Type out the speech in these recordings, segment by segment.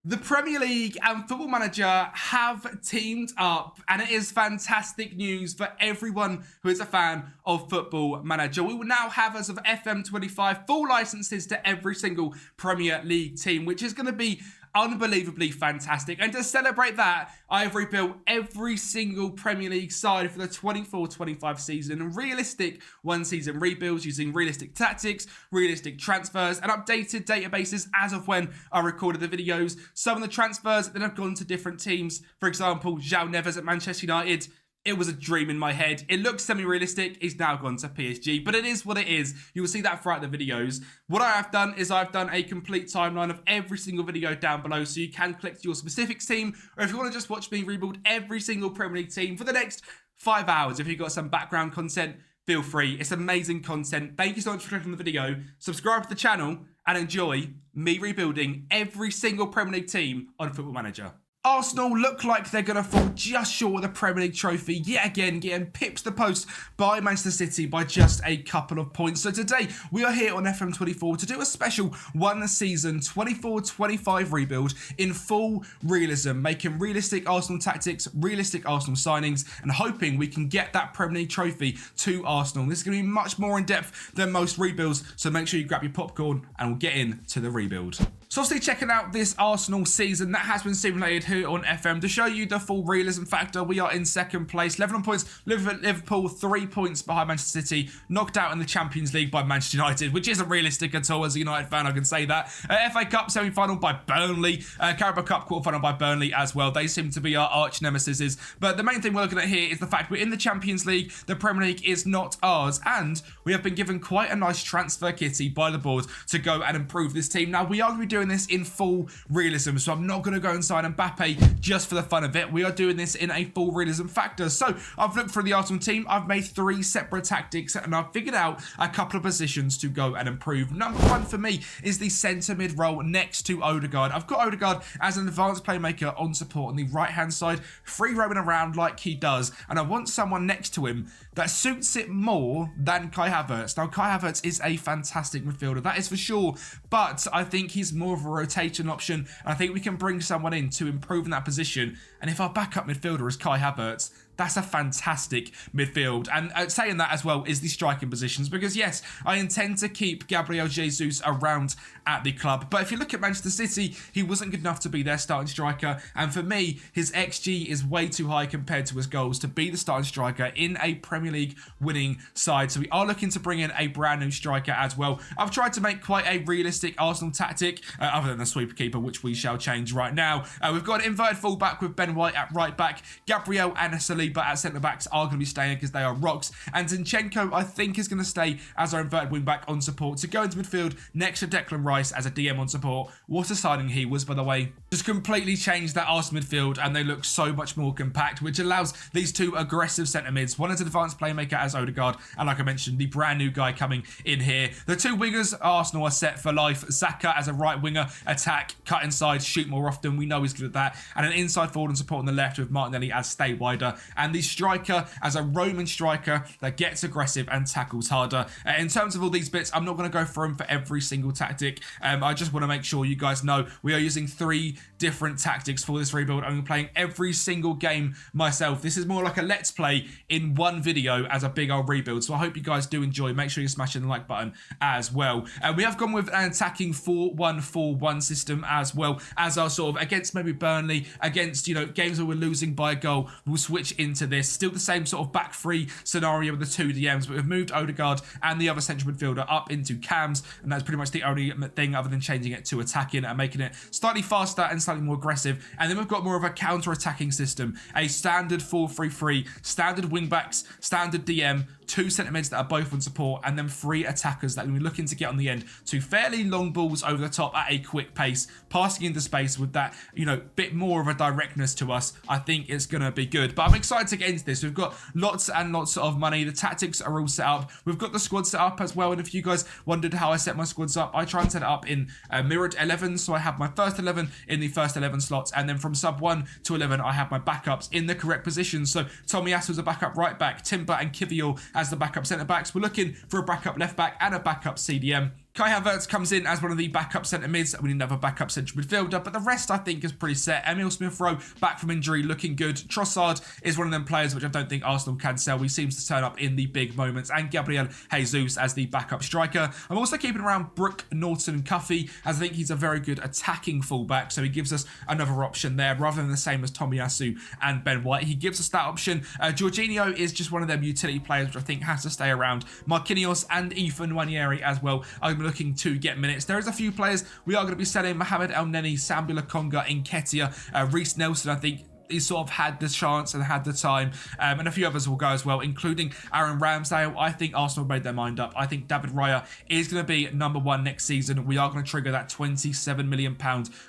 The Premier League and Football Manager have teamed up, and it is fantastic news for everyone who is a fan of Football Manager. We will now have, as of FM25, full licenses to every single Premier League team, which is going to be unbelievably fantastic. And to celebrate that, I have rebuilt every single Premier League side for the 24-25 season in realistic one-season rebuilds using realistic tactics, realistic transfers, and updated databases as of when I recorded the videos. Some of the transfers that have gone to different teams, for example, João Neves at Manchester United, it was a dream in my head. It looks semi-realistic. He's now gone to PSG, but it is what it is. You will see that throughout the videos. What I have done is I've done a complete timeline of every single video down below, so you can click to your specific team, or if you want to just watch me rebuild every single Premier League team for the next 5 hours, if you've got some background content, feel free. It's amazing content. Thank you so much for clicking on the video. Subscribe to the channel and enjoy me rebuilding every single Premier League team on Football Manager. Arsenal look like they're going to fall just short of the Premier League trophy yet again, getting pipped to the post by Manchester City by just a couple of points. So today we are here on FM24 to do a special one-season 24-25 rebuild in full realism, making realistic Arsenal tactics, realistic Arsenal signings, and hoping we can get that Premier League trophy to Arsenal. This is going to be much more in-depth than most rebuilds, so make sure you grab your popcorn and we'll get into the rebuild. So obviously checking out this Arsenal season that has been simulated here on FM to show you the full realism factor. We are in second place, 11 points. Liverpool 3 points behind Manchester City, knocked out in the Champions League by Manchester United, which isn't realistic at all. As a United fan, I can say that. FA Cup semi-final by Burnley, Carabao Cup quarter-final by Burnley as well. They seem to be our arch nemesis. But the main thing we're looking at here is the fact we're in the Champions League. The Premier League is not ours, and we have been given quite a nice transfer kitty by the board to go and improve this team. Now, we are going to be doing this in full realism, so I'm not going to go and sign Mbappe just for the fun of it. We are doing this in a full realism factor. So I've looked through the Arsenal team, I've made 3 separate tactics, and I've figured out a couple of positions to go and improve. Number 1 for me is the centre mid role next to Odegaard. I've got Odegaard as an advanced playmaker on support on the right hand side, free roaming around like he does, and I want someone next to him that suits it more than Kai Havertz. Now, Kai Havertz is a fantastic midfielder, that is for sure, but I think he's more of a rotation option, and I think we can bring someone in to improve in that position. And if our backup midfielder is Kai Havertz, that's a fantastic midfield. And saying that as well is the striking positions, because yes, I intend to keep Gabriel Jesus around at the club. But if you look at Manchester City, he wasn't good enough to be their starting striker. And for me, his XG is way too high compared to his goals to be the starting striker in a Premier League winning side. So we are looking to bring in a brand new striker as well. I've tried to make quite a realistic Arsenal tactic, other than the sweeper keeper, which we shall change right now. We've got an inverted fullback with Ben White at right back. Gabriel and Saliba at centre backs are going to be staying because they are rocks. And Zinchenko, I think, is going to stay as our inverted wing back on support to go into midfield next to Declan Rice as a DM on support. What a signing he was, by the way. Just completely changed that Arsenal midfield, and they look so much more compact, which allows these 2 aggressive centre mids. One is an advanced playmaker as Odegaard, and like I mentioned, the brand new guy coming in here. The 2 wingers, Arsenal are set for life. Saka as a right winger, attack, cut inside, shoot more often. We know he's good at that. And an inside forward and support on the left with Martinelli as stay wider. And the striker as a Roman striker that gets aggressive and tackles harder. In terms of all these bits, I'm not going to go through them for every single tactic. I just want to make sure you guys know we are using 3 different tactics for this rebuild. I'm playing every single game myself. This is more like a let's play in one video as a big old rebuild. So I hope you guys do enjoy. Make sure you're smashing the like button as well. We have gone with an attacking 4-1-4-1 system as well as our sort of against maybe Burnley, against, you know, games where we're losing by a goal. We'll switch into this. Still the same sort of back 3 scenario with the 2 DMs, but we've moved Odegaard and the other central midfielder up into cams, and that's pretty much the only thing other than changing it to attacking and making it slightly faster and slightly more aggressive. And then we've got more of a counter-attacking system, a standard 4-3-3, standard wingbacks, standard DM, 2 centre mids that are both on support, and then 3 attackers that we're looking to get on the end. 2 fairly long balls over the top at a quick pace, passing into space with that, you know, bit more of a directness to us. I think it's going to be good. But I'm excited to get into this. We've got lots and lots of money. The tactics are all set up. We've got the squad set up as well. And if you guys wondered how I set my squads up, I try and set it up in mirrored 11. So I have my first 11 in the first 11 slots. And then from sub 1 to 11, I have my backups in the correct positions. So Tomiyasu as a backup right back, Timber and Kivior as the backup centre backs. We're looking for a backup left back and a backup CDM. Kai Havertz comes in as one of the backup centre mids. We need another backup central midfielder, but the rest I think is pretty set. Emil Smith-Rowe back from injury, looking good. Trossard is one of them players which I don't think Arsenal can sell. He seems to turn up in the big moments. And Gabriel Jesus as the backup striker. I'm also keeping around Brooke Norton-Cuffy, as I think he's a very good attacking fullback, so he gives us another option there rather than the same as Tomiyasu and Ben White. He gives us that option. Jorginho is just one of them utility players which I think has to stay around. Marquinhos and Ethan Nwaneri as well. I'm looking to get minutes. There is a few players we are going to be selling. Mohamed El Neni, Sambula Konga, Nketiah, Reece Nelson, I think he's sort of had the chance and had the time, and a few others will go as well, including Aaron Ramsdale. I think Arsenal made their mind up. I think David Raya is going to be number one next season. We are going to trigger that £27 million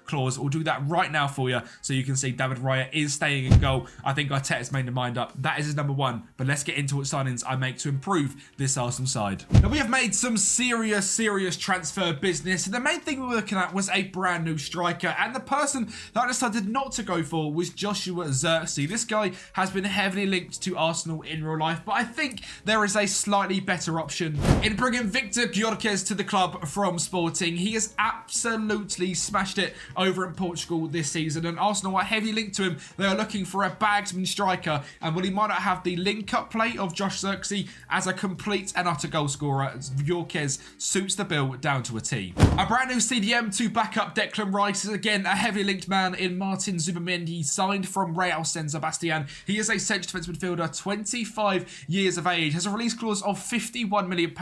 clause. We'll do that right now for you, so you can see David Raya is staying in goal. I think Arteta's made their mind up. That is his number one, but let's get into what signings I make to improve this Arsenal side. Now, we have made some serious transfer business, and the main thing we were looking at was a brand new striker, and the person that I decided not to go for was Joshua Zirkzee. This guy has been heavily linked to Arsenal in real life, but I think there is a slightly better option in bringing Victor Gyökeres to the club from Sporting. He has absolutely smashed it over in Portugal this season, and Arsenal are heavily linked to him. They are looking for a bagsman striker, and while he might not have the link-up play of Josh Zirkzee as a complete and utter goal scorer, Gyökeres suits the bill down to a T. A brand new CDM to back up Declan Rice is again a heavily linked man in Martin Zubimendi, signed from Real San Sebastian. He is a central defensive midfielder, 25 years of age, has a release clause of £51 million.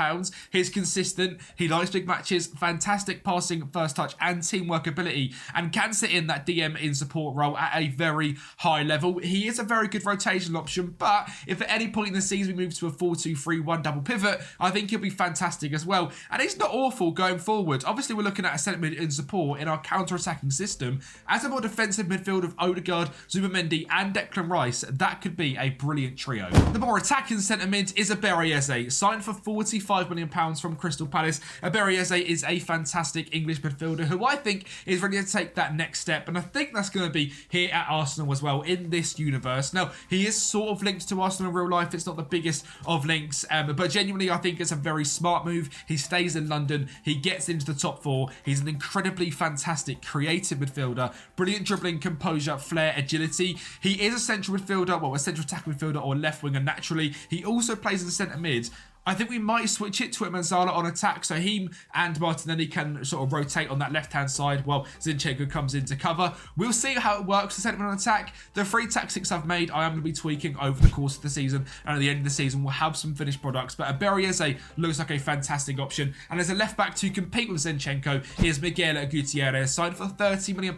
He's consistent, he likes big matches, fantastic passing, first touch and teamwork ability, and can sit in that DM in support role at a very high level. He is a very good rotational option, but if at any point in the season we move to a 4-2-3-1 double pivot, I think he'll be fantastic as well. And he's not awful going forward. Obviously, we're looking at a centre mid in support in our counter-attacking system. As a more defensive midfield of Odegaard, Zubimendi and Declan Rice, that could be a brilliant trio. The more attacking centre mid is Eberechi Eze, signed for £45 million from Crystal Palace. Eberechi Eze is a fantastic English midfielder who I think is ready to take that next step, and I think that's going to be here at Arsenal as well in this universe. Now, he is sort of linked to Arsenal in real life. It's not the biggest of links, but genuinely I think it's a very smart move. He stays in London, he gets into the top four, he's an incredibly fantastic creative midfielder, brilliant dribbling, composure, flair, agility. He is a central midfielder, well, a central attacking midfielder or left winger naturally. He also plays in the centre mid. I think we might switch it to Manzala on attack, so him and Martinelli can sort of rotate on that left-hand side while Zinchenko comes in to cover. We'll see how it works for centre on attack. The three tactics I've made, I am going to be tweaking over the course of the season, and at the end of the season, we'll have some finished products. But Eberechi Eze looks like a fantastic option, and as a left-back to compete with Zinchenko is Miguel Gutierrez, signed for £30 million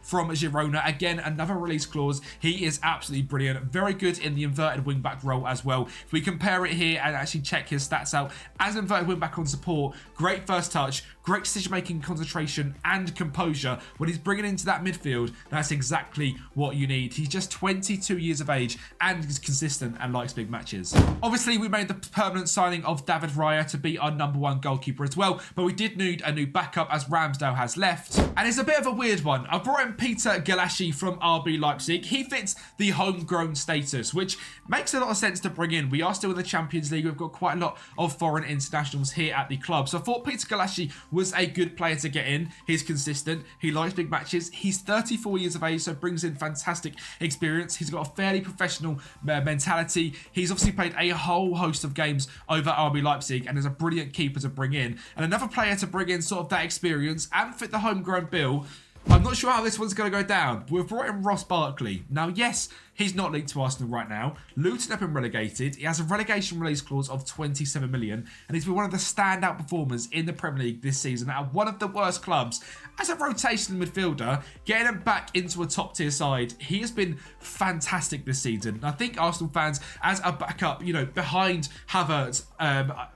from Girona. Again, another release clause. He is absolutely brilliant, very good in the inverted wing-back role as well. If we compare it here and actually check his stats out as an inverted wing back on support, great first touch, great decision making, concentration and composure. When he's bringing into that midfield, that's exactly what you need. He's just 22 years of age and is consistent and likes big matches. Obviously, we made the permanent signing of David Raya to be our number one goalkeeper as well, but we did need a new backup as Ramsdale has left, and it's a bit of a weird one. I brought in Peter Galassi from RB Leipzig. He fits the homegrown status, which makes a lot of sense to bring in. We are still in the Champions League. We've got quite a lot of foreign internationals here at the club, so I thought Peter Galassi was a good player to get in. He's consistent, he likes big matches, he's 34 years of age, so brings in fantastic experience. He's got a fairly professional mentality. He's obviously played a whole host of games over RB Leipzig and is a brilliant keeper to bring in, and another player to bring in sort of that experience and fit the homegrown bill. I'm not sure how this one's going to go down. We've brought in Ross Barkley. Now, yes, he's not linked to Arsenal right now. Luton have been relegated. He has a relegation release clause of £27 million, and he's been one of the standout performers in the Premier League this season at one of the worst clubs. As a rotational midfielder, getting him back into a top-tier side, he has been fantastic this season. And I think Arsenal fans, as a backup, you know, behind Havertz,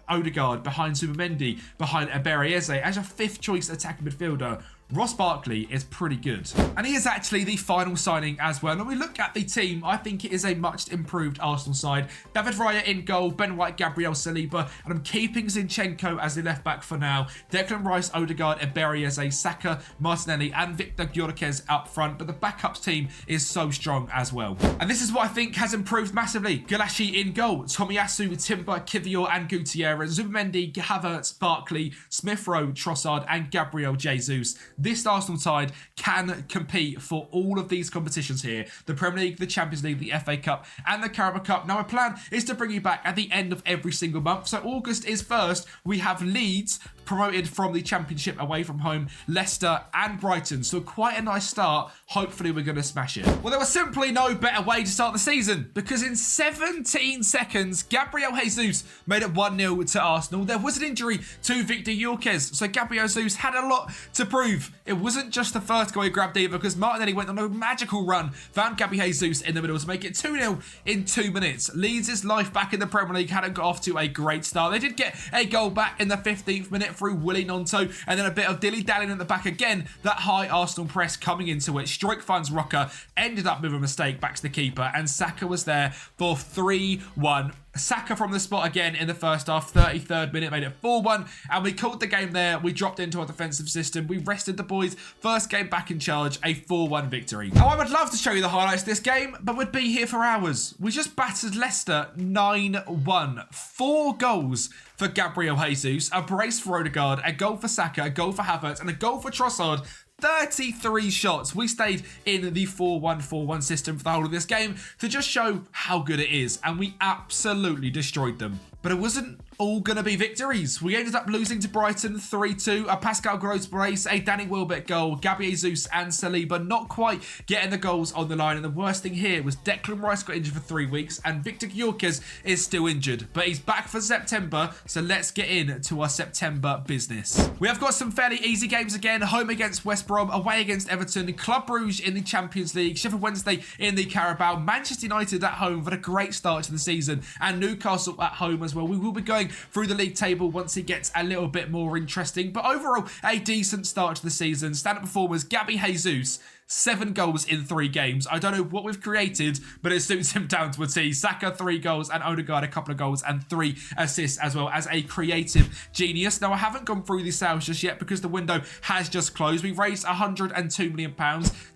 Odegaard, behind Zubimendi, behind Eberechi Eze, as a fifth-choice attacking midfielder, Ross Barkley is pretty good. And he is actually the final signing as well. And when we look at the team, I think it is a much improved Arsenal side. David Raya in goal, Ben White, Gabriel Saliba, and I'm keeping Zinchenko as the left back for now. Declan Rice, Odegaard, Eberieze, Saka, Martinelli, and Victor Gyökeres up front. But the backups team is so strong as well. And this is what I think has improved massively. Galashi in goal, Tomiyasu, Timber, Kivior, and Gutierrez, Zubimendi, Havertz, Barkley, Smith Rowe, Trossard, and Gabriel Jesus. This Arsenal side can compete for all of these competitions here. The Premier League, the Champions League, the FA Cup, and the Carabao Cup. Now, my plan is to bring you back at the end of every single month. So August is first. We have Leeds promoted from the Championship away from home, Leicester and Brighton. So quite a nice start. Hopefully we're going to smash it. Well, there was simply no better way to start the season because in 17 seconds, Gabriel Jesus made it 1-0 to Arsenal. There was an injury to Victor Gyökeres, so Gabriel Jesus had a lot to prove. It wasn't just the first goal he grabbed either because Martinelli went on a magical run, found Gabriel Jesus in the middle to make it 2-0 in 2 minutes. Leeds' life back in the Premier League hadn't got off to a great start. They did get a goal back in the 15th minute through Willy Gnonto, and then a bit of dilly-dallying at the back again. That high Arsenal press coming into it. Strike finds Rocker, ended up with a mistake back to the keeper, and Saka was there for 3-1. Saka from the spot again in the first half, 33rd minute, made it 4-1, and we called the game there. We dropped into our defensive system. We rested the boys. First game back in charge, a 4-1 victory. Now, I would love to show you the highlights of this game, but we'd be here for hours. We just battered Leicester 9-1. 4 goals for Gabriel Jesus, a brace for Odegaard, a goal for Saka, a goal for Havertz, and a goal for Trossard. 33 shots. We stayed in the 4-1-4-1 system for the whole of this game to just show how good it is, and we absolutely destroyed them. But it wasn't all going to be victories. We ended up losing to Brighton 3-2, a Pascal Gross brace, a Danny Welbeck goal, Gabriel Jesus and Saliba not quite getting the goals on the line. And the worst thing here was Declan Rice got injured for 3 weeks and Victor Gyökeres is still injured. But he's back for September, so let's get into our September business. We have got some fairly easy games again. Home against West Brom, away against Everton, Club Brugge in the Champions League, Sheffield Wednesday in the Carabao, Manchester United at home for a great start to the season, and Newcastle at home as well. We will be going through the league table once it gets a little bit more interesting, but overall a decent start to the season. Stand-up performers, Gabby Jesus, 7 goals in 3 games. I don't know what we've created, but it suits him down to a T. Saka 3 goals and Odegaard a couple of goals and 3 assists as well as a creative genius. Now, I haven't gone through the sales just yet because the window has just closed. We raised £102 million,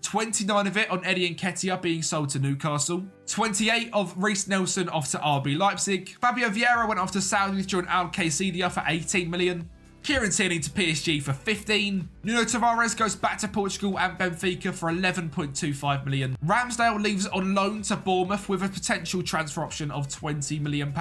29 of it on Eddie Nketiah being sold to Newcastle, 28 of Reece Nelson off to RB Leipzig. Fabio Vieira went off to Saudi to join Al Qaidiya for 18 million. Kieran Tierney to PSG for 15. Nuno Tavares goes back to Portugal and Benfica for 11.25 million. Ramsdale leaves on loan to Bournemouth with a potential transfer option of £20 million.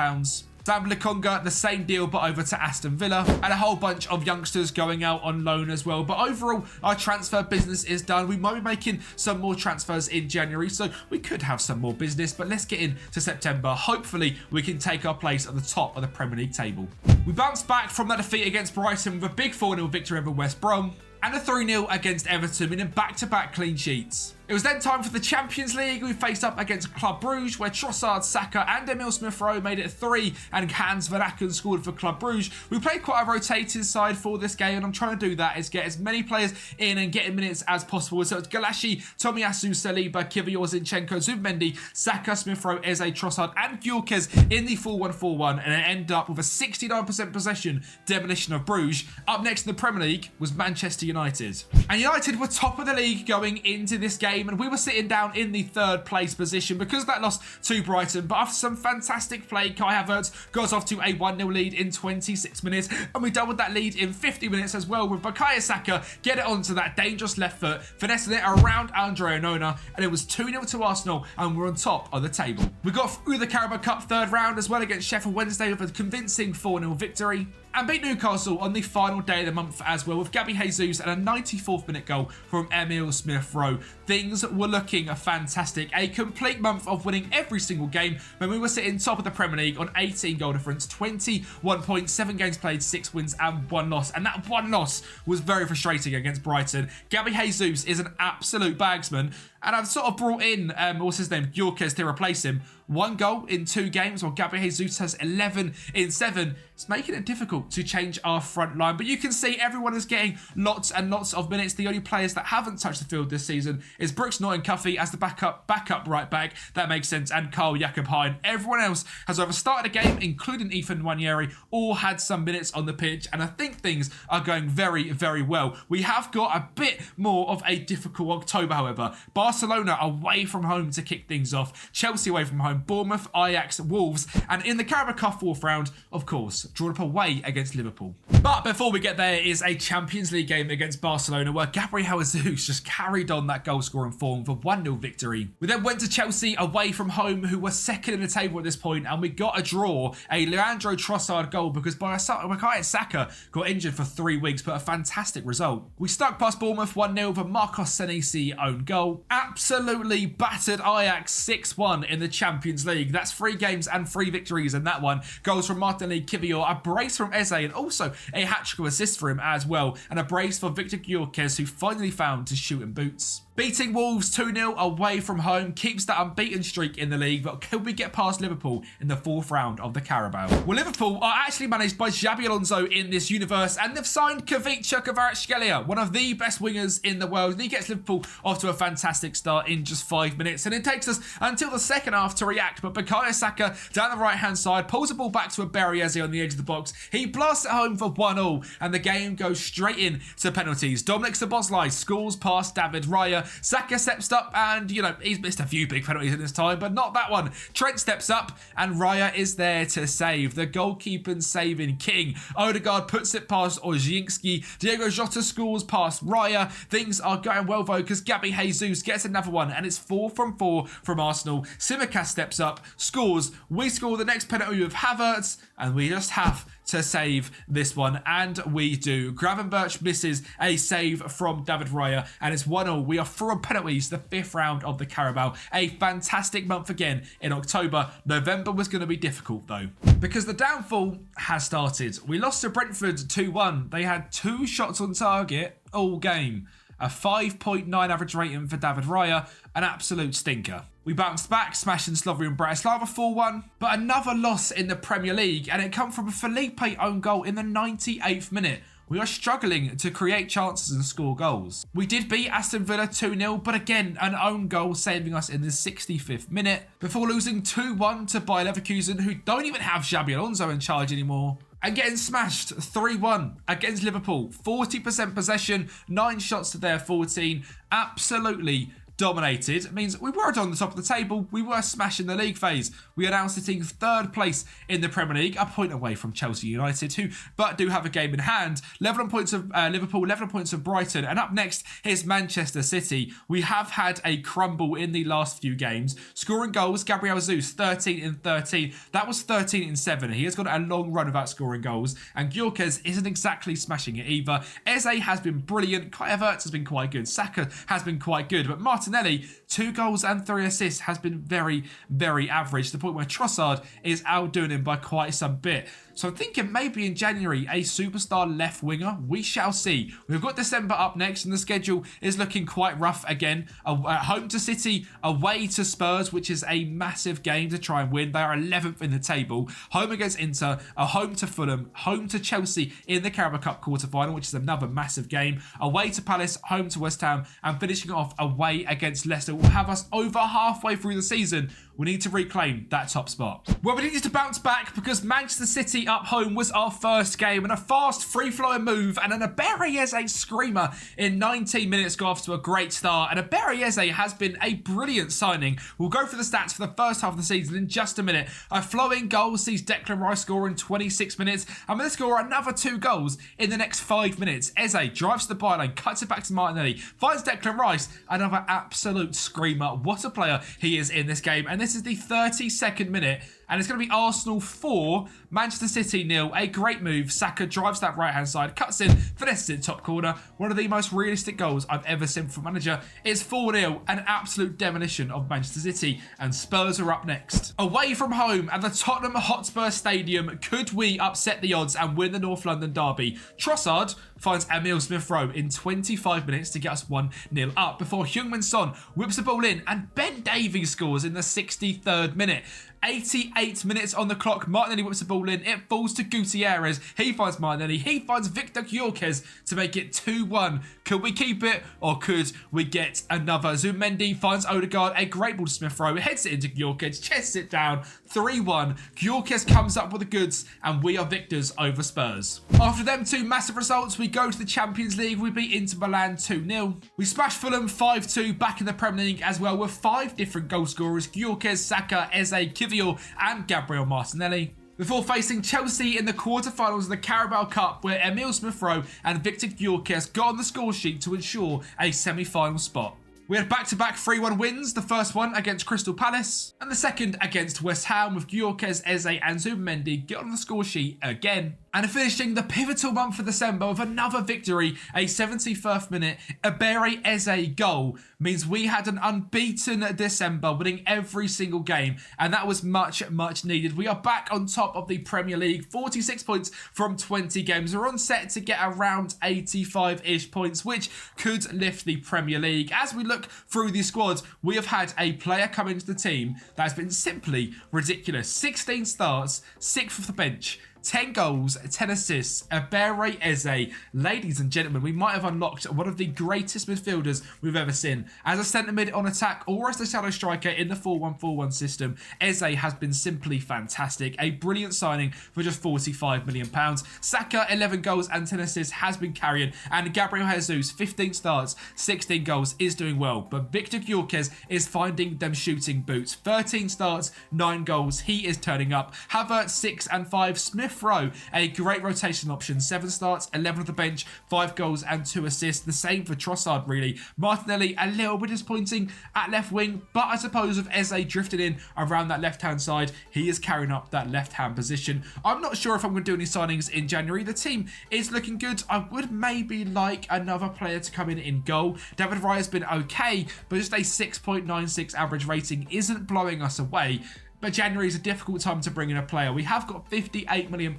Sam Lokonga, the same deal, but over to Aston Villa. And a whole bunch of youngsters going out on loan as well. But overall, our transfer business is done. We might be making some more transfers in January, so we could have some more business. But let's get into September. Hopefully, we can take our place at the top of the Premier League table. We bounced back from that defeat against Brighton with a big 4-0 victory over West Brom and a 3-0 against Everton, meaning back-to-back clean sheets. It was then time for the Champions League. We faced up against Club Brugge, where Trossard, Saka and Emil Smith-Rowe made it 3, and Hans van Aken scored for Club Brugge. We played quite a rotated side for this game, and I'm trying to do that is get as many players in and get in minutes as possible. So it's Galashi, Tomiyasu, Saliba, Kivior, Zinchenko, Zubimendi, Saka, Smith-Rowe, Eze, Trossard and Gyökeres in the 4-1-4-1, and it ended up with a 69% possession demolition of Bruges. Up next in the Premier League was Manchester United. And United were top of the league going into this game, and we were sitting down in the 3rd place position because of that loss to Brighton. But after some fantastic play, Kai Havertz got off to a 1-0 lead in 26 minutes, and we doubled that lead in 50 minutes as well with Bukayo Saka get it onto that dangerous left foot, finessing it around Andre Onana, and it was 2-0 to Arsenal, and we're on top of the table. We got through the Carabao Cup 3rd round as well against Sheffield Wednesday with a convincing 4-0 victory, and beat Newcastle on the final day of the month as well with Gabby Jesus and a 94th minute goal from Emil Smith-Rowe. Things were looking fantastic. A complete month of winning every single game when we were sitting top of the Premier League on 18 goal difference, 21 points, 7 games played, 6 wins and 1 loss. And that 1 loss was very frustrating against Brighton. Gabby Jesus is an absolute bagsman, and I've sort of brought in, what's his name, Gyökeres to replace him. 1 goal in 2 games, while Gabriel Jesus has 11 in 7. It's making it difficult to change our front line. But you can see everyone is getting lots and lots of minutes. The only players that haven't touched the field this season is Brooks Kempi as the backup right back. That makes sense. And Carl Jakob Hein. Everyone else has either started a game, including Ethan Nwaneri, or had some minutes on the pitch. And I think things are going very, very well. We have got a bit more of a difficult October, however. Barcelona away from home to kick things off. Chelsea away from home. Bournemouth, Ajax, Wolves. And in the Carabao Cup 4th round, of course, drawn up away against Liverpool. But before we get there is a Champions League game against Barcelona where Gabriel Jesus just carried on that goal scoring form for 1-0 victory. We then went to Chelsea away from home, who were second in the table at this point, and we got a draw, a Leandro Trossard goal because Bukayo Saka got injured for 3 weeks, but a fantastic result. We stuck past Bournemouth 1-0 with a Marcos Senesi own goal. Absolutely battered Ajax 6-1 in the Champions League. That's 3 games and 3 victories in that one. Goals from Martinelli, Kivior, a brace from Eze, and also a hat-trick assist for him as well, and a brace for Victor Gyökeres, who finally found his shooting boots. Beating Wolves 2-0 away from home keeps that unbeaten streak in the league, but could we get past Liverpool in the 4th round of the Carabao? Well, Liverpool are actually managed by Xabi Alonso in this universe, and they've signed Kavica Kvaratskhelia, one of the best wingers in the world, and he gets Liverpool off to a fantastic start in just 5 minutes, and it takes us until the second half to react, but Bukayo Saka down the right-hand side pulls the ball back to Berriese on the edge of the box. He blasts it home for 1-1, and the game goes straight in to penalties. Dominic Szoboszlai scores past David Raya. Saka steps up and, he's missed a few big penalties in his time, but not that one. Trent steps up and Raya is there to save. The goalkeeping saving king. Odegaard puts it past Ojinski. Diego Jota scores past Raya. Things are going well though because Gabby Jesus gets another one and it's 4 from 4 from Arsenal. Tsimikas steps up, scores. We score the next penalty with Havertz and we just have to save this one, and we do. Gravenberch misses a save from David Raya, and it's 1-0. We are through on penalties, the 5th round of the Carabao. A fantastic month again in October. November was going to be difficult, though, because the downfall has started. We lost to Brentford 2-1. They had 2 shots on target all game. A 5.9 average rating for David Raya, an absolute stinker. We bounced back, smashing Slovenia and Bratislava 4-1, but another loss in the Premier League, and it come from a Felipe own goal in the 98th minute. We are struggling to create chances and score goals. We did beat Aston Villa 2-0, but again, an own goal saving us in the 65th minute, before losing 2-1 to Bayer Leverkusen, who don't even have Xabi Alonso in charge anymore. And getting smashed 3-1 against Liverpool. 40% possession, 9 shots to their 14. Absolutely dominated. It means we weren't on the top of the table. We were smashing the league phase. We are now sitting 3rd place in the Premier League, a point away from Chelsea United, who but do have a game in hand. 11 points of Liverpool, 11 points of Brighton, and up next is Manchester City. We have had a crumble in the last few games. Scoring goals, Gabriel Jesus 13 in 13. That was 13 in 7. He has got a long run without scoring goals, and Gyökeres isn't exactly smashing it either. Eze has been brilliant. Kai Havertz has been quite good. Saka has been quite good, but Martinelli, 2 goals and 3 assists, has been very, very average, to the point where Trossard is outdoing him by quite some bit. So I'm thinking maybe in January, a superstar left winger. We shall see. We've got December up next, and the schedule is looking quite rough again. Home to City, away to Spurs, which is a massive game to try and win. They are 11th in the table. Home against Inter, a home to Fulham, home to Chelsea in the Carabao Cup quarter-final, which is another massive game. Away to Palace, home to West Ham, and finishing off away against Leicester will have us over halfway through the season. We need to reclaim that top spot. Well, we needed to bounce back because Manchester City up home was our first game, and a fast, free-flowing move and an Berriese screamer in 19 minutes got off to a great start, and Berriese has been a brilliant signing. We'll go through the stats for the first half of the season in just a minute. A flowing goal sees Declan Rice score in 26 minutes, and we'll score another 2 goals in the next 5 minutes. Eze drives to the byline, cuts it back to Martinelli, finds Declan Rice, another absolute screamer. What a player he is in this game, and this is the 32nd minute, and it's going to be Arsenal 4, Manchester City 0. A great move. Saka drives that right-hand side, cuts in, finesses it top corner. One of the most realistic goals I've ever seen from a manager. It's 4-0, an absolute demolition of Manchester City, and Spurs are up next. Away from home at the Tottenham Hotspur Stadium, could we upset the odds and win the North London derby? Trossard finds Emile Smith-Rowe in 25 minutes to get us 1-0 up before Heung-min Son whips the ball in and Ben Davies scores in the 63rd minute. 88 minutes on the clock. Martinelli whips the ball in. It falls to Gutierrez. He finds Martinelli. He finds Victor Gyökeres to make it 2-1. Could we keep it or could we get another? Zubimendi finds Odegaard. A great ball to Smith-Rowe. Heads it into Gyökeres. Chests it down. 3-1. Gyökeres comes up with the goods and we are victors over Spurs. After them two massive results, we go to the Champions League. We beat Inter Milan 2-0. We smash Fulham 5-2 back in the Premier League as well with 5 different goal scorers. Gyökeres, Saka, Eze, Kivior and Gabriel Martinelli. Before facing Chelsea in the quarterfinals of the Carabao Cup, where Emile Smith-Rowe and Victor Gyökeres got on the score sheet to ensure a semi-final spot. We had back-to-back 3-1 wins, the first one against Crystal Palace, and the second against West Ham, with Gyökeres, Eze and Zubimendi get on the score sheet again. And finishing the pivotal month of December with another victory, a 71st minute Ebere Eze goal means we had an unbeaten December, winning every single game, and that was much, much needed. We are back on top of the Premier League, 46 points from 20 games. We're on set to get around 85-ish points, which could lift the Premier League. As we look through the squads, we have had a player come into the team that has been simply ridiculous. 16 starts, 6th off the bench, 10 goals, 10 assists, Ebere Eze. Ladies and gentlemen, we might have unlocked one of the greatest midfielders we've ever seen. As a centre mid on attack or as the shadow striker in the 4-1-4-1 system, Eze has been simply fantastic. A brilliant signing for just £45 million. Saka, 11 goals and 10 assists, has been carrying. And Gabriel Jesus, 15 starts, 16 goals, is doing well. But Victor Gyökeres is finding them shooting boots. 13 starts, 9 goals, he is turning up. Havertz, 6 and 5. Smith-Rowe, a great rotation option. 7 starts, 11 on the bench, 5 goals and 2 assists. The same for Trossard, really. Martinelli, a little bit disappointing at left wing, but I suppose with Eze drifted in around that left-hand side, he is carrying up that left-hand position. I'm not sure if I'm going to do any signings in January. The team is looking good. I would maybe like another player to come in goal. David Raya has been okay, but just a 6.96 average rating isn't blowing us away. But January is a difficult time to bring in a player. We have got £58 million,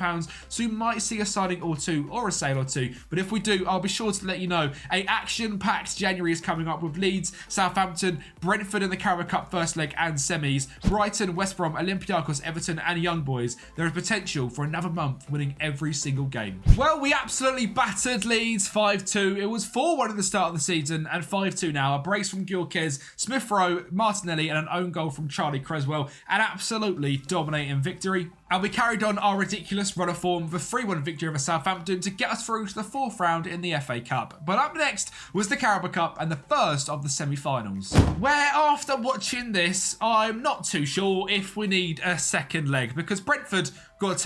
so we might see a signing or two or a sale or two. But if we do, I'll be sure to let you know. A action-packed January is coming up with Leeds, Southampton, Brentford in the Carabao Cup first leg and semis, Brighton, West Brom, Olympiacos, Everton and Young Boys. There is potential for another month winning every single game. Well, we absolutely battered Leeds 5-2. It was 4-1 at the start of the season and 5-2 now. A brace from Gyökeres, Smith-Rowe, Martinelli and an own goal from Charlie Creswell. And absolutely dominating victory. And we carried on our ridiculous run of form with a 3-1 victory over Southampton to get us through to the 4th round in the FA Cup. But up next was the Carabao Cup and the first of the semi-finals, where after watching this, I'm not too sure if we need a second leg, because Brentford got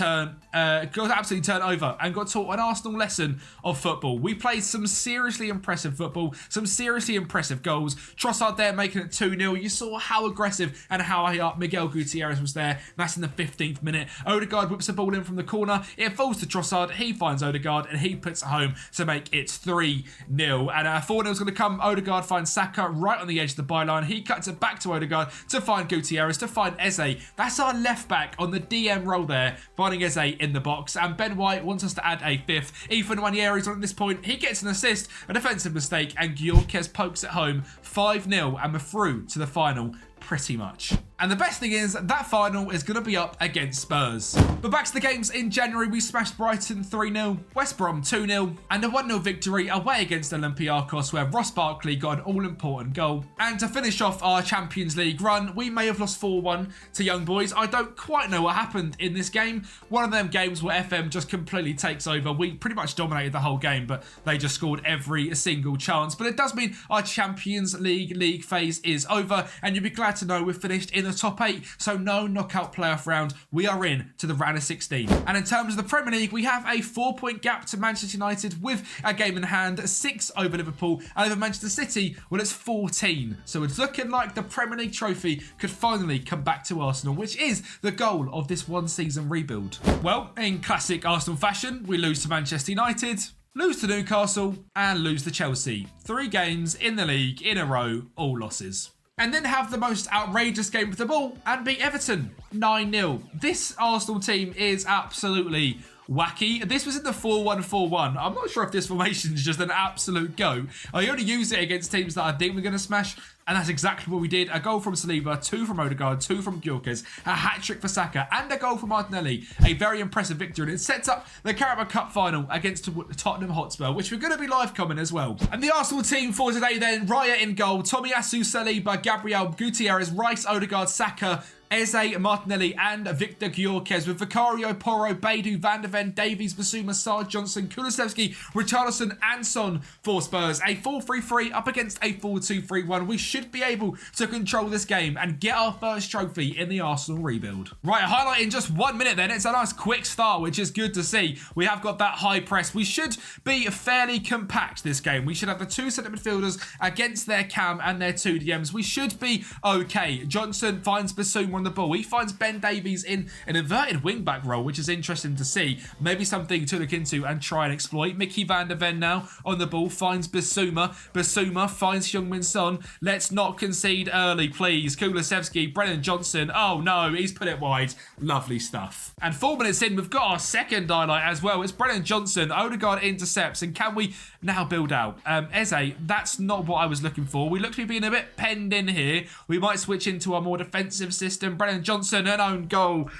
absolutely turned over and got taught an Arsenal lesson of football. We played some seriously impressive football, some seriously impressive goals. Trossard there making it 2-0. You saw how aggressive and how high up Miguel Gutierrez was there. That's in the 15th minute. Odegaard whips the ball in from the corner. It falls to Trossard. He finds Odegaard and he puts it home to make it 3-0. And 4-0 is going to come. Odegaard finds Saka right on the edge of the byline. He cuts it back to Odegaard to find Gutierrez, to find Eze. That's our left back on the DM role there, finding Eze in the box. And Ben White wants us to add a 5th. Ethan Nwaneri's on at this point. He gets an assist, a defensive mistake, and Gyökeres pokes it home 5-0, and we're through to the final pretty much. And the best thing is that final is going to be up against Spurs. But back to the games in January, we smashed Brighton 3-0, West Brom 2-0, and a 1-0 victory away against Olympiacos, where Ross Barkley got an all-important goal. And to finish off our Champions League run, we may have lost 4-1 to Young Boys. I don't quite know what happened in this game. One of them games where FM just completely takes over. We pretty much dominated the whole game, but they just scored every single chance. But it does mean our Champions League phase is over, and you'll be glad to know we've finished in the top 8, so no knockout playoff round. We are in to the round of 16. And in terms of the Premier League, we have a 4-point gap to Manchester United with a game in hand, 6 over Liverpool, and over Manchester City, well, it's 14. So it's looking like the Premier League trophy could finally come back to Arsenal, which is the goal of this one-season rebuild. Well, in classic Arsenal fashion, we lose to Manchester United, lose to Newcastle, and lose to Chelsea. 3 games in the league in a row, all losses. And then have the most outrageous game with the ball and beat Everton 9-0. This Arsenal team is absolutely wacky. This was in the 4-1-4-1. I'm not sure if this formation is just an absolute go. I only use it against teams that I think we're going to smash. And that's exactly what we did. A goal from Saliba, 2 from Odegaard, 2 from Gyökeres, a hat-trick for Saka, and a goal from Martinelli. A very impressive victory. And it sets up the Carabao Cup final against Tottenham Hotspur, which we're going to be live coming as well. And the Arsenal team for today then, Raya in goal, Tomiyasu, Saliba, Gabriel, Gutierrez, Rice, Odegaard, Saka, Eze, Martinelli, and Victor Gyökeres, with Vicario, Porro, Beidou, Van de Ven, Davies, Basuma, Sarge, Johnson, Kulusevski, Richarlison, and Son for Spurs. A 4-3-3 up against a 4-2-3-1. We should be able to control this game and get our first trophy in the Arsenal rebuild. Right, a highlight in just 1 minute then. It's a nice quick start, which is good to see. We have got that high press. We should be fairly compact this game. We should have the 2 centre midfielders against their cam and their 2 DMs. We should be okay. Johnson finds Basuma on the ball. He finds Ben Davies in an inverted wing-back role, which is interesting to see. Maybe something to look into and try and exploit. Mickey Van de Ven now on the ball, finds Basuma. Basuma finds Heung-min Son. Let's not concede early, please. Kulusevski, Brennan Johnson. Oh no, he's put it wide. Lovely stuff. And 4 minutes in, we've got our second highlight as well. It's Brennan Johnson. Odegaard intercepts, and can we now build out? Eze, that's not what I was looking for. We look to be being a bit penned in here. We might switch into our more defensive system. Brennan Johnson, an own goal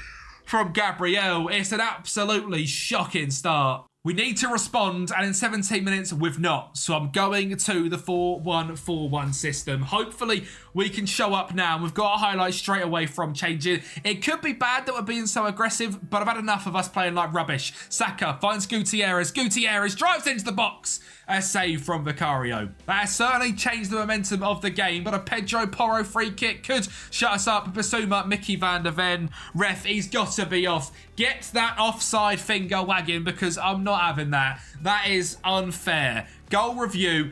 from Gabriel. It's an absolutely shocking start. We need to respond, and in 17 minutes, we've not. So I'm going to the 4-1-4-1 system. Hopefully, we can show up now. We've got a highlight straight away from changing. It could be bad that we're being so aggressive, but I've had enough of us playing like rubbish. Saka finds Gutierrez. Gutierrez drives into the box. A save from Vicario. That has certainly changed the momentum of the game, but a Pedro Porro free kick could shut us up. Basuma, Mickey Van de Ven. Ref, he's got to be off. Get that offside finger wagging, because I'm not having that. That is unfair. Goal review.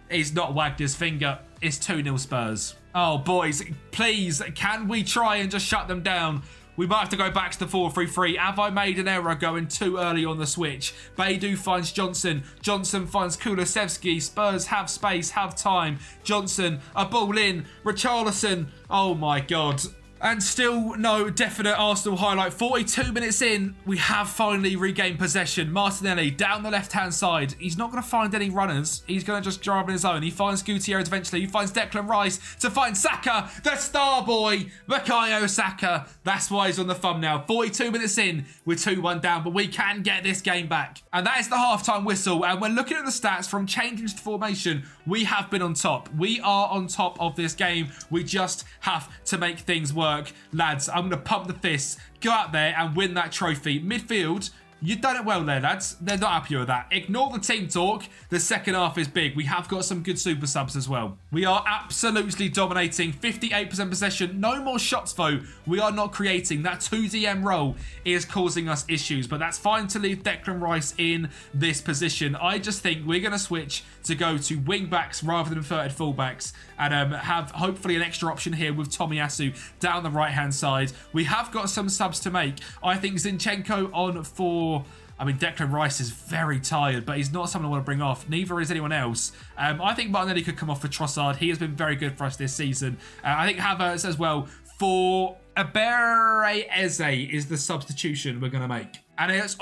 He's not wagged his finger. It's 2-0 Spurs. Oh, boys, please, can we try and just shut them down? We might have to go back to the 4-3-3. Have I made an error going too early on the switch? Beidou finds Johnson. Johnson finds Kulusevski. Spurs have space, have time. Johnson, a ball in. Richarlison. Oh my God. And still no definite Arsenal highlight. 42 minutes in, we have finally regained possession. Martinelli down the left-hand side. He's not going to find any runners. He's going to just drive on his own. He finds Gutierrez eventually. He finds Declan Rice to find Saka, the star boy, Bukayo Saka. That's why he's on the thumbnail. 42 minutes in, we're 2-1 down, but we can get this game back. And that is the halftime whistle. And when looking at the stats from changing to formation, we have been on top. We are on top of this game. We just have to make things work. Lads, I'm going to pump the fists, go out there and win that trophy. Midfield, you've done it well there, lads. They're not happy with that. Ignore the team talk. The second half is big. We have got some good super subs as well. We are absolutely dominating. 58% possession. No more shots, though. We are not creating. That 2DM role is causing us issues, but that's fine to leave Declan Rice in this position. I just think we're going to switch to go to wing backs rather than inverted fullbacks and have hopefully an extra option here with Tomiyasu down the right-hand side. We have got some subs to make. I think Zinchenko on for... I mean, Declan Rice is very tired, but he's not someone I want to bring off. Neither is anyone else. I think Martinelli could come off for Trossard. He has been very good for us this season. I think Havertz as well. For Abere Eze is the substitution we're going to make. And it's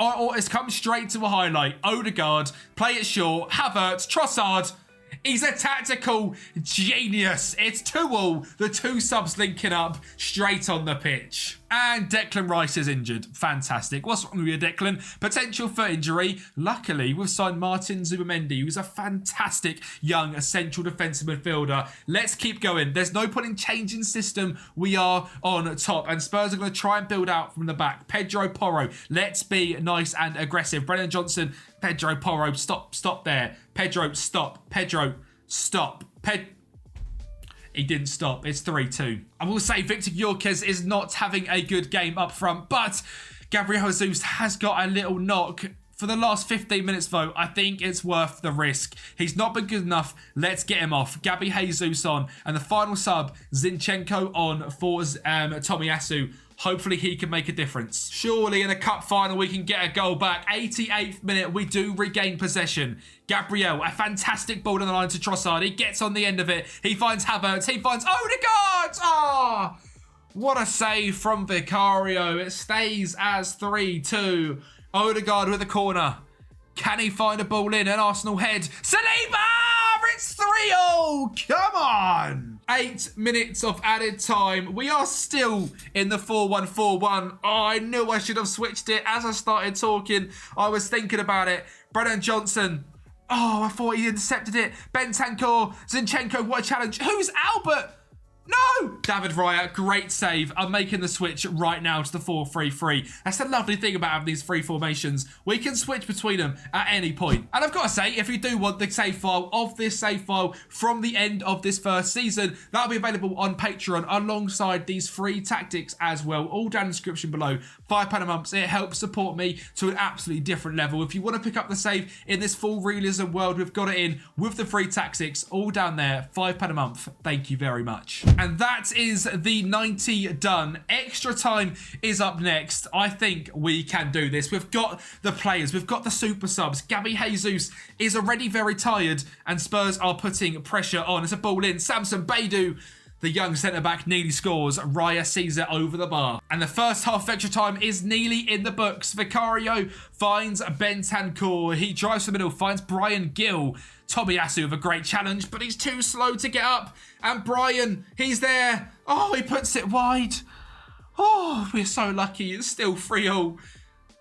come straight to a highlight. Odegaard, play it short. Havertz, Trossard. He's a tactical genius. It's 2-2. The 2 subs linking up straight on the pitch. And Declan Rice is injured. Fantastic. What's wrong with you, Declan? Potential for injury. Luckily, we've signed Martin Zubamendi, who's a fantastic young central defensive midfielder. Let's keep going. There's no point in changing system. We are on top. And Spurs are going to try and build out from the back. Pedro Porro. Let's be nice and aggressive. Brennan Johnson. Pedro Porro. Stop there. Pedro, stop. Pedro, stop. He didn't stop. It's 3-2. I will say Victor Gyökeres is not having a good game up front, but Gabriel Jesus has got a little knock. For the last 15 minutes, though, I think it's worth the risk. He's not been good enough. Let's get him off. Gabby Jesus on. And the final sub, Zinchenko on for Tomiyasu. Hopefully he can make a difference. Surely in a cup final we can get a goal back. 88th minute, we do regain possession. Gabriel, a fantastic ball on the line to Trossard. He gets on the end of it. He finds Havertz. He finds Odegaard. What a save from Vicario. It stays as 3-2. Odegaard with the corner. Can he find a ball in? An Arsenal head. Saliba! It's 3-0. Come on. 8 minutes of added time. We are still in the 4-1-4-1. Oh, I knew I should have switched it. As I started talking, I was thinking about it. Brennan Johnson. Oh, I thought he intercepted it. Bentancur. Zinchenko, what a challenge. Who's Albert? No! David Raya, great save. I'm making the switch right now to the 4-3-3. That's the lovely thing about having these three formations. We can switch between them at any point. And I've got to say, if you do want the save file of this save file from the end of this first season, that'll be available on Patreon alongside these free tactics as well. All down in the description below. £5 a month. It helps support me to an absolutely different level. If you want to pick up the save in this full realism world, we've got it in with the free tactics all down there. £5 a month. Thank you very much. And that is the 90 done. Extra time is up next. I think we can do this. We've got the players. We've got the super subs. Gabby Jesus is already very tired and Spurs are putting pressure on. It's a ball in. Samson Beidou, the young centre-back, nearly scores. Raya sees it over the bar. And the first half of extra time is nearly in the books. Vicario finds Bentancur. He drives to the middle, finds Brian Gill. Tomiyasu with a great challenge, but he's too slow to get up. And Brian, he's there. Oh, he puts it wide. Oh, we're so lucky. It's still 3-0.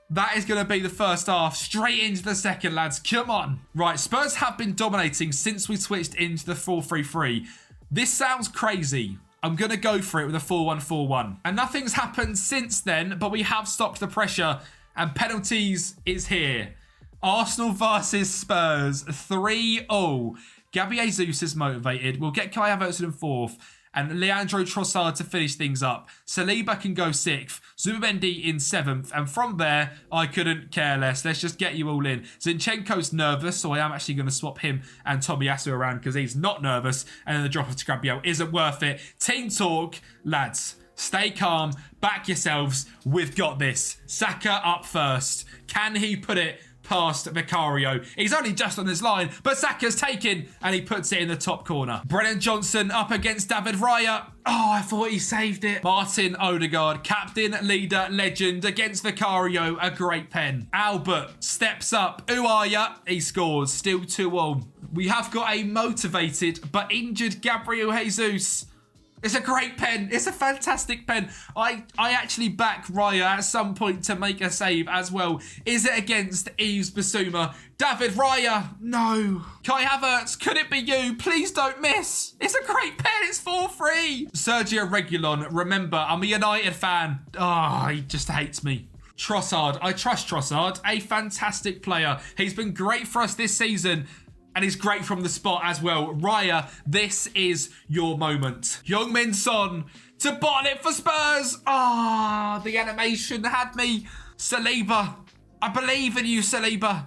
That is going to be the first half. Straight into the second, lads. Come on. Right, Spurs have been dominating since we switched into the 4-3-3. This sounds crazy. I'm going to go for it with a 4-1-4-1. And nothing's happened since then, but we have stopped the pressure. And penalties is here. Arsenal versus Spurs, 3-0. Gabby Jesus is motivated. We'll get Kai Havertz in fourth. And Leandro Trossard to finish things up. Saliba can go 6th. Zubimendi in 7th. And from there, I couldn't care less. Let's just get you all in. Zinchenko's nervous, so I am actually going to swap him and Tomiyasu around because he's not nervous. And then the drop of Scrabbio isn't worth it. Team talk, lads. Stay calm. Back yourselves. We've got this. Saka up first. Can he put it past Vicario? He's only just on his line, but Saka's taken and he puts it in the top corner. Brennan Johnson up against David Raya. Oh, I thought he saved it. Martin Odegaard, captain, leader, legend against Vicario. A great pen. Albert steps up. Who are ya? He scores. Still 2-0. We have got a motivated but injured Gabriel Jesus. It's a great pen. It's a fantastic pen. I actually back Raya at some point to make a save as well. Is it against Yves Bissouma? David Raya. No. Kai Havertz, could it be you? Please don't miss. It's a great pen. It's 4-3. Sergio Reguilon. Remember, I'm a United fan. Oh, he just hates me. Trossard. I trust Trossard. A fantastic player. He's been great for us this season. And he's great from the spot as well. Raya, this is your moment. Heung-min Son to bottle it for Spurs. Ah, the animation had me. Saliba, I believe in you, Saliba.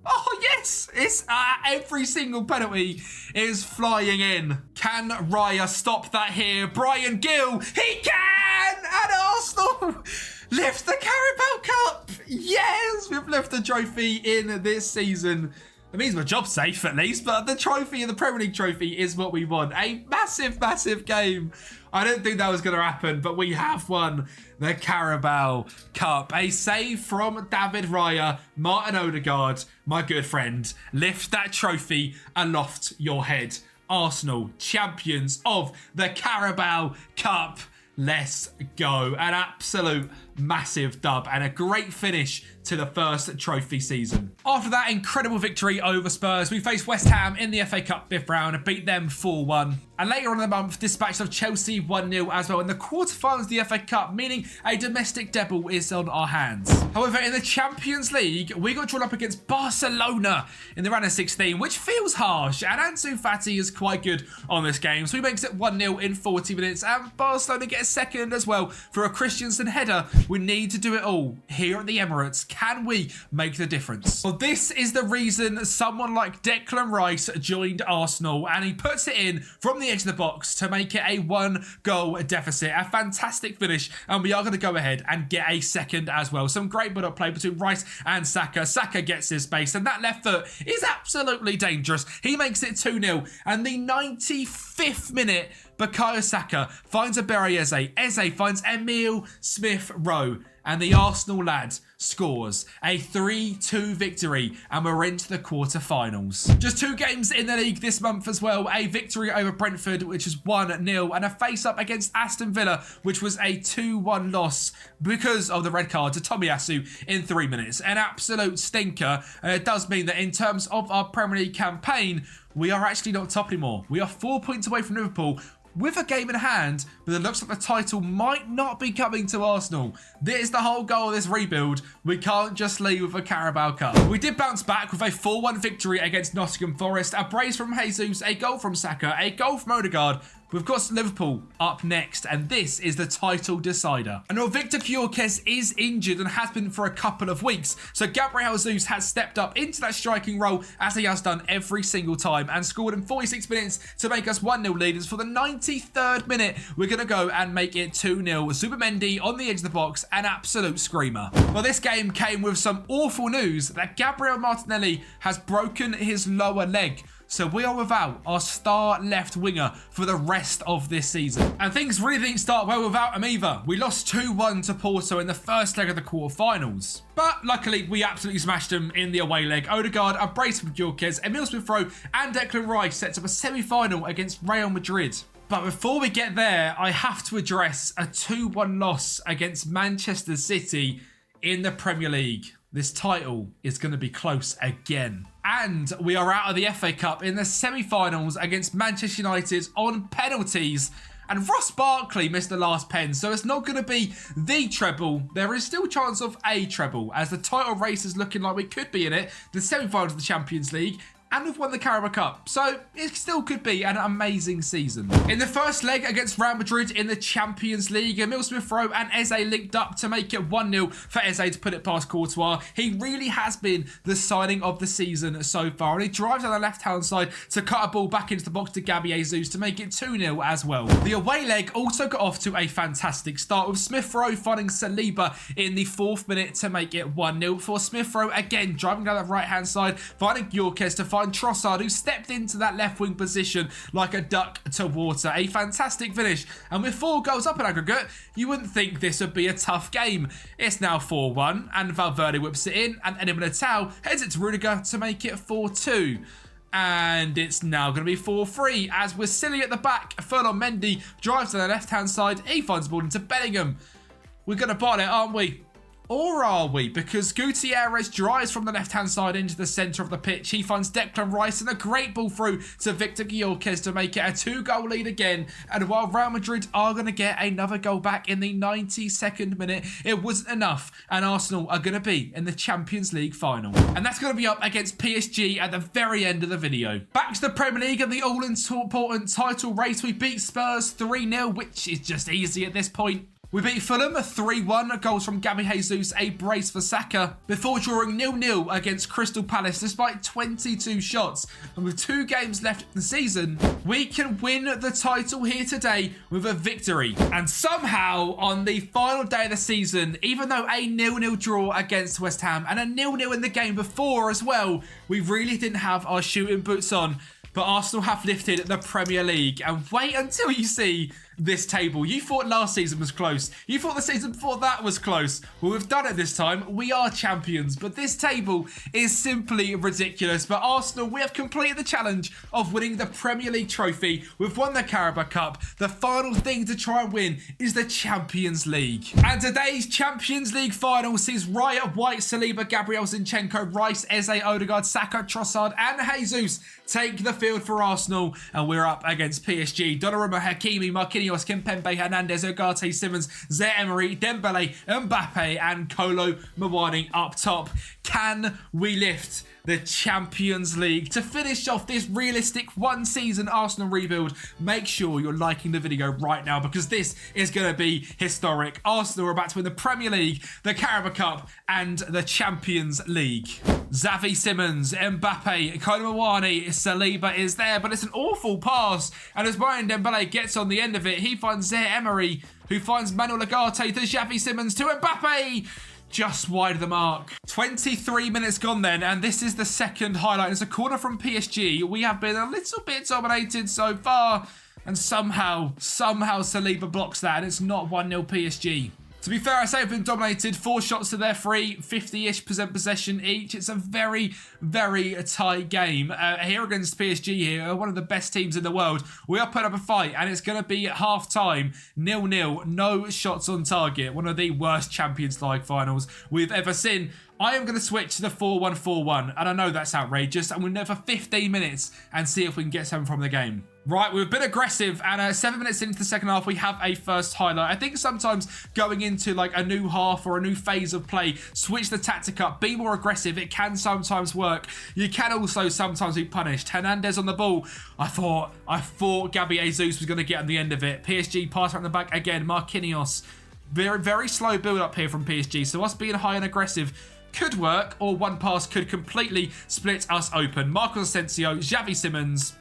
Oh, yes. It's every single penalty is flying in. Can Raya stop that here? Brian Gill, he can! And Arsenal lift the Carabao Cup. Yes, we've lifted the trophy in this season. It means my job's safe at least, but the trophy and the Premier League trophy is what we want. A massive, massive game. I didn't think that was going to happen, but we have won the Carabao Cup. A save from David Raya. Martin Odegaard, my good friend. Lift that trophy aloft your head. Arsenal, champions of the Carabao Cup. Let's go. An absolute massive dub and a great finish to the first trophy season. After that incredible victory over Spurs, we faced West Ham in the FA Cup 5th round and beat them 4-1. And later on in the month, dispatched of Chelsea 1-0 as well in the quarterfinals of the FA Cup, meaning a domestic double is on our hands. However, in the Champions League, we got drawn up against Barcelona in the round of 16, which feels harsh. And Ansu Fati is quite good on this game, so he makes it 1-0 in 40 minutes. And Barcelona get a second as well for a Christensen header. We need to do it all here at the Emirates. Can we make the difference? Well, this is the reason someone like Declan Rice joined Arsenal, and he puts it in from the edge of the box to make it a 1-goal deficit. A fantastic finish, and we are going to go ahead and get a second as well. Some great build-up play between Rice and Saka. Saka gets his space, and that left foot is absolutely dangerous. He makes it 2-0, and the 95th minute, Bukayo Saka finds Eberechi Eze. Eze finds Emile Smith-Rowe. And the Arsenal lad scores a 3-2 victory, and we're into the quarterfinals. Just 2 games in the league this month as well. A victory over Brentford, which is 1-0, and a face-up against Aston Villa, which was a 2-1 loss because of the red card to Tomiyasu in 3 minutes. An absolute stinker, and it does mean that in terms of our Premier League campaign, we are actually not top anymore. We are 4 points away from Liverpool, with a game in hand, but it looks like the title might not be coming to Arsenal. This is the whole goal of this rebuild. We can't just leave with a Carabao Cup. We did bounce back with a 4-1 victory against Nottm Forest, a brace from Jesus, a goal from Saka, a goal from Odegaard. We've got Liverpool up next, and this is the title decider. And now Victor Gyökeres is injured and has been for a couple of weeks, so Gabriel Jesus has stepped up into that striking role as he has done every single time and scored in 46 minutes to make us 1-0 leaders. For the 93rd minute, we're going to go and make it 2-0. Zubimendi on the edge of the box, an absolute screamer. Well, this game came with some awful news that Gabriel Martinelli has broken his lower leg. So we are without our star left winger for the rest of this season. And things really didn't start well without him either. We lost 2-1 to Porto in the first leg of the quarterfinals. But luckily, we absolutely smashed them in the away leg. Odegaard, a brace from Gyökeres, Emile Smith-Rowe and Declan Rice sets up a semi-final against Real Madrid. But before we get there, I have to address a 2-1 loss against Manchester City in the Premier League. This title is going to be close again. And we are out of the FA Cup in the semi-finals against Manchester United on penalties. And Ross Barkley missed the last pen, so it's not going to be the treble. There is still a chance of a treble, as the title race is looking like we could be in it. The semi-finals of the Champions League. And we've won the Carabao Cup, so it still could be an amazing season. In the first leg against Real Madrid in the Champions League, Emile Smith-Rowe and Eze linked up to make it 1-0 for Eze to put it past Courtois. He really has been the signing of the season so far, and he drives on the left-hand side to cut a ball back into the box to Gabriel Jesus to make it 2-0 as well. The away leg also got off to a fantastic start, with Smith-Rowe finding Saliba in the 4th minute to make it 1-0, for Smith-Rowe again driving down the right-hand side, finding Gyökeres to find Trossard, who stepped into that left wing position like a duck to water. A fantastic finish, and with 4 goals up in aggregate, you wouldn't think this would be a tough game. It's now 4-1, and Valverde whips it in, and Eder Militao heads it to Rudiger to make it 4-2. And it's now going to be 4-3, as we're silly at the back. Fulham Mendy drives to the left-hand side. He finds the ball into Bellingham. We're going to bottle it, aren't we? Or are we? Because Gutierrez drives from the left-hand side into the centre of the pitch. He finds Declan Rice and a great ball through to Victor Gyökeres to make it a 2-goal lead again. And while Real Madrid are going to get another goal back in the 92nd minute, it wasn't enough. And Arsenal are going to be in the Champions League final. And that's going to be up against PSG at the very end of the video. Back to the Premier League and the all-important title race. We beat Spurs 3-0, which is just easy at this point. We beat Fulham 3-1, goals from Gabriel Jesus, a brace for Saka, before drawing 0-0 against Crystal Palace despite 22 shots. And with 2 games left in the season, we can win the title here today with a victory. And somehow, on the final day of the season, even though a 0-0 draw against West Ham and a 0-0 in the game before as well, we really didn't have our shooting boots on. But Arsenal have lifted the Premier League, and wait until you see this table. You thought last season was close. You thought the season before that was close. Well, we've done it this time. We are champions, but this table is simply ridiculous. But Arsenal, we have completed the challenge of winning the Premier League trophy. We've won the Carabao Cup. The final thing to try and win is the Champions League. And today's Champions League final sees Raya, White, Saliba, Gabriel Zinchenko, Rice, Eze, Odegaard, Saka, Trossard and Jesus take the field for Arsenal, and we're up against PSG. Donnarumma, Hakimi, Marquinhos, Kimpembe, Hernandez, Ugarte, Simmons, Zaire-Emery, Dembele, Mbappe and Kolo Muani up top. Can we lift the Champions League? To finish off this realistic one-season Arsenal rebuild, make sure you're liking the video right now, because this is going to be historic. Arsenal are about to win the Premier League, the Carabao Cup and the Champions League. Xavi Simons, Mbappe, Kolo Muani, Saliba is there, but it's an awful pass, and as Brian Dembele gets on the end of it, he finds Zaire-Emery, who finds Manuel Ugarte to Xavi Simons to Mbappe, just wide of the mark. 23 minutes gone then, and this is the second highlight. It's a corner from PSG. We have been a little bit dominated so far, And somehow Saliba blocks that, and it's not 1-0 PSG. To be fair, I say I've been dominated. 4 shots to their 3, 50-ish% possession each. It's a very, very tight game. Here against PSG here, one of the best teams in the world. We are putting up a fight, and it's going to be at half-time, 0-0, no shots on target. One of the worst Champions League finals we've ever seen. I am going to switch to the 4-1-4-1, and I know that's outrageous, and we'll know for 15 minutes and see if we can get something from the game. Right, we've been aggressive, and 7 minutes into the second half, we have a first highlight. I think sometimes going into like a new half or a new phase of play, switch the tactic up, be more aggressive. It can sometimes work. You can also sometimes be punished. Hernandez on the ball. I thought Gabby Jesus was going to get on the end of it. PSG pass around the back again. Marquinhos. Very, very slow build up here from PSG. So us being high and aggressive could work, or one pass could completely split us open. Marcos Asensio, Xavi Simons.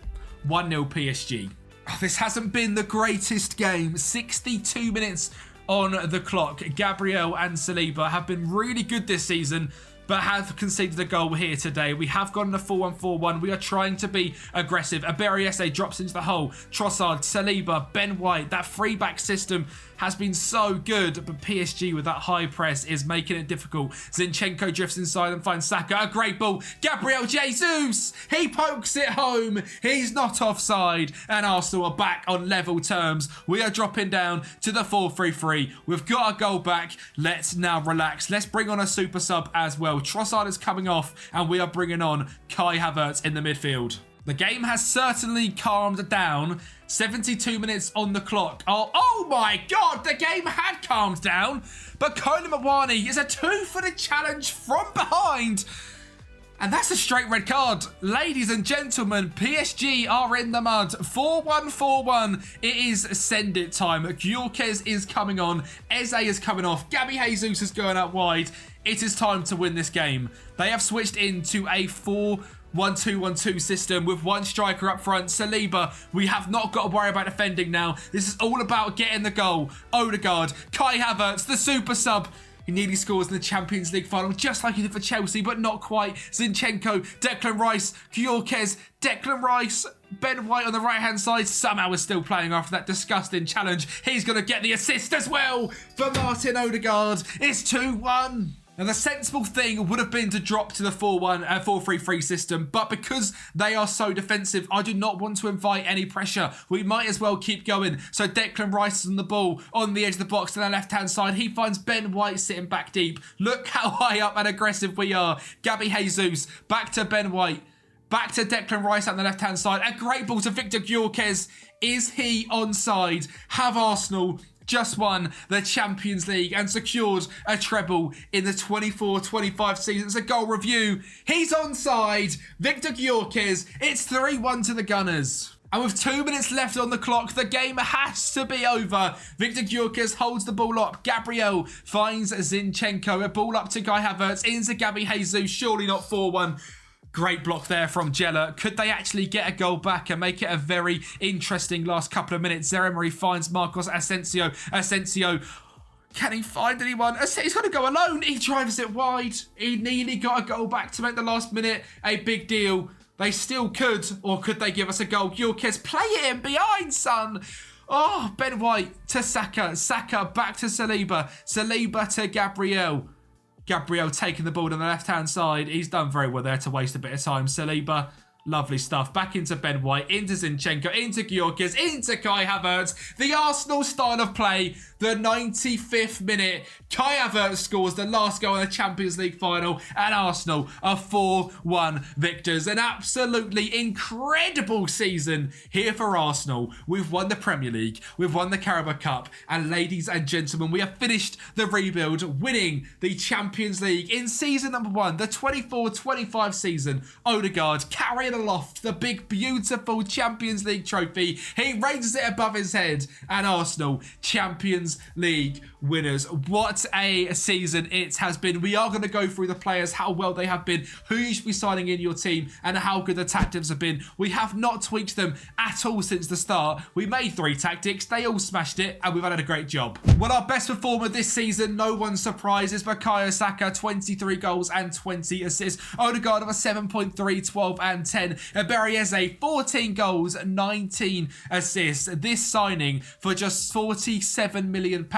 1-0 PSG. Oh, this hasn't been the greatest game. 62 minutes on the clock. Gabriel and Saliba have been really good this season, but have conceded a goal here today. We have gone in a 4-1-4-1. We are trying to be aggressive. Aberiese drops into the hole. Trossard, Saliba, Ben White. That 3-back system has been so good, but PSG with that high press is making it difficult. Zinchenko drifts inside and finds Saka. A great ball. Gabriel Jesus! He pokes it home. He's not offside. And Arsenal are back on level terms. We are dropping down to the 4-3-3. We've got our goal back. Let's now relax. Let's bring on a super sub as well. Trossard is coming off, and we are bringing on Kai Havertz in the midfield. The game has certainly calmed down. 72 minutes on the clock. Oh my God, the game had calmed down. But Kolo Muani is a 2-footed challenge from behind. And that's a straight red card. Ladies and gentlemen, PSG are in the mud. 4-1-4-1. It is send it time. Gyökeres is coming on. Eze is coming off. Gabby Jesus is going out wide. It is time to win this game. They have switched into a 4-1-2-1-2 system with one striker up front, Saliba. We have not got to worry about defending now. This is all about getting the goal. Odegaard, Kai Havertz, the super sub. He nearly scores in the Champions League final, just like he did for Chelsea, but not quite. Zinchenko, Declan Rice, Gyökeres, Declan Rice, Ben White on the right-hand side. Somehow is still playing after that disgusting challenge. He's going to get the assist as well for Martin Odegaard. It's 2-1. Now, the sensible thing would have been to drop to the 4-3-3 system, but because they are so defensive, I do not want to invite any pressure. We might as well keep going. So Declan Rice is on the ball, on the edge of the box to the left-hand side. He finds Ben White sitting back deep. Look how high up and aggressive we are. Gabby Jesus, back to Ben White. Back to Declan Rice on the left-hand side. A great ball to Victor Gyökeres. Is he onside? Have Arsenal just won the Champions League and secured a treble in the 24-25 season? It's a goal review. He's onside. Victor Gyökeres. It's 3-1 to the Gunners. And with 2 minutes left on the clock, the game has to be over. Victor Gyökeres holds the ball up. Gabriel finds Zinchenko. A ball up to Kai Havertz. Into Gabby Jesus. Surely not 4-1. Great block there from Jella. Could they actually get a goal back and make it a very interesting last couple of minutes? Zeremary finds Marcos Asensio. Asensio, can he find anyone? He's got to go alone. He drives it wide. He nearly got a goal back to make the last minute a big deal. They still could, or could they give us a goal? Gyökeres, play it in behind, son. Oh, Ben White to Saka. Saka back to Saliba. Saliba to Gabriel. Gabriel taking the ball on the left-hand side. He's done very well there to waste a bit of time. Saliba, lovely stuff. Back into Ben White, into Zinchenko, into Gyökeres, into Kai Havertz. The Arsenal style of play. The 95th minute. Kai Havertz scores the last goal in the Champions League final. And Arsenal are 4-1 victors. An absolutely incredible season here for Arsenal. We've won the Premier League. We've won the Carabao Cup. And ladies and gentlemen, we have finished the rebuild, winning the Champions League in season number 1, the 24-25 season. Odegaard carrying aloft the big, beautiful Champions League trophy. He raises it above his head. And Arsenal, Champions League winners. What a season it has been. We are going to go through the players, how well they have been, who you should be signing in your team, and how good the tactics have been. We have not tweaked them at all since the start. We made 3 tactics, they all smashed it, and we've had a great job. Well, our best performer this season, no one's surprised, is Bukayo Saka, 23 goals and 20 assists. Odegaard of a 7.3, 12 and 10. 10. Berriese, 14 goals, 19 assists. This signing for just £47 million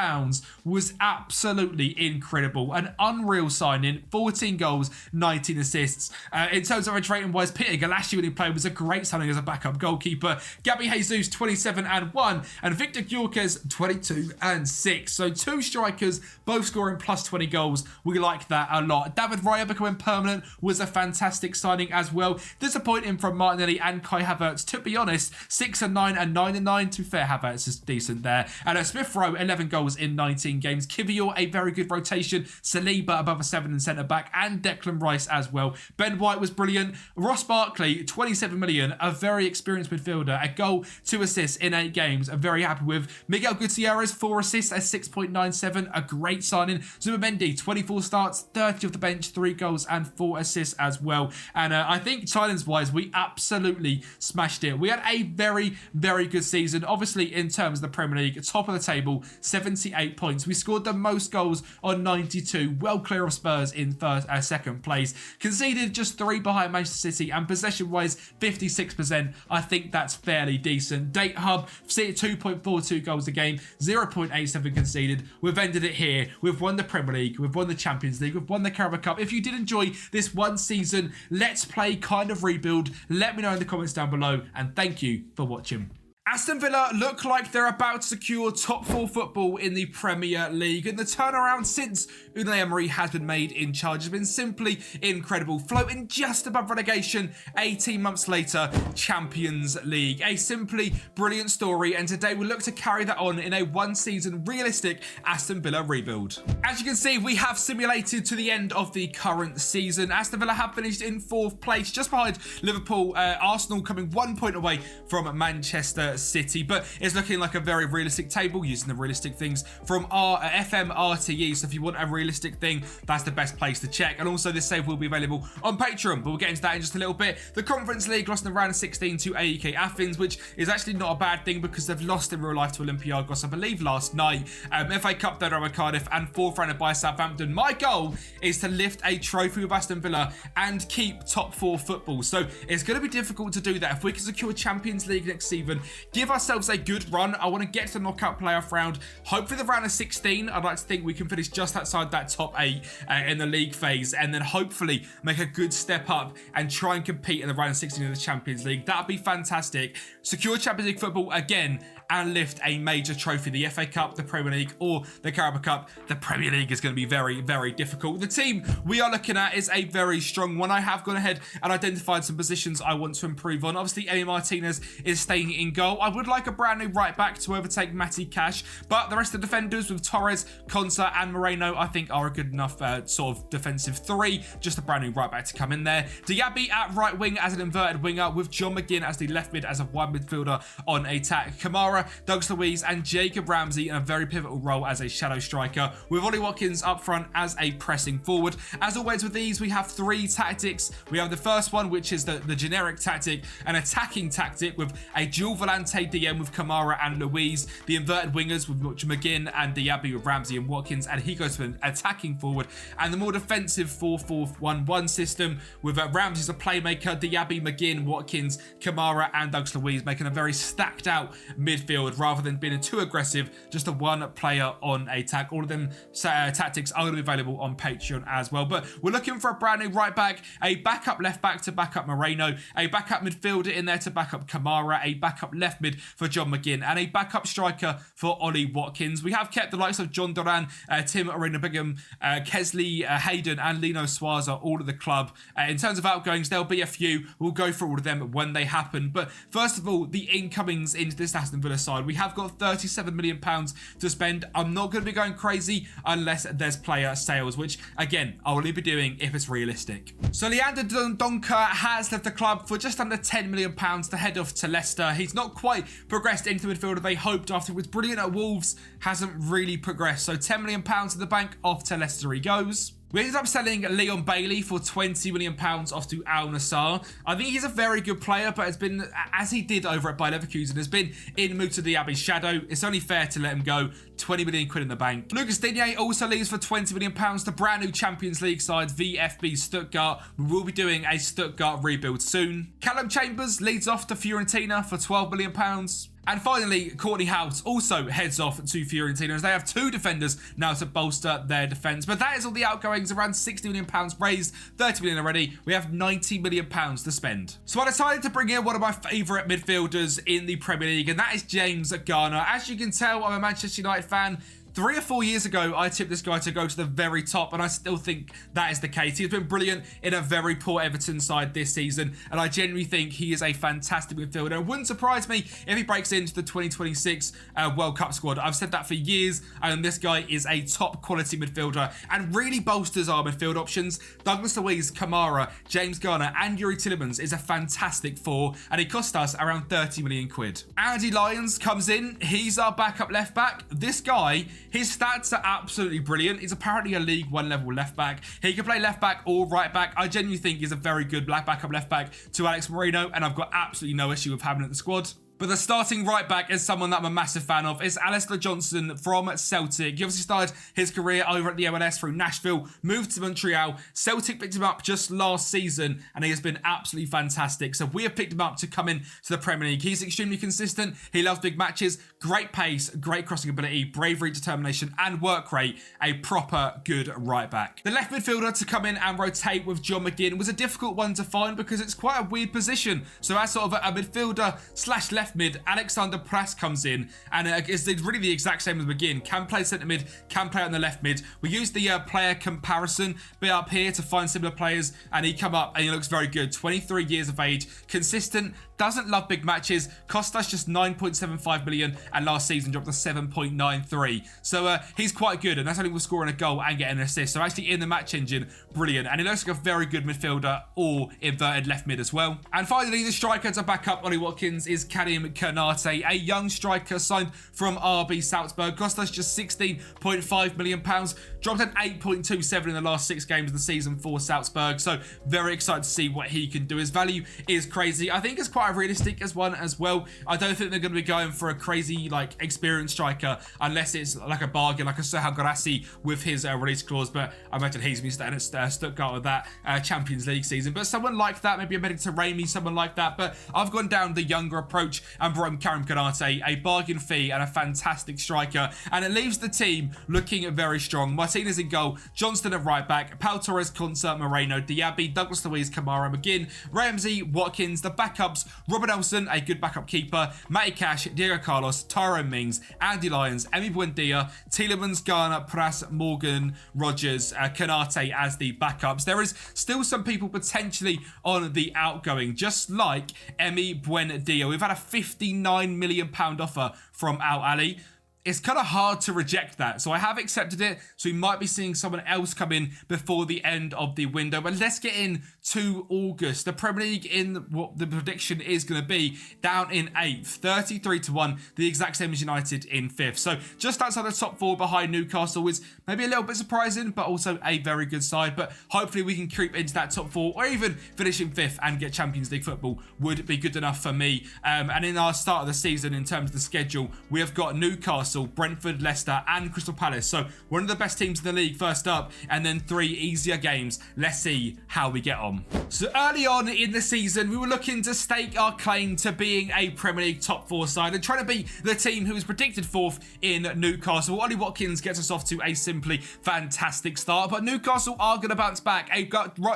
was absolutely incredible. An unreal signing, 14 goals, 19 assists. In terms of average rating wise, Peter Galassi when he played was a great signing as a backup goalkeeper. Gabby Jesus, 27-1, and Victor Gyökeres, 22-6. So two strikers, both scoring plus 20 goals. We like that a lot. David Raya becoming permanent was a fantastic signing as well. Disappointing from Martinelli and Kai Havertz, to be honest. 6-9 and 9-9. To be fair, Havertz is decent there. And Smith Rowe, 11 goals in 19 games. Kivior, a very good rotation. Saliba above a 7 in centre back, and Declan Rice as well. Ben White was brilliant. Ross Barkley, 27 million, a very experienced midfielder. A goal, 2 assists in 8 games. I'm very happy with. Miguel Gutierrez, 4 assists at 6.97, a great signing. Zubimendi, 24 starts, 30 off the bench, 3 goals and 4 assists as well. And I think signings-wise, we absolutely smashed it. We had a very, very good season. Obviously, in terms of the Premier League, top of the table, 78 points. We scored the most goals on 92, well clear of Spurs in second place. Conceded just 3 behind Manchester City, and possession-wise, 56%. I think that's fairly decent. Date Hub, 2.42 goals a game, 0.87 conceded. We've ended it here. We've won the Premier League. We've won the Champions League. We've won the Carabao Cup. If you did enjoy this one season, let's play kind of rebuild, let me know in the comments down below, and thank you for watching. Aston Villa look like they're about to secure top 4 football in the Premier League, and the turnaround since Unai Emery has been made in charge has been simply incredible. Floating just above relegation 18 months later, Champions League. A simply brilliant story, and today we look to carry that on in a one-season realistic Aston Villa rebuild. As you can see, we have simulated to the end of the current season. Aston Villa have finished in 4th place, just behind Liverpool, Arsenal coming 1 point away from Manchester City, but it's looking like a very realistic table using the realistic things from our FM24. So if you want a realistic thing, that's the best place to check. And also this save will be available on Patreon, but we'll get into that in just a little bit. The Conference League lost in the round of 16 to AEK Athens, which is actually not a bad thing because they've lost in real life to Olympiacos, I believe, last night. FA Cup third round by Cardiff and 4th rounded by Southampton. My goal is to lift a trophy with Aston Villa and keep top 4 football. So it's going to be difficult to do that. If we can secure Champions League next season, give ourselves a good run. I want to get to the knockout playoff round. Hopefully the round of 16, I'd like to think we can finish just outside that top 8 in the league phase, and then hopefully make a good step up and try and compete in the round of 16 of the Champions League. That'd be fantastic. Secure Champions League football again and lift a major trophy, the FA Cup, the Premier League, or the Carabao Cup. The Premier League is going to be very, very difficult. The team we are looking at is a very strong one. I have gone ahead and identified some positions I want to improve on. Obviously, Emi Martinez is staying in goal. I would like a brand new right back to overtake Matty Cash, but the rest of the defenders with Torres, Konsa, and Moreno, I think are a good enough sort of defensive 3. Just a brand new right back to come in there. Diaby at right wing as an inverted winger, with John McGinn as the left mid as a wide midfielder on attack. Kamara, Douglas Luiz, and Jacob Ramsey in a very pivotal role as a shadow striker, with Ollie Watkins up front as a pressing forward. As always with these, we have 3 tactics. We have the first one, which is the generic tactic, an attacking tactic with a dual volante DM with Kamara and Luiz, the inverted wingers with McGinn and Diaby with Ramsey and Watkins, and he goes to an attacking forward, and the more defensive 4-4-1-1 system with Ramsey as a playmaker, Diaby, McGinn, Watkins, Kamara, and Douglas Luiz, making a very stacked out midfield rather than being too aggressive, just a one player on attack. All of them tactics are going to be available on Patreon as well. But we're looking for a brand new right back, a backup left back to back up Moreno, a backup midfielder in there to back up Kamara, a backup left mid for John McGinn, and a backup striker for Ollie Watkins. We have kept the likes of John Duran, Tim Arena-Bigham, Kesley Hayden, and Lino Suarez all of the club. In terms of outgoings, there'll be a few. We'll go through all of them when they happen. But first of all, the incomings into this Aston Villa side. We have got £37 million to spend. I'm not going to be going crazy unless there's player sales, which again, I will only be doing if it's realistic. So Leander Donker has left the club for just under £10 million to head off to Leicester. He's not quite progressed into the midfielder they hoped after he was brilliant at Wolves, hasn't really progressed. So £10 million in the bank, off to Leicester he goes. We ended up selling Leon Bailey for £20 million off to Al Nassr. I think he's a very good player, but has been, as he did over at Bayer Leverkusen, has been in Moussa Diaby's shadow. It's only fair to let him go. 20 million quid in the bank. Lucas Digne also leaves for £20 million to brand new Champions League side VfB Stuttgart. We will be doing a Stuttgart rebuild soon. Callum Chambers leads off to Fiorentina for £12 million. And finally, Courtney House also heads off to Fiorentina as they have two defenders now to bolster their defence. But that is all the outgoings, around £60 million raised, £30 million already. We have £90 million to spend. So I decided to bring in one of my favourite midfielders in the Premier League, and that is James Garner. As you can tell, I'm a Manchester United fan. 3 or 4 years ago, I tipped this guy to go to the very top, and I still think that is the case. He's been brilliant in a very poor Everton side this season, and I genuinely think he is a fantastic midfielder. It wouldn't surprise me if he breaks into the 2026 World Cup squad. I've said that for years, and this guy is a top quality midfielder and really bolsters our midfield options. Douglas Luiz, Kamara, James Garner, and Yuri Tillemans is a fantastic four, and it cost us around 30 million quid. Andy Lyons comes in. He's our backup left back. This guy, his stats are absolutely brilliant. He's apparently a League One level left back. He can play left back or right back. I genuinely think he's a very good backup left back to Alex Moreno, and I've got absolutely no issue with having him at the squad. But the starting right back is someone that I'm a massive fan of. It's Alistair Johnson from Celtic. He obviously started his career over at the MLS through Nashville, moved to Montreal. Celtic picked him up just last season, and he has been absolutely fantastic. So we have picked him up to come in to the Premier League. He's extremely consistent. He loves big matches, great pace, great crossing ability, bravery, determination, and work rate. A proper good right back. The left midfielder to come in and rotate with John McGinn was a difficult one to find because it's quite a weird position. So as sort of a midfielder slash left mid, Alexander Prass comes in, and it's really the exact same as McGinn. Can play centre mid, can play on the left mid. We used the player comparison bit up here to find similar players, and he come up and he looks very good. 23 years of age, consistent, doesn't love big matches, cost us just 9.75 million, and last season dropped to 7.93. So he's quite good, and that's only with scoring a goal and getting an assist. So actually in the match engine, brilliant, and he looks like a very good midfielder or inverted left mid as well. And finally, the striker to back up Ollie Watkins is Karim Konate, a young striker signed from RB Salzburg. Cost us just £16.5 million, dropped at 8.27 in the last 6 games of the season for Salzburg. So very excited to see what he can do. His value is crazy. I think it's quite a realistic as one as well. I don't think they're going to be going for a crazy experienced striker unless it's like a bargain, like a Serhan Guirassy with his release clause. But I imagine he's been staying at Stuttgart with that Champions League season. But someone like that, maybe a Mediterranean, someone like that. But I've gone down the younger approach and brought in Karim Konate, a bargain fee and a fantastic striker. And it leaves the team looking very strong. Martinez in goal, Johnston at right back, Pau Torres, Konsa, Moreno, Diaby, Douglas Luiz, Kamara, McGinn, Ramsey, Watkins, the backups, Robert Nelson, a good backup keeper, Matty Cash, Diego Carlos, Tyrone Mings, Andy Lyons, Emi Buendia, Tielemans, Garner, Prass, Morgan, Rogers, Konate as the backups. There is still some people potentially on the outgoing, just like Emi Buendia. We've had a £59 million offer from Al Ali. It's kind of hard to reject that. So I have accepted it. So we might be seeing someone else come in before the end of the window. But let's get in to August. The Premier League in what the prediction is going to be down in 8th. 33-1. The exact same as United in 5th. So just outside the top 4 behind Newcastle is maybe a little bit surprising, but also a very good side. But hopefully we can creep into that top 4 or even finish in 5th and get Champions League football would be good enough for me. And in our start of the season, in terms of the schedule, we have got Newcastle, Brentford, Leicester and Crystal Palace. So one of the best teams in the league first up, and then 3 easier games. Let's see how we get on. So early on in the season, we were looking to stake our claim to being a Premier League top 4 side and trying to be the team who was predicted 4th in Newcastle. Ollie Watkins gets us off to a simply fantastic start, but Newcastle are going to bounce back. A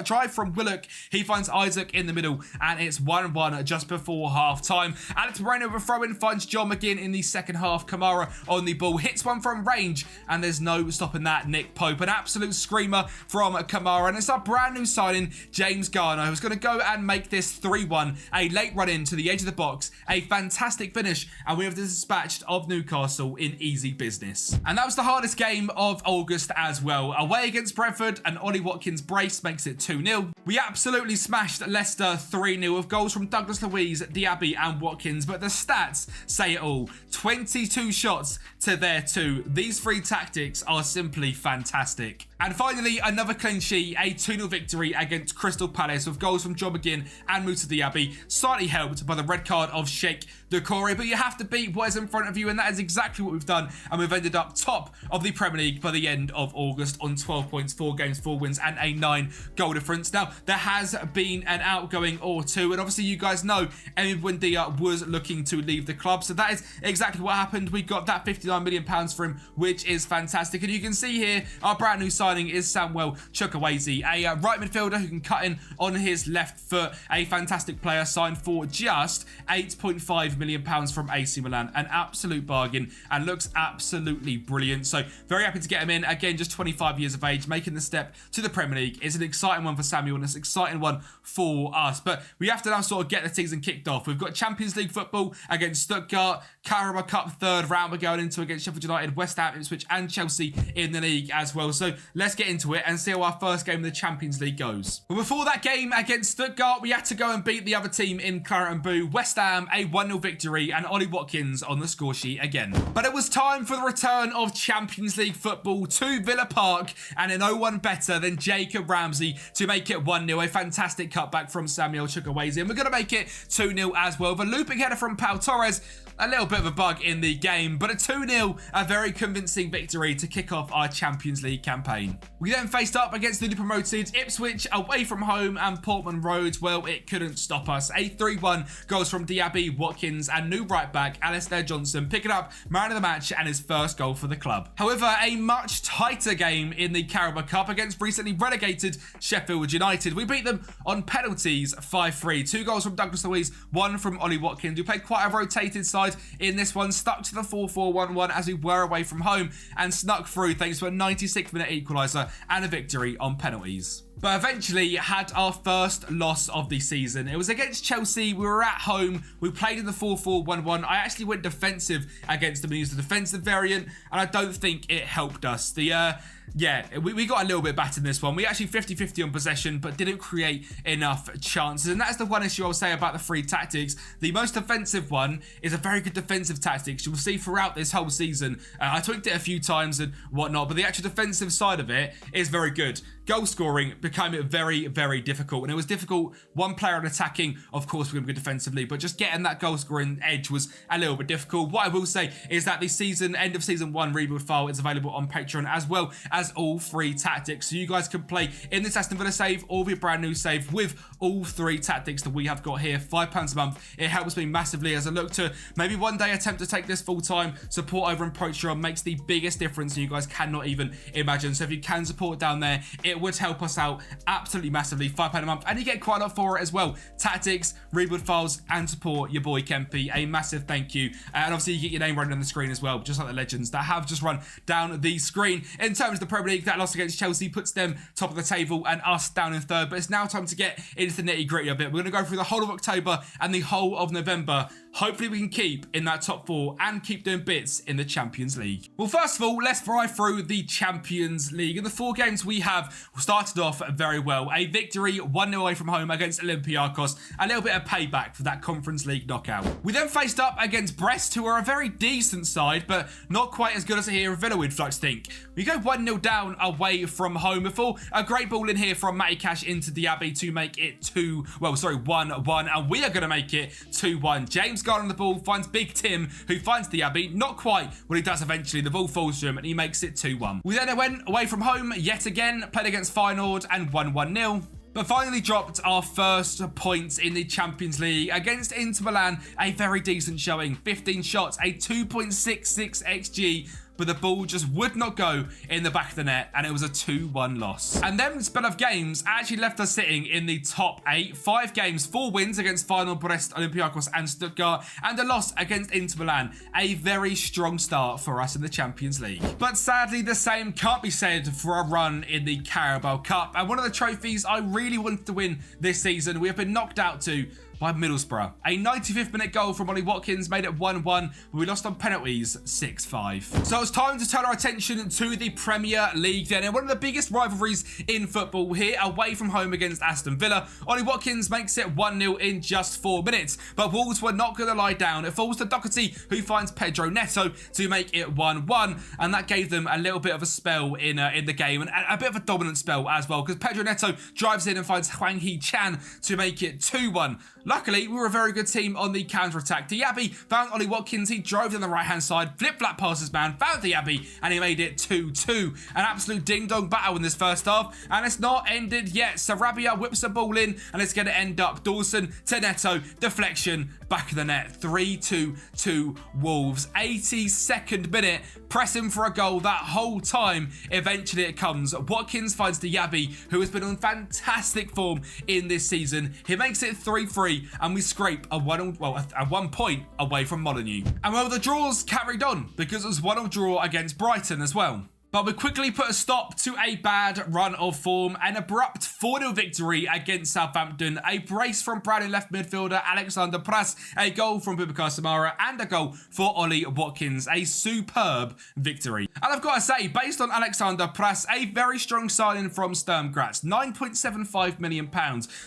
drive from Willock, he finds Isaac in the middle, and it's 1-1 just before half time. Alex Moreno with a throw-in finds John McGinn in the second half. Kamara on the ball, hits one from range, and there's no stopping that. Nick Pope, an absolute screamer from Kamara, and it's our brand new signing, James Garner, who's going to go and make this 3-1. A late run in to the edge of the box, a fantastic finish, and we have the dispatched of Newcastle in easy business. And that was the hardest game of August as well. Away against Brentford, and Ollie Watkins' brace makes it 2-0. We absolutely smashed Leicester 3-0 with goals from Douglas Luiz, Diaby and Watkins, but the stats say it all. 22 shots to their 2. These 3 tactics are simply fantastic. And finally, another clean sheet, a 2-0 victory against Crystal Palace with goals from John McGinn and Moussa Diaby, slightly helped by the red card of Sheikh Doucouré. But you have to beat what is in front of you, and that is exactly what we've done. And we've ended up top of the Premier League by the end of August on 12 points, 4 games, 4 wins, and a 9 goal difference. Now, there has been an outgoing or two, and obviously you guys know Emi Buendia was looking to leave the club. So that is exactly what happened. We got that £59 million for him, which is fantastic. And you can see here, our brand new signing is Samuel Chukwueze, a right midfielder who can cut in on his left foot. A fantastic player, signed for just £8.5 million from AC Milan. An absolute bargain, and looks absolutely brilliant. So very happy to get him in. Again, just 25 years of age, making the step to the Premier League. It's an exciting one for Samuel, and it's an exciting one for us. But we have to now sort of get the season kicked off. We've got Champions League football against Stuttgart, Carabao Cup third round we're going into against Sheffield United, West Ham, Ipswich, and Chelsea in the league as well. So let's get into it and see how our first game of the Champions League goes. But before that game against Stuttgart, we had to go and beat the other team in Claret and Blue, West Ham, a 1-0 victory, and Ollie Watkins on the score sheet again. But it was time for the return of Champions League football to Villa Park, and no one better than Jacob Ramsey to make it 1-0. A fantastic cutback from Samuel Chukwueze, and we're going to make it 2-0 as well. The looping header from Pau Torres, a little bit of a bug in the game, but a 2-0, a very convincing victory to kick off our Champions League campaign. We then faced up against newly promoted Ipswich away from home, and Portman Road, well, it couldn't stop us. A 3-1, goals from Diaby, Watkins, and new right back Alistair Johnson picking up man of the match and his first goal for the club. However, a much tighter game in the Carabao Cup against recently relegated Sheffield United. We beat them on penalties 5-3. 2 goals from Douglas Luiz, 1 from Ollie Watkins. We played quite a rotated side in this one, stuck to the 4-4-1-1 as we were away from home, and snuck through thanks to a 96th minute equaliser and a victory on penalties. But eventually had our first loss of the season. It was against Chelsea. We were at home. We played in the 4-4-1-1. I actually went defensive against them and used the defensive variant, and I don't think it helped us. We got a little bit battered in this one. We actually 50-50 on possession, but didn't create enough chances. And that's the one issue I'll say about the 3 tactics. The most offensive one is a very good defensive tactics. You will see throughout this whole season. I tweaked it a few times and whatnot, but the actual defensive side of it is very good. Goal scoring became very, very difficult. And it was difficult. One player on attacking, of course, we're going to be good defensively, but just getting that goal scoring edge was a little bit difficult. What I will say is that the end of season 1 rebuild file is available on Patreon, as well as all 3 tactics. So you guys can play in this Aston Villa save or your brand new save with all 3 tactics that we have got here. £5 a month. It helps me massively as I look to maybe one day attempt to take this full time. Support over on Patreon makes the biggest difference, and you guys cannot even imagine. So if you can support down there, it would help us out absolutely massively. £5 a month, and you get quite a lot for it as well. Tactics, rebuild files, and support your boy Kempi. A massive thank you. And obviously you get your name running on the screen as well, just like the legends that have just run down the screen. In terms of the Premier League, that loss against Chelsea puts them top of the table and us down in 3rd, but it's now time to get into the nitty gritty of it. We're going to go through the whole of October and the whole of November. Hopefully we can keep in that top 4 and keep doing bits in the Champions League. Well, first of all, let's fly through the Champions League. In the 4 games we have started off very well. A victory 1-0 away from home against Olympiacos. A little bit of payback for that Conference League knockout. We then faced up against Brest, who are a very decent side, but not quite as good as here Villa would like to think. We go 1-0 down away from home before a great ball in here from Matty Cash into Diaby to make it 1-1, and we are going to make it 2-1. James Garner on the ball finds Big Tim, who finds Diaby. Not quite what he does eventually. The ball falls to him and he makes it 2-1. We then went away from home yet again, played against Feyenoord and won 1-0. But finally dropped our first points in the Champions League against Inter Milan. A very decent showing. 15 shots, a 2.66 XG. But the ball just would not go in the back of the net, and it was a 2-1 loss. And then the spell of games actually left us sitting in the top 8. 5 games, 4 wins against Feyenoord, Brest, Olympiacos and Stuttgart, and a loss against Inter Milan. A very strong start for us in the Champions League. But sadly, the same can't be said for our run in the Carabao Cup. And one of the trophies I really wanted to win this season, we have been knocked out to by Middlesbrough. A 95th minute goal from Ollie Watkins made it 1-1, but we lost on penalties 6-5. So it's time to turn our attention to the Premier League then. And one of the biggest rivalries in football here, away from home against Aston Villa. Ollie Watkins makes it 1-0 in just 4 minutes, but Wolves were not going to lie down. It falls to Doherty, who finds Pedro Neto to make it 1-1, and that gave them a little bit of a spell in the game, and a bit of a dominant spell as well, because Pedro Neto drives in and finds Hwang Hee-chan to make it 2-1. Luckily, we were a very good team on the counter-attack. Diaby found Ollie Watkins, he drove down the right-hand side, flip-flap past his man, found Diaby, and he made it 2-2. An absolute ding-dong battle in this first half, and it's not ended yet. Sarabia whips the ball in, and it's going to end up Dawson to Neto, deflection, back of the net, 3-2 to Wolves. 82nd minute, pressing for a goal that whole time. Eventually it comes. Watkins finds Diaby, who has been on fantastic form in this season. He makes it 3-3, and we scrape a 1 point away from Molineux. And well, the draws carried on, because it was 1-1 draw against Brighton as well. But we quickly put a stop to a bad run of form. An abrupt 4-0 victory against Southampton. A brace from Brighton left midfielder Alexander Pras. A goal from Boubacar Samara. And a goal for Ollie Watkins. A superb victory. And I've got to say, based on Alexander Pras, a very strong signing from Sturm Graz. £9.75 million.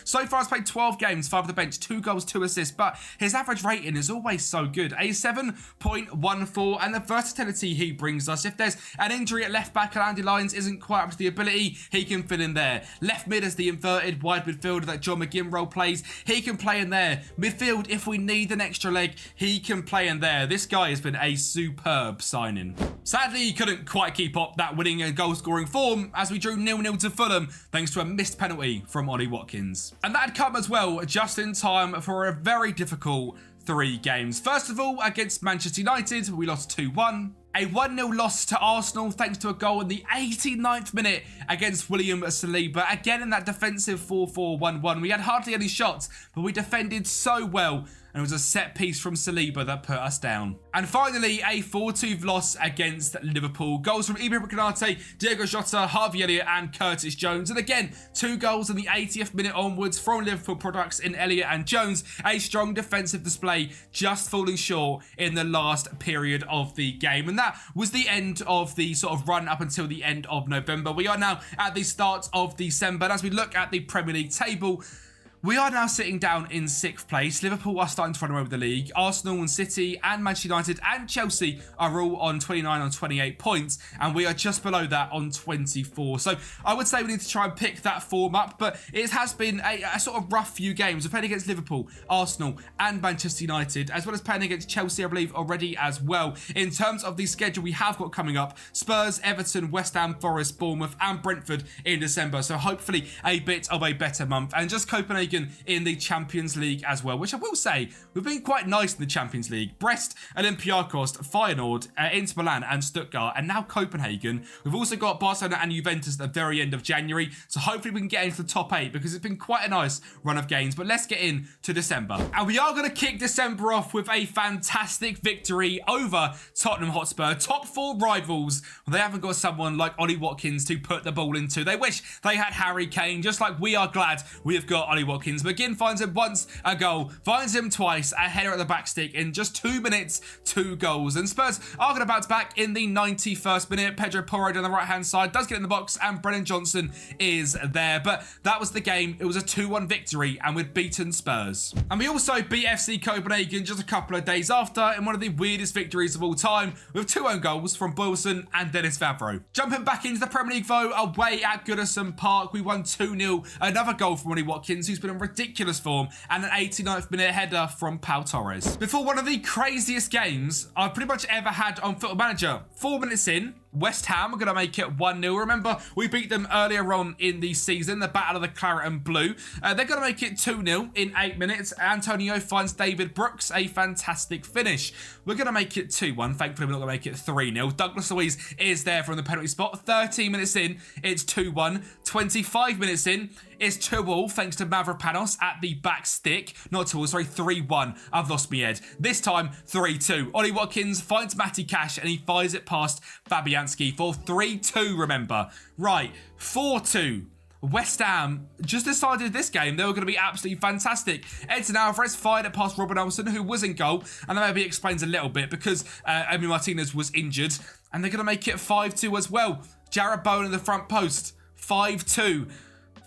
So far, he's played 12 games, 5 off the bench, 2 goals, 2 assists. But his average rating is always so good. A 7.14. And the versatility he brings us. If there's an injury at left back and Andy Lyons isn't quite up to the ability, he can fill in there. Left mid as the inverted wide midfielder that John McGinn plays, he can play in there. Midfield, if we need an extra leg, he can play in there. This guy has been a superb signing. Sadly, he couldn't quite keep up that winning and goal scoring form as we drew 0-0 to Fulham thanks to a missed penalty from Ollie Watkins. And that had come as well just in time for a very difficult 3 games. First of all, against Manchester United, we lost 2-1. A 1-0 loss to Arsenal thanks to a goal in the 89th minute against William Saliba. Again in that defensive 4-4-1-1. We had hardly any shots, but we defended so well. And it was a set piece from Saliba that put us down. And finally, a 4-2 loss against Liverpool. Goals from Ibrahim Konate, Diego Jota, Harvey Elliott and Curtis Jones. And again, 2 goals in the 80th minute onwards from Liverpool products in Elliott and Jones. A strong defensive display, just falling short in the last period of the game. And that was the end of the sort of run up until the end of November. We are now at the start of December. And as we look at the Premier League table, we are now sitting down in 6th place. Liverpool are starting to run away with the league. Arsenal and City and Manchester United and Chelsea are all on 29 and 28 points. And we are just below that on 24. So I would say we need to try and pick that form up. But it has been a sort of rough few games. We're playing against Liverpool, Arsenal and Manchester United, as well as playing against Chelsea, I believe, already as well. In terms of the schedule we have got coming up, Spurs, Everton, West Ham, Forest, Bournemouth and Brentford in December. So hopefully a bit of a better month. And just Copenhagen in the Champions League as well, which I will say, we've been quite nice in the Champions League. Brest, Olympiacos, Feyenoord, Inter Milan and Stuttgart, and now Copenhagen. We've also got Barcelona and Juventus at the very end of January, so hopefully we can get into the top 8 because it's been quite a nice run of games. But let's get in to December. And we are going to kick December off with a fantastic victory over Tottenham Hotspur. Top 4 rivals. Well, they haven't got someone like Ollie Watkins to put the ball into. They wish they had Harry Kane, just like we are glad we have got Ollie Watkins. McGinn finds him once, a goal. Finds him twice, a header at the back stick. In just 2 minutes, 2 goals. And Spurs are going to bounce back in the 91st minute. Pedro Porro down the right-hand side does get in the box, and Brennan Johnson is there. But that was the game. It was a 2-1 victory, and we'd beaten Spurs. And we also beat FC Copenhagen just a couple of days after in one of the weirdest victories of all time, with 2 own goals from Boylson and Dennis Vavro. Jumping back into the Premier League, though, away at Goodison Park, we won 2-0. Another goal from Ollie Watkins, who's been in ridiculous form, and an 89th minute header from Pau Torres. Before one of the craziest games I've pretty much ever had on Football Manager. 4 minutes in, West Ham are going to make it 1-0. Remember, we beat them earlier on in the season, the Battle of the Claret and Blue. They're going to make it 2-0 in 8 minutes. Antonio finds David Brooks, a fantastic finish. We're going to make it 2-1. Thankfully, we're not going to make it 3-0. Douglas Luiz is there from the penalty spot. 13 minutes in, it's 2-1. 25 minutes in, it's 2-all thanks to Mavropanos at the back stick. Not 2-all, sorry, 3-1. I've lost my head. This time, 3-2. Ollie Watkins finds Matty Cash and he fires it past Fabianski for 3-2, remember. Right, 4-2. West Ham just decided this game they were going to be absolutely fantastic. Edson Alvarez fired it past Robin Olsen, who was in goal, and that maybe explains a little bit because Emi Martinez was injured, and they're going to make it 5-2 as well. Jarrod Bowen in the front post, 5-2.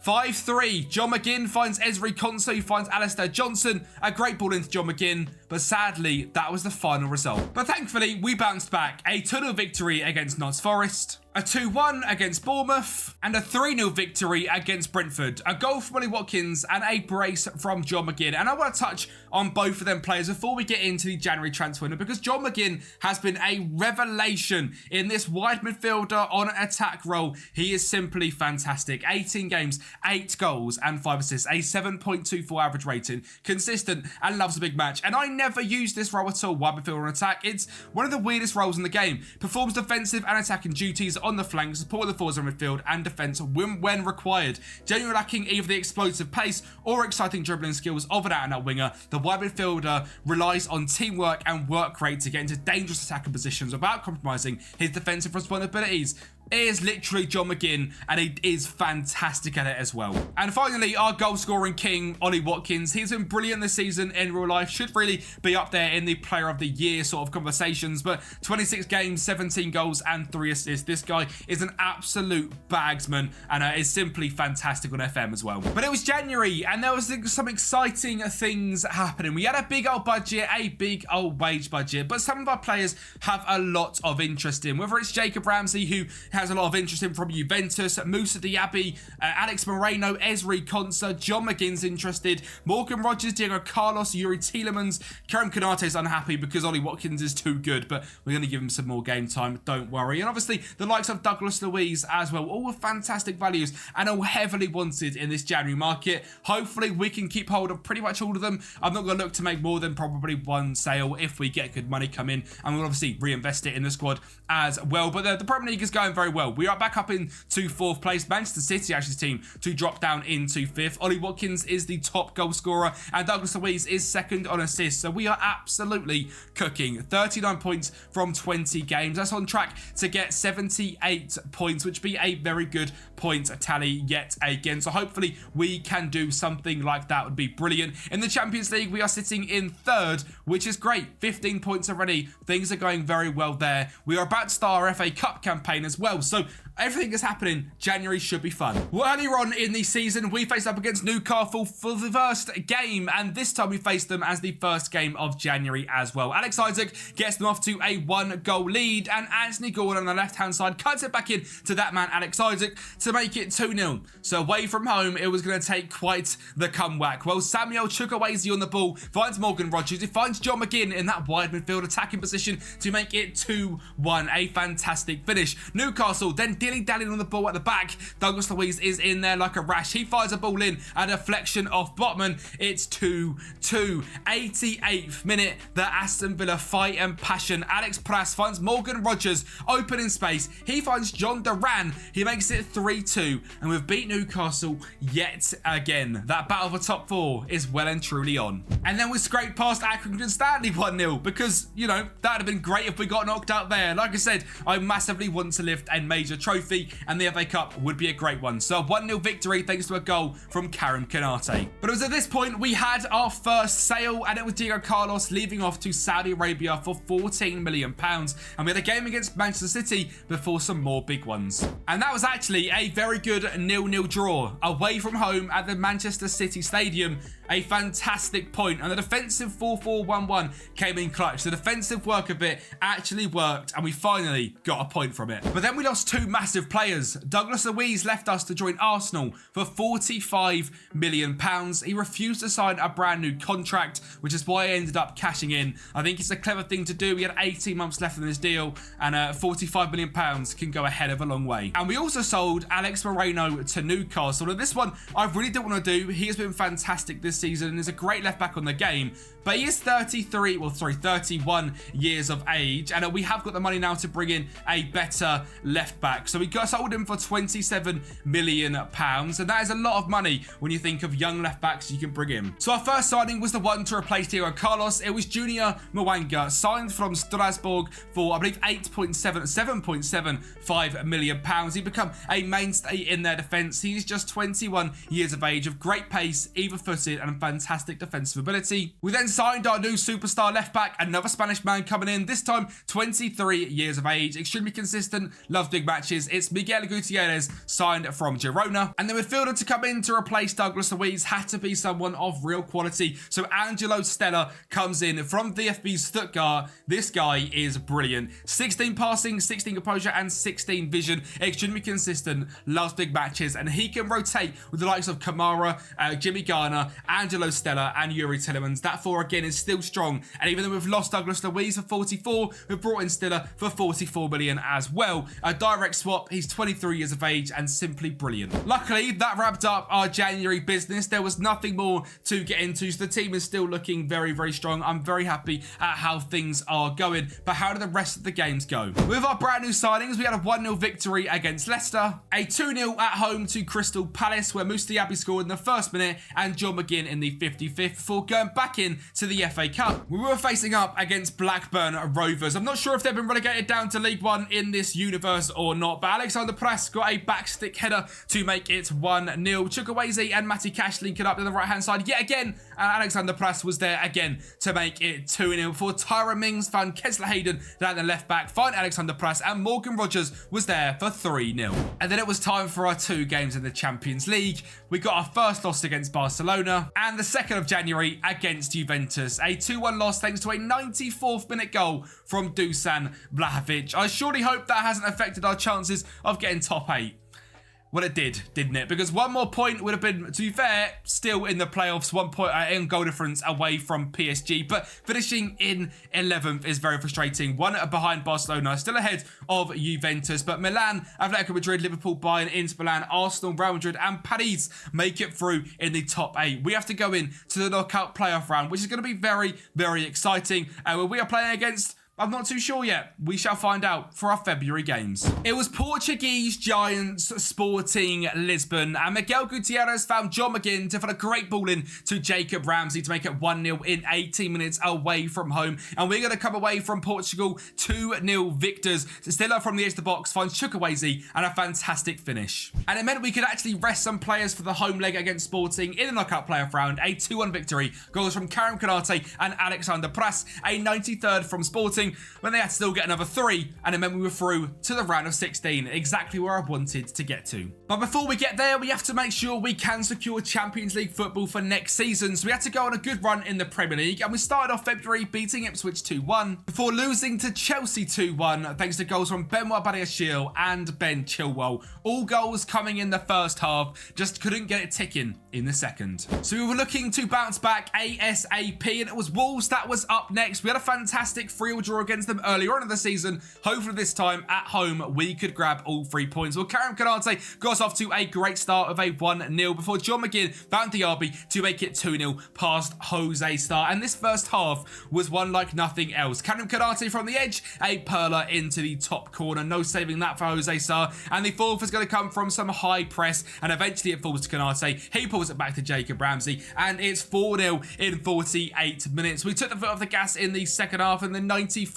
5-3, John McGinn finds Ezri Konsa, who finds Alistair Johnson. A great ball into John McGinn, but sadly, that was the final result. But thankfully, we bounced back. A 2-0 victory against Nottm Forest, a 2-1 against Bournemouth, and a 3-0 victory against Brentford. A goal from Ollie Watkins and a brace from John McGinn. And I want to touch on both of them players before we get into the January transfer window, because John McGinn has been a revelation in this wide midfielder on attack role. He is simply fantastic. 18 games, 8 goals and 5 assists, a 7.24 average rating, consistent and loves a big match. And I never use this role at all, wide midfielder on attack. It's one of the weirdest roles in the game. Performs defensive and attacking duties on the flanks, support the forwards on midfield and defence when required. Genuinely lacking either the explosive pace or exciting dribbling skills of an out-and-out winger, the wide midfielder relies on teamwork and work rate to get into dangerous attacking positions without compromising his defensive responsibilities. It is literally John McGinn, and he is fantastic at it as well. And finally, our goal-scoring king, Ollie Watkins. He's been brilliant this season in real life. Should really be up there in the player of the year sort of conversations, but 26 games, 17 goals and 3 assists. This guy is an absolute bagsman and is simply fantastic on FM as well. But it was January, and there was some exciting things happening. We had a big old budget, a big old wage budget, but some of our players have a lot of interest in, whether it's Jacob Ramsey, who has a lot of interest in from Juventus, Moussa Diaby, Alex Moreno, Ezri Konsa, John McGinn's interested, Morgan Rogers, Diego Carlos, Yuri Tielemans. Karim Konate's unhappy because Ollie Watkins is too good, but we're going to give him some more game time, don't worry. And obviously the likes of Douglas Luiz as well, all with fantastic values and all heavily wanted in this January market. Hopefully we can keep hold of pretty much all of them. I'm not going to look to make more than probably one sale if we get good money come in, and we'll obviously reinvest it in the squad as well. But the Premier League is going very well. We are back up into 4th place. Manchester City actually team to drop down into 5th. Ollie Watkins is the top goal scorer and Douglas Luiz is 2nd on assists. So we are absolutely cooking. 39 points from 20 games. That's on track to get 78 points, which would be a very good point tally yet again. So hopefully we can do something like that. Would be brilliant. In the Champions League, we are sitting in 3rd, which is great. 15 points already. Things are going very well there. We are about to start our FA Cup campaign as well. So everything is happening. January should be fun. Well, earlier on in the season, we faced up against Newcastle for the first game, and this time we faced them as the first game of January as well. Alex Isaac gets them off to a 1-goal lead, and Anthony Gordon on the left-hand side cuts it back in to that man, Alex Isaac, to make it 2-0. So away from home, it was going to take quite the comeback. Well, Samuel Chukwueze on the ball finds Morgan Rogers. He finds John McGinn in that wide midfield attacking position to make it 2-1. A fantastic finish. Newcastle then dilly-dallying on the ball at the back. Douglas Luiz is in there like a rash. He fires a ball in, a deflection off Botman. It's 2-2. 88th minute, the Aston Villa fight and passion. Alex Pras finds Morgan Rogers open in space. He finds John Duran. He makes it 3-2, and we've beat Newcastle yet again. That battle for top 4 is well and truly on. And then we scraped past Accrington Stanley 1-0 because, you know, that would have been great if we got knocked out there. Like I said, I massively want to lift a major trophy, and the FA Cup would be a great one. So a 1-0 victory thanks to a goal from Karim Konate. But it was at this point we had our first sale, and it was Diego Carlos leaving off to Saudi Arabia for £14 million. And we had a game against Manchester City before some more big ones. And that was actually a very good 0-0 draw away from home at the Manchester City Stadium. A fantastic point, and the defensive 4-4-1-1 came in clutch. The defensive work of it actually worked, and we finally got a point from it. But then we lost 2 massive players. Douglas Luiz left us to join Arsenal for £45 million. He refused to sign a brand new contract, which is why I ended up cashing in. I think it's a clever thing to do. We had 18 months left in this deal, and £45 million can go a hell of a long way. And we also sold Alex Moreno to Newcastle. And this one I really don't want to do. He has been fantastic this season and is a great left back on the game, but he is 31 years of age, and we have got the money now to bring in a better left back. So we got sold him for £27 million, and that is a lot of money when you think of young left backs you can bring in. So our first signing was the one to replace Diego Carlos. It was Junior Mwanga, signed from Strasbourg for, I believe, £7.75 million. He'd become a mainstay in their defence. He's just 21 years of age, of great pace, either-footed, and fantastic defensive ability. We then signed our new superstar left back, another Spanish man coming in, this time 23 years of age, extremely consistent, loves big matches. It's Miguel Gutierrez, signed from Girona. And the midfielder to come in to replace Douglas Luiz had to be someone of real quality. So Angelo Stella comes in from VfB Stuttgart. This guy is brilliant. 16 passing, 16 composure, and 16 vision. Extremely consistent, loves big matches, and he can rotate with the likes of Kamara, Jimmy Garner, Angelo Stella, and Yuri Tillemans. That four again is still strong, and even though we've lost Douglas Luiz for 44, we've brought in Stella for 44 million as well. A direct swap. He's 23 years of age and simply brilliant. Luckily, that wrapped up our January business. There was nothing more to get into, so the team is still looking very, very strong. I'm very happy at how things are going, but how do the rest of the games go? With our brand new signings, we had a 1-0 victory against Leicester, a 2-0 at home to Crystal Palace, where Mustafi scored in the first minute and John McGinn in the 55th before going back in to the FA Cup. We were facing up against Blackburn Rovers. I'm not sure if they've been relegated down to League One in this universe or not, but Alexander Press got a backstick header to make it 1-0. Chukwueze and Matty Cash linking up on the right-hand side yet again, and Alexander Press was there again to make it 2-0 before Tyron Mings found Kessler Hayden down the left back, found Alexander Press, and Morgan Rogers was there for 3-0. And then it was time for our 2 games in the Champions League. We got our first loss against Barcelona and the 2nd of January against Juventus. A 2-1 loss thanks to a 94th minute goal from Dusan Vlahovic. I surely hope that hasn't affected our chances of getting top 8. Well, it did, didn't it? Because one more point would have been, to be fair, still in the playoffs, 1 point in goal difference away from PSG. But finishing in 11th is very frustrating. 1 behind Barcelona, still ahead of Juventus. But Milan, Atletico Madrid, Liverpool, Bayern, Inter Milan, Arsenal, Real Madrid, and Paris make it through in the top 8. We have to go in to the knockout playoff round, which is going to be very, very exciting. Where we are playing against, I'm not too sure yet. We shall find out for our February games. It was Portuguese giants Sporting Lisbon, and Miguel Gutierrez found John McGinn to put a great ball in to Jacob Ramsey to make it 1-0 in 18 minutes away from home. And we're going to come away from Portugal 2-0 victors. Stella from the edge of the box finds Chukwueze and a fantastic finish. And it meant we could actually rest some players for the home leg against Sporting in the knockout playoff round. A 2-1 victory. Goals from Karim Konate and Alexander Press. A 93rd from Sporting, when they had to still get another 3, and it meant we were through to the round of 16, exactly where I wanted to get to. But before we get there, we have to make sure we can secure Champions League football for next season, so we had to go on a good run in the Premier League, and we started off February beating Ipswich 2-1, before losing to Chelsea 2-1, thanks to goals from Benoit Badiashile and Ben Chilwell. All goals coming in the first half, just couldn't get it ticking in the second. So we were looking to bounce back ASAP, and it was Wolves that was up next. We had a fantastic 3-3 draw against them earlier on in the season. Hopefully this time at home we could grab all 3 points. Well, Karim Konate got us off to a great start of a 1-0 before John McGinn found Diaby to make it 2-0 past Jose Sarr. And this first half was one like nothing else. Karim Konate from the edge, a perler into the top corner. No saving that for Jose Sarr. And the fourth is going to come from some high press, and eventually it falls to Konate. He pulls it back to Jacob Ramsey, and it's 4-0 in 48 minutes. We took the foot off the gas in the second half. In the 94th,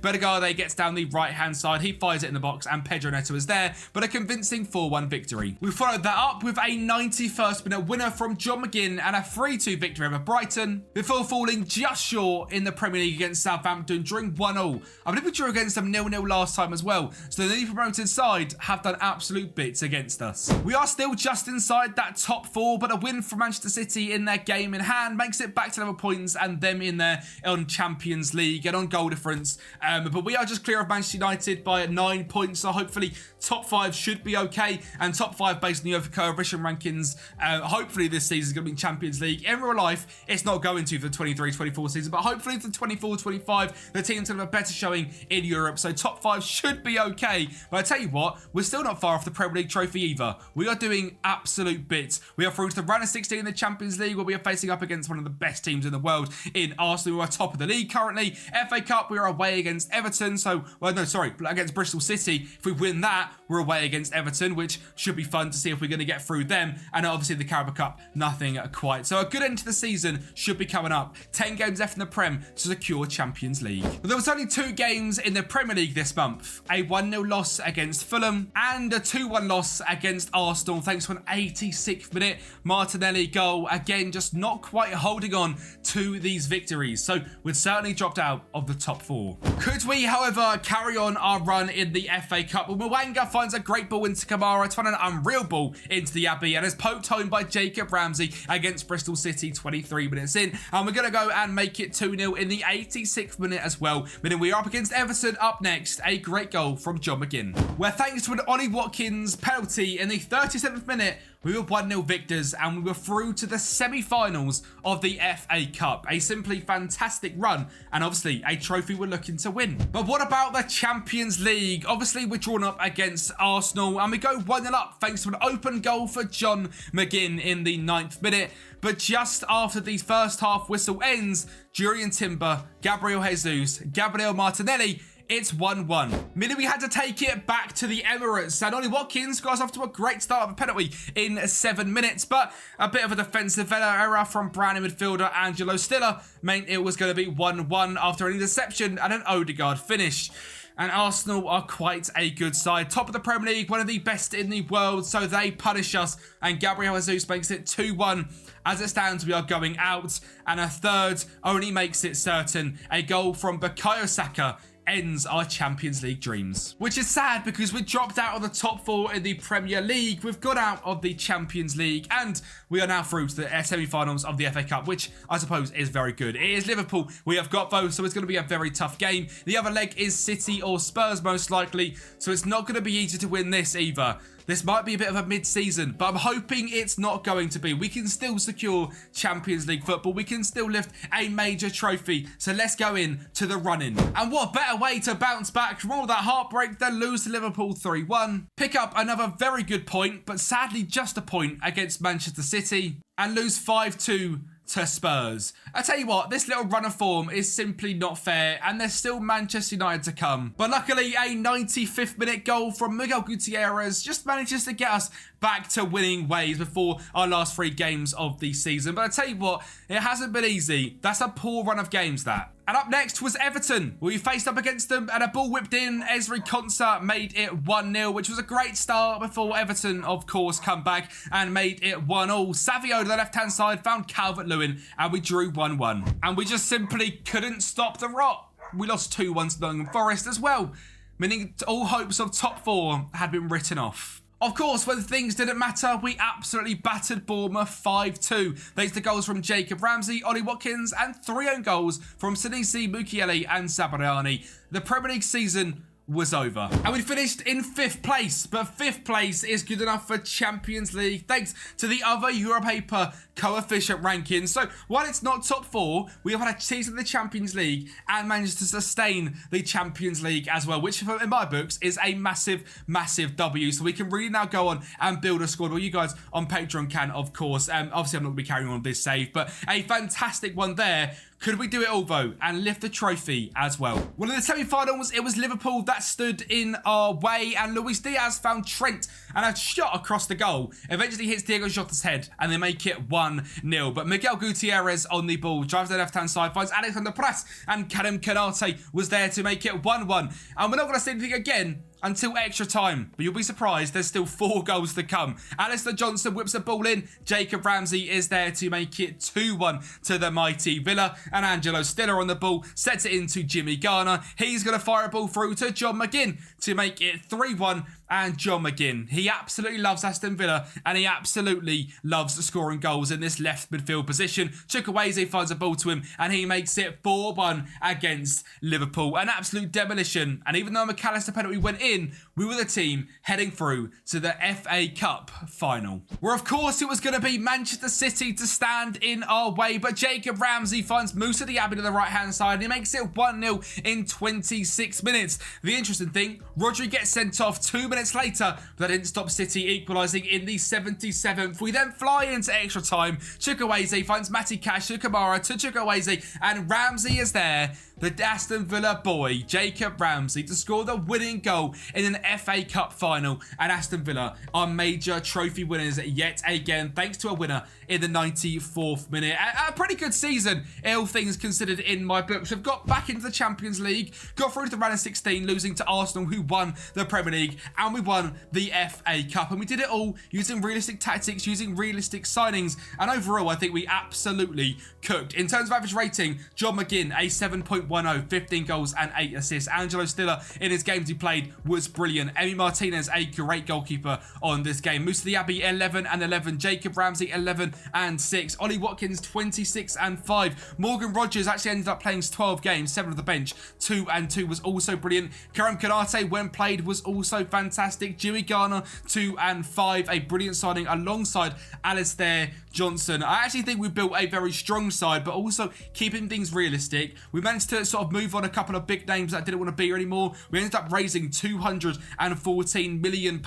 Bergade gets down the right-hand side. He fires it in the box, and Pedro Neto is there, but a convincing 4-1 victory. We followed that up with a 91st minute winner from John McGinn and a 3-2 victory over Brighton, before falling just short in the Premier League against Southampton, drawing 1-1. I believe we drew against them 0-0 last time as well, so the newly promoted side have done absolute bits against us. We are still just inside that top 4, but a win from Manchester City in their game in hand makes it back to level points and them in there on Champions League and on goal difference. But we are just clear of Manchester United by 9 points, so hopefully top 5 should be okay, and top 5 based on the UEFA coefficient rankings. Hopefully this season is going to be Champions League. In real life, it's not going to for the 23-24 season, but hopefully for the 24-25, the team's going to have a better showing in Europe, so top 5 should be okay. But I tell you what, we're still not far off the Premier League trophy either. We are doing absolute bits. We are through to the round of 16 in the Champions League, where we are facing up against one of the best teams in the world in Arsenal, who are top of the league currently. FA Cup, we are away against Everton. So, well, no, sorry, against Bristol City. If we win that, we're away against Everton, which should be fun to see if we're going to get through them. And obviously the Carabao Cup, nothing quite. So a good end to the season should be coming up. 10 games left in the Prem to secure Champions League. But there was only 2 games in the Premier League this month. A 1-0 loss against Fulham and a 2-1 loss against Arsenal, thanks to an 86th minute Martinelli goal. Again, just not quite holding on to these victories. So we've certainly dropped out of the top 4. Could we, however, carry on our run in the FA Cup? Well, Mwanga finds a great ball into Kamara, to find an unreal ball into the Abbey, and is poked home by Jacob Ramsey against Bristol City 23 minutes in. And we're going to go and make it 2-0 in the 86th minute as well. Meaning we are up against Everton up next. A great goal from John McGinn, where thanks to an Ollie Watkins penalty in the 37th minute, we were 1-0 victors and we were through to the semi-finals of the FA Cup. A simply fantastic run and obviously a trophy we're looking to win. But what about the Champions League? Obviously we're drawn up against Arsenal and we go 1-0 up thanks to an open goal for John McGinn in the 9th minute. But just after the first half whistle ends, Jurriën Timber, Gabriel Jesus, Gabriel Martinelli, it's 1-1. Meaning we had to take it back to the Emirates. And Ollie Watkins got us off to a great start of a penalty in 7 minutes. But a bit of a defensive error from Brownie midfielder Angelo Stiller meant it was going to be 1-1 after an interception and an Odegaard finish. And Arsenal are quite a good side. Top of the Premier League, one of the best in the world. So they punish us. And Gabriel Jesus makes it 2-1. As it stands, we are going out. And a third only makes it certain. A goal from Bukayo Saka ends our Champions League dreams. Which is sad because we dropped out of the top 4 in the Premier League. We've got out of the Champions League and we are now through to the semi-finals of the FA Cup, which I suppose is very good. It is Liverpool. We have got both, so it's going to be a very tough game. The other leg is City or Spurs most likely, so it's not going to be easy to win this either. This might be a bit of a mid-season, but I'm hoping it's not going to be. We can still secure Champions League football. We can still lift a major trophy. So let's go in to the run-in. And what better way to bounce back from all that heartbreak than lose to Liverpool 3-1, pick up another very good point, but sadly just a point against Manchester City, and lose 5-2 to Spurs. I tell you what, this little run of form is simply not fair, and there's still Manchester United to come. But luckily, a 95th minute goal from Miguel Gutierrez just manages to get us back to winning ways before our last 3 games of the season. But I tell you what, it hasn't been easy. That's a poor run of games, that. And up next was Everton, where we faced up against them and a ball whipped in. Ezri Konsa made it 1-0, which was a great start before Everton, of course, come back and made it 1-1. Savio to the left-hand side found Calvert-Lewin and we drew 1-1. And we just simply couldn't stop the rot. We lost 2-1 to Nottm Forest as well, meaning all hopes of top 4 had been written off. Of course, when things didn't matter, we absolutely battered Bournemouth 5-2. Thanks to goals from Jacob Ramsey, Ollie Watkins, and 3 own goals from Sinisi, Mukiele, and Sabariani. The Premier League season was over. And we finished in 5th place, but 5th place is good enough for Champions League thanks to the other Europaper coefficient rankings. So while it's not top 4, we have had a season of the Champions League and managed to sustain the Champions League as well, which in my books is a massive, massive W. So we can really now go on and build a squad. Well, you guys on Patreon can, of course. Obviously, I'm not going to be carrying on this save, but a fantastic one there. Could we do it all, though, and lift the trophy as well? Well, in the semi-finals, it was Liverpool that stood in our way, and Luis Diaz found Trent and a shot across the goal. Eventually hits Diego Jota's head, and they make it 1-0. But Miguel Gutierrez on the ball, drives to the left-hand side, finds Alexander Pras, and Karim Kanate was there to make it 1-1. And we're not going to see anything again until extra time, but you'll be surprised there's still 4 goals to come. Alistair Johnson whips the ball in, Jacob Ramsey is there to make it 2-1 to the mighty Villa, and Angelo Stiller on the ball sets it into Jimmy Garner. He's going to fire a ball through to John McGinn to make it 3-1, and John McGinn, he absolutely loves Aston Villa and he absolutely loves scoring goals in this left midfield position. Chukwueze finds a ball to him and he makes it 4-1 against Liverpool. An absolute demolition, and even though McAllister penalty went in, we were the team heading through to the FA Cup final, where of course it was going to be Manchester City to stand in our way, but Jacob Ramsey finds Moussa Diaby to the right hand side and he makes it 1-0 in 26 minutes. The interesting thing, Rodri gets sent off 2 minutes later, but that didn't stop City equalising in the 77th. We then fly into extra time. Chukwueze finds Matty Cash to Kamara to Chukwueze, and Ramsey is there the Aston Villa boy, Jacob Ramsey, to score the winning goal in an FA Cup final. And Aston Villa are major trophy winners yet again, thanks to a winner in the 94th minute. A pretty good season, all things considered, in my books. We've got back into the Champions League, got through to the round of 16, losing to Arsenal, who won the Premier League, and we won the FA Cup. And we did it all using realistic tactics, using realistic signings, and overall, I think we absolutely cooked. In terms of average rating, John McGinn, a 7.10, 15 goals and 8 assists. Angelo Stiller, in his games he played, was brilliant. Emi Martinez, a great goalkeeper on this game. Musa Diaby, 11 and 11. Jacob Ramsey, 11 and 6. Ollie Watkins, 26 and 5. Morgan Rogers actually ended up playing 12 games, 7 on the bench, 2 and 2, was also brilliant. Karim Konate, when played, was also fantastic. Dewey Garner, 2 and 5, a brilliant signing alongside Alistair Johnson. I actually think we built a very strong side, but also keeping things realistic. We managed to sort of move on a couple of big names that didn't want to be here anymore. We ended up raising £214 million,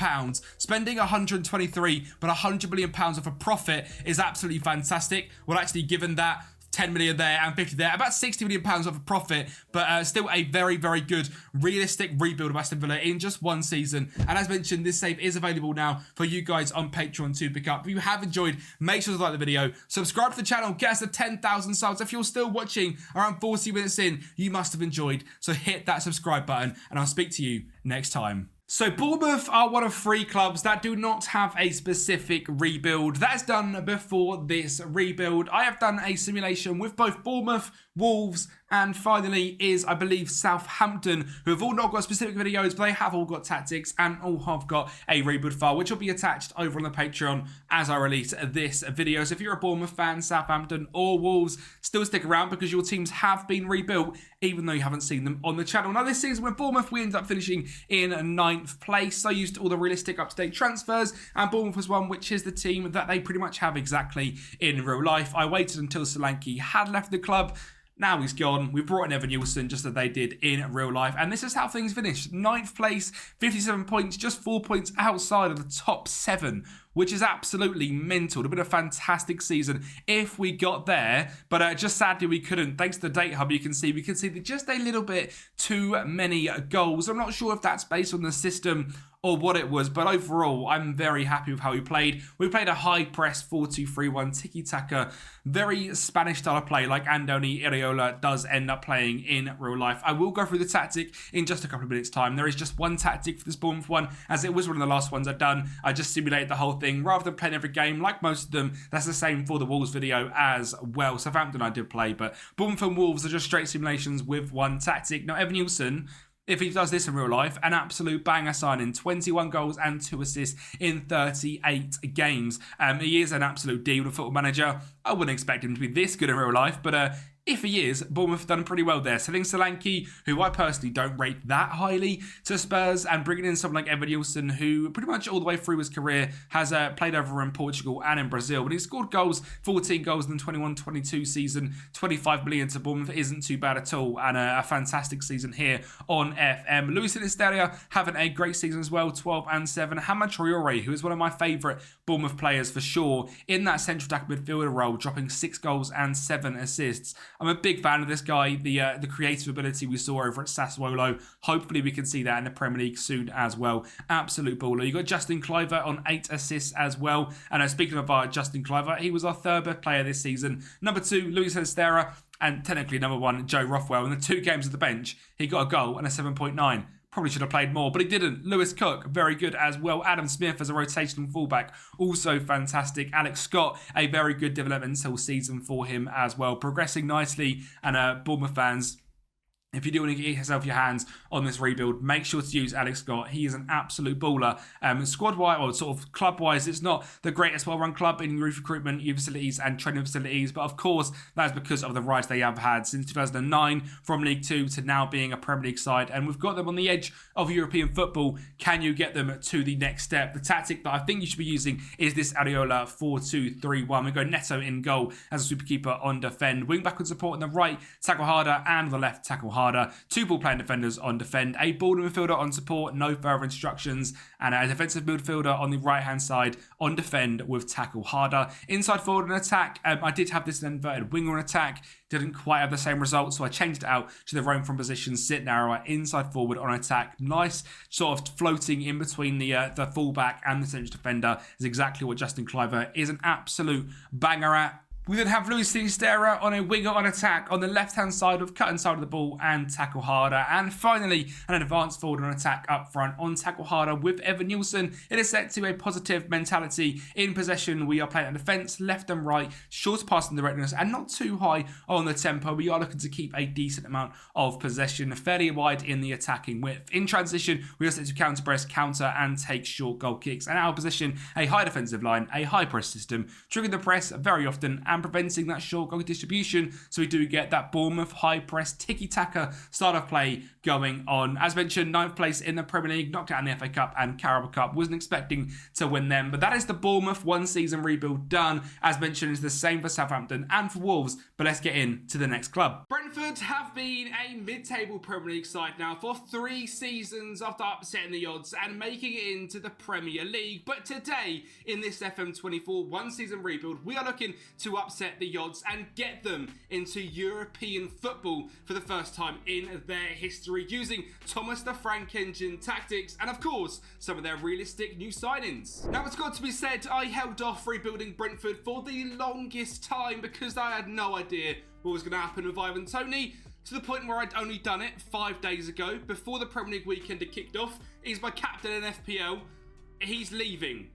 spending 123, but £100 million of a profit is absolutely fantastic. Well, actually, given that 10 million there and 50 there, about £60 million of a profit, but still a very, very good, realistic rebuild of Aston Villa in just one season. And as mentioned, this save is available now for you guys on Patreon to pick up. If you have enjoyed, make sure to like the video, subscribe to the channel, get us to 10,000 subs. If you're still watching around 40 minutes in, you must have enjoyed. So hit that subscribe button, and I'll speak to you next time. So Bournemouth are one of 3 clubs that do not have a specific rebuild. That is done before this rebuild. I have done a simulation with both Bournemouth, Wolves, and finally is, I believe, Southampton, who have all not got specific videos, but they have all got tactics and all have got a rebuild file, which will be attached over on the Patreon as I release this video. So if you're a Bournemouth fan, Southampton, or Wolves, still stick around because your teams have been rebuilt, even though you haven't seen them on the channel. Now, this season with Bournemouth, we ended up finishing in 9th place. I used all the realistic up-to-date transfers, and Bournemouth was one, which is the team that they pretty much have exactly in real life. I waited until Solanke had left the club. Now he's gone. We brought in Evan Nielsen just as they did in real life. And this is how things finished. 9th place, 57 points, just 4 points outside of the top 7, which is absolutely mental. It would have been a fantastic season if we got there, but just sadly we couldn't. Thanks to the date hub, you can see just a little bit too many goals. I'm not sure if that's based on the system or what it was, but overall, I'm very happy with how we played. We played a high press 4-2-3-1 tiki-taka, very Spanish style of play, like Andoni Iraola does end up playing in real life. I will go through the tactic in just a couple of minutes' time. There is just one tactic for this Bournemouth one, as it was one of the last ones I've done. I just simulated the whole thing rather than playing every game like most of them. That's the same for the Wolves video as well. Southampton I did play, but Bournemouth and Wolves are just straight simulations with one tactic. Now, Evan Nielsen, if he does this in real life, an absolute banger signing. 21 goals and 2 assists in 38 games. He is an absolute deal with Football Manager. I wouldn't expect him to be this good in real life, but if he is, Bournemouth have done pretty well there. Selling Solanke, who I personally don't rate that highly, to Spurs, and bringing in someone like Evan Nielsen, who pretty much all the way through his career has played over in Portugal and in Brazil. But he scored goals, 14 goals in the 21-22 season, 25 million to Bournemouth isn't too bad at all, and a fantastic season here on FM. Luis Sinisterra having a great season as well, 12 and 7. Hamad Traore, who is one of my favourite Bournemouth players for sure, in that central attack midfielder role, dropping 6 goals and 7 assists. I'm a big fan of this guy, the creative ability we saw over at Sassuolo. Hopefully we can see that in the Premier League soon as well. Absolute baller. You got Justin Kluivert on 8 assists as well. And speaking of Justin Kluivert, he was our 3rd best player this season. Number 2, Luis Sinisterra, and technically number 1, Joe Rothwell. In the 2 games of the bench, he got a goal and a 7.9. Probably should have played more, but he didn't. Lewis Cook, very good as well. Adam Smith as a rotational fullback, also fantastic. Alex Scott, a very good developmental season for him as well. Progressing nicely, and Bournemouth fans, if you do want to get yourself your hands on this rebuild, make sure to use Alex Scott. He is an absolute baller. Squad-wise, or sort of club-wise, it's not the greatest well-run club in youth recruitment, youth facilities and training facilities, but of course, that is because of the rise they have had since 2009 from League 2 to now being a Premier League side, and we've got them on the edge of European football. Can you get them to the next step? The tactic that I think you should be using is this Areola 4-2-3-1. We go Neto in goal as a super keeper on defend. Wing back and support on the right, tackle harder, and on the left, tackle harder. harder. 2 ball-playing defenders on defend, a ball midfielder on support, no further instructions, and a defensive midfielder on the right-hand side on defend with tackle harder. Inside forward and attack, I did have this inverted winger on attack, didn't quite have the same result, so I changed it out to the roam from position, sit narrower, inside forward on attack. Nice sort of floating in between the fullback and the central defender is exactly what Justin Kluivert is an absolute banger at. We then have Luis Sinisterra on a winger on attack on the left-hand side with cut inside of the ball and tackle harder. And finally, an advanced forward on attack up front on tackle harder with Evan Nielsen. It is set to a positive mentality. In possession, we are playing on defence, left and right, short passing directness and not too high on the tempo. We are looking to keep a decent amount of possession, fairly wide in the attacking width. In transition, we are set to counter press, counter and take short goal kicks. And out of position, a high defensive line, a high press system, triggering the press very often and preventing that short goal distribution, so we do get that Bournemouth high press tiki-taka style of play going on. As mentioned, 9th place in the Premier League, knocked out in the FA Cup and Carabao Cup, wasn't expecting to win them, but that is the Bournemouth one season rebuild done. As mentioned, it's the same for Southampton and for Wolves, but let's get into the next club. Brentford have been a mid-table Premier League side now for 3 seasons after upsetting the odds and making it into the Premier League, but today in this FM24 one season rebuild, we are looking to upset the odds and get them into European football for the first time in their history, using Thomas the Frank Engine tactics and of course some of their realistic new signings. Now it's got to be said, I held off rebuilding Brentford for the longest time because I had no idea what was going to happen with Ivan Toney, to the point where I'd only done it 5 days ago before the Premier League weekend had kicked off. He's my captain in FPL. He's leaving.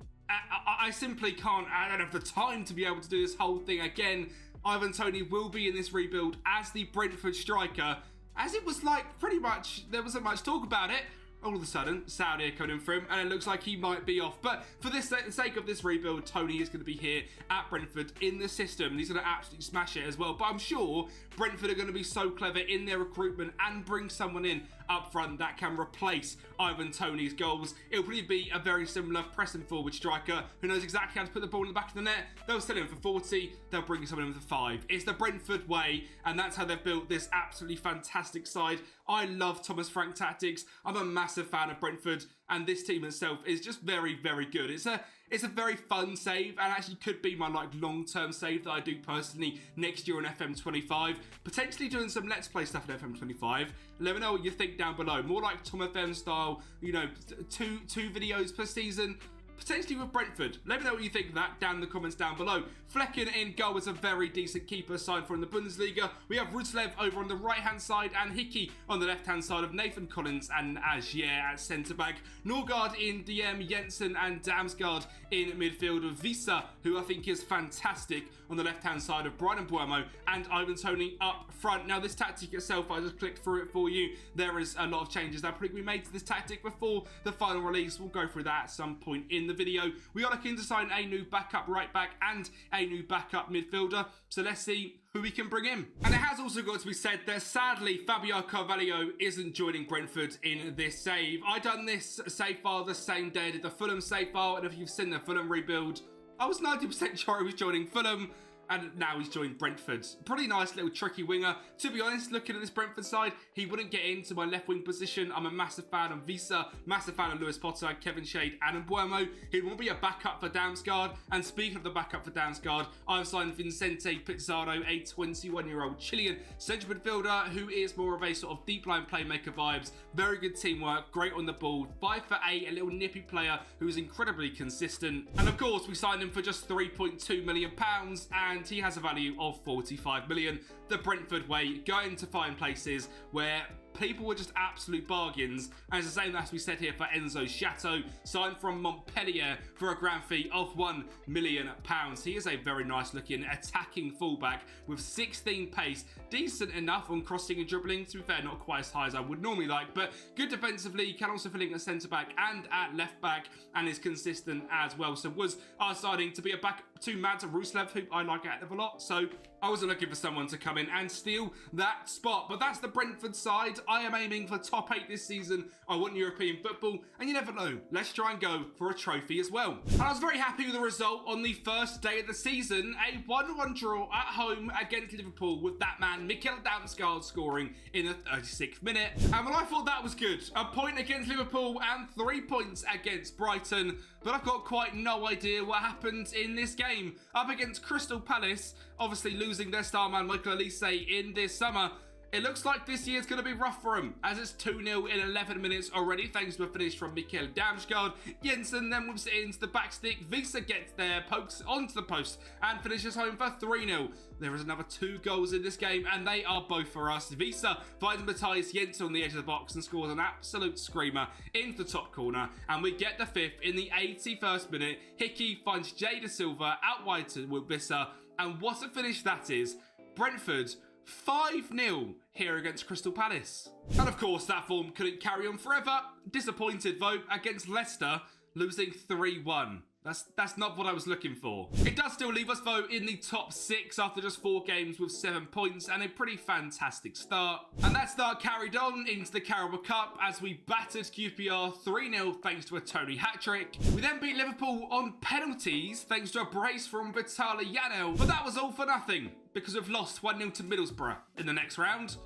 I simply can't. I don't have the time to be able to do this whole thing again. Ivan Toney will be in this rebuild as the Brentford striker, as it was like pretty much there wasn't much talk about it. All of a sudden, Saudi are coming in for him, and it looks like he might be off. But for the sake of this rebuild, Toney is going to be here at Brentford in the system, and he's going to absolutely smash it as well. But I'm sure Brentford are going to be so clever in their recruitment and bring someone in up front that can replace Ivan Toney's goals. It'll probably be a very similar pressing forward striker who knows exactly how to put the ball in the back of the net. They'll sell him for 40, they'll bring someone in for 5. It's the Brentford way, and that's how they've built this absolutely fantastic side. I love Thomas Frank tactics. I'm a massive fan of Brentford, and this team itself is just very, very good. It's a very fun save, and actually could be my long-term save that I do personally next year on FM25. Potentially doing some Let's Play stuff on FM25. Let me know what you think down below. More like Tom FM style, two videos per season. Potentially with Brentford. Let me know what you think of that down in the comments down below. Flecken in goal is a very decent keeper signed for in the Bundesliga. We have Ruslev over on the right-hand side and Hickey on the left-hand side of Nathan Collins and Agier at centre-back. Norgard in DM, Jensen and Damsgaard in midfield with Visa, who I think is fantastic on the left-hand side of Brighton Buemo, and Ivan Toney up front. Now this tactic itself, I just clicked through it for you. There is a lot of changes that probably we made to this tactic before the final release. We'll go through that at some point in the video. We are looking to sign a new backup right back and a new backup midfielder, so let's see who we can bring in. And it has also got to be said that sadly Fabio Carvalho isn't joining Brentford in this save. I done this save file the same day I did the Fulham save file, and if you've seen the Fulham rebuild, I was 90% sure he was joining Fulham, and now he's joined Brentford. Pretty nice little tricky winger. To be honest, looking at this Brentford side, he wouldn't get into my left wing position. I'm a massive fan of Visa, massive fan of Lewis Potter, Kevin Shade and Mbuemo. He will be a backup for Damsgaard. And speaking of the backup for Damsgaard, I've signed Vicente Pizarro, a 21-year-old Chilean central midfielder who is more of a sort of deep line playmaker vibes. Very good teamwork, great on the ball. 5'8", a little nippy player who is incredibly consistent. And of course, we signed him for just £3.2 million, and he has a value of 45 million. The Brentford way, going to find places where people were just absolute bargains. And it's the same as we said here for Enzo Chateau, signed from Montpellier for a grand fee of £1 million. He is a very nice looking attacking fullback with 16 pace, decent enough on crossing and dribbling. To be fair, not quite as high as I would normally like, but good defensively, can also fill in at centre back and at left back, and is consistent as well. So was our signing to be a back to Mads Ruslev, who I like a lot. So I wasn't looking for someone to come in and steal that spot, but that's the Brentford side. I am aiming for top 8 this season. I want European football, and you never know. Let's try and go for a trophy as well. And I was very happy with the result on the first day of the season. A 1-1 draw at home against Liverpool with that man, Mikel Damsgaard, scoring in the 36th minute. And well, I thought that was good. A point against Liverpool and 3 points against Brighton, but I've got quite no idea what happened in this game. Up against Crystal Palace, obviously losing their star man Michael Olise in this summer. It looks like this year's going to be rough for him, as it's 2-0 in 11 minutes already, thanks to a finish from Mikel Damsgaard. Jensen then whips it into the back stick. Visa gets there, pokes onto the post, and finishes home for 3-0. There is another 2 goals in this game, and they are both for us. Visa finds Matthias Jensen on the edge of the box and scores an absolute screamer into the top corner, and we get the 5th in the 81st minute. Hickey finds Jada Silva out wide to Visa, and what a finish that is. Brentford 5-0 here against Crystal Palace. And of course, that form couldn't carry on forever. Disappointed, though, against Leicester, losing 3-1. That's not what I was looking for. It does still leave us, though, in the top 6 after just 4 games with 7 points and a pretty fantastic start. And that start carried on into the Carabao Cup as we battered QPR 3-0 thanks to a Tony hat-trick. We then beat Liverpool on penalties thanks to a brace from Vitaly Janel, but that was all for nothing because we've lost 1-0 to Middlesbrough in the next round.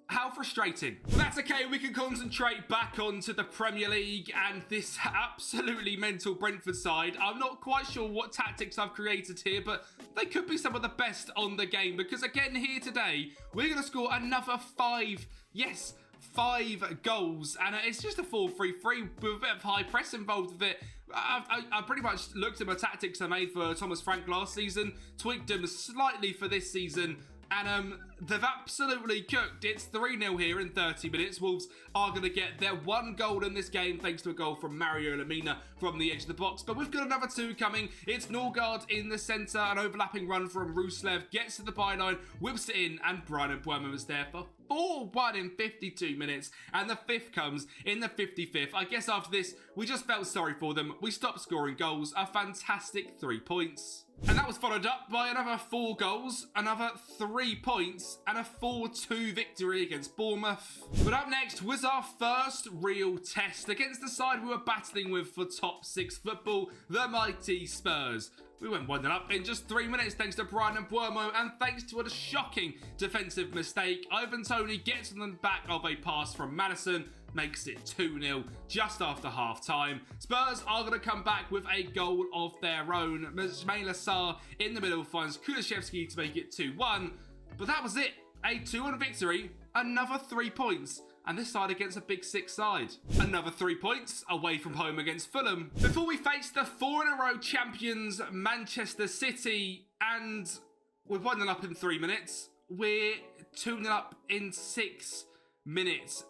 How frustrating. But that's okay, we can concentrate back onto the Premier League and this absolutely mental Brentford side. I'm not quite sure what tactics I've created here, but they could be some of the best on the game, because again here today, we're going to score another 5 goals, and it's just a 4-3-3 with a bit of high press involved with it. I pretty much looked at my tactics I made for Thomas Frank last season, tweaked them slightly for this season, and they've absolutely cooked. It's 3-0 here in 30 minutes. Wolves are going to get their 1 goal in this game thanks to a goal from Mario Lemina from the edge of the box. But we've got another 2 coming. It's Norgard in the centre. An overlapping run from Ruslev. Gets to the byline, whips it in, and Brian Bournemouth is there for 4-1 in 52 minutes. And the 5th comes in the 55th. I guess after this, we just felt sorry for them. We stopped scoring goals. A fantastic 3 points. And that was followed up by another 4 goals, another 3 points, and a 4-2 victory against Bournemouth. But up next was our first real test against the side we were battling with for top 6 football, the mighty Spurs. We went 1-0 up in just 3 minutes thanks to Brian and Buemo, and thanks to a shocking defensive mistake. Ivan Toney gets on the back of a pass from Maddison, makes it 2-0 just after half-time. Spurs are going to come back with a goal of their own. Ismail Assar in the middle finds Kulishevsky to make it 2-1. But that was it. A 2-1 victory, another 3 points, and this side against a Big 6 side. Another 3 points away from home against Fulham. Before we face the 4-in-a-row champions Manchester City, and we're 1-0 up in 3 minutes. We're 2-0 up in 6 minutes.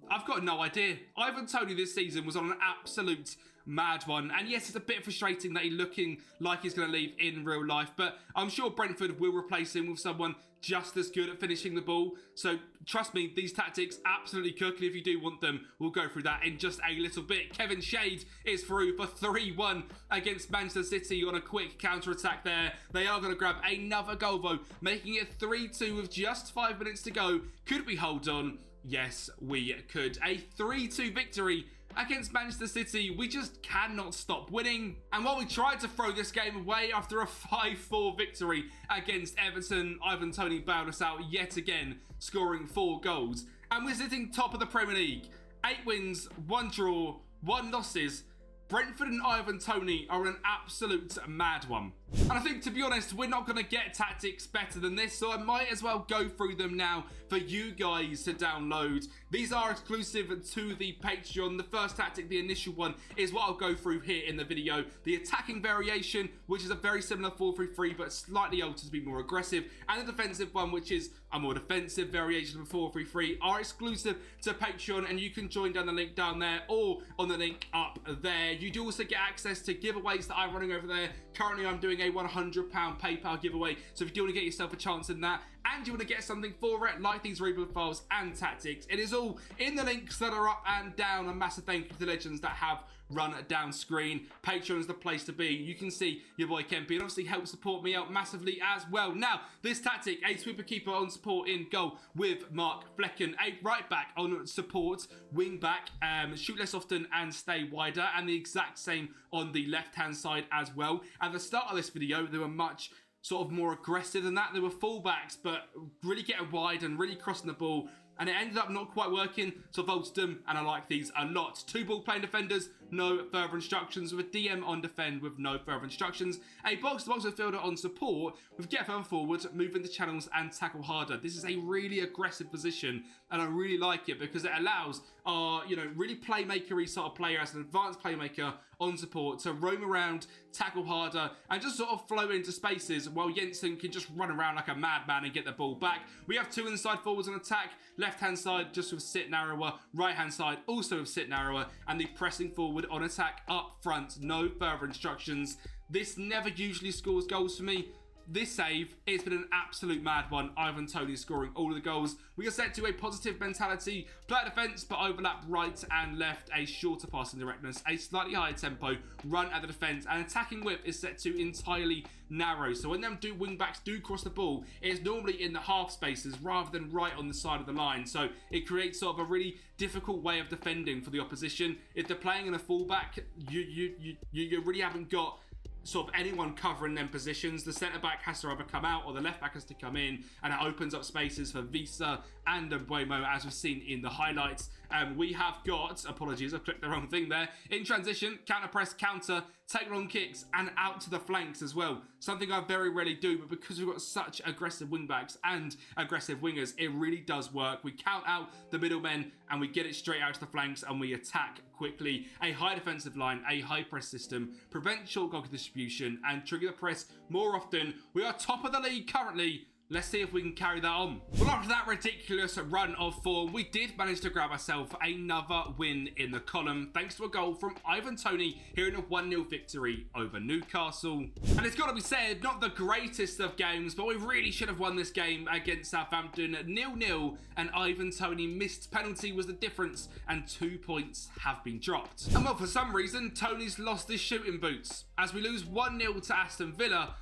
I've got no idea. Ivan Toney this season was on an absolute mad one. And yes, it's a bit frustrating that he's looking like he's going to leave in real life, but I'm sure Brentford will replace him with someone just as good at finishing the ball. So trust me, these tactics absolutely cook, and if you do want them, we'll go through that in just a little bit. Kevin Shade is through for 3-1 against Manchester City on a quick counter-attack there. They are going to grab another goal though, making it 3-2 with just 5 minutes to go. Could we hold on? Yes, we could. A 3-2 victory against Manchester City. We just cannot stop winning. And while we tried to throw this game away after a 5-4 victory against Everton, Ivan Toney bailed us out yet again, scoring 4 goals. And we're sitting top of the Premier League. 8 wins, 1 draw, 1 losses. Brentford and Ivan Toney are an absolute mad one. And I think, to be honest, we're not going to get tactics better than this, so I might as well go through them now for you guys to download. These are exclusive to the Patreon. The first tactic, the initial one, is what I'll go through here in the video. The attacking variation, which is a very similar 4-3-3, but slightly altered to be more aggressive. And the defensive one, which is a more defensive variation of a 4-3-3, are exclusive to Patreon, and you can join down the link down there or on the link up there. You do also get access to giveaways that I'm running over there. Currently, I'm doing a £100 PayPal giveaway, so if you do want to get yourself a chance in that and you want to get something for it, like these rebuild files and tactics, it is all in the links that are up and down. A massive thank you to the legends that have run down screen. Patreon is the place to be. You can see your boy Kempi, and obviously help support me out massively as well. Now, this tactic, a sweeper keeper on support in goal with Mark Flecken, a right back on support, wing back, shoot less often and stay wider, and the exact same on the left-hand side as well. At the start of this video, they were much sort of more aggressive than that. They were fullbacks, but really getting wide and really crossing the ball, and it ended up not quite working, so I vaulted them, and I like these a lot. 2 ball-playing defenders, no further instructions, with a DM on defend with no further instructions. A box-to-box midfielder on support with get further forward, move into channels, and tackle harder. This is a really aggressive position, and I really like it because it allows our, really playmaker-y sort of player as an advanced playmaker on support to roam around, tackle harder, and just sort of flow into spaces while Jensen can just run around like a madman and get the ball back. We have 2 inside forwards on attack, left-hand side just with sit narrower, right-hand side also with sit narrower, and the pressing forward on attack up front, no further instructions. This never usually scores goals for me. This save, it's been an absolute mad one. Ivan Toney scoring all of the goals. We are set to a positive mentality, play defence, but overlap right and left, a shorter passing directness, a slightly higher tempo, run at the defence, and attacking whip is set to entirely narrow. So when them wing backs do cross the ball, it's normally in the half spaces rather than right on the side of the line. So it creates sort of a really difficult way of defending for the opposition. If they're playing in a fullback, you really haven't got sort of anyone covering them positions. The centre-back has to either come out or the left-back has to come in, and it opens up spaces for Visa and Mbuemo, as we've seen in the highlights. We have got, apologies, I clicked the wrong thing there, in transition, counter-press, counter, take long kicks, and out to the flanks as well. Something I very rarely do, but because we've got such aggressive wing-backs and aggressive wingers, it really does work. We count out the middlemen, and we get it straight out to the flanks, and we attack quickly. A high defensive line, a high press system, prevent short goal distribution, and trigger the press more often. We are top of the league currently. Let's see if we can carry that on. Well, after that ridiculous run of form, we did manage to grab ourselves another win in the column, thanks to a goal from Ivan Toney here in a 1-0 victory over Newcastle. And it's got to be said, not the greatest of games, but we really should have won this game against Southampton 0-0, and Ivan Toney missed penalty was the difference, and 2 points have been dropped. And well, for some reason, Toney's lost his shooting boots, as we lose 1-0 to Aston Villa.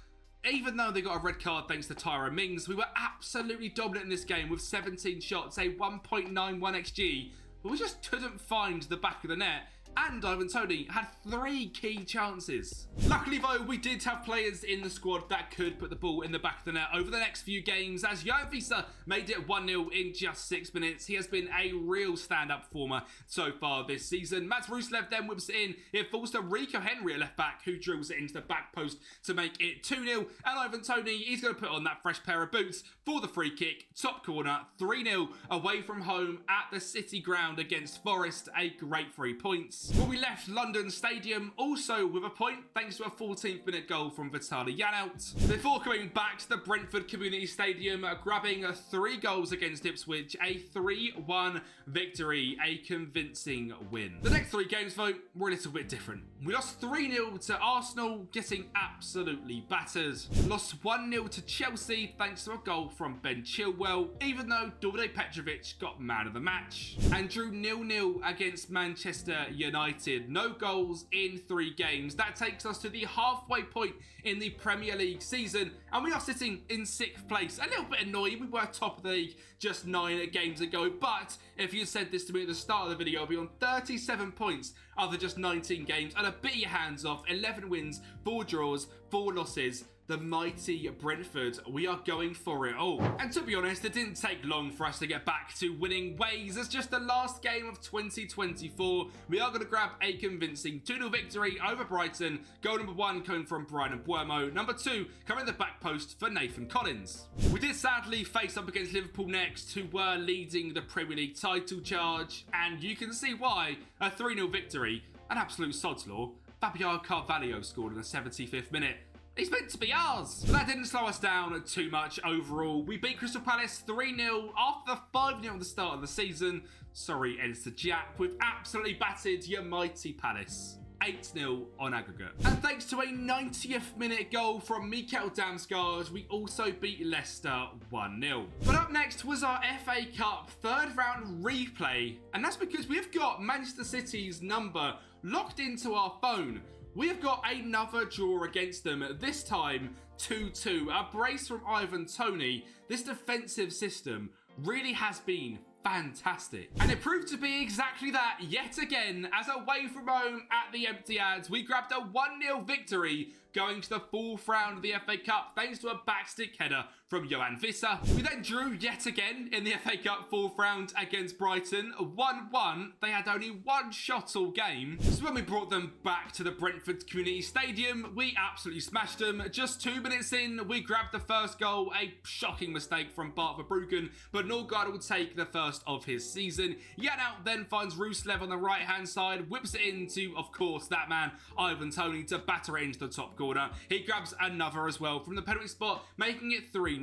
Even though they got a red card thanks to Tyrone Mings, we were absolutely dominant in this game with 17 shots, a 1.91 XG, but we just couldn't find the back of the net. And Ivan Toney had 3 key chances. Luckily though, we did have players in the squad that could put the ball in the back of the net over the next few games, as Johan Visa made it 1-0 in just 6 minutes. He has been a real stand-up performer so far this season. Mats Ruslev then whips it in. It falls to Rico Henry, a left-back, who drills it into the back post to make it 2-0. And Ivan Toney, he's going to put on that fresh pair of boots for the free kick. Top corner, 3-0 away from home at the City ground against Forest. A great 3 points. Well, we left London Stadium also with a point thanks to a 14th minute goal from Vitaly Janelt. Before coming back to the Brentford Community Stadium, grabbing 3 goals against Ipswich, a 3-1 victory, a convincing win. The next 3 games though were a little bit different. We lost 3-0 to Arsenal, getting absolutely battered. Lost 1-0 to Chelsea thanks to a goal from Ben Chilwell, even though Dorje Petrovic got man of the match. And drew 0-0 against Manchester United. No goals in 3 games. That takes us to the halfway point in the Premier League season, and we are sitting in 6th place. A little bit annoying. We were top of the league just 9 games ago, but if you said this to me at the start of the video, I'll be on 37 points after just 19 games, and a bit your hands off. 11 wins, 4 draws, 4 losses. The mighty Brentford, we are going for it all. And to be honest, it didn't take long for us to get back to winning ways. It's just the last game of 2024. We are going to grab a convincing 2-0 victory over Brighton. Goal number 1 coming from Brian Mbuemo. Number 2 coming in the back post for Nathan Collins. We did sadly face up against Liverpool next, who were leading the Premier League title charge. And you can see why. A 3-0 victory, an absolute sod's law. Fabio Carvalho scored in the 75th minute. He's meant to be ours. But that didn't slow us down too much overall. We beat Crystal Palace 3-0 after the 5-0 at the start of the season. Sorry, Editor Jack. We've absolutely battered your mighty Palace. 8-0 on aggregate. And thanks to a 90th minute goal from Mikel Damsgaard, we also beat Leicester 1-0. But up next was our FA Cup third round replay, and that's because we've got Manchester City's number locked into our phone. We have got another draw against them, this time 2-2. A brace from Ivan Toney. This defensive system really has been fantastic. And it proved to be exactly that yet again, as away from home at the Etihad, we grabbed a 1-0 victory going to the fourth round of the FA Cup thanks to a backstick header from Johan Visser. We then drew yet again in the FA Cup fourth round against Brighton, 1-1. They had only one shot all game. So when we brought them back to the Brentford Community Stadium, we absolutely smashed them. Just 2 minutes in, we grabbed the first goal, a shocking mistake from Bart Verbruggen, but Norgard will take the first of his season. Janelt then finds Ruslev on the right hand side, whips it into, of course, that man Ivan Toney to batter it into the top corner. He grabs another as well from the penalty spot, making it 3-0.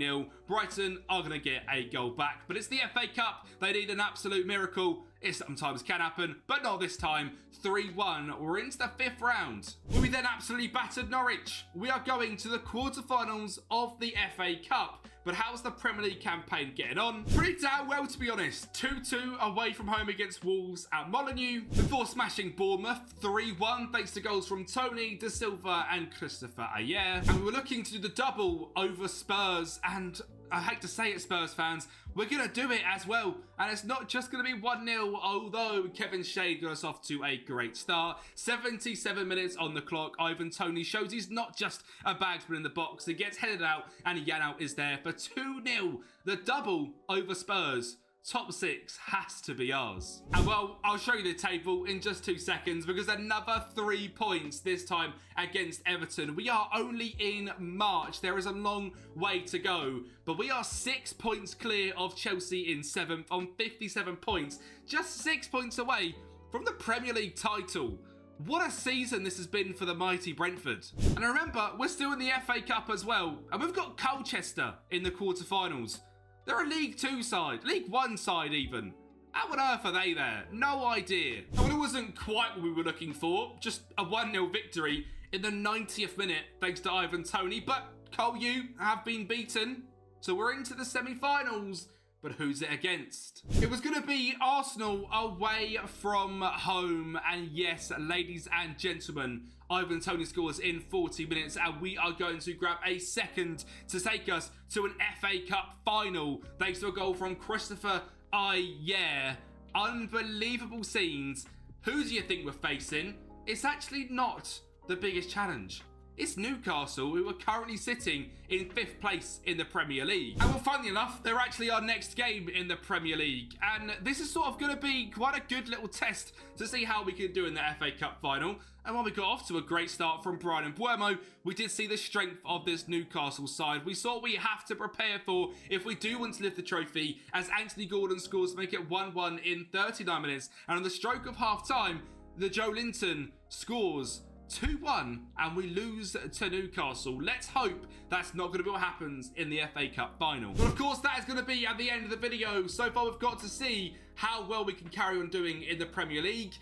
Brighton are going to get a goal back, but it's the FA Cup. They need an absolute miracle. It sometimes can happen, but not this time. 3-1. We're into the fifth round, where we then absolutely battered Norwich. We are going to the quarterfinals of the FA Cup. But how's the Premier League campaign getting on? Pretty damn well, to be honest. 2-2 away from home against Wolves at Molineux, before smashing Bournemouth 3-1 thanks to goals from Tony, De Silva and Christopher Ayer. And we were looking to do the double over Spurs, and I hate to say it, Spurs fans, we're going to do it as well. And it's not just going to be 1-0, although Kevin Shea got us off to a great start. 77 minutes on the clock. Ivan Toney shows he's not just a bagsman in the box. He gets headed out, and Janelt is there for 2-0. The double over Spurs. Top 6 has to be ours. And well, I'll show you the table in just 2 seconds, because another 3 points this time against Everton. We are only in March. There is a long way to go, but we are 6 points clear of Chelsea in 7th on 57 points. Just 6 points away from the Premier League title. What a season this has been for the mighty Brentford. And remember, we're still in the FA Cup as well, and we've got Colchester in the quarterfinals. They're a League 2 side, League 1 side even. How on earth are they there? No idea. Well, it wasn't quite what we were looking for. Just a 1-0 victory in the 90th minute, thanks to Ivan Toney. But Cole, you have been beaten. So we're into the semi-finals. But who's it against? It was going to be Arsenal away from home. And yes, ladies and gentlemen, Ivan Toney scores in 40 minutes, and we are going to grab a second to take us to an FA Cup final, thanks to a goal from Christopher Ayer. Unbelievable scenes. Who do you think we're facing? It's actually not the biggest challenge. It's Newcastle, who are currently sitting in 5th place in the Premier League. And well, funnily enough, they're actually our next game in the Premier League. And this is sort of going to be quite a good little test to see how we can do in the FA Cup final. And while we got off to a great start from Brian and Buemo, we did see the strength of this Newcastle side. We saw what we have to prepare for if we do want to lift the trophy, as Anthony Gordon scores to make it 1-1 in 39 minutes. And on the stroke of half-time, the Joe Linton scores 2-1, and we lose to Newcastle. Let's hope that's not going to be what happens in the FA Cup final. But of course, that is going to be at the end of the video. So far, we've got to see how well we can carry on doing in the Premier League.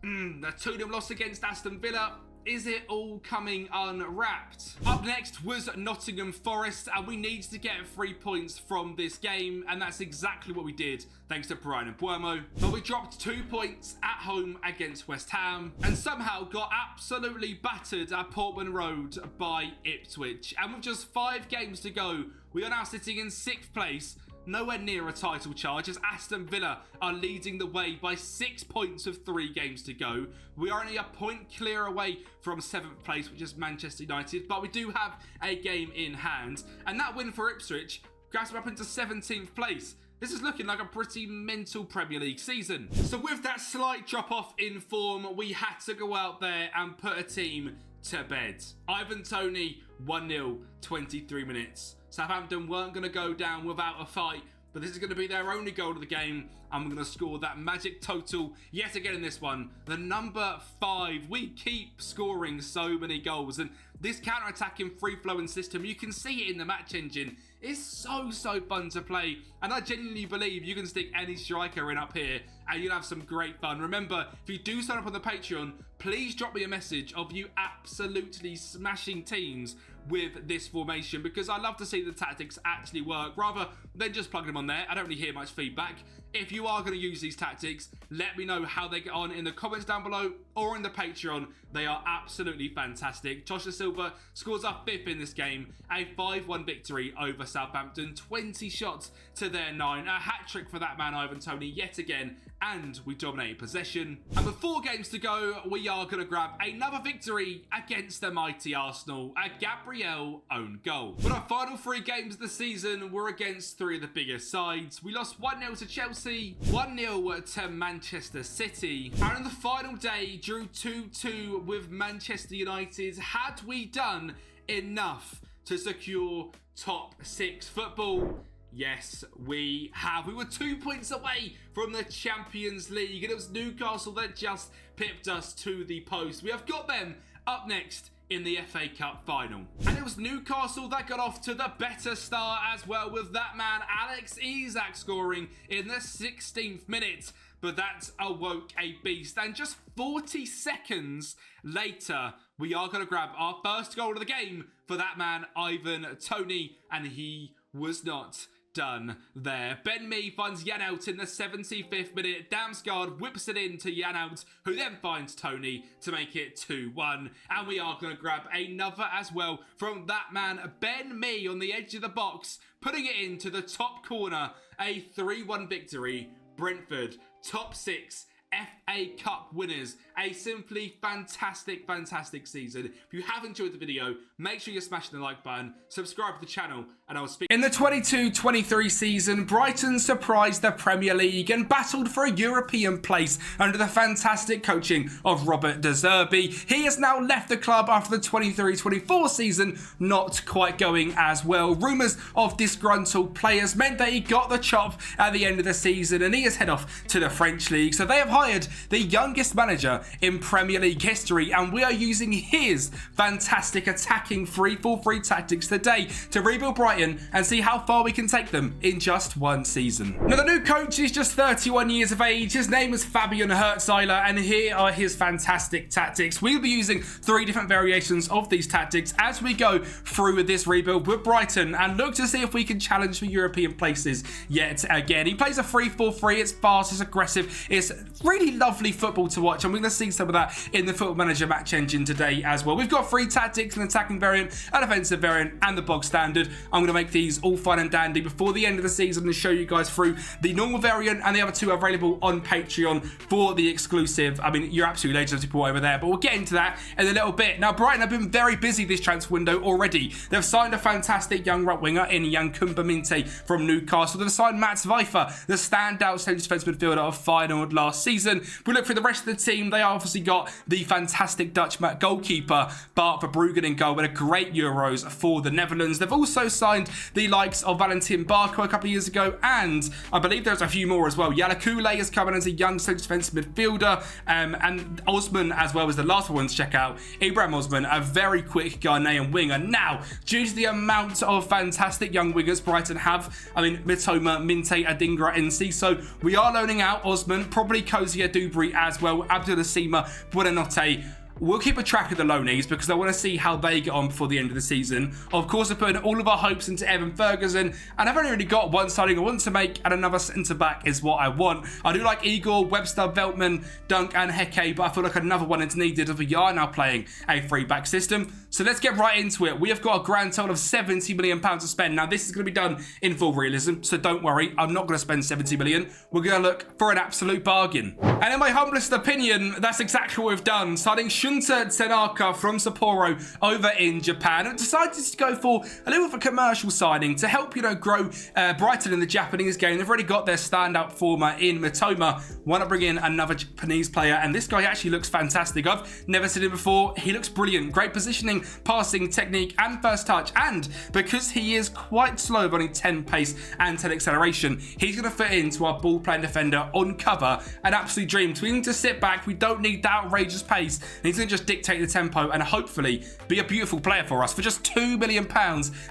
The 2-0 loss against Aston Villa. Is it all coming unwrapped? Up next was Nottm Forest, and we needed to get 3 points from this game, and that's exactly what we did, thanks to Brian and Buemo. But we dropped 2 points at home against West Ham, and somehow got absolutely battered at Portman Road by Ipswich. And with just 5 games to go, we are now sitting in 6th place, nowhere near a title charge, as Aston Villa are leading the way by 6 points with 3 games to go. We are only a point clear away from 7th place, which is Manchester United, but we do have a game in hand. And that win for Ipswich grabs them up into 17th place. This is looking like a pretty mental Premier League season. So with that slight drop off in form, we had to go out there and put a team to bed. Ivan Toney, 1-0, 23 minutes. Southampton weren't going to go down without a fight. but this is going to be their only goal of the game, and we're going to score that magic total yet again in this one. The number 5. We keep scoring so many goals, and this counter-attacking free-flowing system, you can see it in the match engine. It's so fun to play, and I genuinely believe you can stick any striker in up here and you'll have some great fun. Remember, if you do sign up on the Patreon, please drop me a message of you absolutely smashing teams with this formation, because I love to see the tactics actually work rather than just plugging them on there. I don't really hear much feedback. If you are going to use these tactics, let me know how they get on in the comments down below or in the Patreon. They are absolutely fantastic. Joshua Silva scores our 5th in this game, a 5-1 victory over Southampton, 20 shots to their 9, a hat-trick for that man Ivan Toney yet again, and we dominate possession. And with 4 games to go, we are going to grab another victory against the mighty Arsenal, a Gabriel own goal. But our final 3 games of the season were against 3 of the biggest sides. We lost 1-0 to Chelsea, 1-0 to Manchester City, and on the final day drew 2-2 with Manchester United. Had we done enough to secure top 6 football? Yes, we have. We were 2 points away from the Champions League, and it was Newcastle that just pipped us to the post. We have got them up next in the FA Cup final. And it was Newcastle that got off to the better start as well, with that man Alex Isak scoring in the 16th minute. But that awoke a beast, and just 40 seconds later, we are going to grab our first goal of the game for that man Ivan Toney, and he was not done there. Ben Mee finds Janelt in the 75th minute. Damsgaard whips it in to Janelt, who then finds Toney to make it 2-1. And we are going to grab another as well from that man Ben Mee on the edge of the box, putting it into the top corner. A 3-1 victory. Brentford, top 6 FA Cup winners. A simply fantastic season. If you have enjoyed the video, make sure you're smashing the like button, subscribe to the channel, and I will speak. In the 22-23 season, Brighton surprised the Premier League and battled for a European place under the fantastic coaching of Robert De Zerbi. He has now left the club after the 23-24 season not quite going as well. Rumours of disgruntled players meant that he got the chop at the end of the season, and he is head off to the French League. So they have hired the youngest manager in Premier League history, and we are using his fantastic attacking 3-4-3 tactics today to rebuild Brighton and see how far we can take them in just one season. Now, the new coach is just 31 years of age. His name is Fabian Hertzeiler, and here are his fantastic tactics. We'll be using 3 different variations of these tactics as we go through this rebuild with Brighton and look to see if we can challenge for European places yet again. He plays a 3-4-3. It's fast, it's aggressive, it's really lovely football to watch, and we're going to see some of that in the Football Manager match engine today as well. We've got 3 tactics: an attacking variant, an offensive variant, and the bog standard. I'm going to make these all fun and dandy before the end of the season and show you guys through the normal variant, and the other 2 are available on Patreon for the exclusive. I mean, you're absolutely legends people over there, but we'll get into that in a little bit. Now, Brighton have been very busy this transfer window already. They've signed a fantastic young right winger in Yankuba Minte from Newcastle. They've signed Matt Zweifer, the standout central defence midfielder of Feyenoord last season. If we look for the rest of the team, they obviously got the fantastic Dutch goalkeeper Bart Verbruggen in goal with a great Euros for the Netherlands. They've also signed the likes of Valentin Barco a couple of years ago, and I believe there's a few more as well. Yala Koule is coming as a young central defensive midfielder, and Osman as well as the last one to check out. Ibrahim Osman, a very quick Ghanaian winger. Now, due to the amount of fantastic young wingers Brighton have, I mean, Mitoma, Minte, Adingra, and Ciso, we are loaning out Osman, probably Kozia Dubry as well, Abdul Asima, Buonanotte. We'll keep a track of the loanees because I want to see how they get on before the end of the season. Of course, we're putting all of our hopes into Evan Ferguson, and I've only really got one signing I want to make, and another centre-back is what I want. I do like Igor, Webster, Veltman, Dunk, and Heke, but I feel like another one is needed as we are now playing a 3-back system. So let's get right into it. We have got a grand total of £70 million to spend. Now, this is going to be done in full realism, so don't worry. I'm not going to spend $70 million. We're going to look for an absolute bargain. And in my humblest opinion, that's exactly what we've done. Signing Talking to Tanaka from Sapporo over in Japan, and decided to go for a little bit of a commercial signing to help, grow Brighton in the Japanese game. They've already got their standout former in Mitoma. Why not bring in another Japanese player? And this guy actually looks fantastic. I've never seen him before. He looks brilliant. Great positioning, passing, technique, and first touch. And because he is quite slow, with only 10 pace and 10 acceleration, he's going to fit into our ball-playing defender on cover. An absolute dream. So we need to sit back. We don't need that outrageous pace. And he's going to just dictate the tempo and hopefully be a beautiful player for us for just £2 million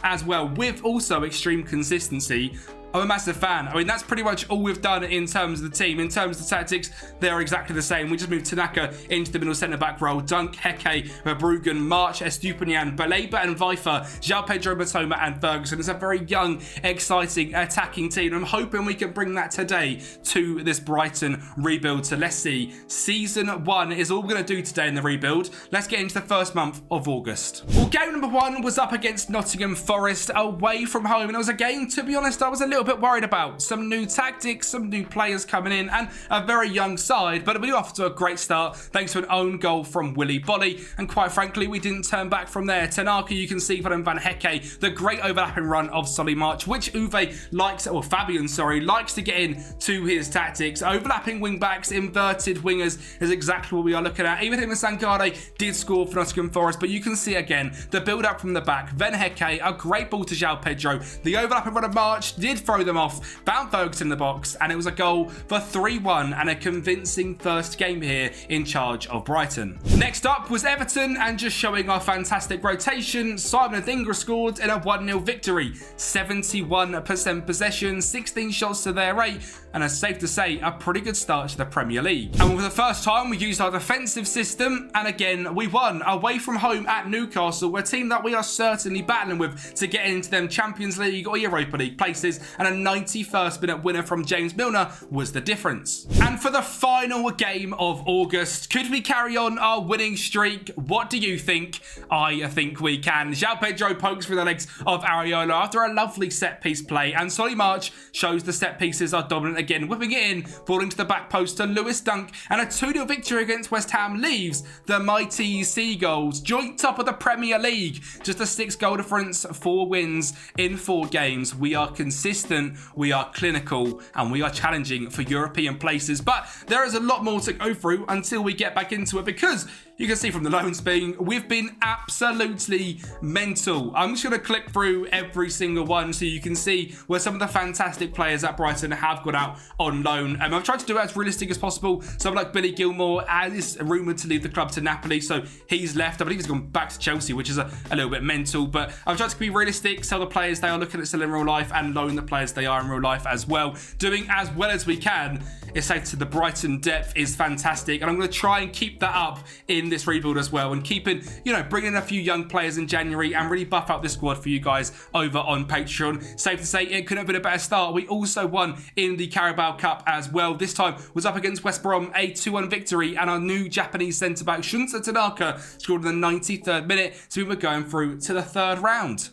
as well, with also extreme consistency. I'm a massive fan. I mean, that's pretty much all we've done in terms of the team. In terms of the tactics, they're exactly the same. We just moved Tanaka into the middle centre-back role. Dunk, Heke, Verbruggen, March, Estupinian, Baleba and Vifer, João Pedro, Mitoma and Ferguson. It's a very young, exciting, attacking team. I'm hoping we can bring that today to this Brighton rebuild. So let's see. Season 1 is all we're going to do today in the rebuild. Let's get into the first month of August. Well, game number 1 was up against Nottm Forest away from home. And it was a game, to be honest, I was a little bit worried about. Some new tactics, some new players coming in, and a very young side, but we got off to a great start thanks to an own goal from Willy Bolly, and quite frankly we didn't turn back from there. Tanaka, you can see from Van Heke, the great overlapping run of Solly March, which Uwe likes, or Fabian, sorry, likes to get in to his tactics. Overlapping wing backs, inverted wingers is exactly what we are looking at. Even him and Sangare did score for Nottm Forest, but you can see again the build up from the back. Van Heke, a great ball to João Pedro, the overlapping run of March did throw them off, found Ferguson in the box, and it was a goal for 3-1 and a convincing first game here in charge of Brighton. Next up was Everton, and just showing our fantastic rotation, Simon Adingra scored in a 1-0 victory. 71% possession, 16 shots to their 8, and it's safe to say a pretty good start to the Premier League. And for the first time we used our defensive system, and again we won away from home at Newcastle, a team that we are certainly battling with to get into them Champions League or Europa League places, and a 91st minute winner from James Milner was the difference. And for the final game of August, could we carry on our winning streak? What do you think? I think we can. João Pedro pokes through the legs of Areola after a lovely set piece play, and Solly March shows the set pieces are dominant again, whipping it in, falling to the back post to Lewis Dunk, and a 2-0 victory against West Ham leaves the mighty Seagulls joint top of the Premier League. Just a 6-goal difference, 4 wins in 4 games. We are consistent, we are clinical, and we are challenging for European places, but there is a lot more to go through until we get back into it, because you can see from the loans being, we've been absolutely mental. I'm just going to click through every single one so you can see where some of the fantastic players at Brighton have gone out on loan. I've tried to do it as realistic as possible. Someone like Billy Gilmore is rumoured to leave the club to Napoli, so he's left. I believe he's gone back to Chelsea, which is a little bit mental, but I've tried to be realistic, sell the players they are looking at still in real life, and loan the players they are in real life as well. Doing as well as we can. It's safe to the Brighton depth is fantastic, and I'm going to try and keep that up in this rebuild as well, and keeping, bringing a few young players in January and really buff out this squad for you guys over on Patreon. Safe to say it couldn't have been a better start. We also won in the Carabao Cup as well. This time was up against West Brom, a 2-1 victory, and our new Japanese centre-back Shunta Tanaka scored in the 93rd minute, so we were going through to the 3rd round.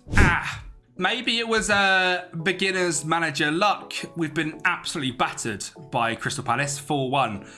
Maybe it was beginner's manager luck. We've been absolutely battered by Crystal Palace 4-1.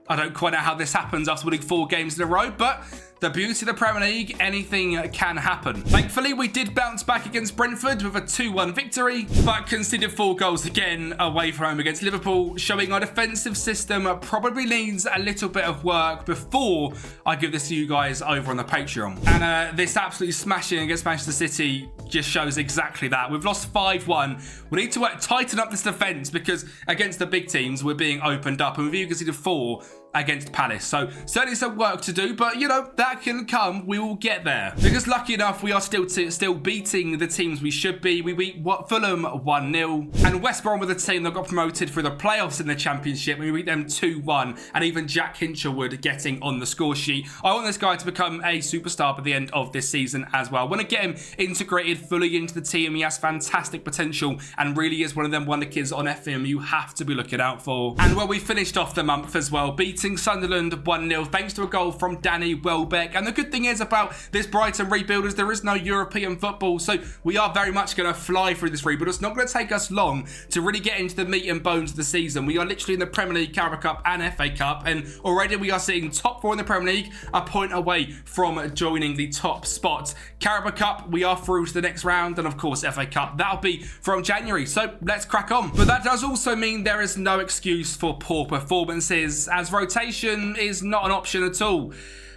I don't quite know how this happens after winning 4 games in a row, but the beauty of the Premier League, anything can happen. Thankfully, we did bounce back against Brentford with a 2-1 victory, but conceded 4 goals again away from home against Liverpool, showing our defensive system probably needs a little bit of work before I give this to you guys over on the Patreon. And this absolutely smashing against Manchester City just shows exactly that. We've lost 5-1. We need to tighten up this defence, because against the big teams, we're being opened up, and we've even conceded 4 against Palace. So certainly some work to do, but that can come. We will get there, because lucky enough we are still beating the teams we should be. We beat Fulham 1-0, and West Brom were the team that got promoted through the playoffs in the Championship. We beat them 2-1, and even Jack Hinchelwood getting on the score sheet. I want this guy to become a superstar by the end of this season as well. I want to get him integrated fully into the team. He has fantastic potential and really is one of them wonder kids on FM you have to be looking out for. And we finished off the month as well, beating beating Sunderland 1-0 thanks to a goal from Danny Welbeck. And the good thing is about this Brighton rebuild is there is no European football, so we are very much going to fly through this rebuild. It's not going to take us long to really get into the meat and bones of the season. We are literally in the Premier League, Carabao Cup and FA Cup, and already we are sitting top 4 in the Premier League, a point away from joining the top spot. Carabao Cup, we are through to the next round, and of course FA Cup, that'll be from January, so let's crack on. But that does also mean there is no excuse for poor performances, as rotation is not an option at all.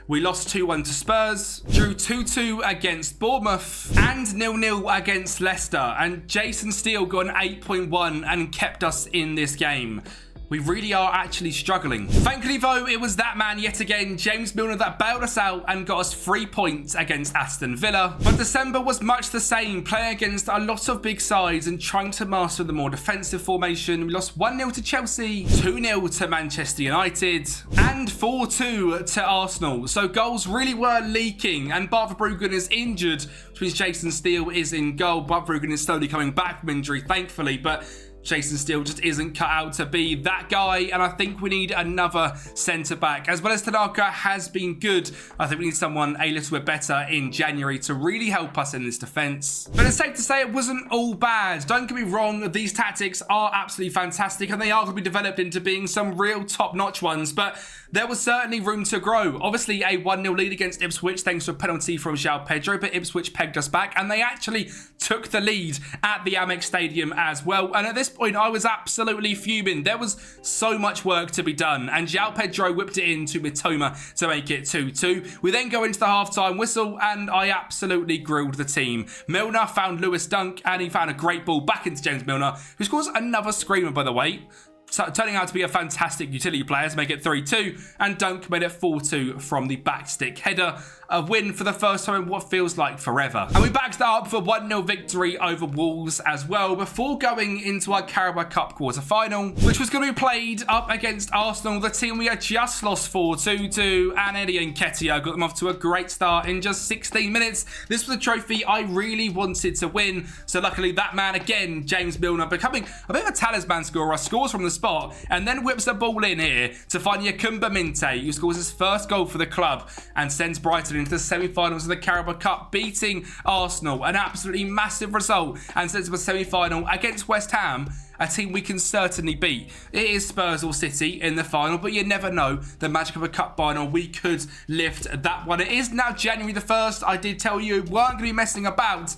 We lost 2-1 to Spurs, drew 2-2 against Bournemouth, and 0-0 against Leicester, and Jason Steele got an 8.1 and kept us in this game. We really are actually struggling. Thankfully though, it was that man yet again, James Milner, that bailed us out and got us 3 points against Aston Villa. But December was much the same, playing against a lot of big sides and trying to master the more defensive formation. We lost 1-0 to Chelsea, 2-0 to Manchester United, and 4-2 to Arsenal. So goals really were leaking, and Bart Verbruggen is injured, which means Jason Steele is in goal. Bart Verbruggen is slowly coming back from injury, thankfully, but Jason Steele just isn't cut out to be that guy, and I think we need another centre-back. As well as Tanaka has been good, I think we need someone a little bit better in January to really help us in this defence. But it's safe to say it wasn't all bad. Don't get me wrong, these tactics are absolutely fantastic, and they are going to be developed into being some real top-notch ones, but there was certainly room to grow. Obviously, a 1-0 lead against Ipswich thanks to a penalty from João Pedro, but Ipswich pegged us back, and they actually took the lead at the Amex Stadium as well. And at this point, I was absolutely fuming. There was so much work to be done, and João Pedro whipped it into Nottm to make it 2-2. We then go into the half-time whistle, and I absolutely grilled the team. Milner found Lewis Dunk, and he found a great ball back into James Milner, who scores another screamer, by the way. So, turning out to be a fantastic utility player to make it 3-2, and Dunk made it 4-2 from the backstick header. A win for the first time in what feels like forever. And we backed that up for 1-0 victory over Wolves as well, before going into our Carabao Cup quarter-final, which was going to be played up against Arsenal, the team we had just lost 4-2 to, and Eddie Nketiah got them off to a great start in just 16 minutes. This was a trophy I really wanted to win, so luckily that man again, James Milner, becoming a bit of a talisman scorer, scores from the spot, and then whips the ball in here to find Yakumba Minte, who scores his first goal for the club and sends Brighton into the semi-finals of the Carabao Cup, beating Arsenal, an absolutely massive result, and sends them a semi-final against West Ham, a team we can certainly beat. It is Spurs or City in the final, but you never know. The magic of a cup final, we could lift that one. It is now January the 1st. I did tell you we weren't going to be messing about.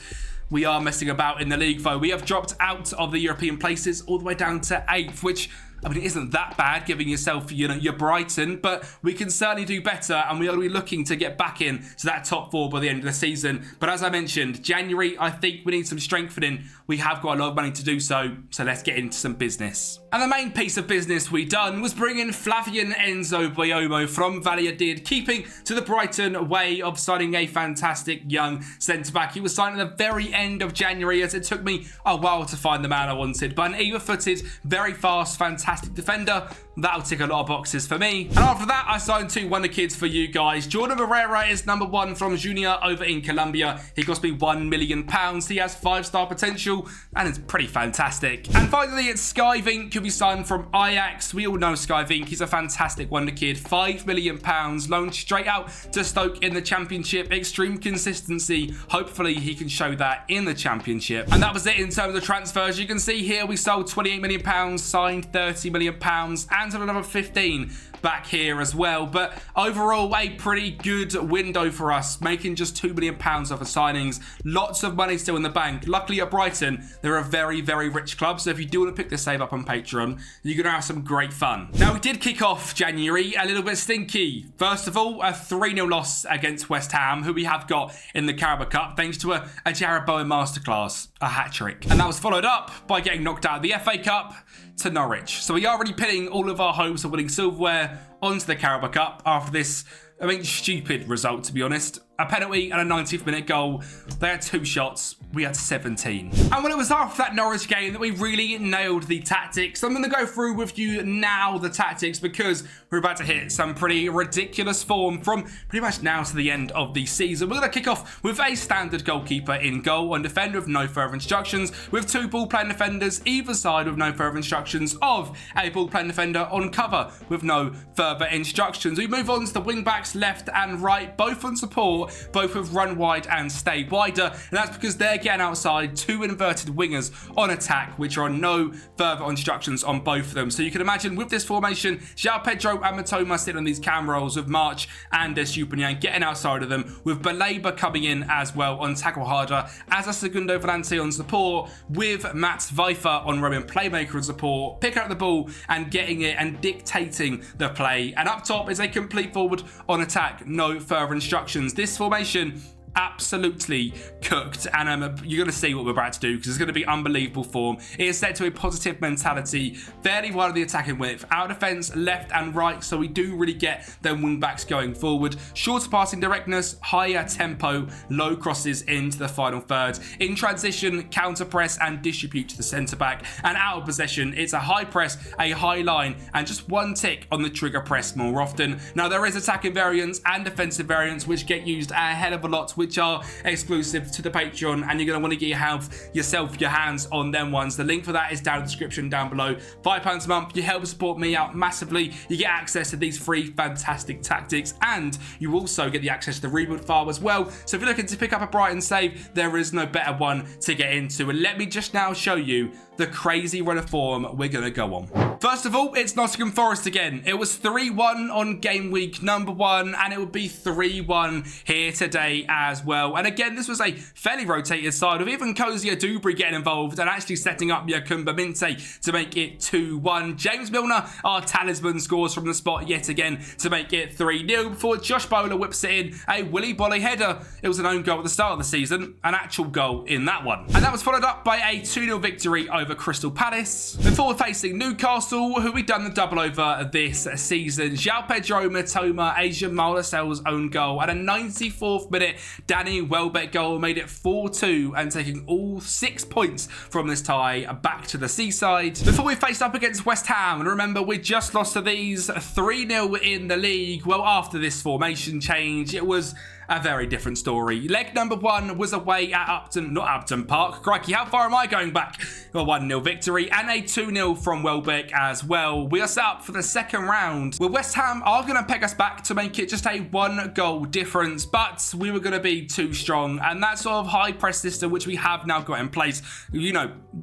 We are messing about in the league, though. We have dropped out of the European places all the way down to 8th, which, I mean, it isn't that bad giving yourself, you know, your Brighton, but we can certainly do better, and we are going to be looking to get back in to that top 4 by the end of the season. But as I mentioned, January, I think we need some strengthening. We have got a lot of money to do so let's get into some business. And the main piece of business we done was bring in Flavian Enzo Boyomo from Valladolid, keeping to the Brighton way of signing a fantastic young centre-back. He was signed at the very end of January, as it took me a while to find the man I wanted, but an either-footed, very fast, fantastic defender. That'll tick a lot of boxes for me. And after that, I signed 2 wonder kids for you guys. Jordan Barrera is number 1 from Junior over in Colombia. He cost me £1 million. He has 5-star potential, and it's pretty fantastic. And finally, it's Sky Vink, who we signed from Ajax. We all know Sky Vink. He's a fantastic wonder kid. £5 million, loaned straight out to Stoke in the Championship. Extreme consistency. Hopefully, he can show that in the Championship. And that was it in terms of transfers. You can see here we sold £28 million, signed £30 million, and another 15 back here as well. But overall, a pretty good window for us, making just £2 million off of signings. Lots of money still in the bank. Luckily at Brighton, they're a very, very rich club, so if you do want to pick this save up on Patreon, you're going to have some great fun. Now, we did kick off January a little bit stinky. First of all, a 3-0 loss against West Ham, who we have got in the Carabao Cup, thanks to a Jared Bowen masterclass, a hat-trick. And that was followed up by getting knocked out of the FA Cup to Norwich. So we are already pinning all of our hopes of winning silverware onto the Carabao Cup after this, I mean, stupid result, to be honest. a penalty and a 90th minute goal. They had 2 shots. We had 17. And when it was after that Norwich game that we really nailed the tactics, I'm going to go through with you now the tactics because we're about to hit some pretty ridiculous form from pretty much now to the end of the season. We're going to kick off with a standard goalkeeper in goal, on defender with no further instructions, with 2 ball-playing defenders either side with no further instructions, of a ball-playing defender on cover with no further instructions. We move on to the wing-backs left and right, both on support, both with run wide and stay wider, and that's because they're getting outside 2 inverted wingers on attack, which are on no further instructions on both of them. So you can imagine with this formation, João Pedro and Mitoma sitting on these cam rolls with March and Estupiñán getting outside of them, with Baleba coming in as well on tackle harder as a Segundo Volante on support, with Mats Vijver on Roman playmaker on support, picking up the ball and getting it and dictating the play. And up top is a complete forward on attack, no further instructions. This formation absolutely cooked, and you're going to see what we're about to do because it's going to be unbelievable form. It is set to a positive mentality, fairly wide of the attacking width, our defence left and right, so we do really get them wing backs going forward, shorter passing directness, higher tempo, low crosses into the final third, in transition, counter press and distribute to the centre back, and out of possession it's a high press, a high line and just 1 tick on the trigger press more often. Now there is attacking variants and defensive variants which get used a hell of a lot, which are exclusive to the Patreon, and you're going to want to get your hands on them ones. The link for that is down in the description down below. £5 a month, you help support me out massively. You get access to these 3 fantastic tactics, and you also get the access to the rebuild file as well. So if you're looking to pick up a Brighton save, there is no better one to get into. And let me just now show you the crazy run of form we're going to go on. First of all, it's Nottm Forest again. It was 3-1 on game week number 1, and it would be 3-1 here today as well. And again, this was a fairly rotated side, with even Cozier Dubry getting involved and actually setting up Yakumba Minte to make it 2-1. James Milner, our talisman, scores from the spot yet again to make it 3-0 before Josh Bowler whips it in, a Willy Boly header. It was an own goal at the start of the season, an actual goal in that one. And that was followed up by a 2-0 victory over Crystal Palace before facing Newcastle, who we'd done the double over this season. João Pedro, Mitoma, Jamal Lascelles' own goal, and a 94th minute Danny Welbeck goal made it 4-2 and taking all 6 points from this tie back to the seaside before we faced up against West Ham. And remember, we just lost to these 3-0 in the league. Well, after this formation change, it was a very different story. Leg number 1 was away at Upton Park. Crikey, how far am I going back? A 1-0 victory and a 2-0 from Welbeck as well. We are set up for the second round, where West Ham are going to peg us back to make it just a 1 goal difference, but we were going to be too strong, and that sort of high press system which we have now got in place,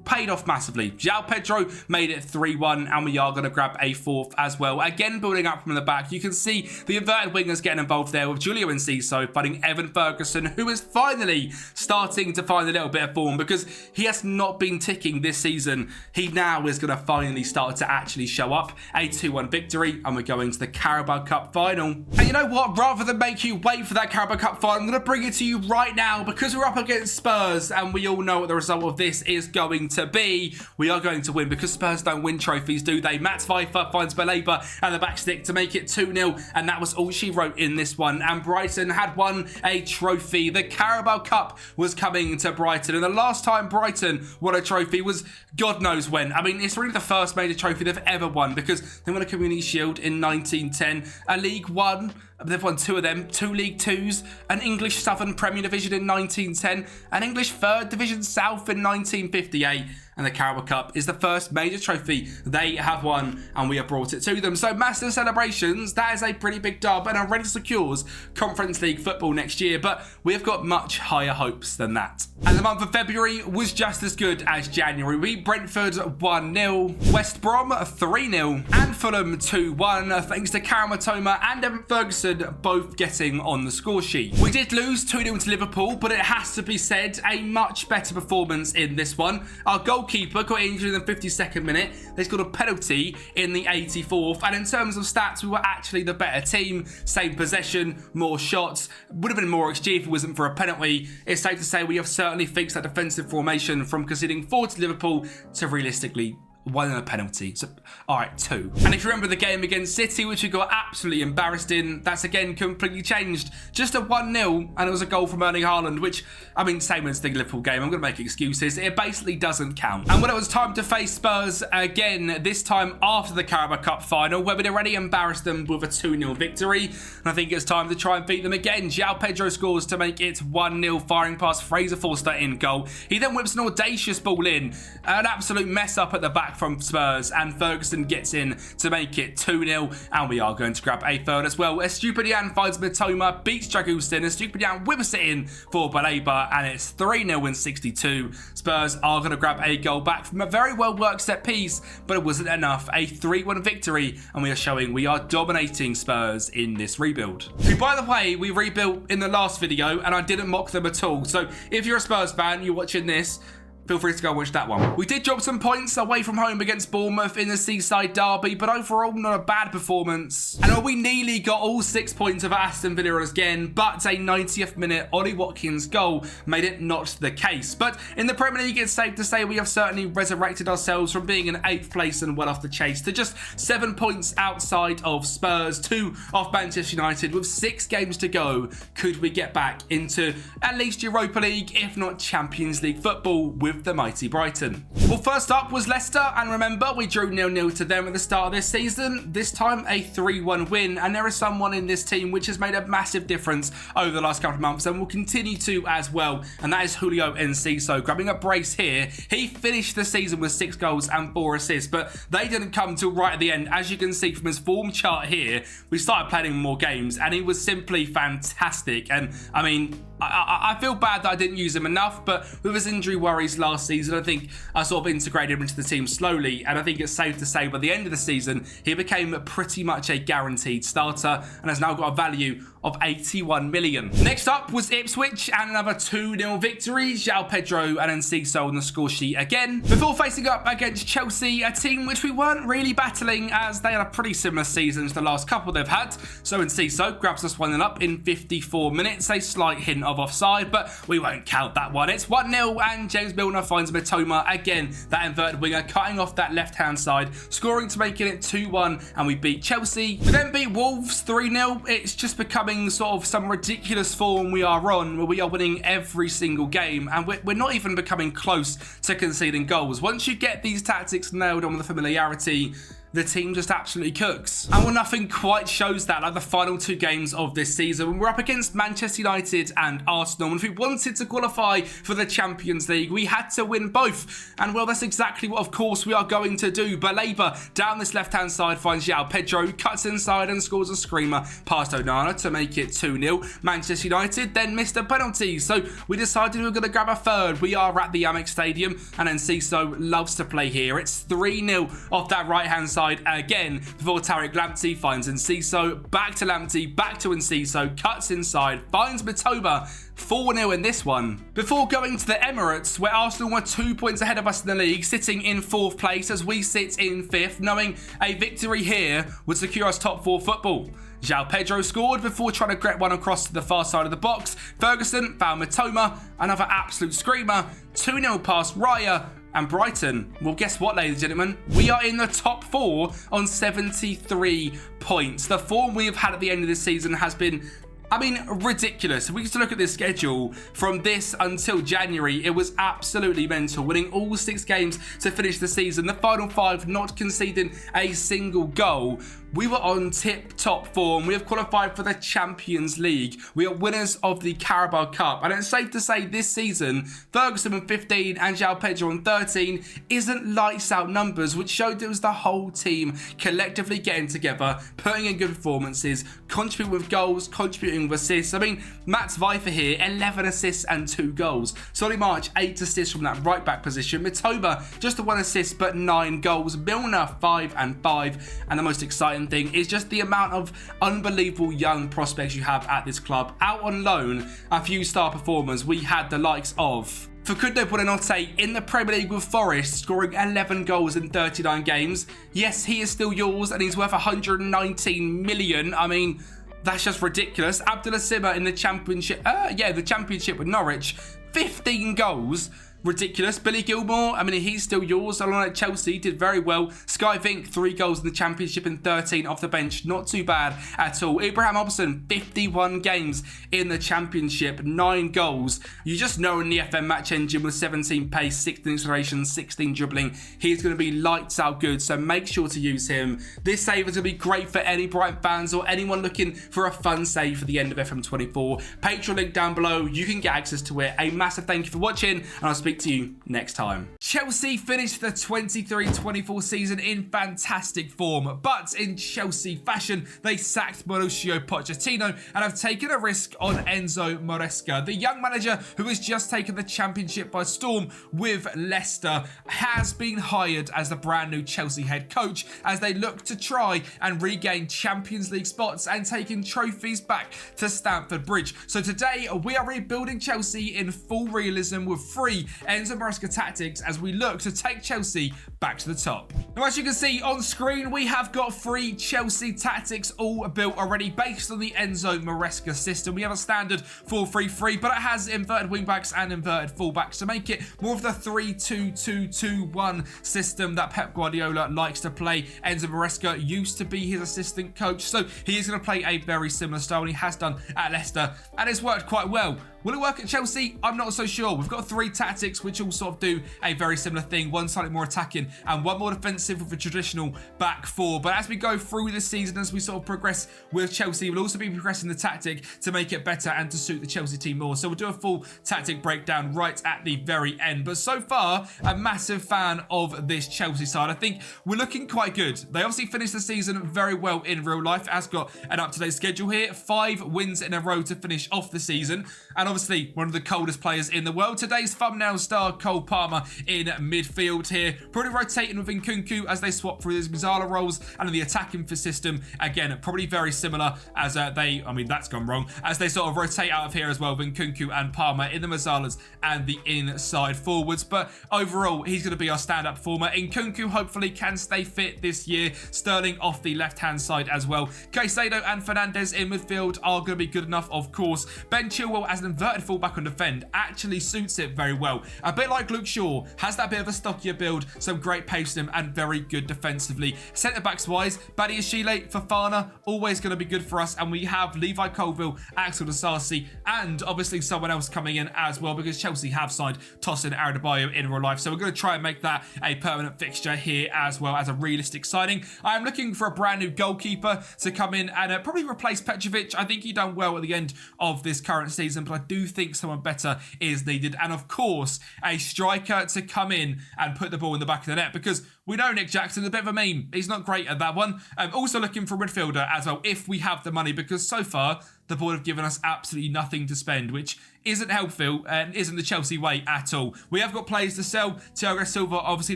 paid off massively. João Pedro made it 3-1, and we are going to grab a 4th as well. Again, building up from the back, you can see the inverted wingers getting involved there with Julio Enciso fighting Evan Ferguson, who is finally starting to find a little bit of form because he has not been ticking this season. He now is going to finally start to actually show up. A 2-1 victory, and we're going to the Carabao Cup final. And you know what? Rather than make you wait for that Carabao Cup final, I'm going to bring it to you right now because we're up against Spurs, and we all know what the result of this is going to be. We are going to win because Spurs don't win trophies, do they? Mats Vijver finds Baleba and the back stick to make it 2-0, and that was all she wrote in this one. And Brighton had won a trophy. The Carabao Cup was coming to Brighton, and the last time Brighton won a trophy was God knows when. I mean, it's really the first major trophy they've ever won because they won a Community Shield in 1910, a League One. They've won 2 of them, 2 League Twos, an English Southern Premier Division in 1910, an English Third Division South in 1958, and the Carabao Cup is the first major trophy they have won, and we have brought it to them. So massive celebrations. That is a pretty big dub and already secures Conference League football next year, but we have got much higher hopes than that. And the month of February was just as good as January. We beat Brentford 1-0, West Brom 3-0, and Fulham 2-1, thanks to Karen Mitoma and Evan Ferguson both getting on the score sheet. We did lose 2-0 to Liverpool, but it has to be said, a much better performance in this one. Our goalkeeper got injured in the 52nd minute. They scored a penalty in the 84th, and in terms of stats, we were actually the better team. Same possession, more shots, would have been more XG if it wasn't for a penalty. It's safe to say we have certainly fixed that defensive formation from conceding 4 to Liverpool to realistically 1 and a penalty. So, all right, 2. And if you remember the game against City, which we got absolutely embarrassed in, that's again completely changed. Just a 1-0, and it was a goal from Erling Haaland, which, I mean, same as the Liverpool game. I'm going to make excuses. It basically doesn't count. And when it was time to face Spurs again, this time after the Carabao Cup final, where we'd already embarrassed them with a 2-0 victory, and I think it's time to try and beat them again. João Pedro scores to make it 1-0, firing past Fraser Forster in goal. He then whips an audacious ball in, an absolute mess up at the back from Spurs, and Ferguson gets in to make it 2-0, and we are going to grab a third as well. Estupiñán finds Mitoma, beats Dragustin, Estupiñán whips it in for Baleba, and it's 3-0 in 62. Spurs are going to grab a goal back from a very well worked set piece, but it wasn't enough. A 3-1 victory, and we are showing we are dominating Spurs in this rebuild. Who, by the way, we rebuilt in the last video, and I didn't mock them at all. So if you're a Spurs fan, you're watching this, feel free to go watch that one. We did drop some points away from home against Bournemouth in the Seaside Derby, but overall not a bad performance. And we nearly got all 6 points of Aston Villa again, but a 90th minute Ollie Watkins goal made it not the case. But in the Premier League, it's safe to say we have certainly resurrected ourselves from being in 8th place and well off the chase to just 7 points outside of Spurs, 2 off Manchester United. With 6 games to go, could we get back into at least Europa League, if not Champions League football with the mighty Brighton? Well, first up was Leicester, and remember, we drew 0-0 to them at the start of this season. This time a 3-1 win, and there is someone in this team which has made a massive difference over the last couple of months and will continue to as well, and that is Julio Enciso grabbing a brace here. He finished the season with 6 goals and 4 assists, but they didn't come till right at the end. As you can see from his form chart here, we started playing more games, and he was simply fantastic. And I mean, I feel bad that I didn't use him enough, but with his injury worries last season, I think I sort of integrated him into the team slowly, and I think it's safe to say by the end of the season, he became pretty much a guaranteed starter and has now got a value of 81 million. Next up was Ipswich, and another 2-0 victory. João Pedro and Enciso on the score sheet again, before facing up against Chelsea, a team which we weren't really battling as they had a pretty similar season to the last couple they've had. So Enciso grabs us 1-0 up in 54 minutes, a slight hint of offside, but we won't count that one. It's 1-0, and James Milner finds Mitoma again, that inverted winger, cutting off that left-hand side, scoring to making it 2-1, and we beat Chelsea. We then beat Wolves 3-0. It's just becoming sort of some ridiculous form we are on, where we are winning every single game, and we're not even becoming close to conceding goals. Once you get these tactics nailed on with the familiarity, the team just absolutely cooks. And well, nothing quite shows that like the final 2 games of this season, when we're up against Manchester United and Arsenal, and if we wanted to qualify for the Champions League, we had to win both. And well, that's exactly what of course we are going to do. Baleba down this left-hand side finds João Pedro, cuts inside and scores a screamer past Onana to make it 2-0. Manchester United then missed a penalty, so we decided we were going to grab a third. We are at the Amex Stadium, and Enciso loves to play here. It's 3-0 off that right-hand side again, before Tariq Lamptey finds Enciso, back to Lamptey, back to Enciso, cuts inside, finds Mitoma, 4-0 in this one. Before going to the Emirates, where Arsenal were 2 points ahead of us in the league, sitting in 4th place as we sit in 5th, knowing a victory here would secure us top 4 football. João Pedro scored before trying to get one across to the far side of the box. Ferguson found Mitoma, another absolute screamer, 2-0 past Raya, and Brighton. Well, guess what, ladies and gentlemen? We are in the top 4 on 73 points. The form we have had at the end of this season has been, I mean, ridiculous. If we just look at this schedule from this until January, it was absolutely mental. Winning all 6 games to finish the season, the final 5 not conceding a single goal. We were on tip-top form. We have qualified for the Champions League. We are winners of the Carabao Cup. And it's safe to say this season, Ferguson on 15 and João Pedro on 13 isn't lights-out numbers, which showed it was the whole team collectively getting together, putting in good performances, contributing with goals, contributing with assists. I mean, Matt's Viper here, 11 assists and 2 goals. Solly March, 8 assists from that right-back position. Mitoma, just the 1 assist, but 9 goals. Milner, 5 and 5. And the most exciting thing is just the amount of unbelievable young prospects you have at this club. Out on loan, a few star performers. We had the likes of Facundo Buonanotte in the Premier League with Forest, scoring 11 goals in 39 games. Yes, he is still yours, and he's worth 119 million. I mean, that's just ridiculous. Abdullah Sima in the Championship, the Championship with Norwich, 15 goals. ridiculous. Billy Gilmore, I mean, he's still yours. Along at Chelsea, did very well. Sky Vink, 3 goals in the Championship and 13 off the bench. Not too bad at all. Ibrahim Hobson, 51 games in the Championship, 9 goals. You just know in the FM match engine with 17 pace, 16 acceleration, 16 dribbling, he's going to be lights out good, so make sure to use him. This save is going to be great for any Brighton fans or anyone looking for a fun save for the end of FM24. Patreon link down below, you can get access to it. A massive thank you for watching, and I'll speak to you next time. Chelsea finished the 23-24 season in fantastic form, but in Chelsea fashion, they sacked Mauricio Pochettino and have taken a risk on Enzo Maresca. The young manager, who has just taken the Championship by storm with Leicester, has been hired as the brand new Chelsea head coach as they look to try and regain Champions League spots and taking trophies back to Stamford Bridge. So today we are rebuilding Chelsea in full realism with 3 Enzo Maresca tactics as we look to take Chelsea back to the top. Now, as you can see on screen, we have got 3 Chelsea tactics all built already based on the Enzo Maresca system. We have a standard 4-3-3, but it has inverted wingbacks and inverted fullbacks to make it more of the 3-2-2-2-1 system that Pep Guardiola likes to play. Enzo Maresca used to be his assistant coach, so he is going to play a very similar style, and he has done at Leicester, and it's worked quite well. Will it work at Chelsea? I'm not so sure. We've got 3 tactics which all sort of do a very similar thing. One slightly more attacking and one more defensive with a traditional back 4. But as we go through this season, as we sort of progress with Chelsea, we'll also be progressing the tactic to make it better and to suit the Chelsea team more. So we'll do a full tactic breakdown right at the very end. But so far, a massive fan of this Chelsea side. I think we're looking quite good. They obviously finished the season very well in real life. It has got an up-to-date schedule here. 5 wins in a row to finish off the season. And obviously one of the coldest players in the world. Today's thumbnail star, Cole Palmer, in midfield here. Probably rotating with Nkunku as they swap through these Mazzala roles, and in the attacking for system, again, probably very similar as that's gone wrong, as they sort of rotate out of here as well with Nkunku and Palmer in the Mazzalas and the inside forwards. But overall, he's going to be our stand-up performer. Nkunku hopefully can stay fit this year. Sterling off the left-hand side as well. Caicedo and Fernandes in midfield are going to be good enough, of course. Ben Chilwell as an inverted fullback on defend actually suits it very well. A bit like Luke Shaw, has that bit of a stockier build, some great pace in him, and very good defensively. Centre-backs wise, Badiashile, Fofana, always going to be good for us, and we have Levi Colville, Axel Disasi, and obviously someone else coming in as well, because Chelsea have signed Tosin Adebayo in real life, so we're going to try and make that a permanent fixture here as well as a realistic signing. I am looking for a brand new goalkeeper to come in and probably replace Petrovic. I think he done well at the end of this current season, but I do think someone better is needed, and of course a striker to come in and put the ball in the back of the net, because we know Nick Jackson's a bit of a meme. He's not great at that one. I'm also looking for a midfielder as well if we have the money, because so far the board have given us absolutely nothing to spend, which isn't helpful and isn't the Chelsea way at all. We have got players to sell. Thiago Silva obviously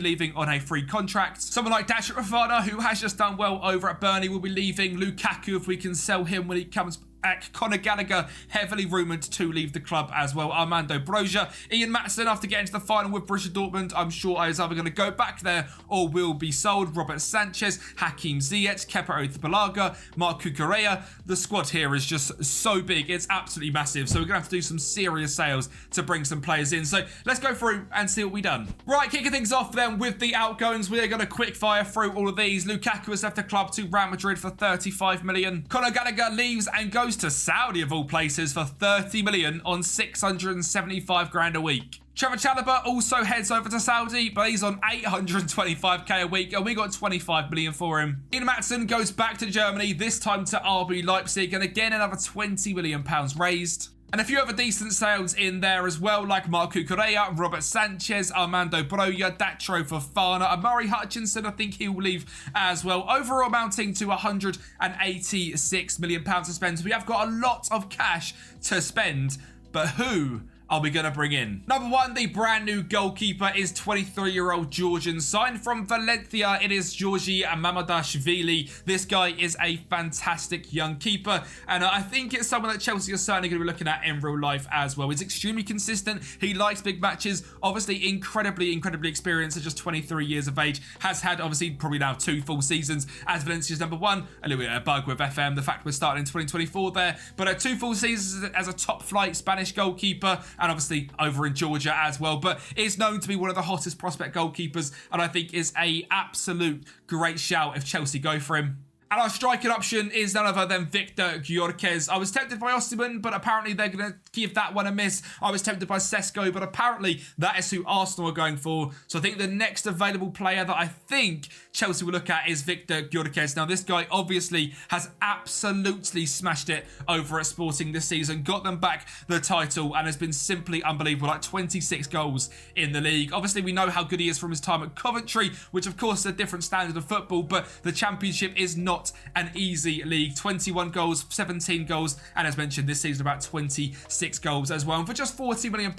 leaving on a free contract. Someone like Dasha Fofana, who has just done well over at Burnley, will be leaving. Lukaku, if we can sell him when he comes back. Conor Gallagher, heavily rumoured to leave the club as well. Armando Broja. Ian Maatsen, after getting to the final with Borussia Dortmund, I'm sure is either going to go back there or will be sold. Robert Sanchez, Hakim Ziyech, Kepa Arrizabalaga, Marc Cucurella. The squad here is just so big. It's absolutely massive. So we're going to have to do some serious sales to bring some players in. So let's go through and see what we've done. Right, kicking things off then with the outgoings. We are going to quick fire through all of these. Lukaku has left the club to Real Madrid for 35 million. Conor Gallagher leaves and goes to Saudi of all places for 30 million on 675 grand a week. Trevor Chalobah also heads over to Saudi, but he's on 825k a week, and we got 25 million for him. Ian Maatsen goes back to Germany, this time to RB Leipzig, and again another 20 million pounds raised. And a few other decent sales in there as well, like Marc Cucurella, Robert Sanchez, Armando Broja, Datro Fofana, Amari Hutchinson, I think he will leave as well. Overall amounting to 186 million pounds to spend. So we have got a lot of cash to spend, but who are we going to bring in? Number 1, the brand new goalkeeper is 23-year-old Georgian. Signed from Valencia, it is Georgi Mamadashvili. This guy is a fantastic young keeper, and I think it's someone that Chelsea are certainly going to be looking at in real life as well. He's extremely consistent. He likes big matches. Obviously, incredibly experienced at just 23 years of age. Has had, obviously, probably now 2 full seasons as Valencia's number 1. A little bit of a bug with FM, the fact we're starting in 2024 there. But 2 full seasons as a top-flight Spanish goalkeeper. and obviously over in Georgia as well, but is known to be one of the hottest prospect goalkeepers, and I think is a absolute great shout if Chelsea go for him. And our striking option is none other than Victor Gyökeres. I was tempted by Osimhen, but apparently they're going to give that one a miss. I was tempted by Sesko, but apparently that is who Arsenal are going for. So I think the next available player that I think Chelsea will look at is Victor Gyökeres. Now, this guy obviously has absolutely smashed it over at Sporting this season, got them back the title, and has been simply unbelievable, like 26 goals in the league. Obviously, we know how good he is from his time at Coventry, which of course is a different standard of football, but the Championship is not an easy league. 21 goals, 17 goals, and as mentioned this season about 26 goals as well. And for just £40 million,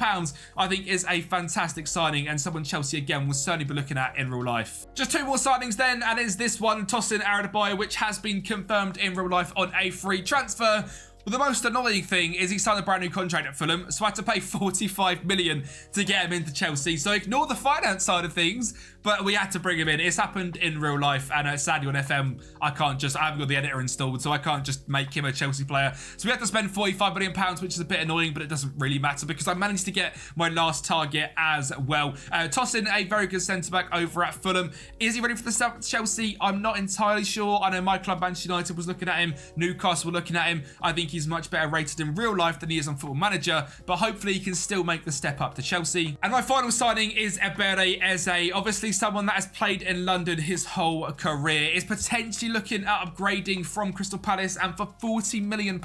I think is a fantastic signing, and someone Chelsea again will certainly be looking at in real life. Just two more signings then, and is this one, Nottm Forest, which has been confirmed in real life on a free transfer. Well, the most annoying thing is he signed a brand new contract at Fulham, so I had to pay £45 million to get him into Chelsea. So ignore the finance side of things, but we had to bring him in. It's happened in real life, and sadly on FM, I haven't got the editor installed, so I can't just make him a Chelsea player. So we had to spend £45 million, which is a bit annoying, but it doesn't really matter because I managed to get my last target as well. Tossing a very good centre-back over at Fulham. Is he ready for the step at Chelsea? I'm not entirely sure. I know my club, Manchester United, was looking at him. Newcastle were looking at him. I think he's much better rated in real life than he is on Football Manager, but hopefully he can still make the step up to Chelsea. And my final signing is Eberechi Eze. Obviously someone that has played in London his whole career, is potentially looking at upgrading from Crystal Palace, and for £40 million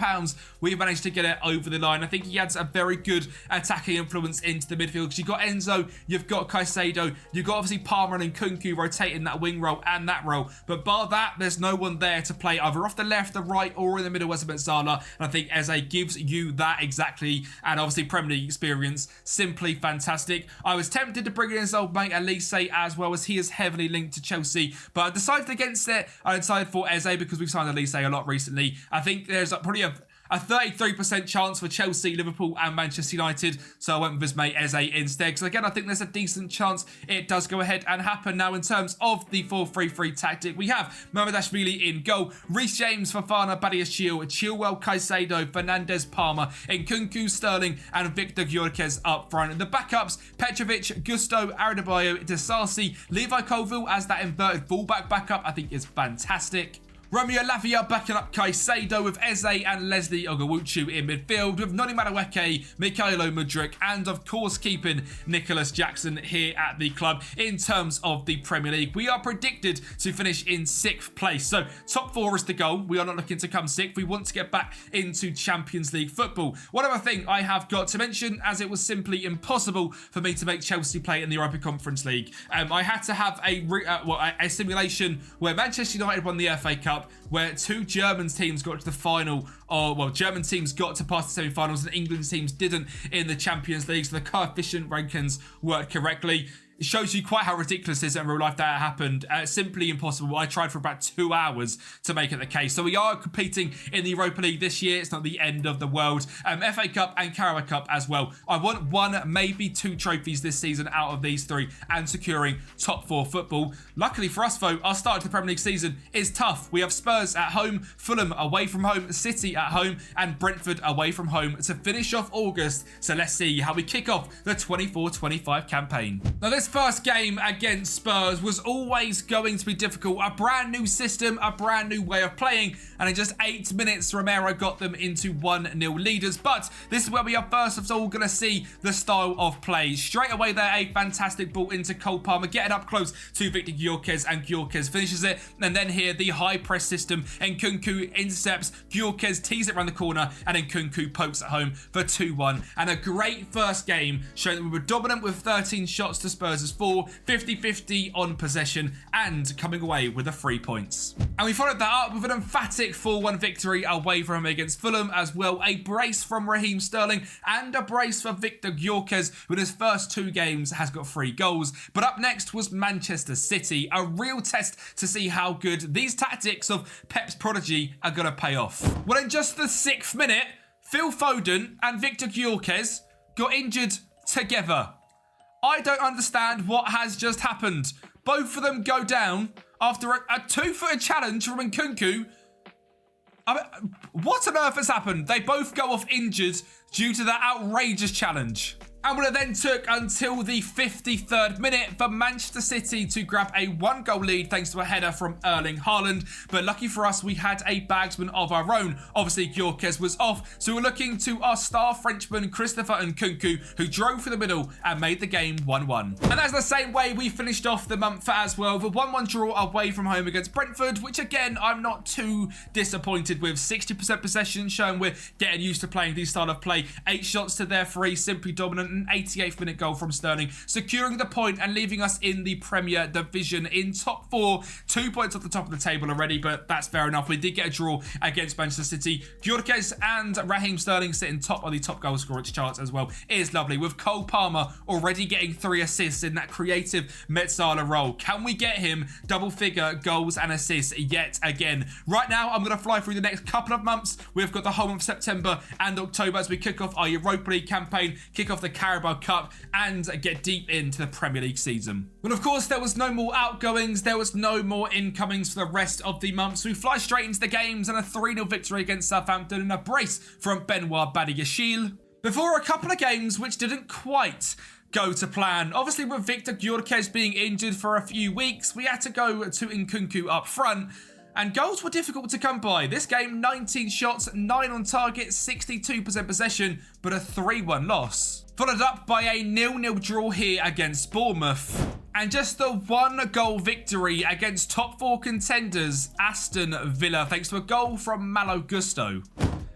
we've managed to get it over the line. I think he adds a very good attacking influence into the midfield, because you've got Enzo, you've got Caicedo, you've got obviously Palmer and Nkunku rotating that wing role and that role, but bar that, there's no one there to play either off the left, the right, or in the middle as a Mezzala, and I think Eze gives you that exactly, and obviously Premier League experience, simply fantastic. I was tempted to bring in his old mate Elise as well, as he is heavily linked to Chelsea, but I decided against it. I decided for Eze because we've signed Elise a lot recently. I think there's probably a 33% chance for Chelsea, Liverpool and Manchester United, so I went with his mate Eze instead, because again I think there's a decent chance it does go ahead and happen. Now in terms of the 4-3-3 tactic, we have Mamardashvili in goal, Reece James, Fofana, Badiashile, Chilwell, Caicedo, Fernandes, Palmer, Nkunku, Sterling and Victor Gyökeres up front. In the backups, Petrovic, Gusto, Adebayo, Disasi, Levi Colville as that inverted fullback backup, I think is fantastic. Romeo Lavia backing up Caicedo, with Eze and Leslie Ogawuchu in midfield, with Noni Madueke, Mikhailo Mudryk, and of course keeping Nicholas Jackson here at the club. In terms of the Premier League, we are predicted to finish in 6th place, so top 4 is the goal. We are not looking to come 6th. We want to get back into Champions League football. One other thing I have got to mention, as it was simply impossible for me to make Chelsea play in the Europa Conference League. I had to have a simulation where Manchester United won the FA Cup, where 2 German teams got to the final, German teams got to past the semi-finals and England teams didn't in the Champions League, so the coefficient rankings worked correctly. It shows you quite how ridiculous it is in real life that it happened. Simply impossible. I tried for about 2 hours to make it the case. So we are competing in the Europa League this year. It's not the end of the world. FA Cup and Carabao Cup as well. I want 1, maybe 2 trophies this season out of these 3 and securing top 4 football. Luckily for us though, our start to the Premier League season is tough. We have Spurs at home, Fulham away from home, City at home and Brentford away from home to finish off August. So let's see how we kick off the 24-25 campaign. Now this first game against Spurs was always going to be difficult. A brand new system, a brand new way of playing, and in just 8 minutes Romero got them into 1-0 leaders. But this is where we are first of all going to see the style of play. Straight away there, a fantastic ball into Cole Palmer, getting up close to Victor Gyökeres, and Gyökeres finishes it. And then here the high press system, Nkunku intercepts, Gyökeres tees it around the corner, and Nkunku pokes it home for 2-1. And a great first game, showing that we were dominant with 13 shots to Spurs' 4, 50-50 on possession, and coming away with the 3 points. And we followed that up with an emphatic 4-1 victory away from home against Fulham as well. A brace from Raheem Sterling and a brace for Victor Gyökeres, who in his first 2 games has got 3 goals. But up next was Manchester City, a real test to see how good these tactics of Pep's prodigy are going to pay off. Well, in just the 6th minute, Phil Foden and Victor Gyökeres got injured together. I don't understand what has just happened. Both of them go down after a 2-footed challenge from Nkunku. What on earth has happened? They both go off injured due to that outrageous challenge. And it then took until the 53rd minute for Manchester City to grab a 1-goal lead thanks to a header from Erling Haaland. But lucky for us, we had a bagsman of our own. Obviously, Gyökeres was off, so we're looking to our star Frenchman, Christopher Nkunku, who drove through the middle and made the game 1-1. And that's the same way we finished off the month as well, with a 1-1 draw away from home against Brentford, which again, I'm not too disappointed with. 60% possession, showing we're getting used to playing this style of play. 8 shots to their 3, simply dominant. An 88th minute goal from Sterling, securing the point and leaving us in the Premier Division in top 4. 2 points off the top of the table already, but that's fair enough. We did get a draw against Manchester City. Gyökeres and Raheem Sterling sitting top of the top goal scorers charts as well. It is lovely, with Cole Palmer already getting 3 assists in that creative Metzala role. Can we get him double-figure goals and assists yet again? Right now, I'm going to fly through the next couple of months. We've got the whole month of September and October as we kick off our Europa League campaign, kick off the Carabao Cup, and get deep into the Premier League season. Well, of course, there was no more outgoings, there was no more incomings for the rest of the month, so we fly straight into the games and a 3-0 victory against Southampton and a brace from Benoit Badiashile. Before a couple of games which didn't quite go to plan. Obviously, with Victor Gyökeres being injured for a few weeks, we had to go to Nkunku up front. And goals were difficult to come by. This game, 19 shots, 9 on target, 62% possession, but a 3-1 loss. Followed up by a 0-0 draw here against Bournemouth. And just the 1-goal victory against top 4 contenders, Aston Villa, thanks to a goal from Malo Gusto.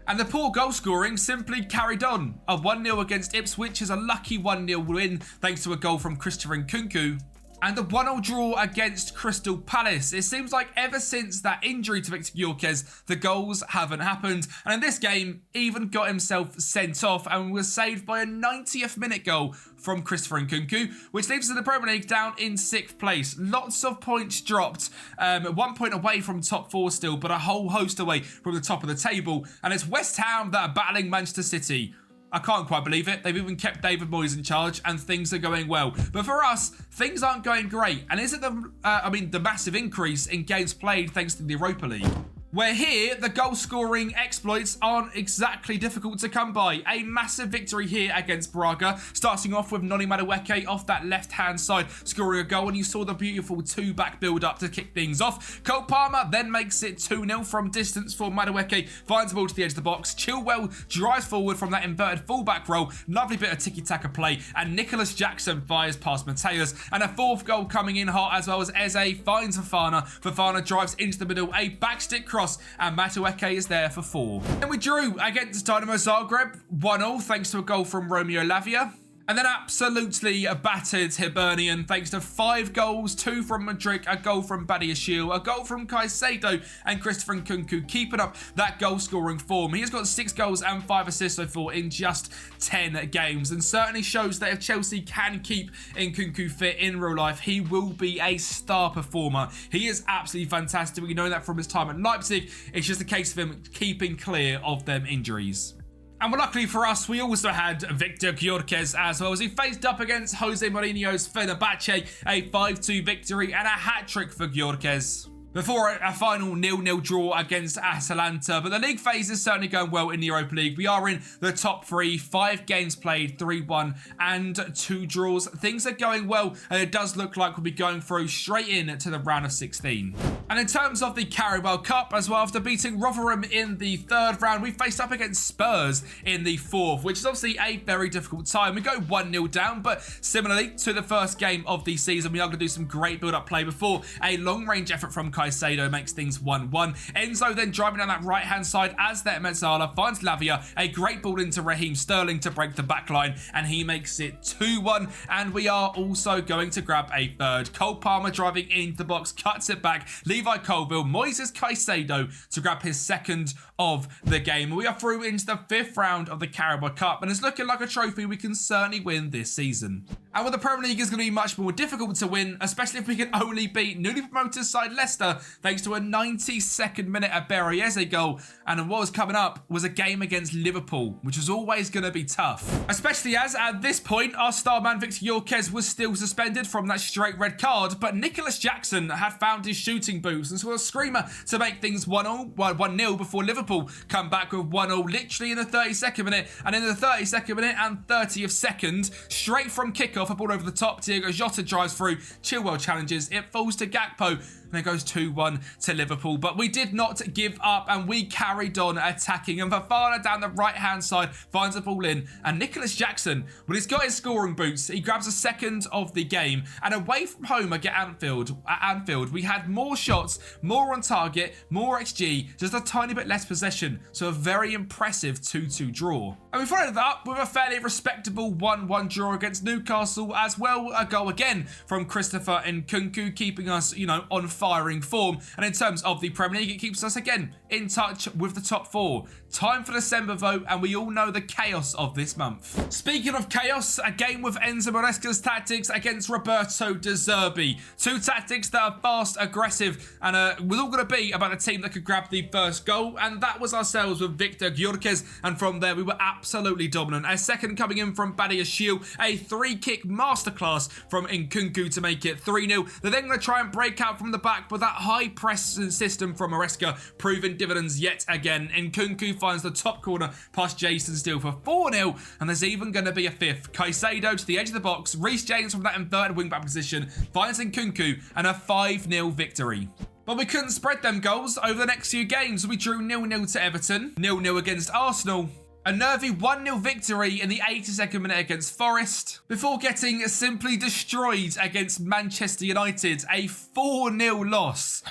And the poor goal scoring simply carried on. A 1-0 against Ipswich is a lucky 1-0 win, thanks to a goal from Christopher Nkunku. And the 1-0 draw against Crystal Palace. It seems like ever since that injury to Victor Gyökeres, the goals haven't happened. And in this game, even got himself sent off and was saved by a 90th minute goal from Christopher Nkunku, which leaves us in the Premier League down in 6th place. Lots of points dropped. 1 point away from top 4 still, but a whole host away from the top of the table. And it's West Ham that are battling Manchester City. I can't quite believe it. They've even kept David Moyes in charge and things are going well. But for us, things aren't going great. And is it the massive increase in games played thanks to the Europa League? Where here, the goal-scoring exploits aren't exactly difficult to come by. A massive victory here against Braga, starting off with Noni Madueke off that left-hand side, scoring a goal, and you saw the beautiful 2-back build-up to kick things off. Cole Palmer then makes it 2-0 from distance for Madueke, finds the ball to the edge of the box. Chilwell drives forward from that inverted full-back role, lovely bit of tiki-taka play, and Nicholas Jackson fires past Mateus, and a 4th goal coming in hot as well as Eze finds Fofana. Fofana drives into the middle, a backstick cross, and Madueke is there for 4. Then we drew against Dynamo Zagreb 1-0 thanks to a goal from Romeo Lavia. And then absolutely battered Hibernian thanks to 5 goals, 2 from Madrid, a goal from Badiashile, a goal from Caicedo, and Christopher Nkunku keeping up that goal-scoring form. He has got 6 goals and 5 assists so far in just 10 games, and certainly shows that if Chelsea can keep Nkunku fit in real life, he will be a star performer. He is absolutely fantastic. We know that from his time at Leipzig. It's just a case of him keeping clear of them injuries. And luckily for us, we also had Victor Gyökeres as well as he faced up against Jose Mourinho's Fenerbahce, a 5-2 victory and a hat-trick for Gyökeres. Before a final 0-0 draw against Atalanta, but the league phase is certainly going well in the Europa League. We are in the top 3, 5 games played, 3-1 and 2 draws. Things are going well, and it does look like we'll be going through straight in to the round of 16. And in terms of the Carabao Cup as well, after beating Rotherham in the 3rd round, we faced up against Spurs in the 4th, which is obviously a very difficult time. We go 1-0 down, but similarly to the first game of the season, we are going to do some great build-up play before a long-range effort from Caicedo makes things 1-1. Enzo then driving down that right-hand side as that Metzala finds Lavia. A great ball into Raheem Sterling to break the back line, and he makes it 2-1. And we are also going to grab a 3rd. Cole Palmer driving into the box, cuts it back. Levi Colville, Moises Caicedo to grab his 2nd of the game. We are through into the 5th round of the Carabao Cup, and it's looking like a trophy we can certainly win this season. And with the Premier League is going to be much more difficult to win, especially if we can only beat newly promoted side Leicester Leicester thanks to a 92nd minute Aberieze goal. And what was coming up was a game against Liverpool, which was always going to be tough. Especially as at this point, our star man Victor Gyökeres was still suspended from that straight red card, but Nicholas Jackson had found his shooting boots and scored a screamer to make things 1-0 before Liverpool come back with 1-0 literally in the 32nd minute. And in the 32nd minute and 30th second, straight from kickoff, a ball over the top, Diogo Jota drives through, Chilwell challenges, it falls to Gakpo, and it goes 2-1 to Liverpool. But we did not give up and we carried on attacking. And Fofana down the right-hand side finds the ball in. And Nicholas Jackson, when he's got his scoring boots, he grabs a second of the game. And away from home at Anfield, we had more shots, more on target, more XG, just a tiny bit less possession. So a very impressive 2-2 draw. And we followed that up with a fairly respectable 1-1 draw against Newcastle as well. A goal again from Christopher Nkunku, keeping us, on firing form. And in terms of the Premier League, it keeps us again in touch with the top four. Time for December vote, and we all know the chaos of this month. Speaking of chaos, a game with Enzo Maresca's tactics against Roberto De Zerbi. Two tactics that are fast, aggressive, and was all going to be about a team that could grab the first goal, and that was ourselves with Victor Gyökeres, and from there we were absolutely dominant. A second coming in from Badiashile, a three-kick masterclass from Nkunku to make it 3-0. They're then going to try and break out from the back, but that high press system from Maresca proving dividends yet again. Nkunku finds the top corner past Jason Steele for 4-0, and there's even going to be a fifth. Caicedo to the edge of the box, Reece James from that inverted wing-back position finds Nkunku, and a 5-0 victory. But we couldn't spread them goals over the next few games. We drew 0-0 to Everton, 0-0 against Arsenal, a nervy 1-0 victory in the 82nd minute against Forest, before getting simply destroyed against Manchester United, a 4-0 loss.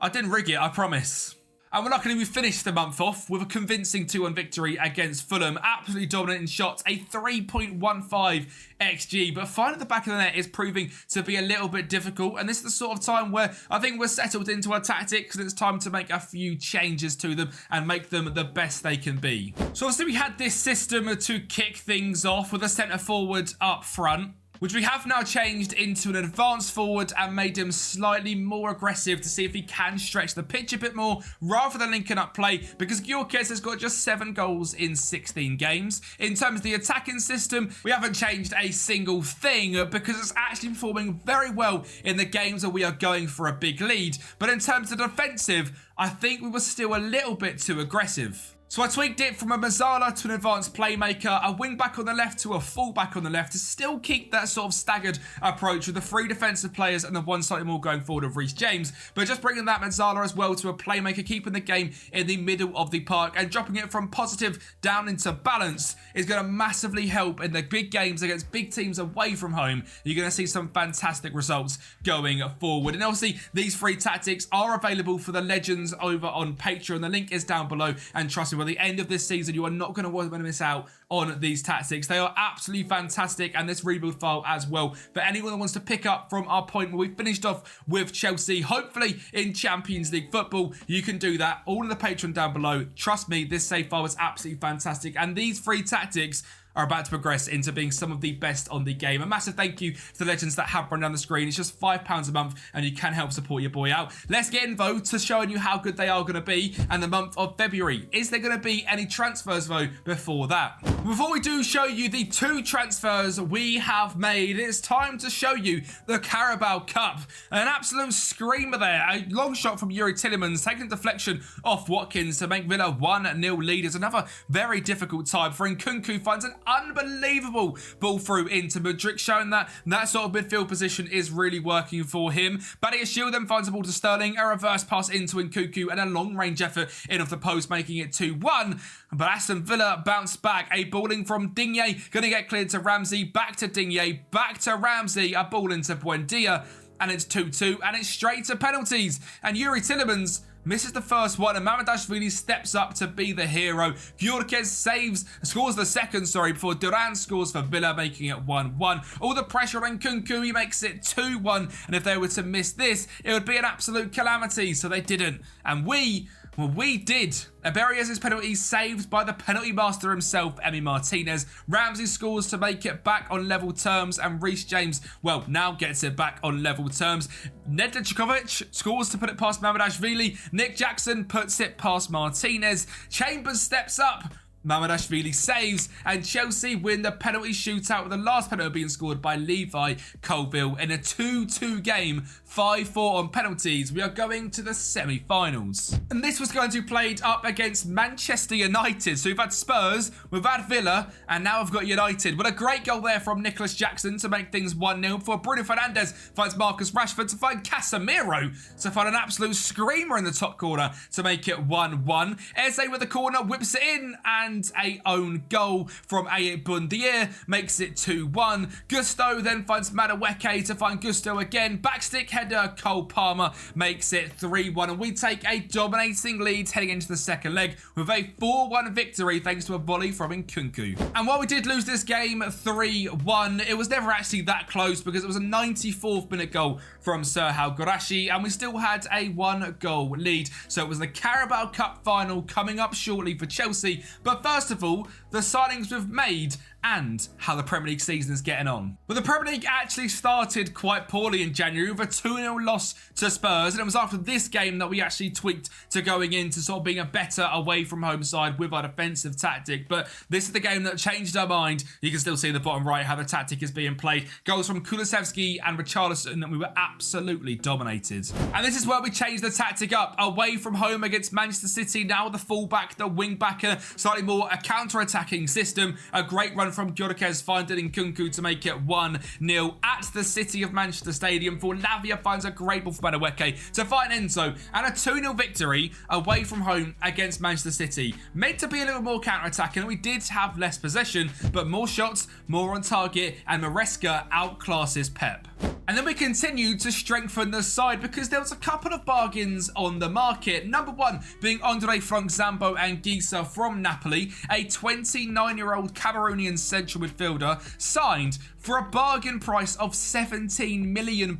I didn't rig it, I promise. And luckily we finished the month off with a convincing 2-1 victory against Fulham. Absolutely dominant in shots, a 3.15 XG. But finding the back of the net is proving to be a little bit difficult. And this is the sort of time where I think we're settled into our tactics and it's time to make a few changes to them and make them the best they can be. So obviously we had this system to kick things off with a centre forward up front, which we have now changed into an advanced forward and made him slightly more aggressive to see if he can stretch the pitch a bit more rather than linking up play, because Gyökeres has got just 7 goals in 16 games. In terms of the attacking system, we haven't changed a single thing because it's actually performing very well in the games where we are going for a big lead. But in terms of defensive, I think we were still a little bit too aggressive. So I tweaked it from a Mazzala to an advanced playmaker, a wing-back on the left to a full-back on the left to still keep that sort of staggered approach with the 3 defensive players and the one slightly more going forward of Reece James, but just bringing that Mazzala as well to a playmaker, keeping the game in the middle of the park and dropping it from positive down into balance is going to massively help in the big games against big teams away from home. You're going to see some fantastic results going forward. And obviously, these 3 tactics are available for the legends over on Patreon. The link is down below, and trust me, by the end of this season, you are not going to want to miss out on these tactics. They are absolutely fantastic, and this rebuild file as well. For anyone that wants to pick up from our point where we finished off with Chelsea, hopefully in Champions League football, you can do that all in the Patreon down below. Trust me, this save file is absolutely fantastic, and these 3 tactics are about to progress into being some of the best on the game. A massive thank you to the legends that have run down the screen. It's just £5 a month and you can help support your boy out. Let's get in, though, to showing you how good they are going to be and the month of February. Is there going to be any transfers, though, before that? Before we do show you the 2 transfers we have made, it's time to show you the Carabao Cup. An absolute screamer there. A long shot from Yuri Tillemans, taking deflection off Watkins to make Villa 1-0 leaders. Another very difficult time for Nkunku, finds an unbelievable ball through into Mudryk, showing that sort of midfield position is really working for him. Badiashile then finds the ball to Sterling, a reverse pass into Nkunku, and a long-range effort in off the post, making it 2-1. But Aston Villa bounced back. A balling from Digne, going to get cleared to Ramsey, back to Digne, back to Ramsey, a ball into Buendia, and it's 2-2, and it's straight to penalties. And Yuri Tillemans misses the first one, and Mamardashvili steps up to be the hero. Gyökeres scores the second, before Duran scores for Villa, making it 1-1. All the pressure on Nkunku, he makes it 2-1, and if they were to miss this, it would be an absolute calamity, so they didn't. And we Well, we did. Iberia's penalty saved by the penalty master himself, Emi Martinez. Ramsey scores to make it back on level terms, and Reece James, well, now gets it back on level terms. Nedeljkovic scores to put it past Mamardashvili. Nick Jackson puts it past Martinez. Chambers steps up. Mamardashvili saves, and Chelsea win the penalty shootout with the last penalty being scored by Levi Colville in a 2-2 game, 5-4 on penalties. We are going to the semi-finals. And this was going to be played up against Manchester United. So we've had Spurs, we've had Villa, and now I've got United. What a great goal there from Nicholas Jackson to make things 1-0 before Bruno Fernandes finds Marcus Rashford to find Casemiro to find an absolute screamer in the top corner to make it 1-1. Eze with the corner whips it in, and a own goal from A. Bundier makes it 2-1. Gusto then finds Madueke to find Gusto again. Backstick header, Cole Palmer makes it 3-1. And we take a dominating lead heading into the second leg with a 4-1 victory thanks to a volley from Nkunku. And while we did lose this game 3-1, it was never actually that close because it was a 94th minute goal from Serhal Gorashi, and we still had a 1-goal lead. So it was the Carabao Cup final coming up shortly for Chelsea. But first of all, the signings we've made and how the Premier League season is getting on. Well, the Premier League actually started quite poorly in January with a 2-0 loss to Spurs, and it was after this game that we actually tweaked to going into sort of being a better away from home side with our defensive tactic. But this is the game that changed our mind. You can still see in the bottom right how the tactic is being played. Goals from Kulusevski and Richarlison, and we were absolutely dominated. And this is where we changed the tactic up. Away from home against Manchester City, now the fullback, the wing-back, slightly more a counter-attacking system. A great run from Gyökeres finding Nkunku to make it 1-0 at the City of Manchester Stadium. For Lavia finds a great ball for Madueke to find Enzo, and a 2-0 victory away from home against Manchester City. Meant to be a little more counter-attacking. We did have less possession, but more shots, more on target, and Maresca outclasses Pep. And then we continued to strengthen the side because there was a couple of bargains on the market. Number one being Andre Frank Zambo Anguissa from Napoli, a 29-year-old Cameroonian central midfielder signed for a bargain price of £17 million.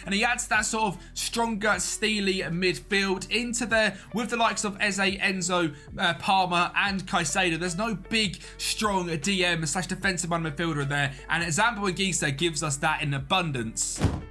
And he adds that sort of stronger, steely midfield into there with the likes of Eze, Enzo, Palmer and Caicedo. There's no big, strong DM/defensive midfielder there. And Zambo Anguissa gives us that in abundance.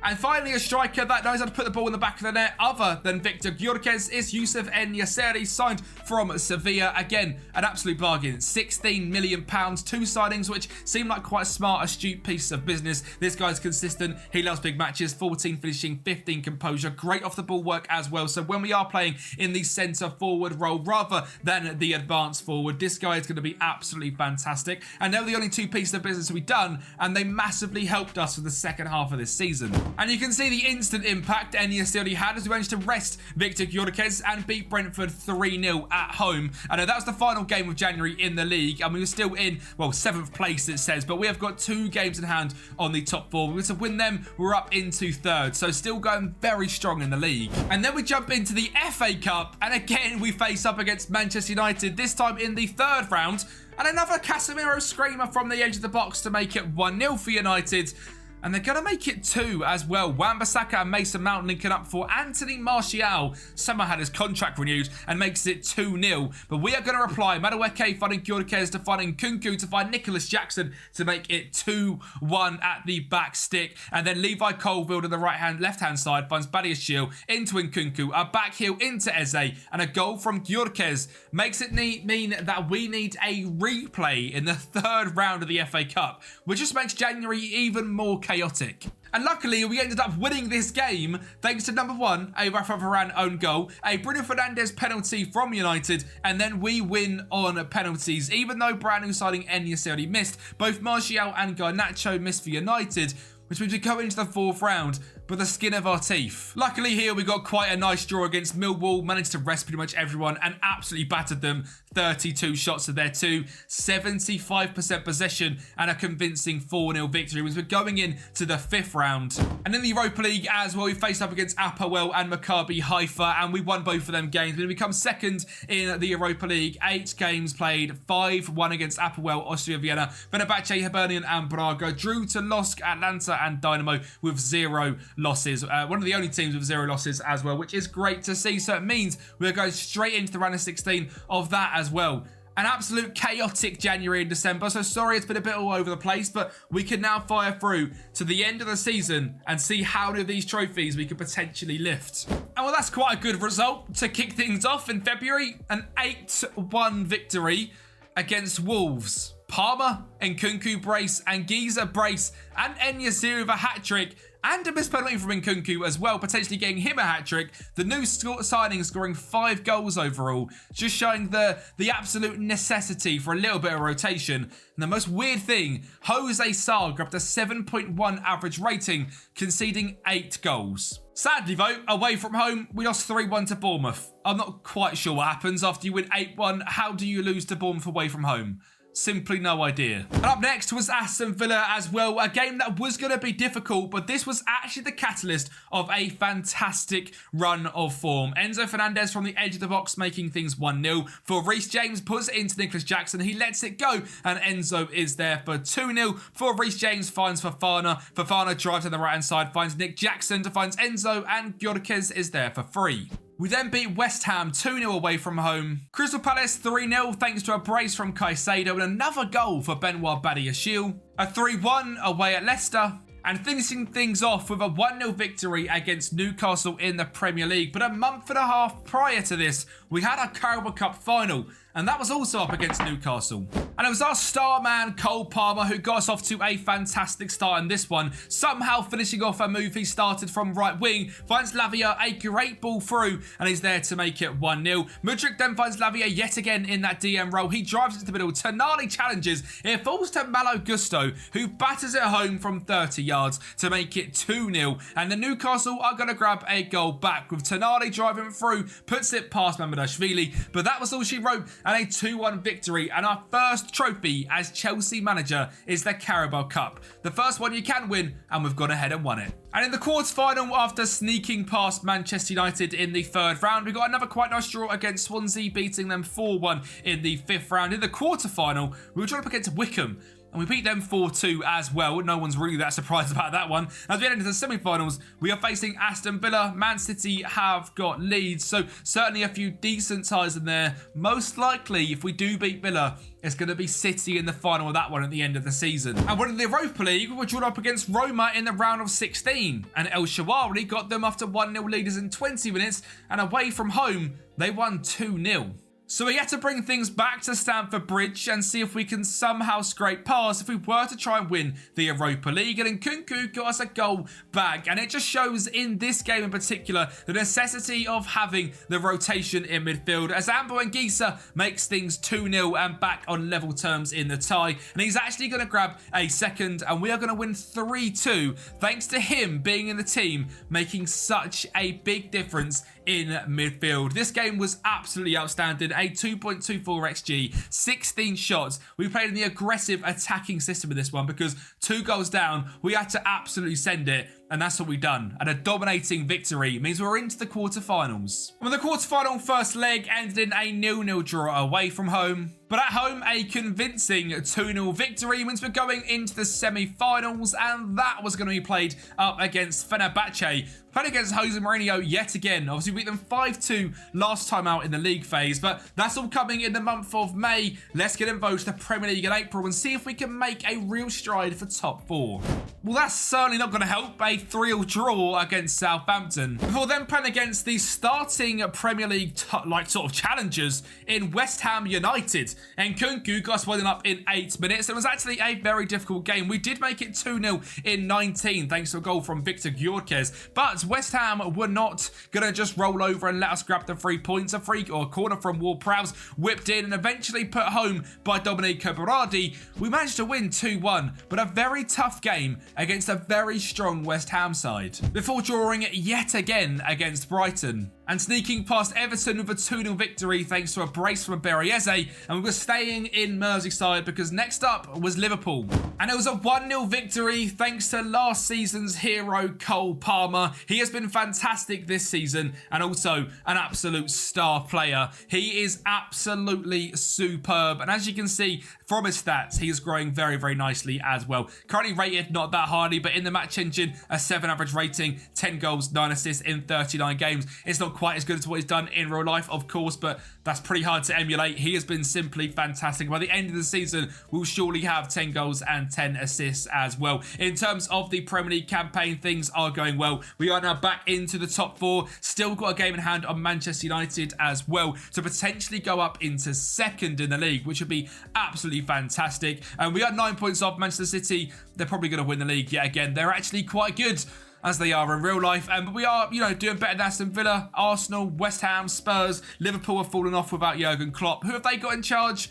And finally, a striker that knows how to put the ball in the back of the net other than Victor Gyökeres is Youssef En-Nesyri, signed from Sevilla. Again, an absolute bargain. £16 million. Two signings which seem like quite a smart, astute piece of business. This guy's consistent. He loves big matches. 14 finishing, 15 composure. Great off the ball work as well. So when we are playing in the centre forward role rather than the advanced forward, this guy is going to be absolutely fantastic. And they're the only two pieces of business we've done, and they massively helped us for the second half of this season. And you can see the instant impact En-Nesyri had as we managed to rest Victor Gyökeres and beat Brentford 3-0 at home. And that was the final game of January in the league, and we were still in, well, 7th place it says, but we have got 2 games in hand on the top 4. We were to win them, we're up into 3rd, so still going very strong in the league. And then we jump into the FA Cup, and again we face up against Manchester United, this time in the 3rd round, and another Casemiro screamer from the edge of the box to make it 1-0 for United. And they're going to make it 2 as well. Wan-Bissaka and Mason Mount linking up for Anthony Martial. Somehow had his contract renewed and makes it 2-0. But we are going to reply. Madueke finding Gyökeres to find Nkunku to find Nicholas Jackson to make it 2-1 at the back stick. And then Levi Colville to the left-hand side finds Badiashile into Nkunku. A back heel into Eze. And a goal from Gyökeres makes it mean that we need a replay in the 3rd round of the FA Cup, which just makes January even more chaotic. And luckily, we ended up winning this game thanks to number 1, a Rafa Varane own goal, a Bruno Fernandes penalty from United, and then we win on penalties. Even though brand new signing En-Nesyri missed, both Martial and Garnacho missed for United, which means we go into the 4th round with the skin of our teeth. Luckily here we got quite a nice draw against Millwall, managed to rest pretty much everyone and absolutely battered them. 32 shots to their 2, 75% possession and a convincing 4-0 victory, which we're going into the 5th round. And in the Europa League as well, we faced up against Apoel and Maccabi Haifa, and we won both of them games. We become 2nd in the Europa League, 8 games played, 5-1 against Apoel, Austria Vienna, Fenerbahce, Hibernian and Braga, drew to Losk, Atlanta and Dynamo with 0 losses. One of the only teams with 0 losses as well, which is great to see. So it means we're going straight into the round of 16 of that as well. An absolute chaotic January and December, so sorry it's been a bit all over the place, but we can now fire through to the end of the season and see how many of these trophies we could potentially lift. And well, that's quite a good result to kick things off in February. An 8-1 victory against Wolves. Palmer, Nkunku brace, Anguissa brace, and Enyasiri with a hat-trick, and a missed penalty from Nkunku as well, potentially getting him a hat-trick. The new signing scoring 5 goals overall, just showing the absolute necessity for a little bit of rotation. And the most weird thing, Jose Sarr grabbed a 7.1 average rating, conceding 8 goals. Sadly though, away from home, we lost 3-1 to Bournemouth. I'm not quite sure what happens after you win 8-1. How do you lose to Bournemouth away from home? Simply no idea. And up next was Aston Villa as well, a game that was going to be difficult, but this was actually the catalyst of a fantastic run of form. Enzo Fernandez from the edge of the box making things 1-0. For Reece James, puts it into Nicholas Jackson. He lets it go, and Enzo is there for 2-0. For Reece James, finds Fofana. Fofana drives to the right-hand side, finds Nick Jackson, finds Enzo, and Gyökeres is there for 3. We then beat West Ham 2-0 away from home. Crystal Palace 3-0 thanks to a brace from Caicedo and another goal for Benoit Badiashile. A 3-1 away at Leicester. And finishing things off with a 1-0 victory against Newcastle in the Premier League. But a month and a half prior to this, we had our Carabao Cup final, and that was also up against Newcastle. And it was our star man, Cole Palmer, who got us off to a fantastic start in this one, somehow finishing off a move he started from right wing, finds Lavia a great ball through, and he's there to make it 1-0. Mudryk then finds Lavia yet again in that DM role. He drives it to the middle, Tonali challenges, it falls to Malo Gusto, who batters it home from 30 yards to make it 2-0, and the Newcastle are going to grab a goal back with Tonali driving through, puts it past Mamardashvili, but that was all she wrote, and a 2-1 victory, and our first trophy as Chelsea manager is the Carabao Cup. The first one you can win, and we've gone ahead and won it. And in the quarter-final, after sneaking past Manchester United in the 3rd round, we got another quite nice draw against Swansea, beating them 4-1 in the 5th round. In the quarter-final, we were drawn up against Wickham, and we beat them 4-2 as well. No one's really that surprised about that one. As we head into the semi-finals, we are facing Aston Villa. Man City have got Leeds, so certainly a few decent ties in there. Most likely, if we do beat Villa, it's going to be City in the final of that one at the end of the season. And in the Europa League, we were drawn up against Roma in the round of 16. And El Shaarawy got them after 1-0 leaders in 20 minutes. And away from home, they won 2-0. So we had to bring things back to Stamford Bridge and see if we can somehow scrape past if we were to try and win the Europa League. And Nkunku got us a goal back. And it just shows in this game in particular the necessity of having the rotation in midfield, as Ambo Anguissa makes things 2-0 and back on level terms in the tie. And he's actually going to grab a second, and we are going to win 3-2 thanks to him being in the team, making such a big difference in midfield. This game was absolutely outstanding. A 2.24 XG, 16 shots. We played in the aggressive attacking system in this one because 2 goals down, we had to absolutely send it. And that's what we've done. And a dominating victory means we're into the quarterfinals. Well, the quarterfinal first leg ended in a 0-0 draw away from home. But at home, a convincing 2-0 victory means we're going into the semi-finals, and that was going to be played up against Fenerbahce. Playing against Jose Mourinho yet again. Obviously, we beat them 5-2 last time out in the league phase, but that's all coming in the month of May. Let's get involved to the Premier League in April and see if we can make a real stride for top 4. Well, that's certainly not going to help. A 3-3 draw against Southampton. Before then playing against the starting Premier League sort of challengers in West Ham United. And Nkunku got us 1-0 up in 8 minutes. It was actually a very difficult game. We did make it 2-0 in 19 thanks to a goal from Victor Gyökeres. But West Ham were not going to just roll over and let us grab the 3 points. A free or corner from Ward-Prowse whipped in and eventually put home by Dominico Berardi. We managed to win 2-1, but a very tough game against a very strong West Ham side. Before drawing yet again against Brighton. and sneaking past Everton with a 2-0 victory thanks to a brace from Berriese, and we were staying in Merseyside because next up was Liverpool. And it was a 1-0 victory thanks to last season's hero Cole Palmer. He has been fantastic this season and also an absolute star player. He is absolutely superb, and as you can see from his stats, he is growing very, very nicely as well. Currently rated not that highly, but in the match engine, a 7 average rating, 10 goals, 9 assists in 39 games. It's not quite as good as what he's done in real life, of course, but that's pretty hard to emulate. He has been simply fantastic. By the end of the season, we'll surely have 10 goals and 10 assists as well. In terms of the Premier League campaign, things are going well. We are now back into the top 4. Still got a game in hand on Manchester United as well to potentially go up into second in the league, which would be absolutely fantastic. And we are 9 points off Manchester City. They're probably going to win the league yet again. They're actually quite good, as they are in real life, but we are, doing better than Aston Villa, Arsenal, West Ham, Spurs. Liverpool have fallen off without Jurgen Klopp. Who have they got in charge?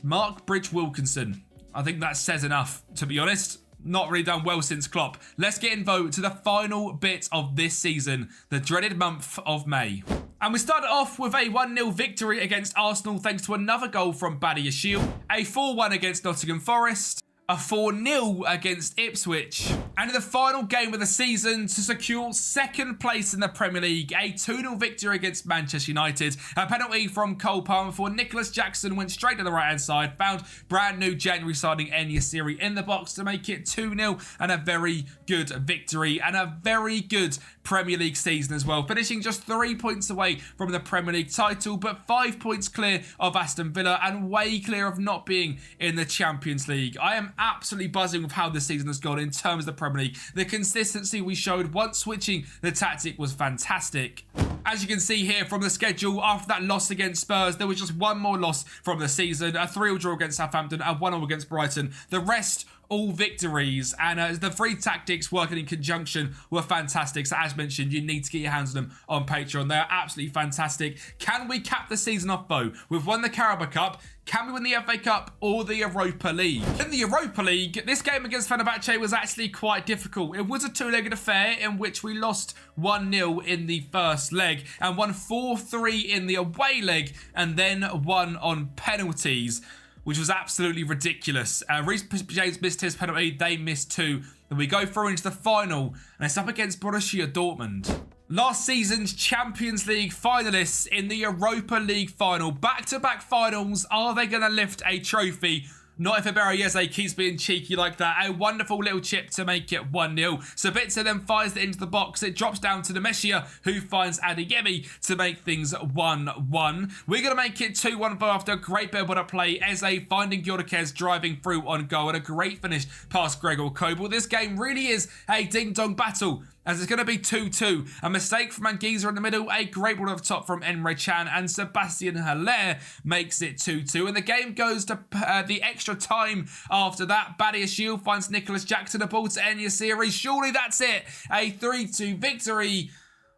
Mark Bridge-Wilkinson. I think that says enough, to be honest. Not really done well since Klopp. Let's get involved to the final bit of this season, the dreaded month of May. And we started off with a 1-0 victory against Arsenal thanks to another goal from Badiashile, a 4-1 against Nottm Forest, a 4-0 against Ipswich, and in the final game of the season to secure second place in the Premier League, a 2-0 victory against Manchester United. A penalty from Cole Palmer before Nicholas Jackson went straight to the right-hand side, found brand new January signing Enyasiri in the box to make it 2-0, and a very good victory and a very good Premier League season as well, finishing just 3 points away from the Premier League title, but 5 points clear of Aston Villa and way clear of not being in the Champions League. I am absolutely buzzing with how this season has gone in terms of the Premier League. The consistency we showed once switching the tactic was fantastic. As you can see here from the schedule, after that loss against Spurs, there was just one more loss from the season, a 3-0 draw against Southampton, a 1-0 against Brighton. The rest, all victories, and the 3 tactics working in conjunction were fantastic. So as mentioned, you need to get your hands on them on Patreon. They're absolutely fantastic. Can we cap the season off though? We've won the Carabao Cup. Can we win the FA Cup or the Europa League? In the Europa League, this game against Fenerbahce was actually quite difficult. It was a 2-legged affair in which we lost 1-0 in the first leg and won 4-3 in the away leg and then won on penalties, which was absolutely ridiculous. Reece James missed his penalty, they missed 2. Then we go through into the final, and it's up against Borussia Dortmund. Last season's Champions League finalists in the Europa League final. Back-to-back finals. Are they going to lift a trophy? Not if Berriese keeps being cheeky like that. A wonderful little chip to make it 1-0. Sabitzer then fires it into the box. It drops down to Nemessia, who finds Adeyemi to make things 1-1. We're going to make it 2-1 after a great bit of play. Eze finding Gyökeres driving through on goal and a great finish past Gregor Kobel. This game really is a ding-dong battle, as it's going to be 2-2. A mistake from Anguissa in the middle, a great ball over top from Emre Can, and Sebastian Haller makes it 2-2. And the game goes to the extra time after that. Badiashile finds Nicholas Jackson, a ball to Enyasiri. Surely that's it. A 3-2 victory.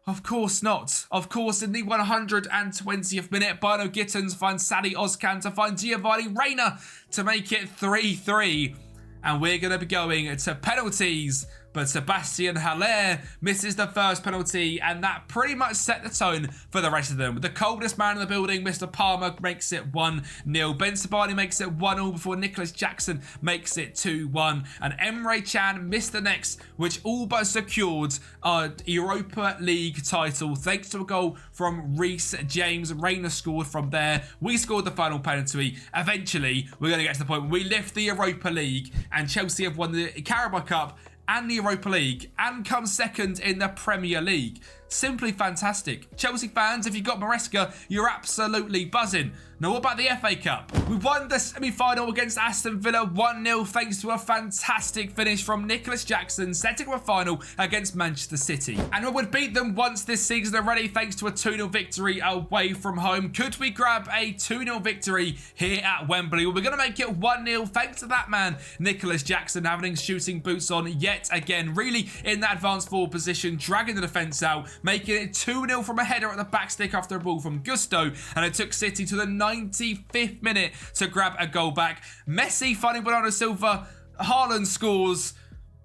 Of course not. Of course, in the 120th minute, Bruno Gittens finds Sadi Ozcan to find Giovanni Reina to make it 3-3. And we're going to be going to penalties, but Sebastian Haller misses the first penalty, and that pretty much set the tone for the rest of them. With the coldest man in the building, Mr. Palmer makes it 1-0. Ben Sabani makes it 1-0 before Nicholas Jackson makes it 2-1. And Emre Can missed the next, which all but secured our Europa League title thanks to a goal from Reece James. Reina scored from there. We scored the final penalty. Eventually, we're going to get to the point where we lift the Europa League, and Chelsea have won the Carabao Cup and the Europa League and come second in the Premier League. Simply fantastic. Chelsea fans, if you've got Maresca, you're absolutely buzzing. Now, what about the FA Cup? We won the semi-final against Aston Villa 1-0 thanks to a fantastic finish from Nicholas Jackson, setting up a final against Manchester City. And we would beat them once this season already thanks to a 2-0 victory away from home. Could we grab a 2-0 victory here at Wembley? Well, we're going to make it 1-0 thanks to that man, Nicholas Jackson, having his shooting boots on yet again. Really in that advanced forward position, dragging the defence out, making it 2-0 from a header at the back stick after a ball from Gusto, and it took City to the 95th minute to grab a goal back. Messi finding Bernardo Silva, Haaland scores,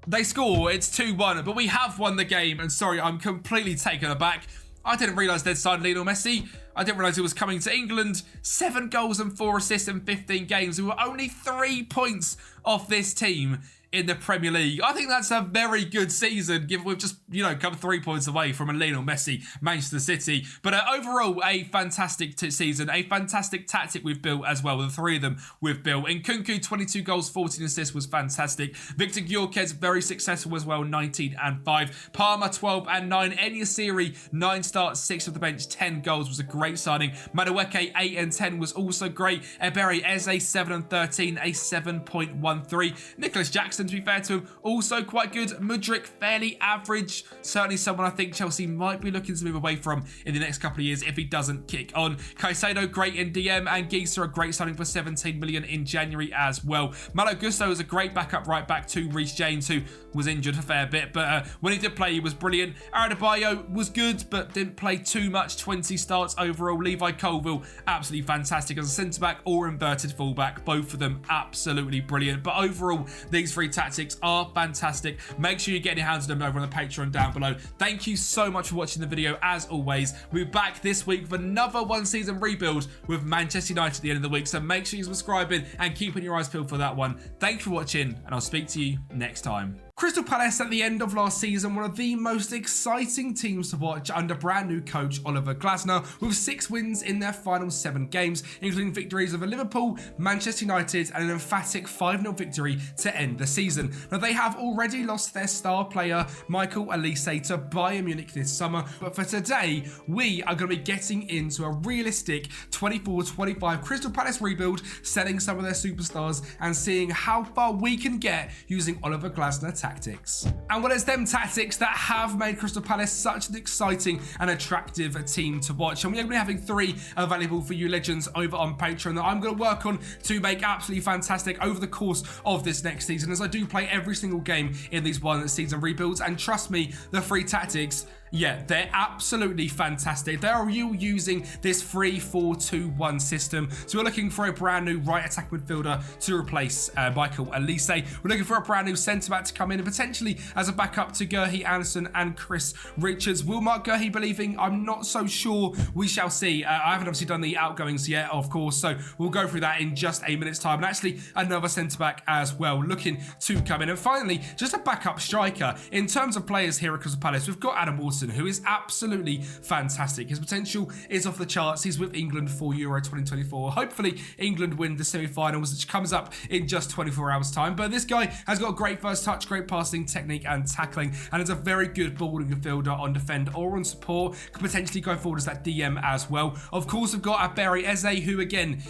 they score, it's 2-1, but we have won the game, and sorry, I'm completely taken aback. I didn't realise they'd signed Lionel Messi. I didn't realise he was coming to England. 7 goals and 4 assists in 15 games. We were only 3 points off this team in the Premier League. I think that's a very good season, given we've just, come 3 points away from a Lionel Messi Manchester City. But overall, a fantastic season, a fantastic tactic we've built as well. The 3 of them we've built. In Nkunku, 22 goals, 14 assists was fantastic. Victor Gyökeres, very successful as well, 19 and 5. Palmer, 12 and 9. Enyasiri, 9 starts, 6 off the bench, 10 goals was a great signing. Madueke, 8 and 10 was also great. Ebere Eze, 7 and 13, a 7.13. Nicholas Jackson, to be fair to him, also quite good. Mudryk, fairly average. Certainly someone I think Chelsea might be looking to move away from in the next couple of years if he doesn't kick on. Caicedo, great in DM, and Gieser, a great signing for 17 million in January as well. Malo Gusto is a great backup right back to Reece James, who was injured a fair bit, but when he did play, he was brilliant. Adebayo was good, but didn't play too much. 20 starts overall. Levi Colville, absolutely fantastic as a centre-back or inverted fullback. Both of them absolutely brilliant. But overall, these 3 tactics are fantastic. Make sure you get your hands on them over on the Patreon down below. Thank you so much for watching the video. As always, we'll be back this week with another one-season rebuild with Manchester United at the end of the week. So make sure you're subscribing and keeping your eyes peeled for that one. Thanks for watching, and I'll speak to you next time. Crystal Palace at the end of last season, one of the most exciting teams to watch under brand new coach Oliver Glasner, with 6 wins in their final 7 games, including victories over Liverpool, Manchester United, and an emphatic 5-0 victory to end the season. Now, they have already lost their star player Michael Olise to Bayern Munich this summer, but for today, we are going to be getting into a realistic 24-25 Crystal Palace rebuild, selling some of their superstars and seeing how far we can get using Oliver Glasner tactics. And well, it's them tactics that have made Crystal Palace such an exciting and attractive team to watch. And we're going to be having 3 available for you legends over on Patreon that I'm going to work on to make absolutely fantastic over the course of this next season, as I do play every single game in these one season rebuilds. And trust me, the 3 tactics, yeah, they're absolutely fantastic. They are you using this 3-4-2-1 system. So we're looking for a brand new right attack midfielder to replace Michael Olise. We're looking for a brand new centre-back to come in and potentially as a backup to Gerhi Anderson and Chris Richards. Will Mark Gerhi be leaving? I'm not so sure. We shall see. I haven't obviously done the outgoings yet, of course, so we'll go through that in just a minute's time. And actually another centre-back as well looking to come in. And finally, just a backup striker. In terms of players here at Crystal Palace, we've got Adam Wharton, who is absolutely fantastic. His potential is off the charts. He's with England for Euro 2024. Hopefully England win the semi-finals, which comes up in just 24 hours time. But this guy has got a great first touch, great passing, technique and tackling, and is a very good ball midfielder on defend or on support. Could potentially go forward as that DM as well. Of course, we've got Ebere Eze, who again,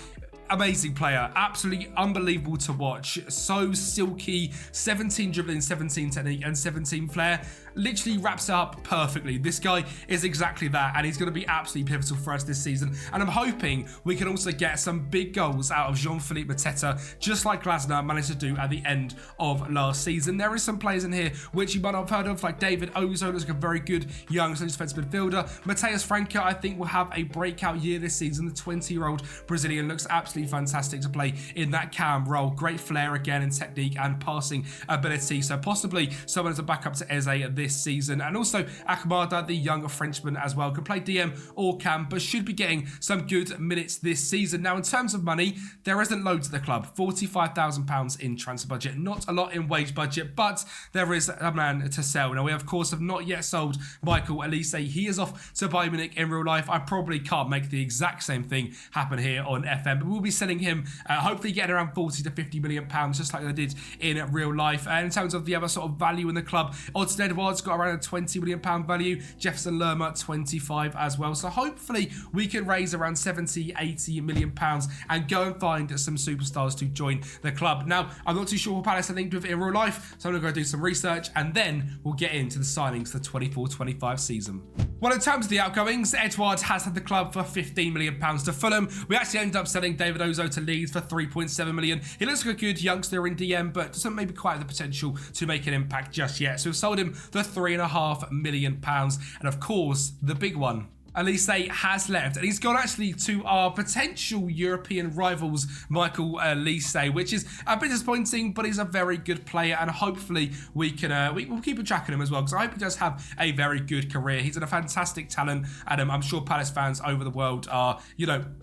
amazing player, absolutely unbelievable to watch. So silky, 17 dribbling, 17 technique and 17 flair. Literally wraps it up perfectly. This guy is exactly that, and he's going to be absolutely pivotal for us this season. And I'm hoping we can also get some big goals out of Jean-Philippe Mateta, just like Glasner managed to do at the end of last season. There is some players in here which you might not have heard of, like David Ozo, who's like a very good young defensive midfielder. Mateus Franca, I think, will have a breakout year this season. The 20-year-old Brazilian looks absolutely fantastic to play in that cam role. Great flair again in technique and passing ability. So possibly someone as a backup to Eze this season. And also Ahmada, the younger Frenchman as well, can play DM or cam, but should be getting some good minutes this season. Now, in terms of money, there isn't loads at the club. £45,000 in transfer budget. Not a lot in wage budget, but there is a man to sell. Now, we of course have not yet sold Michael Olise. He is off to Bayern Munich in real life. I probably can't make the exact same thing happen here on FM, but we'll be selling him, hopefully getting around 40 to 50 million pounds, just like they did in real life. And in terms of the other sort of value in the club, Odsted Edouard's got around a 20 million pound value, Jefferson Lerma 25 as well. So hopefully we can raise around 70, 80 million pounds and go and find some superstars to join the club. Now, I'm not too sure what Palace are linked with in real life, so I'm gonna go do some research and then we'll get into the signings for the 24-25 season. Well, in terms of the outgoings, Edouard has had the club for £15 million to Fulham. We actually ended up selling David Ozo to Leeds for £3.7 million. He looks like a good youngster in DM, but doesn't maybe quite have the potential to make an impact just yet. So we've sold him for £3.5 million. And of course, the big one, Elise has left, and he's gone actually to our potential European rivals, Michael Elise, which is a bit disappointing, but he's a very good player, and hopefully we can we'll keep a track of him as well, because I hope he does have a very good career. He's a fantastic talent, and I'm sure Palace fans over the world are,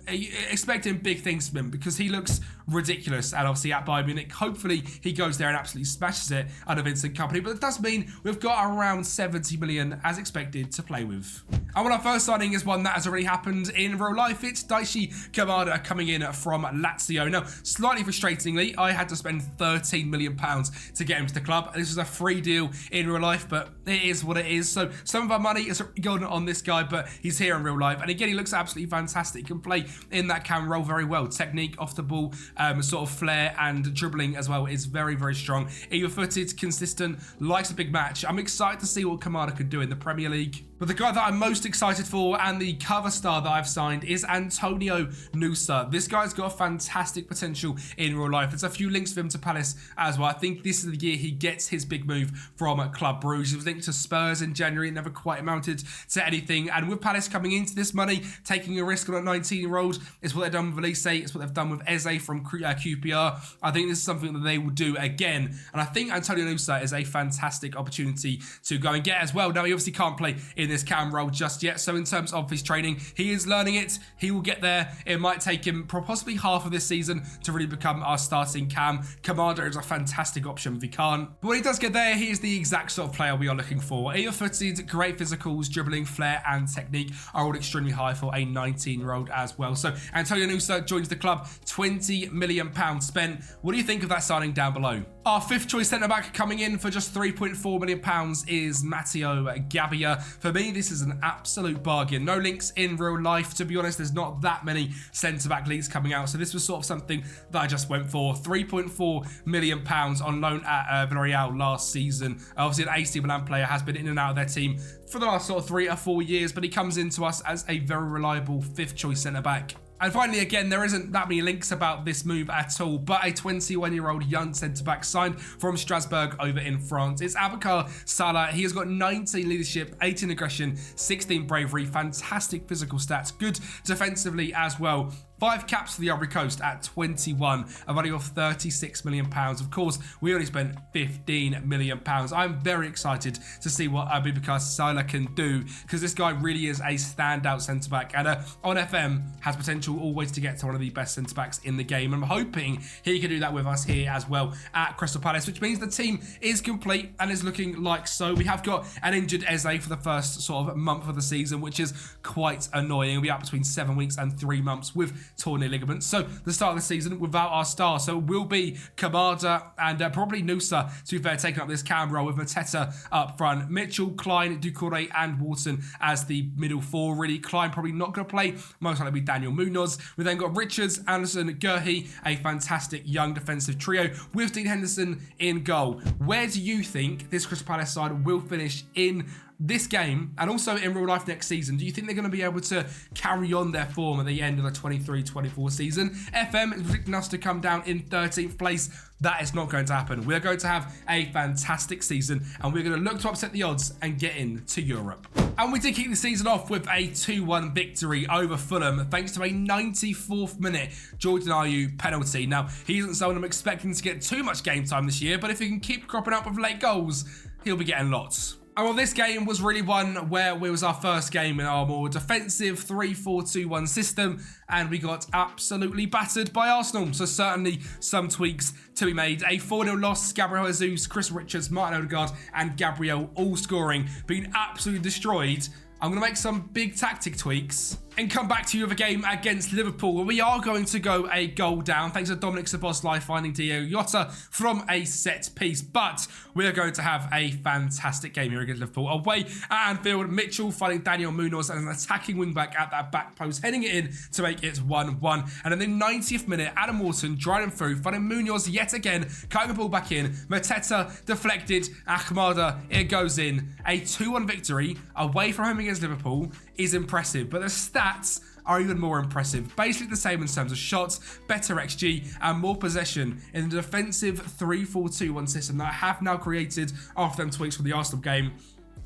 expecting big things from him, because he looks ridiculous, and obviously at Bayern Munich, hopefully he goes there and absolutely smashes it under Vincent Kompany. But it does mean we've got around 70 million as expected to play with. And our first signing is one that has already happened in real life. It's Daichi Kamada coming in from Lazio. Now, slightly frustratingly, I had to spend £13 million to get him to the club. This was a free deal in real life, but it is what it is. So some of our money is going on this guy, but he's here in real life. And again, he looks absolutely fantastic. He can play in that cam role very well. Technique off the ball, sort of flair and dribbling as well is very, very strong. Even-footed, consistent, likes a big match. I'm excited to see what Kamada could do in the Premier League. But the guy that I'm most excited for, and the cover star that I've signed, is Antonio Nusa. This guy's got fantastic potential in real life. There's a few links for him to Palace as well. I think this is the year he gets his big move from Club Brugge. He was linked to Spurs in January, never quite amounted to anything. And with Palace coming into this money, taking a risk on a 19-year-old, is what they've done with Elise. It's what they've done with Eze from QPR. I think this is something that they will do again. And I think Antonio Nusa is a fantastic opportunity to go and get as well. Now, he obviously can't play in this cam role just yet, so in terms of his training, he is learning it. He will get there. It might take him possibly half of this season to really become our starting cam. Kamada is a fantastic option if he can't, but when he does get there, he is the exact sort of player we are looking for. Even-footed, great physicals, dribbling, flair and technique are all extremely high for a 19-year-old as well. So Antonio Nusa joins the club, £20 million spent. What do you think of that signing down below? Our fifth choice centre-back coming in for just £3.4 million is Matteo Gabbia. For me, this is an absolute bargain. No links in real life. To be honest, there's not that many centre-back leaks coming out, so this was sort of something that I just went for. £3.4 million on loan at Villarreal last season. Obviously, an AC Milan player, has been in and out of their team for the last sort of 3 or 4 years, but he comes into us as a very reliable fifth choice centre-back. And finally, again, there isn't that many links about this move at all, but a 21-year-old young centre-back signed from Strasbourg over in France. It's Abakar Salah. He has got 19 leadership, 18 aggression, 16 bravery, fantastic physical stats, good defensively as well. 5 caps for the Ivory Coast at 21, a value of £36 million. Of course, we only spent £15 million. I'm very excited to see what Abubakar Salah can do, because this guy really is a standout centre-back, and on FM has potential always to get to one of the best centre-backs in the game. I'm hoping he can do that with us here as well at Crystal Palace, which means the team is complete and is looking like so. We have got an injured Eze for the first sort of month of the season, which is quite annoying. He'll be out between 7 weeks and 3 months with torn ligaments. So the start of the season without our star. So it will be Kamada and probably Nusa, to be fair, taking up this cam role with Mateta up front. Mitchell, Klein, Doucouré and Wharton as the middle four. Really, Klein probably not going to play. Most likely be Daniel Munoz. We then got Richards, Anderson, Gurhey, a fantastic young defensive trio with Dean Henderson in goal. Where do you think this Crystal Palace side will finish in this game and also in real life next season? Do you think they're going to be able to carry on their form at the end of the 23-24 season? FM is predicting us to come down in 13th place. That is not going to happen. We're going to have a fantastic season, and we're going to look to upset the odds and get into Europe. And we did kick the season off with a 2-1 victory over Fulham, thanks to a 94th minute Jordan Ayew penalty. Now, he isn't someone I'm expecting to get too much game time this year, but if he can keep cropping up with late goals, he'll be getting lots. And well, this game was really one where it was our first game in our more defensive 3-4-2-1 system, and we got absolutely battered by Arsenal. So certainly some tweaks to be made. A 4-0 loss, Gabriel Jesus, Chris Richards, Martin Odegaard and Gabriel all scoring, being absolutely destroyed. I'm going to make some big tactic tweaks and come back to you with a game against Liverpool, where we are going to go a goal down thanks to Dominic Szoboszlai finding Diego Jota from a set piece. But we are going to have a fantastic game here against Liverpool. Away at Anfield, Mitchell finding Daniel Munoz and an attacking wing-back at that back post, heading it in to make it 1-1. And in the 90th minute, Adam Wharton driving through, finding Munoz yet again, cutting the ball back in. Mateta deflected, Ahmada, it goes in. A 2-1 victory away from home against Liverpool is impressive, but the stats are even more impressive. Basically the same in terms of shots, better XG and more possession in the defensive 3-4-2-1 system that I have now created after them tweaks for the Arsenal game.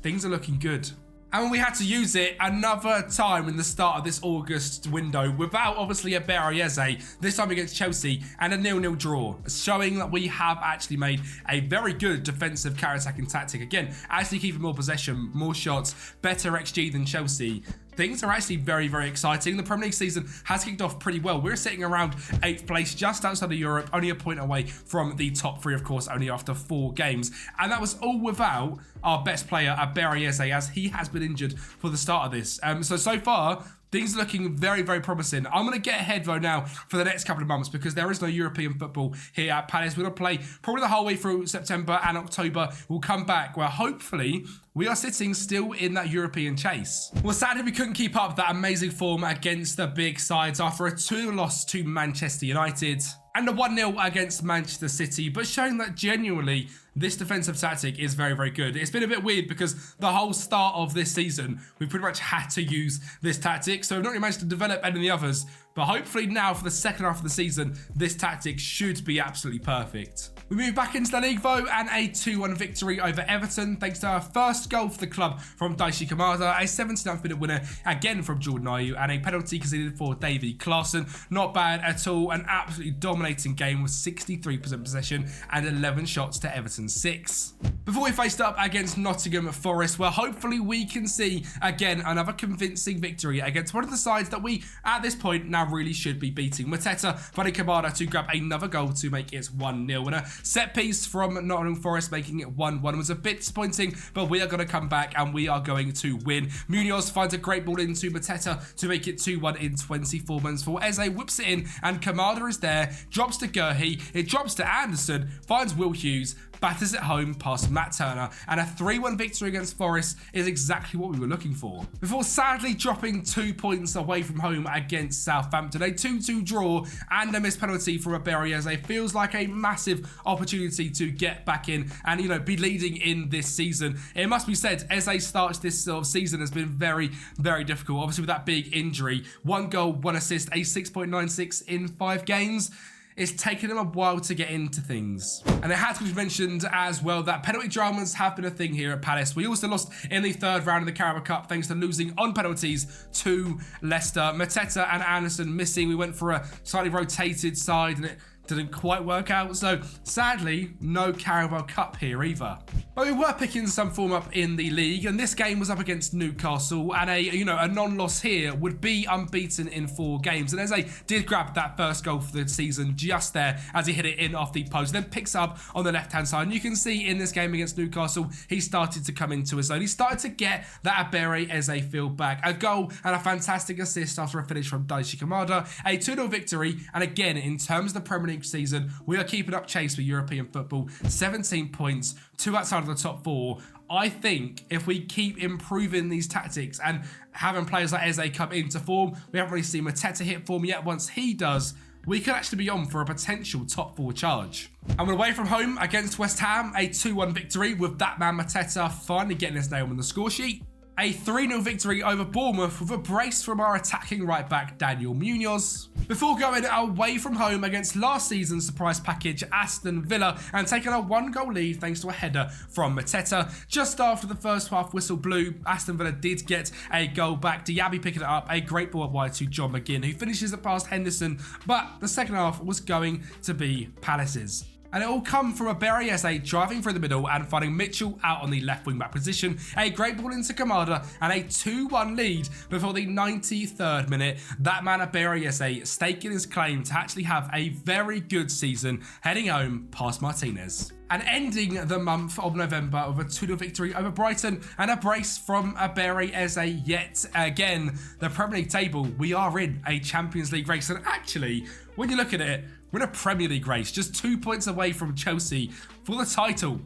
Things are looking good. And we had to use it another time in the start of this August window without obviously a Eze, this time against Chelsea, and a 0-0 draw, showing that we have actually made a very good defensive counter-attacking tactic. Again, actually keeping more possession, more shots, better XG than Chelsea. Things are actually very, very exciting. The Premier League season has kicked off pretty well. We're sitting around 8th place, just outside of Europe, only a point away from the top 3, of course, only after 4 games. And that was all without our best player, Eze, as he has been injured for the start of this. So far, things are looking very, very promising. I'm going to get ahead, though, now for the next couple of months because there is no European football here at Palace. We're going to play probably the whole way through September, and October we'll come back where hopefully we are sitting still in that European chase. Well, sadly, we couldn't keep up that amazing form against the big sides after a 2 loss to Manchester United and a 1-0 against Manchester City, but showing that genuinely this defensive tactic is very, very good. It's been a bit weird because the whole start of this season, we pretty much had to use this tactic, so we've not really managed to develop any of the others, but hopefully now for the second half of the season, this tactic should be absolutely perfect. We move back into the league though, and a 2-1 victory over Everton, thanks to our first goal for the club from Daichi Kamada, a 79th minute winner again from Jordan Ayew, and a penalty conceded for Davy Klaassen. Not bad at all, an absolutely dominating game with 63% possession and 11 shots to Everton's 6. Before we faced up against Nottm Forest, where hopefully we can see again another convincing victory against one of the sides that we at this point now really should be beating. Mateta finding Kamada to grab another goal to make it 1-0 winner. Set piece from Nottm Forest making it 1-1 was a bit disappointing, but we are going to come back and we are going to win. Munoz finds a great ball into Mateta to make it 2-1 in 24 minutes. For Eze whips it in and Kamada is there, drops to Gurhey, it drops to Anderson, finds Will Hughes, batters it home past Matt Turner, and a 3-1 victory against Forest is exactly what we were looking for. Before sadly dropping 2 points away from home against Southampton, a 2-2 draw and a missed penalty from Eze feels like a massive opportunity to get back in and, you know, be leading in this season. It must be said, Eze starts this sort of season has been very, very difficult. Obviously with that big injury, 1 goal, 1 assist, a 6.96 in 5 games. It's taken him a while to get into things. And it has to be mentioned as well that penalty dramas have been a thing here at Palace. We also lost in the 3rd round of the Carabao Cup thanks to losing on penalties to Leicester. Mateta and Anderson missing. We went for a slightly rotated side and it didn't quite work out, so sadly no Carabao Cup here either. But we were picking some form up in the league, and this game was up against Newcastle, and a non-loss here would be unbeaten in 4 games. And Eze did grab that first goal for the season just there as he hit it in off the post, then picks up on the left-hand side. And you can see in this game against Newcastle, he started to come into his own. He started to get that Eze feel back. A goal and a fantastic assist after a finish from Daichi Kamada, a 2-0 victory, and again, in terms of the Premier League season, we are keeping up chase for European football. 17 points, 2 outside of the top 4. I think if we keep improving these tactics and having players like Eze come into form, we haven't really seen Mateta hit form yet. Once he does, we could actually be on for a potential top 4 charge. And we're away from home against West Ham, a 2-1 victory with that man Mateta finally getting his name on the score sheet. A 3-0 victory over Bournemouth with a brace from our attacking right back Daniel Munoz. Before going away from home against last season's surprise package Aston Villa and taking a 1-goal lead thanks to a header from Mateta. Just after the first half whistle blew, Aston Villa did get a goal back. Diaby picking it up, a great ball wide to John McGinn who finishes it past Henderson, but the second half was going to be Palace's. And it all come from Eze driving through the middle and finding Mitchell out on the left wing back position. A great ball into Kamada and a 2-1 lead before the 93rd minute. That man Eze staking his claim to actually have a very good season, heading home past Martinez. And ending the month of November with a 2-0 victory over Brighton and a brace from Eze yet again. The Premier League table, we are in a Champions League race. And actually, when you look at it, we're in a Premier League race, just 2 points away from Chelsea for the title.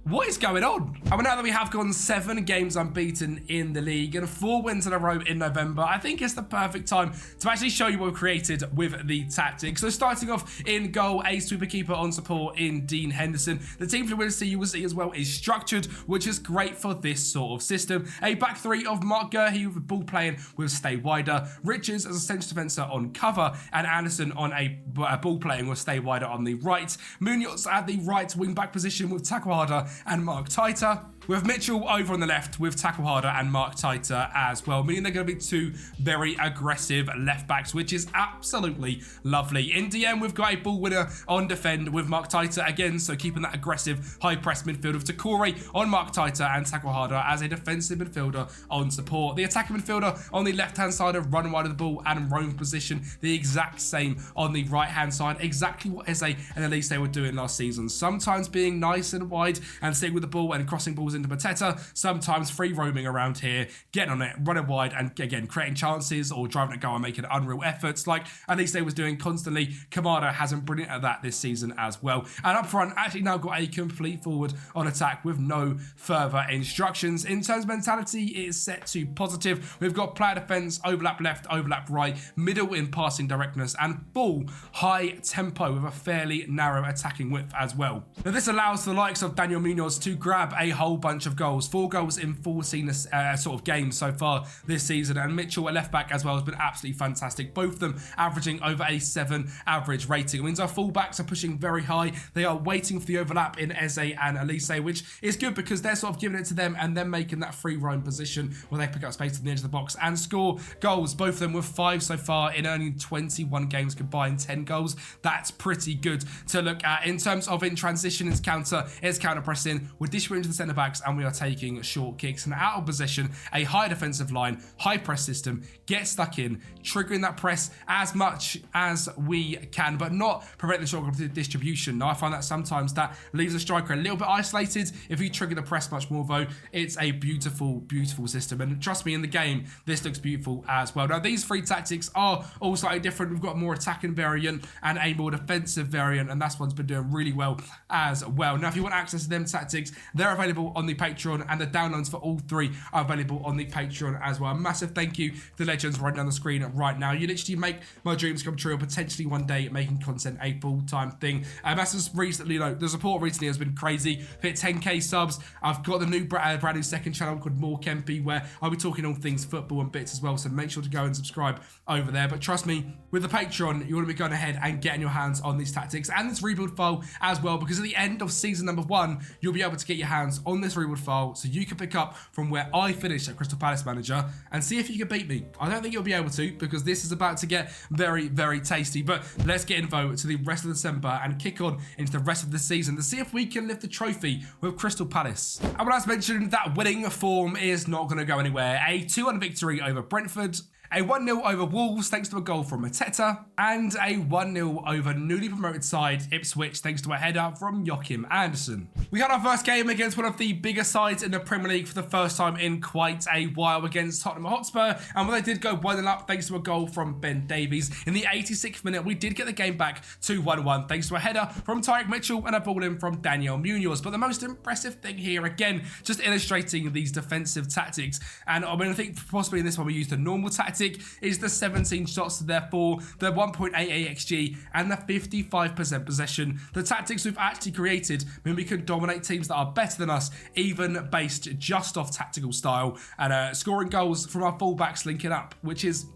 What is going on? And now that we have gone 7 games unbeaten in the league and 4 wins in a row in November, I think it's the perfect time to actually show you what we've created with the tactics. So starting off in goal, a sweeper keeper on support in Dean Henderson. The team fluidity you will see as well is structured, which is great for this sort of system. A back 3 of Mark Gurhey with ball playing with Stay Wider, Richards as a central defender on cover, and Anderson on a ball playing with Stay Wider on the right. Munoz at the right wing back position with Takwada and Mark Titer. with Mitchell over on the left with Tackle Harder and Mark Taiter as well, meaning they're going to be two very aggressive left backs, which is absolutely lovely. In DM, we've got a ball winner on defend with Mark Taiter again, so keeping that aggressive high press midfield with Takore on Mark Taiter and Tackle Harder as a defensive midfielder on support. The attacking midfielder on the left hand side of run wide of the ball and roam position, the exact same on the right hand side, exactly what Eze and Elise were doing last season. Sometimes being nice and wide and sitting with the ball and crossing balls into Mateta, sometimes free roaming around here, getting on it, running wide and again creating chances or driving a goal and making unreal efforts like Elise was doing constantly. Kamada hasn't brilliant at that this season as well. And up front, actually now got a complete forward on attack with no further instructions. In terms of mentality, it is set to positive. We've got player defense, overlap left, overlap right, middle in passing directness, and full high tempo with a fairly narrow attacking width as well. Now this allows the likes of Daniel Munoz to grab a whole bunch of goals. 4 goals in 14 sort of games so far this season, and Mitchell at left back as well has been absolutely fantastic. Both of them averaging over a 7 average rating. It means our fullbacks are pushing very high. They are waiting for the overlap in Eze and Elise, which is good because they're sort of giving it to them and then making that free roam position where they pick up space on the edge of the box and score goals. Both of them with 5 so far in only 21 games combined, 10 goals. That's pretty good to look at. In terms of in transition, it's counter pressing. We're distributing to the centre backs and we are taking short kicks and out of position. A high defensive line, high press system, get stuck in, triggering that press as much as we can, but not prevent the short distribution. Now I find that sometimes that leaves a striker a little bit isolated. If you trigger the press much more though, it's a beautiful, beautiful system. And trust me, in the game, this looks beautiful as well. Now these 3 tactics are all slightly different. We've got a more attacking variant and a more defensive variant, and that's one's been doing really well as well. Now if you want access to them tactics, they're available on the Patreon, and the downloads for all 3 are available on the Patreon as well. A massive thank you to the legends right down the screen right now. You literally make my dreams come true, and potentially one day making content a full-time thing. As recently, the support recently has been crazy. Hit 10k subs. I've got the new brand new second channel called More Kempi, where I'll be talking all things football and bits as well, so make sure to go and subscribe over there. But trust me, with the Patreon, you want to be going ahead and getting your hands on these tactics and this rebuild file as well, because at the end of season number 1, you'll be able to get your hands on this rebuild file so you can pick up from where I finished at Crystal Palace manager and see if you can beat me. I don't think you'll be able to, because this is about to get very, very tasty. But let's get involved to the rest of December and kick on into the rest of the season to see if we can lift the trophy with Crystal Palace. And as mentioned, that winning form is not going to go anywhere. A 2-1 victory over Brentford, a 1-0 over Wolves thanks to a goal from Mateta, and a 1-0 over newly promoted side Ipswich thanks to a header from Joachim Andersen. We had our first game against one of the bigger sides in the Premier League for the first time in quite a while against Tottenham Hotspur, and when they did go 1-0 up thanks to a goal from Ben Davies. In the 86th minute, we did get the game back to 1-1 thanks to a header from Tyrick Mitchell and a ball in from Daniel Munoz. But the most impressive thing here, again, just illustrating these defensive tactics, and I mean, I think possibly in this one we used the normal tactic, is the 17 shots to their 4, the 1.88 XG, and the 55% possession. The tactics we've actually created mean we can dominate teams that are better than us, even based just off tactical style, and scoring goals from our fullbacks linking up, which is,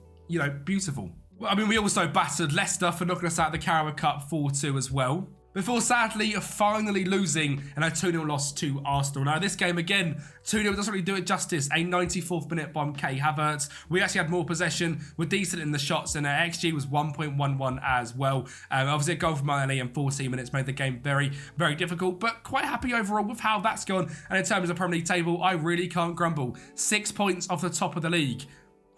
beautiful. I mean, we also battered Leicester for knocking us out of the Carabao Cup 4-2 as well, before sadly finally losing in a 2-0 loss to Arsenal. Now this game again, 2-0 doesn't really do it justice. A 94th minute by Kai Havertz. We actually had more possession, we're decent in the shots, and XG was 1.11 as well. Obviously a goal from Martinelli in 14 minutes made the game very, very difficult, but quite happy overall with how that's gone. And in terms of Premier League table, I really can't grumble. 6 points off the top of the league.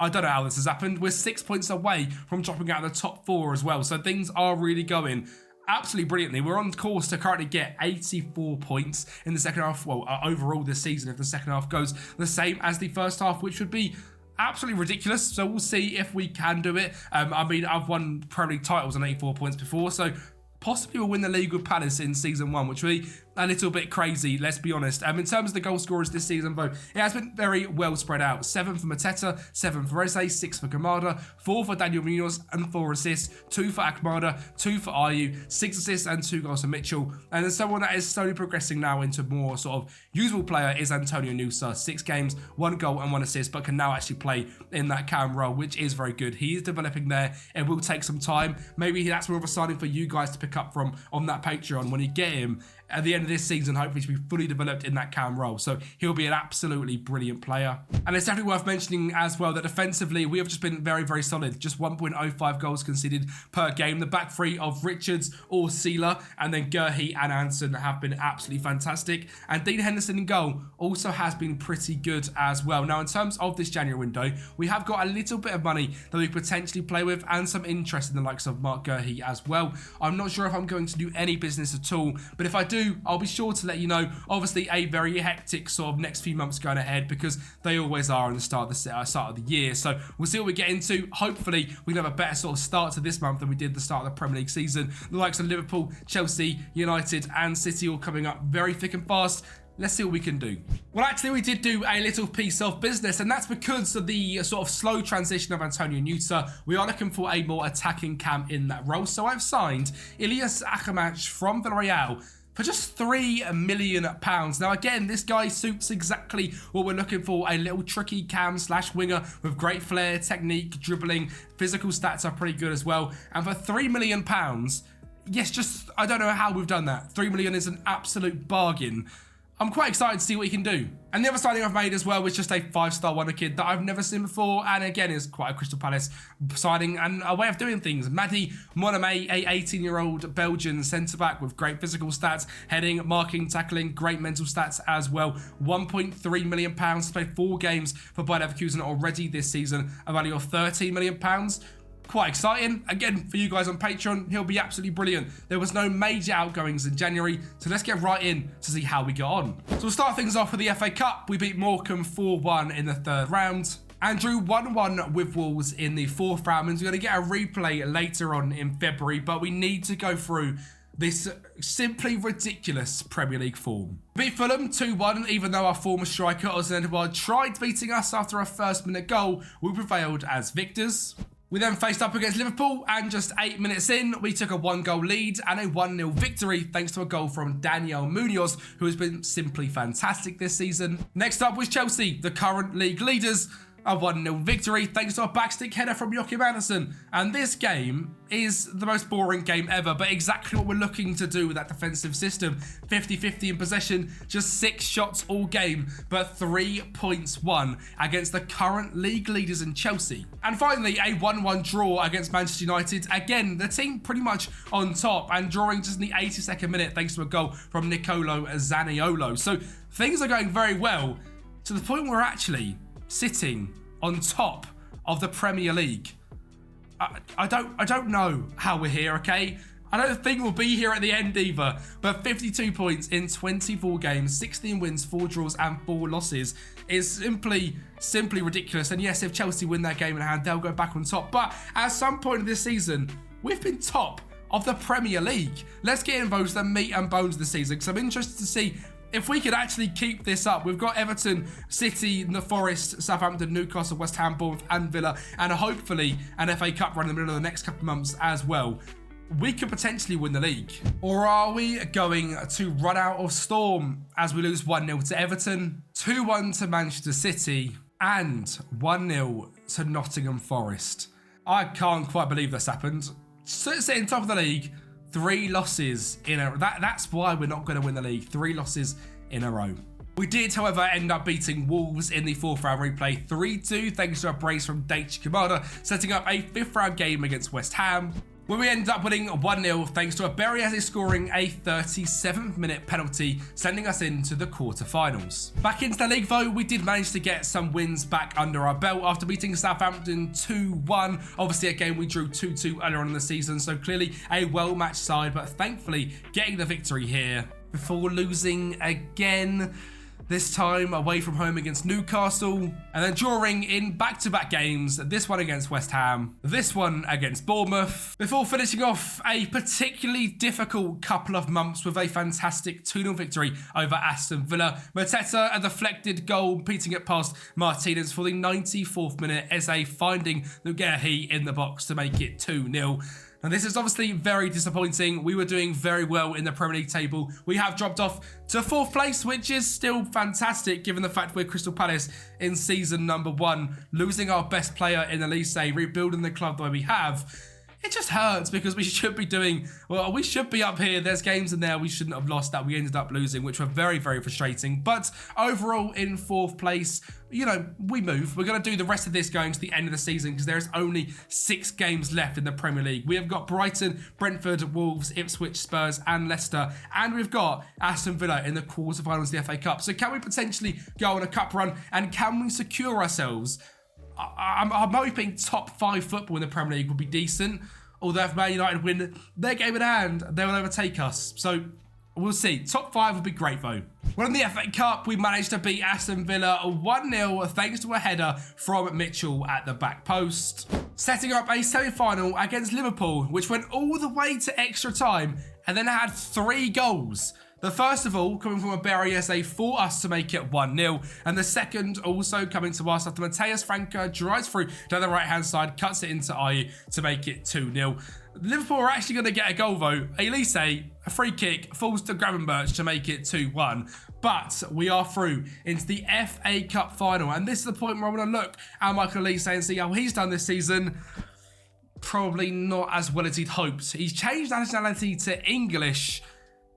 I don't know how this has happened. We're 6 points away from dropping out of the top 4 as well, so things are really going absolutely brilliantly. We're on course to currently get 84 points in the second half, overall this season, if the second half goes the same as the first half, which would be absolutely ridiculous. So we'll see if we can do it. I mean, I've won Premier League titles on 84 points before, so possibly we'll win the league with Palace in season 1, which will be a little bit crazy, let's be honest. In terms of the goal scorers this season, though, it has been very well spread out. 7 for Mateta, 7 for Eze, 6 for Kamada, 4 for Daniel Munoz, and 4 assists, 2 for Akmada, 2 for Ayew, 6 assists, and 2 goals for Mitchell. And then someone that is slowly progressing now into more sort of usable player is Antonio Nusa. 6 games, 1 goal and 1 assist, but can now actually play in that cam role, which is very good. He is developing there. It will take some time. Maybe that's more of a signing for you guys to pick up from on that Patreon. When you get him, at the end of this season, hopefully to be fully developed in that cam role. So he'll be an absolutely brilliant player. And it's definitely worth mentioning as well that defensively, we have just been very, very solid. Just 1.05 goals conceded per game. The back three of Richards, Orsila, and then Gurhey and Anson have been absolutely fantastic. And Dean Henderson in goal also has been pretty good as well. Now, in terms of this January window, we have got a little bit of money that we could potentially play with and some interest in the likes of Mark Gurhey as well. I'm not sure if I'm going to do any business at all, but if I do, I'll be sure to let you know. Obviously, a very hectic sort of next few months going ahead because they always are on the start of the year. So we'll see what we get into. Hopefully, we can have a better sort of start to this month than we did the start of the Premier League season. The likes of Liverpool, Chelsea, United, and City all coming up very thick and fast. Let's see what we can do. Well, actually, we did do a little piece of business, and that's because of the sort of slow transition of Antonio Nusa. We are looking for a more attacking cam in that role. So I've signed Ilyas Akamach from Villarreal for just £3 million. Now, again, this guy suits exactly what we're looking for. A little tricky cam / winger with great flair, technique, dribbling. Physical stats are pretty good as well. And for £3 million, yes, I don't know how we've done that. £3 million is an absolute bargain. I'm quite excited to see what he can do. And the other signing I've made as well was just a 5-star wonder kid that I've never seen before. And again, is quite a Crystal Palace signing and a way of doing things. Mady Moname, a 18-year-old Belgian centre-back with great physical stats, heading, marking, tackling, great mental stats as well. £1.3 million, played 4 games for Bayer Leverkusen already this season, a value of £13 million. Quite exciting. Again, for you guys on Patreon, he'll be absolutely brilliant. There was no major outgoings in January, so let's get right in to see how we get on. So we'll start things off with the FA Cup. We beat Morecambe 4-1 in the 3rd round. And drew 1-1 with Wolves in the 4th round. And we're going to get a replay later on in February, but we need to go through this simply ridiculous Premier League form. Beat Fulham 2-1, even though our former striker, Ozan Edouard, tried beating us after a first-minute goal. We prevailed as victors. We then faced up against Liverpool, and just 8 minutes in, we took a 1-goal lead and a 1-0 victory thanks to a goal from Daniel Munoz, who has been simply fantastic this season. Next up was Chelsea, the current league leaders. A 1-0 victory thanks to a backstick header from Joachim Andersen. And this game is the most boring game ever, but exactly what we're looking to do with that defensive system. 50-50 in possession, just 6 shots all game, but 3 points won against the current league leaders in Chelsea. And finally, a 1-1 draw against Manchester United. Again, the team pretty much on top and drawing just in the 82nd minute thanks to a goal from Nicolo Zaniolo. So things are going very well to the point where we're actually sitting on top of the Premier League. I don't know how we're here, okay? I don't think we'll be here at the end either, but 52 points in 24 games, 16 wins, 4 draws and 4 losses is simply ridiculous. And yes, if Chelsea win that game in hand, they'll go back on top. But at some point of this season, we've been top of the Premier League. Let's get involved in the meat and bones of the season, because I'm interested to see if we could actually keep this up. We've got Everton, City, Nottm Forest, Southampton, Newcastle, West Ham, Bournemouth and Villa, and hopefully an FA Cup run in the middle of the next couple of months as well. We could potentially win the league. Or are we going to run out of storm as we lose 1-0 to Everton, 2-1 to Manchester City, and 1-0 to Nottingham Forest? I can't quite believe this happened. Sitting top of the league, 3 losses in a row. That's why we're not going to win the league. 3 losses in a row. We did, however, end up beating Wolves in the 4th round replay 3-2 thanks to a brace from Daichi Kamada, setting up a 5th round game against West Ham, where we ended up winning 1-0 thanks to a Berriese scoring a 37th minute penalty, sending us into the quarterfinals. Back into the league though, we did manage to get some wins back under our belt after beating Southampton 2-1. Obviously a game we drew 2-2 earlier on in the season, so clearly a well-matched side, but thankfully getting the victory here before losing again. This time away from home against Newcastle, and then drawing in back-to-back games, this one against West Ham, this one against Bournemouth, before finishing off a particularly difficult couple of months with a fantastic 2-0 victory over Aston Villa. Mateta, a deflected goal, beating it past Martinez for the 94th minute, Eze finding Gurhey in the box to make it 2-0. Now, this is obviously very disappointing. We were doing very well in the Premier League table. We have dropped off to 4th place, which is still fantastic given the fact we're Crystal Palace in season number 1, losing our best player in Elise, rebuilding the club the way we have. it just hurts because we should be we should be up here. There's games in there we shouldn't have lost that we ended up losing, which were very, very frustrating. But overall, in 4th place, you know, we move. We're going to do the rest of this going to the end of the season because there's only 6 games left in the Premier League. We have got Brighton, Brentford, Wolves, Ipswich, Spurs and Leicester. And we've got Aston Villa in the quarterfinals of the FA Cup. So can we potentially go on a cup run and can we secure ourselves? I'm hoping top 5 football in the Premier League would be decent. Although if Man United win their game in hand, they will overtake us. So we'll see. Top 5 would be great though. Well, in the FA Cup, we managed to beat Aston Villa 1-0 thanks to a header from Mitchell at the back post. Setting up a semi-final against Liverpool, which went all the way to extra time and then had 3 goals. The first of all coming from Ipswich for us to make it 1-0, and the second also coming to us after Mateus Franca drives through down the right hand side, cuts it into Ayew to make it 2-0. Liverpool are actually going to get a goal though. Elise, a free kick, falls to Gravenberch to make it 2-1. But we are through into the FA Cup final, and this is the point where I'm going to look at Michael Elise and see how he's done this season. Probably not as well as he'd hoped. He's changed nationality to English.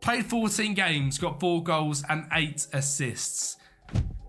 Played 14 games, got 4 goals and 8 assists.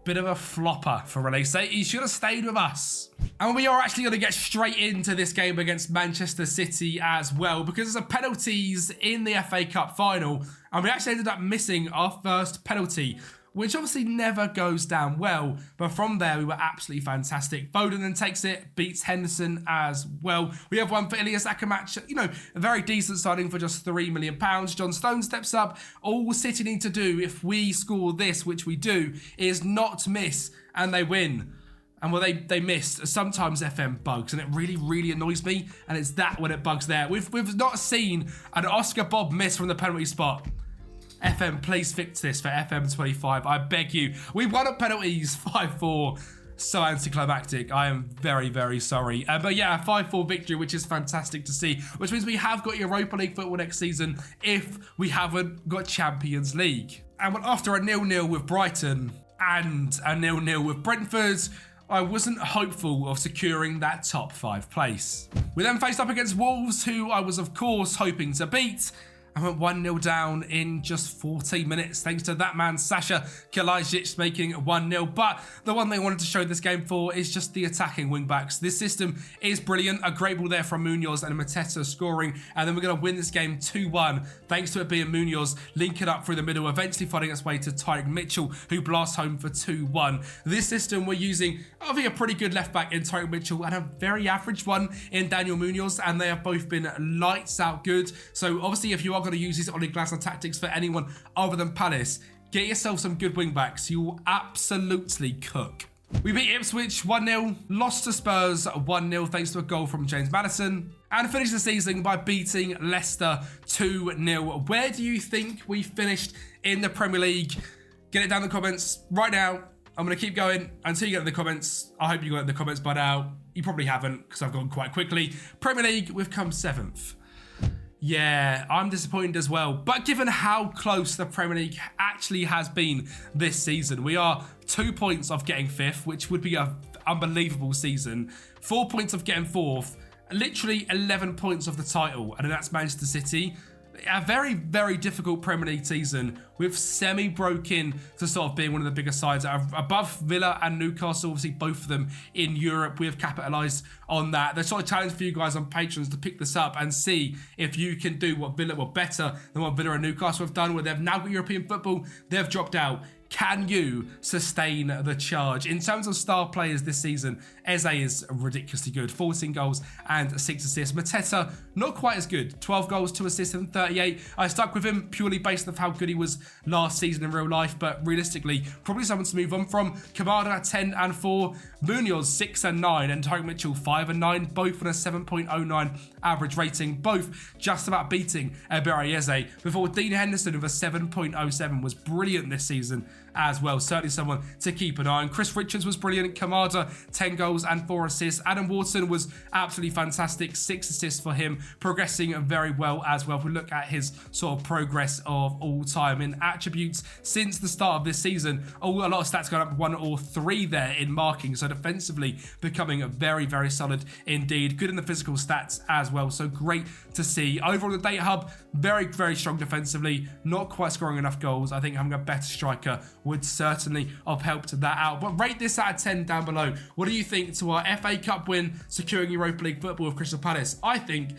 Bit of a flopper for Elise. He should have stayed with us. And we are actually going to get straight into this game against Manchester City as well, because there's penalties in the FA Cup final, and we actually ended up missing our first penalty, which obviously never goes down well, but from there we were absolutely fantastic. Foden then takes it, beats Henderson as well. We have one for Ilias Akamatch, you know, a very decent signing for just £3 million. John Stone steps up. All City need to do if we score this, which we do, is not miss, and they win. And well, they missed. Sometimes FM bugs, and it really, really annoys me, and it's that when it bugs there. We've not seen an Oscar Bob miss from the penalty spot. FM, please fix this for FM25. I beg you. We won on penalties 5-4. So anticlimactic. I am very, very sorry. But yeah, a 5-4 victory, which is fantastic to see. Which means we have got Europa League football next season if we haven't got Champions League. And after a 0-0 with Brighton and a 0-0 with Brentford, I wasn't hopeful of securing that top 5 place. We then faced up against Wolves, who I was of course hoping to beat. I went 1-0 down in just 14 minutes, thanks to that man, Sasha Kalajdzic, making it 1-0. But the one they wanted to show this game for is just the attacking wing-backs. This system is brilliant. A great ball there from Munoz and Mateta scoring. And then we're going to win this game 2-1, thanks to it being Munoz linking up through the middle, eventually finding its way to Tyrick Mitchell, who blasts home for 2-1. This system, we're using, I think, a pretty good left-back in Tyrick Mitchell and a very average one in Daniel Munoz. And they have both been lights out good. So obviously, if you are going to use these Ole Glasner tactics for anyone other than Palace, get yourself some good wing backs. You will absolutely cook. We beat Ipswich 1-0, lost to Spurs 1-0 thanks to a goal from James Maddison, and finished the season by beating Leicester 2-0. Where do you think we finished in the Premier League? Get it down in the comments right now. I'm going to keep going until you get in the comments. I hope you got in the comments by now. You probably haven't, because I've gone quite quickly. Premier League, we've come 7th. Yeah, I'm disappointed as well. But given how close the Premier League actually has been this season, we are 2 points off getting 5th, which would be an unbelievable season. 4 points off getting 4th, literally 11 points off the title, and then that's Manchester City. A very, very difficult Premier League season. We've semi-broken to sort of being one of the bigger sides above Villa and Newcastle, obviously both of them in Europe. We have capitalised on that. There's sort of challenge for you guys on Patrons to pick this up and see if you can do what Villa were better than what Villa and Newcastle have done, where they've now got European football, they've dropped out. Can you sustain the charge? In terms of star players this season, Eze is ridiculously good. 14 goals and 6 assists. Mateta, not quite as good. 12 goals, 2 assists and 38. I stuck with him purely based on how good he was last season in real life, but realistically, probably someone to move on from. Kamada, 10 and 4. Munoz, 6 and 9. And Tyrick Mitchell, 5 and 9. Both on a 7.09 average rating. Both just about beating Eze. Before Dean Henderson with a 7.07 was brilliant this season. as well. Certainly someone to keep an eye on. Chris Richards was brilliant. Kamada, 10 goals and 4 assists. Adam Wharton was absolutely fantastic. 6 assists for him, progressing very well as well. If we look at his sort of progress of all time in attributes since the start of this season, a lot of stats going up 1 or 3 there in marking. So defensively becoming very, very solid indeed. Good in the physical stats as well. So great to see. Overall, the data hub, very, very strong defensively. Not quite scoring enough goals. I think having a better striker would certainly have helped that out. But rate this out of 10 down below. What do you think to our FA Cup win, securing Europa League football with Crystal Palace? I think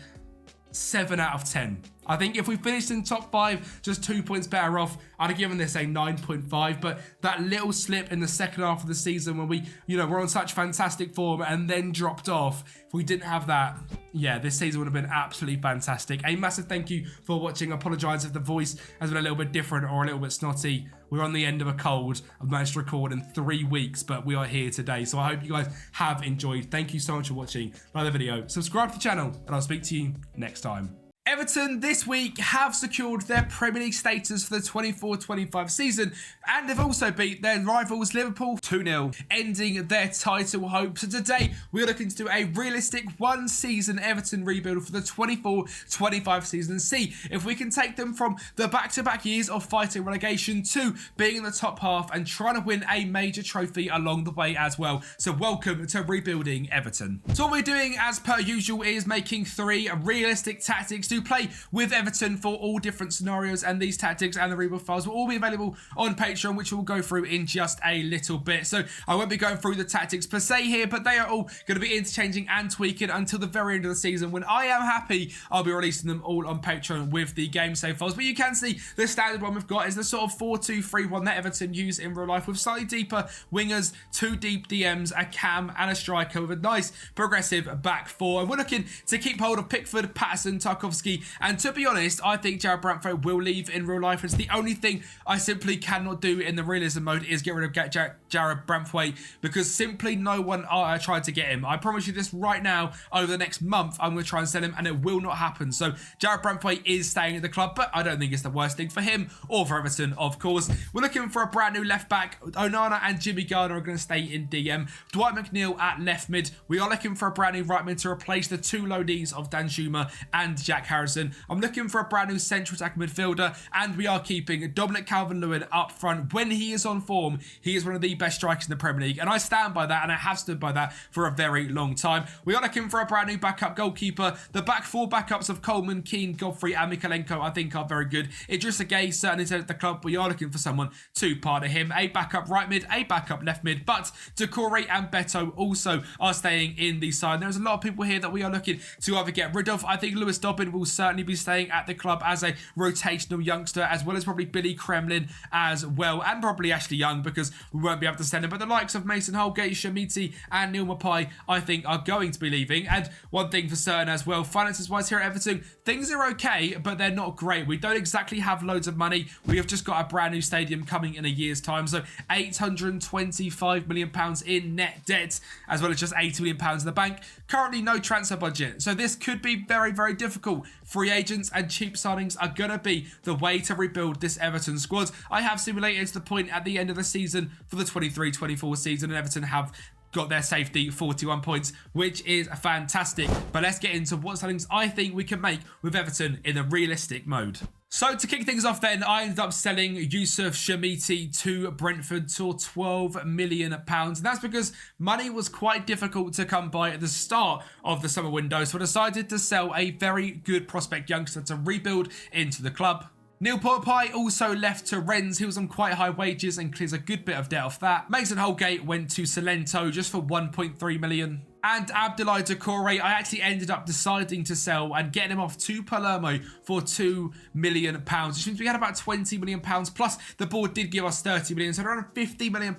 7 out of 10. I think if we finished in top 5, just 2 points better off, I'd have given this a 9.5. But that little slip in the second half of the season when we, we're on such fantastic form and then dropped off, if we didn't have that, yeah, this season would have been absolutely fantastic. A massive thank you for watching. I apologise if the voice has been a little bit different or a little bit snotty. We're on the end of a cold. I've managed to record in 3 weeks, but we are here today. So I hope you guys have enjoyed. Thank you so much for watching. Like the video, subscribe to the channel, and I'll speak to you next time. Everton this week have secured their Premier League status for the 24-25 season, and have also beat their rivals Liverpool 2-0, ending their title hopes. So today we're looking to do a realistic one-season Everton rebuild for the 24-25 season and see if we can take them from the back-to-back years of fighting relegation to being in the top half and trying to win a major trophy along the way as well. So welcome to rebuilding Everton. So what we're doing as per usual is making 3 realistic tactics to play with Everton for all different scenarios, and these tactics and the rebuild files will all be available on Patreon, which we'll go through in just a little bit. So I won't be going through the tactics per se here, but they are all going to be interchanging and tweaking until the very end of the season. When I am happy, I'll be releasing them all on Patreon with the game save files. But you can see the standard one we've got is the sort of 4-2-3-1 that Everton use in real life, with slightly deeper wingers, 2 deep DMs, a cam and a striker with a nice progressive back 4. And we're looking to keep hold of Pickford, Patterson, Tarkowski, and to be honest, I think Jared Brentford will leave in real life. It's the only thing I simply cannot do in the realism mode is get rid of Jared Brentford, because simply no one tried to get him. I promise you this right now, over the next month, I'm going to try and sell him, and it will not happen. So Jared Brentford is staying at the club, but I don't think it's the worst thing for him or for Everton, of course. We're looking for a brand new left back. Onana and Jimmy Garner are going to stay in DM. Dwight McNeil at left mid. We are looking for a brand new right mid to replace the 2 loanees of Dan Schumer and Jack Harrison. I'm looking for a brand new central attack midfielder, and we are keeping Dominic Calvert-Lewin up front. When he is on form, he is one of the best strikers in the Premier League, and I stand by that, and I have stood by that for a very long time. We are looking for a brand new backup goalkeeper. The back 4 backups of Coleman, Keane, Godfrey and Mikalenko I think are very good. Idrissa Gueye certainly said at the club we are looking for someone to partner him. A backup right mid, a backup left mid, but Decore and Beto also are staying in the side. There's a lot of people here that we are looking to either get rid of. I think Lewis Dobbin will certainly be staying at the club as a rotational youngster, as well as probably Billy Kremlin as well, and probably Ashley Young, because we won't be able to send him. But the likes of Mason Holgate, Shamiti and Neil Mapai I think are going to be leaving. And one thing for certain as well, finances wise here at Everton, things are okay, but they're not great. We don't exactly have loads of money. We have just got a brand new stadium coming in a year's time, so £825 million in net debt, as well as just £80 million in the bank. Currently no transfer budget, so this could be very, very difficult. Free agents and cheap signings are going to be the way to rebuild this Everton squad. I have simulated to the point at the end of the season for the 23-24 season, and Everton have got their safety 41 points, which is fantastic. But let's get into what signings I think we can make with Everton in a realistic mode. So to kick things off then, I ended up selling Yusuf Shamiti to Brentford for £12 million. And that's because money was quite difficult to come by at the start of the summer window. So I decided to sell a very good prospect youngster to rebuild into the club. Neil Mapai also left to Rennes. He was on quite high wages and clears a good bit of debt off that. Mason Holgate went to Salento just for £1.3 million. And Abdoulaye Doucouré, I actually ended up deciding to sell and getting him off to Palermo for £2 million, which means we had about £20 million, plus the board did give us £30 million, so around £50 million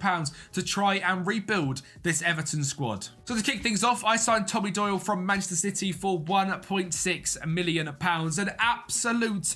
to try and rebuild this Everton squad. So to kick things off, I signed Tommy Doyle from Manchester City for £1.6 million, an absolute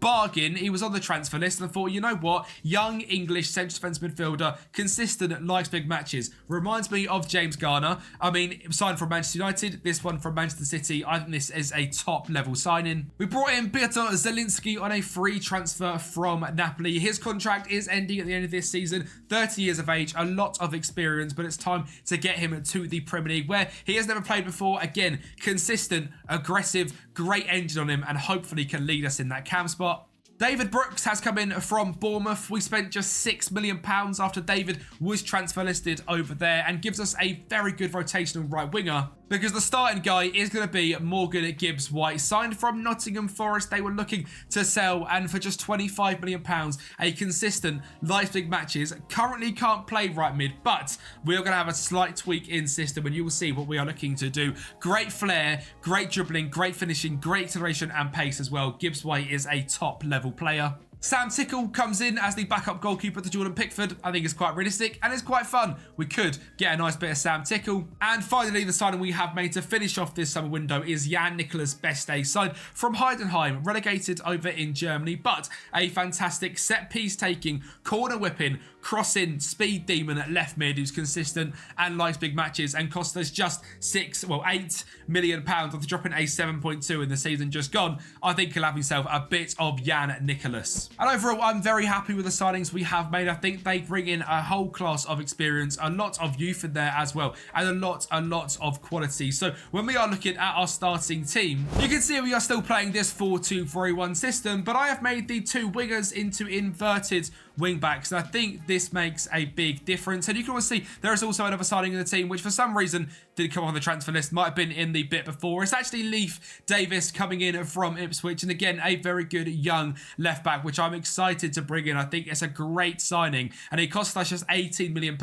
bargain. He was on the transfer list and I thought, you know what? Young English central defence midfielder, consistent, likes big matches. Reminds me of James Garner. I mean, signed from Manchester United, this one from Manchester City. I think this is a top level signing. We brought in Piotr Zielinski on a free transfer from Napoli. His contract is ending at the end of this season. 30 years of age, a lot of experience, but it's time to get him to the Premier League where he has never played before. Again, consistent, aggressive, great engine on him, and hopefully can lead us in that cam spot. David Brooks has come in from Bournemouth. We spent just £6 million after David was transfer listed over there and gives us a very good rotational right winger because the starting guy is going to be Morgan Gibbs-White, signed from Nottingham Forest. They were looking to sell, and for just £25 million, a consistent, likes big matches. Currently can't play right mid, but we are going to have a slight tweak in system and you will see what we are looking to do. Great flair, great dribbling, great finishing, great acceleration and pace as well. Gibbs-White is a top level player. Sam Tickle comes in as the backup goalkeeper to Jordan Pickford. I think it's quite realistic and it's quite fun. We could get a nice bit of Sam Tickle. And finally, the signing we have made to finish off this summer window is Jan Nicholas Beste, signed from Heidenheim, relegated over in Germany, but a fantastic set-piece taking, corner whipping, crossing speed demon at left mid who's consistent and likes big matches and cost us just £8 million after dropping a 7.2 in the season just gone. I think he'll have himself a bit of Jan Nicholas. And overall, I'm very happy with the signings we have made. I think they bring in a whole class of experience, a lot of youth in there as well, and a lot of quality. So when we are looking at our starting team, you can see we are still playing this 4-2-3-1 system, but I have made the two wingers into inverted wing backs, and I think this makes a big difference. And you can always see there is also another signing in the team which for some reason didn't come on the transfer list, might have been in the bit before. It's actually Leif Davis coming in from Ipswich, and again a very good young left back which I'm excited to bring in. I think it's a great signing and it cost us just £18 million.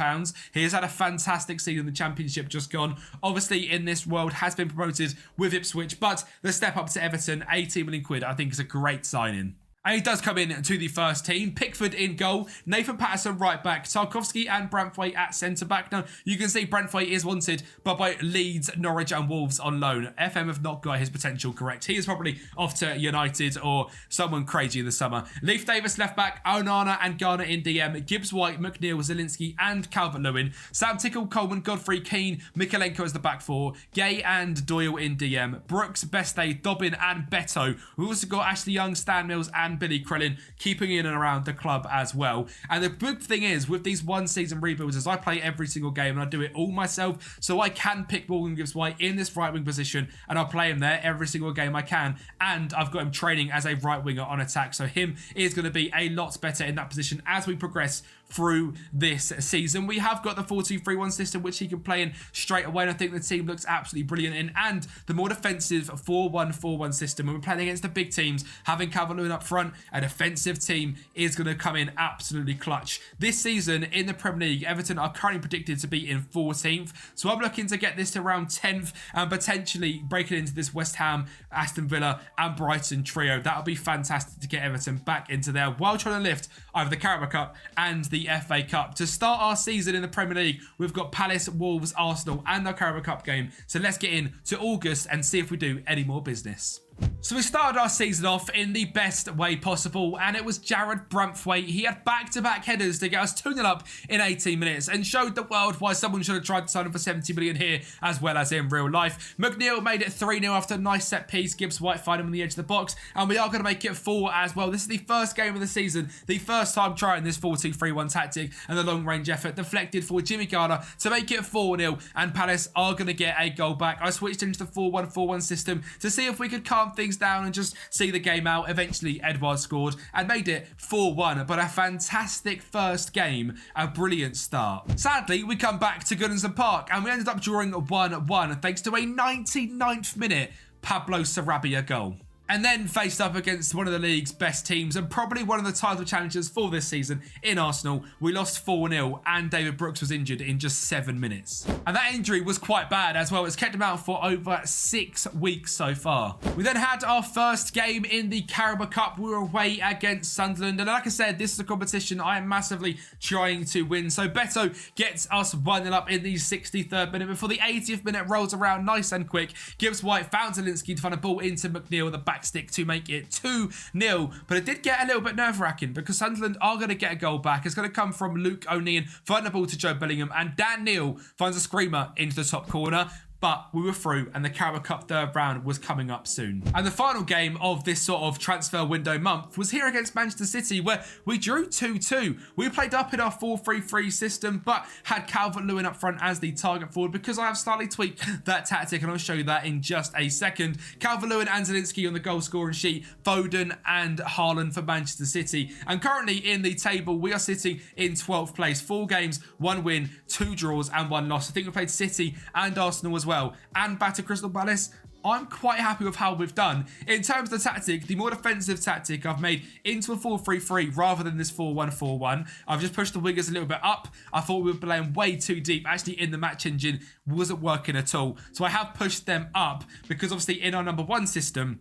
He has had a fantastic season in the Championship just gone. Obviously in this world has been promoted with Ipswich, but the step up to Everton, £18 million I think is a great signing. And he does come in to the first team. Pickford in goal, Nathan Patterson right back, Tarkowski and Brentford at centre back. Now, you can see Brentford is wanted, but by Leeds, Norwich and Wolves on loan. FM have not got his potential correct. He is probably off to United or someone crazy in the summer. Leif Davis left back, Onana and Garner in DM, Gibbs-White, McNeil, Zielinski and Calvert-Lewin. Sam Tickle, Coleman, Godfrey, Keane, Mikalenko as the back four, Gay and Doyle in DM, Brooks, Beste, Dobbin and Beto. We've also got Ashley Young, Stan Mills and Billy Krellin keeping in and around the club as well. And the big thing is with these one season rebuilds is I play every single game and I do it all myself, so I can pick Morgan Gibbs-White in this right wing position and I'll play him there every single game I can, and I've got him training as a right winger on attack, so him is going to be a lot better in that position as we progress through this season. We have got the 4-2-3-1 system which he can play in straight away, and I think the team looks absolutely brilliant in, and the more defensive 4-1-4-1 system when we're playing against the big teams, having Calvert-Lewin up front, a defensive team is going to come in absolutely clutch. This season in the Premier League, Everton are currently predicted to be in 14th, so I'm looking to get this to around 10th and potentially break it into this West Ham, Aston Villa and Brighton trio. That would be fantastic to get Everton back into there while trying to lift either the Carabao Cup and the FA Cup. To start our season in the Premier League, we've got Palace, Wolves, Arsenal and our Carabao Cup game, so let's get in to August and see if we do any more business. So we started our season off in the best way possible, and it was Jared Brantwaite. He had back-to-back headers to get us 2-0 up in 18 minutes and showed the world why someone should have tried to sign him for 70 million here as well as in real life. McNeil made it 3-0 after a nice set piece. Gibbs-White find him on the edge of the box, and we are going to make it 4 as well. This is the first game of the season, the first time trying this 4-2-3-1 tactic, and the long-range effort deflected for Jimmy Garner to make it 4-0, and Palace are going to get a goal back. I switched into the 4-1-4-1 system to see if we could calm things down and just see the game out. Eventually Edouard scored and made it 4-1, but a fantastic first game, a brilliant start. Sadly, we come back to Goodison Park and we ended up drawing 1-1 thanks to a 99th minute Pablo Sarabia goal. And then faced up against one of the league's best teams and probably one of the title challengers for this season in Arsenal. We lost 4-0 and David Brooks was injured in just 7 minutes. And that injury was quite bad as well. It's kept him out for over 6 weeks so far. We then had our first game in the Carabao Cup. We were away against Sunderland. And like I said, this is a competition I am massively trying to win. So Beto gets us 1-0 up in the 63rd minute. Before the 80th minute rolls around nice and quick, Gibbs-White found Zielinski to find a ball into McNeil at the back back stick to make it 2-0. But it did get a little bit nerve-wracking because Sunderland are going to get a goal back. It's going to come from Luke O'Neill, finding the ball to Joe Bellingham, and Dan Neil finds a screamer into the top corner. But we were through and the Carabao Cup third round was coming up soon. And the final game of this sort of transfer window month was here against Manchester City, where we drew 2-2. We played up in our 4-3-3 system, but had Calvert-Lewin up front as the target forward because I have slightly tweaked that tactic, and I'll show you that in just a second. Calvert-Lewin and Zielinski on the goal scoring sheet, Foden and Haaland for Manchester City. And currently in the table, we are sitting in 12th place. 4 games, 1 win, 2 draws and 1 loss. I think we played City and Arsenal as well, and battered Crystal Palace. I'm quite happy with how we've done. In terms of the tactic, the more defensive tactic I've made into a 4-3-3 rather than this 4-1-4-1. I've just pushed the wingers a little bit up. I thought we were playing way too deep. Actually, in the match engine, wasn't working at all. So I have pushed them up because obviously in our number 1 system,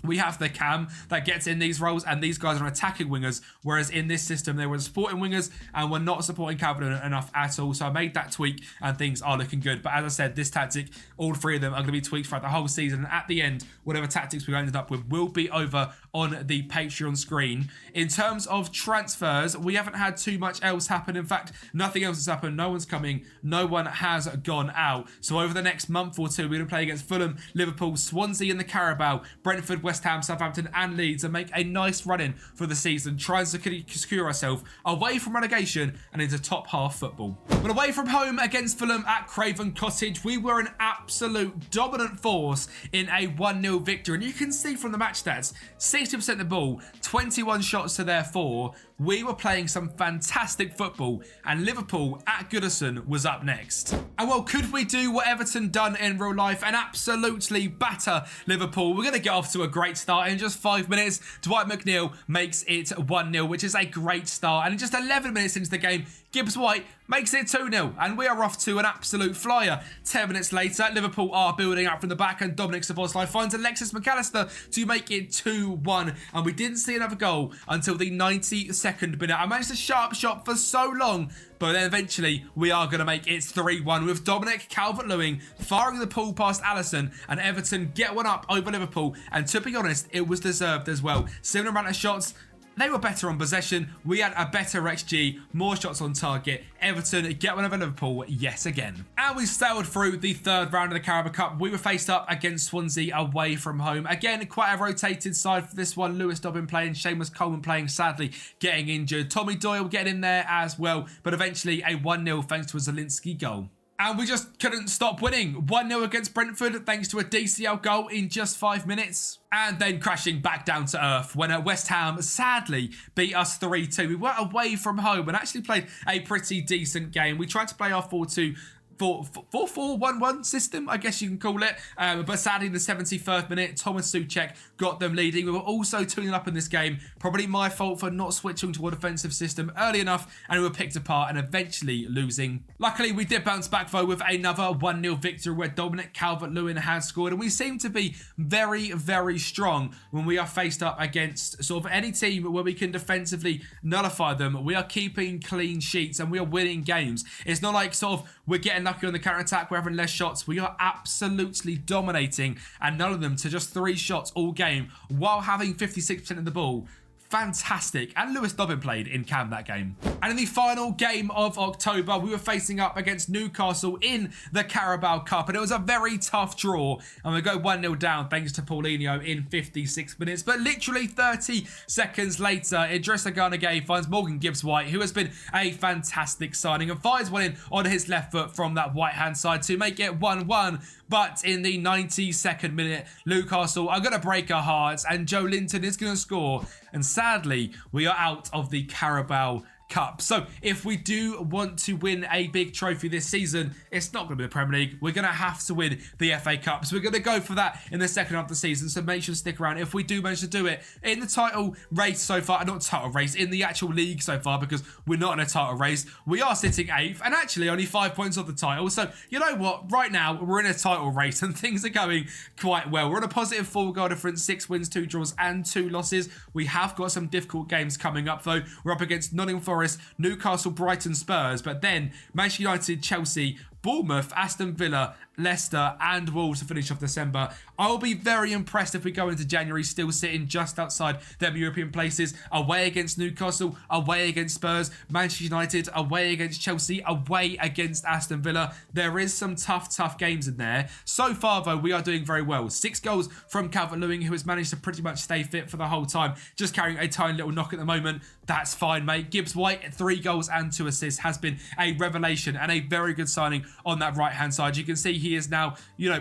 we have the cam that gets in these roles, and these guys are attacking wingers, whereas in this system they were supporting wingers and were not supporting Calvert enough at all. So I made that tweak and things are looking good. But as I said, this tactic, all 3 of them are going to be tweaked throughout the whole season, and at the end, whatever tactics we ended up with will be over on the Patreon screen. In terms of transfers, we haven't had too much else happen. In fact, nothing else has happened. No one's coming. No one has gone out. So over the next month or 2, we're going to play against Fulham, Liverpool, Swansea in the Carabao, Brentford, West Ham, Southampton and Leeds, and make a nice run in for the season, trying to secure ourselves away from relegation and into top half football. But away from home against Fulham at Craven Cottage, we were an absolute dominant force in a 1-0 victory. And you can see from the match stats, 60% of the ball, 21 shots to their 4. We were playing some fantastic football, and Liverpool at Goodison was up next. And well, could we do what Everton done in real life and absolutely batter Liverpool? We're going to get off to a great start. In just 5 minutes, Dwight McNeil makes it 1-0, which is a great start. And in just 11 minutes into the game, Gibbs White makes it 2-0, and we are off to an absolute flyer. 10 minutes later, Liverpool are building up from the back, and Dominic Szoboszlai finds Alexis McAllister to make it 2-1, and we didn't see another goal until the 92nd minute. I managed to sharp shot for so long, but then eventually we are going to make it 3-1 with Dominic Calvert-Lewin firing the ball past Alisson, and Everton get one up over Liverpool, and to be honest, it was deserved as well. Similar amount of shots. They were better on possession. We had a better XG, more shots on target. Everton get one over Liverpool yet again. And we sailed through the third round of the Carabao Cup. We were faced up against Swansea away from home. Again, quite a rotated side for this one. Lewis Dobbin playing, Seamus Coleman playing, sadly getting injured. Tommy Doyle getting in there as well. But eventually a 1-0 thanks to a Zielinski goal. And we just couldn't stop winning. 1-0 against Brentford thanks to a DCL goal in just 5 minutes. And then crashing back down to earth when West Ham sadly beat us 3-2. We were away from home and actually played a pretty decent game. We tried to play our 4-4-1-1 system, I guess you can call it. But sadly, in the 71st minute, Thomas Souček got them leading. We were also 2-0 up in this game. Probably my fault for not switching to a defensive system early enough, and we were picked apart and eventually losing. Luckily, we did bounce back, though, with another 1-0 victory where Dominic Calvert-Lewin had scored. And we seem to be very, very strong when we are faced up against sort of any team where we can defensively nullify them. We are keeping clean sheets and we are winning games. It's not like sort of we're getting lucky on the counter-attack, we're having less shots. We are absolutely dominating, and none of them to just 3 shots all game while having 56% of the ball. Fantastic. And Lewis Dobbin played in cam that game. And in the final game of October, we were facing up against Newcastle in the Carabao Cup, and it was a very tough draw, and we go 1-0 down thanks to Paulinho in 56 minutes. But literally 30 seconds later, Idrissa Gana Gueye finds Morgan Gibbs-White, who has been a fantastic signing, and fires one in on his left foot from that right hand side to make it 1-1. But in the 92nd minute, Newcastle are going to break our hearts, and Joe Linton is going to score. And sadly, we are out of the Carabao Cup. So if we do want to win a big trophy this season, it's not going to be the Premier League. We're going to have to win the FA Cup. So we're going to go for that in the second half of the season. So make sure to stick around if we do manage to do it in the title race so far. Not title race, in the actual league so far, because we're not in a title race. We are sitting 8th and actually only 5 points off the title. So you know what? Right now, we're in a title race and things are going quite well. We're on a positive 4-goal difference, 6 wins, 2 draws and 2 losses. We have got some difficult games coming up though. We're up against Nottm Forest, Newcastle, Brighton, Spurs, but then Manchester United, Chelsea, Bournemouth, Aston Villa, Leicester and Wolves to finish off December. I'll be very impressed if we go into January still sitting just outside them European places, away against Newcastle, away against Spurs, Manchester United, away against Chelsea, away against Aston Villa. There is some tough games in there. So far though, we are doing very well. 6 goals from Calvert-Lewin, who has managed to pretty much stay fit for the whole time, just carrying a tiny little knock at the moment. That's fine, mate. Gibbs-White, 3 goals and 2 assists, has been a revelation and a very good signing on that right-hand side. You can see he is now,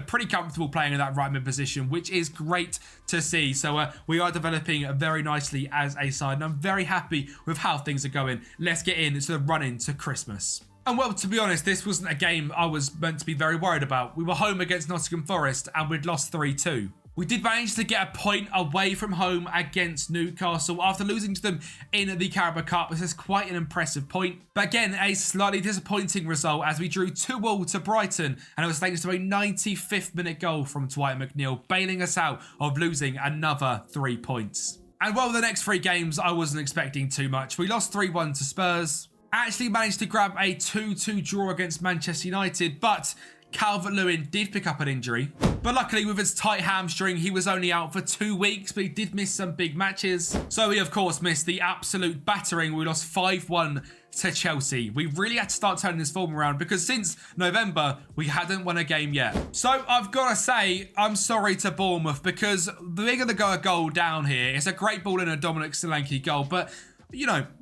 pretty comfortable playing in that right mid position, which is great to see. So we are developing very nicely as a side, and I'm very happy with how things are going. Let's get into the run into Christmas. And well, to be honest, this wasn't a game I was meant to be very worried about. We were home against Nottm Forest and we'd lost 3-2. We did manage to get a point away from home against Newcastle after losing to them in the Carabao Cup. This is quite an impressive point. But again, a slightly disappointing result as we drew 2-2 to Brighton, and it was thanks to a 95th minute goal from Dwight McNeil, bailing us out of losing another 3 points. And well, the next 3 games, I wasn't expecting too much. We lost 3-1 to Spurs, actually managed to grab a 2-2 draw against Manchester United, but Calvert-Lewin did pick up an injury. But luckily with his tight hamstring, he was only out for 2 weeks, but he did miss some big matches. So he of course missed the absolute battering. We lost 5-1 to Chelsea. We really had to start turning this form around because since November, we hadn't won a game yet. So I've got to say, I'm sorry to Bournemouth because they're going to go a goal down here. It's a great ball in a Dominic Solanke goal, but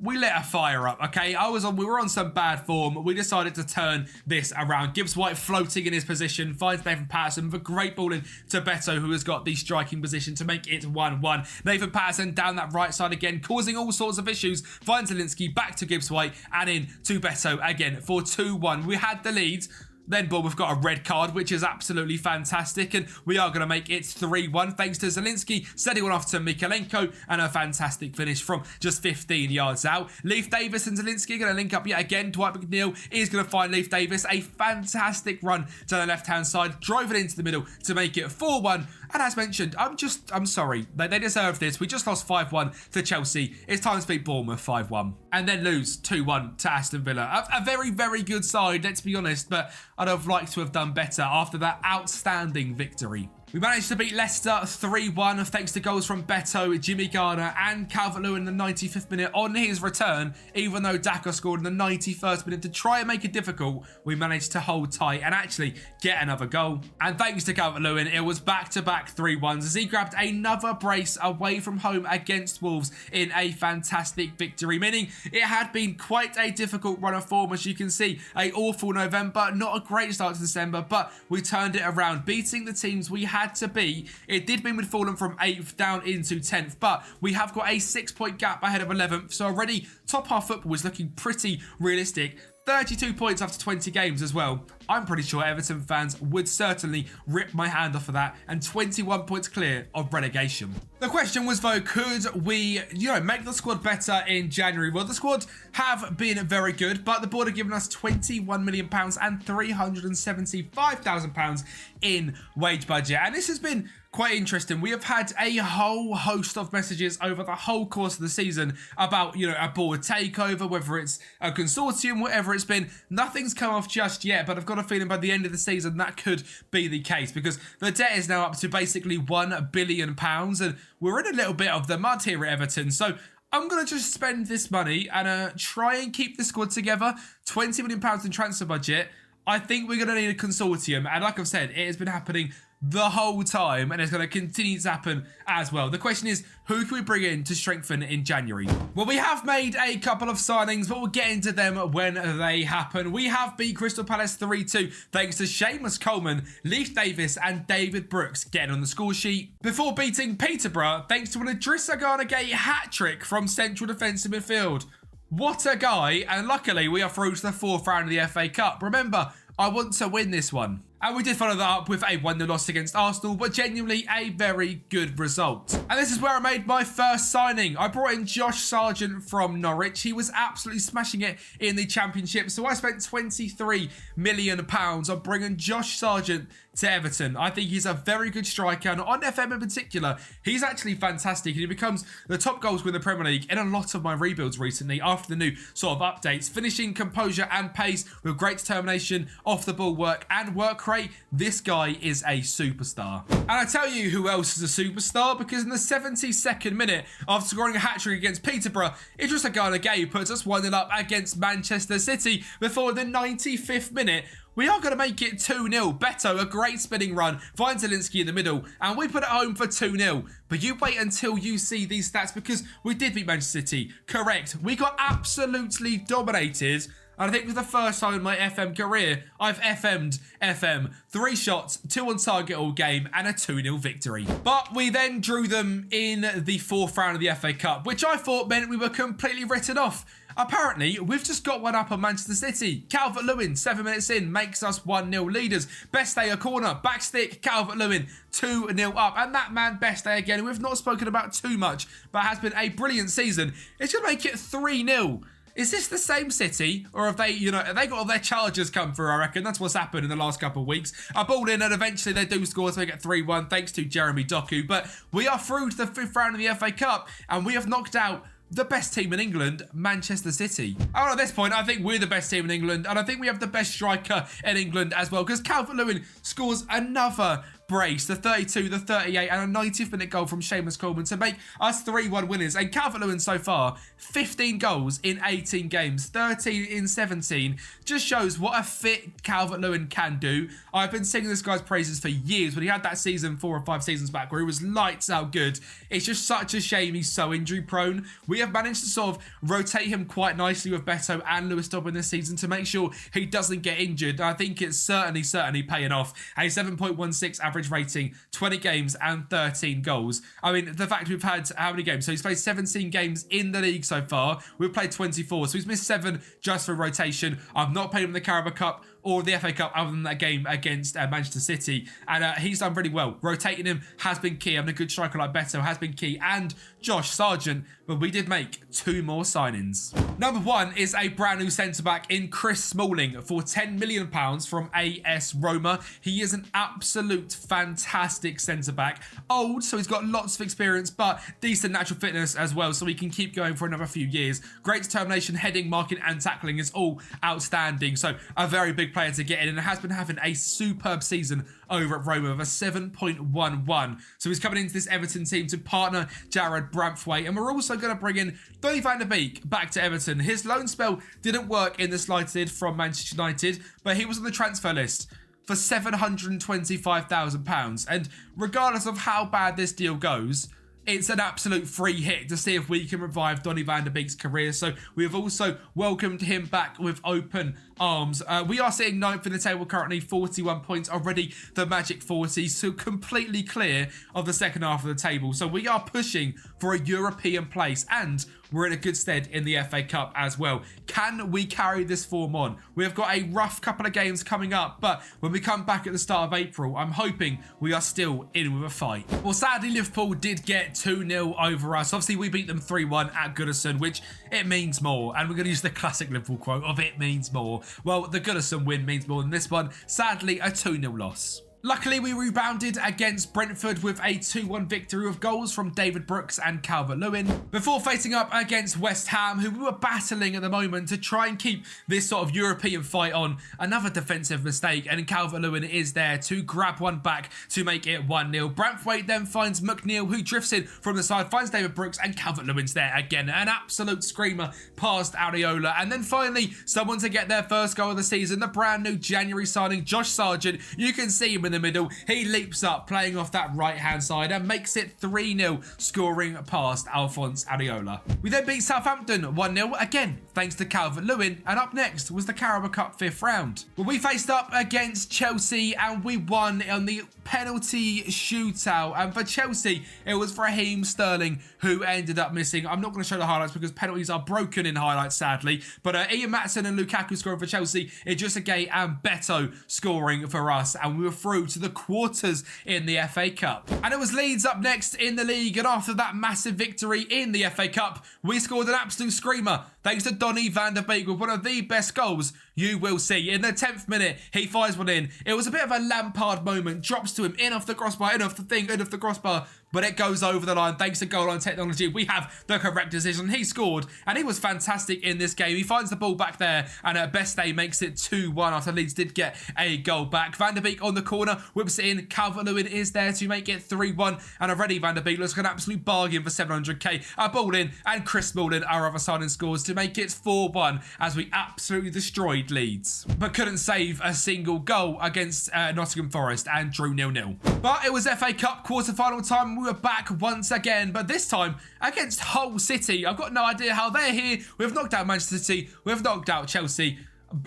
we lit a fire up, okay? We were on some bad form. We decided to turn this around. Gibbs-White floating in his position, finds Nathan Patterson with a great ball in to Beto, who has got the striking position to make it 1-1. Nathan Patterson down that right side again, causing all sorts of issues. Finds Zielinski back to Gibbs-White and in to Beto again for 2-1. We had the lead. Then Bournemouth got a red card, which is absolutely fantastic, and we are going to make it 3-1 thanks to Zielinski sending one off to Mikalenko and a fantastic finish from just 15 yards out. Leif Davis and Zielinski are going to link up yet again. Dwight McNeil is going to find Leif Davis, a fantastic run to the left-hand side, drove it into the middle to make it 4-1. And as mentioned, I'm sorry. They deserve this. We just lost 5-1 to Chelsea. It's time to beat Bournemouth 5-1. And then lose 2-1 to Aston Villa. A very, very good side, let's be honest, but I'd have liked to have done better after that outstanding victory. We managed to beat Leicester 3-1 thanks to goals from Beto, Jimmy Garner and Calvert-Lewin in the 95th minute on his return. Even though Daka scored in the 91st minute to try and make it difficult, we managed to hold tight and actually get another goal. And thanks to Calvert-Lewin, it was back-to-back 3-1s as he grabbed another brace away from home against Wolves in a fantastic victory, meaning it had been quite a difficult run of form, as you can see. An awful November, not a great start to December, but we turned it around, beating the teams we had to beat. It did mean we'd fallen from 8th down into 10th, but we have got a 6-point gap ahead of 11th, so already top half football is looking pretty realistic. 32 points after 20 games as well. I'm pretty sure Everton fans would certainly rip my hand off of that, and 21 points clear of relegation. The question was though, could we, make the squad better in January? Well, the squad have been very good, but the board have given us £21 million and £375,000 in wage budget, and this has been quite interesting. We have had a whole host of messages over the whole course of the season about, a board takeover, whether it's a consortium, whatever it's been. Nothing's come off just yet, but I've got a feeling by the end of the season that could be the case because the debt is now up to basically £1 billion and we're in a little bit of the mud here at Everton. So I'm going to just spend this money and try and keep the squad together. £20 million in transfer budget. I think we're going to need a consortium. And like I've said, it has been happening the whole time and it's going to continue to happen as well. The question is, who can we bring in to strengthen in January? Well, we have made a couple of signings, but we'll get into them when they happen. We have beat Crystal Palace 3-2 thanks to Seamus Coleman, Leif Davis and David Brooks getting on the score sheet. Before beating Peterborough thanks to an Idrissa Gana Gueye hat-trick from central defensive midfield. What a guy, and luckily we are through to the 4th round of the FA Cup. Remember, I want to win this one. And we did follow that up with a 1-0 loss against Arsenal, but genuinely a very good result. And this is where I made my first signing. I brought in Josh Sargent from Norwich. He was absolutely smashing it in the Championship, so I spent £23 million on bringing Josh Sargent to Everton. I think he's a very good striker, and on FM in particular, he's actually fantastic, and he becomes the top goal scorer in the Premier League in a lot of my rebuilds recently after the new sort of updates. Finishing composure and pace with great determination, off the ball work and work rate. This guy is a superstar. And I tell you who else is a superstar, because in the 72nd minute, after scoring a hat-trick against Peterborough, Idrissa Gana Gueye puts us 1-0 up against Manchester City before the 95th minute. We are going to make it 2-0. Beto, a great spinning run, finds Zielinski in the middle, and we put it home for 2-0. But you wait until you see these stats, because we did beat Manchester City. Correct. We got absolutely dominated. And I think for the first time in my FM career, I've FM'd FM. 3 shots, 2 on target all game, and a 2-0 victory. But we then drew them in the 4th round of the FA Cup, which I thought meant we were completely written off. Apparently, we've just got one up on Manchester City. Calvert-Lewin, 7 minutes in, makes us 1-0 leaders. Best Day a corner, back stick, Calvert-Lewin, 2-0 up. And that man, Best Day again, we've not spoken about too much, but has been a brilliant season. It's going to make it 3-0. Is this the same City, or have they got all their charges come through? I reckon that's what's happened in the last couple of weeks. A ball in, and eventually they do score to make it 3-1, thanks to Jeremy Doku. But we are through to the 5th round of the FA Cup, and we have knocked out the best team in England, Manchester City. And at this point, I think we're the best team in England, and I think we have the best striker in England as well, because Calvert-Lewin scores another brace, the 32, the 38, and a 90th minute goal from Seamus Coleman to make us 3-1 winners. And Calvert-Lewin so far, 15 goals in 18 games, 13 in 17, just shows what a fit Calvert-Lewin can do. I've been singing this guy's praises for years. When he had that season 4 or 5 seasons back where he was lights out good, it's just such a shame he's so injury prone. We have managed to sort of rotate him quite nicely with Beto and Lewis Dobbin this season to make sure he doesn't get injured. I think it's certainly paying off. A 7.16 average rating, 20 games and 13 goals. I mean, the fact we've had how many games? So he's played 17 games in the league so far. We've played 24, so he's missed 7 just for rotation. I've not played him in the Carabao Cup or the FA Cup other than that game against Manchester City, and he's done really well. Rotating him has been key. Having a good striker like Beto has been key, and Josh Sargent, but we did make 2 more signings. Number 1 is a brand new centre-back in Chris Smalling for £10 million from AS Roma. He is an absolute fantastic centre-back. Old, so he's got lots of experience, but decent natural fitness as well, so he can keep going for another few years. Great determination, heading, marking, and tackling is all outstanding, so a very big player to get in, and has been having a superb season over at Roma with a 7.11. So he's coming into this Everton team to partner Jared Braithwaite, and we're also going to bring in Donny van der Beek back to Everton. His loan spell didn't work in the slightest from Manchester United, but he was on the transfer list for £725,000, and regardless of how bad this deal goes, it's an absolute free hit to see if we can revive Donny van der Beek's career. So we have also welcomed him back with open arms. We are sitting 9th in the table currently, 41 points, already the magic 40, so completely clear of the second half of the table. So we are pushing for a European place, and we're in a good stead in the FA Cup as well. Can we carry this form on? We have got a rough couple of games coming up, but when we come back at the start of April, I'm hoping we are still in with a fight. Well, sadly, Liverpool did get 2-0 over us. Obviously, we beat them 3-1 at Goodison, which it means more. And we're going to use the classic Liverpool quote of "it means more." Well, the Goodison win means more than this one. Sadly, a 2-0 loss. Luckily, we rebounded against Brentford with a 2-1 victory with goals from David Brooks and Calvert-Lewin before facing up against West Ham, who we were battling at the moment to try and keep this sort of European fight on. Another defensive mistake, and Calvert-Lewin is there to grab one back to make it 1-0. Braithwaite then finds McNeil, who drifts in from the side, finds David Brooks, and Calvert-Lewin's there again. An absolute screamer past Areola. And then finally, someone to get their first goal of the season, the brand new January signing, Josh Sargent. You can see him in the middle. He leaps up, playing off that right-hand side, and makes it 3-0, scoring past Alphonse Areola. We then beat Southampton 1-0. Again, thanks to Calvert-Lewin. And up next was the Carabao Cup 5th round. Well, we faced up against Chelsea and we won on the penalty shootout. And for Chelsea, it was Raheem Sterling who ended up missing. I'm not going to show the highlights because penalties are broken in highlights, sadly. But Ian Maatsen and Lukaku scoring for Chelsea, Idrissa Gueye and Beto scoring for us. And we were through to the quarters in the FA Cup. And it was Leeds up next in the league. And after that massive victory in the FA Cup, we scored an absolute screamer thanks to Donny van der Beek with one of the best goals you will see. In the 10th minute, he fires one in. It was a bit of a Lampard moment. Drops to him, in off the crossbar, in off the crossbar. But it goes over the line thanks to goal line technology. We have the correct decision. He scored, and he was fantastic in this game. He finds the ball back there, and at best day makes it 2-1 after Leeds did get a goal back. Van der Beek on the corner, whips it in. Calvert-Lewin is there to make it 3-1, and already Van der Beek looks like an absolute bargain for 700k. A ball in, and Chris Smalling, our other signing, scores to make it 4-1 as we absolutely destroyed Leeds. But couldn't save a single goal against Nottm Forest and drew 0-0. But it was FA Cup quarter-final time. We were back once again, but this time against Hull City. I've got no idea how they're here. We've knocked out Manchester City. We've knocked out Chelsea.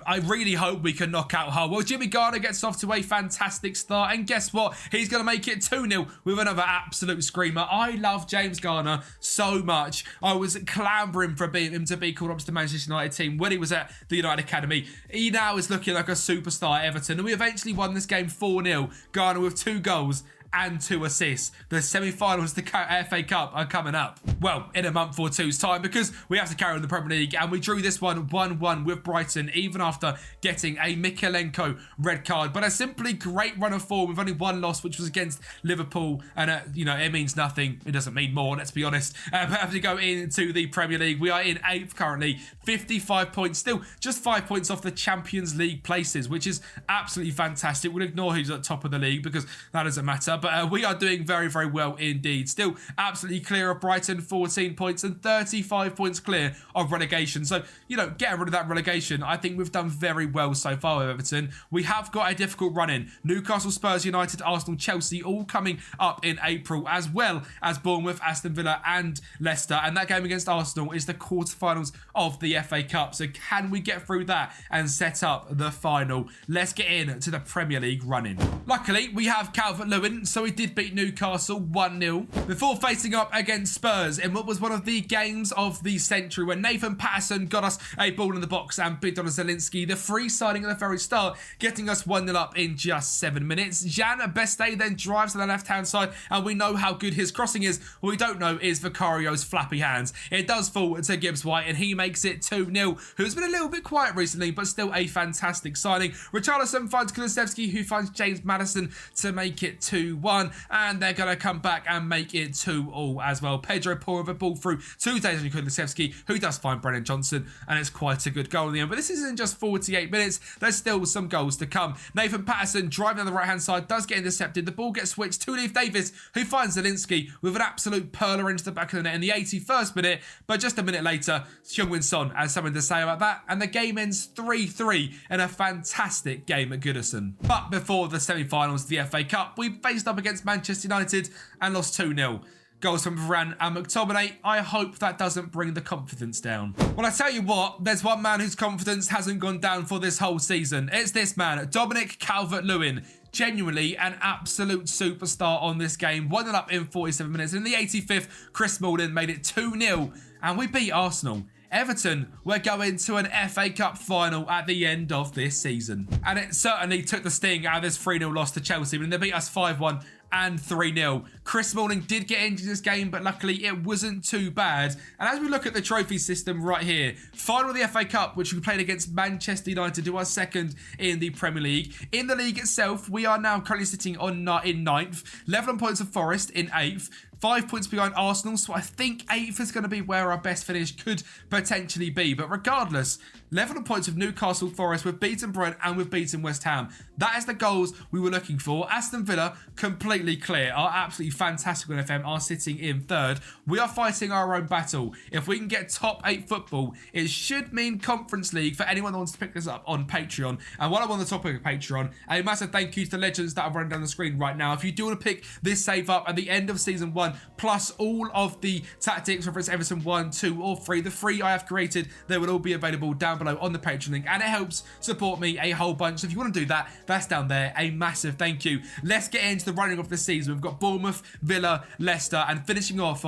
I really hope we can knock out Hull. Well, Jimmy Garner gets off to a fantastic start, and guess what? He's going to make it 2-0 with another absolute screamer. I love James Garner so much. I was clambering for him to be called up to the Manchester United team when he was at the United Academy. He now is looking like a superstar at Everton, and we eventually won this game 4-0. Garner with 2 goals and 2 assists. The semi-finals of the FA Cup are coming up. Well, in a month or two's time, because we have to carry on the Premier League, and we drew this one 1-1 with Brighton, even after getting a Mikalenko red card. But a simply great run of form with only 1 loss, which was against Liverpool, and it means nothing. It doesn't mean more, let's be honest. But have to go into the Premier League. We are in 8th currently, 55 points, still just 5 points off the Champions League places, which is absolutely fantastic. We'll ignore who's at top of the league because that doesn't matter. But we are doing very, very well indeed. Still absolutely clear of Brighton, 14 points and 35 points clear of relegation. So, getting rid of that relegation, I think we've done very well so far with Everton. We have got a difficult run in. Newcastle, Spurs, United, Arsenal, Chelsea, all coming up in April, as well as Bournemouth, Aston Villa and Leicester. And that game against Arsenal is the quarterfinals of the FA Cup. So can we get through that and set up the final? Let's get into the Premier League running. Luckily, we have Calvert-Lewin, so we did beat Newcastle 1-0 before facing up against Spurs in what was one of the games of the century, when Nottm Forest got us a ball in the box and bid on Zielinski, the free signing at the very start, getting us 1-0 up in just 7 minutes. Jan Beste then drives to the left-hand side, and we know how good his crossing is. What we don't know is Vicario's flappy hands. It does fall to Gibbs White, and he makes it 2-0, who's been a little bit quiet recently, but still a fantastic signing. Richarlison finds Kulusevski, who finds James Maddison to make it 2-1, and they're going to come back and make it 2-2 as well. Pedro pouring the ball through to Dejan Kulusevski, who does find Brennan Johnson, and it's quite a good goal in the end. But this isn't just 48 minutes, there's still some goals to come. Nottm Forest driving on the right hand side does get intercepted. The ball gets switched to Leif Davis, who finds Zielinski with an absolute perler into the back of the net in the 81st minute. But just a minute later, Heung-Min Son has something to say about that, and the game ends 3-3 in a fantastic game at Goodison. But before the semi-finals of the FA Cup, we faced up against Manchester United and lost 2-0. Goals from Varane and McTominay. I hope that doesn't bring the confidence down. Well, I tell you what, there's one man whose confidence hasn't gone down for this whole season. It's this man, Dominic Calvert-Lewin. Genuinely an absolute superstar on this game. 1-0 up in 47 minutes. In the 85th, Chris Smalling made it 2-0, and we beat Arsenal. Everton were going to an FA Cup final at the end of this season. And it certainly took the sting out of this 3-0 loss to Chelsea when they beat us 5-1 and 3-0. Chris Smalling did get into this game, but luckily it wasn't too bad. And as we look at the trophy system right here, final of the FA Cup, which we played against Manchester United, who are second in the Premier League. In the league itself, we are now currently sitting on in 9th, 11 points of Forest in 8th, 5 points behind Arsenal, so I think 8th is going to be where our best finish could potentially be. But regardless, 11 points of Newcastle, Forest, we've beaten Brentford and we've beaten West Ham. That is the goals we were looking for. Aston Villa, completely clear, are absolutely fantastic on FM, are sitting in third. We are fighting our own battle. If we can get top 8 football, it should mean Conference League for anyone that wants to pick this up on Patreon. And while I'm on the topic of Patreon, a massive thank you to the legends that are running down the screen right now. If you do want to pick this save up at the end of season 1, plus all of the tactics, whether it's Everton 1, 2 or 3, the 3 I have created, they will all be available down below on the Patreon link, and it helps support me a whole bunch. So if you want to do that, that's down there. A massive thank you. Let's get into the running of the season. We've got Bournemouth, Villa, Leicester, and finishing off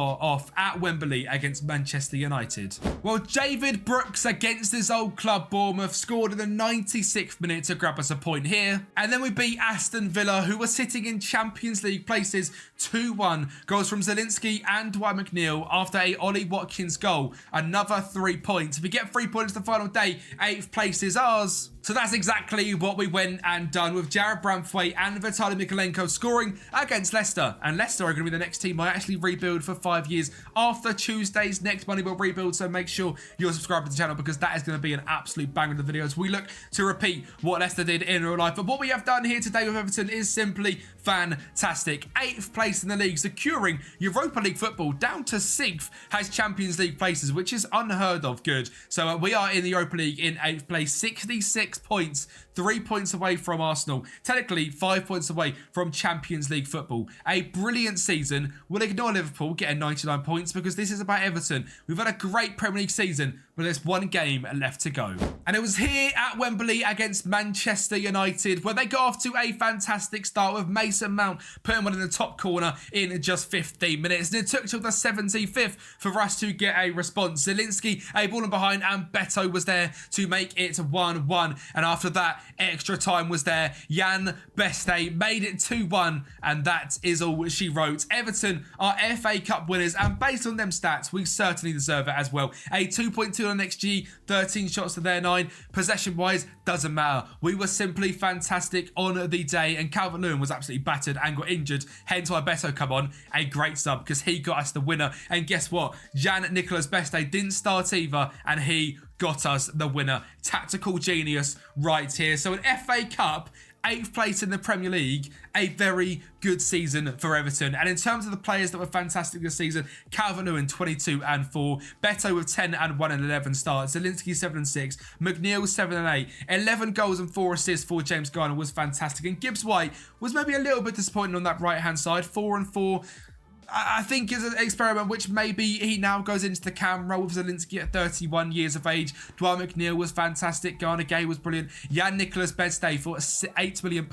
at Wembley against Manchester United. Well, David Brooks against his old club Bournemouth scored in the 96th minute to grab us a point here. And then we beat Aston Villa, who were sitting in Champions League places, 2-1. Goals from Zielinski and Dwight McNeil after a Ollie Watkins goal. Another 3 points. If we get 3 points the final day, 8th place is ours. So that's exactly what we went and done, with Jared Branthwaite and Vitaly Mykolenko scoring against Leicester. And Leicester are going to be the next team I actually rebuild for 5 years after Tuesday's next Money Will rebuild. So make sure you're subscribed to the channel, because that is going to be an absolute bang of the videos. We look to repeat what Leicester did in real life. But what we have done here today with Everton is simply fantastic. 8th place in the league, securing Europa League football, down to 6th, has Champions League places, which is unheard of good. So we are in the Europa League in 8th place, 66 points, 3 points away from Arsenal, technically 5 points away from Champions League football. A brilliant season. We'll ignore Liverpool getting 99 points, because this is about Everton. We've had a great Premier League season, but there's one game left to go. And it was here at Wembley against Manchester United where they got off to a fantastic start, with Mason Mount putting one in the top corner in just 15 minutes. And it took till the 75th for us to get a response. Zielinski a ball in behind, and Beto was there to make it 1-1. And after that, extra time was there. Jan Beste made it 2-1, and that is all she wrote. Everton are FA Cup winners, and based on them stats, we certainly deserve it as well. A 2.2 on XG, 13 shots to their 9. Possession-wise, doesn't matter. We were simply fantastic on the day, and Calvert-Lewin was absolutely battered and got injured, hence why Beto come on. A great sub, because he got us the winner. And guess what? Jan-Nicolas Beste didn't start either, and he got us the winner. Tactical genius right here. So an FA Cup, 8th place in the Premier League, a very good season for Everton. And in terms of the players that were fantastic this season, Calvert-Lewin 22 and 4, Beto with 10 and 1 and 11 starts, Zielinski 7 and 6, McNeil 7 and 8, 11 goals and 4 assists for James Garner was fantastic. And Gibbs White was maybe a little bit disappointing on that right hand side, 4 and 4. I think is an experiment which maybe he now goes into the camera with Zielinski at 31 years of age. Dwight McNeil was fantastic. Garner Gay was brilliant. Jan-Nicolas Beste for £8 million,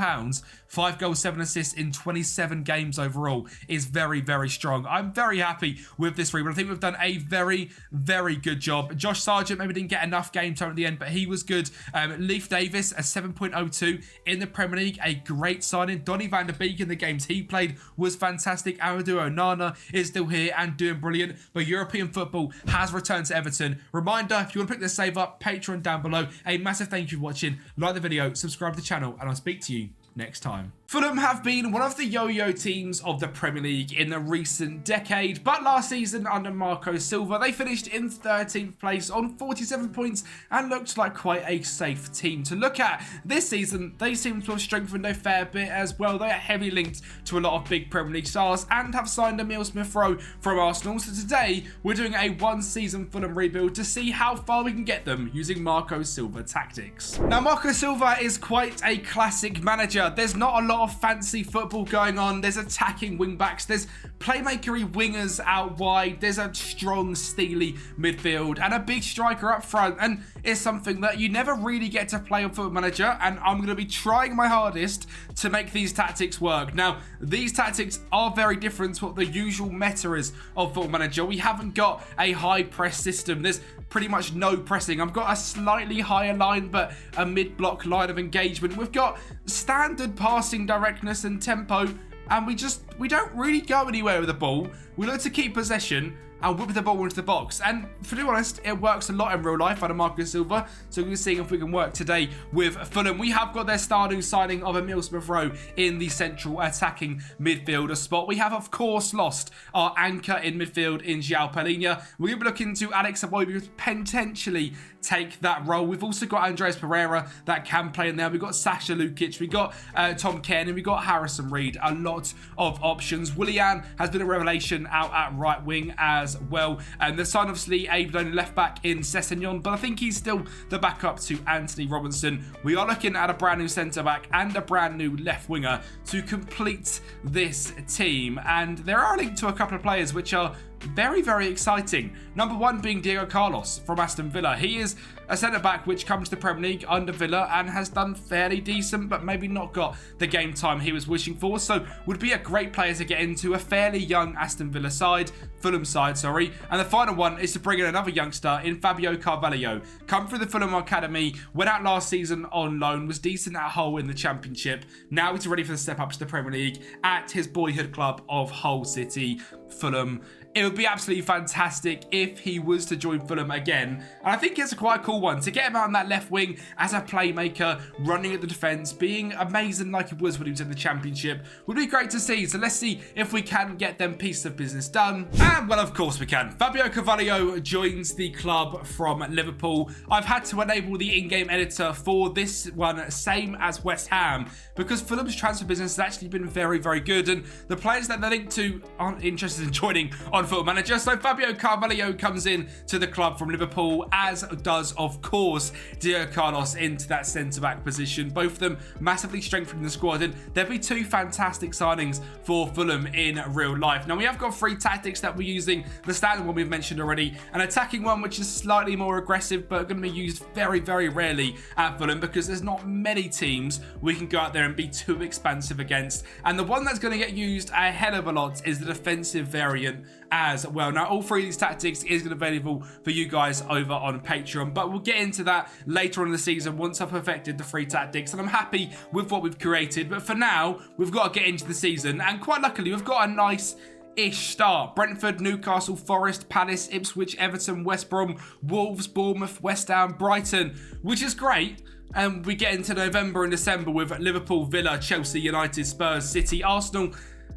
5 goals, 7 assists in 27 games overall is very, very strong. I'm very happy with this rebuild. I think we've done a very, very good job. Josh Sargent maybe didn't get enough game time at the end, but he was good. Leif Davis, a 7.02 in the Premier League, a great signing. Donny van der Beek in the games he played was fantastic. Amadou Onana is still here and doing brilliant, but European football has returned to Everton. Reminder, if you want to pick this save up, Patreon down below. A massive thank you for watching. Like the video, subscribe to the channel, and I'll speak to you next time. Fulham have been one of the yo-yo teams of the Premier League in the recent decade, but last season under Marco Silva, they finished in 13th place on 47 points and looked like quite a safe team to look at. This season, they seem to have strengthened a fair bit as well. They are heavily linked to a lot of big Premier League stars and have signed Emile Smith-Rowe from Arsenal. So today, we're doing a one-season Fulham rebuild to see how far we can get them using Marco Silva tactics. Now, Marco Silva is quite a classic manager. There's not a lot of fancy football going on. There's attacking wing backs, there's playmakery wingers out wide, there's a strong steely midfield and a big striker up front, and it's something that you never really get to play on Football Manager, and I'm going to be trying my hardest to make these tactics work. Now, these tactics are very different to what the usual meta is of Football Manager. We haven't got a high press system. There's pretty much no pressing. I've got a slightly higher line, but a mid-block line of engagement. We've got standard passing directness and tempo, and we don't really go anywhere with the ball. We like to keep possession and whip the ball into the box. And to be honest, it works a lot in real life under Marco Silva. So we're seeing if we can work today with Fulham. We have got their star new signing of Emile Smith-Rowe in the central attacking midfielder spot. We have, of course, lost our anchor in midfield in João Palhinha. We're going to be looking to Alex Iwobi to potentially take that role. We've also got Andreas Pereira that can play in there. We've got Sasha Lukic. We've got Tom Cairn, and we've got Harrison Reed. A lot of options. Willian has been a revelation out at right wing as well. And the sign obviously Abe only left back in Sessegnon, but I think he's still the backup to Anthony Robinson. We are looking at a brand new centre back and a brand new left winger to complete this team. And there are linked to a couple of players which are very, very exciting. Number one being Diego Carlos from Aston Villa. He is a centre-back which comes to the Premier League under Villa and has done fairly decent, but maybe not got the game time he was wishing for. So would be a great player to get into a fairly young Aston Villa side, Fulham side, sorry. And the final one is to bring in another youngster in Fabio Carvalho. Come through the Fulham Academy, went out last season on loan, was decent at Hull in the Championship. Now he's ready for the step up to the Premier League at his boyhood club of Hull City, Fulham. It would be absolutely fantastic if he was to join Fulham again. And I think it's a quite cool one to get him out on that left wing as a playmaker, running at the defence, being amazing like he was when he was in the Championship. Would be great to see. So let's see if we can get them piece of business done. And well, of course we can. Fabio Carvalho joins the club from Liverpool. I've had to enable the in-game editor for this one, same as West Ham, because Fulham's transfer business has actually been very, very good. And the players that they're linked to aren't interested in joining on Football Manager. So Fabio Carvalho comes in to the club from Liverpool, as does, of course, Diego Carlos into that centre-back position. Both of them massively strengthening the squad, and there'll be two fantastic signings for Fulham in real life. Now, we have got three tactics that we're using. The standard one we've mentioned already, an attacking one which is slightly more aggressive, but going to be used very, very rarely at Fulham because there's not many teams we can go out there and be too expansive against. And the one that's going to get used a hell of a lot is the defensive variant as well. Now, all three of these tactics is going to be available for you guys over on Patreon, but we'll get into that later on in the season once I've perfected the three tactics, and I'm happy with what we've created. But for now, we've got to get into the season, and quite luckily, we've got a nice-ish start. Brentford, Newcastle, Forest, Palace, Ipswich, Everton, West Brom, Wolves, Bournemouth, West Ham, Brighton, which is great. And we get into November and December with Liverpool, Villa, Chelsea, United, Spurs, City, Arsenal,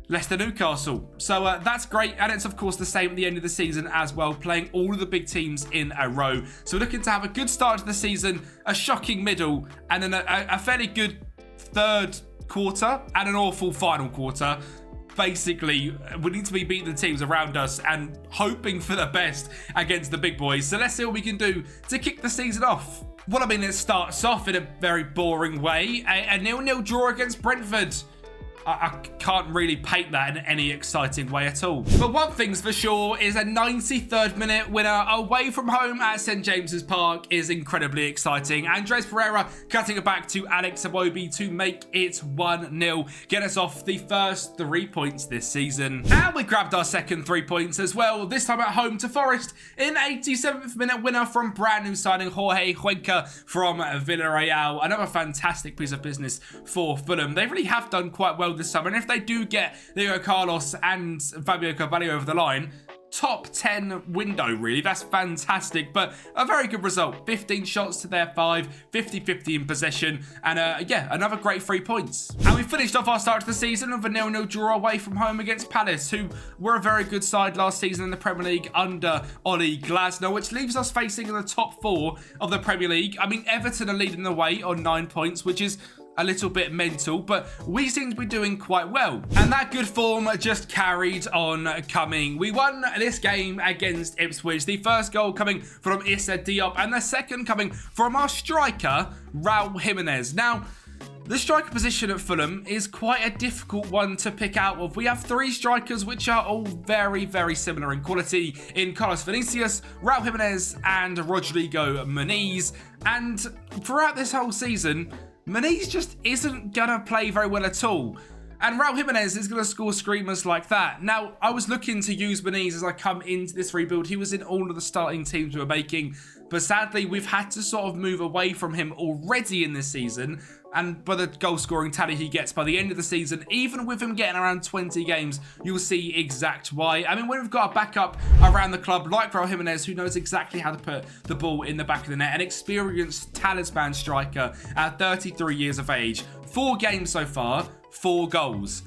Leicester, Newcastle. So that's great. And it's, of course, the same at the end of the season as well, playing all of the big teams in a row. So we're looking to have a good start to the season, a shocking middle, and then a fairly good third quarter and an awful final quarter. Basically, we need to be beating the teams around us and hoping for the best against the big boys. So let's see what we can do to kick the season off. Well, I mean, it starts off in a very boring way. A 0-0 draw against Brentford. I can't really paint that in any exciting way at all. But one thing's for sure is a 93rd minute winner away from home at St James's Park is incredibly exciting. Andres Pereira cutting it back to Alex Iwobi to make it 1-0. Get us off the first 3 points this season. And we grabbed our second 3 points as well, this time at home to Forest in 87th minute winner from brand new signing Jorge Cuenca from Villarreal. Another fantastic piece of business for Fulham. They really have done quite well this summer, and if they do get Diego Carlos and Fabio Carvalho over the line, top 10 window, really. That's fantastic, but a very good result. 15 shots to their 5, 50-50 in possession, and yeah, another great 3 points. And we finished off our start to the season with a 0-0 draw away from home against Palace, who were a very good side last season in the Premier League under Ollie Glasner, which leaves us facing in the top 4 of the Premier League. I mean, Everton are leading the way on 9 points, which is a little bit mental, but we seem to be doing quite well. And that good form just carried on coming. We won this game against Ipswich. The first goal coming from Issa Diop, and the second coming from our striker, Raul Jimenez. Now, the striker position at Fulham is quite a difficult one to pick out of. We have 3 strikers which are all very, very similar in quality in Carlos Vinicius, Raul Jimenez, and Rodrigo Muniz. And throughout this whole season, Muniz just isn't going to play very well at all. And Raul Jimenez is going to score screamers like that. Now, I was looking to use Muniz as I come into this rebuild. He was in all of the starting teams we were making. But sadly, we've had to sort of move away from him already in this season. And by the goal scoring tally he gets by the end of the season, even with him getting around 20 games, you'll see exact why. I mean, when we've got a backup around the club like Raul Jimenez, who knows exactly how to put the ball in the back of the net, an experienced talisman striker at 33 years of age, 4 games so far, 4 goals.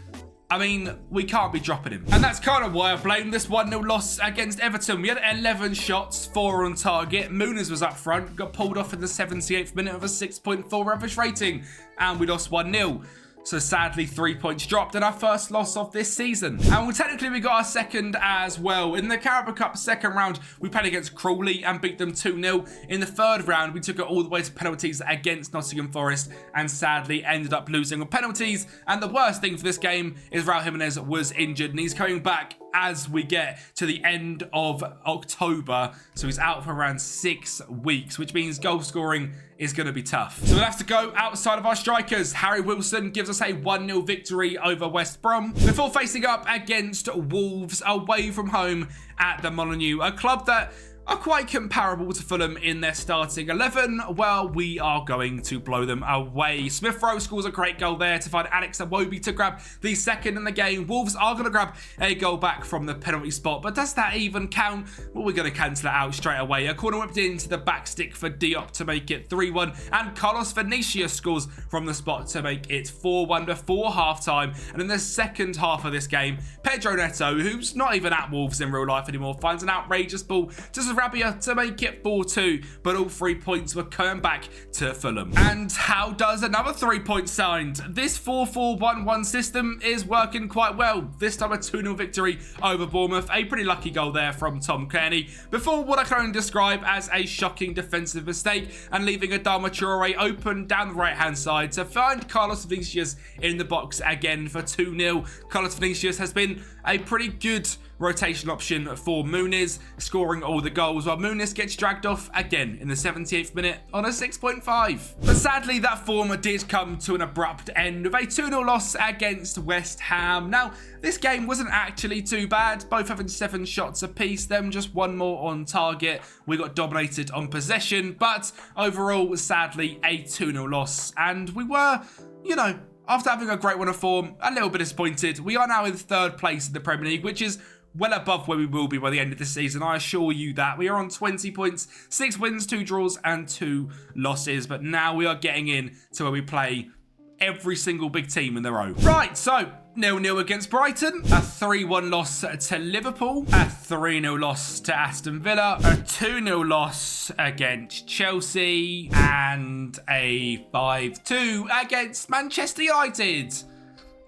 I mean, we can't be dropping him. And that's kind of why I blame this 1-0 loss against Everton. We had 11 shots, 4 on target. Muniz was up front, got pulled off in the 78th minute of a 6.4 average rating, and we lost 1-0. So sadly, 3 points dropped and our first loss of this season. And well, technically we got our second as well. In the Carabao Cup second round, we played against Crawley and beat them 2-0. In the third round, we took it all the way to penalties against Nottm Forest and sadly ended up losing on penalties. And the worst thing for this game is Raul Jimenez was injured and he's coming back as we get to the end of October. So he's out for around 6 weeks, which means goal scoring is going to be tough. So we'll have to go outside of our strikers. Harry Wilson gives us a 1-0 victory over West Brom before facing up against Wolves away from home at the Molineux, a club that are quite comparable to Fulham in their starting 11. Well, we are going to blow them away. Smith Rowe scores a great goal there to find Alex Iwobi to grab the second in the game. Wolves are going to grab a goal back from the penalty spot, but does that even count? Well, we're going to cancel it out straight away. A corner whipped into the back stick for Diop to make it 3-1, and Carlos Vinicius scores from the spot to make it 4-1 before half-time. And in the second half of this game, Pedro Neto, who's not even at Wolves in real life anymore, finds an outrageous ball to Sarabia to make it 4-2, but all 3 points were coming back to Fulham. And how does another 3 points signed? This 4-4-1-1 system is working quite well. This time a 2-0 victory over Bournemouth, a pretty lucky goal there from Tom Kearney, before what I can only describe as a shocking defensive mistake and leaving Adama Traore open down the right hand side to find Carlos Vinicius in the box again for 2-0. Carlos Vinicius has been a pretty good rotation option for Muniz, scoring all the goals, while Muniz gets dragged off again in the 78th minute on a 6.5. But sadly, that form did come to an abrupt end with a 2-0 loss against West Ham. Now, this game wasn't actually too bad, both having 7 shots apiece, them just 1 more on target. We got dominated on possession, but overall, sadly, a 2-0 loss. And we were, after having a great run of form, a little bit disappointed. We are now in 3rd place in the Premier League, which is well above where we will be by the end of the season. I assure you that. We are on 20 points, 6 wins, 2 draws, and 2 losses. But now we are getting in to where we play every single big team in the row. Right, so 0-0 against Brighton, a 3-1 loss to Liverpool, a 3-0 loss to Aston Villa, a 2-0 loss against Chelsea, and a 5-2 against Manchester United.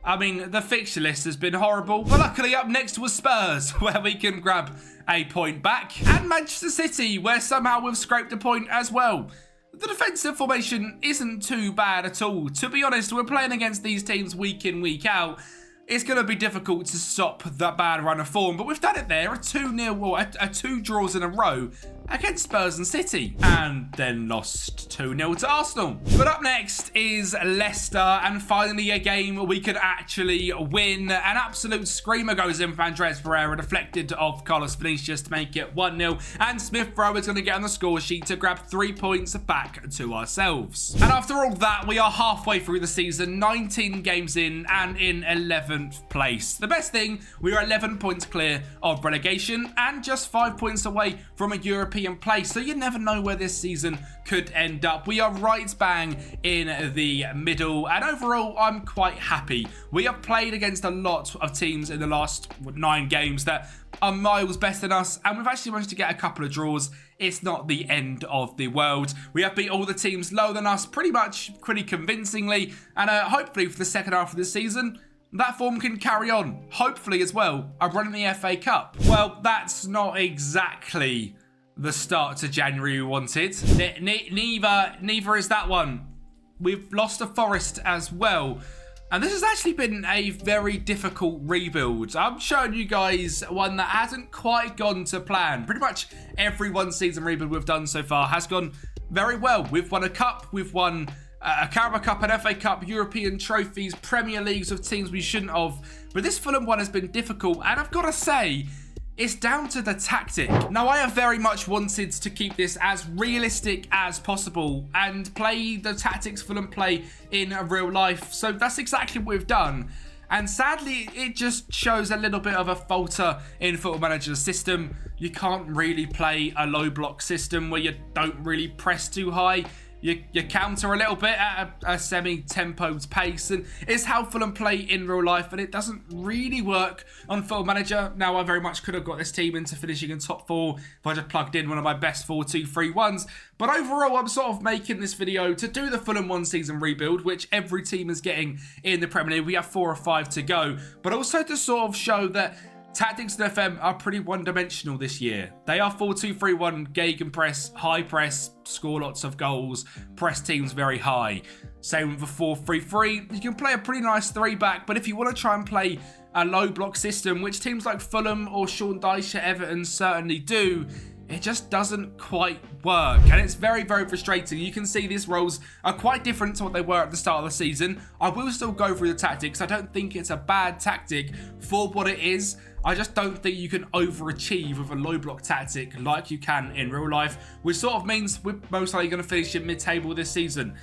I mean, the fixture list has been horrible, but luckily up next was Spurs, where we can grab a point back, and Manchester City, where somehow we've scraped a point as well. The defensive formation isn't too bad at all. To be honest, we're playing against these teams week in, week out. It's going to be difficult to stop that bad run of form, but we've done it there. A 2-0, or a 2 draws in a row against Spurs and City, and then lost 2-0 to Arsenal. But up next is Leicester, and finally a game we could actually win. An absolute screamer goes in for Andreas Pereira, deflected off Carlos Vinicius to make it 1-0, and Smith Rowe is going to get on the score sheet to grab 3 points back to ourselves. And after all that, we are halfway through the season, 19 games in, and in 11th place. The best thing, we are 11 points clear of relegation and just 5 points away from a European place, so you never know where this season could end up. We are right bang in the middle, and overall I'm quite happy. We have played against a lot of teams in the last 9 games that are miles better than us, and we've actually managed to get a couple of draws. It's not the end of the world. We have beat all the teams lower than us pretty convincingly, and hopefully for the second half of the season that form can carry on. Hopefully as well, I'm running the FA Cup. Well, that's not exactly the start to January we wanted. Neither is that one. We've lost to Forest as well. And this has actually been a very difficult rebuild. I'm showing you guys one that hasn't quite gone to plan. Pretty much every one-season rebuild we've done so far has gone very well. We've won a cup, we've won a Carabao Cup, an FA Cup, European trophies, Premier Leagues of teams we shouldn't have. But this Fulham one has been difficult, and I've got to say, it's down to the tactic. Now, I have very much wanted to keep this as realistic as possible and play the tactics Fulham play in real life. So that's exactly what we've done. And sadly, it just shows a little bit of a falter in Football Manager's system. You can't really play a low block system where you don't really press too high. you counter a little bit at a semi-tempoed pace, and it's how Fulham play in real life, and it doesn't really work on Football Manager. Now, I very much could have got this team into finishing in top 4 if I just plugged in one of my best 4-2-3-1s, but overall, I'm sort of making this video to do the Fulham one-season rebuild, which every team is getting in the Premier League. We have 4 or 5 to go, but also to sort of show that tactics in FM are pretty one-dimensional this year. They are 4-2-3-1, gegenpress, high press, score lots of goals, press teams very high. Same with the 4-3-3. You can play a pretty nice 3-back, but if you want to try and play a low block system, which teams like Fulham or Sean Dyche at Everton certainly do, it just doesn't quite work, and it's very, very frustrating. You can see these roles are quite different to what they were at the start of the season. I will still go through the tactics. I don't think it's a bad tactic for what it is. I just don't think you can overachieve with a low block tactic like you can in real life, which sort of means we're most likely going to finish in mid-table this season.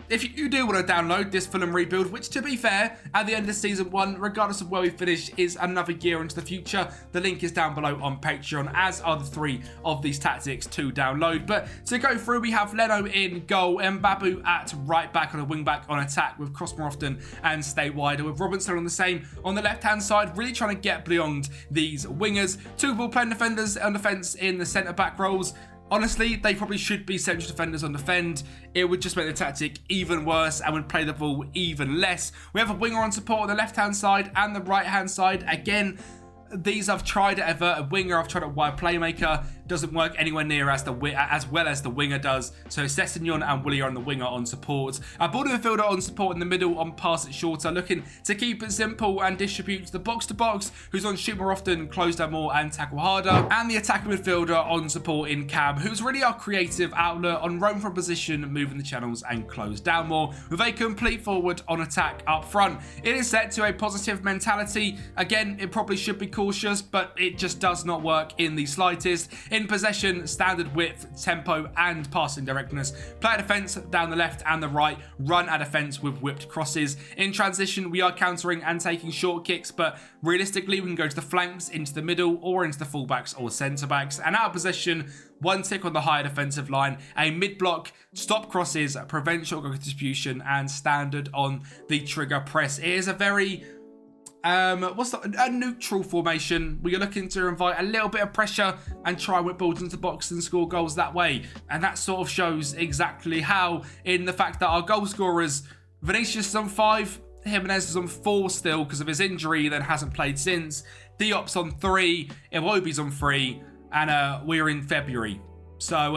If you do want to download this Fulham rebuild, which to be fair, at the end of season 1, regardless of where we finish, is another year into the future, the link is down below on Patreon, as are the 3 of these tactics to download. But to go through, we have Leno in goal, Mbabu at right back on a wing back on attack, with cross more often and stay wider, with Robinson on the same on the left hand side, really trying to get beyond these wingers. 2 ball playing defenders on defence in the centre back roles. Honestly, they probably should be central defenders on defend. It would just make the tactic even worse and would play the ball even less. We have a winger on support on the left-hand side and the right-hand side. Again, these I've tried at Ever. A winger, I've tried at wide playmaker. Doesn't work anywhere near as well as the winger does. So Sessegnon and Willie are on the winger on support. A ball midfielder on support in the middle on pass it shorter, looking to keep it simple and distribute the box to box, who's on shoot more often, close down more and tackle harder. And the attacking midfielder on support in Cam, who's really our creative outlet on roam from position, moving the channels and close down more, with a complete forward on attack up front. It is set to a positive mentality. Again, it probably should be cautious, but it just does not work in the slightest. In possession, standard width, tempo and passing directness. Play defence down the left and the right, run at defence with whipped crosses. In transition, we are countering and taking short kicks, but realistically we can go to the flanks, into the middle or into the fullbacks or centre backs. And out of possession, 1 tick on the higher defensive line, a mid-block, stop crosses, prevent short goal distribution and standard on the trigger press. It is a very a neutral formation. We are looking to invite a little bit of pressure and try and whip balls into the box and score goals that way. And that sort of shows exactly how, in the fact that our goal scorers, Vinicius is on 5, Jimenez is on 4 still because of his injury, then hasn't played since. Diop's on 3, Iwobi's on 3, and we're in February. So,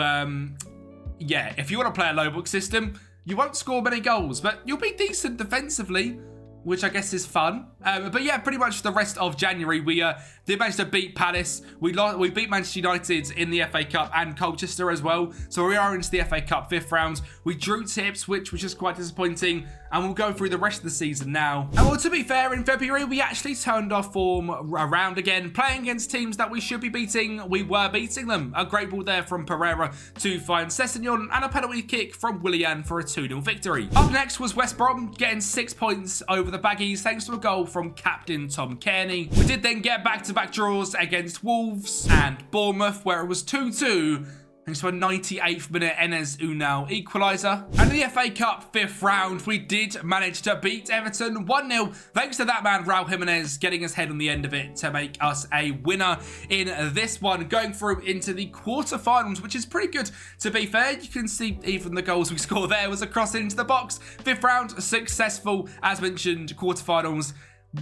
yeah, if you want to play a low block system, you won't score many goals, but you'll be decent defensively, which I guess is fun. But yeah, pretty much the rest of January, we did manage to beat Palace. We beat Manchester United in the FA Cup and Colchester as well. So we are into the FA Cup 5th round. We drew to Ipswich, which is quite disappointing. And we'll go through the rest of the season now. And well, to be fair, in February, we actually turned our form around again. Playing against teams that we should be beating, we were beating them. A great ball there from Pereira to find Sessegnon, and a penalty kick from Willian for a 2-0 victory. Up next was West Brom, getting 6 points over the Baggies, thanks to a goal from captain Tom Cairney. We did then get back-to-back draws against Wolves and Bournemouth, where it was 2-2. Thanks to a 98th minute Enes Unal equaliser. And in the FA Cup 5th round, we did manage to beat Everton 1-0, thanks to that man Raul Jimenez getting his head on the end of it to make us a winner in this one, going through into the quarterfinals, which is pretty good to be fair. You can see even the goals we scored there was a cross into the box. 5th round, successful, as mentioned, quarterfinals.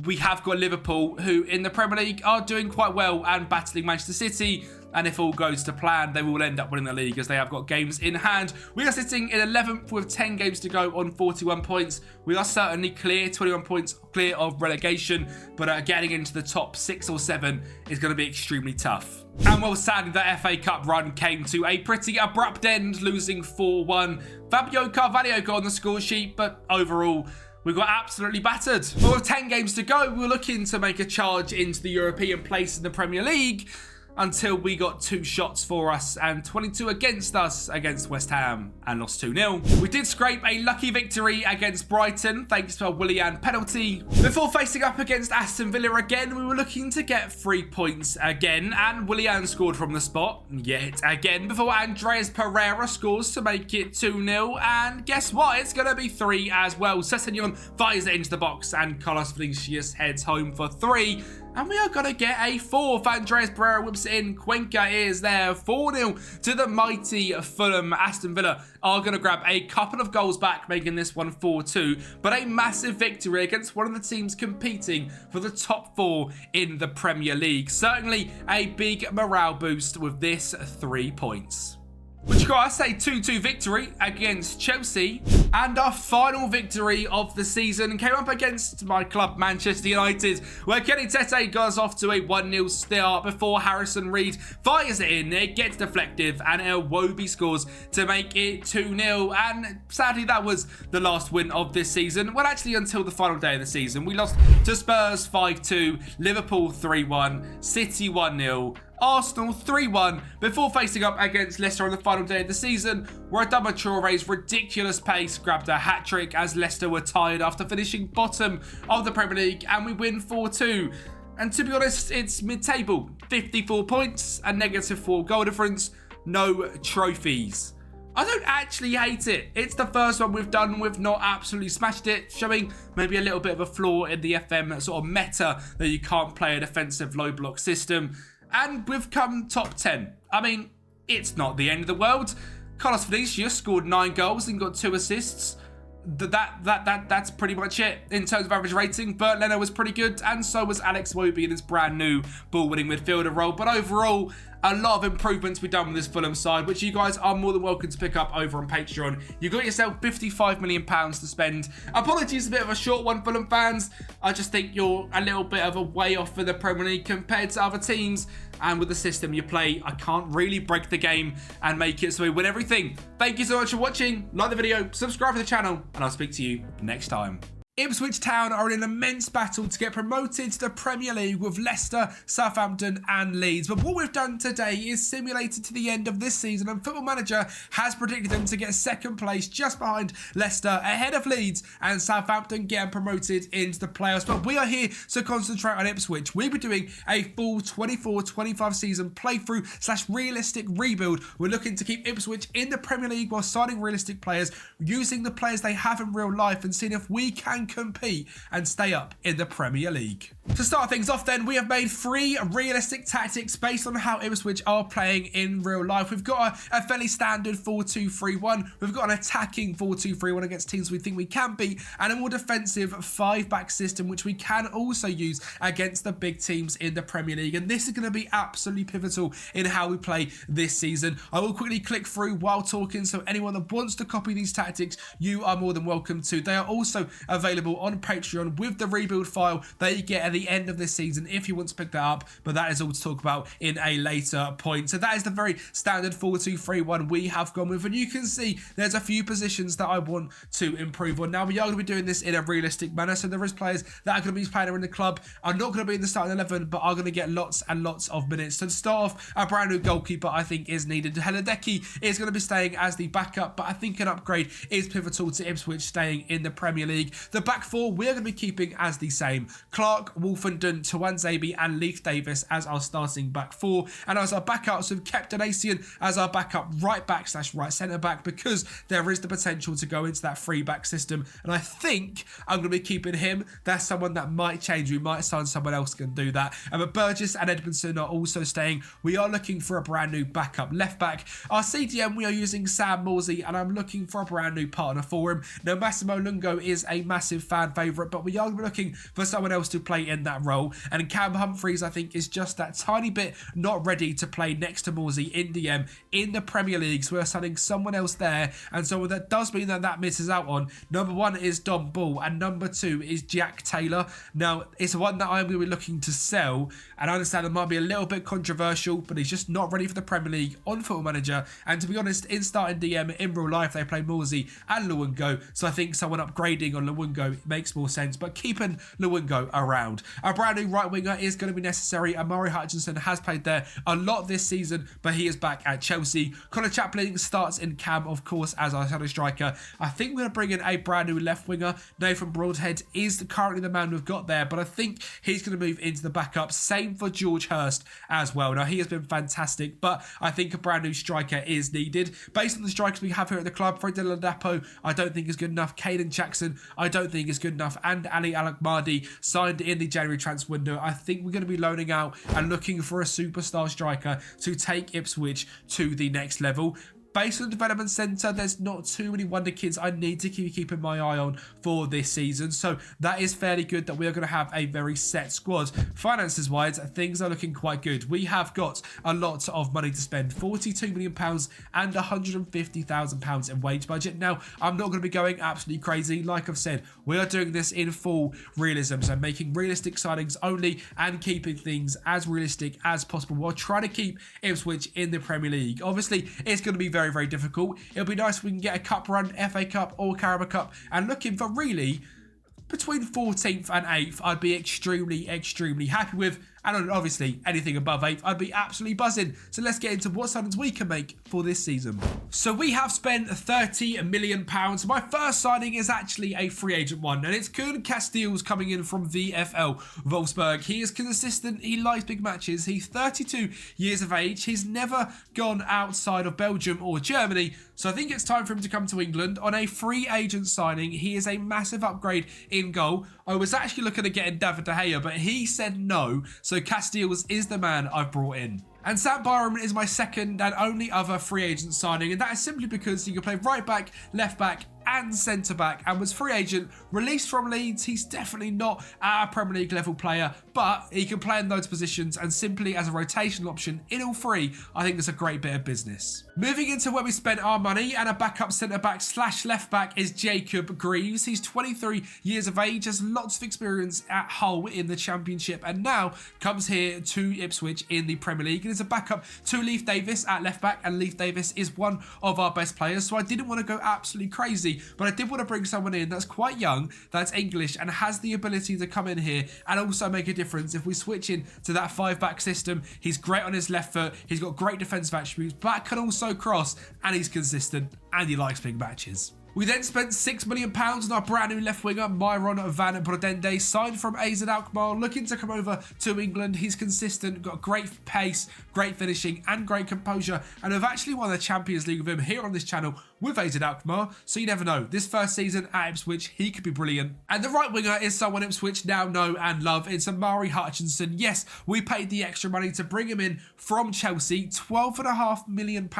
We have got Liverpool, who in the Premier League are doing quite well and battling Manchester City. And if all goes to plan, they will end up winning the league as they have got games in hand. We are sitting in 11th with 10 games to go on 41 points. We are certainly clear, 21 points clear of relegation, but getting into the top 6 or 7 is going to be extremely tough. And well, sadly, the FA Cup run came to a pretty abrupt end, losing 4-1. Fabio Carvalho got on the score sheet, but overall, we got absolutely battered. Well, with 10 games to go, we're looking to make a charge into the European place in the Premier League. until we got 2 shots for us and 22 against us against West Ham and lost 2-0. We did scrape a lucky victory against Brighton thanks to a Willian penalty. Before facing up against Aston Villa again, we were looking to get 3 points again, and Willian scored from the spot yet again before Andreas Pereira scores to make it 2-0, and guess what? It's going to be 3 as well. Sessegnon fires it into the box and Carlos Vinicius heads home for 3. And we are going to get a 4th. Andreas Pereira whips it in. Cuenca is there. 4-0 to the mighty Fulham. Aston Villa are going to grab a couple of goals back, making this one 4-2. But a massive victory against one of the teams competing for the top 4 in the Premier League. Certainly a big morale boost with this 3 points. Which got us a 2-2 victory against Chelsea. And our final victory of the season came up against my club, Manchester United, where Kenny Tete goes off to a 1-0 start before Harrison Reed fires it in. It gets deflective and Iwobi scores to make it 2-0. And sadly, that was the last win of this season. Well, actually, until the final day of the season. We lost to Spurs 5-2, Liverpool 3-1, City 1-0. Arsenal 3-1 before facing up against Leicester on the final day of the season, where Adama Traore's ridiculous pace grabbed a hat-trick as Leicester were tired after finishing bottom of the Premier League, and we win 4-2. And to be honest, it's mid-table. 54 points, a -4 goal difference, no trophies. I don't actually hate it. It's the first one we've done. We've not absolutely smashed it, showing maybe a little bit of a flaw in the FM sort of meta that you can't play a defensive low block system. And we've come top 10. I mean, it's not the end of the world. Carlos Vinicius scored 9 goals and got 2 assists. That's pretty much it in terms of average rating. Bert Leno was pretty good, and so was Alex Iwobi in his brand new ball-winning midfielder role. But overall, a lot of improvements we've done with this Fulham side, which you guys are more than welcome to pick up over on Patreon. You got yourself £55 million to spend. Apologies, a bit of a short one, Fulham fans. I just think you're a little bit of a way off for the Premier League compared to other teams. And with the system you play, I can't really break the game and make it so we win everything. Thank you so much for watching. Like the video, subscribe to the channel, and I'll speak to you next time. Ipswich Town are in an immense battle to get promoted to the Premier League with Leicester, Southampton and Leeds. But what we've done today is simulated to the end of this season, and Football Manager has predicted them to get second place just behind Leicester, ahead of Leeds and Southampton getting promoted into the playoffs. But we are here to concentrate on Ipswich. We'll be doing a full 24-25 season playthrough / realistic rebuild. We're looking to keep Ipswich in the Premier League while signing realistic players, using the players they have in real life and seeing if we can compete and stay up in the Premier League. To start things off then, we have made 3 realistic tactics based on how Ipswich are playing in real life. We've got a fairly standard 4-2-3-1. We've got an attacking 4-2-3-1 against teams we think we can beat, and a more defensive 5-back system which we can also use against the big teams in the Premier League. And this is going to be absolutely pivotal in how we play this season. I will quickly click through while talking, so anyone that wants to copy these tactics, you are more than welcome to. They are also available on Patreon with the rebuild file that you get at the end of this season if you want to pick that up, but that is all to talk about in a later point. So that is the very standard 4-2-3-1 we have gone with, and you can see there's a few positions that I want to improve on. Now, we are going to be doing this in a realistic manner, so there is players that are going to be playing in the club, are not going to be in the starting 11, but are going to get lots and lots of minutes. So to start off, a brand new goalkeeper I think is needed. Heledecki is going to be staying as the backup, but I think an upgrade is pivotal to Ipswich staying in the Premier League. The back 4 we're going to be keeping as the same. Clark, Wolfenden, Tuanzebe and Leif Davis as our starting back 4, and as our backups we've kept Donatian as our backup right back / right centre back, because there is the potential to go into that 3-back system, and I think I'm going to be keeping him. That's someone that might change. We might sign someone else can do that. But Burgess and Edmondson are also staying. We are looking for a brand new backup left back. Our CDM, we are using Sam Morsey, and I'm looking for a brand new partner for him. Now, Massimo Lungo is a massive fan favourite, but we are looking for someone else to play in that role. And Cam Humphreys, I think, is just that tiny bit not ready to play next to Morsey in DM in the Premier League. So we're signing someone else there, and someone that does mean that misses out on. Number 1 is Dom Ball, and number 2 is Jack Taylor. Now, it's one that I'm going to be looking to sell, and I understand it might be a little bit controversial, but he's just not ready for the Premier League on Football Manager. And to be honest, in starting DM in real life, they play Morsey and Luongo, so I think someone upgrading on Luongo makes more sense, but keeping Luongo around. squad. A brand new right winger is going to be necessary. Amari Hutchinson has played there a lot this season, but he is back at Chelsea. Connor Chaplin starts in cam, of course, as our shadow striker. I think we're going to bring in a brand new left winger. Nathan Broadhead is currently the man we've got there, but I think he's going to move into the backup. Same for George Hurst as well. Now, he has been fantastic, but I think a brand new striker is needed. Based on the strikers we have here at the club, Fred Ladapo, I don't think is good enough. Caden Jackson, I don't think is good enough. And Ali Al-Mahdi signed in the January transfer window. I think we're going to be loaning out and looking for a superstar striker to take Ipswich to the next level. Based on the development centre, there's not too many wonder kids I need to keep keeping my eye on for this season. So that is fairly good that we are going to have a very set squad. Finances wise, things are looking quite good. We have got a lot of money to spend, £42 million and £150,000 in wage budget. Now, I'm not going to be going absolutely crazy. Like I've said, we are doing this in full realism. So making realistic signings only and keeping things as realistic as possible while trying to keep Ipswich in the Premier League. Obviously, it's going to be very difficult. It'll be nice if we can get a cup run, FA Cup or Carabao Cup, and looking for really between 14th and 8th, I'd be extremely happy with. And obviously, anything above 8th, I'd be absolutely buzzing. So let's get into what signings we can make for this season. So we have spent £30 million. My first signing is actually a free agent one, and it's Koen Casteels coming in from VfL Wolfsburg. He is consistent. He likes big matches. He's 32 years of age. He's never gone outside of Belgium or Germany. So I think it's time for him to come to England on a free agent signing. He is a massive upgrade in goal. I was actually looking at getting David De Gea, but he said no. So Casteels is the man I've brought in. And Sam Byram is my second and only other free agent signing, and that is simply because he can play right back, left back and centre back, and was free agent, released from Leeds. He's definitely not a Premier League level player, but he can play in those positions, and simply as a rotational option in all three, I think it's a great bit of business. Moving into where we spent our money, and a backup centre back / left back is Jacob Greaves. He's 23 years of age, has lots of experience at Hull in the Championship, and now comes here to Ipswich in the Premier League, and is a backup to Leif Davis at left back, and Leif Davis is one of our best players, so I didn't want to go absolutely crazy, but I did want to bring someone in that's quite young, that's English, and has the ability to come in here and also make a difference. If we switch in to that 5-back system, he's great on his left foot, he's got great defensive attributes, but can also cross, and he's consistent, and he likes big matches. We then spent £6 million on our brand new left winger, Myron van Brodende, signed from AZ Alkmaar, looking to come over to England. He's consistent, got great pace, great finishing and great composure, and have actually won the Champions League with him here on this channel with AZ Alkmaar, so you never know. This first season at Ipswich, he could be brilliant. And the right winger is someone Ipswich now know and love. It's Amari Hutchinson. Yes, we paid the extra money to bring him in from Chelsea. £12.5 million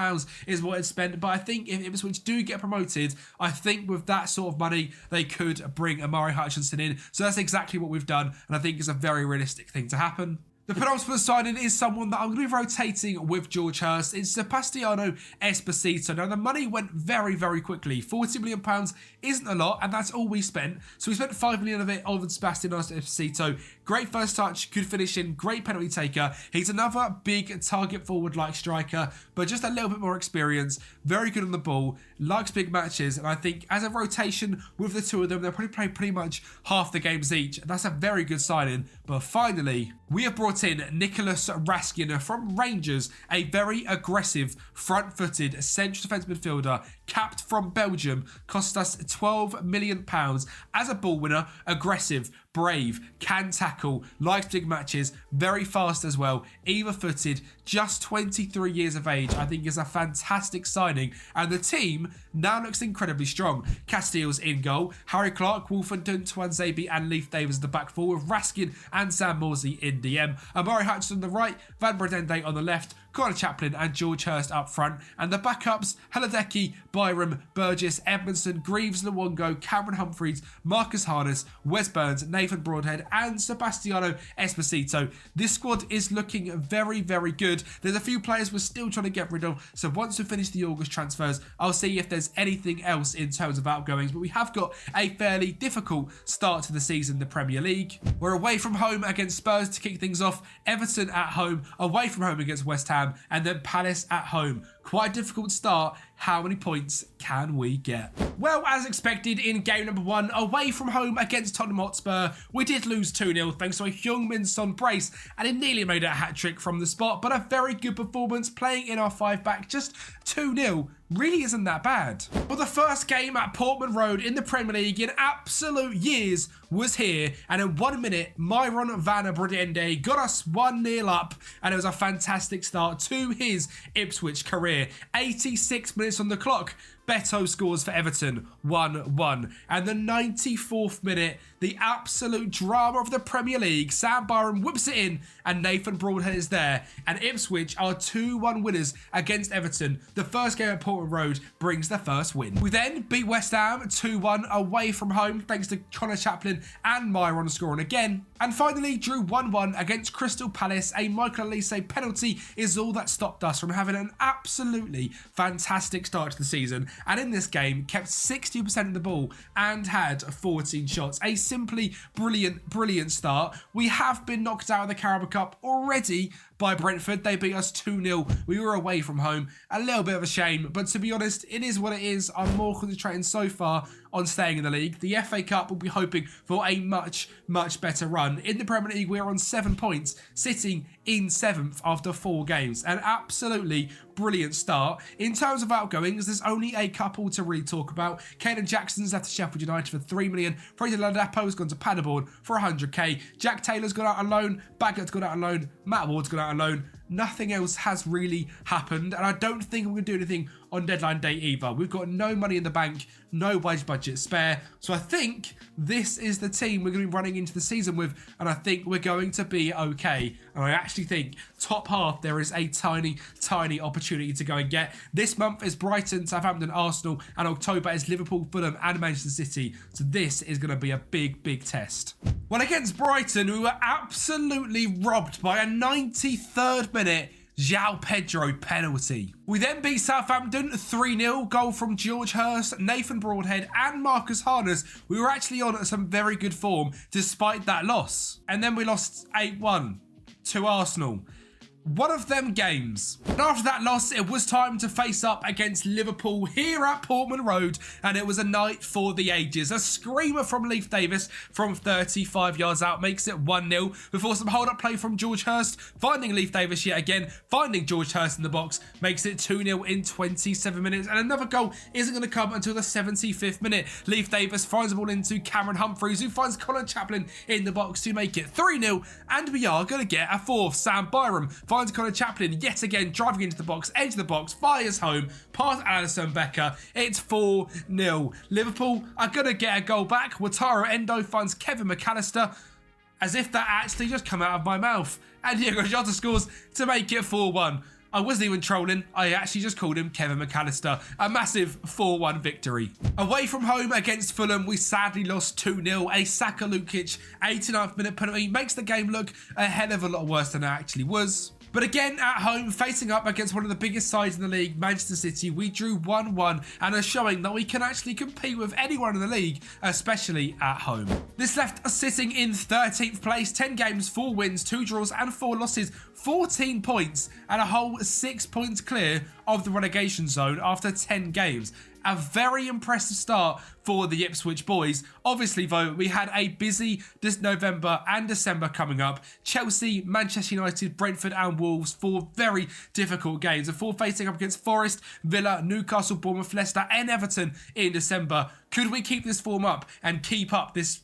is what it's spent, but I think if Ipswich do get promoted, I think with that sort of money, they could bring Amari Hutchinson in. So that's exactly what we've done, and I think it's a very realistic thing to happen. The penultimate signing is someone that I'm going to be rotating with George Hurst. It's Sebastiano Esposito. Now, the money went very quickly. £40 million isn't a lot, and that's all we spent. So we spent £5 million of it on Sebastiano Esposito. Great first touch, good finishing, great penalty taker. He's another big target forward-like striker, but just a little bit more experience. Very good on the ball, likes big matches, and I think as a rotation with the two of them, they'll probably play pretty much half the games each. That's a very good signing. But finally, we have brought in Nicholas Raskin from Rangers, a very aggressive, front-footed central defence midfielder, capped from Belgium, cost us £12 million. As a ball winner, aggressive, brave, can tackle, likes big matches, very fast as well, either-footed, just 23 years of age. I think is a fantastic signing, and the team now looks incredibly strong. Casteels in goal, Harry Clark, Wolfenden, Twanzebe and Leif Davis at the back four, with Raskin and Sam Morsey in DM. Amari Hutchinson on the right, Van Brodende on the left, Connor Chaplin and George Hurst up front, and the backups, Haladecki, Byram, Burgess, Edmondson, Greaves, Luongo, Cameron Humphreys, Marcus Harness, Wes Burns, Nathan Broadhead and Sebastiano Esposito. This squad is looking very good. There's a few players we're still trying to get rid of, so once we finish the August transfers, I'll see if there's anything else in terms of outgoings, but we have got a fairly difficult start to the season in the Premier League. We're away from home against Spurs to kick things off, Everton at home, away from home against West Ham, and then Palace at home. Quite a difficult start. How many points can we get? Well, as expected in game number 1, away from home against Tottenham Hotspur, we did lose 2-0 thanks to a Heung-min Son brace, and it nearly made it a hat-trick from the spot, but a very good performance playing in our 5-back, just 2-0. Really isn't that bad. Well, the first game at Portman Road in the Premier League in absolute years was here, and in 1 minute, Myron van Bredende got us 1-0 up, and it was a fantastic start to his Ipswich career. 86 minutes on the clock. Beto scores for Everton, 1-1. And the 94th minute, the absolute drama of the Premier League, Sam Byram whips it in and Nathan Broadhead is there. And Ipswich are 2-1 winners against Everton. The first game at Portman Road brings the first win. We then beat West Ham 2-1 away from home thanks to Connor Chaplin and Myron scoring again. And finally drew 1-1 against Crystal Palace. A Michael Elise penalty is all that stopped us from having an absolutely fantastic start to the season. And in this game, kept 60% of the ball and had 14 shots. A simply brilliant start. We have been knocked out of the Carabao Cup already by Brentford. They beat us 2-0. We were away from home. A little bit of a shame, but to be honest, it is what it is. I'm more concentrating so far on staying in the league. The FA Cup will be hoping for a much better run. In the Premier League, we're on 7 points, sitting in 7th after 4 games. An absolutely brilliant start. In terms of outgoings, there's only a couple to really talk about. Caden Jackson's left to Sheffield United for 3 million. Fraser Ladapo has gone to Paderborn for 100k. Jack Taylor's gone out on loan. Baggett's gone out on loan. Matt Ward's gone out on loan. Nothing else has really happened, and I don't think we're going to do anything on deadline day either. We've got no money in the bank, no wage budget spare, so I think this is the team we're going to be running into the season with, and I think we're going to be okay. And I actually think top half there is a tiny opportunity to go and get. This month is Brighton, Southampton, Arsenal, and October is Liverpool, Fulham, and Manchester City. So this is going to be a big test. Well, against Brighton, we were absolutely robbed by a 93rd minute João Pedro penalty. We then beat Southampton 3-0, goal from George Hurst, Nathan Broadhead and Marcus Harness. We were actually on some very good form despite that loss. And then we lost 8-1 to Arsenal. One of them games. And after that loss, it was time to face up against Liverpool here at Portman Road, and it was a night for the ages. A screamer from Leif Davis from 35 yards out makes it 1-0 before some hold-up play from George Hurst, finding Leif Davis yet again, finding George Hurst in the box, makes it 2-0 in 27 minutes, and another goal isn't going to come until the 75th minute. Leif Davis finds the ball into Cameron Humphreys, who finds Colin Chaplin in the box to make it 3-0, and we are going to get a fourth. Sam Byram finds Colin Chaplin yet again driving into the box, edge of the box, fires home, past Alisson Becker. It's 4-0. Liverpool are going to get a goal back. Wataru Endo finds Kevin McAllister, as if that actually just come out of my mouth. And Diego Jota scores to make it 4-1. I wasn't even trolling, I actually just called him Kevin McAllister. A massive 4-1 victory. Away from home against Fulham, we sadly lost 2-0. A Saka Lukic 89th minute penalty makes the game look a hell of a lot worse than it actually was. But again, at home, facing up against one of the biggest sides in the league, Manchester City, we drew 1-1 and are showing that we can actually compete with anyone in the league, especially at home. This left us sitting in 13th place, 10 games, 4 wins, 2 draws and 4 losses, 14 points and a whole 6 points clear of the relegation zone after 10 games. A very impressive start for the Ipswich boys. Obviously, though, we had a busy this November and December coming up. Chelsea, Manchester United, Brentford and Wolves, 4 very difficult games before facing up against Forest, Villa, Newcastle, Bournemouth, Leicester and Everton in December. Could we keep this form up and keep up this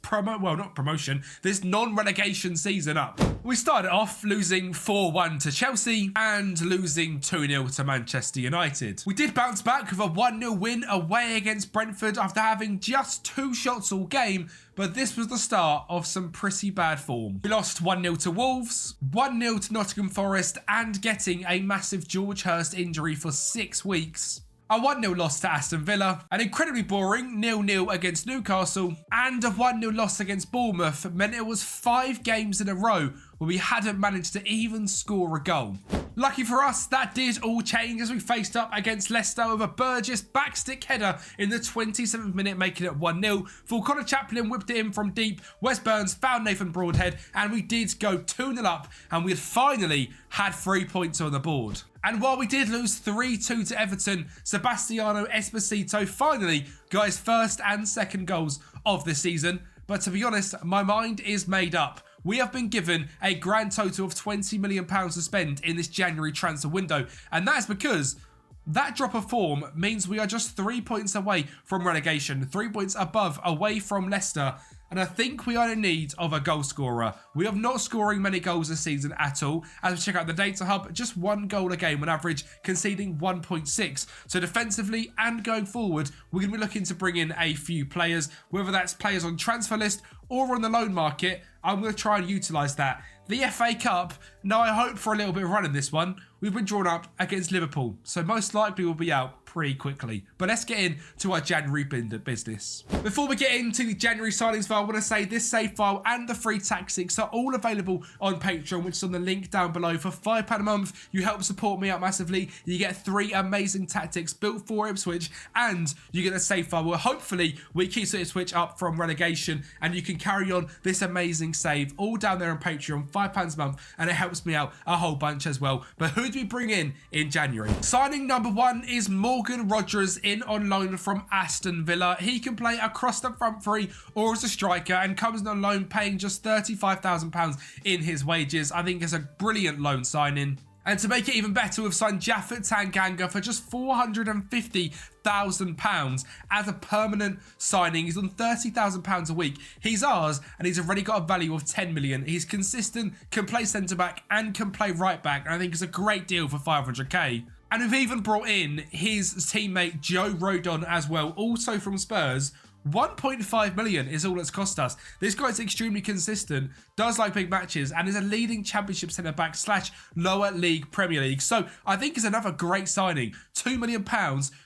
this non-relegation season up? We started off losing 4-1 to Chelsea and losing 2-0 to Manchester United. We did bounce back with a 1-0 win away against Brentford after having just 2 shots all game, but this was the start of some pretty bad form. We lost 1-0 to Wolves, 1-0 to Nottm Forest and getting a massive George Hurst injury for 6 weeks. A 1-0 loss to Aston Villa, an incredibly boring 0-0 against Newcastle, and a 1-0 loss against Bournemouth meant it was 5 games in a row where we hadn't managed to even score a goal. Lucky for us, that did all change as we faced up against Leicester with a Burgess backstick header in the 27th minute, making it 1-0. Full Connor Chaplin whipped it in from deep. Wes Burns found Nathan Broadhead, and we did go 2-0 up, and we had finally had 3 points on the board. And while we did lose 3-2 to Everton, Sebastiano Esposito finally got his first and second goals of the season. But to be honest, my mind is made up. We have been given a grand total of £20 million to spend in this January transfer window. And that is because that drop of form means we are just 3 points away from relegation, 3 points away from Leicester. And I think we are in need of a goal scorer. We are not scoring many goals this season at all. As we check out the data hub, just 1 goal a game on average, conceding 1.6. So defensively and going forward, we're going to be looking to bring in a few players, whether that's players on transfer list or on the loan market. I'm going to try and utilise that. The FA Cup, now I hope for a little bit of run in this one. We've been drawn up against Liverpool, so most likely we'll be out pretty quickly. But let's get into our January business. Before we get into the January signings file, I want to say this save file and the free tactics are all available on Patreon, which is on the link down below. For £5 a month, you help support me out massively. You get 3 amazing tactics built for Ipswich, and you get a save file where hopefully we keep Ipswich up from relegation, and you can carry on this amazing save all down there on Patreon, £5 a month, and it helps me out a whole bunch as well. But who do we bring in January? Signing number 1 is Morgan Rogers, in on loan from Aston Villa. He can play across the front three or as a striker, and comes on loan paying just £35,000 in his wages. I think it's a brilliant loan signing. And to make it even better, we've signed Japhet Tanganga for just £450,000 as a permanent signing. He's on £30,000 a week. He's ours, and he's already got a value of 10 million. He's consistent, can play centre-back and can play right-back. And I think it's a great deal for 500k. And we've even brought in his teammate Joe Rodon as well, also from Spurs. 1.5 million is all it's cost us. This guy's extremely consistent, does like big matches, and is a leading championship centre-back / lower league Premier League. So I think it's another great signing. £2 million,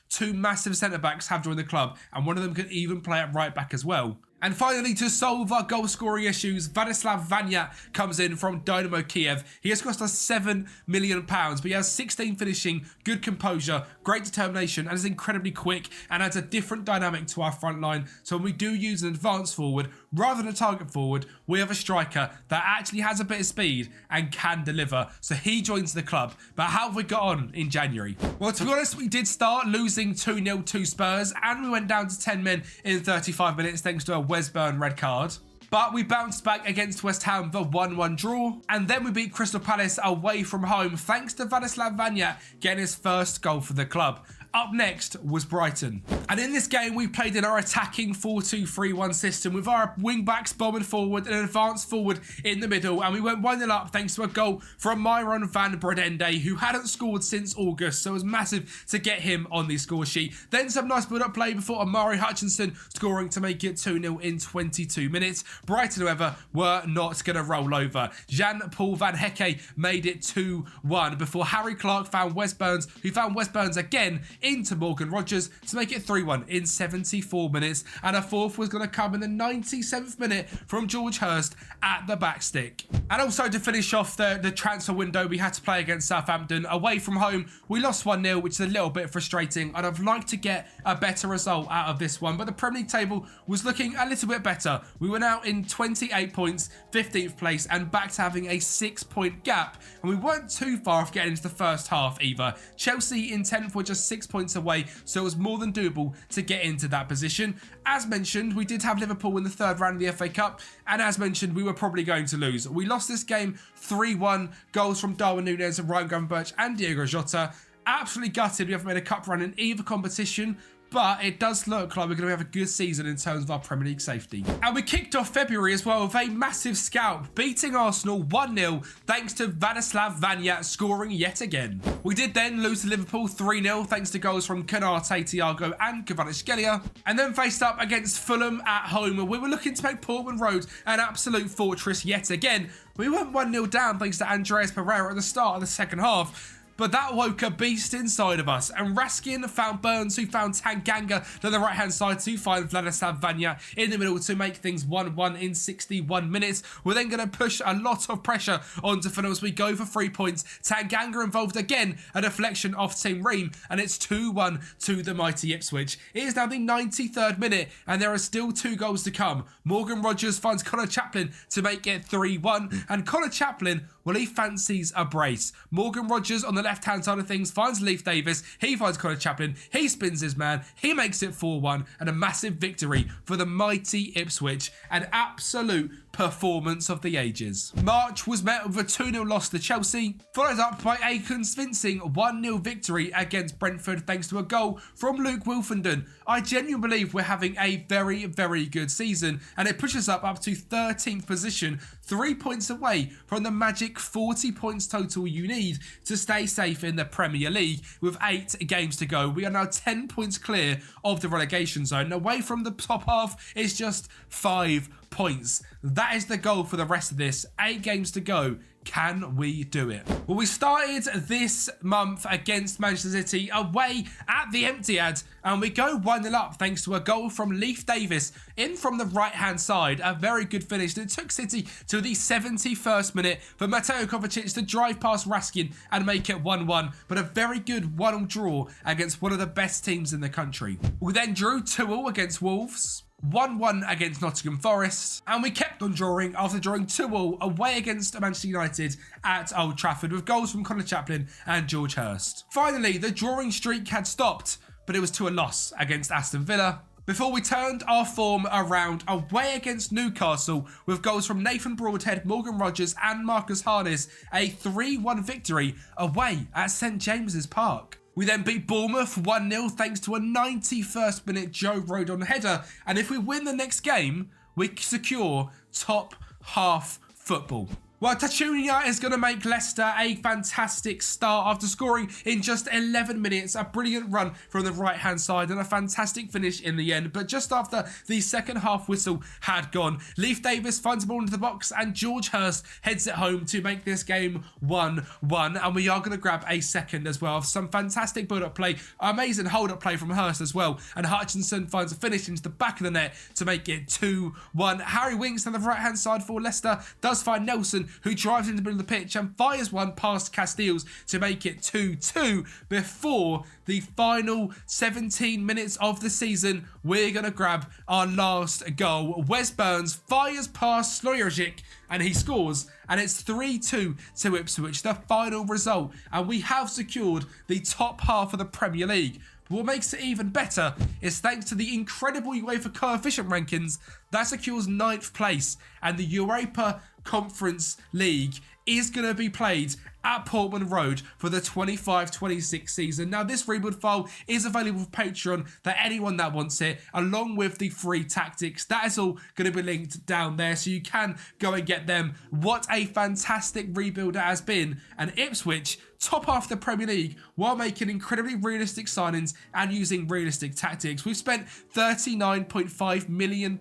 2 massive centre-backs have joined the club, and one of them can even play at right-back as well. And finally, to solve our goal-scoring issues, Vladislav Vanyat comes in from Dynamo Kiev. He has cost us £7 million, but he has 16 finishing, good composure, great determination, and is incredibly quick, and adds a different dynamic to our front line. So when we do use an advanced forward, rather than a target forward, we have a striker that actually has a bit of speed and can deliver. So he joins the club. But how have we got on in January? Well, to be honest, we did start losing 2-0 to Spurs, and we went down to 10 men in 35 minutes thanks to a Wes Burn red card. But we bounced back against West Ham, the 1-1 draw. And then we beat Crystal Palace away from home, thanks to Vladislav Vanyat getting his first goal for the club. Up next was Brighton. And in this game, we played in our attacking 4-2-3-1 system with our wing-backs bombing forward and an advanced forward in the middle. And we went 1-0 up thanks to a goal from Myron van Bredende, who hadn't scored since August. So it was massive to get him on the score sheet. Then some nice build-up play before Amari Hutchinson scoring to make it 2-0 in 22 minutes. Brighton, however, were not going to roll over. Jean-Paul Van Hecke made it 2-1 before Harry Clark found Wes Burns, who found Wes Burns again into Morgan Rogers to make it 3-1 in 74 minutes. And a fourth was going to come in the 97th minute from George Hurst at the back stick. And also to finish off the transfer window, we had to play against Southampton away from home. We lost 1-0, which is a little bit frustrating. I'd have liked to get a better result out of this one, but the Premier League table was looking a little bit better. We were now in 28 points, 15th place, and back to having a 6-point gap. And we weren't too far off getting into the first half either. Chelsea in 10th were just 6 points away, so it was more than doable to get into that position. As mentioned, we did have Liverpool in the 3rd round of the FA Cup, and as mentioned, we were probably going to lose. We lost this game 3-1, goals from Darwin Núñez and Ryan Gravenberch and Diego Jota. Absolutely gutted we haven't made a cup run in either competition, but it does look like we're going to have a good season in terms of our Premier League safety. And we kicked off February as well with a massive scalp, beating Arsenal 1-0 thanks to Vladislav Vanyat scoring yet again. We did then lose to Liverpool 3-0 thanks to goals from Konate, Thiago and Kvaratskhelia, and then faced up against Fulham at home, where we were looking to make Portman Road an absolute fortress yet again. We went 1-0 down thanks to Andreas Pereira at the start of the second half. But that woke a beast inside of us, and Raskin found Burns, who found Tanganga down the right-hand side to find Vladislav Vanyat in the middle to make things 1-1 in 61 minutes. We're then going to push a lot of pressure onto Fulham as we go for 3 points. Tanganga involved again, a deflection off Tim Ream, and it's 2-1 to the mighty Ipswich. It is now the 93rd minute, and there are still 2 goals to come. Morgan Rogers finds Connor Chaplin to make it 3-1, and Connor Chaplin Well, he fancies a brace. Morgan Rogers on the left-hand side of things finds Leif Davis. He finds Connor Chaplin. He spins his man. He makes it 4-1 and a massive victory for the mighty Ipswich. An absolute performance of the ages. March was met with a 2-0 loss to Chelsea, followed up by a convincing 1-0 victory against Brentford thanks to a goal from Luke Wilfenden. I genuinely believe we're having a very, very good season, and it pushes us up to 13th position, 3 points away from the magic 40 points total you need to stay safe in the Premier League. With 8 games to go, we are now 10 points clear of the relegation zone. Away from the top half, it's just 5 points. That is the goal for the rest of this. 8 games to go. Can we do it? Well, we started this month against Manchester City away at the Etihad, and we go 1-0 up thanks to a goal from Leif Davis in from the right-hand side. A very good finish. And it took City to the 71st minute for Mateo Kovacic to drive past Raskin and make it 1-1, but a very good 1-1 draw against one of the best teams in the country. We then drew 2-2 against Wolves, 1-1 against Nottm Forest, and we kept on drawing after drawing 2-2 away against Manchester United at Old Trafford with goals from Connor Chaplin and George Hurst. Finally, the drawing streak had stopped, but it was to a loss against Aston Villa, before we turned our form around away against Newcastle with goals from Nathan Broadhead, Morgan Rogers and Marcus Harness, a 3-1 victory away at St James's Park. We then beat Bournemouth 1-0 thanks to a 91st minute Joe Rodon header. And if we win the next game, we secure top half football. Well, Tachunia is going to make Leicester a fantastic start after scoring in just 11 minutes. A brilliant run from the right-hand side and a fantastic finish in the end. But just after the second half whistle had gone, Leif Davis finds the ball into the box and George Hurst heads it home to make this game 1-1. And we are going to grab a second as well. Some fantastic build-up play, amazing hold-up play from Hurst as well. And Hutchinson finds a finish into the back of the net to make it 2-1. Harry Winks on the right-hand side for Leicester does find Nelson, who drives into the middle of the pitch and fires one past Casteels to make it 2-2 before the final 17 minutes of the season. We're going to grab our last goal. Wes Burns fires past Slojicic and he scores, and it's 3-2 to Ipswich, the final result, and we have secured the top half of the Premier League. What makes it even better is thanks to the incredible UEFA coefficient rankings, that secures 9th place, and the Europa Conference League is going to be played at Portman Road for the 25-26 season. Now, this rebuild file is available for Patreon for anyone that wants it, along with the free tactics. That is all going to be linked down there, so you can go and get them. What a fantastic rebuild it has been, and Ipswich top half the Premier League while making incredibly realistic signings and using realistic tactics. We've spent £39.5 million,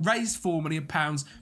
raised £4 million,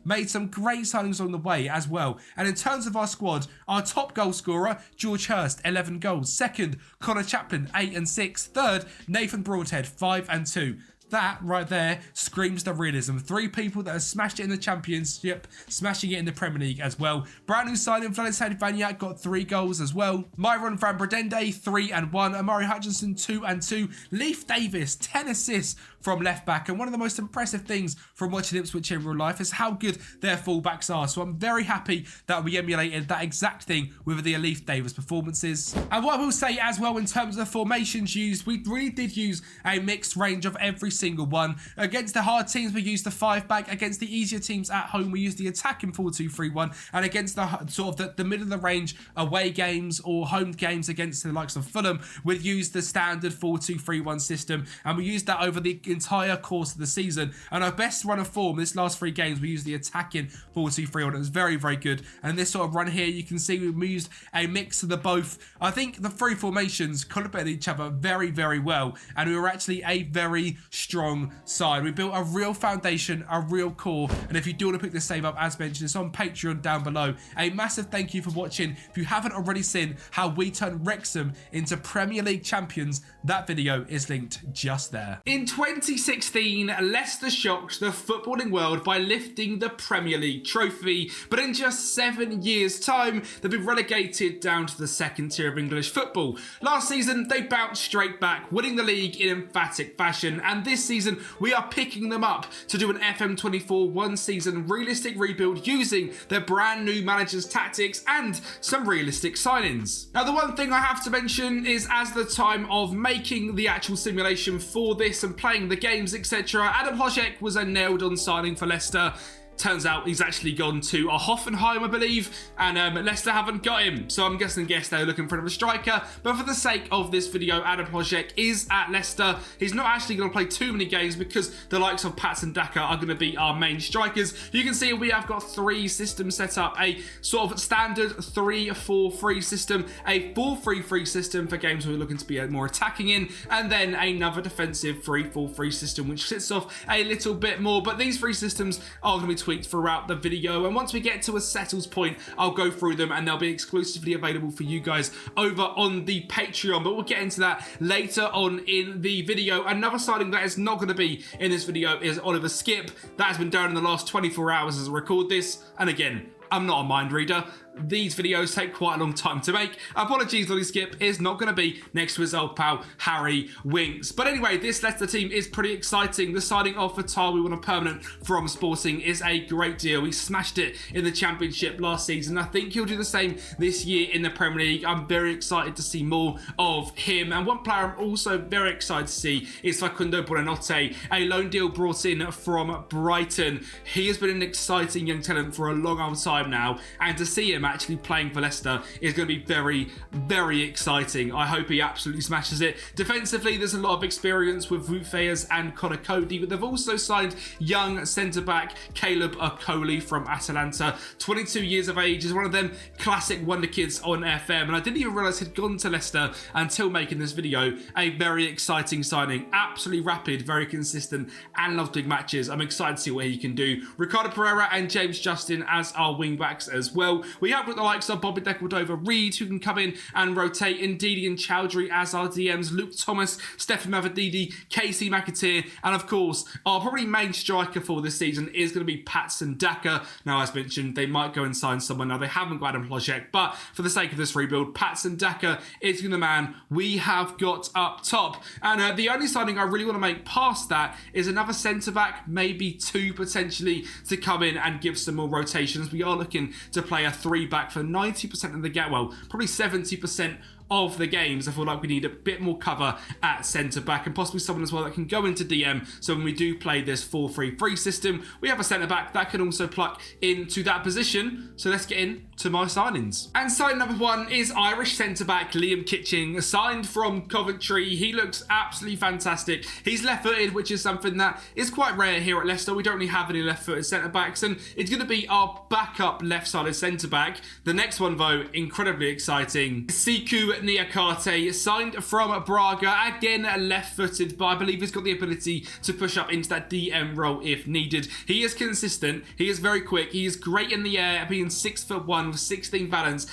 made some great signings on the way as well. And in terms of our squad, our top goal scorer, George Hurst, 11 goals. Second, Connor Chaplin, 8 and 6. Third, Nathan Broadhead, 5 and 2. That right there screams the realism. 3 people that have smashed it in the Championship, smashing it in the Premier League as well. Brand new signing, Vladislav Vanyak got 3 goals as well. Myron Van Bredende, 3 and 1. Amari Hutchinson, 2 and 2. Leif Davis, 10 assists from left back. And one of the most impressive things from watching Ipswich in real life is how good their fullbacks are. So I'm very happy that we emulated that exact thing with the Leif Davis performances. And what I will say as well in terms of the formations used, we really did use a mixed range of every single one. Against the hard teams, we used the 5-back. Against the easier teams at home, we used the attacking 4-2-3-1. And against the sort of the middle of the range away games or home games against the likes of Fulham, we've used the standard 4-2-3-1 system, and we used that over the entire course of the season. And our best run of form this last 3 games, we used the attacking 4-2-3-1. It was very, very good. And this sort of run here, you can see we've used a mix of the both. I think the 3 formations complement each other very, very well, and we were actually a very strong side. We built a real foundation, a real core, and if you do want to pick this save up, as mentioned, it's on Patreon down below. A massive thank you for watching. If you haven't already seen how we turned Wrexham into Premier League champions, that video is linked just there. In 2016, Leicester shocked the footballing world by lifting the Premier League trophy, but in just 7 years' time, they've been relegated down to the second tier of English football. Last season, they bounced straight back, winning the league in emphatic fashion, and this season, we are picking them up to do an FM24 one-season realistic rebuild using their brand new manager's tactics and some realistic signings. Now, the one thing I have to mention is, as the time of making the actual simulation for this and playing the games, etc., Adam Hložek was a nailed-on signing for Leicester. Turns out he's actually gone to a Hoffenheim, I believe, and Leicester haven't got him. So I'm guessing they're looking for another striker. But for the sake of this video, Adam Hložek is at Leicester. He's not actually going to play too many games because the likes of Patson Daka are going to be our main strikers. You can see we have got 3 systems set up. A sort of standard 3-4-3 system, a 4-3-3 system for games we're looking to be more attacking in, and then another defensive 3-4-3 system, which sits off a little bit more. But these 3 systems are going to be tweaked throughout the video, and once we get to a settles point, I'll go through them and they'll be exclusively available for you guys over on the Patreon, but we'll get into that later on in the video. Another signing that is not going to be in this video is Oliver Skipp. That has been done in the last 24 hours as I record this, and again, I'm not a mind reader. These videos take quite a long time to make. Apologies, Ollie Skipp is not going to be next to his old pal, Harry Winks. But anyway, this Leicester team is pretty exciting. The signing of Fatawi on a permanent from Sporting is a great deal. He smashed it in the Championship last season. I think he'll do the same this year in the Premier League. I'm very excited to see more of him. And one player I'm also very excited to see is Facundo Buonanotte, a loan deal brought in from Brighton. He has been an exciting young talent for a long old time now, and to see him actually playing for Leicester is going to be very, very exciting. I hope he absolutely smashes it. Defensively, there's a lot of experience with Wout and Connor Cody, but they've also signed young centre-back Caleb Okoli from Atalanta. 22 years of age, is one of them classic wonder kids on FM, and I didn't even realise he'd gone to Leicester until making this video. A very exciting signing, absolutely rapid, very consistent, and loves big matches. I'm excited to see what he can do. Ricardo Pereira and James Justin as our wing-backs as well. We have got the likes of Bobby Decordova-Reid, who can come in and rotate, Ndidi and Chowdhury as our DMs, Luke Thomas, Stefan Mavadidi, Casey McAteer, and of course, our probably main striker for this season is going to be Patson Daka. Now, as mentioned, they might go and sign someone. Now, they haven't got Adam Hložek, but for the sake of this rebuild, Patson Daka is the man we have got up top. And the only signing I really want to make past that is another centre-back, maybe 2 potentially, to come in and give some more rotations. We are looking to play a 3-back for 90% of the game, well, probably 70% of the games. I feel like we need a bit more cover at centre-back and possibly someone as well that can go into DM, so when we do play this 4-3-3 system, we have a centre-back that can also pluck into that position. So let's get into my signings. And sign number 1 is Irish centre-back Liam Kitching, signed from Coventry. He looks absolutely fantastic. He's left-footed, which is something that is quite rare here at Leicester. We don't really have any left-footed centre-backs, and it's going to be our backup left-sided centre-back. The next one, though, incredibly exciting. Siku Niakate, signed from Braga, again left-footed, but I believe he's got the ability to push up into that DM role if needed. He is consistent, he is very quick, he is great in the air, being 6'1" with 16 balance,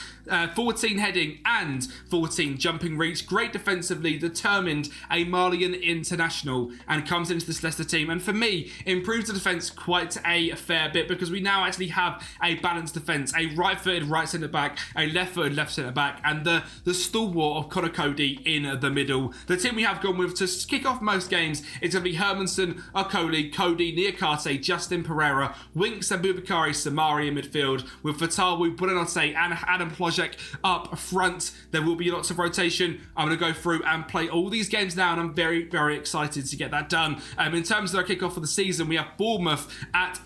14 heading and 14 jumping reach, great defensively, determined, a Malian international, and comes into this Leicester team, and for me, improves the defence quite a fair bit because we now actually have a balanced defence, a right-footed right centre-back, a left-footed left centre-back, and the stalwart of Connor Cody in the middle. The team we have gone with to kick off most games is going to be Hermanson, Okoli, Cody, Niakate, Justin Pereira, Winks and Bubakari Samari in midfield, with Fatawi, Buonanotte and Adam Hložek up front. There will be lots of rotation. I'm going to go through and play all these games now, and I'm very, very excited to get that done. In terms of our kick-off for the season, we have Bournemouth at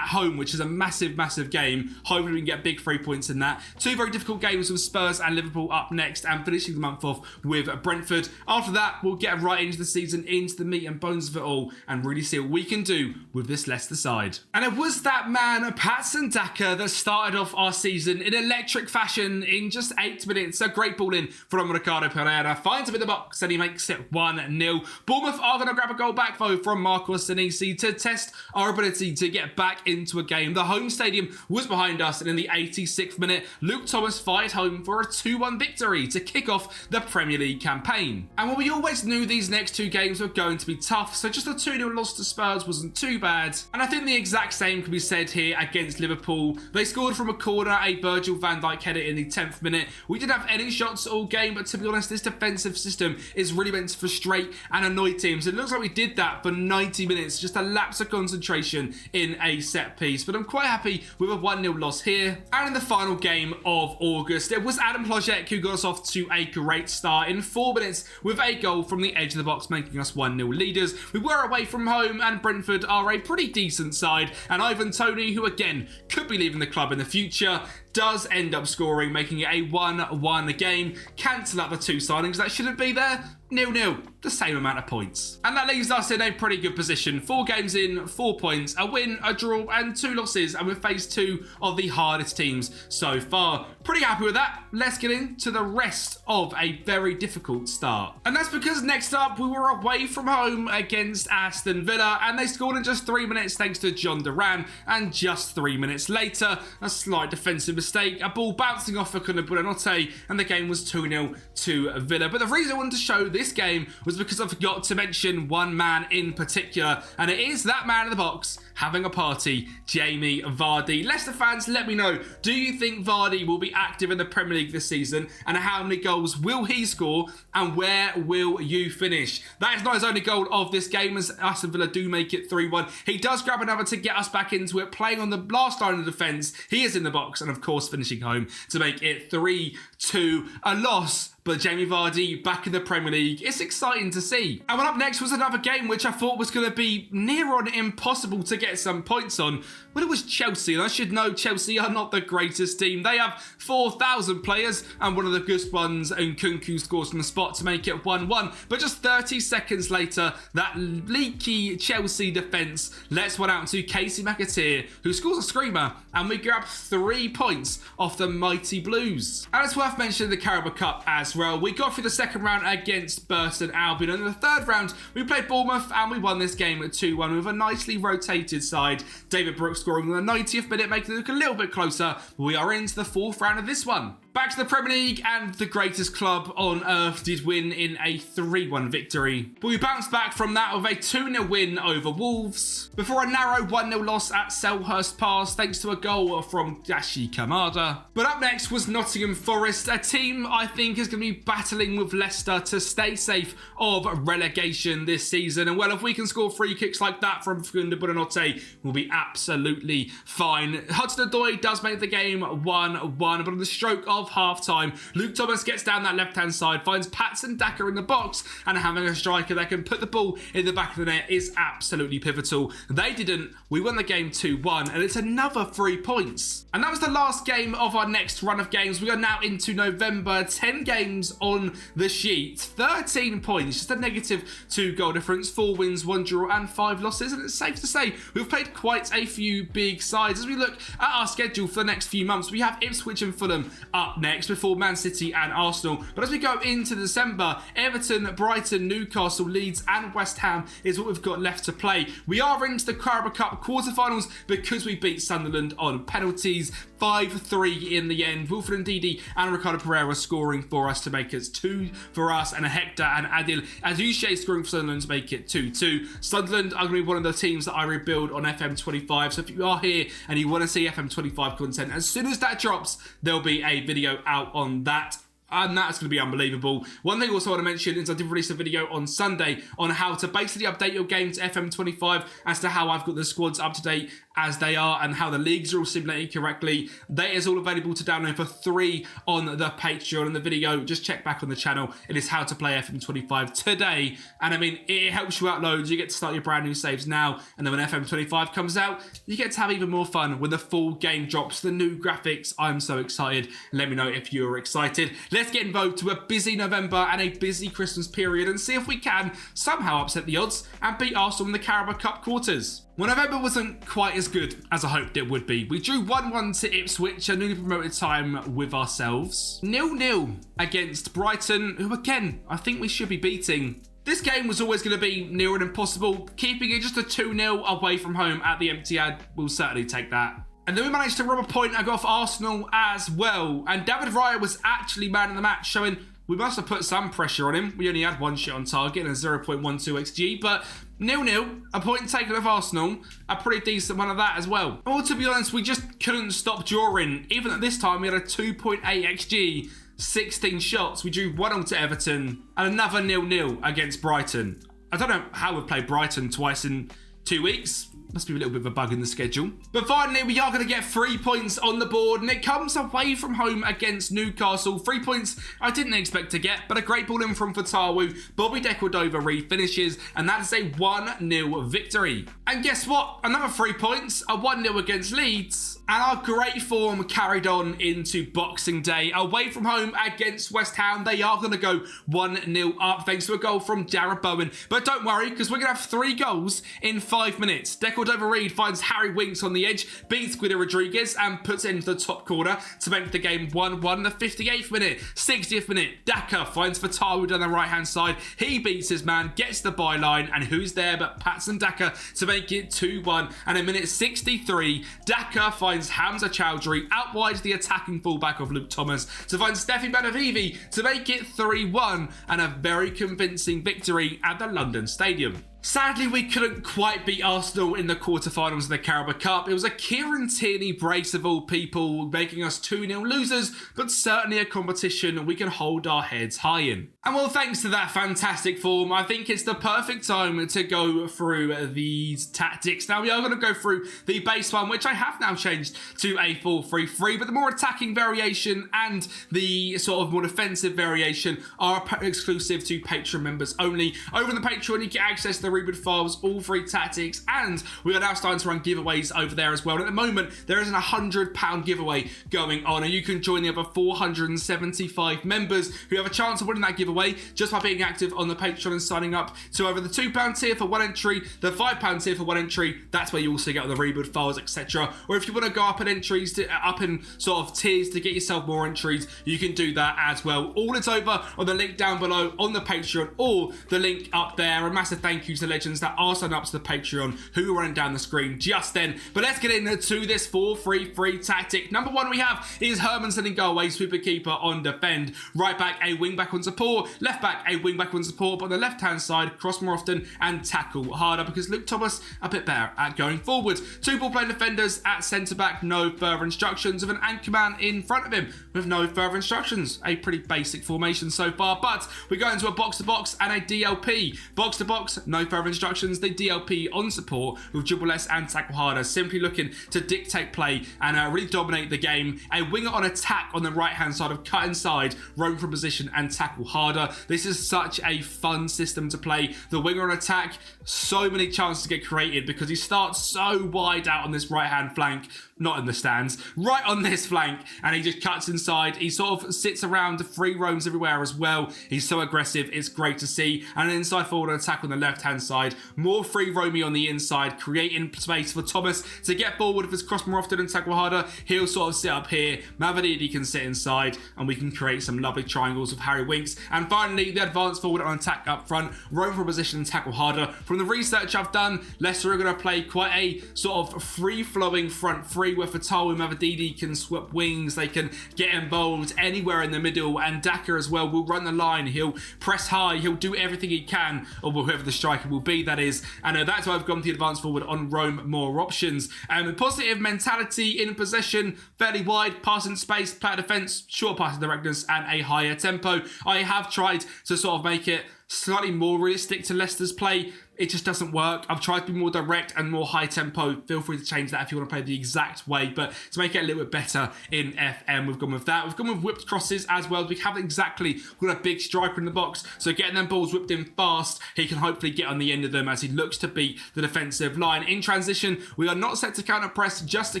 home, which is a massive, massive game. Hopefully we can get big 3 points in that. 2 very difficult games with Spurs and Liverpool up next, and finishing the month off with Brentford. After that, we'll get right into the season, into the meat and bones of it all, and really see what we can do with this Leicester side. And it was that man, Patson Daka, that started off our season in electric fashion in just 8 minutes. A great ball in from Ricardo Pereira, finds him in the box, and he makes it 1-0. Bournemouth are going to grab a goal back, though, from Marcos Senesi to test our ability to get back into a game. The home stadium was behind us, and in the 86th minute, Luke Thomas fired home for a 2-1 victory to kick off the Premier League campaign. And while we always knew these next two games were going to be tough, so just a 2-0 loss to Spurs wasn't too bad. And I think the exact same can be said here against Liverpool. They scored from a corner, a Virgil van Dijk header in the 10th minute. We didn't have any shots all game, but to be honest, this defensive system is really meant to frustrate and annoy teams. It looks like we did that for 90 minutes, just a lapse of concentration in a set piece. But I'm quite happy with a 1-0 loss here. And in the final game of August, it was Adam Plojek who got us off to a great start in 4 minutes with a goal from the edge of the box, making us 1-0 leaders. We were away from home, and Brentford are a pretty decent side, and Ivan Toney, who again could be leaving the club in the future, does end up scoring, making it a 1-1 game. Cancel out the 2 signings that shouldn't be there. 0-0, the same amount of points. And that leaves us in a pretty good position. 4 games in, 4 points, a win, a draw, and 2 losses, and we're phase 2 of the hardest teams so far. Pretty happy with that. Let's get into the rest of a very difficult start. And that's because next up, we were away from home against Aston Villa, and they scored in just 3 minutes thanks to John Duran, and just 3 minutes later, a slight defensive mistake, a ball bouncing off a Nottm, and the game was 2-0 to Villa. But the reason I wanted to show this game was because I forgot to mention one man in particular, and it is that man in the box having a party, Jamie Vardy. Leicester fans, let me know, do you think Vardy will be active in the Premier League this season, and how many goals will he score, and where will you finish? That is not his only goal of this game, as Aston Villa do make it 3-1. He does grab another to get us back into it, playing on the last line of defence. He is in the box, and of course finishing home to make it 3-2, a loss. But Jamie Vardy back in the Premier League, it's exciting to see. And up next was another game which I thought was going to be near on impossible to get some points on. Well, it was Chelsea, and I should know Chelsea are not the greatest team. They have 4,000 players, and one of the good ones, Nkunku, scores from the spot to make it 1-1. But just 30 seconds later, that leaky Chelsea defence lets one out to Casey McAteer, who scores a screamer, and we grab 3 points off the mighty Blues. And it's worth mentioning the Carabao Cup as well. We got through the second round against Burton Albion, and in the third round, we played Bournemouth, and we won this game at 2-1 with a nicely rotated side. David Brooks scoring in the 90th minute, making it look a little bit closer. We are into the 4th round of this one. Back to the Premier League, and the greatest club on earth did win in a 3-1 victory. But we bounced back from that with a 2-0 win over Wolves, before a narrow 1-0 loss at Selhurst Pass thanks to a goal from Dashi Kamada. But up next was Nottm Forest, a team I think is going to be battling with Leicester to stay safe of relegation this season. And well, if we can score free kicks like that from Nottm, we'll be absolutely fine. Hudson-Odoi does make the game 1-1, but on the stroke of half-time, Luke Thomas gets down that left-hand side, finds Patson Daka in the box, and having a striker that can put the ball in the back of the net is absolutely pivotal. They didn't. We won the game 2-1, and it's another 3 points. And that was the last game of our next run of games. We are now into November, 10 games on the sheet, 13 points, just a -2 goal difference, 4 wins, 1 draw, and 5 losses. And it's safe to say we've played quite a few big sides. As we look at our schedule for the next few months, we have Ipswich and Fulham up next before Man City and Arsenal. But as we go into December, Everton, Brighton, Newcastle, Leeds, and West Ham is what we've got left to play. We are into the Carabao Cup quarterfinals because we beat Sunderland on penalties, 5-3 in the end. Wilfred Ndidi and Ricardo Pereira scoring for us to make it 2 for us, and a Hector and Adil Azouche scoring for Sunderland to make it 2-2. Sunderland are going to be one of the teams that I rebuild on FM25, so if you are here and you want to see FM25 content, as soon as that drops, there'll be a video out on that. And that's going to be unbelievable. One thing also I want to mention is I did release a video on Sunday on how to basically update your game to FM25 as to how I've got the squads up to date as they are and how the leagues are all simulated correctly. That is all available to download for 3 on the Patreon. And the video, just check back on the channel. It is how to play FM25 today. And I mean, it helps you out loads. You get to start your brand new saves now. And then when FM25 comes out, you get to have even more fun when the full game drops, the new graphics. I'm so excited. Let me know if you're excited. Let's get involved to a busy November and a busy Christmas period and see if we can somehow upset the odds and beat Arsenal in the Carabao Cup quarters. Well, November wasn't quite as good as I hoped it would be. We drew 1-1 to Ipswich, a newly promoted time with ourselves. 0-0 against Brighton, who again, I think we should be beating. This game was always going to be near and impossible. Keeping it just a 2-0 away from home at the Etihad will certainly take that. And then we managed to rob a point and go off Arsenal as well. And David Raya was actually man of the match, showing we must have put some pressure on him. We only had one shot on target and a 0.12 XG, but 0-0, a point taken of Arsenal, a pretty decent one of that as well. Well, to be honest, we just couldn't stop drawing. Even at this time, we had a 2.8 XG, 16 shots. We drew 1-0 to Everton and another 0-0 against Brighton. I don't know how we've played Brighton twice in 2 weeks. Must be a little bit of a bug in the schedule. But finally, we are going to get 3 points on the board, and it comes away from home against Newcastle. 3 points I didn't expect to get, but a great ball in from Fatawu. Bobby De Cordova finishes, and that is a 1-0 victory. And guess what? Another 3 points, a 1-0 against Leeds. And our great form carried on into Boxing Day. Away from home against West Ham, they are going to go 1-0 up thanks to a goal from Jarrod Bowen. But don't worry, because we're going to have 3 goals in 5 minutes. De Cordova finds Harry Winks on the edge, beats Guido Rodriguez and puts it into the top corner to make the game 1-1. The 58th minute, 60th minute, Daka finds Fatawu down the right-hand side. He beats his man, gets the byline, and who's there but Patson Daka to make it 2-1. And in minute 63, Daka finds Hamza Chowdhury out wide the attacking fullback of Luke Thomas to find Steffi Benavivi to make it 3-1 and a very convincing victory at the London Stadium. Sadly, we couldn't quite beat Arsenal in the quarterfinals of the Carabao Cup. It was a Kieran Tierney brace of all people, making us 2-0 losers, but certainly a competition we can hold our heads high in. And well, thanks to that fantastic form, I think it's the perfect time to go through these tactics. Now, we are going to go through the base one, which I have now changed to a 4-3-3, but the more attacking variation and the sort of more defensive variation are exclusive to Patreon members only. Over on the Patreon, you get access to the Reboot files, all 3 tactics, and we are now starting to run giveaways over there as well. And at the moment, there is an £100 giveaway going on, and you can join the other 475 members who have a chance of winning that giveaway just by being active on the Patreon and signing up to over the £2 tier for 1 entry, the £5 tier for 1 entry. That's where you also get all the Reboot files, etc. Or if you want to go up in entries, up in sort of tiers to get yourself more entries, you can do that as well. All it's over on the link down below on the Patreon or the link up there. A massive thank you to the legends that are signed up to the Patreon who are running down the screen just then. But let's get into this 4-3-3 tactic. Number 1 we have is Hermansen in goal, a sweeper keeper on defend. Right back, a wing back on support. Left back, a wing back on support. But on the left hand side, cross more often and tackle harder because Luke Thomas a bit better at going forward. 2 ball playing defenders at centre back, no further instructions, with an anchor man in front of him with no further instructions. A pretty basic formation so far, but we go into a box to box and a DLP. Box to box, no further instructions. The DLP on support with dribble less and tackle harder, simply looking to dictate play and really dominate the game. A winger on attack on the right hand side of cut inside, roam from position and tackle harder. This is such a fun system to play. The winger on attack, so many chances to get created because he starts so wide out on this right hand flank, not in the stands, right on this flank, and he just cuts inside. He sort of sits around, free roams everywhere as well. He's so aggressive, it's great to see. And an inside forward attack on the left hand side, more free roamy on the inside, creating space for Thomas to get forward with his cross more often and tackle harder. He'll sort of sit up here, Mavididi can sit inside, and we can create some lovely triangles with Harry Winks. And finally, the advance forward on attack up front, roam from position and tackle harder. From the research I've done, Leicester are going to play quite a sort of free-flowing front three where Fatawu and Mavididi can swap wings, they can get involved anywhere in the middle, and Daka as well will run the line, he'll press high, he'll do everything he can, or whoever the striker will be, that is. And that's why I've gone to the advance forward on roam more options. Positive mentality in possession, fairly wide, passing space, player defence, short passing directness, and a higher tempo. I have tried to sort of make it slightly more realistic to Leicester's play. It just doesn't work. I've tried to be more direct and more high tempo. Feel free to change that if you want to play the exact way, but to make it a little bit better in FM, we've gone with that. We've gone with whipped crosses as well. We haven't exactly got a big striker in the box, so getting them balls whipped in fast, he can hopefully get on the end of them as he looks to beat the defensive line. In transition, we are not set to counter press, just to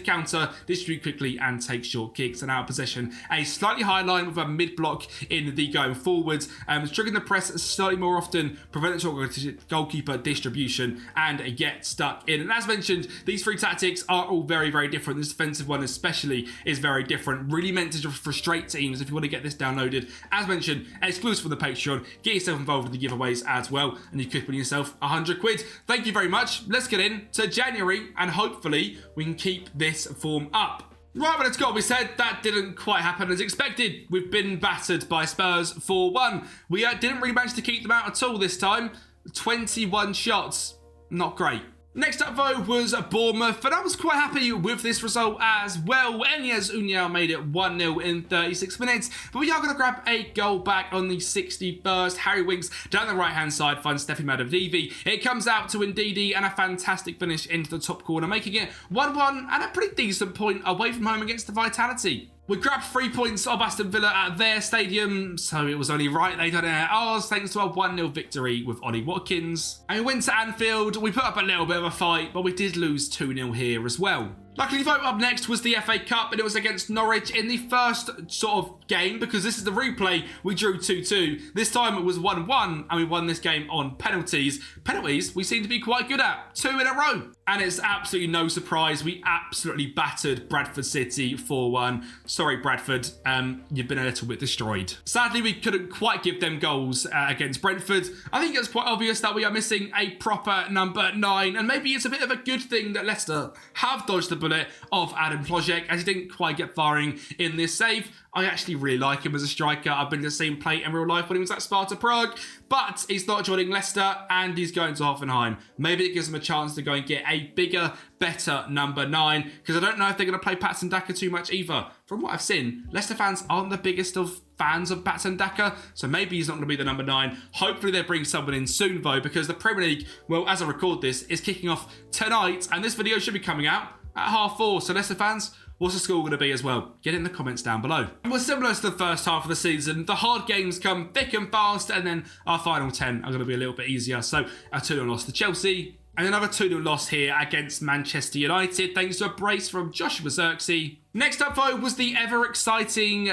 counter, distribute quickly and take short kicks. And out of possession, a slightly high line with a mid block in the going forwards, triggering the press slightly more often, prevent the goalkeeper distribution and get stuck in. And as mentioned, these 3 tactics are all very, very different. This defensive one especially is very different. Really meant to frustrate teams. If you want to get this downloaded, as mentioned, exclusive for the Patreon, get yourself involved in the giveaways as well, and you could win yourself £100. Thank you very much. Let's get in to January, and hopefully we can keep this form up. Right, but it's got to be said, that didn't quite happen as expected. We've been battered by Spurs 4-1. We didn't really manage to keep them out at all this time. 21 shots, not great. Next up, though, was Bournemouth, and I was quite happy with this result as well. Enyes Unyao made it 1-0 in 36 minutes, but we are going to grab a goal back on the 61st. Harry Winks down the right-hand side finds Steffi Madavdivi. It comes out to Ndidi and a fantastic finish into the top corner, making it 1-1 and a pretty decent point away from home against the Vitality. We grabbed 3 points of Aston Villa at their stadium, so it was only right they done it at ours thanks to a 1-0 victory with Ollie Watkins. And we went to Anfield, we put up a little bit of a fight, but we did lose 2-0 here as well. Luckily, vote up next was the FA Cup, and it was against Norwich in the first sort of game, because this is the replay. We drew 2-2. This time it was 1-1, and we won this game on penalties. Penalties we seem to be quite good at. 2 in a row. And it's absolutely no surprise. We absolutely battered Bradford City 4-1. Sorry, Bradford. You've been a little bit destroyed. Sadly, we couldn't quite give them goals against Brentford. I think it's quite obvious that we are missing a proper number 9, and maybe it's a bit of a good thing that Leicester have dodged the bullet of Adam Plojek, as he didn't quite get firing in this save. I actually really like him as a striker. I've been to see him play in real life when he was at Sparta Prague, but he's not joining Leicester and he's going to Hoffenheim. Maybe it gives him a chance to go and get a bigger, better number 9, because I don't know if they're going to play Patson Daka too much either. From what I've seen, Leicester fans aren't the biggest of fans of Patson Daka, so maybe he's not going to be the number 9. Hopefully they bring someone in soon though, because the Premier League, well, as I record this, is kicking off tonight, and this video should be coming out at 4:30. So Leicester fans, what's the score going to be as well? Get it in the comments down below. And we're similar to the first half of the season. The hard games come thick and fast, and then our final 10 are going to be a little bit easier. So a 2-0 loss to Chelsea, and another 2-0 loss here against Manchester United, thanks to a brace from Joshua Zirkzee. Next up, though, was the ever-exciting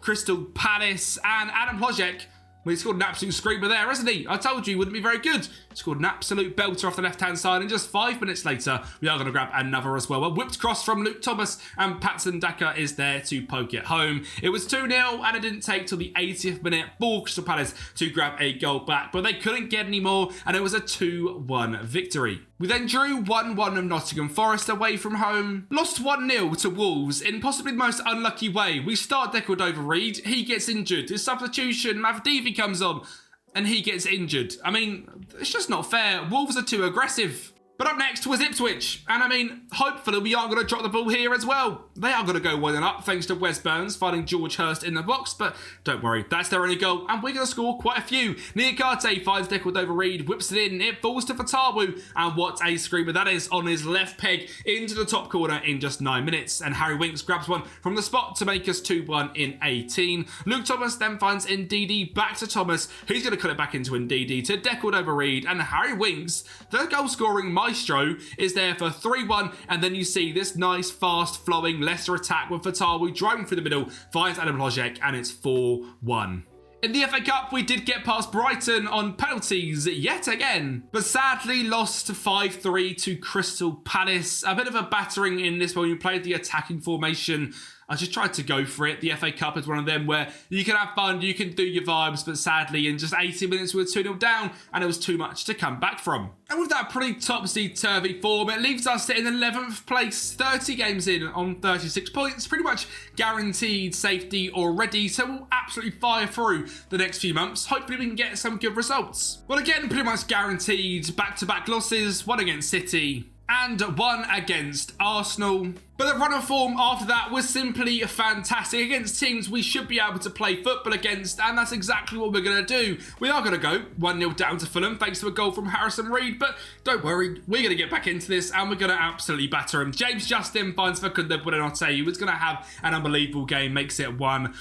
Crystal Palace, and Adam Plojek. Well, he scored an absolute screamer there, hasn't he? I told you he wouldn't be very good. He scored an absolute belter off the left-hand side, and just 5 minutes later, we are going to grab another as well. A whipped cross from Luke Thomas, and Patson Daka is there to poke it home. It was 2-0, and it didn't take till the 80th minute for Crystal Palace to grab a goal back, but they couldn't get any more, and it was a 2-1 victory. We then drew 1-1 of Nottingham Forest away from home. Lost 1-0 to Wolves in possibly the most unlucky way. We start Declan Over-Reed, he gets injured. His substitution, Mavdivi, comes on and he gets injured. I mean, it's just not fair. Wolves are too aggressive. But up next was Ipswich, and I mean, hopefully we aren't going to drop the ball here as well. They are going to go 1-up thanks to Wes Burns finding George Hurst in the box, but don't worry, that's their only goal, and we're going to score quite a few. Niakate finds Declan Over-Reed, whips it in, it falls to Fatawu, and what a screamer that is on his left peg into the top corner in just 9 minutes, and Harry Winks grabs one from the spot to make us 2-1 in 18. Luke Thomas then finds Ndidi back to Thomas, who's going to cut it back into Ndidi to Declan Over-Reed, and Harry Winks, the goal scoring maestro, is there for 3-1, and then you see this nice fast flowing Leicester attack with Fatawu driving through the middle, finds Adam Plojek, and it's 4-1. In the FA Cup, we did get past Brighton on penalties yet again, but sadly lost 5-3 to Crystal Palace. A bit of a battering in this when we played the attacking formation. I just tried to go for it. The FA Cup is one of them where you can have fun, you can do your vibes, but sadly in just 80 minutes we were 2-0 down and it was too much to come back from. And with that pretty topsy-turvy form, it leaves us in 11th place, 30 games in on 36 points, pretty much guaranteed safety already, so we'll absolutely fire through the next few months. Hopefully we can get some good results. Well, again, pretty much guaranteed back-to-back losses, one against City and one against Arsenal. But the run of form after that was simply fantastic against teams we should be able to play football against, and that's exactly what we're going to do. We are going to go 1-0 down to Fulham thanks to a goal from Harrison Reed, but don't worry, we're going to get back into this and we're going to absolutely batter him. James Justin finds Facundo Buenanotte, who is going to have an unbelievable game, makes it 1-1,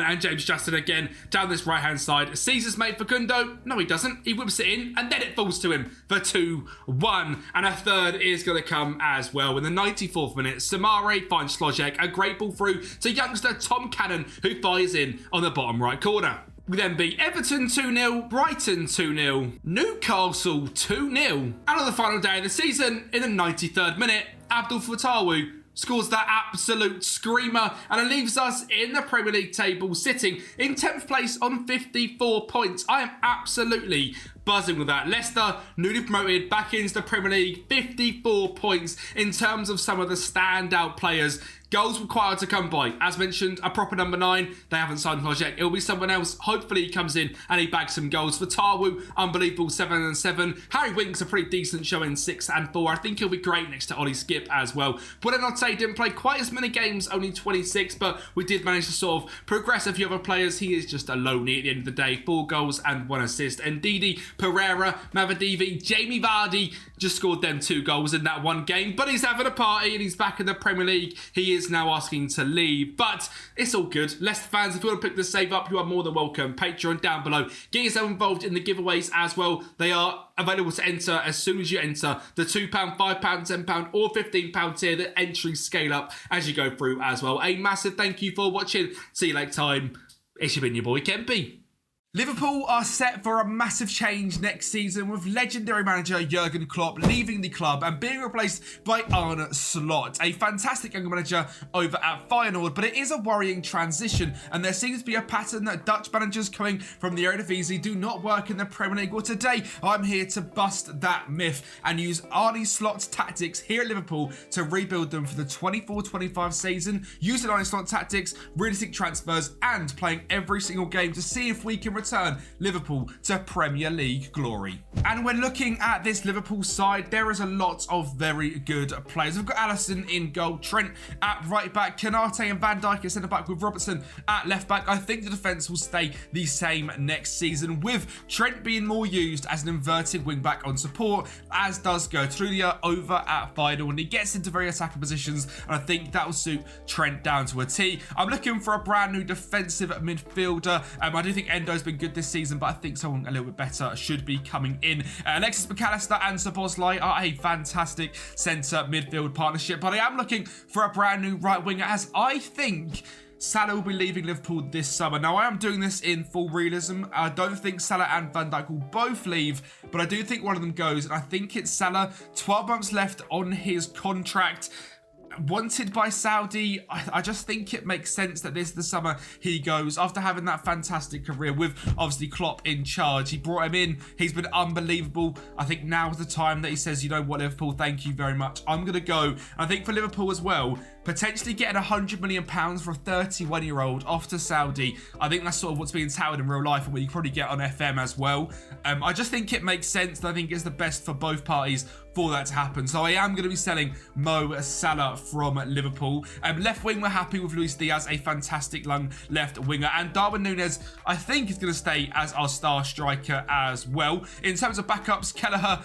and James Justin again down this right hand side sees his mate Facundo. No, he doesn't. He whips it in and then it falls to him for 2-1, and a third is going to come as well in the 94th minute. Samare finds Slojek, a great ball through to youngster Tom Cannon, who fires in on the bottom right corner. We then beat Everton 2-0, Brighton 2-0, Newcastle 2-0. And on the final day of the season, in the 93rd minute, Abdul Fatawu scores that absolute screamer, and it leaves us in the Premier League table sitting in 10th place on 54 points. I am absolutely buzzing with that. Leicester, newly promoted back into the Premier League, 54 points in terms of some of the standout players. Goals were quite hard to come by. As mentioned, a proper number 9. They haven't signed Hodge yet. It'll be someone else. Hopefully he comes in and he bags some goals. For Tarwu, unbelievable 7 and 7. Harry Winks, a pretty decent showing 6 and 4. I think he'll be great next to Ollie Skip as well. Nottm didn't play quite as many games, only 26, but we did manage to sort of progress a few other players. He is just a loney at the end of the day. 4 goals and 1 assist. And Didi, Pereira, Mavadivi, Jamie Vardy just scored them 2 goals in that one game. But he's having a party and he's back in the Premier League. He is now asking to leave, but it's all good. Leicester fans, if you want to pick the save up, you are more than welcome. Patreon down below. Get yourself involved in the giveaways as well. They are available to enter as soon as you enter the £2, £5, £10 or £15 tier. The entries scale up as you go through as well. A massive thank you for watching. See you later time. It's been your boy Kempi. Liverpool are set for a massive change next season, with legendary manager Jurgen Klopp leaving the club and being replaced by Arne Slot, a fantastic young manager over at Feyenoord. But it is a worrying transition, and there seems to be a pattern that Dutch managers coming from the Eredivisie do not work in the Premier League. Well, today I'm here to bust that myth and use Arne Slot's tactics here at Liverpool to rebuild them for the 24-25 season, using Arne Slot tactics, realistic transfers, and playing every single game to see if we can return Liverpool to Premier League glory. And when looking at this Liverpool side, there is a lot of very good players. We've got Alisson in goal, Trent at right back, Konate and Van Dijk at centre back, with Robertson at left back. I think the defence will stay the same next season, with Trent being more used as an inverted wing back on support, as does Gertrudia over at Feyenoord, and he gets into very attacking positions, and I think that will suit Trent down to a T. I'm looking for a brand new defensive midfielder. I do think Endo's been good this season, but I think someone a little bit better should be coming in. Alexis McAllister and Szoboszlai are a fantastic centre midfield partnership, but I am looking for a brand new right winger, as I think Salah will be leaving Liverpool this summer. Now, I am doing this in full realism. I don't think Salah and Van Dijk will both leave, but I do think one of them goes, and I think it's Salah. 12 months left on his contract. Wanted by Saudi. I just think it makes sense that this is the summer he goes, after having that fantastic career with obviously Klopp in charge. He brought him in. He's been unbelievable. I think now is the time that he says, you know what, Liverpool, thank you very much. I'm going to go. I think for Liverpool as well, potentially getting £100 million for a 31-year-old off to Saudi. I think that's sort of what's being touted in real life and what you probably get on FM as well. I just think it makes sense. I think it's the best for both parties for that to happen. So I am going to be selling Mo Salah from Liverpool. Left wing, we're happy with Luis Diaz, a fantastic young left winger. And Darwin Núñez, I think, is going to stay as our star striker as well. In terms of backups, Kelleher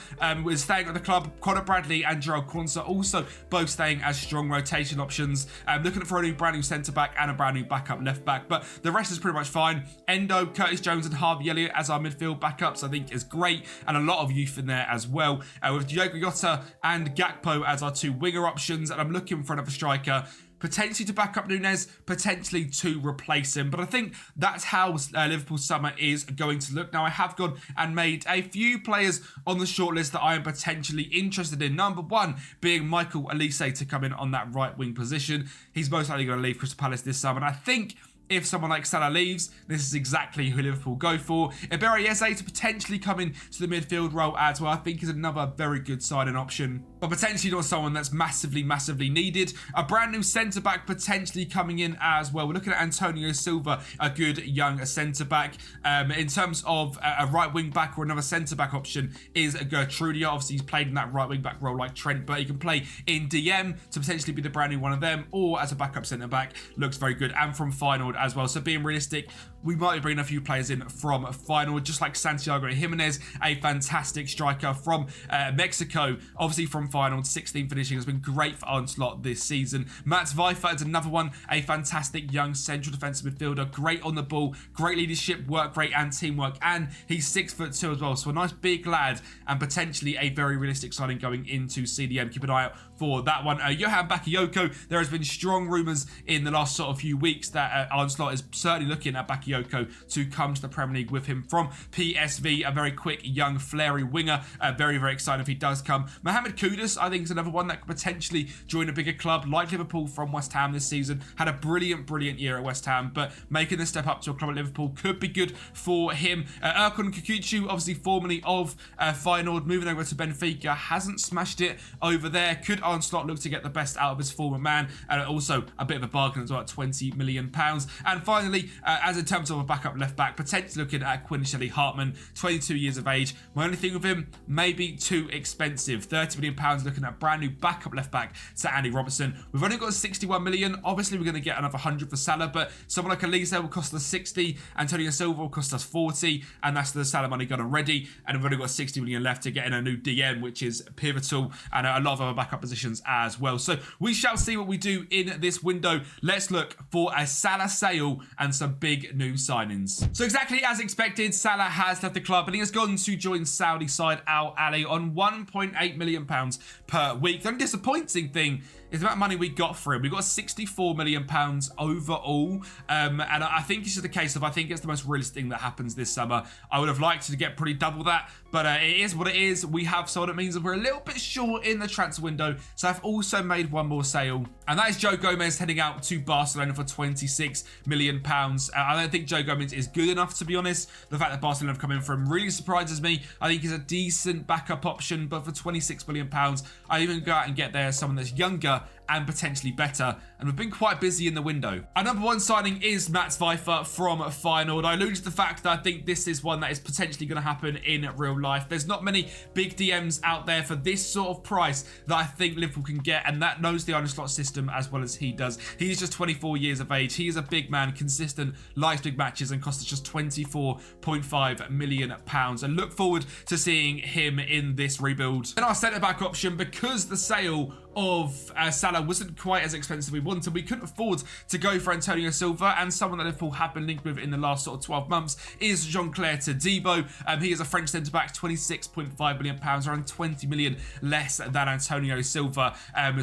is staying at the club. Conor Bradley and Gerald Quansah also both staying as strong rotation options. Looking for a brand new centre-back and a brand new backup left-back. But the rest is pretty much fine. Endo, Curtis Jones and Harvey Elliott as our midfield backups, I think is great. And a lot of youth in there as well. With Diogo Jota and Gakpo as our 2 winger options. And I'm looking for another striker, potentially to back up Núñez, potentially to replace him. But I think that's how Liverpool's summer is going to look. Now, I have gone and made a few players on the shortlist that I am potentially interested in. Number 1 being Michael Olise to come in on that right wing position. He's most likely going to leave Crystal Palace this summer. And I think if someone like Salah leaves, this is exactly who Liverpool go for. Eberechi Eze to potentially come in to the midfield role as well, I think is another very good signing option, but potentially not someone that's massively needed. A brand new centre-back potentially coming in as well. We're looking at Antonio Silva, a good young centre-back. In terms of a right wing-back or another centre-back option is Gertrudia. Obviously, he's played in that right wing-back role like Trent, but he can play in DM to potentially be the brand new one of them, or as a backup centre-back. Looks very good, and from Feyenoord as well. So being realistic, we might be bringing a few players in from Feyenoord, just like Santiago Jimenez, a fantastic striker from Mexico. Obviously from Feyenoord, 16 finishing, has been great for Arne Slot this season. Mats Weifert is another one, a fantastic young central defensive midfielder, great on the ball, great leadership, work rate and teamwork, and he's 6'2" as well. So a nice big lad and potentially a very realistic signing going into CDM. Keep an eye out for that one. Johan Bakayoko, there has been strong rumours in the last sort of few weeks that Arne Slot is certainly looking at Bakayoko to come to the Premier League with him from PSV, a very quick, young, flary winger. Very, very excited if he does come. Mohamed Kudus, I think, is another one that could potentially join a bigger club like Liverpool from West Ham this season. Had a brilliant year at West Ham, but making the step up to a club at Liverpool could be good for him. Erkan Kukucu, obviously formerly of Feyenoord, moving over to Benfica, hasn't smashed it over there. Could Arne Slot look to get the best out of his former man? And also a bit of a bargain as well at £20 million. And finally, as in terms of a backup left back, potentially looking at Quinn Shelley-Hartman, 22 years of age. My only thing with him, maybe too expensive. £30 million looking at brand new backup left back to Andy Robertson. We've only got 61 million. Obviously, we're going to get another 100 for Salah, but someone like Elise will cost us 60. Antonio Silva will cost us 40, and that's the Salah money gone already. And we've only got 60 million left to get in a new DM, which is pivotal, and a lot of other backup positions as well. So we shall see what we do in this window. Let's look for a Salah sale and some big new signings. So exactly as expected, Salah has left the club and he has gone to join Saudi side Al Ahly on £1.8 million per week. The only disappointing thing is the amount of money we got for him. We got £64 million overall. And I think it's just a case of, I think it's the most realistic thing that happens this summer. I would have liked to get pretty double that, but it is what it is. We have sold. It means that we're a little bit short in the transfer window. So I've also made one more sale, and that is Joe Gomez heading out to Barcelona for £26 million. I don't think Joe Gomez is good enough, to be honest. The fact that Barcelona have come in for him really surprises me. I think he's a decent backup option, but for £26 million, I even go out and get there someone that's younger and potentially better, and we've been quite busy in the window. Our number one signing is Mats Weifer from Feyenoord. I alluded to the fact that I think this is one that is potentially going to happen in real life. There's not many big DMs out there for this sort of price that I think Liverpool can get, and that knows the Arne Slot system as well as he does. He's just 24 years of age. He is a big man, consistent, likes big matches, and costs us just £24.5 million. And look forward to seeing him in this rebuild. And our centre-back option, because the sale of Salah wasn't quite as expensive as we wanted, we couldn't afford to go for Antonio Silva, and someone that Liverpool have been linked with in the last sort of 12 months is Jean-Claire Todibo. He is a French centre-back, £26.5 million, around 20 million less than Antonio Silva.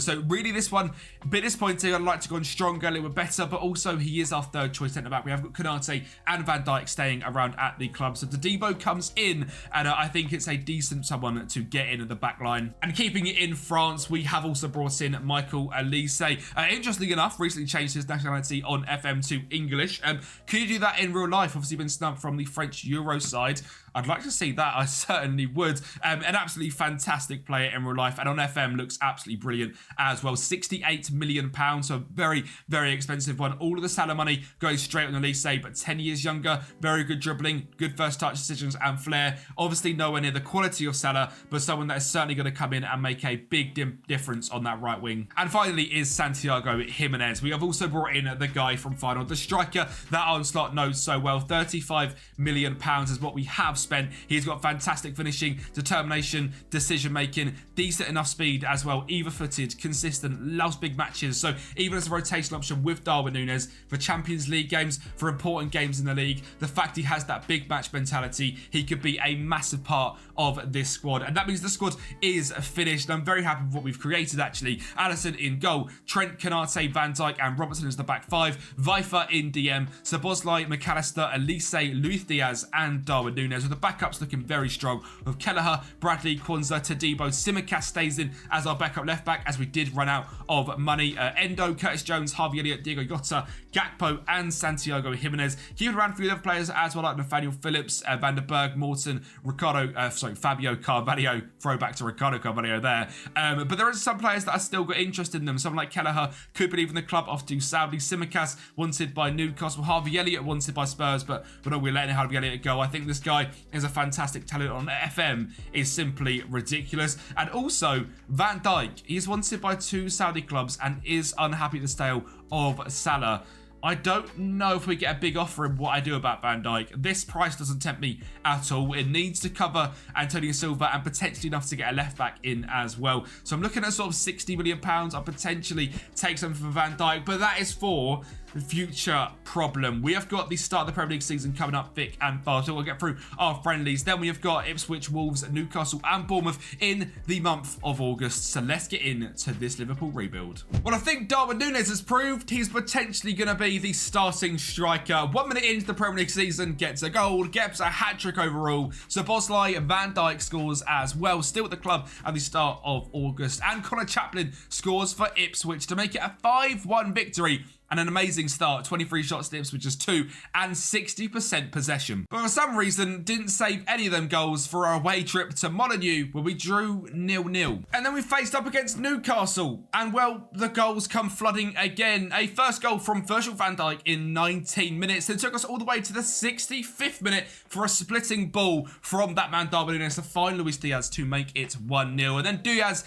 So really this one, a bit disappointing. I'd like to go on stronger, a little bit better, but also he is our third choice centre-back. We have got Konate and Van Dijk staying around at the club. So Todibo comes in, and I think it's a decent someone to get in at the back line. And keeping it in France, we have also brought in Michael Elise. Interestingly enough, recently changed his nationality on FM to English. Could you do that in real life? Obviously been snubbed from the French Euro side. I'd like to see that. I certainly would. An absolutely fantastic player in real life, and on FM looks absolutely brilliant as well. £68 million, so very, very expensive one. All of the Salah money goes straight on Elise, but 10 years younger, very good dribbling, good first touch decisions and flair. Obviously nowhere near the quality of Salah, but someone that is certainly going to come in and make a big difference on that right wing. And finally is Santiago Jimenez. We have also brought in the guy from Feyenoord, the striker that Arne Slot knows so well. £35 million is what we have spent. He's got fantastic finishing, determination, decision making, decent enough speed as well, either-footed, consistent, loves big matches. So even as a rotational option with Darwin Núñez for Champions League games, for important games in the league, the fact he has that big match mentality, he could be a massive part of this squad. And that means the squad is finished. I'm very happy with what we've created actually. Alisson in goal, Trent, Konate, Van Dijk and Robertson as the back five, Weifer in DM, Szoboszlai, McAllister, Elise, Luis Diaz and Darwin Núñez, with the backups looking very strong with Kelleher, Bradley, Kwanzaa, Todibo. Tsimikas stays in as our backup left back as we did run out of money. Endo, Curtis Jones, Harvey Elliott, Diego Jota, Gakpo and Santiago Jimenez. Keeping around a few other players as well, like Nathaniel Phillips, Van der Berg, Morton, Fabio Carvalho, throwback to Ricardo Carvalho there. But there are some players that I still got interested in them. Someone like Kelleher could be leaving the club off to Saudi. Tsimikas wanted by Newcastle. Harvey Elliott wanted by Spurs, but we're letting Harvey Elliott go. I think this guy is a fantastic talent on FM, is simply ridiculous. And also Van Dijk, he's wanted by 2 Saudi clubs and is unhappy at the style of Salah. I don't know if we get a big offer in what I do about Van Dijk. This price doesn't tempt me at all. It needs to cover Antonio Silva and potentially enough to get a left back in as well. So I'm looking at sort of £60 million. I'll potentially take something for Van Dijk, but that is for future problem. We have got the start of the Premier League season coming up thick and fast. So we'll get through our friendlies. Then we have got Ipswich, Wolves, Newcastle and Bournemouth in the month of August. So let's get into this Liverpool rebuild. Well, I think Darwin Núñez has proved he's potentially going to be the starting striker. 1 minute into the Premier League season, gets a goal, gets a hat-trick overall. So Bosley and Van Dijk scores as well. Still at the club at the start of August. And Connor Chaplin scores for Ipswich to make it a 5-1 victory. And an amazing start, 23 shots to Ipswich's 2 and 60% possession. But for some reason, didn't save any of them goals for our away trip to Molineux, where we drew 0-0. And then we faced up against Newcastle. And well, the goals come flooding again. A first goal from Virgil van Dijk in 19 minutes. It took us all the way to the 65th minute for a splitting ball from that man Darwin Núñez to find Luis Diaz to make it 1-0. And then Núñez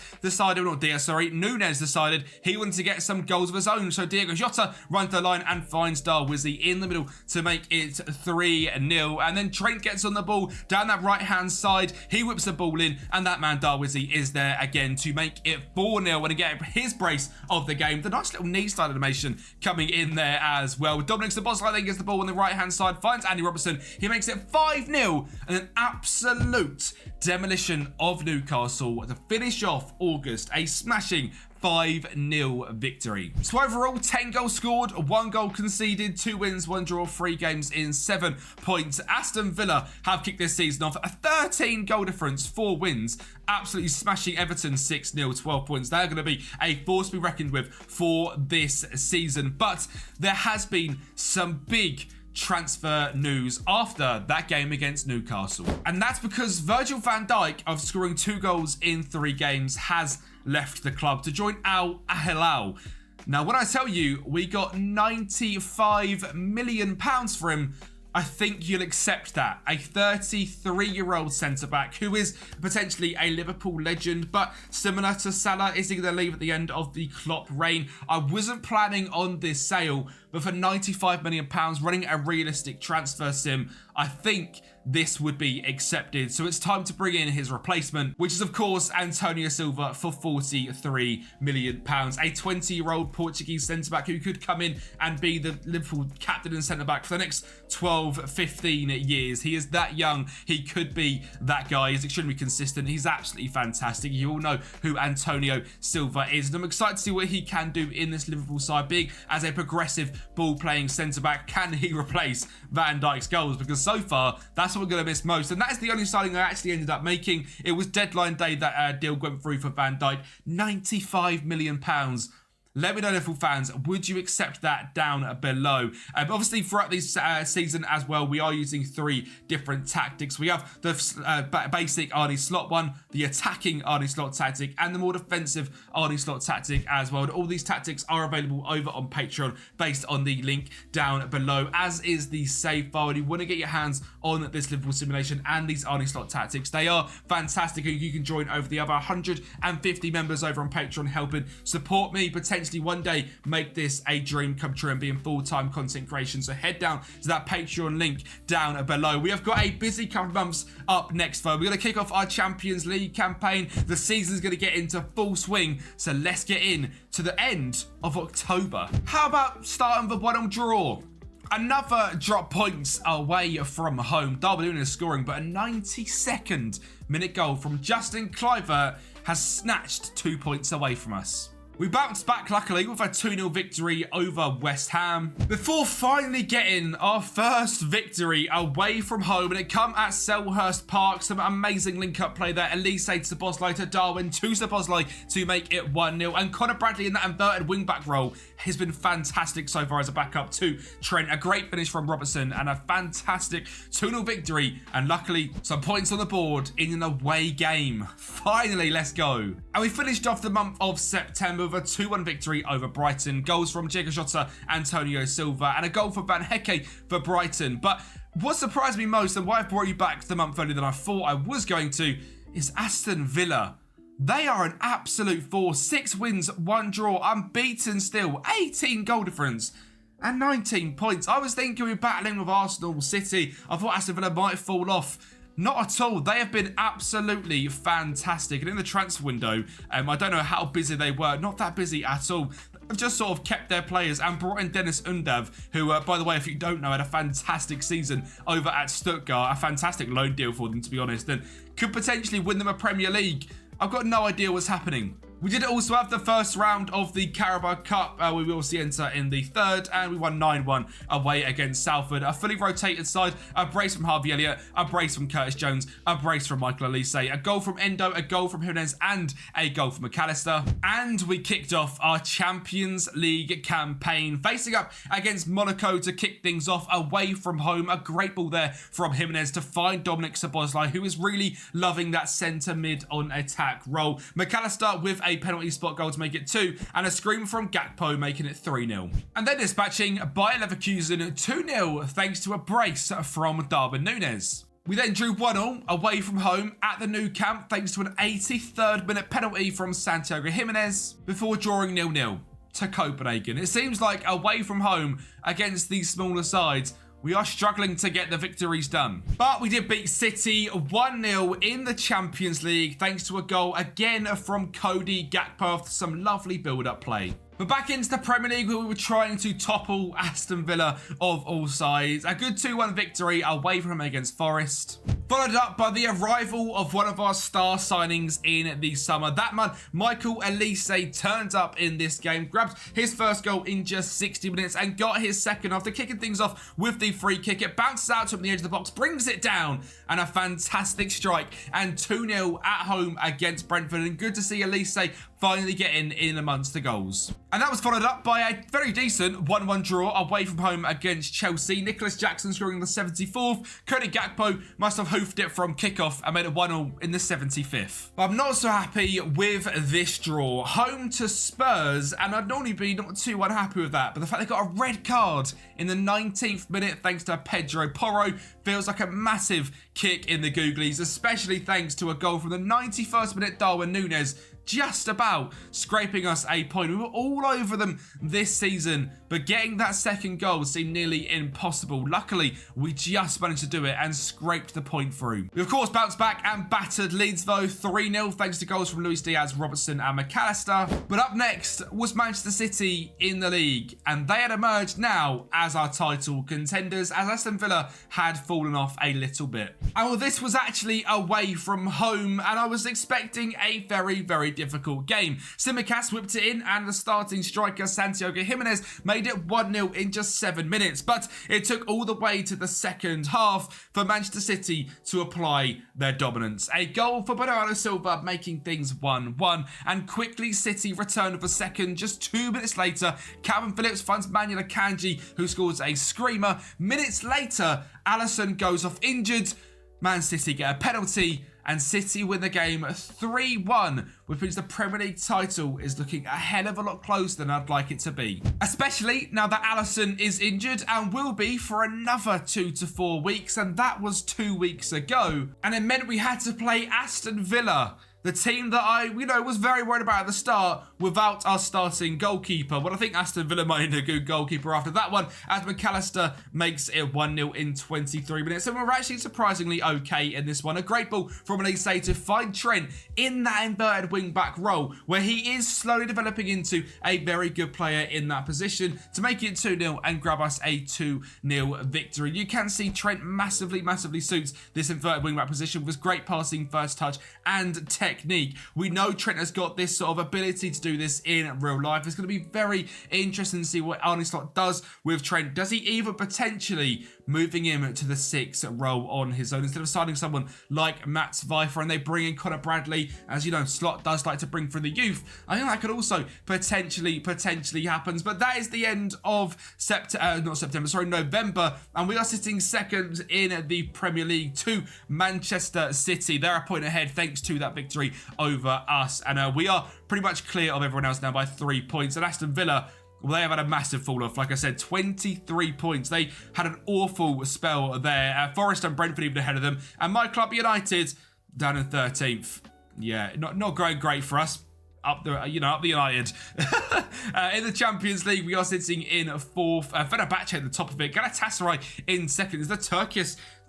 decided he wanted to get some goals of his own. So Diogo Jota runs the line and finds Darwizzy in the middle to make it 3-0. And then Trent gets on the ball down that right-hand side. He whips the ball in, and that man Darwizzy is there again to make it 4-0 and get his brace of the game. The nice little knee slide animation coming in there as well. Dominic Szoboszlai then gets the ball on the right-hand side, finds Andy Robertson. He makes it 5-0 and an absolute demolition of Newcastle to finish off August. A smashing 5-0 victory. So overall, 10 goals scored, 1 goal conceded, 2 wins, 1 draw, 3 games in 7 points. Aston Villa have kicked this season off a 13 goal difference, 4 wins, absolutely smashing Everton 6-0, 12 points. They're going to be a force to be reckoned with for this season. But there has been some big transfer news after that game against Newcastle. And that's because Virgil van Dijk, of scoring 2 goals in 3 games, has left the club to join Al Hilal. Now, when I tell you we got £95 million for him, I think you'll accept that. A 33-year-old centre-back who is potentially a Liverpool legend, but similar to Salah, is he going to leave at the end of the Klopp reign? I wasn't planning on this sale, but for £95 million, running a realistic transfer sim, I think this would be accepted. So it's time to bring in his replacement, which is of course Antonio Silva for £43 million. A 20-year-old Portuguese centre-back who could come in and be the Liverpool captain and centre-back for the next 12-15 years. He is that young. He could be that guy. He's extremely consistent. He's absolutely fantastic. You all know who Antonio Silva is. And I'm excited to see what he can do in this Liverpool side, being as a progressive ball-playing centre-back. Can he replace Van Dijk's goals? Because so far, that's what we're going to miss most. And that is the only signing I actually ended up making. It was deadline day that deal went through for Van Dijk. £95 million. Let me know, Liverpool fans, would you accept that down below? Obviously, throughout this season as well, we are using 3 different tactics. We have the basic Arnie Slot one, the attacking Arnie Slot tactic, and the more defensive Arnie Slot tactic as well. And all these tactics are available over on Patreon based on the link down below, as is the save file. And you want to get your hands on this Liverpool simulation and these Arnie Slot tactics. They are fantastic, and you can join over the other 150 members over on Patreon helping support me, potentially one day make this a dream come true and be in full-time content creation. So head down to that Patreon link down below. We have got a busy couple of months up next though. We're going to kick off our Champions League campaign. The season's going to get into full swing, so let's get in to the end of October. How about starting the 1-1 draw? Another drop points away from home. Darwin Núñez scoring, but a 92nd minute goal from Justin Kluivert has snatched 2 points away from us. We bounced back, luckily, with a 2-0 victory over West Ham, before finally getting our first victory away from home, and it come at Selhurst Park. Some amazing link-up play there. Elise to Szoboszlai to Darwin to Szoboszlai to make it 1-0, and Connor Bradley in that inverted wing-back role has been fantastic so far as a backup to Trent. A great finish from Robertson and a fantastic 2-0 victory, and luckily some points on the board in an away game. Finally, let's go. And we finished off the month of September with a 2-1 victory over Brighton. Goals from Diogo Jota, Antonio Silva, and a goal for Van Hecke for Brighton. But what surprised me most, and why I've brought you back the month earlier than I thought I was going to, is Aston Villa. They are an absolute force. 6 wins, 1 draw, unbeaten still, 18 goal difference and 19 points. I was thinking we were battling with Arsenal, City. I thought Aston Villa might fall off. Not at all. They have been absolutely fantastic. And in the transfer window, I don't know how busy they were. Not that busy at all. have just sort of kept their players and brought in Dennis Undav, who, by the way, if you don't know, had a fantastic season over at Stuttgart, a fantastic loan deal for them, to be honest, and could potentially win them a Premier League. I've got no idea what's happening. We did also have the first round of the Carabao Cup. We will see enter in the third, and we won 9-1 away against Salford. A fully rotated side, a brace from Harvey Elliott, a brace from Curtis Jones, a brace from Michael Elise, a goal from Endo, a goal from Jimenez, and a goal from McAllister. And we kicked off our Champions League campaign, facing up against Monaco to kick things off away from home. A great ball there from Jimenez to find Dominic Szoboszlai, who is really loving that centre mid on attack role. McAllister with a penalty spot goal to make it 2, and a scream from Gakpo making it 3-0. And then dispatching Bayer Leverkusen 2-0 thanks to a brace from Darwin Núñez. We then drew 1-1 away from home at the Nou Camp thanks to an 83rd minute penalty from Santiago Jimenez before drawing 0-0 to Copenhagen. It seems like away from home against these smaller sides, we are struggling to get the victories done. But we did beat City 1-0 in the Champions League thanks to a goal again from Cody Gakpo after some lovely build-up play. But back into the Premier League, where we were trying to topple Aston Villa of all sides. A good 2-1 victory away from him against Forest. Followed up by the arrival of one of our star signings in the summer. That man, Michael Elise, turned up in this game, grabbed his first goal in just 60 minutes and got his second after kicking things off with the free kick. It bounces out to him on the edge of the box, brings it down, and a fantastic strike. And 2-0 at home against Brentford. And good to see Elise finally getting in amongst the goals. And that was followed up by a very decent 1-1 draw away from home against Chelsea. Nicholas Jackson scoring the 74th. Cody Gakpo must have hoofed it from kickoff and made it 1-0 in the 75th. But I'm not so happy with this draw. Home to Spurs, and I'd normally be not too unhappy with that, but the fact they got a red card in the 19th minute thanks to Pedro Porro feels like a massive kick in the googlies, especially thanks to a goal from the 91st minute Darwin Núñez, just about scraping us a point. We were all over them this season, but getting that second goal seemed nearly impossible. Luckily, we just managed to do it and scraped the point through. We, of course, bounced back and battered Leeds, though, 3-0, thanks to goals from Luis Diaz, Robertson and McAllister. But up next was Manchester City in the league, and they had emerged now as our title contenders, as Aston Villa had fallen off a little bit. And well, this was actually away from home, and I was expecting a very, very difficult game. Tsimikas whipped it in, and the starting striker Santiago Jimenez made it 1-0 in just 7 minutes. But it took all the way to the second half for Manchester City to apply their dominance. A goal for Bernardo Silva making things 1-1, and quickly City returned with a second. Just 2 minutes later, Calvin Phillips finds Manuel Akanji, who scores a screamer. Minutes later, Alisson goes off injured. Man City get a penalty, and City win the game 3-1, which means the Premier League title is looking a hell of a lot closer than I'd like it to be. Especially now that Alisson is injured and will be for another 2 to 4 weeks, and that was 2 weeks ago. And it meant we had to play Aston Villa, the team that I, was very worried about at the start, without our starting goalkeeper. But I think Aston Villa might need a good goalkeeper after that one, as McAllister makes it 1-0 in 23 minutes. And we're actually surprisingly okay in this one. A great ball from Elise to find Trent in that inverted wing-back role, where he is slowly developing into a very good player in that position to make it 2-0 and grab us a 2-0 victory. You can see Trent massively suits this inverted wing-back position with great passing, first touch, and technique. We know Trent has got this sort of ability to do this in real life. It's going to be very interesting to see what Arne Slot does with Trent. Does he even potentially moving him to the 6 role on his own instead of signing someone like Mats Vifer, and they bring in Connor Bradley, as you know, Slot does like to bring through the youth. I think that could also potentially happens. But that is the end of November, and we are sitting second in the Premier League to Manchester City. They're a point ahead thanks to that victory over us, and we are pretty much clear of everyone else now by 3 points. And Aston Villa, well, they have had a massive fall off. Like I said, 23 points. They had an awful spell there. Forest and Brentford even ahead of them. And my club, United, down in 13th. Yeah, not going great for us. Up the United. In the Champions League, we are sitting in 4th. Fenerbahce at the top of it. Galatasaray in 2nd. Is the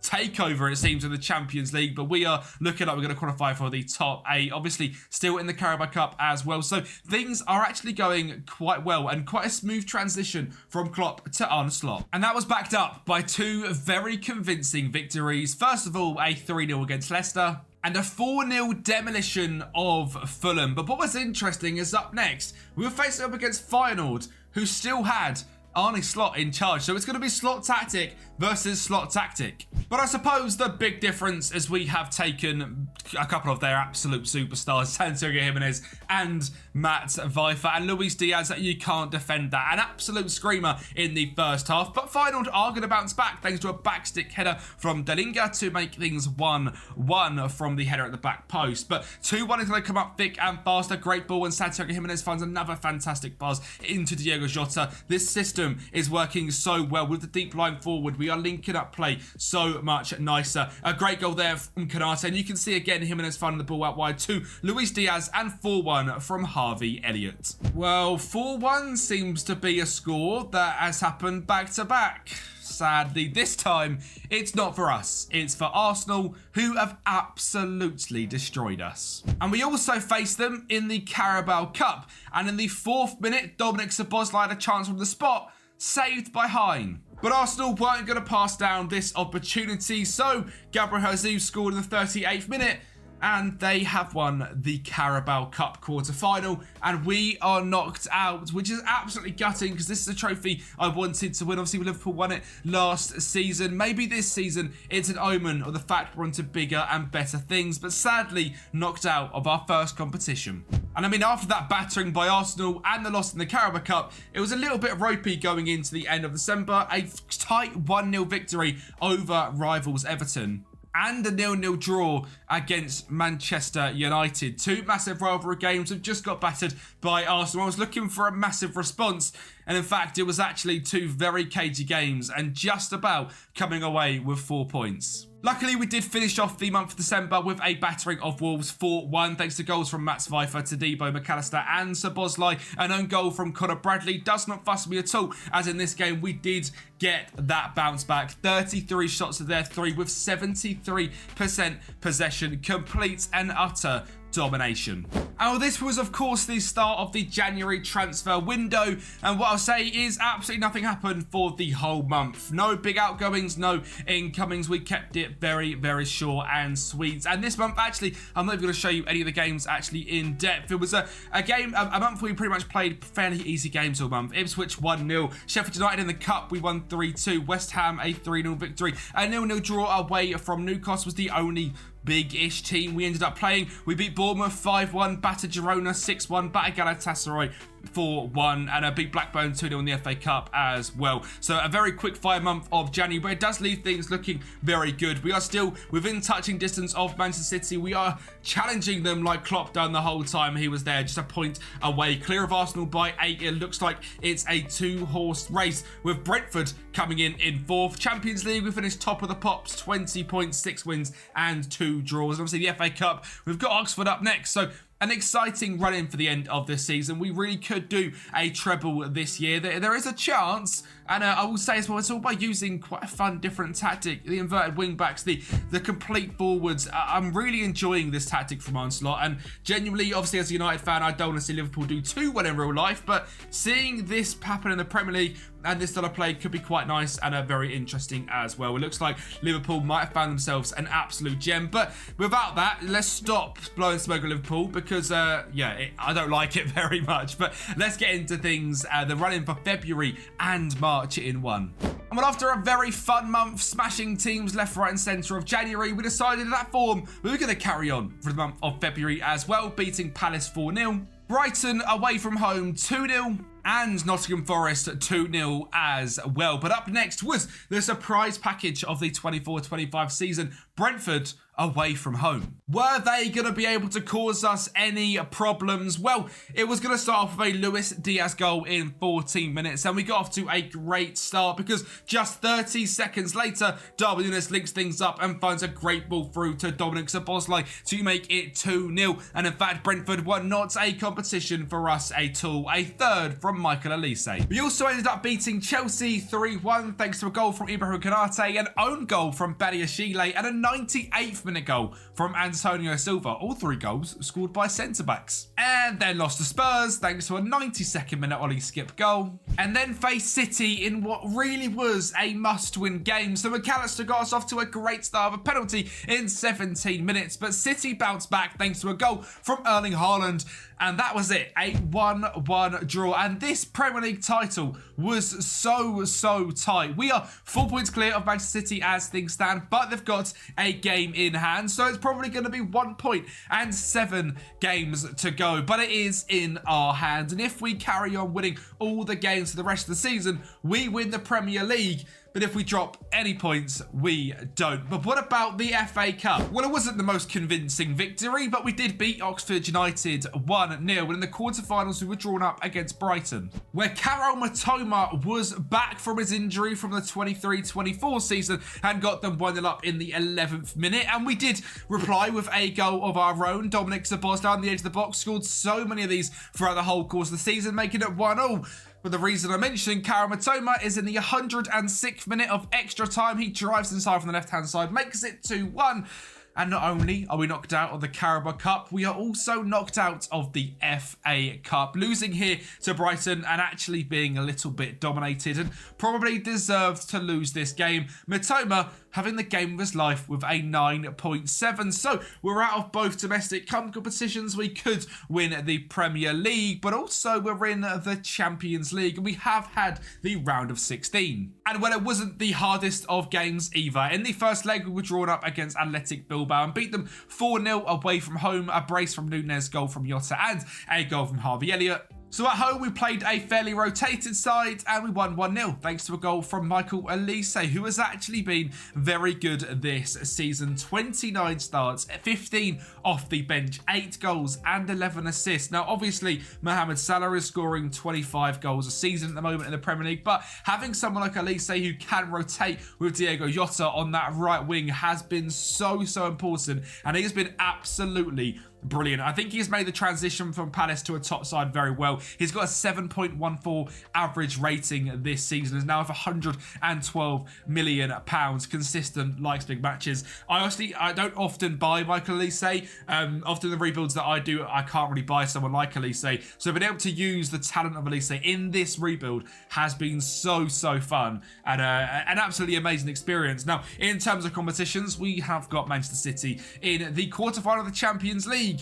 takeover, it seems, in the Champions League, but we are looking like we're going to qualify for the top 8, obviously still in the Carabao Cup as well. So things are actually going quite well, and quite a smooth transition from Klopp to Arne Slot. And that was backed up by 2 very convincing victories. First of all, a 3-0 against Leicester, and a 4-0 demolition of Fulham. But what was interesting is up next, we were facing up against Feyenoord, who still had Arne Slot in charge. So it's going to be Slot tactic versus Slot tactic. But I suppose the big difference is we have taken a couple of their absolute superstars, Santiago Jimenez and Matt Vifer, and Luis Diaz. You can't defend that. An absolute screamer in the first half. But Feyenoord are going to bounce back thanks to a backstick header from Dalinga to make things 1-1 from the header at the back post. But 2-1 is going to come up thick and fast. A great ball, and Santiago Jimenez finds another fantastic pass into Diego Jota. This system is working so well with the deep line forward. We are linking up play so much nicer. A great goal there from Kanate, and you can see again Jimenez finding the ball out wide to Luis Diaz, and 4-1 from Harvey Elliott. Well, 4-1 seems to be a score that has happened back to back. Sadly, this time, it's not for us. It's for Arsenal, who have absolutely destroyed us. And we also faced them in the Carabao Cup. And in the 4th minute, Dominic Szoboszlai had a chance from the spot, saved by Hein. But Arsenal weren't going to pass down this opportunity, so Gabriel Jesus scored in the 38th minute, and they have won the Carabao Cup quarter-final, and we are knocked out, which is absolutely gutting because this is a trophy I wanted to win. Obviously, Liverpool won it last season. Maybe this season it's an omen of the fact we're onto bigger and better things, but sadly knocked out of our first competition. And I mean, after that battering by Arsenal and the loss in the Carabao Cup, it was a little bit ropey going into the end of December. A tight 1-0 victory over rivals Everton, and a 0-0 draw against Manchester United. 2 massive rivalry games have just got battered by Arsenal. I was looking for a massive response, and in fact it was actually 2 very cagey games and just about coming away with 4 points. Luckily, we did finish off the month of December with a battering of Wolves 4-1, thanks to goals from Matt Vifer, Todibo, McAllister and Szoboszlai. An own goal from Conor Bradley does not fuss me at all, as in this game we did get that bounce back. 33 shots to their 3 with 73% possession. Complete and utter domination. Oh, this was of course the start of the January transfer window, and what I'll say is absolutely nothing happened for the whole month. No big outgoings, no incomings. We kept it very, very short and sweet. And this month, actually, I'm not even going to show you any of the games actually in depth. It was a month where we pretty much played fairly easy games all month. Ipswich 1-0, Sheffield United in the Cup we won 3-2, West Ham a 3-0 victory, a 0-0 draw away from Newcastle was the only big-ish team we ended up playing. We beat Bournemouth 5-1, battered Girona 6-1, battered Galatasaray 4-1, and beat Blackburn 2-0 in the FA Cup as well. So a very quick fire month of January, but it does leave things looking very good. We are still within touching distance of Manchester City. We are challenging them like Klopp done the whole time he was there, just a point away. Clear of Arsenal by 8. It looks like it's a 2-horse race with Brentford coming in 4th. Champions League, we finished top of the pops, 20 points, 6 wins and 2 draws. And obviously the FA Cup, we've got Oxford up next, so an exciting run-in for the end of this season. We really could do a treble this year. There is a chance, and I will say as well, it's all by using quite a fun, different tactic. The inverted wing-backs, the complete forwards. I'm really enjoying this tactic from Arne Slot, and genuinely, obviously, as a United fan, I don't want to see Liverpool do too well in real life, but seeing this happen in the Premier League and this style of play could be quite nice and very interesting as well. It looks like Liverpool might have found themselves an absolute gem, but without that, let's stop blowing smoke at Liverpool because, I don't like it very much. But let's get into things, the run-in for February and March in one. And well, after a very fun month, smashing teams left, right and centre of January, we decided that form we were going to carry on for the month of February as well, beating Palace 4-0. Brighton away from home 2-0, and Nottm Forest 2-0 as well. But up next was the surprise package of the 24-25 season. Brentford away from home. Were they going to be able to cause us any problems? Well, it was going to start off with a Luis Diaz goal in 14 minutes, and we got off to a great start because just 30 seconds later, Darwin Núñez links things up and finds a great ball through to Dominic Szoboszlai to make it 2-0. And in fact, Brentford were not a competition for us at all. A third from Michael Olise. We also ended up beating Chelsea 3-1 thanks to a goal from Ibrahim Konate, an own goal from Badiashile, and a 98th minute goal from Antonio Silva. All three goals scored by centre-backs. And then lost to Spurs thanks to a 92nd minute Ollie Skip goal. And then faced City in what really was a must-win game. So McAllister got us off to a great start of a penalty in 17 minutes. But City bounced back thanks to a goal from Erling Haaland. And that was it, a 1-1 draw. And this Premier League title was so tight. We are 4 points clear of Manchester City as things stand, but they've got a game in hand. So it's probably going to be 1 point and 7 games to go. But it is in our hands. And if we carry on winning all the games for the rest of the season, we win the Premier League. But if we drop any points, we don't. But what about the FA Cup? Well, it wasn't the most convincing victory, but we did beat Oxford United 1-0. And in the quarterfinals, we were drawn up against Brighton, where Karol Matoma was back from his injury from the 23-24 season and got them 1-0 up in the 11th minute. And we did reply with a goal of our own. Dominic Szoboszlai on the edge of the box scored so many of these throughout the whole course of the season, making it 1-0. But the reason I mentioned Karol Matoma is in the 106th minute of extra time. He drives inside from the left-hand side, makes it 2-1. And not only are we knocked out of the Carabao Cup, we are also knocked out of the FA Cup, losing here to Brighton and actually being a little bit dominated and probably deserved to lose this game. Matoma having the game of his life with a 9.7. So we're out of both domestic competitions. We could win the Premier League, but also we're in the Champions League and we have had the round of 16. And well, it wasn't the hardest of games either. In the first leg, we were drawn up against Athletic Bilbao and beat them 4-0 away from home. A brace from Núñez, goal from Jota and a goal from Harvey Elliott. So at home, we played a fairly rotated side and we won 1-0 thanks to a goal from Michael Olise, who has actually been very good this season. 29 starts, 15 off the bench, 8 goals and 11 assists. Now, obviously, Mohamed Salah is scoring 25 goals a season at the moment in the Premier League, but having someone like Olise who can rotate with Diogo Jota on that right wing has been so important, and he has been absolutely brilliant. I think he's made the transition from Palace to a top side very well. He's got a 7.14 average rating this season. Is now of £112 million consistent likes big matches. I don't often buy Michael Olise. Often the rebuilds that I do, I can't really buy someone like Olise. So being able to use the talent of Olise in this rebuild has been so fun and an absolutely amazing experience. Now, in terms of competitions, we have got Manchester City in the quarterfinal of the Champions League.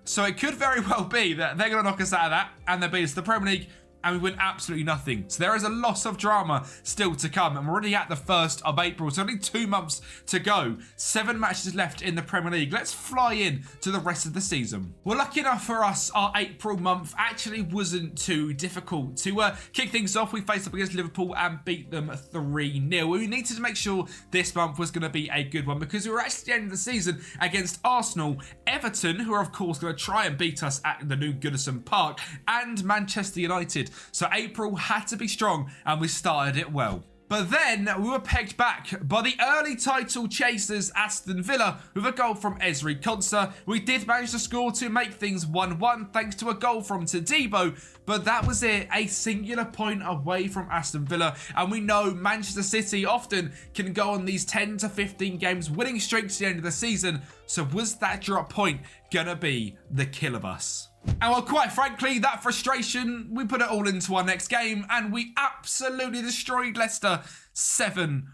So it could very well be that they're going to knock us out of that and they'll beat us to the Premier League and we win absolutely nothing. So there is a lot of drama still to come, and we're already at the 1st of April, so only 2 months to go. 7 matches left in the Premier League. Let's fly in to the rest of the season. Well, lucky enough for us, our April month actually wasn't too difficult. To kick things off, we faced up against Liverpool and beat them 3-0. We needed to make sure this month was going to be a good one because we were actually at the end of the season against Arsenal, Everton, who are of course going to try and beat us at the new Goodison Park, and Manchester United. So April had to be strong and we started it well. But then we were pegged back by the early title chasers Aston Villa with a goal from Ezri Konsa. We did manage to score to make things 1-1 thanks to a goal from Todibo, but that was it, a singular point away from Aston Villa. And we know Manchester City often can go on these 10 to 15 games winning streaks at the end of the season. So was that drop point gonna be the kill of us? And well, quite frankly, that frustration, we put it all into our next game and we absolutely destroyed Leicester 7-1.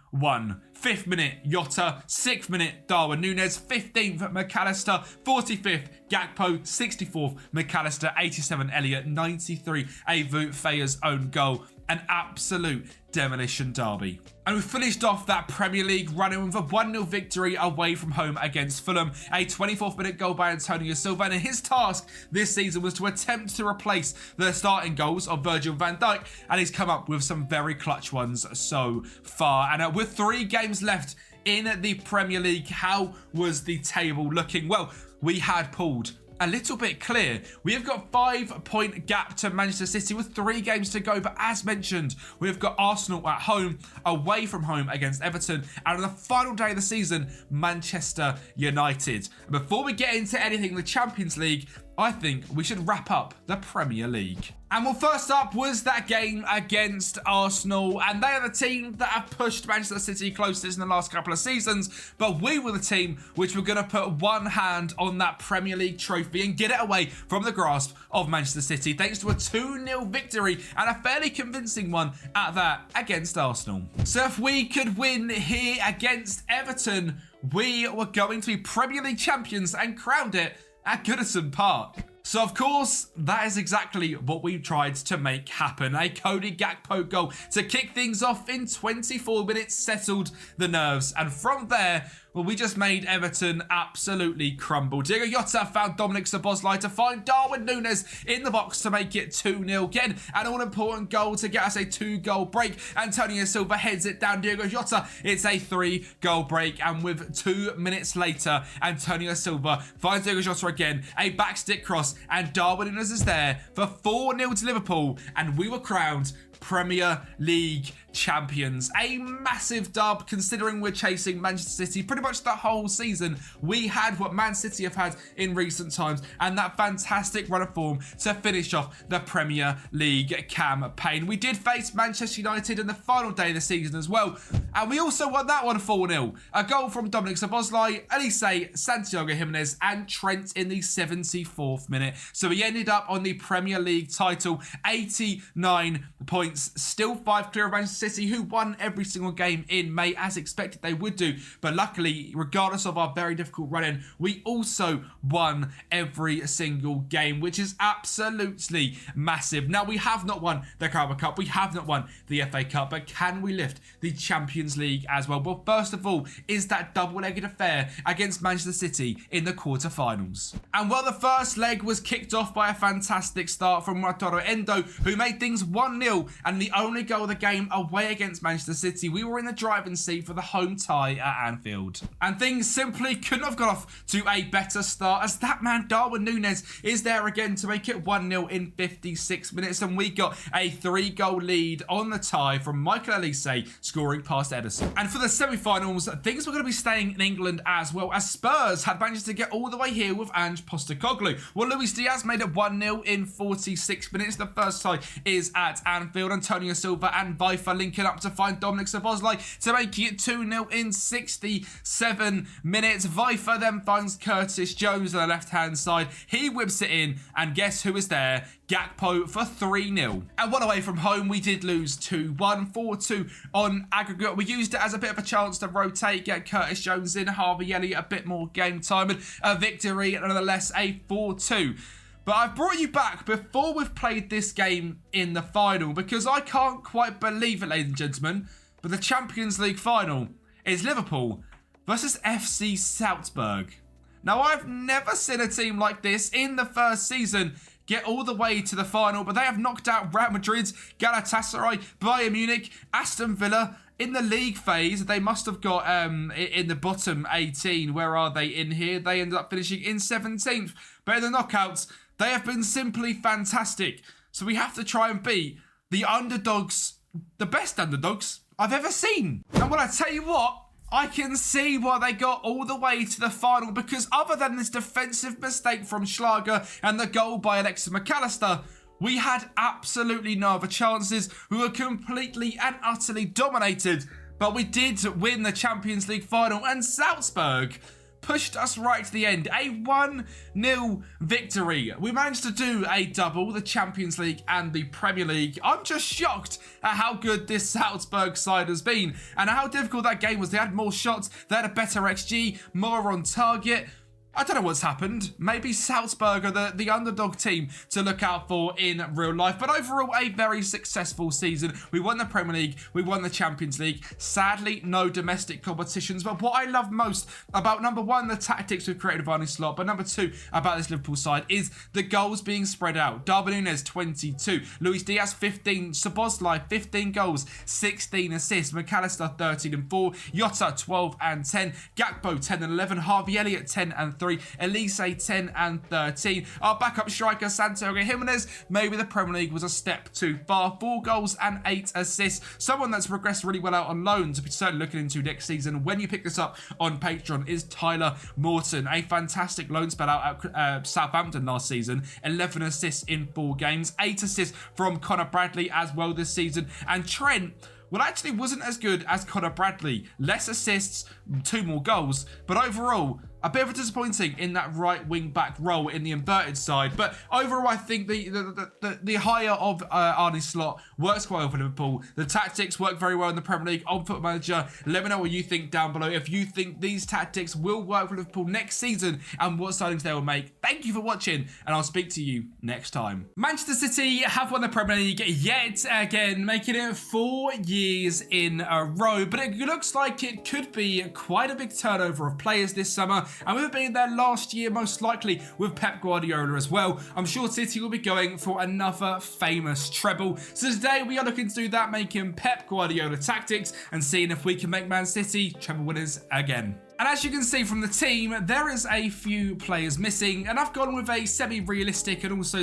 5th minute, Jota. 6th minute, Darwin Núñez. 15th, McAllister. 45th, Gakpo. 64th, McAllister. 87, Elliott. 93, Wout Faes' own goal. An absolute demolition derby. And we finished off that Premier League running with a 1-0 victory away from home against Fulham. A 24th minute goal by Antonio Silva, and his task this season was to attempt to replace the starting goals of Virgil van Dijk, and he's come up with some very clutch ones so far. And with 3 games left in the Premier League. How was the table looking? Well, we had pulled a little bit clear. We have got 5-point gap to Manchester City with 3 games to go. But as mentioned, we've got Arsenal at home, away from home against Everton, and on the final day of the season, Manchester United. Before we get into anything in the Champions League, I think we should wrap up the Premier League. And well, first up was that game against Arsenal, and they are the team that have pushed Manchester City closest in the last couple of seasons, but we were the team which were going to put one hand on that Premier League trophy and get it away from the grasp of Manchester City, thanks to a 2-0 victory, and a fairly convincing one at that, against Arsenal. So if we could win here against Everton, we were going to be Premier League champions and crowned it at Goodison Park. So, of course, that is exactly what we tried to make happen. A Cody Gakpo goal to kick things off in 24 minutes settled the nerves. And from there, well, we just made Everton absolutely crumble. Diogo Jota found Dominic Szoboszlai to find Darwin Núñez in the box to make it 2-0. Again, an all-important goal to get us a 2-goal break. Antonio Silva heads it down. Diogo Jota, it's a 3-goal break. And with 2 minutes later, Antonio Silva finds Diogo Jota again. A backstick cross, and Darwin Núñez is there for 4-0 to Liverpool. And we were crowned Premier League champions. A massive dub, considering we're chasing Manchester City pretty much the whole season. We had what Man City have had in recent times, and that fantastic run of form to finish off the Premier League campaign. We did face Manchester United in the final day of the season as well, and we also won that one 4-0. A goal from Dominic Szoboszlai, Elise, Santiago Jimenez, and Trent in the 74th minute. So we ended up on the Premier League title, 89 points, still 5 clear of Manchester City, who won every single game in May, as expected they would do. But luckily, regardless of our very difficult run-in, we also won every single game, which is absolutely massive. Now, we have not won the Carabao Cup, we have not won the FA Cup, but can we lift the Champions League as well? Well, first of all, is that double-legged affair against Manchester City in the quarterfinals. And well, the first leg was kicked off by a fantastic start from Wataru Endo, who made things 1-0, and the only goal of the game away against Manchester City. We were in the driving seat for the home tie at Anfield. And things simply couldn't have got off to a better start, as that man Darwin Núñez is there again to make it 1-0 in 56 minutes, and we got a 3-goal lead on the tie from Michael Elise scoring past Ederson. And for the semi-finals, things were going to be staying in England as well, as Spurs had managed to get all the way here with Ange Postecoglou. Well, Luis Diaz made it 1-0 in 46 minutes. The first tie is at Anfield. Antonio Silva and Vifer linking up to find Dominic Szoboszlai to make it 2-0 in 67 minutes. Vifer then finds Curtis Jones on the left-hand side. He whips it in, and guess who is there? Gakpo for 3-0. And one away from home, we did lose 2-1, 4-2 on aggregate. We used it as a bit of a chance to rotate, get Curtis Jones in, Harvey Elliott a bit more game time, and a victory, nonetheless, a 4-2. But I've brought you back before we've played this game in the final, because I can't quite believe it, ladies and gentlemen, but the Champions League final is Liverpool versus FC Salzburg. Now, I've never seen a team like this in the first season get all the way to the final, but they have knocked out Real Madrid, Galatasaray, Bayern Munich, Aston Villa. In the league phase, they must have got in the bottom 18. Where are they in here? They ended up finishing in 17th. But in the knockouts, they have been simply fantastic. So we have to try and beat the underdogs, the best underdogs I've ever seen. And when I tell you what, I can see why they got all the way to the final, because other than this defensive mistake from Schlager and the goal by Alexis McAllister, we had absolutely no other chances. We were completely and utterly dominated, but we did win the Champions League final, and Salzburg pushed us right to the end. A 1-0 victory. We managed to do a double, the Champions League and the Premier League. I'm just shocked at how good this Salzburg side has been and how difficult that game was. They had more shots, they had a better XG, more on target. I don't know what's happened. Maybe Salzburg are the underdog team to look out for in real life. But overall, a very successful season. We won the Premier League. We won the Champions League. Sadly, no domestic competitions. But what I love most about, number one, the tactics we've created with Arne Slot, but number two, about this Liverpool side, is the goals being spread out. Darwin Núñez, 22. Luis Diaz, 15. Szoboszlai, 15 goals, 16 assists. McAllister, 13 and 4. Jota, 12 and 10. Gakpo, 10 and 11. Harvey Elliott, 10 and 3. Elise, 10 and 13. Our backup striker, Santiago Jimenez, maybe the Premier League was a step too far. 4 goals and 8 assists. Someone that's progressed really well out on loan to be certainly looking into next season when you pick this up on Patreon is Tyler Morton. A fantastic loan spell out at Southampton last season. 11 assists in 4 games. 8 assists from Connor Bradley as well this season. And Trent, well, actually wasn't as good as Connor Bradley. Less assists, 2 more goals, but overall, a bit of a disappointing in that right wing back role in the inverted side. But overall, I think the hire of Arne Slot works quite well for Liverpool. The tactics work very well in the Premier League on Football Manager. Let me know what you think down below. If you think these tactics will work for Liverpool next season and what signings they will make. Thank you for watching, and I'll speak to you next time. Manchester City have won the Premier League yet again, making it 4 years in a row. But it looks like it could be quite a big turnover of players this summer. And with it being their last year, most likely with Pep Guardiola as well, I'm sure City will be going for another famous treble. So today we are looking to do that, making Pep Guardiola tactics and seeing if we can make Man City treble winners again. And as you can see from the team, there is a few players missing, and I've gone with a semi-realistic and also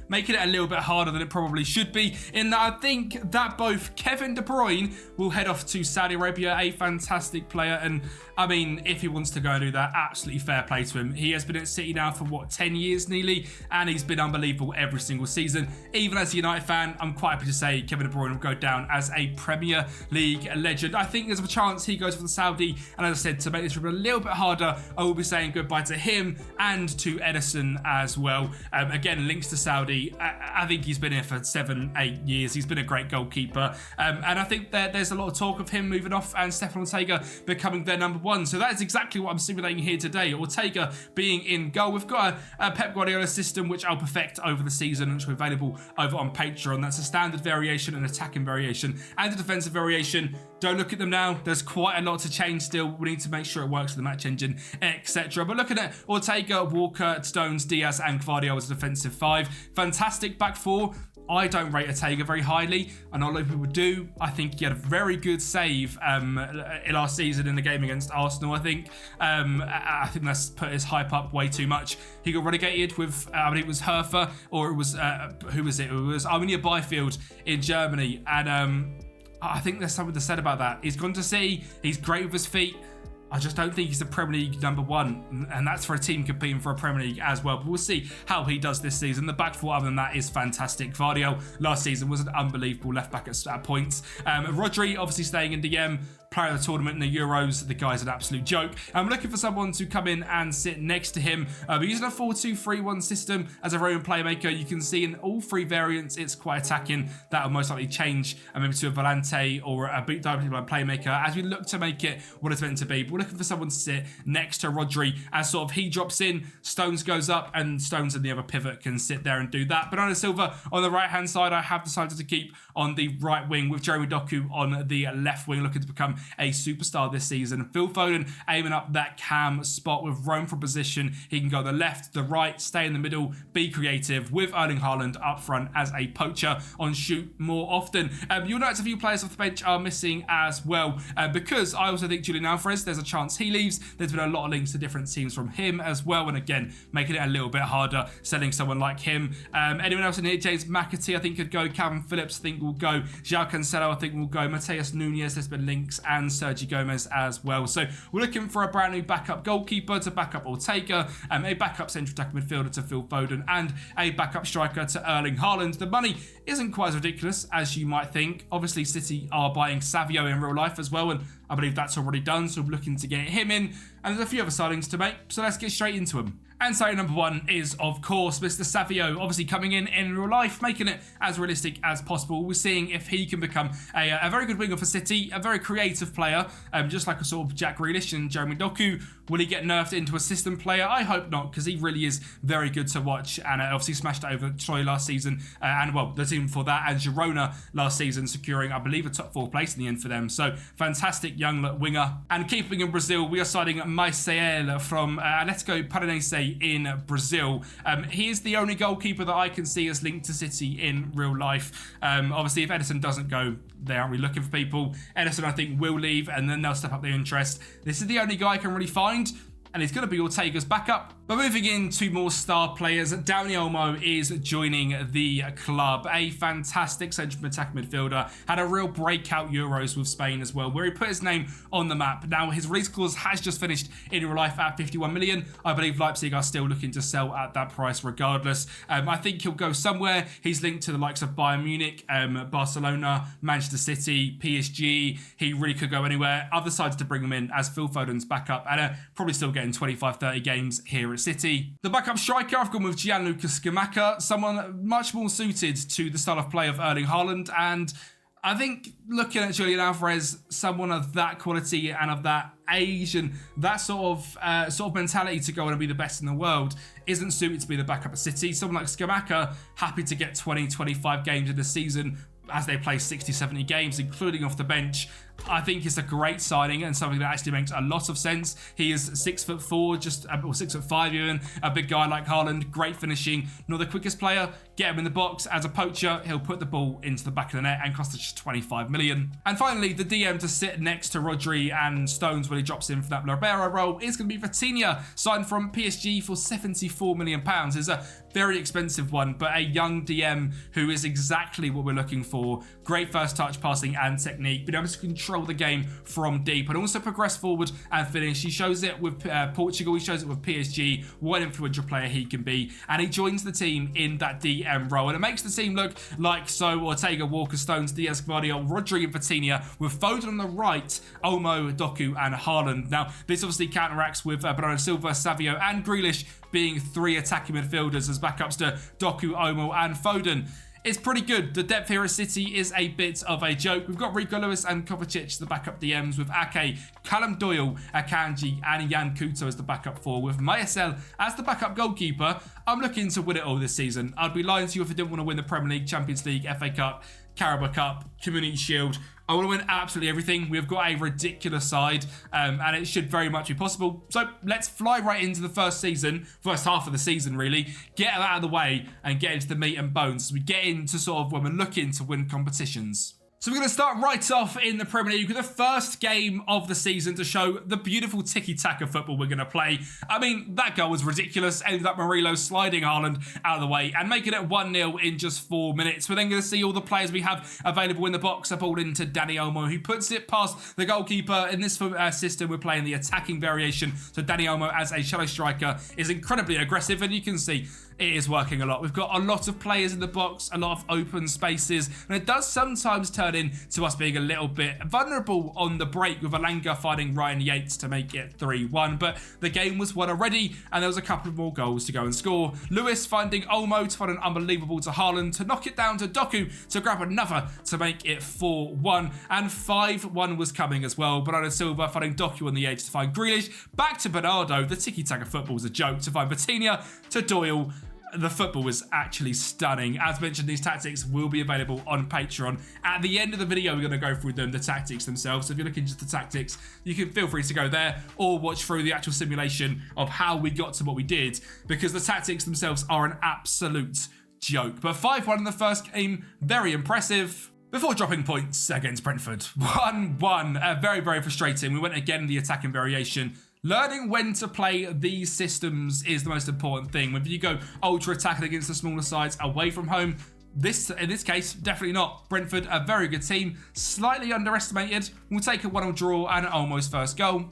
making it a little bit harder than it probably should be, in that I think that both Kevin De Bruyne will head off to Saudi Arabia, a fantastic player, and I mean, if he wants to go and do that, absolutely fair play to him. He has been at City now for, 10 years nearly, and he's been unbelievable every single season. Even as a United fan, I'm quite happy to say Kevin De Bruyne will go down as a Premier League legend. I think there's a chance he goes for the Saudi, and as I said, to make this a little bit harder, I will be saying goodbye to him and to Edison as well. Again, links to Saudi. I think he's been here for 7-8 years. He's been a great goalkeeper, and I think there's a lot of talk of him moving off and Stefan Ortega becoming their number one. So that is exactly what I'm simulating here today. Ortega being in goal. We've got a Pep Guardiola system which I'll perfect over the season, which will be available over on Patreon. That's a standard variation, an attacking variation, and a defensive variation. Don't look at them now. There's quite a lot to change still. We need to make sure it works with the match engine, etc. But looking at Ortega, Walker, Stones, Diaz, and Gvardiol as a defensive 5. Fantastic back 4. I don't rate Ortega very highly. I know a lot of people do. I think he had a very good save last season in the game against Arsenal, I think. I think that's put his hype up way too much. He got relegated with, I mean, it was Hertha, or it was, who was it? It was Arminia Bielefeld in Germany. And I think there's something to say about that. He's gone to City. He's great with his feet. I just don't think he's the Premier League number one, and that's for a team competing for a Premier League as well. But we'll see how he does this season. The back 4, other than that, is fantastic. Gvardiol last season was an unbelievable left back at points. Rodri obviously staying in DM. Player of the tournament in the Euros. The guy's an absolute joke. I'm looking for someone to come in and sit next to him. We're using a 4-2-3-1 system as a roaming playmaker. You can see in all 3 variants, it's quite attacking. That will most likely change maybe to a Volante or a directly blind playmaker as we look to make it what it's meant to be. But we're looking for someone to sit next to Rodri as sort of he drops in, Stones goes up, and Stones and the other pivot can sit there and do that. Bernardo Silva on the right-hand side, I have decided to keep on the right wing with Jeremy Doku on the left wing, looking to become a superstar this season. Phil Foden aiming up that cam spot with Rome for position. He can go the left, the right, stay in the middle, be creative with Erling Haaland up front as a poacher on shoot more often. You'll notice a few players off the bench are missing as well because I also think Julian Alvarez, there's a chance he leaves. There's been a lot of links to different teams from him as well, and again, making it a little bit harder selling someone like him. Anyone else in here? James McAtee, I think could go. Calvin Phillips, I think will go. João Cancelo, I think will go. Mateus Nunes, there's been links, and Sergio Gomez as well. So we're looking for a brand new backup goalkeeper to back up Ortega, a backup central attacking midfielder to Phil Foden, and a backup striker to Erling Haaland. The money isn't quite as ridiculous as you might think. Obviously, City are buying Savio in real life as well, and I believe that's already done, so we're looking to get him in, and there's a few other signings to make, so let's get straight into them. And so number one is, of course, Mr. Savio, obviously coming in real life, making it as realistic as possible. We're seeing if he can become a very good winger for City, a very creative player, just like a sort of Jack Grealish and Jeremy Doku. Will he get nerfed into a system player? I hope not, because he really is very good to watch, and obviously smashed it over Troy last season, and well, the team before that, and Girona last season, securing, I believe, a top 4 place in the end for them. So fantastic young winger. And keeping in Brazil, we are signing Maiciel from Atletico Paranaense in Brazil. He is the only goalkeeper that I can see as linked to City in real life. Obviously, if Edison doesn't go, they aren't really looking for people. Edison, I think, will leave, and then they'll step up their interest. This is the only guy I can really find, and he's going to be Ortega's backup. But moving into more star players, Dani Olmo is joining the club. A fantastic central attacking midfielder. Had a real breakout Euros with Spain as well, where he put his name on the map. Now, his release clause has just finished in real life at 51 million. I believe Leipzig are still looking to sell at that price regardless. I think he'll go somewhere. He's linked to the likes of Bayern Munich, Barcelona, Manchester City, PSG. He really could go anywhere. Other sides to bring him in as Phil Foden's backup, and probably still getting 25-30 games here at City. The backup striker, I've gone with Gianluca Scamacca, someone much more suited to the style of play of Erling Haaland, and I think looking at Julian Alvarez, someone of that quality and of that age and that sort of mentality to go on and be the best in the world, isn't suited to be the backup at City. Someone like Scamacca, happy to get 20-25 games in the season as they play 60-70 games, including off the bench. I think it's a great signing and something that actually makes a lot of sense. He is 6'4", or 6'5" even. A big guy like Haaland, great finishing. Not the quickest player. Get him in the box as a poacher. He'll put the ball into the back of the net and cost us just 25 million. And finally, the DM to sit next to Rodri and Stones when he drops in for that Libero role is going to be Vitinha, signed from PSG for £74 million. It's a very expensive one, but a young DM who is exactly what we're looking for. Great first touch, passing and technique, being able to control the game from deep and also progress forward and finish. He shows it with Portugal, he shows it with PSG, what an influential player he can be, and he joins the team in that DM role, and it makes the team look like Ortega, Walker, Stones, Diaz, Gvardiol, Rodri and Vitinha, with Foden on the right, Olmo, Doku and Haaland. Now, this obviously counteracts with Bernardo Silva, Savio and Grealish being 3 attacking midfielders as backups to Doku, Olmo and Foden. It's pretty good. The depth here at City is a bit of a joke. We've got Rico Lewis and Kovacic, the backup DMs, with Ake, Callum Doyle, Akanji and Jan Couto as the backup 4, with Maiciel as the backup goalkeeper. I'm looking to win it all this season. I'd be lying to you if I didn't want to win the Premier League, Champions League, FA Cup, Carabao Cup, Community Shield. I want to win absolutely everything. We've got a ridiculous side, and it should very much be possible. So let's fly right into the first half of the season, really. Get it out of the way and get into the meat and bones as we get into sort of when we're looking to win competitions. So we're going to start right off in the Premier League with the first game of the season to show the beautiful tiki-taka football we're going to play. I mean, that goal was ridiculous. Ended up Murillo sliding Haaland out of the way and making it 1-0 in just 4 minutes. We're then going to see all the players we have available in the box are balled into Dani Olmo, who puts it past the goalkeeper. In this system, we're playing the attacking variation. So Dani Olmo as a shallow striker is incredibly aggressive, and you can see it is working a lot. We've got a lot of players in the box, a lot of open spaces, and it does sometimes turn into us being a little bit vulnerable on the break, with Alanga finding Ryan Yates to make it 3-1. But the game was won already, and there was a couple of more goals to go and score. Lewis finding Olmo to find an unbelievable to Haaland, to knock it down to Doku, to grab another to make it 4-1. And 5-1 was coming as well. Bernardo Silva finding Doku on the edge to find Grealish. Back to Bernardo. The tiki-taka football is a joke, to find Vitinha to Doyle. The football was actually stunning. As mentioned, these tactics will be available on Patreon. At the end of the video, we're going to go through the tactics themselves. So if you're looking at the tactics, you can feel free to go there or watch through the actual simulation of how we got to what we did, because the tactics themselves are an absolute joke. But 5-1 in the first game, very impressive. Before dropping points against Brentford, 1-1, very, very frustrating. We went again in the attacking variation. Learning when to play these systems is the most important thing. Whether you go ultra attacking against the smaller sides away from home, in this case, definitely not. Brentford, a very good team, slightly underestimated. We'll take a 1-1 draw and an almost first goal,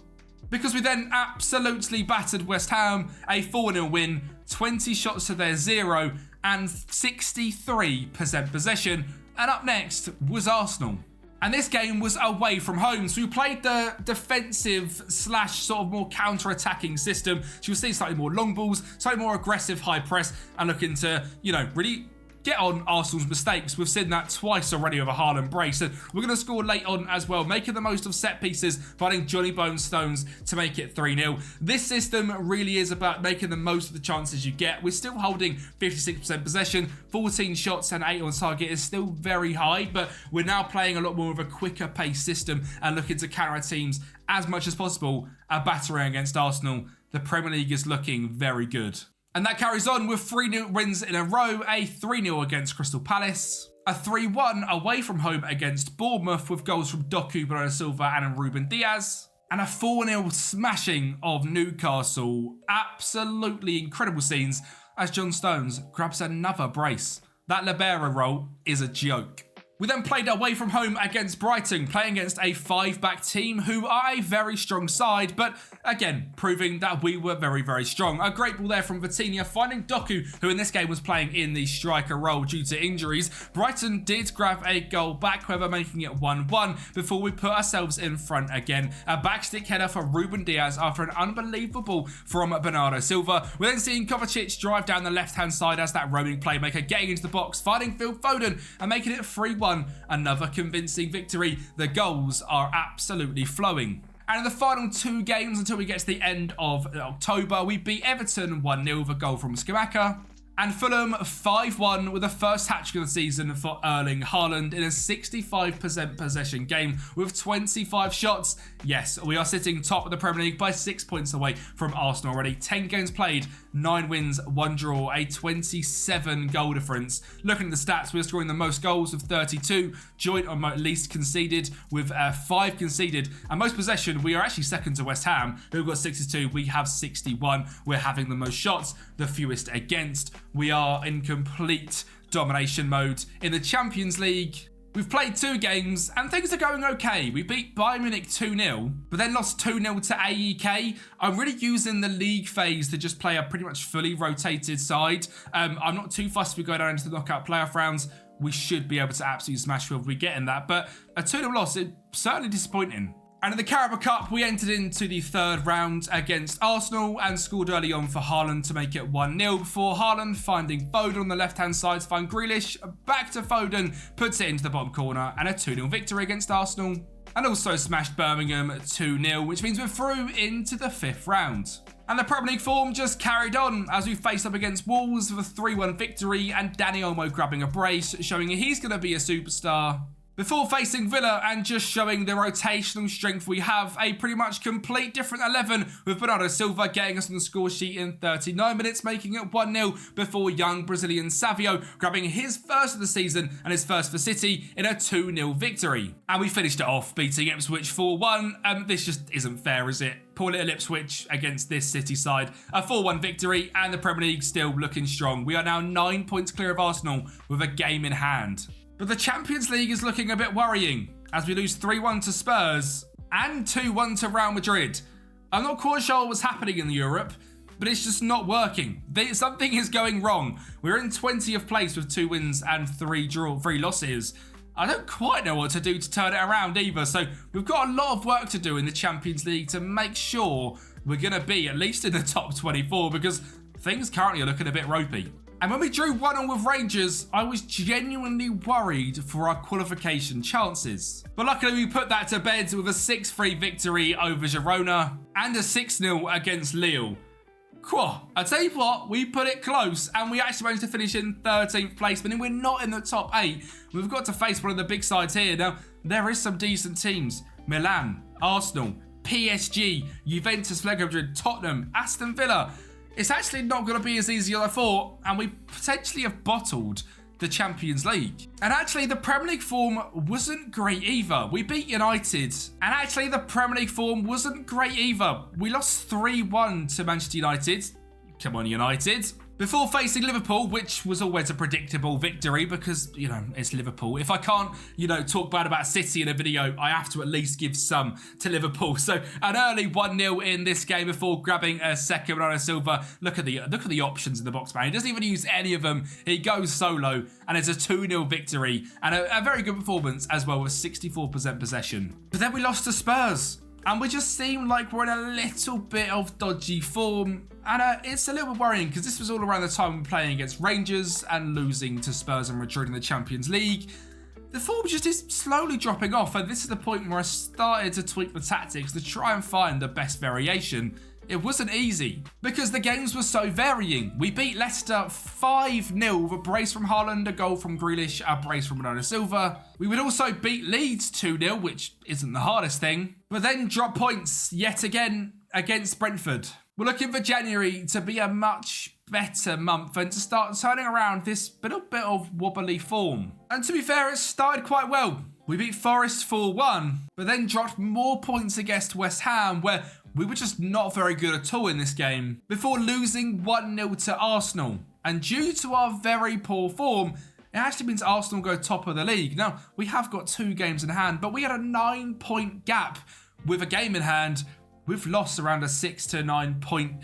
because we then absolutely battered West Ham, a 4-0 win, 20 shots to their 0 and 63% possession. And up next was Arsenal. And this game was away from home. So we played the defensive / sort of more counter-attacking system. So you'll see slightly more long balls, slightly more aggressive high press, and looking to, really get on Arsenal's mistakes. We've seen that twice already with a Haaland brace. And we're going to score late on as well, making the most of set pieces, finding Johnny Bone Stones to make it 3-0. This system really is about making the most of the chances you get. We're still holding 56% possession, 14 shots and 8 on target is still very high, but we're now playing a lot more of a quicker pace system and looking to counter teams as much as possible. A battering against Arsenal. The Premier League is looking very good. And that carries on with 3-0 wins in a row, a 3-0 against Crystal Palace, a 3-1 away from home against Bournemouth with goals from Doku, Bernardo Silva and Ruben Diaz, and a 4-0 smashing of Newcastle. Absolutely incredible scenes as John Stones grabs another brace. That libero role is a joke. We then played away from home against Brighton, playing against a 5-back team who are a very strong side, but again, proving that we were very, very strong. A great ball there from Vitinha, finding Doku, who in this game was playing in the striker role due to injuries. Brighton did grab a goal back, however, making it 1-1 before we put ourselves in front again. A backstick header for Ruben Diaz after an unbelievable from Bernardo Silva. We're then seeing Kovacic drive down the left-hand side as that roaming playmaker, getting into the box, finding Phil Foden and making it 3-1. Another convincing victory. The goals are absolutely flowing. And in the final 2 games until we get to the end of October, we beat Everton 1-0 with a goal from Skamaka. And Fulham 5-1 with the first hat-trick of the season for Erling Haaland in a 65% possession game with 25 shots. Yes, we are sitting top of the Premier League by 6 points away from Arsenal already. 10 games played, 9 wins, 1 draw, a 27 goal difference. Looking at the stats, we're scoring the most goals with 32, joint on least conceded with 5 conceded. And most possession, we are actually second to West Ham, who've got 62. We have 61. We're having the most shots, the fewest against. We are in complete domination mode. In the Champions League, we've played 2 games and things are going okay. We beat Bayern Munich 2-0, but then lost 2-0 to AEK. I'm really using the league phase to just play a pretty much fully rotated side. I'm not too fussed if we go down into the knockout playoff rounds. We should be able to absolutely smash whoever we get in that, but a 2-0 loss is certainly disappointing. And in the Carabao Cup, we entered into the 3rd round against Arsenal and scored early on for Haaland to make it 1-0 before Haaland finding Foden on the left-hand side to find Grealish. Back to Foden, puts it into the bottom corner and a 2-0 victory against Arsenal. And also smashed Birmingham 2-0, which means we're through into the 5th round. And the Premier League form just carried on as we faced up against Wolves with a 3-1 victory and Danny Olmo grabbing a brace, showing he's going to be a superstar. Before facing Villa and just showing the rotational strength we have, a pretty much complete different 11 with Bernardo Silva getting us on the score sheet in 39 minutes, making it 1-0 before young Brazilian Savio grabbing his first of the season and his first for City in a 2-0 victory. And we finished it off beating Ipswich 4-1. This just isn't fair, is it? Poor little Ipswich against this City side. A 4-1 victory and the Premier League still looking strong. We are now 9 points clear of Arsenal with a game in hand. But the Champions League is looking a bit worrying as we lose 3-1 to Spurs and 2-1 to Real Madrid. I'm not quite sure what's happening in Europe, but it's just not working. Something is going wrong. We're in 20th place with 2 wins and 3 losses. I don't quite know what to do to turn it around either. So we've got a lot of work to do in the Champions League to make sure we're going to be at least in the top 24 because things currently are looking a bit ropey. And when we drew 1-1 with Rangers, I was genuinely worried for our qualification chances. But luckily we put that to bed with a 6-3 victory over Girona and a 6-0 against Lille. I tell you what, we put it close and we actually managed to finish in 13th place, but we're not in the top 8. We've got to face one of the big sides here. Now, there is some decent teams. Milan, Arsenal, PSG, Juventus, Lego Madrid, Tottenham, Aston Villa. It's actually not going to be as easy as I thought, and we potentially have bottled the Champions League. And actually, the Premier League form wasn't great either. We beat United, and actually, the Premier League form wasn't great either. We lost 3-1 to Manchester United. Come on, United. before facing Liverpool, which was always a predictable victory because, you know, it's Liverpool. If I can't, you know, talk bad about City in a video, I have to at least give some to Liverpool. So an early 1-0 in this game before grabbing a second on a Silva. Look at the options in the box, man. He doesn't even use any of them. He goes solo, and it's a 2-0 victory and a very good performance as well with 64% possession. But then we lost to Spurs. And we just seem like we're in a little bit of dodgy form. And it's a little bit worrying because this was all around the time we were playing against Rangers and losing to Spurs and Madrid in the Champions League. The form just is slowly dropping off. And this is the point where I started to tweak the tactics to try and find the best variation. It wasn't easy because the games were so varying. We beat Leicester 5-0 with a brace from Haaland, a goal from Grealish, a brace from Bernardo Silva. We would also beat Leeds 2-0, which isn't the hardest thing, but then drop points yet again against Brentford. We're looking for January to be a much better month and to start turning around this little bit of wobbly form. And to be fair, it started quite well. We beat Forest 4-1, but then dropped more points against West Ham, where we were just not very good at all in this game, before losing 1-0 to Arsenal. And due to our very poor form, it actually means Arsenal go top of the league. Now, we have got 2 games in hand, but we had a 9-point gap with a game in hand. We've lost around a 6 to 9 point,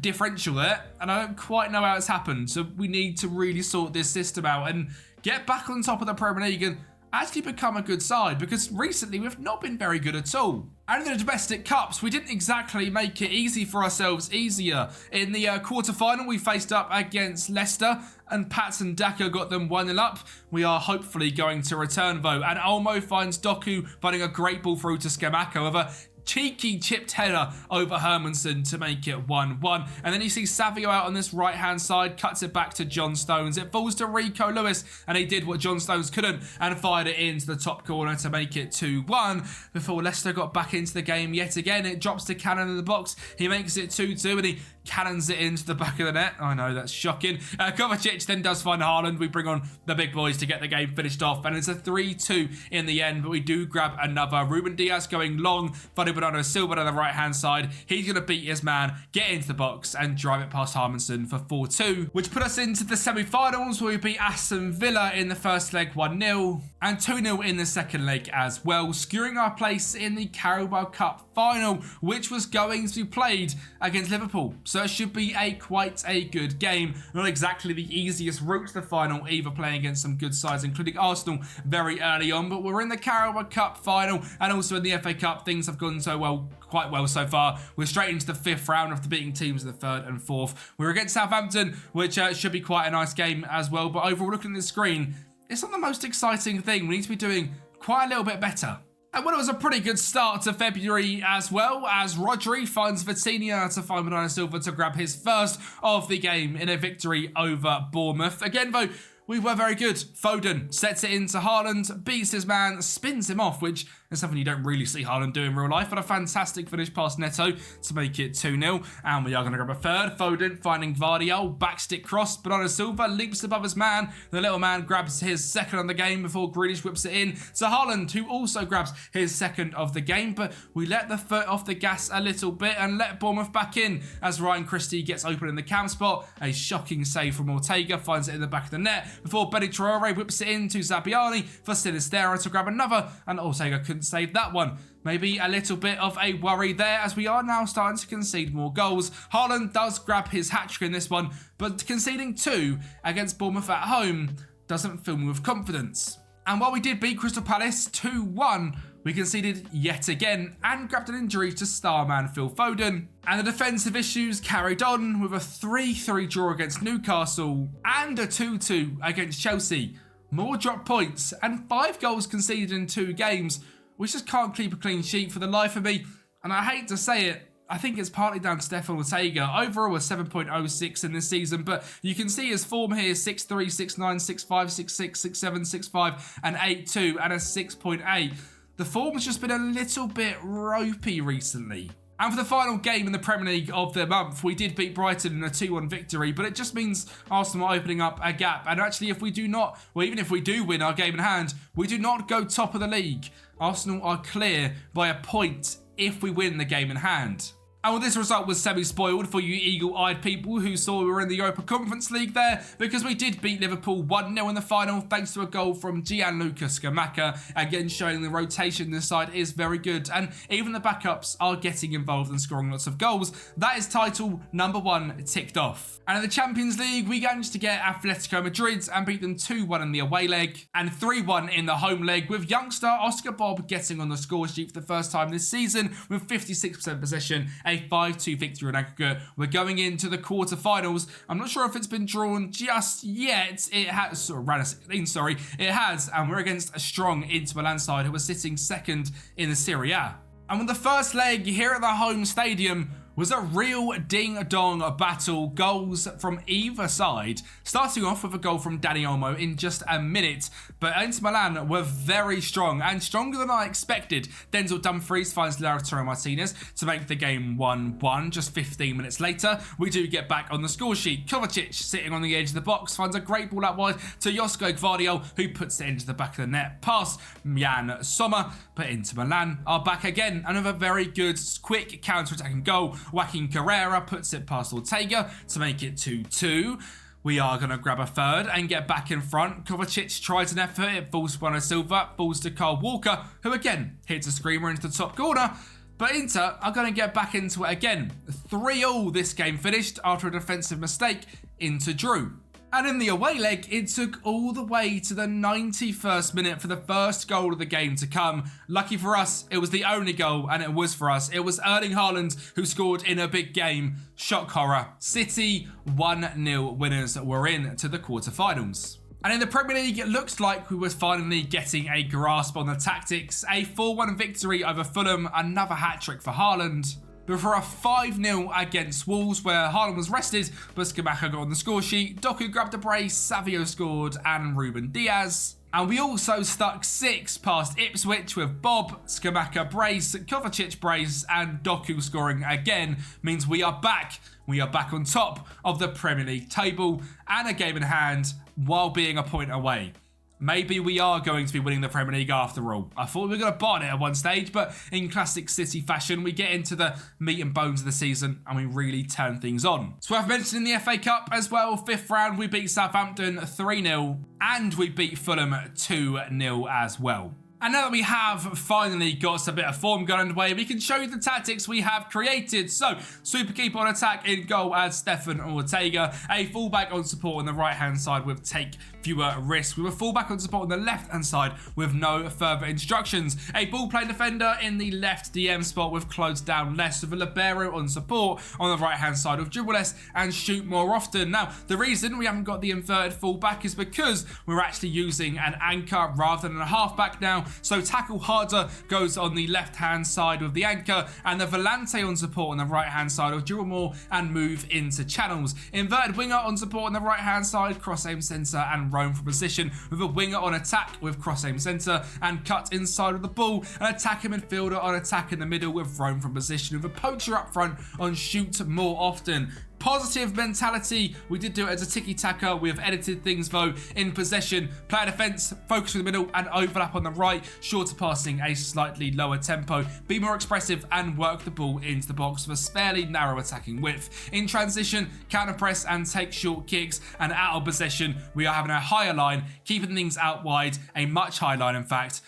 differential there. And I don't quite know how it's happened. So we need to really sort this system out and get back on top of the Premier League and actually become a good side, because recently we've not been very good at all. And in the domestic cups, we didn't exactly make it easy for ourselves easier. In the quarter-final, we faced up against Leicester, and Patson Daka got them 1-0 up. We are hopefully going to return, though. And Olmo finds Doku finding a great ball through to Skamaka with a cheeky chipped header over Hermansen to make it 1-1. And then you see Savio out on this right-hand side, cuts it back to John Stones. It falls to Rico Lewis, and he did what John Stones couldn't and fired it into the top corner to make it 2-1. Before Leicester got back into the game yet again, it drops to Cannon in the box. He makes it 2-2, and he cannons it into the back of the net. I know, that's shocking. Kovacic then does find Haaland. We bring on the big boys to get the game finished off, and it's a 3-2 in the end, but we do grab another. Ruben Diaz going long, Bernardo Silva on the right-hand side. He's going to beat his man, get into the box, and drive it past Hermansen for 4-2, which put us into the semi-finals, where we beat Aston Villa in the first leg 1-0, and 2-0 in the second leg as well, securing our place in the Carabao Cup final, which was going to be played against Liverpool. So it should be quite a good game. Not exactly the easiest route to the final, either playing against some good sides, including Arsenal very early on, but we're in the Carabao Cup final, and also in the FA Cup. Things have gone quite well so far. We're straight into the 5th round after beating teams in the 3rd and 4th. We're against Southampton, which should be quite a nice game as well, but overall, looking at the screen, it's not the most exciting thing. We need to be doing quite a little bit better. And well, it was a pretty good start to February as well, as Rodri finds Vitinha to find Bernardo Silva to grab his first of the game in a victory over Bournemouth. Again, though, we were very good. Foden sets it into Haaland, beats his man, spins him off, which is something you don't really see Haaland do in real life, but a fantastic finish past Neto to make it 2-0. And we are going to grab a third. Foden finding Vardiol, backstick cross. Bernardo Silva leaps above his man. The little man grabs his second on the game before Grealish whips it in to Haaland, who also grabs his second of the game. But we let the foot off the gas a little bit and let Bournemouth back in as Ryan Christie gets open in the cam spot. A shocking save from Ortega, finds it in the back of the net before Benny Traore whips it in to Zabbiani for Sinistera to grab another, and Ortega couldn't save that one. Maybe a little bit of a worry there, as we are now starting to concede more goals. Haaland does grab his hat-trick in this one, but conceding 2 against Bournemouth at home doesn't fill me with confidence. And while we did beat Crystal Palace 2-1, we conceded yet again and grabbed an injury to star man Phil Foden. And the defensive issues carried on with a 3-3 draw against Newcastle and a 2-2 against Chelsea. More drop points and 5 goals conceded in 2 games. We just can't keep a clean sheet for the life of me. And I hate to say it, I think it's partly down to Stefan Ortega. Overall, a 7.06 in this season, but you can see his form here: 6'3", 6'9", 6'5", 6'6", 6'7", 6'5", and 8'2", and a 6.8. The form has just been a little bit ropey recently. And for the final game in the Premier League of the month, we did beat Brighton in a 2-1 victory, but it just means Arsenal are opening up a gap. And actually, if we do not, well, even if we do win our game in hand, we do not go top of the league. Arsenal are clear by a point if we win the game in hand. And well, this result was semi-spoiled for you eagle-eyed people who saw we were in the Europa Conference League there, because we did beat Liverpool 1-0 in the final thanks to a goal from Gianluca Scamacca, again showing the rotation this side is very good, and even the backups are getting involved and scoring lots of goals. That is title number 1 ticked off. And in the Champions League, we managed to get Atletico Madrid and beat them 2-1 in the away leg and 3-1 in the home leg, with youngster Oscar Bob getting on the score sheet for the first time this season with 56% possession, a 5-2 victory in aggregate. We're going into the quarterfinals. I'm not sure if it's been drawn just yet. It has, it has, and we're against a strong Inter Milan side who are sitting second in the Serie A. And when the first leg here at the home stadium was a real ding-dong battle, goals from either side, starting off with a goal from Dani Olmo in just a minute. But Inter Milan were very strong, and stronger than I expected. Denzel Dumfries finds Lautaro Martinez to make the game 1-1. Just 15 minutes later, we do get back on the score sheet. Kovacic, sitting on the edge of the box, finds a great ball out wide to Josko Gvardiol, who puts it into the back of the net past Jan Sommer. But Inter Milan are back again, and with a very good, quick counter-attacking goal. Joaquin Carrera puts it past Ortega to make it 2-2. We are going to grab a third and get back in front. Kovacic tries an effort, it falls to Bruno Silva, falls to Kyle Walker, who again hits a screamer into the top corner. But Inter are going to get back into it again. 3-3 this game finished after a defensive mistake. Inter drew. And in the away leg, it took all the way to the 91st minute for the first goal of the game to come. Lucky for us, it was the only goal, and it was for us. It was Erling Haaland who scored in a big game. Shock horror. City 1-0 winners were in to the quarterfinals. And in the Premier League, it looks like we were finally getting a grasp on the tactics. A 4-1 victory over Fulham, another hat-trick for Haaland. Before a 5-0 against Wolves, where Haaland was rested, but Scamacca got on the score sheet. Doku grabbed a brace, Savio scored, and Ruben Diaz. And we also stuck 6 past Ipswich with Bob, Scamacca brace, Kovacic brace, and Doku scoring again. Means we are back. We are back on top of the Premier League table and a game in hand while being a point away. Maybe we are going to be winning the Premier League after all. I thought we were going to bottle it at one stage, but in classic City fashion, we get into the meat and bones of the season and we really turn things on. So I've mentioned in the FA Cup as well, 5th round, we beat Southampton 3-0 and we beat Fulham 2-0 as well. And now that we have finally got a bit of form going underway, we can show you the tactics we have created. So, super keeper on attack in goal as Stefan Ortega. A fullback on support on the right-hand side with take fewer risks. We were fullback on support on the left-hand side with no further instructions. A ball-playing defender in the left DM spot with closed down less, with a libero on support on the right-hand side with dribble less and shoot more often. Now, the reason we haven't got the inverted fullback is because we're actually using an anchor rather than a halfback now. So tackle harder goes on the left-hand side with the anchor, and the volante on support on the right-hand side of dribble more and move into channels. Inverted winger on support on the right-hand side, cross-aim centre and roam for position, with a winger on attack with cross-aim centre and cut inside of the ball, an attacking midfielder on attack in the middle with roam from position, with a poacher up front on shoot more often. Positive mentality, we did do it as a tiki-taka. We have edited things though in possession, player defence, focus in the middle and overlap on the right, shorter passing, a slightly lower tempo, be more expressive and work the ball into the box with a fairly narrow attacking width. In transition, counter press and take short kicks, and out of possession we are having a higher line, keeping things out wide, a much higher line in fact.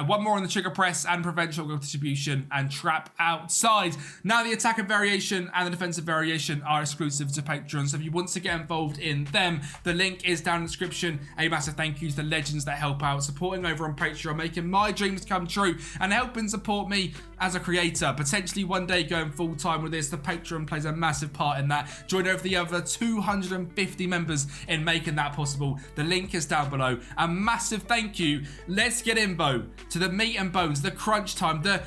One more on the trigger press and prevent short goal distribution and trap outside. Now the attacking variation and the defensive variation are exclusive to Patreon, so if you want to get involved in them, the link is down in the description. A massive thank you to the legends that help out, supporting over on Patreon, making my dreams come true and helping support me as a creator. Potentially one day going full time with this, the Patreon plays a massive part in that. Join over the other 250 members in making that possible. The link is down below. A massive thank you. Let's get in, Bo, to the meat and bones, the crunch time, the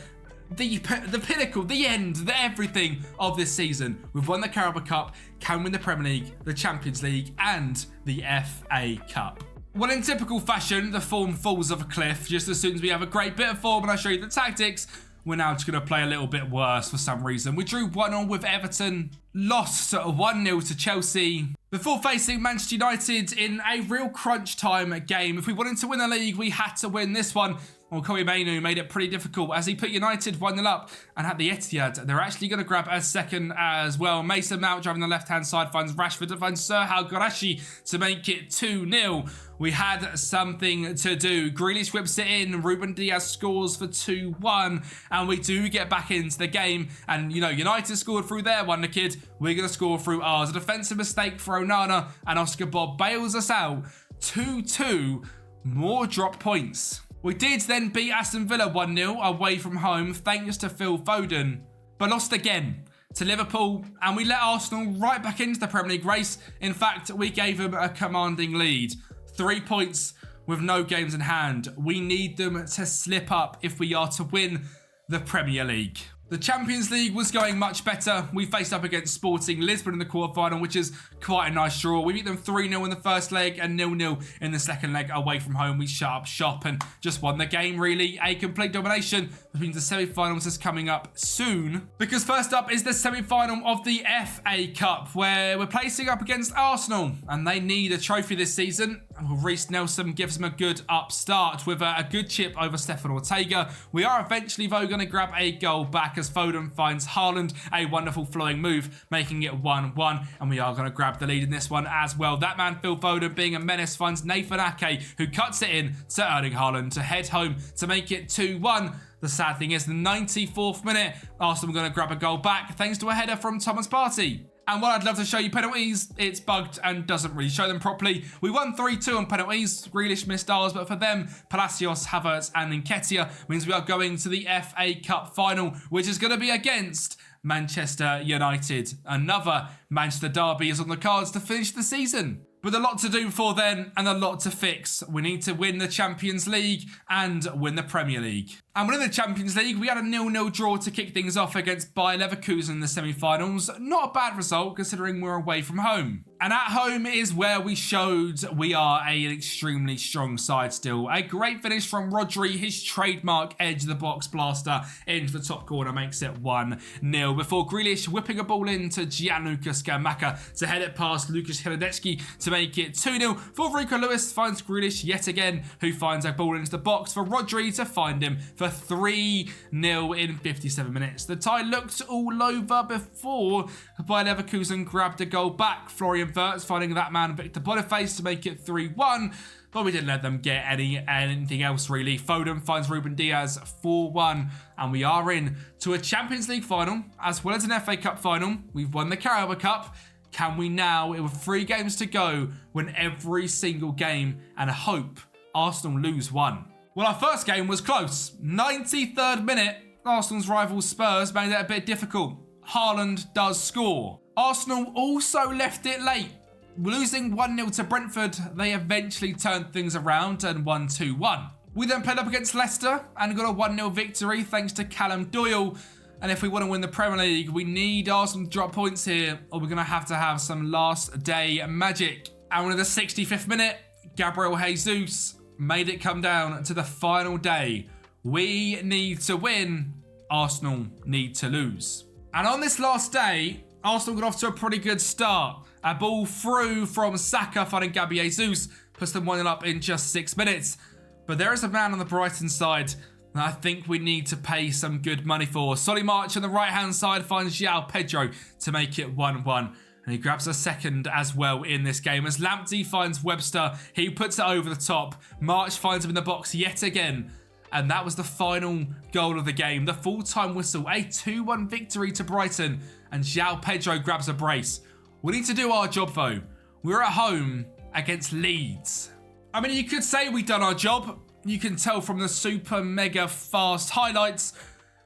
pinnacle, the end, the everything of this season. We've won the Carabao Cup, can win the Premier League, the Champions League and the FA Cup. Well, in typical fashion, the form falls off a cliff just as soon as we have a great bit of form and I show you the tactics. We're now just going to play a little bit worse for some reason. We drew 1-1 with Everton, lost 1-0 to Chelsea, before facing Manchester United in a real crunch time game. If we wanted to win the league, we had to win this one. Well, Kobe Mainu made it pretty difficult as he put United 1-0 up, and at the Etihad, they're actually going to grab a second as well. Mason Mount driving the left-hand side finds Rashford to find Serhal Ghorashi to make it 2-0. We had something to do. Grealish whips it in, Ruben Diaz scores for 2-1, and we do get back into the game. And, you know, United scored through their wonder kid. We're going to score through ours. A defensive mistake for Onana, and Oscar Bob bails us out. 2-2, more drop points. We did then beat Aston Villa 1-0 away from home thanks to Phil Foden, but lost again to Liverpool, and we let Arsenal right back into the Premier League race. In fact, we gave them a commanding lead. 3 points with no games in hand. We need them to slip up if we are to win the Premier League. The Champions League was going much better. We faced up against Sporting Lisbon in the quarterfinal, which is quite a nice draw. We beat them 3-0 in the first leg and 0-0 in the second leg away from home. We shut up shop and just won the game, really. A complete domination, which means the semi-finals is coming up soon. Because first up is the semi-final of the FA Cup, where we're placing up against Arsenal, and they need a trophy this season. Reece Nelson gives them a good upstart with a good chip over Stefan Ortega. We are eventually, though, going to grab a goal back as Foden finds Haaland, a wonderful flowing move, making it 1-1, and we are going to grab the lead in this one as well. That man, Phil Foden, being a menace, finds Nathan Ake, who cuts it in to Erling Haaland to head home to make it 2-1. The sad thing is, the 94th minute, Arsenal are going to grab a goal back thanks to a header from Thomas Partey. And while I'd love to show you penalties, it's bugged and doesn't really show them properly. We won 3-2 on penalties. Grealish missed ours, but for them, Palacios, Havertz and Nketiah means we are going to the FA Cup final, which is going to be against Manchester United. Another Manchester derby is on the cards to finish the season. With a lot to do before then and a lot to fix. We need to win the Champions League and win the Premier League. And within the Champions League, we had a 0-0 draw to kick things off against Bayer Leverkusen in the semi-finals. Not a bad result considering we're away from home. And at home is where we showed we are an extremely strong side still. A great finish from Rodri, his trademark edge of the box blaster into the top corner makes it 1-0. Before Grealish whipping a ball into Gianluca Scamacca to head it past Lukas Hradecky to make it 2-0. For Rico Lewis finds Grealish yet again, who finds a ball into the box for Rodri to find him for 3-0 in 57 minutes. The tie looked all over before Bayer Leverkusen grabbed a goal back. Florian Wirtz finding that man Victor Boniface to make it 3-1, but we didn't let them get anything else really. Foden finds Ruben Diaz 4-1, and we are in to a Champions League final as well as an FA Cup final. We've won the Carabao Cup. Can we now, with 3 games to go, win every single game and hope Arsenal lose one? Well, our first game was close. 93rd minute, Arsenal's rivals Spurs made it a bit difficult. Haaland does score. Arsenal also left it late. Losing 1-0 to Brentford, they eventually turned things around and won 2-1. We then played up against Leicester and got a 1-0 victory thanks to Callum Doyle. And if we want to win the Premier League, we need Arsenal to drop points here, or we're going to have some last day magic. And in the 65th minute, Gabriel Jesus made it come down to the final day. We need to win. Arsenal need to lose. And on this last day, Arsenal got off to a pretty good start. A ball through from Saka finding Gabby Jesus puts them 1-0 up in just 6 minutes. But there is a man on the Brighton side that I think we need to pay some good money for. Solly March on the right-hand side finds João Pedro to make it 1-1. And he grabs a second as well in this game. As Lamptey finds Webster, he puts it over the top. March finds him in the box yet again. And that was the final goal of the game. The full-time whistle, a 2-1 victory to Brighton. And João Pedro grabs a brace. We need to do our job though. We're at home against Leeds. I mean, you could say we've done our job. You can tell from the super mega fast highlights.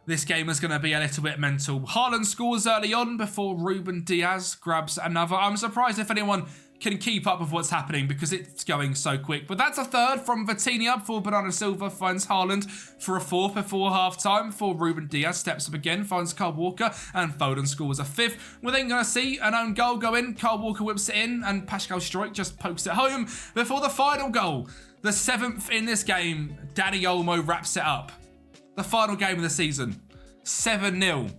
This game is going to be a little bit mental. Haaland scores early on before Ruben Diaz grabs another. I'm surprised if anyone can keep up with what's happening because it's going so quick. But that's a third from Vitinha before Bernardo Silva finds Haaland for a fourth before half-time. Before Ruben Diaz steps up again, finds Kyle Walker, and Foden scores a fifth. We're then going to see an own goal go in. Kyle Walker whips it in, and Pascal Struijk just pokes it home before the final goal. The 7th in this game, Dani Olmo wraps it up. The final game of the season, 7-0.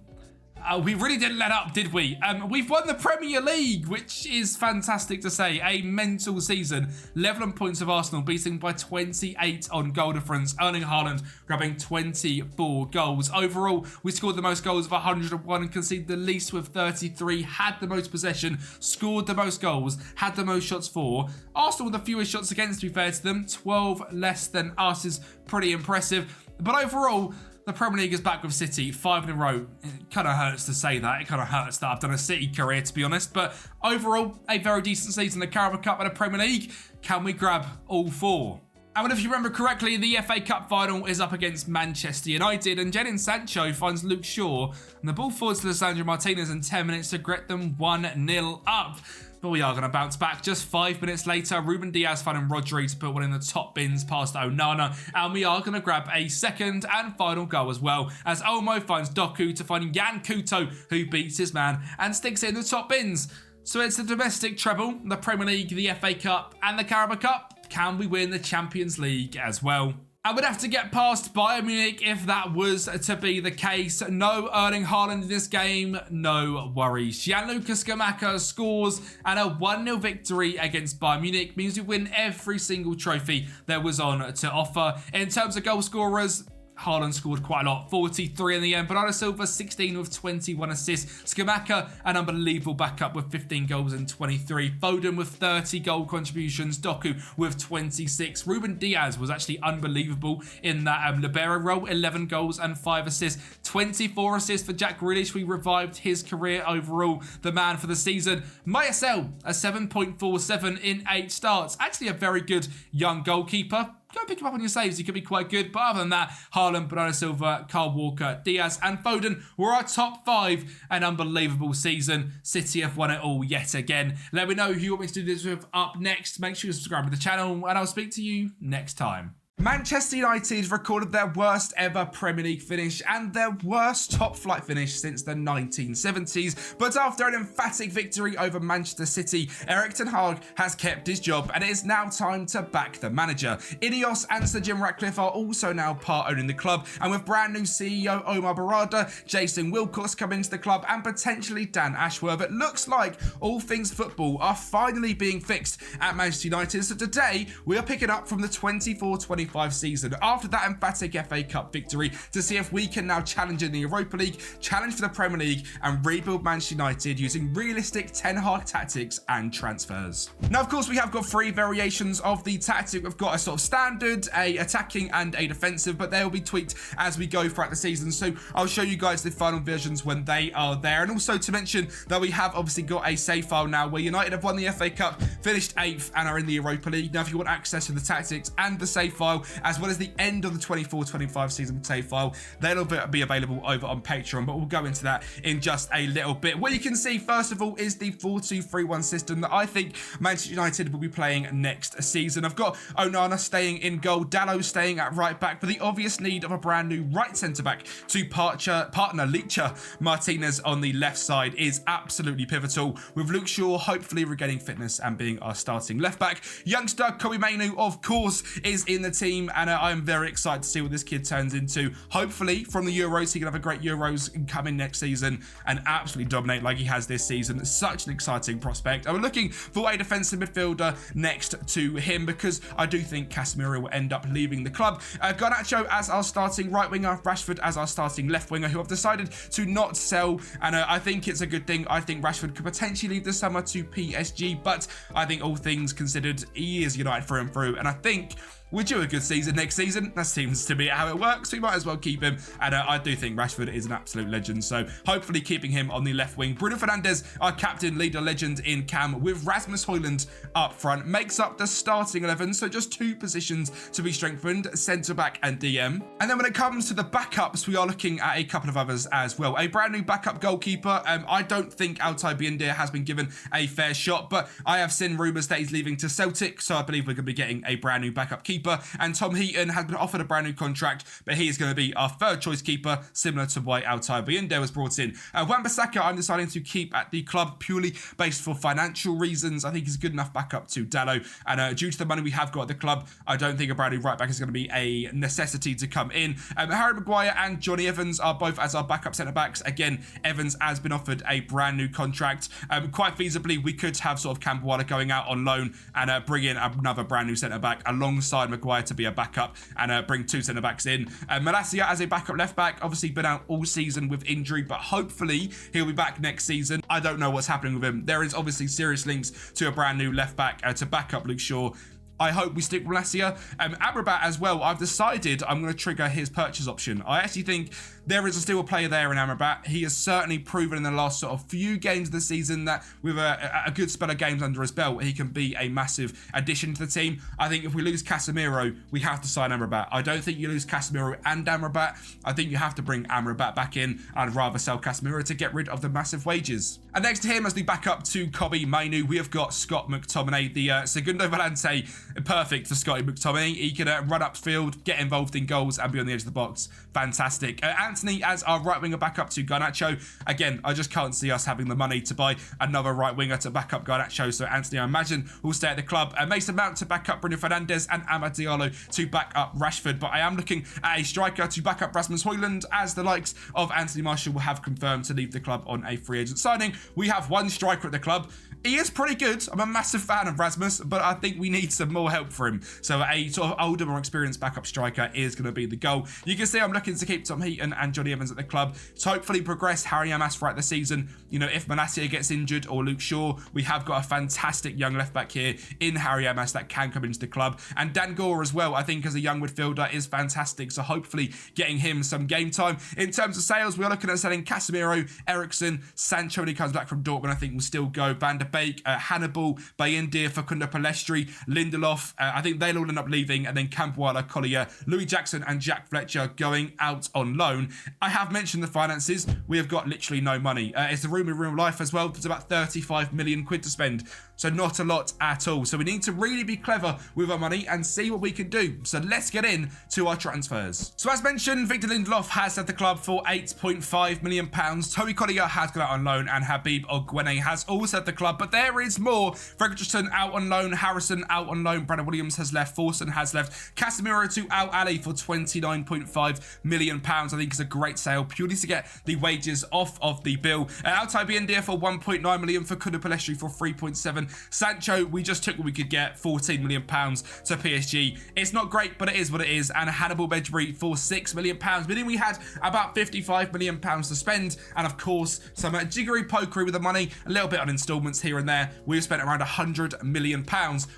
We really didn't let up, did we? We've won the Premier League, which is fantastic to say. A mental season. Level on points of Arsenal, beating by 28 on goal difference. Erling Haaland grabbing 24 goals. Overall, we scored the most goals of 101 and conceded the least with 33. Had the most possession, scored the most goals, had the most shots for. Arsenal with the fewest shots against, to be fair to them. 12 less than us is pretty impressive. But overall, the Premier League is back with City, 5 in a row. It kind of hurts to say that. It kind of hurts that I've done a City career, to be honest. But overall, a very decent season. The Carabao Cup and the Premier League. Can we grab all 4? And if you remember correctly, the FA Cup final is up against Manchester United, and Jadon Sancho finds Luke Shaw and the ball forwards to Lisandro Martinez in 10 minutes to get them 1-0 up. But we are going to bounce back. Just 5 minutes later, Ruben Diaz finding Rodri to put one in the top bins past Onana. And we are going to grab a second and final goal as well, as Olmo finds Doku to find Yan Couto, who beats his man and sticks it in the top bins. So it's the domestic treble, the Premier League, the FA Cup and the Carabao Cup. Can we win the Champions League as well? I would have to get past Bayern Munich if that was to be the case. No Erling Haaland in this game, no worries. Gianluca Scamacca scores, and a 1-0 victory against Bayern Munich means we win every single trophy there was on to offer. In terms of goal scorers, Haaland scored quite a lot, 43 in the end. Bernardo Silva, 16 with 21 assists. Scamacca, an unbelievable backup with 15 goals and 23. Foden with 30 goal contributions. Doku with 26. Ruben Diaz was actually unbelievable in that libero role, 11 goals and 5 assists. 24 assists for Jack Grealish. We revived his career overall. The man for the season. Mayasel, a 7.47 in 8 starts. Actually a very good young goalkeeper. Go pick him up on your saves. He could be quite good. But other than that, Haaland, Bernardo Silva, Kyle Walker, Diaz and Foden were our top 5. An unbelievable season. City have won it all yet again. Let me know who you want me to do this with up next. Make sure you subscribe to the channel and I'll speak to you next time. Manchester United recorded their worst ever Premier League finish and their worst top flight finish since the 1970s. But after an emphatic victory over Manchester City, Erik ten Hag has kept his job and it is now time to back the manager. Ineos and Sir Jim Ratcliffe are also now part owning the club, and with brand new CEO Omar Barada, Jason Wilcox coming to the club and potentially Dan Ashworth, it looks like all things football are finally being fixed at Manchester United. So today we are picking up from the 24-25 season after that emphatic FA Cup victory to see if we can now challenge in the Europa League, challenge for the Premier League and rebuild Manchester United using realistic Ten Hag tactics and transfers. Now of course we have got 3 variations of the tactic. We've got a sort of standard, a attacking and a defensive, but they will be tweaked as we go throughout the season, so I'll show you guys the final versions when they are there. And also to mention that we have obviously got a save file now where United have won the FA Cup, finished 8th and are in the Europa League. Now if you want access to the tactics and the save file as well as the end of the 24-25 season save file, they'll be available over on Patreon, but we'll go into that in just a little bit. What you can see first of all is the 4-2-3-1 system that I think Manchester United will be playing next season. I've got Onana staying in goal, Dalot staying at right back, but the obvious need of a brand new right centre back to partner Licha Martinez on the left side is absolutely pivotal, with Luke Shaw hopefully regaining fitness and being our starting left back. Youngster Kobe Mainu of course is in the team, and I'm very excited to see what this kid turns into. Hopefully from the Euros he can have a great Euros coming next season and absolutely dominate like he has this season. It's such an exciting prospect. I'm looking for a defensive midfielder next to him because I do think Casemiro will end up leaving the club. Garnacho as our starting right winger, Rashford as our starting left winger, who I've decided to not sell, and I think it's a good thing. I think Rashford could potentially leave this summer to PSG, but I think all things considered he is United through and through, and I think we're due a good season next season. That seems to be how it works. We might as well keep him. And I do think Rashford is an absolute legend. So hopefully keeping him on the left wing. Bruno Fernandes, our captain, leader, legend in Cam, with Rasmus Højlund up front, makes up the starting 11. So just 2 positions to be strengthened, centre back and DM. And then when it comes to the backups, we are looking at a couple of others as well. A brand new backup goalkeeper. I don't think Altay Biendir has been given a fair shot, but I have seen rumours that he's leaving to Celtic. So I believe we're going to be getting a brand new backup keeper keeper, and Tom Heaton has been offered a brand new contract, but he is going to be our third choice keeper, similar to why Altay Bayindir was brought in. Wan-Bissaka, I'm deciding to keep at the club purely based for financial reasons. I think he's a good enough backup to Dalot, and due to the money we have got at the club, I don't think a brand new right back is going to be a necessity to come in. Harry Maguire and Johnny Evans are both as our backup centre backs. Again, Evans has been offered a brand new contract. Quite feasibly, we could have sort of Kempi going out on loan and bring in another brand new centre back alongside Maguire to be a backup, and bring two centre backs in. Malacia as a backup left back, obviously been out all season with injury, but hopefully he'll be back next season. I don't know what's happening with him. There is obviously serious links to a brand new left back to back up Luke Shaw. I hope we stick with Malacia. Amrabat as well, I've decided I'm going to trigger his purchase option. I actually think there is still a player there in Amrabat. He has certainly proven in the last sort of few games of the season that with a good spell of games under his belt, he can be a massive addition to the team. I think if we lose Casemiro, we have to sign Amrabat. I don't think you lose Casemiro and Amrabat. I think you have to bring Amrabat back in. I'd rather sell Casemiro to get rid of the massive wages. And next to him as the backup to Kobbie Mainoo, we have got Scott McTominay, the Segundo Volante. Perfect for Scotty McTominay. He can run upfield, get involved in goals, and be on the edge of the box. Fantastic. Anthony as our right winger backup to Garnacho. Again, I just can't see us having the money to buy another right winger to back up Garnacho. So Anthony, I imagine, will stay at the club. Mason Mount to back up Bruno Fernandes, and Amad Diallo to back up Rashford. But I am looking at a striker to back up Rasmus Højlund, as the likes of Anthony Martial will have confirmed to leave the club on a free agent signing. We have one striker at the club. He is pretty good. I'm a massive fan of Rasmus, but I think we need some more help for him. So a sort of older, more experienced backup striker is going to be the goal. You can see I'm looking to keep Tom Heaton and Johnny Evans at the club to hopefully progress Harry Amas throughout the season. You know, if Malacia gets injured or Luke Shaw, we have got a fantastic young left back here in Harry Amas that can come into the club. And Dan Gore as well, I think as a young midfielder is fantastic. So hopefully getting him some game time. In terms of sales, we are looking at selling Casemiro, Eriksen, Sancho when he comes back from Dortmund, I think will still go. Van der Beek, Hannibal, Bayindir, Facundo Palestri, Lindelof, I think they'll all end up leaving, and then Campuala, Collier, Louis Jackson and Jack Fletcher going out on loan. I have mentioned the finances. We have got literally no money. It's the room in real life as well. There's about 35 million quid to spend. So not a lot at all. So we need to really be clever with our money and see what we can do. So let's get in to our transfers. So as mentioned, Victor Lindelof has left the club for £8.5 million. Toby Collier has gone out on loan, and Habib Ogwene has also left the club. But there is more. Fredrickson out on loan, Harrison out on loan, Brandon Williams has left, Forson has left, Casemiro to Al Ali for £29.5 million. I think it's a great sale purely to get the wages off of the bill. Altay Bayindir for £1.9 million, for Facundo Palestri for 3.7. Sancho, we just took what we could get, £14 million to PSG. It's not great, but it is what it is. And Hannibal Bedri for £6 million. Meaning we had about £55 million to spend. And of course, some jiggery pokery with the money, a little bit on installments here and there. We've spent around £100 million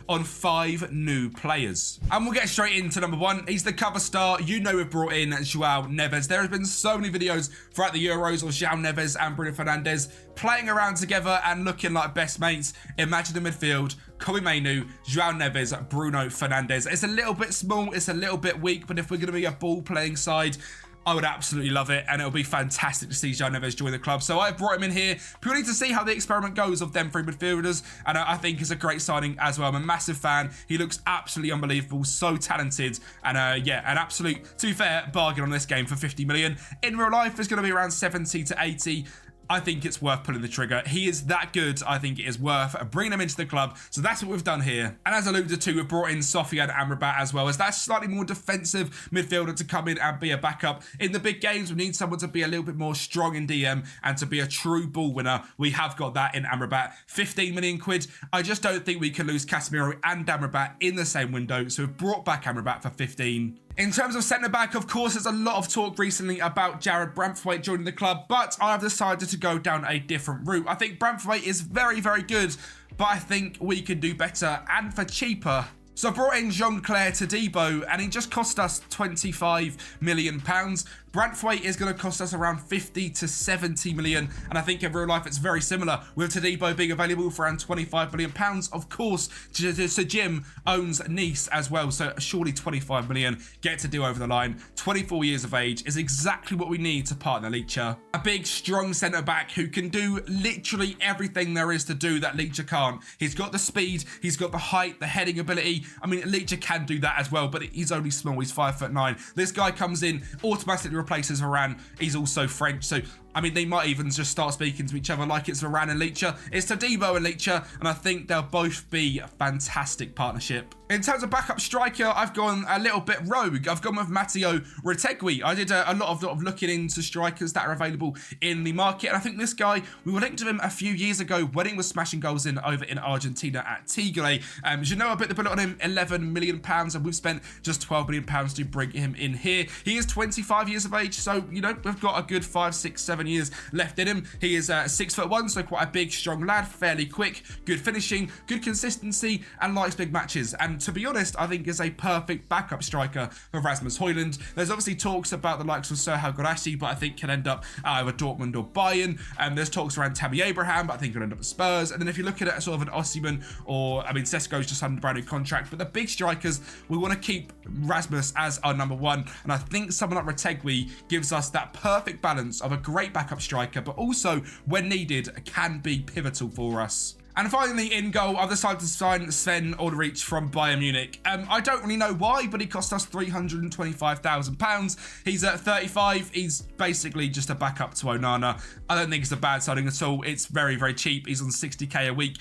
on 5 new players. And we'll get straight into number one. He's the cover star. You know we've brought in João Neves. There has been so many videos throughout the Euros of João Neves and Bruno Fernandes playing around together and looking like best mates. Imagine the midfield, Kobbie Mainoo, João Neves, Bruno Fernandes. It's a little bit small, it's a little bit weak, but if we're going to be a ball-playing side, I would absolutely love it, and it'll be fantastic to see João Neves join the club. So I brought him in here purely to see how the experiment goes of them three midfielders, and I think it's a great signing as well. I'm a massive fan. He looks absolutely unbelievable, so talented, and yeah, an absolute, to be fair, bargain on this game for 50 million. In real life, it's going to be around 70 to 80. I think it's worth pulling the trigger. He is that good. I think it is worth bringing him into the club. So that's what we've done here. And as alluded to, we've brought in Sofiane Amrabat as well, as that slightly more defensive midfielder to come in and be a backup. In the big games, we need someone to be a little bit more strong in DM and to be a true ball winner. We have got that in Amrabat. 15 million quid. I just don't think we can lose Casemiro and Amrabat in the same window. So we've brought back Amrabat for 15. In terms of centre-back, of course, there's a lot of talk recently about Jared Brantwaite joining the club, but I've decided to go down a different route. I think Brantwaite is very, very good, but I think we can do better and for cheaper. So I brought in Jean-Claire Todibo, and he just cost us £25 million. Branthwaite is going to cost us around 50 to 70 million. And I think in real life, it's very similar, with Todibo being available for around 25 million pounds. Of course, Sir Jim owns Nice as well. So surely 25 million get to do over the line. 24 years of age is exactly what we need to partner Leacher. A big, strong centre-back who can do literally everything there is to do that Leacher can't. He's got the speed, he's got the height, the heading ability. I mean, Leacher can do that as well, but he's only small. He's 5'9". This guy comes in, automatically replaces Varane. He's also French, so I mean, they might even just start speaking to each other like it's Varane and Leacher. It's Todibo and Leacher, and I think they'll both be a fantastic partnership. In terms of backup striker, I've gone a little bit rogue. I've gone with Matteo Retegui. I did a lot of looking into strikers that are available in the market, and I think this guy, we were linked to him a few years ago when he was smashing goals in over in Argentina at Tigre. As you know, I bit the bullet on him, £11 million, and we've spent just £12 million to bring him in here. He is 25 years of age, so, you know, we've got a good 5, 6, 7 years left in him. He is 6'1", so quite a big, strong lad, fairly quick, good finishing, good consistency, and likes big matches. And to be honest, I think is a perfect backup striker for Rasmus Højlund. There's obviously talks about the likes of Serhou Guirassy, but I think can end up either Dortmund or Bayern. There's talks around Tammy Abraham, but I think he'll end up at Spurs. And then if you look at it, sort of an Osimhen, or I mean, Sesko's just under a brand new contract. But the big strikers, we want to keep Rasmus as our number one. And I think someone like Retegui gives us that perfect balance of a great backup striker, but also when needed can be pivotal for us. And finally, in goal, I've decided to sign Sven Ulreich from Bayern Munich. I don't really know why, but he cost us £325,000. He's at 35. He's basically just a backup to Onana. I don't think it's a bad signing at all. It's very, very cheap. He's on 60k a week.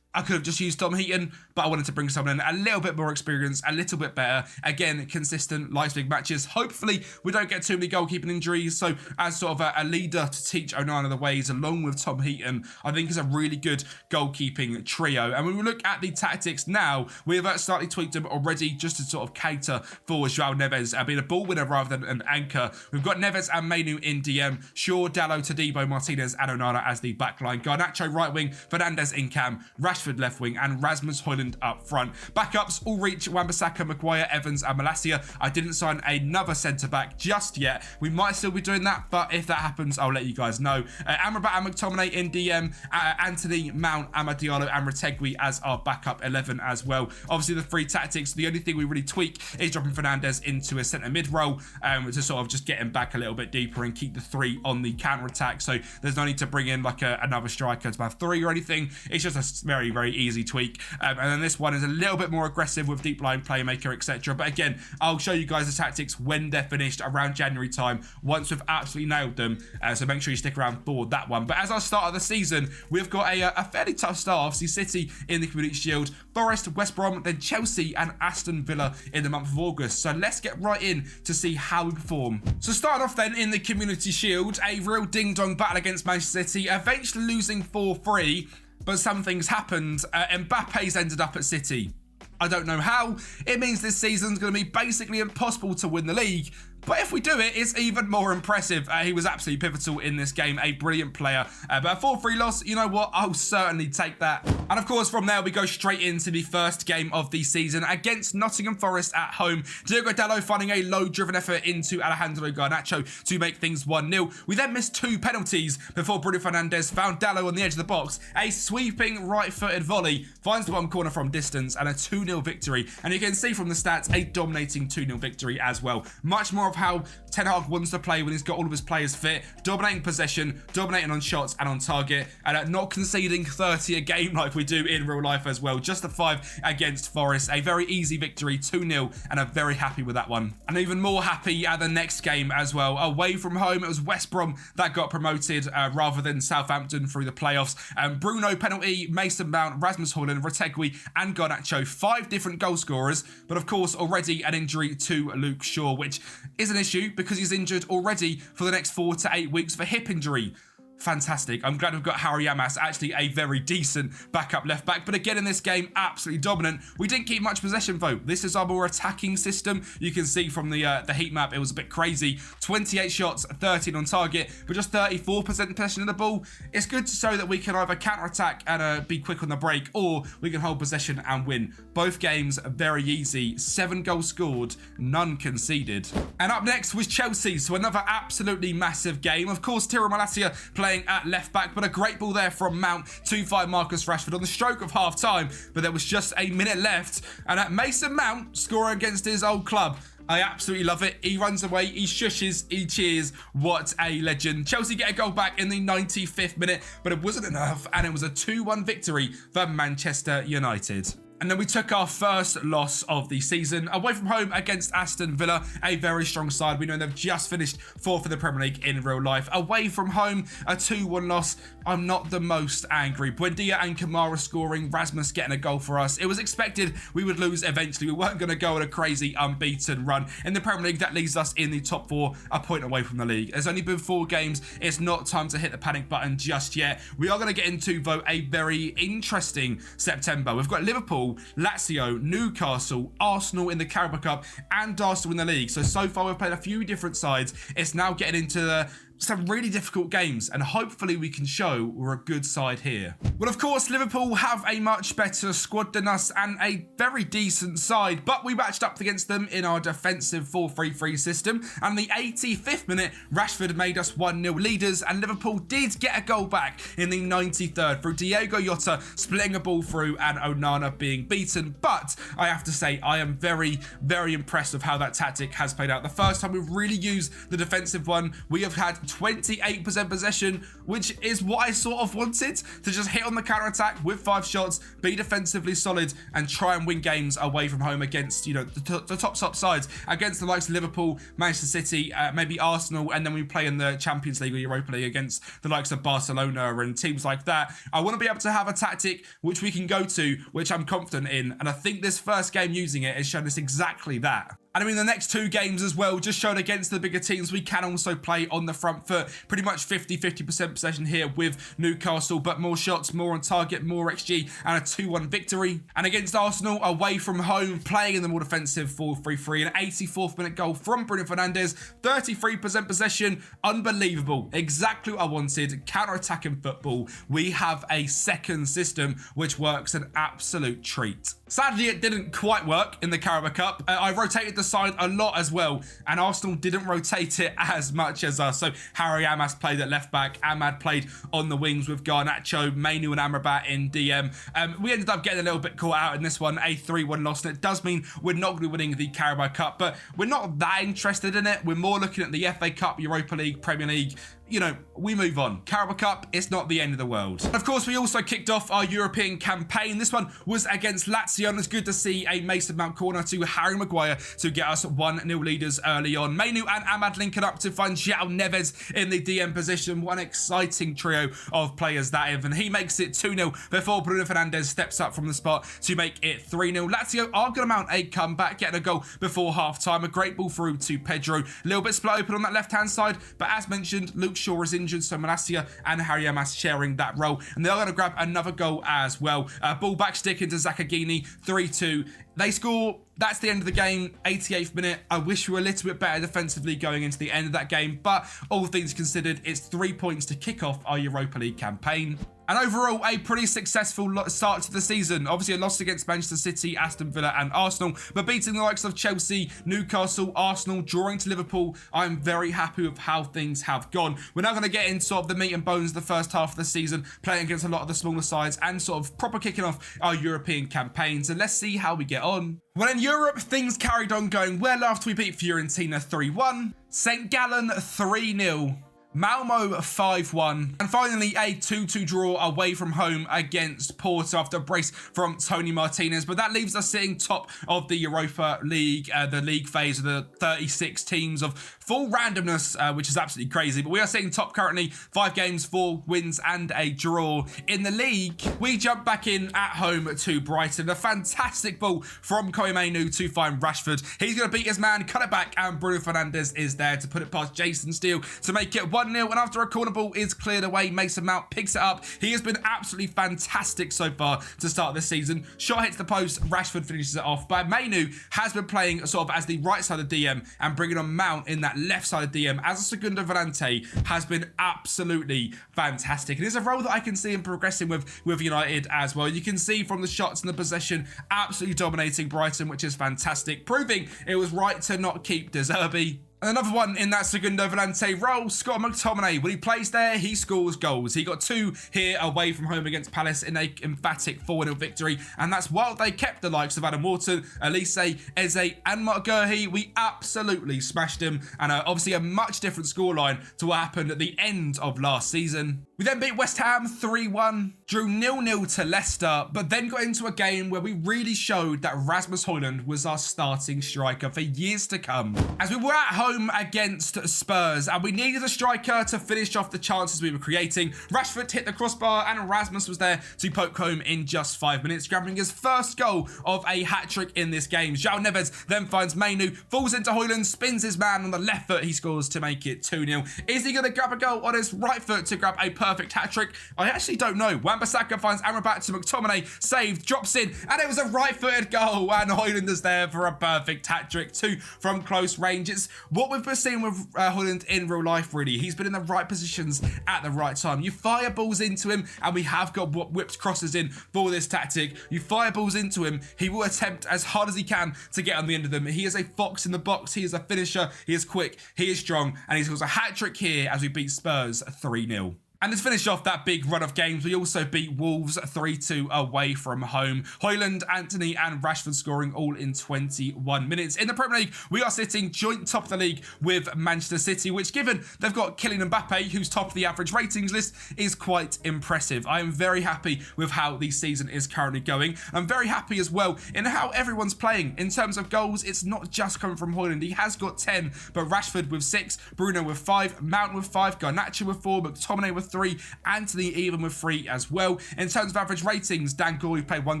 I could have just used Tom Heaton, but I wanted to bring someone in a little bit more experience, a little bit better. Again, consistent, likes big matches. Hopefully, we don't get too many goalkeeping injuries. So, as sort of a leader to teach Onana the ways, along with Tom Heaton, I think is a really good goalkeeping trio. And when we look at the tactics now, we have slightly tweaked them already just to sort of cater for João Neves being a ball winner rather than an anchor. We've got Neves and Mainu in DM, Shaw, Dalot, Todibo, Martinez, and Onana as the backline. Garnacho right wing, Fernandes in cam, Rashford left wing, and Rasmus Højlund up front. Backups, Ulreich, Wan-Bissaka, Maguire, Evans, and Malacia. I didn't sign another centre-back just yet. We might still be doing that, but if that happens, I'll let you guys know. Amrabat and McTominay in DM, Anthony, Mount, Amad Diallo, and Retegui as our backup 11 as well. Obviously, the three tactics, the only thing we really tweak is dropping Fernandes into a centre-mid role to sort of just get him back a little bit deeper and keep the three on the counter-attack. So there's no need to bring in like another striker to have three or anything. It's just a very, very easy tweak. And then this one is a little bit more aggressive with deep line playmaker, etc. But again, I'll show you guys the tactics when they're finished around January time, once we've absolutely nailed them. So make sure you stick around for that one. But as our start of the season, we've got a fairly tough start. Obviously, City in the Community Shield, Forest, West Brom, then Chelsea and Aston Villa in the month of August. So let's get right in to see how we perform. So starting off then in the Community Shield, a real ding-dong battle against Manchester City, eventually losing 4-3. But some things happened. Mbappe's ended up at City. I don't know how. It means this season's going to be basically impossible to win the league. But if we do it, it's even more impressive. He was absolutely pivotal in this game, a brilliant player. But a 4-3 loss, you know what? I'll certainly take that. And of course, from there, we go straight into the first game of the season against Nottm Forest at home. Diogo Dalot finding a low-driven effort into Alejandro Garnacho to make things 1-0. We then missed 2 penalties before Bruno Fernandes found Dalot on the edge of the box. A sweeping right-footed volley finds the bottom corner from distance and a 2-0 victory. And you can see from the stats, a dominating 2-0 victory as well. Much more of how Ten Hag wants to play when he's got all of his players fit, dominating possession, dominating on shots and on target, and not conceding 30 a game like we do in real life as well. Just a 5 against Forest, a very easy victory, 2-0, and I'm very happy with that one. And even more happy at the next game as well. Away from home, it was West Brom that got promoted rather than Southampton through the playoffs. Bruno penalty, Mason Mount, Rasmus Højlund, Retegui, and Garnacho, 5 different goal scorers, but of course already an injury to Luke Shaw, which is an issue because he's injured already for the next 4 to 8 weeks for hip injury. fantastic. I'm glad we've got Harry Yamas, actually a very decent backup left back. But again, in this game, absolutely dominant. We didn't keep much possession though. This is our more attacking system. You can see from the heat map, it was a bit crazy. 28 shots, 13 on target, but just 34% possession of the ball. It's good to show that we can either counter-attack and be quick on the break, or we can hold possession and win. Both games are very easy. 7 goals scored, none conceded. And up next was Chelsea, so another absolutely massive game. Of course, Tiro Malacia playing at left back, but a great ball there from Mount to find Marcus Rashford on the stroke of half time, but there was just a minute left, and at Mason Mount scoring against his old club. I absolutely love it. He runs away, he shushes, he cheers. What a legend. Chelsea get a goal back in the 95th minute, but it wasn't enough, and it was a 2-1 victory for Manchester United. And then we took our first loss of the season away from home against Aston Villa, a very strong side. We know they've just finished 4th in the Premier League in real life. Away from home, a 2-1 loss. I'm not the most angry. Buendia and Kamara scoring, Rasmus getting a goal for us. It was expected we would lose eventually. We weren't going to go on a crazy unbeaten run in the Premier League. That leaves us in the top 4, a point away from the league. There's only been 4 games. It's not time to hit the panic button just yet. We are going to get into, though, a very interesting September. We've got Liverpool, Lazio, Newcastle, Arsenal in the Carabao Cup, and Arsenal in the league. So far we've played a few different sides. It's now getting into some really difficult games, and hopefully we can show we're a good side here. Well, of course, Liverpool have a much better squad than us and a very decent side, but we matched up against them in our defensive 4-3-3 system, and the 85th minute, Rashford made us 1-0 leaders, and Liverpool did get a goal back in the 93rd through Diego Jota splitting a ball through and Onana being beaten. But I have to say, I am very, very impressed with how that tactic has played out. The first time we've really used the defensive one, we have had 28% possession, which is what I sort of wanted, to just hit on the counter-attack with 5 shots, be defensively solid, and try and win games away from home against, you know, the top sides, against the likes of Liverpool, Manchester City, maybe Arsenal, and then we play in the Champions League or Europa League against the likes of Barcelona and teams like that. I want to be able to have a tactic which we can go to, which I'm confident in, and I think this first game using it has shown us exactly that. And I mean, the next 2 games as well just showed against the bigger teams we can also play on the front foot. Pretty much 50% possession here with Newcastle, but more shots, more on target, more XG, and a 2-1 victory. And against Arsenal, away from home, playing in the more defensive 4-3-3, an 84th minute goal from Bruno Fernandes, 33% possession, unbelievable. Exactly what I wanted, counter-attacking football. We have a second system which works an absolute treat. Sadly, it didn't quite work in the Carabao Cup. I rotated the side a lot as well, and Arsenal didn't rotate it as much as us. So Harry Yamas played at left back, Ahmad played on the wings with Garnacho, Mainu and Amrabat in DM. We ended up getting a little bit caught out in this one, a 3-1 loss, and it does mean we're not going to be winning the Carabao Cup, but we're not that interested in it. We're more looking at the FA Cup, Europa League, Premier League. You know, we move on. Carabao Cup, it's not the end of the world. Of course, we also kicked off our European campaign. This one was against Lazio, and it's good to see a Mason Mount corner to Harry Maguire to get us 1-0 leaders early on. Mainu and Ahmad linking up to find João Neves in the DM position. What an exciting trio of players that is, and he makes it 2-0 before Bruno Fernandes steps up from the spot to make it 3-0. Lazio are going to mount a comeback, getting a goal before half-time. A great ball through to Pedro. A little bit split open on that left-hand side, but as mentioned, Luke Shaw is injured, so Malacia and Harry Yamas sharing that role, and they're going to grab another goal as well. Ball back stick into Zakagini, 3-2. They score. That's the end of the game, 88th minute. I wish we were a little bit better defensively going into the end of that game, but all things considered, it's 3 points to kick off our Europa League campaign. And overall, a pretty successful start to the season. Obviously, a loss against Manchester City, Aston Villa and Arsenal, but beating the likes of Chelsea, Newcastle, Arsenal, drawing to Liverpool. I'm very happy with how things have gone. We're now going to get into sort of the meat and bones of the first half of the season, playing against a lot of the smaller sides and sort of proper kicking off our European campaign. So let's see how we get on. Well, in Europe, things carried on going well after we beat Fiorentina 3-1, St. Gallen 3-0, Malmo 5-1, and finally a 2-2 draw away from home against Porto after a brace from Tony Martinez. But that leaves us sitting top of the Europa League, the league phase of the 36 teams of full randomness, which is absolutely crazy. But we are sitting top currently, 5 games, 4 wins and a draw. In the league, we jump back in at home to Brighton. A fantastic ball from Koimanu to find Rashford. He's going to beat his man, cut it back, and Bruno Fernandes is there to put it past Jason Steele to make it 1-0. And after a corner ball is cleared away, Mason Mount picks it up. He has been absolutely fantastic so far to start this season. Shot hits the post, Rashford finishes it off. But Mainu has been playing sort of as the right side of DM and bringing on Mount in that left side of DM as a segundo volante has been absolutely fantastic. And it's a role that I can see him progressing with United as well. You can see from the shots and the possession, absolutely dominating Brighton, which is fantastic, proving it was right to not keep De Zerbi. And another one in that segundo volante role, Scott McTominay. When he plays there, he scores goals. He got 2 here away from home against Palace in a emphatic 4-0 victory. And that's while they kept the likes of Adam Wharton, Elise, Eze and Mark Gurhey. We absolutely smashed him. And obviously a much different scoreline to what happened at the end of last season. We then beat West Ham 3-1, drew 0-0 to Leicester, but then got into a game where we really showed that Rasmus Højlund was our starting striker for years to come. As we were at home against Spurs, and we needed a striker to finish off the chances we were creating. Rashford hit the crossbar, and Rasmus was there to poke home in just 5 minutes, grabbing his first goal of a hat-trick in this game. João Neves then finds Mainu, falls into Højlund, spins his man on the left foot, he scores to make it 2-0. Is he going to grab a goal on his right foot to grab a perfect hat-trick? I actually don't know. Wan-Bissaka finds Amrabat to McTominay, saved, drops in, and it was a right-footed goal, and Højlund is there for a perfect hat-trick, 2 from close range. It's what we've been seeing with Højlund in real life, really. He's been in the right positions at the right time. You fire balls into him, and we have got whipped crosses in for this tactic. You fire balls into him, he will attempt as hard as he can to get on the end of them. He is a fox in the box, he is a finisher, he is quick, he is strong, and he scores a hat-trick here as we beat Spurs 3-0. And to finish off that big run of games, we also beat Wolves 3-2 away from home. Højlund, Anthony and Rashford scoring all in 21 minutes. In the Premier League, we are sitting joint top of the league with Manchester City, which given they've got Kylian Mbappe, who's top of the average ratings list, is quite impressive. I am very happy with how the season is currently going. I'm very happy as well in how everyone's playing. In terms of goals, it's not just coming from Højlund. He has got 10, but Rashford with 6, Bruno with 5, Mount with 5, Garnacho with 4, McTominay with 3, Anthony even with 3 as well. In terms of average ratings, Dan Gore, who played 1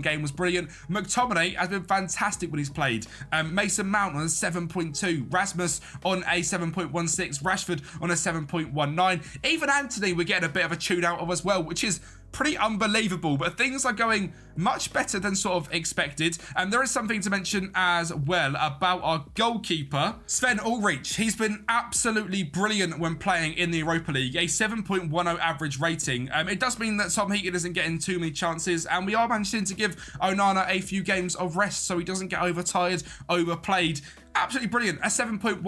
game, was brilliant. McTominay has been fantastic when he's played. Mason Mount on a 7.2, Rasmus on a 7.16, Rashford on a 7.19. Even Anthony we're getting a bit of a tune out of as well, which is pretty unbelievable, but things are going much better than sort of expected. And there is something to mention as well about our goalkeeper, Sven Ulrich. He's been absolutely brilliant when playing in the Europa League, a 7.10 average rating. It does mean that Tom Heaton isn't getting too many chances, and we are managing to give Onana a few games of rest so he doesn't get overtired, overplayed. Absolutely brilliant. A 7.10,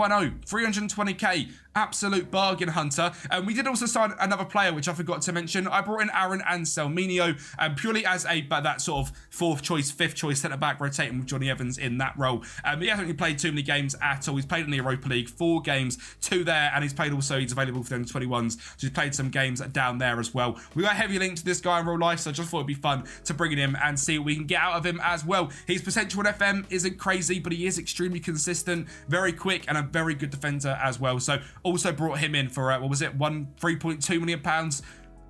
320k, absolute bargain hunter. And we did also sign another player, which I forgot to mention. I brought in Aaron Anselminho, purely as that sort of 4th choice, 5th choice centre-back, rotating with Johnny Evans in that role. He hasn't really played too many games at all. He's played in the Europa League, 4 games, 2 there, and he's played also, he's available for the 21s, so he's played some games down there as well. We are heavily linked to this guy in real life, so I just thought it'd be fun to bring in him and see what we can get out of him as well. His potential in FM isn't crazy, but he is extremely consistent, very quick, and a very good defender as well. So also brought him in for what was it, £3.2 million.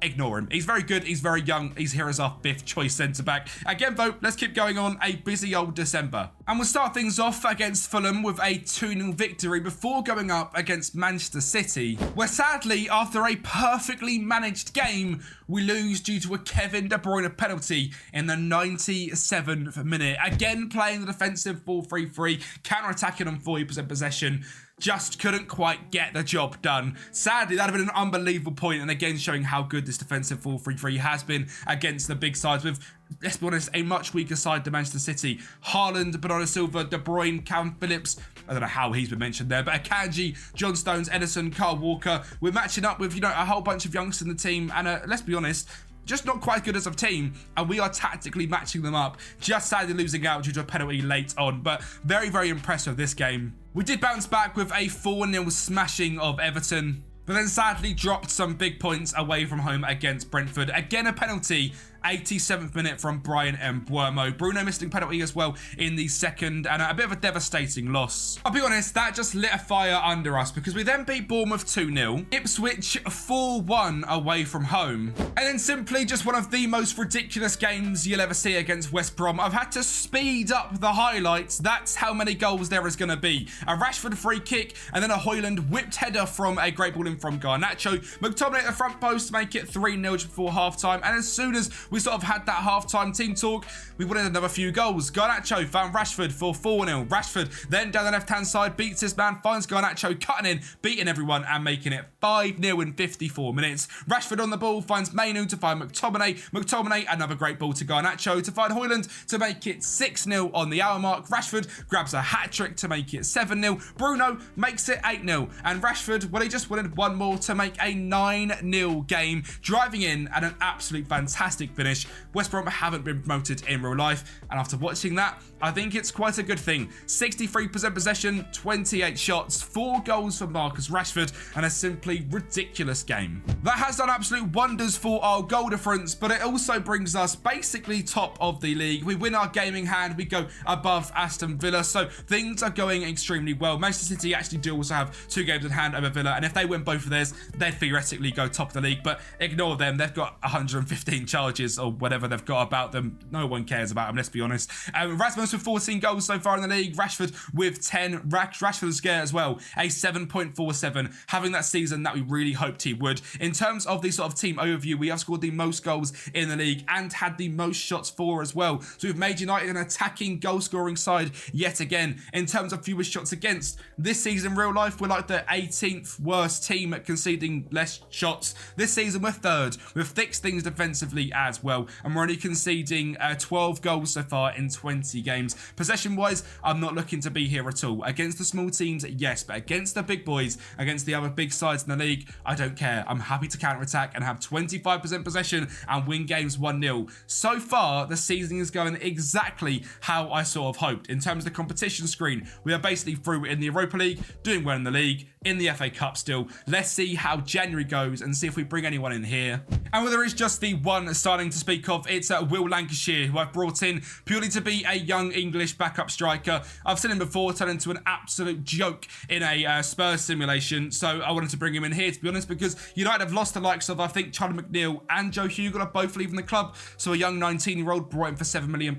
Ignore him. He's very good. He's very young. He's here as our 5th choice centre-back. Again, though, let's keep going on. A busy old December. And we'll start things off against Fulham with a 2-0 victory before going up against Manchester City, where sadly, after a perfectly managed game, we lose due to a Kevin De Bruyne penalty in the 97th minute. Again, playing the defensive 4-3-3, counter-attacking on 40% possession. Just couldn't quite get the job done. Sadly, that would have been an unbelievable point, and again showing how good this defensive 4-3-3 has been against the big sides with, let's be honest, a much weaker side than Manchester City. Haaland, Bernardo Silva, De Bruyne, Cam Phillips, I don't know how he's been mentioned there, but Akanji, John Stones, Edison, Carl Walker. We're matching up with, a whole bunch of youngsters in the team, and let's be honest, just not quite good as a team, and we are tactically matching them up, just sadly losing out due to a penalty late on, but very, very impressed with this game. We did bounce back with a 4-0 smashing of Everton, but then sadly dropped some big points away from home against Brentford. Again, a penalty, 87th minute from Brian Mbeumo. Bruno missing penalty as well in the second, and a bit of a devastating loss. I'll be honest, that just lit a fire under us because we then beat Bournemouth 2-0, Ipswich 4-1 away from home, and then simply just one of the most ridiculous games you'll ever see against West Brom. I've had to speed up the highlights. That's how many goals there is going to be. A Rashford free kick, and then a Højlund whipped header from a great ball in from Garnacho. McTominay at the front post to make it 3-0 before half-time, and as soon as we sort of had that half-time team talk, we wanted another few goals. Garnacho found Rashford for 4-0. Rashford then down the left-hand side beats his man, finds Garnacho cutting in, beating everyone and making it 5-0 in 54 minutes. Rashford on the ball finds Mainu to find McTominay. McTominay, another great ball to Garnacho to find Højlund to make it 6-0 on the hour mark. Rashford grabs a hat-trick to make it 7-0. Bruno makes it 8-0. And Rashford, well, he just wanted one more to make a 9-0 game, driving in at an absolute fantastic finish. West Brom haven't been promoted in real life, and after watching that, I think it's quite a good thing. 63% possession, 28 shots, 4 goals for Marcus Rashford, and a simply ridiculous game. That has done absolute wonders for our goal difference, but it also brings us basically top of the league. We win our gaming hand, we go above Aston Villa, so things are going extremely well. Manchester City actually do also have 2 games in hand over Villa, and if they win both of theirs, they'd theoretically go top of the league, but ignore them. They've got 115 charges or whatever they've got about them. No one cares about them, let's be honest. Rasmus with 14 goals so far in the league, Rashford with 10. Rashford's scare as well, a 7.47, having that season that we really hoped he would. In terms of the sort of team overview, we have scored the most goals in the league and had the most shots for as well. So we've made United an attacking goal scoring side yet again. In terms of fewest shots against, this season in real life, we're like the 18th worst team at conceding less shots. This season we're 3rd. We've fixed things defensively as well, and we're only conceding 12 goals so far in 20 games. Possession wise, I'm not looking to be here at all. Against the small teams, yes, but against the big boys, against the other big sides in the league, I don't care. I'm happy to counter-attack and have 25% possession and win games 1-0. So far, the season is going exactly how I sort of hoped. In terms of the competition screen, we are basically through in the Europa League, doing well in the league, in the FA Cup still. Let's see how January goes and see if we bring anyone in here. And well, there is just the one starting to speak of. It's Will Lancashire, who I've brought in purely to be a young English backup striker. I've seen him before turn into an absolute joke in a Spurs simulation, so I wanted to bring him in here, to be honest, because United have lost the likes of, I think, Charlie McNeil and Joe Hugill are both leaving the club, so a young 19-year-old brought in for £7 million.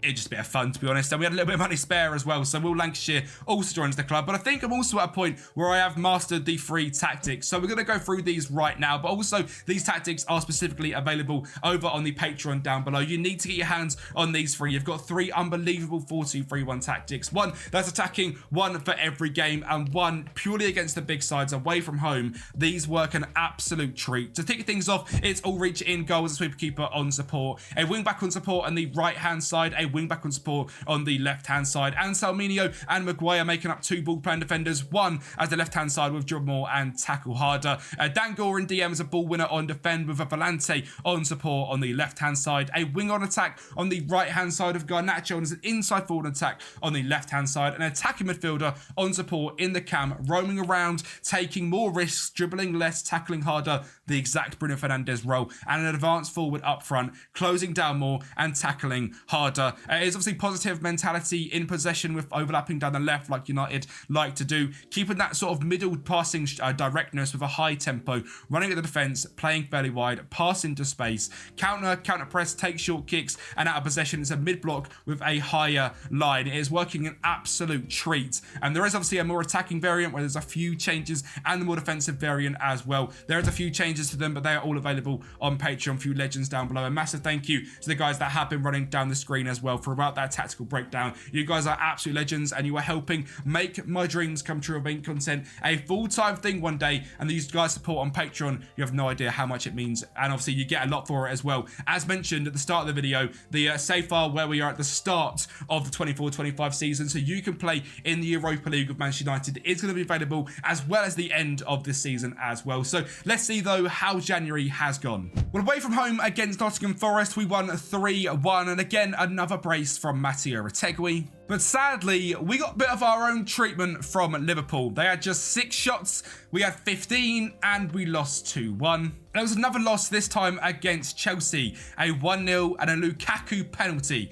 It's just a bit of fun, to be honest, and we had a little bit of money spare as well, so Will Lancashire also joins the club. But I think I'm also at a point where I have mastered the 3 tactics, so we're going to go through these right now, but also these tactics are specifically available over on the Patreon down below. You need to get your hands on these 3. You've got 3 unbelievable 4-2-3-1 tactics, 1 that's attacking, 1 for every game, and 1 purely against the big sides away from home. These work an absolute treat. To kick things off, it's Ulrich in goal as a sweeper keeper on support, a wing back on support on the right hand side, a wing back on support on the left hand side, and Salminio and Maguire making up 2 ball playing defenders, 1 as the left hand side with Dribble More and Tackle Harder. Dan Gore in DM as a ball winner on defend with a Volante on support on the left hand side, a wing on attack on the right hand side of Garnacho and as an inside forward attack on the left hand side, an attacking midfielder on support in the cam, roaming around, taking more risks, dribbling less, tackling harder, the exact Bruno Fernandes role, and an advanced forward up front, closing down more and tackling harder. It is obviously positive mentality in possession with overlapping down the left like United like to do, keeping that sort of middle passing directness with a high tempo, running at the defence, playing fairly wide, pass into space, counter press, take short kicks, and out of possession it's a mid block with a higher line. It is working an absolute treat, and there is obviously a more attacking variant where there's a few changes and the more defensive variant as well. There is a few changes to them, but they are all available on Patreon for you legends down below. A massive thank you to the guys that have been running down the screen as well for about that tactical breakdown. You guys are absolute legends, and you are helping make my dreams come true of making content a full-time thing one day. And these guys support on Patreon, you have no idea how much it means, and obviously you get a lot for it as well. As mentioned at the start of the video, the save file where we are at the start of the 24-25 season, so you can play in the Europa League with Manchester United, is going to be available as well as the end of this season as well. So let's see though how January has gone. Well, away from home against Nottm Forest, we won 3-1, and again, another brace from Matteo Retegui. But sadly, we got a bit of our own treatment from Liverpool. They had just 6 shots, we had 15, and we lost 2-1. There was another loss this time against Chelsea, a 1-0 and a Lukaku penalty.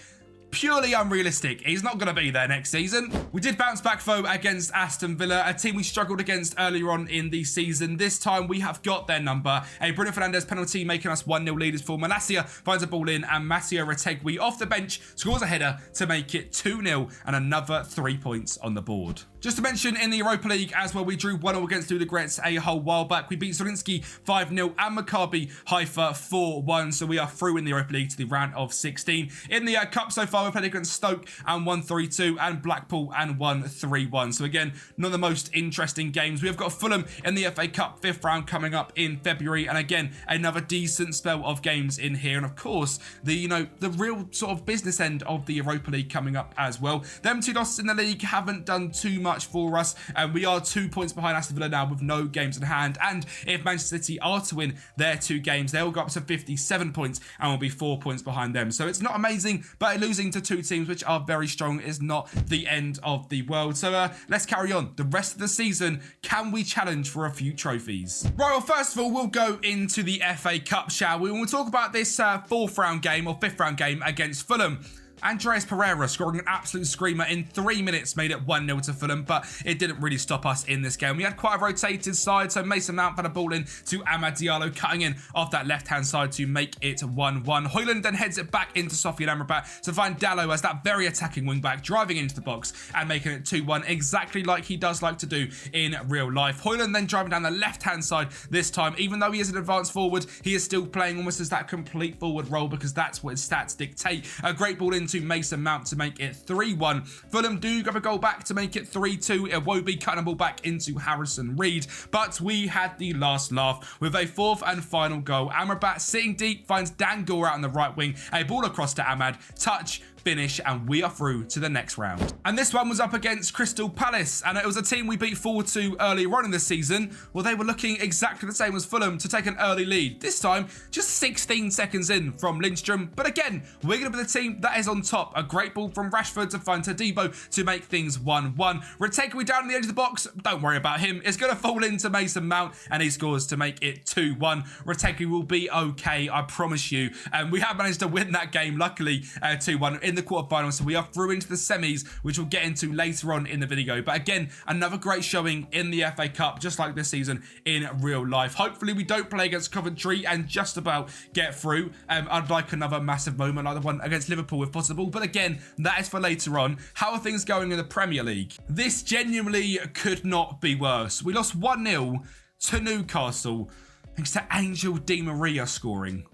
Purely unrealistic. He's not going to be there next season. We did bounce back though against Aston Villa, a team we struggled against earlier on in the season. This time we have got their number. A Bruno Fernandes penalty making us 1-0 leaders for Malacia finds a ball in, and Matteo Retegui off the bench scores a header to make it 2-0 and another 3 points on the board. Just to mention, in the Europa League as well, we drew 1-0 against Ludogorets a whole while back. We beat Zrinski 5-0 and Maccabi Haifa 4-1. So we are through in the Europa League to the round of 16. In the Cup so far, we played against Stoke and won 3-2 and Blackpool and won 3-1. So again, none of the most interesting games. We have got Fulham in the FA Cup 5th round coming up in February. And again, another decent spell of games in here. And of course, the real sort of business end of the Europa League coming up as well. Them 2 losses in the league haven't done too much for us, and we are 2 points behind Aston Villa now with no games in hand. And if Manchester City are to win their 2 games, they'll go up to 57 points and will be 4 points behind them. So it's not amazing, but losing to 2 teams which are very strong is not the end of the world. So let's carry on. The rest of the season, can we challenge for a few trophies? Right, well, first of all, we'll go into the FA Cup, shall we? We'll talk about this 4th round game or 5th round game against Fulham. Andreas Pereira scoring an absolute screamer in 3 minutes made it 1-0 to Fulham, but it didn't really stop us in this game. We had quite a rotated side, so Mason Mount had a ball in to Amad Diallo, cutting in off that left-hand side to make it 1-1. Højlund then heads it back into Sofian Amrabat to find Dalot as that very attacking wing-back, driving into the box and making it 2-1, exactly like he does like to do in real life. Højlund then driving down the left-hand side this time. Even though he is an advanced forward, he is still playing almost as that complete forward role because that's what his stats dictate. A great ball in to Mason Mount to make it 3-1. Fulham do grab a goal back to make it 3-2. Iwobi cutting a ball back into Harrison Reed, but we had the last laugh with a 4th and final goal. Amrabat sitting deep finds Dan Gore out on the right wing. A ball across to Ahmad. Touch, finish, and we are through to the next round. And this one was up against Crystal Palace, and it was a team we beat 4-2 earlier on in the season. Well, they were looking exactly the same as Fulham to take an early lead. This time, just 16 seconds in from Lindstrom. But again, we're going to be the team that is on top. A great ball from Rashford to find Todibo to make things 1-1. Retegui down on the edge of the box. Don't worry about him. It's going to fall into Mason Mount, and he scores to make it 2-1. Retegui will be okay, I promise you. And we have managed to win that game, luckily, 2-1 in the quarterfinals, so we are through into the semis, which we'll get into later on in the video. But again, another great showing in the FA Cup, just like this season in real life. Hopefully we don't play against Coventry and just about get through. I'd like another massive moment like the one against Liverpool if possible, but again, that is for later on. How are things going in the Premier League? This genuinely could not be worse. We lost 1-0 to Newcastle thanks to Angel Di Maria scoring.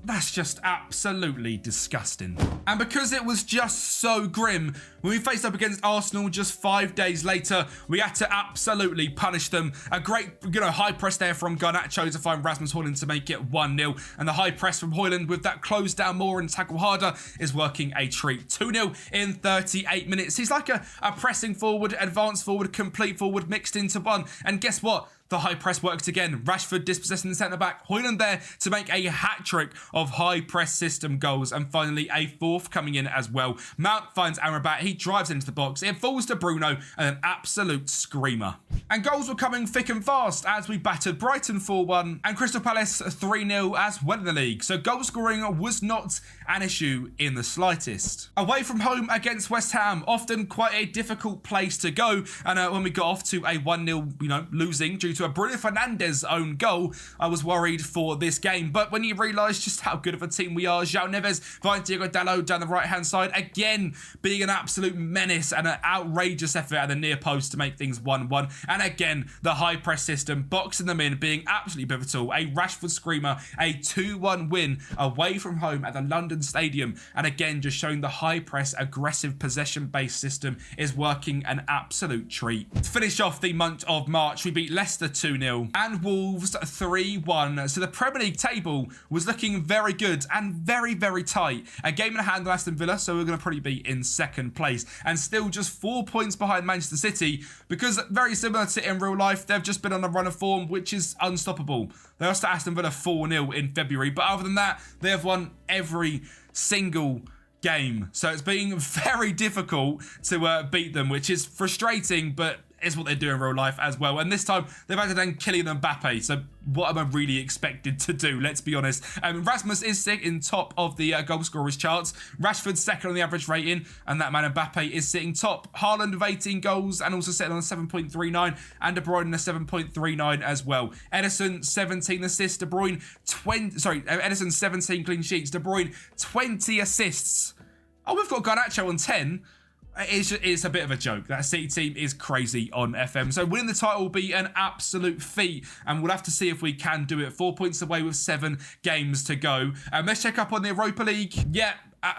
That's just absolutely disgusting. And because it was just so grim, when we faced up against Arsenal just 5 days later, we had to absolutely punish them. A great, high press there from Garnacho to find Rasmus Højlund to make it 1-0. And the high press from Højlund with that close down more and tackle harder is working a treat. 2-0 in 38 minutes. He's like a pressing forward, advanced forward, complete forward mixed into one. And guess what? The high press works again. Rashford dispossessing the centre-back. Højlund there to make a hat-trick of high press system goals. And finally, a 4th coming in as well. Mount finds Amrabat. He drives into the box. It falls to Bruno, and an absolute screamer. And goals were coming thick and fast as we battered Brighton 4-1 and Crystal Palace 3-0 as well in the league. So goal scoring was not an issue in the slightest. Away from home against West Ham, often quite a difficult place to go. And when we got off to a 1-0, losing due to a Bruno Fernandes own goal, I was worried for this game. But when you realise just how good of a team we are, João Neves finds Diego Dalot down the right-hand side, again being an absolute menace and an outrageous effort at the near post to make things 1-1. And again, the high press system, boxing them in, being absolutely pivotal. A Rashford screamer, a 2-1 win away from home at the London Stadium. And again, just showing the high press, aggressive possession-based system is working an absolute treat. To finish off the month of March, we beat Leicester 2-0 and Wolves 3-1. So the Premier League table was looking very good and very, very tight. A game in hand on Aston Villa, so we're going to probably be in second place and still just 4 points behind Manchester City because very similar to in real life, they've just been on a run of form which is unstoppable. They lost to Aston Villa 4-0 in February, but other than that, they have won every single game. So it's been very difficult to beat them, which is frustrating, but it's what they do in real life as well. And this time, they've had to then Kylian Mbappe. So what am I really expected to do? Let's be honest. Rasmus is sitting top of the goal scorers charts. Rashford's second on the average rating. And that man Mbappe is sitting top. Haaland with 18 goals and also sitting on a 7.39. And De Bruyne a 7.39 as well. Ederson, 17 assists. De Bruyne, Ederson, 17 clean sheets. De Bruyne, 20 assists. Oh, we've got Garnacho on 10. It's a bit of a joke. That City team is crazy on FM. So winning the title will be an absolute feat. And we'll have to see if we can do it. 4 points away with 7 games to go. Let's check up on the Europa League. Yeah,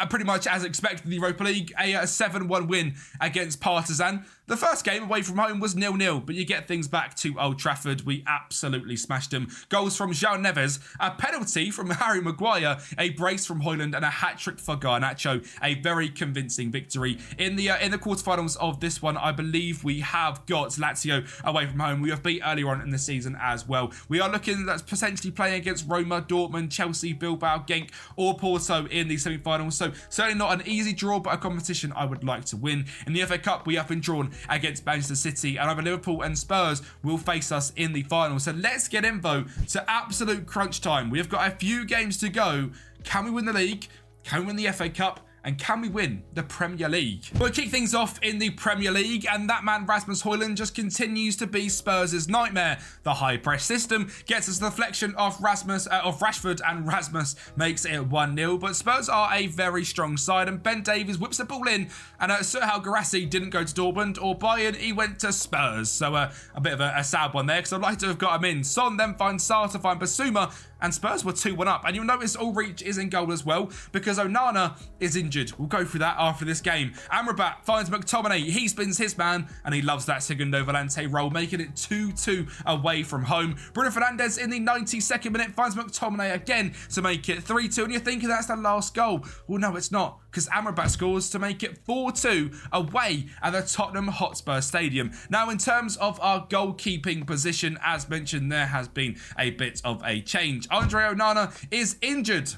pretty much as expected, the Europa League. A 7-1 win against Partizan. The first game away from home was 0-0, but you get things back to Old Trafford. We absolutely smashed them. Goals from João Neves, a penalty from Harry Maguire, a brace from Højlund, and a hat-trick for Garnacho. A very convincing victory. In the quarterfinals of this one, I believe we have got Lazio away from home. We have beat earlier on in the season as well. We are looking at potentially playing against Roma, Dortmund, Chelsea, Bilbao, Genk, or Porto in the semi-finals. So certainly not an easy draw, but a competition I would like to win. In the FA Cup, we have been drawn against Manchester City, and either Liverpool and Spurs will face us in the final. So let's get in, though, to absolute crunch time. We have got a few games to go. Can we win the league? Can we win the FA Cup? And can we win the Premier League? We'll kick things off in the Premier League, and that man Rasmus Højlund just continues to be Spurs' nightmare. The high press system gets us the deflection of Rashford, and Rasmus makes it 1-0. But Spurs are a very strong side, and Ben Davies whips the ball in, and Serhal Guirassy didn't go to Dortmund or Bayern, he went to Spurs. So a bit of a sad one there, because I'd like to have got him in. Son then finds Sarr to find Basuma, and Spurs were 2-1 up. And you'll notice Ulreich is in goal as well, because Onana is injured. We'll go through that after this game. Amrabat finds McTominay. He spins his man, and he loves that Segundo Volante role, making it 2-2 away from home. Bruno Fernandes in the 92nd minute finds McTominay again to make it 3-2. And you're thinking that's the last goal. Well, no, it's not, because Amrabat scores to make it 4-2 away at the Tottenham Hotspur Stadium. Now, in terms of our goalkeeping position, as mentioned, there has been a bit of a change. Andre Onana is injured.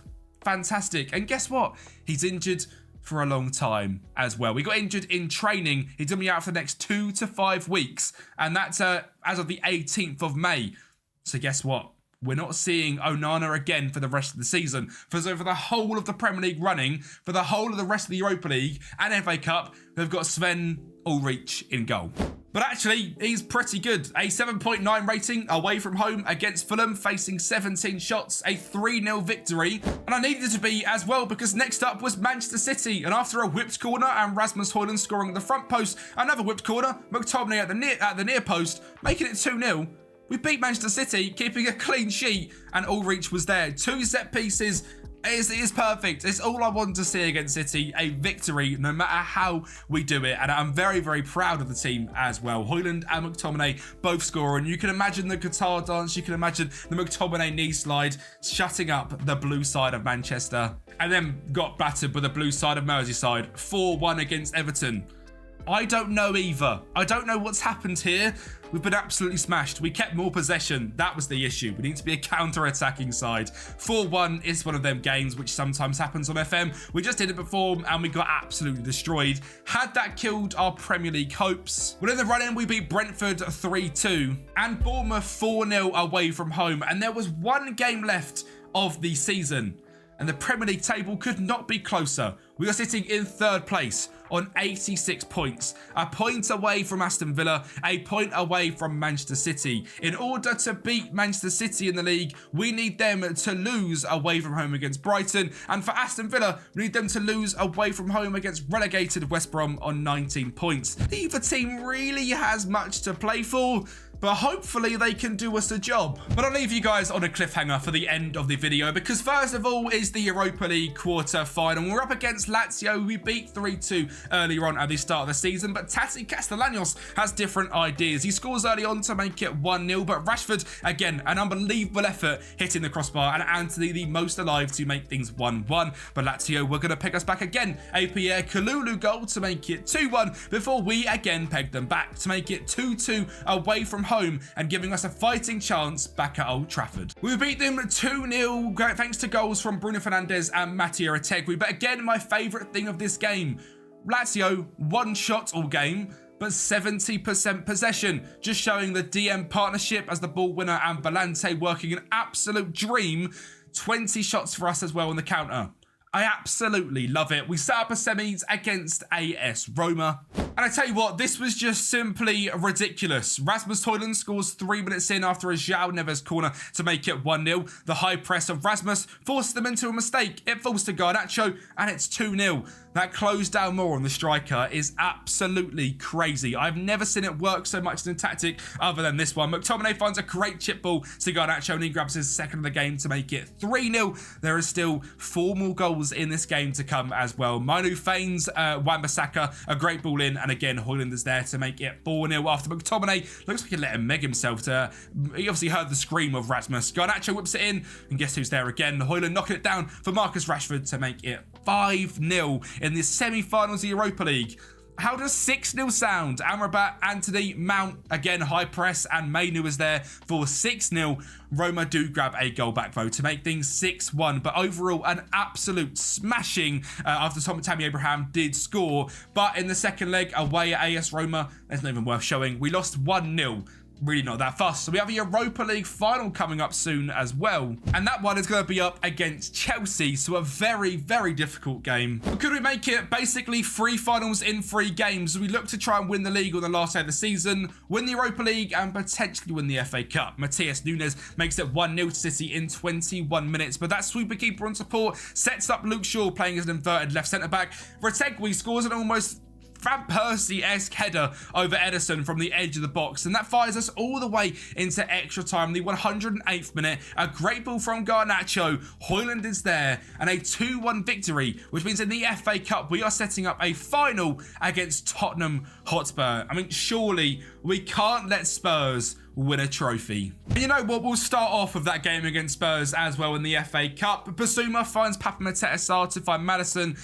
Fantastic. And guess what? He's injured for a long time as well. We got injured in training. He's going to be out for the next 2 to 5 weeks. And that's as of the 18th of May. So guess what? We're not seeing Onana again for the rest of the season. For the whole of the Premier League running, for the whole of the rest of the Europa League and FA Cup, they've got Sven Ulreich in goal. But actually, he's pretty good. A 7.9 rating away from home against Fulham, facing 17 shots, a 3-0 victory. And I needed it to be as well, because next up was Manchester City. And after a whipped corner and Rasmus Højlund scoring at the front post, another whipped corner, McTominay at the near post, making it 2-0. We beat Manchester City, keeping a clean sheet, and Ulreich was there. 2 set pieces. It is perfect. It's all I want to see against City, a victory, no matter how we do it. And I'm very, very proud of the team as well. Højlund and McTominay both scoring. You can imagine the guitar dance. You can imagine the McTominay knee slide, shutting up the blue side of Manchester. And then got battered with the blue side of Merseyside. 4-1 against Everton. I don't know either. I don't know what's happened here. We've been absolutely smashed. We kept more possession. That was the issue. We need to be a counter-attacking side. 4-1 is one of them games which sometimes happens on FM. We just did it before and we got absolutely destroyed. Had that killed our Premier League hopes? Well, in the run-in, we beat Brentford 3-2 and Bournemouth 4-0 away from home. And there was one game left of the season, and the Premier League table could not be closer. We are sitting in 3rd place on 86 points, a point away from Aston Villa, a point away from Manchester City. In order to beat Manchester City in the league, we need them to lose away from home against Brighton, and for Aston Villa, we need them to lose away from home against relegated West Brom on 19 points. Neither team really has much to play for, but hopefully they can do us a job. But I'll leave you guys on a cliffhanger for the end of the video, because first of all is the Europa League quarter final. We're up against Lazio. We beat 3-2 earlier on at the start of the season, but Tati Castellanos has different ideas. He scores early on to make it 1-0, but Rashford, again, an unbelievable effort hitting the crossbar, and Anthony the most alive to make things 1-1. But Lazio were going to pick us back again. A Pierre Kalulu goal to make it 2-1 before we again pegged them back to make it 2-2 away from home and giving us a fighting chance back at Old Trafford. We beat them 2-0 thanks to goals from Bruno Fernandes and Mattia Retegui. But again, my favourite thing of this game, Lazio one shot all game, but 70% possession, just showing the DM partnership as the ball winner and Volante working an absolute dream. 20 shots for us as well on the counter. I absolutely love it. We set up a semis against AS Roma. And I tell you what, this was just simply ridiculous. Rasmus Højlund scores 3 minutes in after a João Neves corner to make it 1-0. The high press of Rasmus forced them into a mistake. It falls to Garnacho and it's 2-0. That closed down more on the striker is absolutely crazy. I've never seen it work so much in a tactic other than this one. McTominay finds a great chip ball to Garnacho and he grabs his second of the game to make it 3-0. There is still 4 more goals in this game to come as well. Manu feigns Wan-Bissaka, a great ball in, and again Højlund is there to make it 4-0 after McTominay looks like he let him meg himself to. He obviously heard the scream of Rasmus. Garnacho whips it in, and guess who's there again? Højlund knocking it down for Marcus Rashford to make it 5-0 in the semi-finals of the Europa League. How does 6-0 sound? Amrabat, Anthony, Mount, again high press, and Mainu is there for 6-0. Roma do grab a goal back though to make things 6-1, but overall an absolute smashing after Tammy Abraham did score. But in the second leg away at AS Roma, that's not even worth showing. We lost 1-0. Really not that fast. So we have a Europa League final coming up soon as well. And that one is going to be up against Chelsea. So a very, very difficult game. But could we make it basically 3 finals in 3 games? We look to try and win the league on the last day of the season, win the Europa League and potentially win the FA Cup. Matías Nunes makes it 1-0 to City in 21 minutes. But that sweeper keeper on support sets up Luke Shaw playing as an inverted left centre-back. Retegui scores an almost Van Persie-esque header over Ederson from the edge of the box, and that fires us all the way into extra time, the 108th minute. A great ball from Garnacho. Højlund is there, and a 2-1 victory, which means in the FA Cup we are setting up a final against Tottenham Hotspur. I mean, surely we can't let Spurs win a trophy. And you know what? We'll start off with that game against Spurs as well in the FA Cup. Basuma finds Papa Mateta Sarr to find Maddison.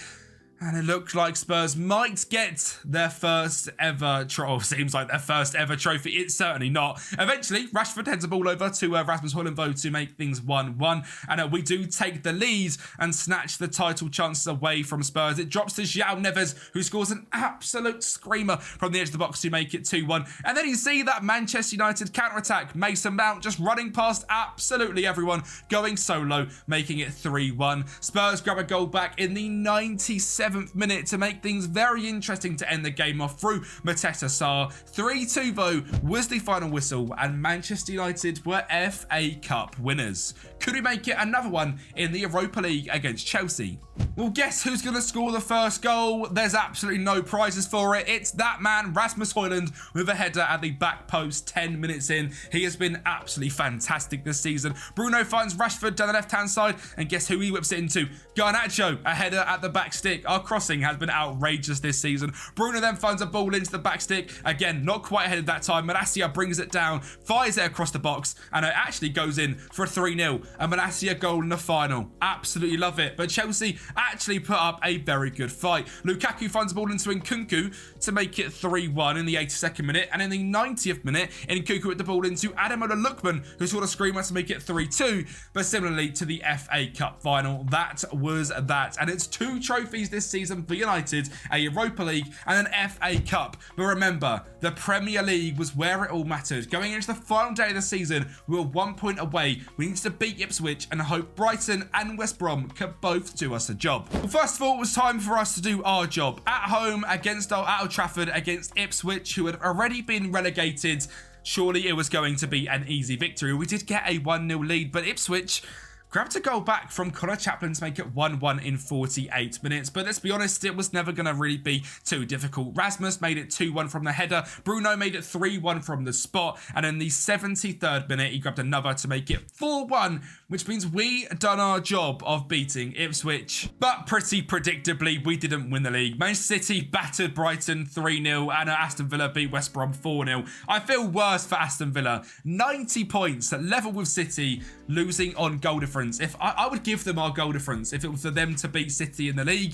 And it looks like Spurs might get their first ever seems like their first ever trophy. It's certainly not. Eventually, Rashford heads the ball over to Rasmus Højlund to make things 1-1. And we do take the lead and snatch the title chances away from Spurs. It drops to João Neves, who scores an absolute screamer from the edge of the box to make it 2-1. And then you see that Manchester United counter-attack. Mason Mount just running past absolutely everyone, going solo, making it 3-1. Spurs grab a goal back in the 97th minute to make things very interesting to end the game off through Mateta Sarr. 3-2 though was the final whistle, and Manchester United were FA Cup winners. Could we make it another one in the Europa League against Chelsea? Well, guess who's going to score the first goal? There's absolutely no prizes for it. It's that man, Rasmus Højlund, with a header at the back post 10 minutes in. He has been absolutely fantastic this season. Bruno finds Rashford down the left-hand side, and guess who he whips it into? Garnacho, a header at the back stick. Our crossing has been outrageous this season. Bruno then finds a ball into the back stick. Again, not quite headed that time. Malacia brings it down, fires it across the box, and it actually goes in for a 3-0. A Malacia goal in the final. Absolutely love it. But Chelsea actually put up a very good fight. Lukaku finds the ball into Nkunku to make it 3-1 in the 82nd minute, and in the 90th minute, Nkunku with the ball into Ademola Lookman, who scored a screamer to make it 3-2. But similarly to the FA Cup final, that was that. And it's 2 trophies this season for United, a Europa League and an FA Cup. But remember, the Premier League was where it all mattered. Going into the final day of the season, we were 1 point away. We needed to beat Ipswich and hope Brighton and West Brom could both do us a job. Well, first of all, it was time for us to do our job. At home against at Old Trafford against Ipswich, who had already been relegated. Surely it was going to be an easy victory. We did get a 1-0 lead, but Ipswich Grabbed a goal back from Connor Chaplin to make it 1-1 in 48 minutes. But let's be honest, it was never going to really be too difficult. Rasmus made it 2-1 from the header. Bruno made it 3-1 from the spot. And in the 73rd minute, he grabbed another to make it 4-1, which means we done our job of beating Ipswich. But pretty predictably, we didn't win the league. Manchester City battered Brighton 3-0 and Aston Villa beat West Brom 4-0. I feel worse for Aston Villa. 90 points at level with City, losing on goal difference. If I would give them our goal difference if it was for them to beat City in the league,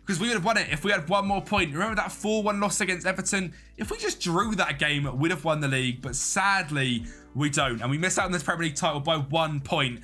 because we would have won it if we had one more point. Remember that 4-1 loss against Everton? If we just drew that game, we'd have won the league, but sadly we don't, and we miss out on this Premier League title by 1 point.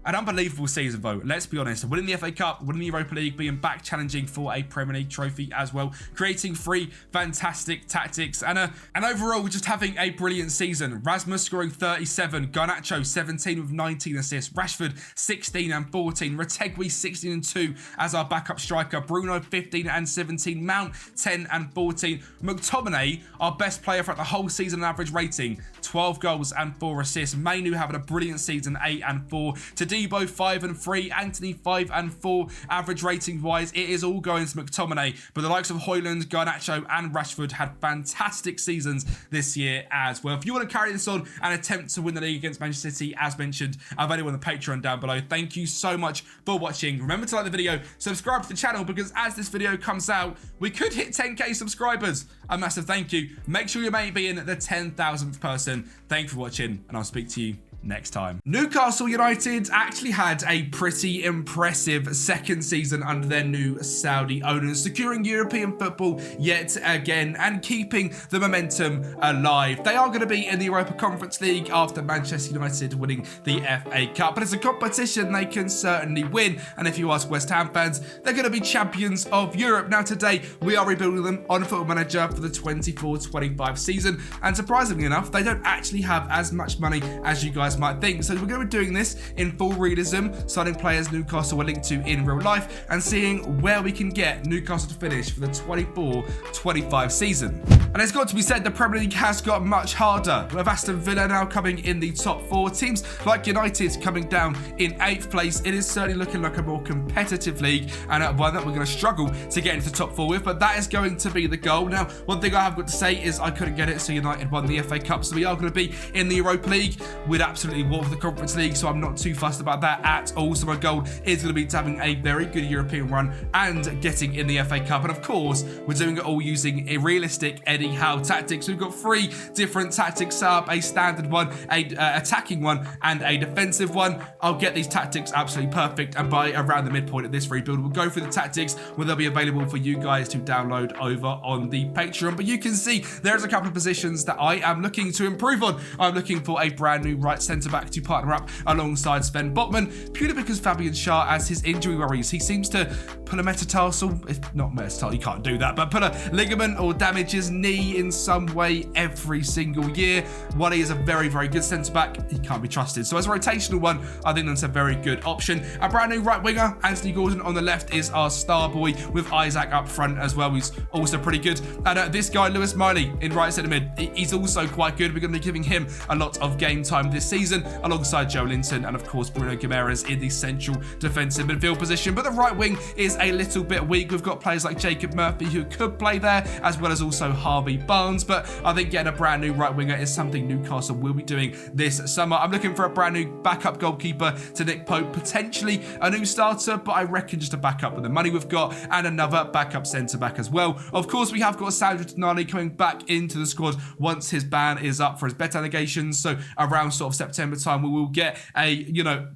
An unbelievable season, though. Let's be honest. Winning the FA Cup, winning the Europa League, being back challenging for a Premier League trophy as well. Creating 3 fantastic tactics. And overall, we're just having a brilliant season. Rasmus scoring 37. Garnacho 17 with 19 assists. Rashford 16 and 14. Retegui 16 and 2 as our backup striker. Bruno 15 and 17. Mount 10 and 14. McTominay, our best player throughout the whole season on average rating. 12 goals and 4 assists. Mainu having a brilliant season, 8 and 4. Debo 5 and 3, Anthony 5 and 4. Average rating wise, it is all going to McTominay, but the likes of Højlund, Garnacho and Rashford had fantastic seasons this year as well. If you want to carry this on and attempt to win the league against Manchester City, as mentioned, I've only on the Patreon down below. Thank you so much for watching. Remember to like the video, subscribe to the channel, because as this video comes out, we could hit 10k subscribers. A massive thank you. Make sure you may be in the 10,000th person. Thank you for watching, and I'll speak to you next time. Newcastle United actually had a pretty impressive second season under their new Saudi owners, securing European football yet again and keeping the momentum alive. They are going to be in the Europa Conference League after Manchester United winning the FA Cup, but it's a competition they can certainly win, and if you ask West Ham fans, they're going to be champions of Europe. Now today, we are rebuilding them on Football Manager for the 24-25 season, and surprisingly enough, they don't actually have as much money as you guys might think. So we're going to be doing this in full realism, signing players Newcastle are linked to in real life and seeing where we can get Newcastle to finish for the 24-25 season. And it's got to be said, the Premier League has got much harder, with Aston Villa now coming in the top 4. Teams like United coming down in 8th place. It is certainly looking like a more competitive league, and one that we're going to struggle to get into the top 4 with, but that is going to be the goal. Now, one thing I have got to say is I couldn't get it, so United won the FA Cup, so we are going to be in the Europa League. We'd absolutely war for the Conference League, so I'm not too fussed about that at all. So my goal is going to be to having a very good European run and getting in the FA Cup. And of course, we're doing it all using a realistic Eddie Howe tactics. We've got 3 different tactics set up: a standard one, a attacking one, and a defensive one. I'll get these tactics absolutely perfect, and by around the midpoint of this rebuild, we'll go through the tactics where they'll be available for you guys to download over on the Patreon. But you can see there's a couple of positions that I am looking to improve on. I'm looking for a brand new right centre-back to partner up alongside Sven Botman, purely because Fabian Schär, as his injury worries, he seems to pull a metatarsal, if not metatarsal, you can't do that, but pull a ligament or damage his knee in some way every single year. While he is a very, very good centre-back, he can't be trusted. So as a rotational one, I think that's a very good option. A brand new right winger, Anthony Gordon on the left, is our star boy, with Isaac up front as well. He's also pretty good. And this guy, Lewis Miley, in right centre mid, he's also quite good. We're going to be giving him a lot of game time this season, alongside Joe Linton and of course Bruno Guimaraes in the central defensive midfield position. But the right wing is a little bit weak. We've got players like Jacob Murphy who could play there, as well as also Harvey Barnes, but I think getting a brand new right winger is something Newcastle will be doing this summer. I'm looking for a brand new backup goalkeeper to Nick Pope, potentially a new starter, but I reckon just a backup with the money we've got, and another backup centre back as well. Of course, we have got Sandro Tonali coming back into the squad once his ban is up for his bet allegations, so around sort of September time we will get a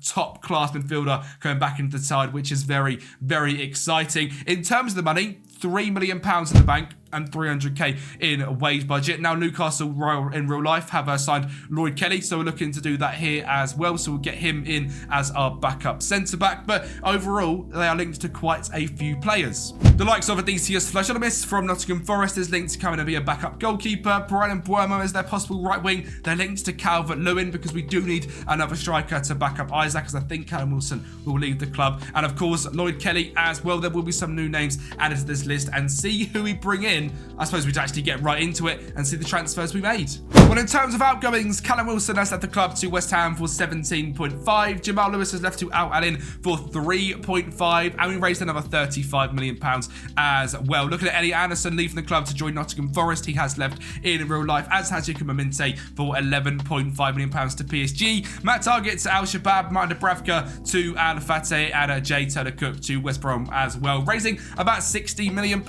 top class midfielder coming back into the side, which is very, very exciting. In terms of the money, £3 million in the bank and 300k in wage budget. Now Newcastle in real life have signed Lloyd Kelly, so we're looking to do that here as well, so we'll get him in as our backup centre back. But overall, they are linked to quite a few players. The likes of Odysseus Flagellamis from Nottm Forest is linked to coming to be a backup goalkeeper. Brian Buemo is their possible right wing. They're linked to Calvert-Lewin because we do need another striker to back up Isaac, as I think Callum Wilson will leave the club. And of course, Lloyd Kelly as well. There will be some new names added to this list list and see who we bring in. I suppose we'd actually get right into it and see the transfers we made. Well, in terms of outgoings, Callum Wilson has left the club to West Ham for 17.5. Jamal Lewis has left to Al Ahly for 3.5, and we raised another £35 million as well. Looking at Elliot Anderson leaving the club to join Nottm Forest, he has left in real life, as has Jacob Minte for £11.5 million to PSG. Matt Target to Al Shabab, Martin Dubravka to Al Fateh, and Jay Turner-Cook to West Brom as well, raising about £60 million.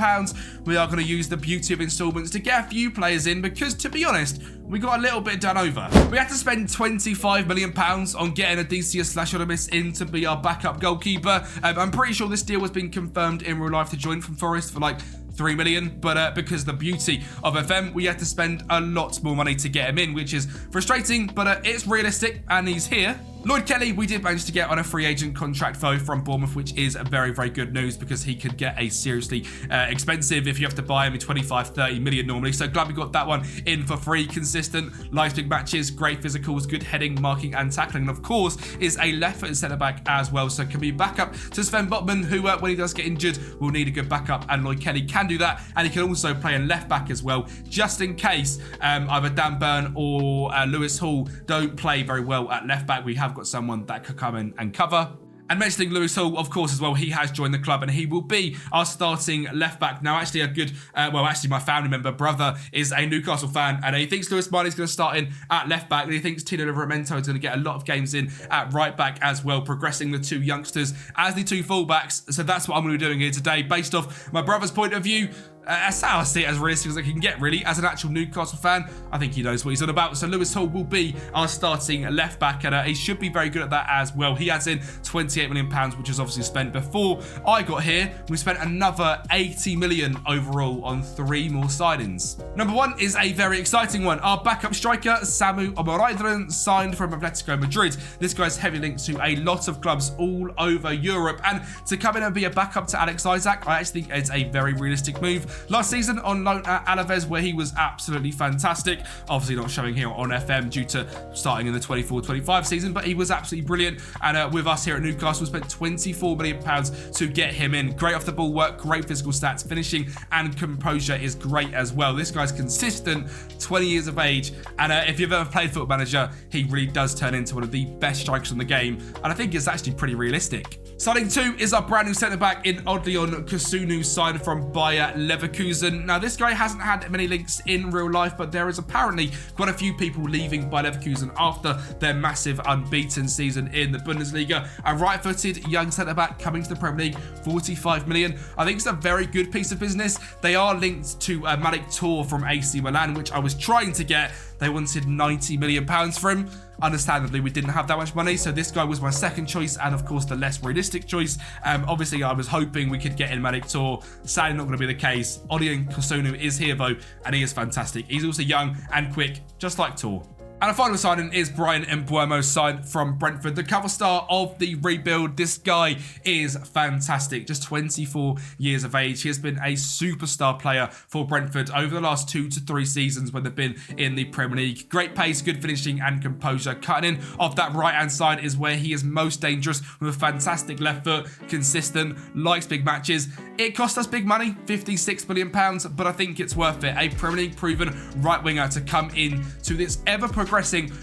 We are going to use the beauty of instalments to get a few players in because, to be honest, we got a little bit done over. We had to spend £25 million on getting Odysseas/Odomis in to be our backup goalkeeper. I'm pretty sure this deal has been confirmed in real life to join from Forest for like 3 million, but because the beauty of FM, we had to spend a lot more money to get him in, which is frustrating, but it's realistic, and he's here. Lloyd Kelly, we did manage to get on a free agent contract though from Bournemouth, which is very, very good news because he could get a seriously expensive if you have to buy him in 25-30 million normally. So glad we got that one in for free. Consistent, likes big matches, great physicals, good heading, marking and tackling, and of course is a left-footed centre-back as well. So can be backup to Sven Botman, who when he does get injured will need a good backup, and Lloyd Kelly can do that, and he can also play a left-back as well, just in case either Dan Burn or Lewis Hall don't play very well at left-back. We have got someone that could come in and cover. And mentioning Lewis Hall, of course, as well, he has joined the club and he will be our starting left back. Now, actually, my family member, brother, is a Newcastle fan, and he thinks Lewis Miley is going to start in at left back, and he thinks Tino Livramento is going to get a lot of games in at right back as well, progressing the two youngsters as the two fullbacks. So that's what I'm going to be doing here today, based off my brother's point of view. That's how I see it, as realistic as I can get, really. As an actual Newcastle fan, I think he knows what he's on about. So Lewis Hall will be our starting left back, and he should be very good at that as well. He adds in £28 million, which was obviously spent before I got here. We spent another £80 million overall on 3 more signings. Number 1 is a very exciting one. Our backup striker, Samu Omaraidran, signed from Atletico Madrid. This guy's heavily linked to a lot of clubs all over Europe, and to come in and be a backup to Alex Isak, I actually think it's a very realistic move. Last season on loan at Alaves, where he was absolutely fantastic. Obviously not showing here on FM due to starting in the 24-25 season, but he was absolutely brilliant. And with us here at Newcastle, we spent £24 million to get him in. Great off the ball work, great physical stats, finishing and composure is great as well. This guy's consistent, 20 years of age, and if you've ever played Football Manager, he really does turn into one of the best strikers in the game, and I think it's actually pretty realistic. Signing 2 is our brand new centre-back in Odilon Kusunu, signed from Bayer Leverkusen. Now, this guy hasn't had many links in real life, but there is apparently quite a few people leaving Bayer Leverkusen after their massive unbeaten season in the Bundesliga. A right-footed young centre-back coming to the Premier League, 45 million. I think it's a very good piece of business. They are linked to Malik Tor from AC Milan, which I was trying to get. They wanted £90 million for him. Understandably, we didn't have that much money, so this guy was my second choice, and of course the less realistic choice. Obviously, I was hoping we could get in Malik Tor. Sadly, not going to be the case. Odion Kosunu is here though, and he is fantastic. He's also young and quick, just like Tor. And a final signing is Brian Mbeumo, signed from Brentford, the cover star of the rebuild. This guy is fantastic, just 24 years of age. He has been a superstar player for Brentford over the last 2 to 3 seasons when they've been in the Premier League. Great pace, good finishing and composure. Cutting in off that right-hand side is where he is most dangerous, with a fantastic left foot, consistent, likes big matches. It cost us big money, £56 million, but I think it's worth it. A Premier League proven right winger to come in to this ever-progressing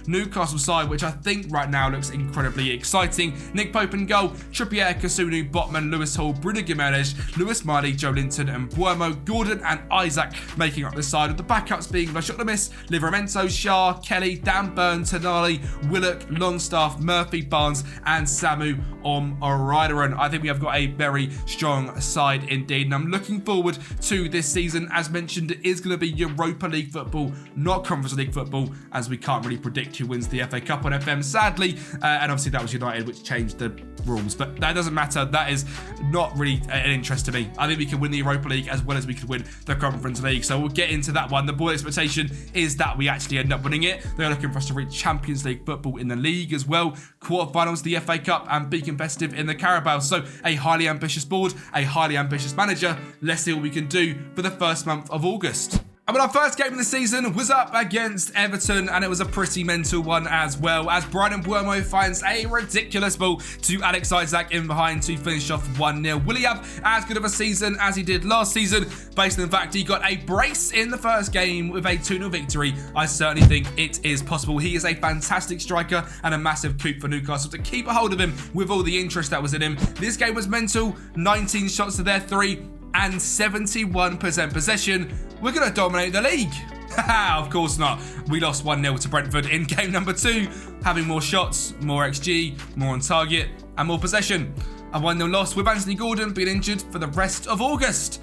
Newcastle side, which I think right now looks incredibly exciting. Nick Pope in goal, Trippier, Kasunu, Botman, Lewis Hall, Bruno Gimenez, Lewis Miley, Joe Linton and Mbeumo, Gordon and Isaac making up the side, with the backups being Lashotomis, Livramento, Shah, Kelly, Dan Burn, Tonali, Willock, Longstaff, Murphy, Barnes and Samu Omaraidran. I think we have got a very strong side indeed, and I'm looking forward to this season. As mentioned, it is going to be Europa League football, not Conference League football, as we can't really predict who wins the FA Cup on FM, sadly, and obviously that was United, which changed the rules, but that doesn't matter. That is not really an interest to me. I think we can win the Europa League as well as we could win the Conference League, so we'll get into that one. The board expectation is that we actually end up winning it. They're looking for us to reach Champions League football in the league as well, quarterfinals, the FA Cup, and be competitive in the Carabao. So a highly ambitious board, a highly ambitious manager. Let's see what we can do for the first month of August. And our first game of the season was up against Everton, and it was a pretty mental one as well, as Brighton Bournemouth finds a ridiculous ball to Alex Isak in behind to finish off 1-0. Will he have as good of a season as he did last season? Based on the fact he got a brace in the first game with a 2-0 victory, I certainly think it is possible. He is a fantastic striker and a massive coup for Newcastle to keep a hold of him with all the interest that was in him. This game was mental, 19 shots to their 3 and 71% possession. We're going to dominate the league. Of course not. We lost 1-0 to Brentford in game number 2, having more shots, more XG, more on target, and more possession. A 1-0 loss with Anthony Gordon being injured for the rest of August.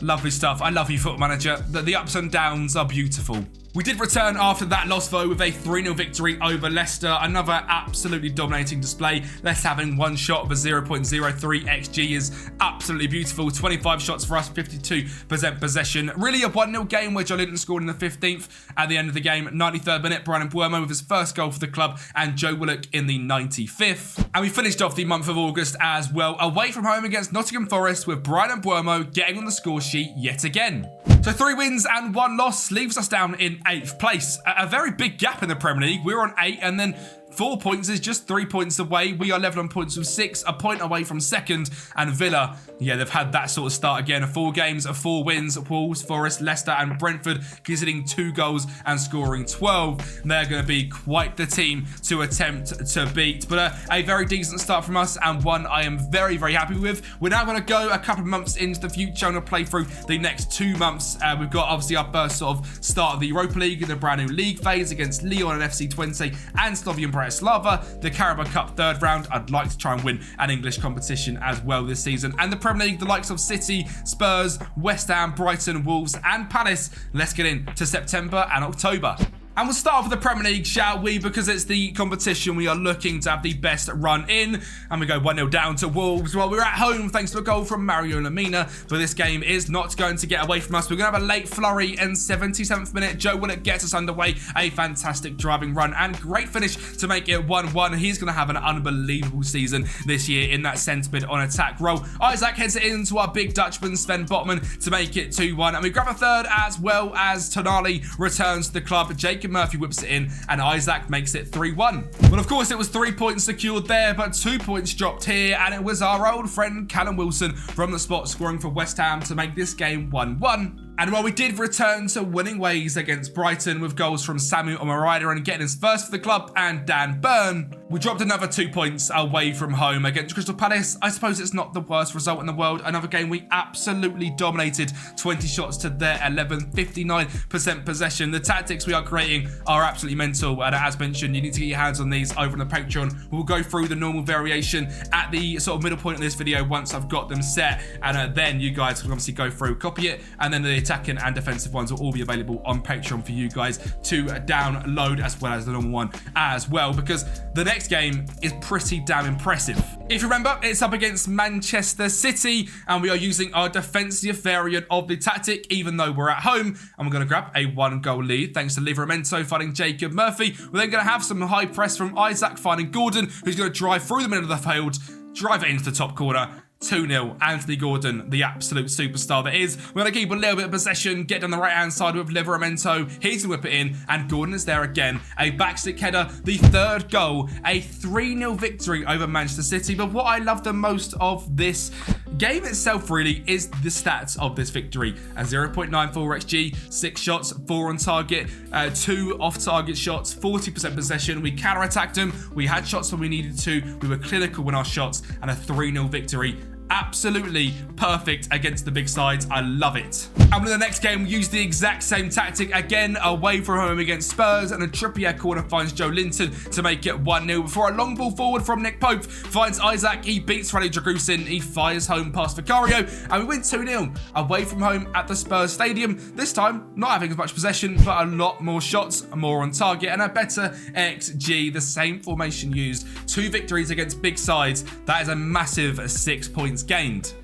Lovely stuff. I love you, Football Manager. The ups and downs are beautiful. We did return after that loss, though, with a 3-0 victory over Leicester. Another absolutely dominating display. Leicester having one shot of a 0.03 XG is absolutely beautiful. 25 shots for us, 52% possession. Really a 1-0 game where Joe scored in the 15th. At the end of the game, 93rd minute, Brighton Bournemouth with his first goal for the club, and Joe Willock in the 95th. And we finished off the month of August as well, away from home against Nottm Forest, with Brighton Bournemouth getting on the score sheet yet again. So 3 wins and 1 loss leaves us down in 8th place. A very big gap in the Premier League. We're on 8, and then 4 points is just 3 points away. We are level on points with 6, a point away from second. And Villa, yeah, they've had that sort of start again. 4 games, 4 wins. Wolves, Forest, Leicester and Brentford conceding 2 goals and scoring 12. They're going to be quite the team to attempt to beat. But a very decent start from us, and one I am very, very happy with. We're now going to go a couple of months into the future and play through the next 2 months. We've got obviously our first sort of start of the Europa League in the brand new league phase against Lyon and FC20 and Slovan Bratislava. The Carabao Cup 3rd round. I'd like to try and win an English competition as well this season. And the Premier League, the likes of City, Spurs, West Ham, Brighton, Wolves and Palace. Let's get into September and October. And we'll start off with the Premier League, shall we? Because it's the competition we are looking to have the best run in. And we go 1-0 down to Wolves. Well, we're at home thanks to a goal from Mario Lemina. But this game is not going to get away from us. We're going to have a late flurry in 77th minute. Joe Willock gets us underway. A fantastic driving run and great finish to make it 1-1. He's going to have an unbelievable season this year in that centre mid on attack role. Isak heads it into our big Dutchman, Sven Botman, to make it 2-1. And we grab a third as well as Tonali returns to the club. Jacob Murphy whips it in and Isak makes it 3-1. Well, of course, it was 3 points secured there, but 2 points dropped here, and it was our old friend Callum Wilson from the spot scoring for West Ham to make this game 1-1. And while we did return to winning ways against Brighton with goals from Samu Omarida and getting his first for the club and Dan Burn, we dropped another 2 points away from home against Crystal Palace. I suppose it's not the worst result in the world. Another game we absolutely dominated. 20 shots to their 11, 59% possession. The tactics we are creating are absolutely mental. And as mentioned, you need to get your hands on these over on the Patreon. We'll go through the normal variation at the sort of middle point of this video once I've got them set. And then you guys can obviously go through, copy it, and then the attacking and defensive ones will all be available on Patreon for you guys to download, as well as the normal one as well, because the next game is pretty damn impressive. If you remember, it's up against Manchester City, and we are using our defensive variant of the tactic, even though we're at home, and we're going to grab a 1-goal lead thanks to Liverpool finding Jacob Murphy. We're then going to have some high press from Isak finding Gordon, who's going to drive through the middle of the field, drive it into the top corner. 2-0, Anthony Gordon, the absolute superstar that is. We're going to keep a little bit of possession, get down the right-hand side with Livramento. He's going to whip it in, and Gordon is there again. A backstick header, the 3rd goal, a 3-0 victory over Manchester City. But what I love the most of this game itself really is the stats of this victory. A 0.94 XG, 6 shots, 4 on target, 2 off-target shots, 40% possession. We counter-attacked them. We had shots when we needed to. We were clinical in our shots, and a 3-0 victory. Absolutely perfect against the big sides. I love it. And in the next game, we use the exact same tactic again, away from home against Spurs, and a Trippier corner finds Joe Linton to make it 1-0 before a long ball forward from Nick Pope finds Isak. He beats Rally Dragusin. He fires home past Vicario, and we win 2-0 away from home at the Spurs Stadium. This time, not having as much possession, but a lot more shots, more on target, and a better XG. The same formation used. 2 victories against big sides. That is a massive 6 points gained.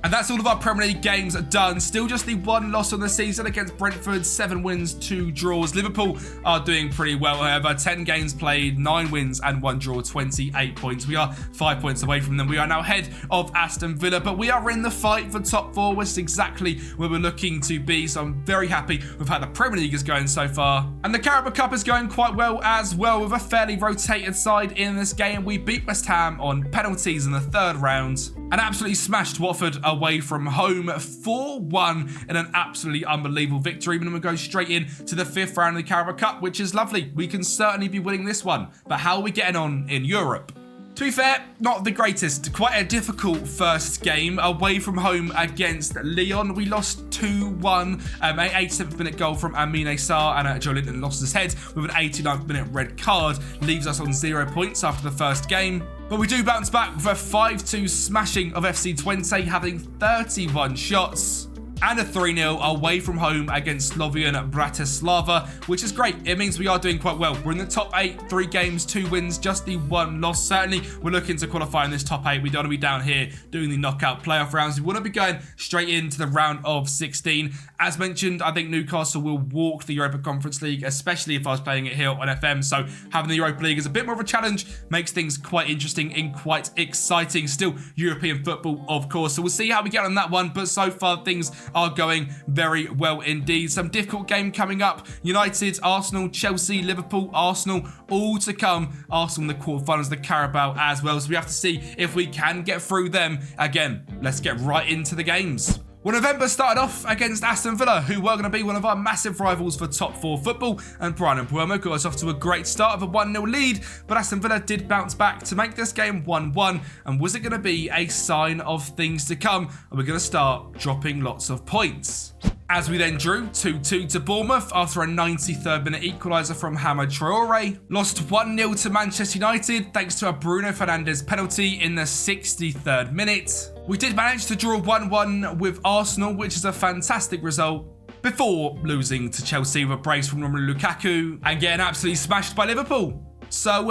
And that's all of our Premier League games done. Still just the one loss on the season against Brentford, 7 wins, 2 draws. Liverpool are doing pretty well, however. 10 games played, 9 wins and 1 draw, 28 points. We are 5 points away from them. We are now ahead of Aston Villa, but we are in the fight for top 4, which is exactly where we're looking to be. So I'm very happy with how the Premier League is going so far. And the Carabao Cup is going quite well as well, with a fairly rotated side in this game. We beat West Ham on penalties in the 3rd round and absolutely smashed Watford away from home 4-1 in an absolutely unbelievable victory. And then we go straight in to the 5th round of the Carabao Cup, which is lovely. We can certainly be winning this one. But how are we getting on in Europe? To be fair, not the greatest. Quite a difficult first game away from home against Lyon. We lost 2-1. An 87th minute goal from Amine Sarr, and Joe Linton lost his head with an 89th minute red card. Leaves us on 0 points after the first game. But we do bounce back with a 5-2 smashing of FC Twente, having 31 shots. And a 3-0 away from home against Slovian Bratislava, which is great. It means we are doing quite well. We're in the top 8, 3 games, 2 wins, just the 1 loss. Certainly, we're looking to qualify in this top 8. We don't want to be down here doing the knockout playoff rounds. We want to be going straight into the round of 16. As mentioned, I think Newcastle will walk the Europa Conference League, especially if I was playing it here on FM. So having the Europa League is a bit more of a challenge, makes things quite interesting and quite exciting. Still European football, of course. So we'll see how we get on that one. But so far, things are going very well indeed. Some difficult game coming up. United, Arsenal, Chelsea, Liverpool, Arsenal, all to come. Arsenal in the quarterfinals of the Carabao as well. So we have to see if we can get through them. Again, let's get right into the games. Well, November started off against Aston Villa, who were going to be one of our massive rivals for top 4 football, and Brighton and Bournemouth got us off to a great start of a 1-0 lead, but Aston Villa did bounce back to make this game 1-1, and was it going to be a sign of things to come? Are we going to start dropping lots of points? As we then drew 2-2 to Bournemouth after a 93rd minute equaliser from Hamad Traore. Lost 1-0 to Manchester United thanks to a Bruno Fernandes penalty in the 63rd minute. We did manage to draw 1-1 with Arsenal, which is a fantastic result, before losing to Chelsea with a brace from Romelu Lukaku and getting absolutely smashed by Liverpool. So,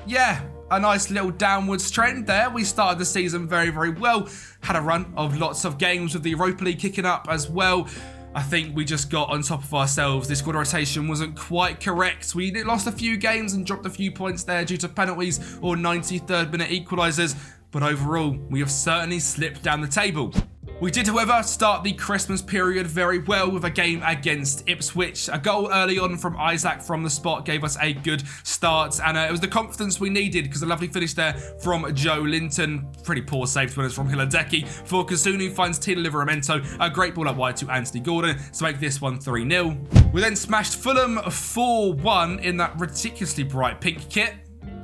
yeah, a nice little downwards trend there. We started the season very, very well. Had a run of lots of games with the Europa League kicking up as well. I think we just got on top of ourselves. This squad rotation wasn't quite correct. We lost a few games and dropped a few points there due to penalties or 93rd minute equalisers. But overall, we have certainly slipped down the table. We did, however, start the Christmas period very well with a game against Ipswich. A goal early on from Isaac from the spot gave us a good start, and it was the confidence we needed because a lovely finish there from Joe Linton. Pretty poor save to us from Hiladeki. For Kazunu finds Tino Livramento, a great ball up wide to Anthony Gordon to make this one 3-0. We then smashed Fulham 4-1 in that ridiculously bright pink kit.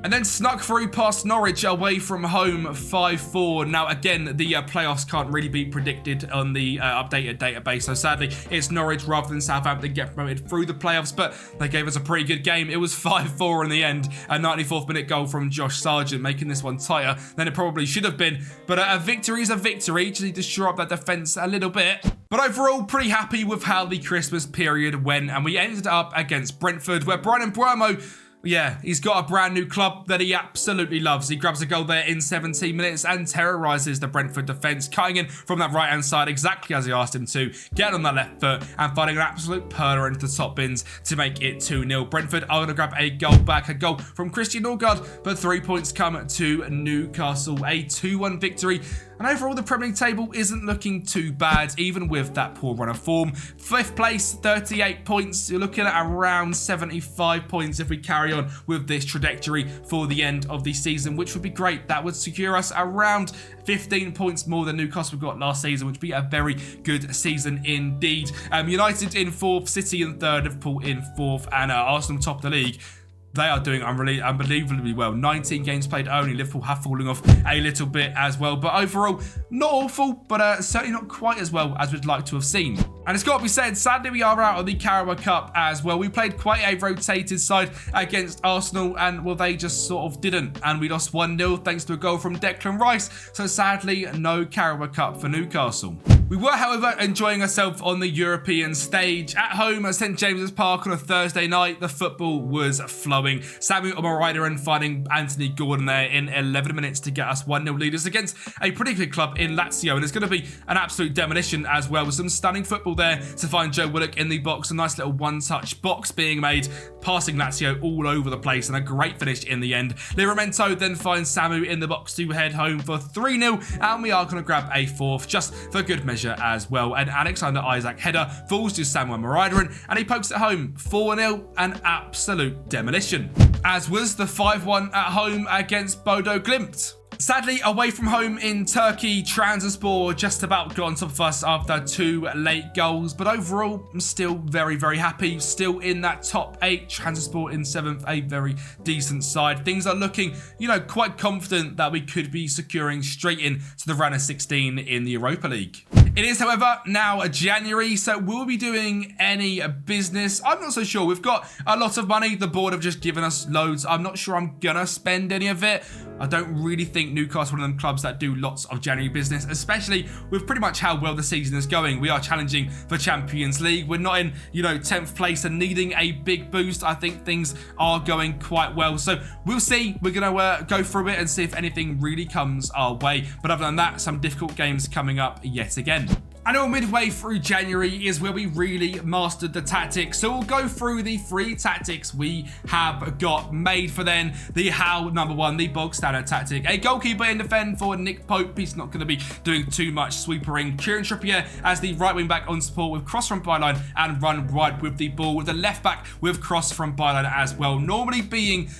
And then snuck through past Norwich away from home 5-4. Now, again, the playoffs can't really be predicted on the updated database. So sadly, it's Norwich rather than Southampton get promoted through the playoffs. But they gave us a pretty good game. It was 5-4 in the end. A 94th minute goal from Josh Sargent, making this one tighter than it probably should have been. But a victory is a victory. Just need to shore up that defence a little bit. But overall, pretty happy with how the Christmas period went. And we ended up against Brentford, where Brian Mbeumo, yeah, he's got a brand new club that he absolutely loves. He grabs a goal there in 17 minutes and terrorises the Brentford defence, cutting in from that right-hand side exactly as he asked him to, get on the left foot and finding an absolute perler into the top bins to make it 2-0. Brentford are going to grab a goal back, a goal from Christian Norgard, but 3 points come to Newcastle, a 2-1 victory. And overall, the Premier League table isn't looking too bad, even with that poor run of form. 5th place, 38 points. You're looking at around 75 points if we carry on with this trajectory for the end of the season, which would be great. That would secure us around 15 points more than Newcastle got last season, which would be a very good season indeed. United in 4th, City in 3rd, Liverpool in 4th, and Arsenal top of the league. They are doing unbelievably well. 19 games played only. Liverpool have fallen off a little bit as well. But overall, not awful, but certainly not quite as well as we'd like to have seen. And it's got to be said, sadly, we are out of the Carabao Cup as well. We played quite a rotated side against Arsenal, and, well, they just sort of didn't. And we lost 1-0 thanks to a goal from Declan Rice. So sadly, no Carabao Cup for Newcastle. We were, however, enjoying ourselves on the European stage. At home at St James's Park on a Thursday night, the football was flowing. Samuel Omarider finding Anthony Gordon there in 11 minutes to get us 1-0 leaders against a pretty good club in Lazio. And it's going to be an absolute demolition as well, with some stunning football there to find Joe Willock in the box. A nice little one-touch box being made, passing Lazio all over the place, and a great finish in the end. Livramento then finds Samu in the box to head home for 3-0, and we are going to grab a fourth just for good measure as well. And Alexander Isak header falls to Samuel Maridaran, and he pokes it home 4-0, an absolute demolition. As was the 5-1 at home against Bodo Glimt. Sadly, away from home in Turkey, Trabzonspor just about got on top of us after 2 late goals. But overall, I'm still very, very happy. Still in that top 8. Trabzonspor in 7th, a very decent side. Things are looking, quite confident that we could be securing straight in to the round of 16 in the Europa League. It is, however, now January, so will we be doing any business? I'm not so sure. We've got a lot of money. The board have just given us loads. I'm not sure I'm gonna spend any of it. I don't really think Newcastle, one of them clubs that do lots of January business, especially with pretty much how well the season is going. We are challenging for Champions League. We're not in, 10th place and needing a big boost. I think things are going quite well. So we'll see. We're going to go through it and see if anything really comes our way. But other than that, some difficult games coming up yet again. I know midway through January is where we really mastered the tactics. So we'll go through the 3 tactics we have got made for then. The how number 1, the bog standard tactic. A goalkeeper in defend for Nick Pope. He's not going to be doing too much sweepering. Kieran Trippier as the right wing back on support with cross from byline and run wide with the ball. With the left back with cross from byline as well. Normally being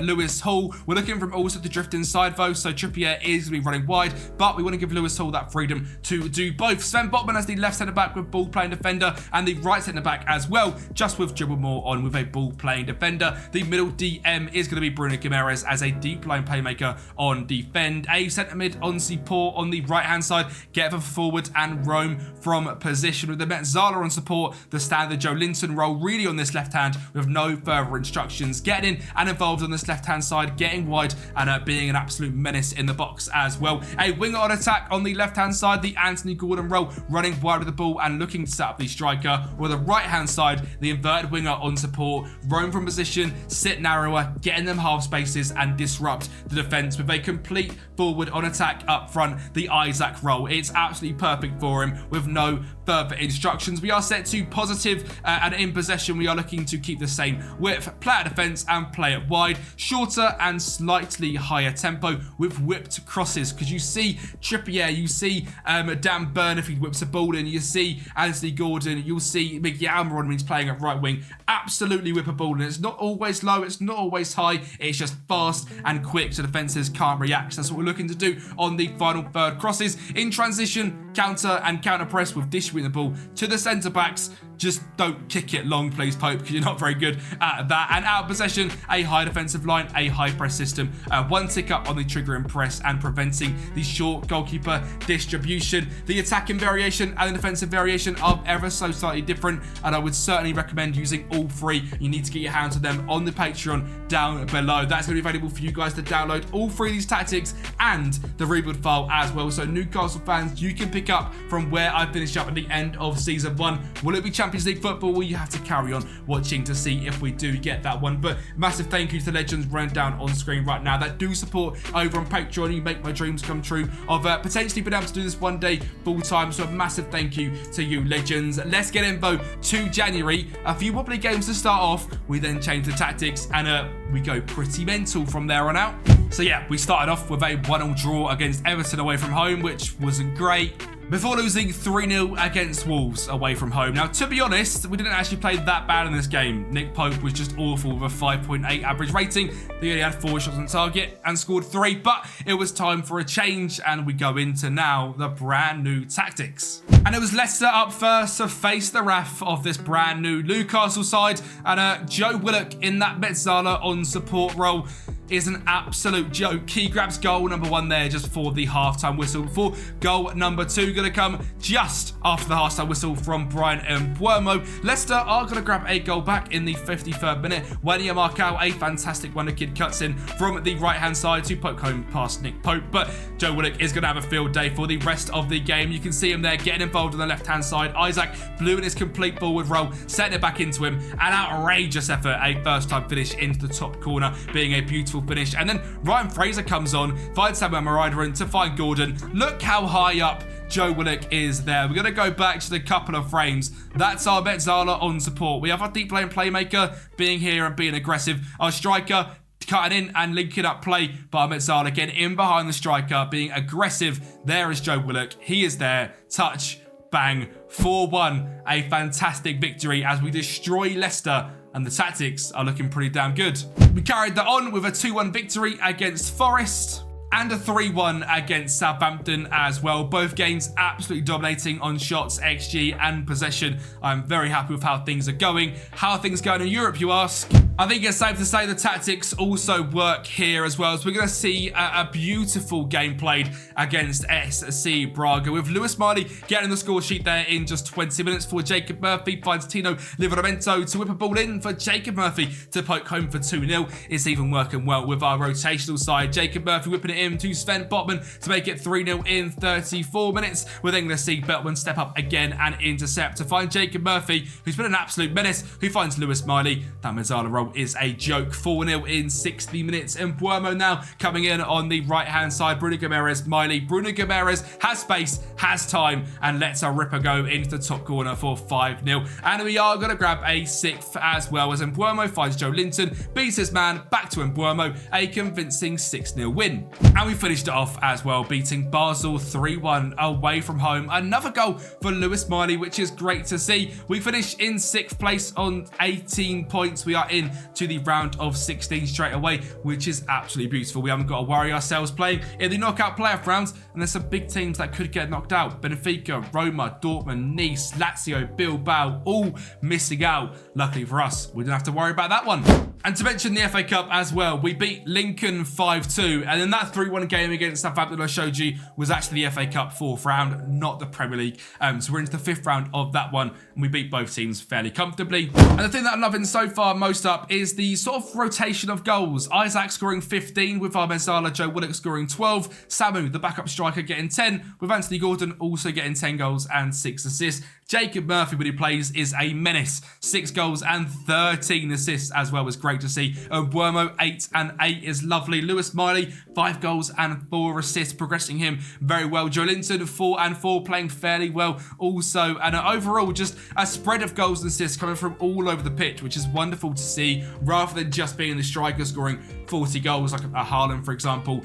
Lewis Hall. We're looking for him also to drift inside though. So Trippier is going to be running wide. But we want to give Lewis Hall that freedom to do both. Sven Botman as the left centre back with ball playing defender, and the right centre back as well, just with dribble more on with a ball playing defender. The middle DM is going to be Bruno Guimaraes as a deep line playmaker on defend. A centre mid on support on the right hand side, get for forward and roam from position with the Metzala on support. The standard Joe Linton role really on this left hand with no further instructions. Getting in and involved on this left hand side, getting wide and being an absolute menace in the box as well. A winger on attack on the left hand side, the Anthony Gordon role, running wide with the ball and looking to set up the striker. Or the right hand side, the inverted winger on support, roam from position, sit narrower, get in them half spaces and disrupt the defence with a complete forward on attack up front, the Isak role. It's absolutely perfect for him with no further instructions. We are set to positive and in possession we are looking to keep the same width, play at defence and play it wide, shorter and slightly higher tempo with whipped crosses, because you see Trippier, you see Dan Burn if he whips a ball in, you see Anthony Gordon, you'll see Miguel Almiron when he's playing at right wing, absolutely whip a ball in. It's not always low, it's not always high, it's just fast and quick so defences can't react. So that's what we're looking to do on the final third. Crosses in transition, counter and counter press with distributing the ball to the centre backs. Just don't kick it long, please, Pope, because you're not very good at that. And out of possession, a high defensive line, a high press system, one tick up on the trigger and press and preventing the short goalkeeper distribution. The attacking variation and the defensive variation are ever so slightly different, and I would certainly recommend using all 3. You need to get your hands on them on the Patreon down below. That's going to be available for you guys to download all 3 of these tactics and the rebuild file as well. So Newcastle fans, you can pick up from where I finished up at the end of season 1. Will it be Champions League football? Well, you have to carry on watching to see if we do get that one. But massive thank you to the legends running down on screen right now that do support over on Patreon. You make my dreams come true of potentially being able to do this one day full time. So a massive thank you to you legends. Let's get in though to January. A few wobbly games to start off. We then change the tactics and we go pretty mental from there on out. So yeah, we started off with a 1-1 draw against Everton away from home, which wasn't great, before losing 3-0 against Wolves away from home. Now, to be honest, we didn't actually play that bad in this game. Nick Pope was just awful with a 5.8 average rating. He only had 4 shots on target and scored 3, but it was time for a change, and we go into now the brand new tactics. And it was Leicester up first to face the wrath of this brand new Newcastle side, and Joe Willock in that Metzala on support role. is an absolute joke. He grabs goal number 1 there just for the halftime whistle, before goal number 2 going to come just after the halftime whistle from Brian Mbeumo. Leicester are going to grab a goal back in the 53rd minute when Marcao, a fantastic wonder kid, cuts in from the right-hand side to poke home past Nick Pope. But Joe Willock is going to have a field day for the rest of the game. You can see him there getting involved on the left-hand side. Isaac blew in his complete forward roll, setting it back into him. An outrageous effort, a first-time finish into the top corner, being a beautiful finish. And then Ryan Fraser comes on, finds Samuel Marideren to find Gordon. Look how high up Joe Willock is there. We're going to go back to the couple of frames. That's our Metzala on support. We have our deep lane playmaker being here and being aggressive. Our striker cutting in and linking up play by Metzala, getting in behind the striker, being aggressive. There is Joe Willock. He is there. Touch, bang, 4-1. A fantastic victory as we destroy Leicester, and the tactics are looking pretty damn good. We carried that on with a 2-1 victory against Forest and a 3-1 against Southampton as well. Both games absolutely dominating on shots, XG and possession. I'm very happy with how things are going. How are things going in Europe, you ask? I think it's safe to say the tactics also work here as well. So we're going to see a beautiful game played against SC Braga, with Lewis Miley getting the score sheet there in just 20 minutes for Jacob Murphy. Finds Tino Livramento to whip a ball in for Jacob Murphy to poke home for 2-0. It's even working well with our rotational side. Jacob Murphy whipping it in to Sven Botman to make it 3-0 in 34 minutes. We're then going to see Botman step up again and intercept to find Jacob Murphy, who's been an absolute menace, who finds Lewis Miley. That Mezzala roll is a joke. 4-0 in 60 minutes. And Mbeumo now coming in on the right-hand side. Bruno Guimaraes, Miley. Bruno Guimaraes has space, has time, and lets our ripper go into the top corner for 5-0. And we are going to grab a 6th as well, as Mbeumo finds Joe Linton, beats his man, back to Mbeumo, a convincing 6-0 win. And we finished it off as well, beating Basel 3-1 away from home. Another goal for Lewis Miley, which is great to see. We finish in 6th place on 18 points. We are in to the round of 16 straight away, which is absolutely beautiful. We haven't got to worry ourselves playing in the knockout playoff rounds, and there's some big teams that could get knocked out. Benfica, Roma, Dortmund, Nice, Lazio, Bilbao, all missing out. Luckily for us, we didn't have to worry about that one. And to mention the FA Cup as well, we beat Lincoln 5-2, and then that 3-1 game against Southampton I showed you was actually the FA Cup 4th round, not the Premier League. So we're into the 5th round of that one, and we beat both teams fairly comfortably. And the thing that I'm loving so far most up is the sort of rotation of goals. Isaac scoring 15 with our Mezzala, Joe Willock scoring 12, Samu, the backup striker, getting 10, with Anthony Gordon also getting 10 goals and 6 assists. Jacob Murphy, when he plays, is a menace. 6 goals and 13 assists as well, was great to see. Mbeumo, 8 and 8 is lovely. Lewis Miley, 5 goals and 4 assists, progressing him very well. Joe Linton, 4 and 4, playing fairly well also. And overall, just a spread of goals and assists coming from all over the pitch, which is wonderful to see, rather than just being the striker scoring 40 goals like a Haaland, for example.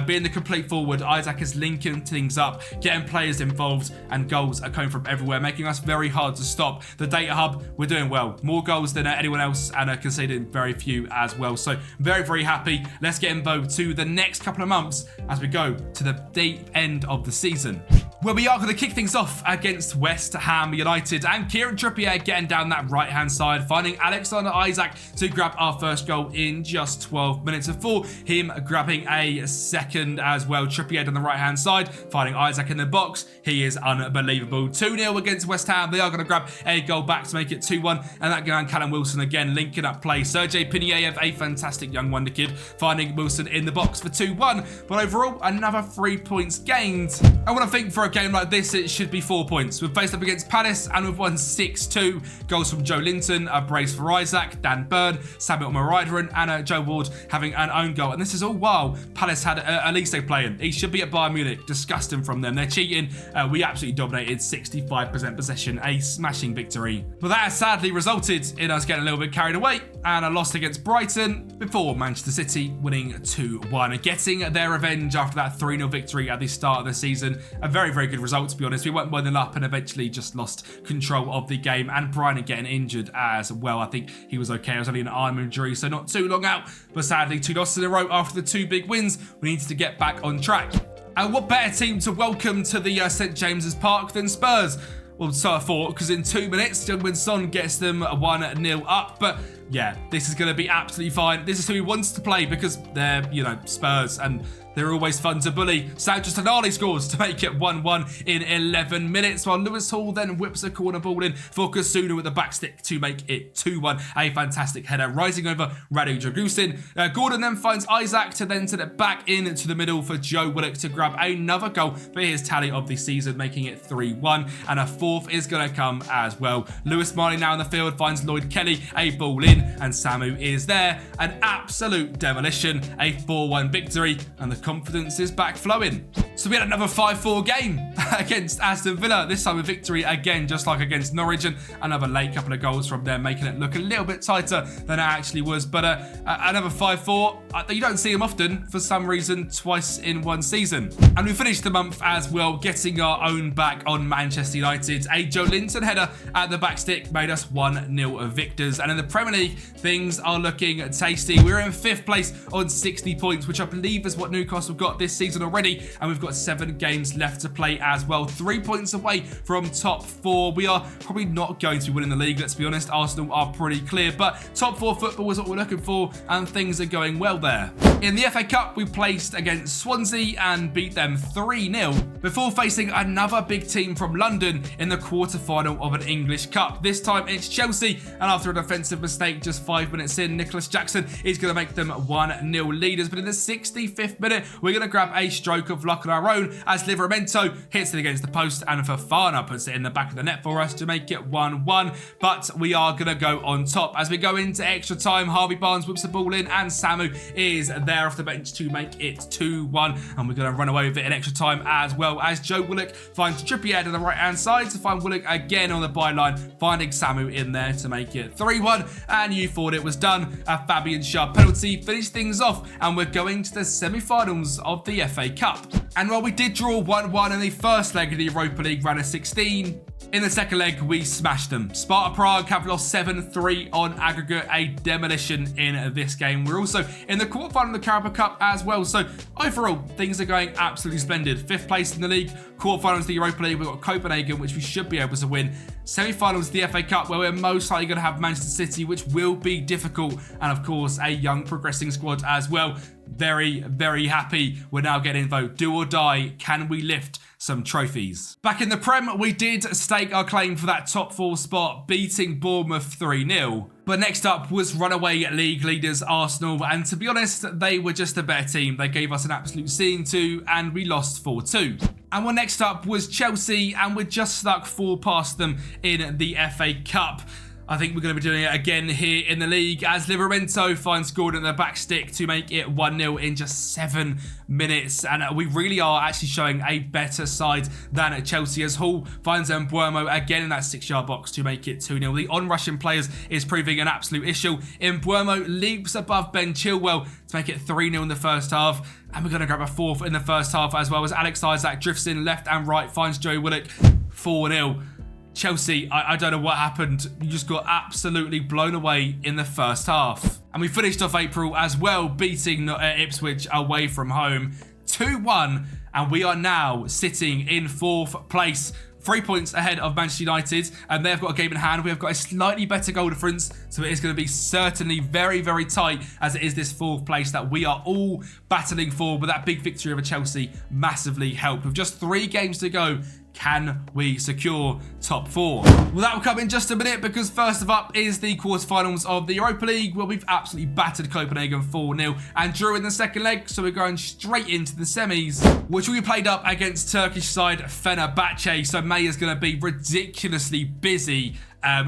Being the complete forward, Isaac is linking things up, getting players involved, and goals are coming from everywhere, making us very hard to stop. The data hub, we're doing well. More goals than anyone else, and are conceding very few as well. So very, very happy. Let's get involved to the next couple of months as we go to the deep end of the season, where we are going to kick things off against West Ham United, and Kieran Trippier getting down that right-hand side, finding Alexander Isak to grab our first goal in just 12 minutes, before him grabbing a second as well. Trippier on the right-hand side, finding Isak in the box. He is unbelievable. 2-0 against West Ham. They are going to grab a goal back to make it 2-1, and that guy, Callum Wilson, again linking up play. Sergej Piniev, a fantastic young wonder kid, finding Wilson in the box for 2-1. But overall, another 3 points gained. I want to think for a game like this, it should be 4 points. We've faced up against Palace and we've won 6-2. Goals from Joe Linton, a brace for Isaac, Dan Burn, Samuel Marideren, and Joe Ward having an own goal. And this is all while Palace had Elise playing. He should be at Bayern Munich. Disgusting from them. They're cheating. We absolutely dominated. 65% possession. A smashing victory. But that has sadly resulted in us getting a little bit carried away, and a loss against Brighton before Manchester City winning 2-1, getting their revenge after that 3-0 victory at the start of the season. A very, very good result, to be honest. We went 1-0 up and eventually just lost control of the game, and Brian getting injured as well. I think he was okay. It was only an arm injury, so not too long out, but sadly 2 losses in a row after the 2 big wins. We needed to get back on track. And what better team to welcome to the St James's Park than Spurs? Well, so I thought, because in 2 minutes, Jungmin Son gets them 1-0 up. But yeah, this is going to be absolutely fine. This is who he wants to play because they're, Spurs, and they're always fun to bully. Sanchez Tonali scores to make it 1-1 in 11 minutes, while Lewis Hall then whips a corner ball in for Kasuna with the back stick to make it 2-1. A fantastic header rising over Radu Dragusin. Gordon then finds Isaac to then send it back into the middle for Joe Willock to grab another goal for his tally of the season, making it 3-1. And a fourth is going to come as well. Lewis Marley now in the field finds Lloyd Kelly, a ball in, and Samu is there. An absolute demolition, a 4-1 victory, and the confidence is back flowing. So we had another 5-4 game against Aston Villa, this time a victory again, just like against Norwich, and another late couple of goals from them, making it look a little bit tighter than it actually was. But another 5-4, you don't see them often for some reason, twice in one season. And we finished the month as well, getting our own back on Manchester United. A Joe Linton header at the back stick made us 1-0 victors. And in the Premier League, things are looking tasty. We're in 5th place on 60 points, which I believe is what Newcastle got this season already. And we've got 7 games left to play as well. 3 points away from top 4. We are probably not going to be winning the league, let's be honest. Arsenal are pretty clear, but top 4 football is what we're looking for, and things are going well there. In the FA Cup, we placed against Swansea and beat them 3-0 before facing another big team from London in the quarter-final of an English Cup. This time it's Chelsea, and after a defensive mistake just 5 minutes in, Nicholas Jackson is going to make them 1-0 leaders. But in the 65th minute, we're going to grab a stroke of luck on our own as Livramento hits it against the post and Fofana puts it in the back of the net for us to make it 1-1. But we are going to go on top as we go into extra time. Harvey Barnes whips the ball in and Samu is there off the bench to make it 2-1, and we're going to run away with it in extra time, as well as Joe Willock finds Trippier on the right hand side to find Willock again on the byline, finding Samu in there to make it 3-1. And you thought it was done. A Fabian Schär penalty finished things off, and we're going to the semi-finals of the FA Cup. And while we did draw 1-1 in the first leg of the Europa League round of 16, in the second leg, we smashed them. Sparta Prague have lost 7-3 on aggregate, a demolition in this game. We're also in the quarterfinal of the Carabao Cup as well. So overall, things are going absolutely splendid. 5th place in the league, quarterfinals of the Europa League, we've got Copenhagen, which we should be able to win. Semi-finals of the FA Cup, where we're most likely going to have Manchester City, which will be difficult. And of course, a young progressing squad as well. Very, very happy we're now getting info. Do or die, can we lift some trophies? Back in the Prem, we did stake our claim for that top 4 spot, beating Bournemouth 3-0. But next up was runaway league leaders Arsenal, and to be honest, they were just a better team. They gave us an absolute seeing to, and we lost 4-2. And well, next up was Chelsea, and we're just stuck 4 past them in the FA Cup. I think we're going to be doing it again here in the league as Livramento finds Gordon in the back stick to make it 1-0 in just 7 minutes. And we really are actually showing a better side than at Chelsea as Hall finds Mbuemo again in that 6-yard box to make it 2-0. The on-rushing players is proving an absolute issue. Mbuemo leaps above Ben Chilwell to make it 3-0 in the first half. And we're going to grab a 4th in the first half as well as Alex Isaac drifts in left and right, finds Joey Willock 4-0. Chelsea, I don't know what happened. You just got absolutely blown away in the first half. And we finished off April as well, beating Ipswich away from home 2-1. And we are now sitting in 4th place, 3 points ahead of Manchester United, and they've got a game in hand. We have got a slightly better goal difference, so it is going to be certainly very, very tight, as it is this 4th place that we are all battling for. But that big victory over Chelsea massively helped. With just 3 games to go, can we secure top 4? Well, that will come in just a minute, because first up is the quarterfinals of the Europa League, where we've absolutely battered Copenhagen 4-0 and drew in the second leg, so we're going straight into the semis, which will be played up against Turkish side Fenerbahce. So May is going to be ridiculously busy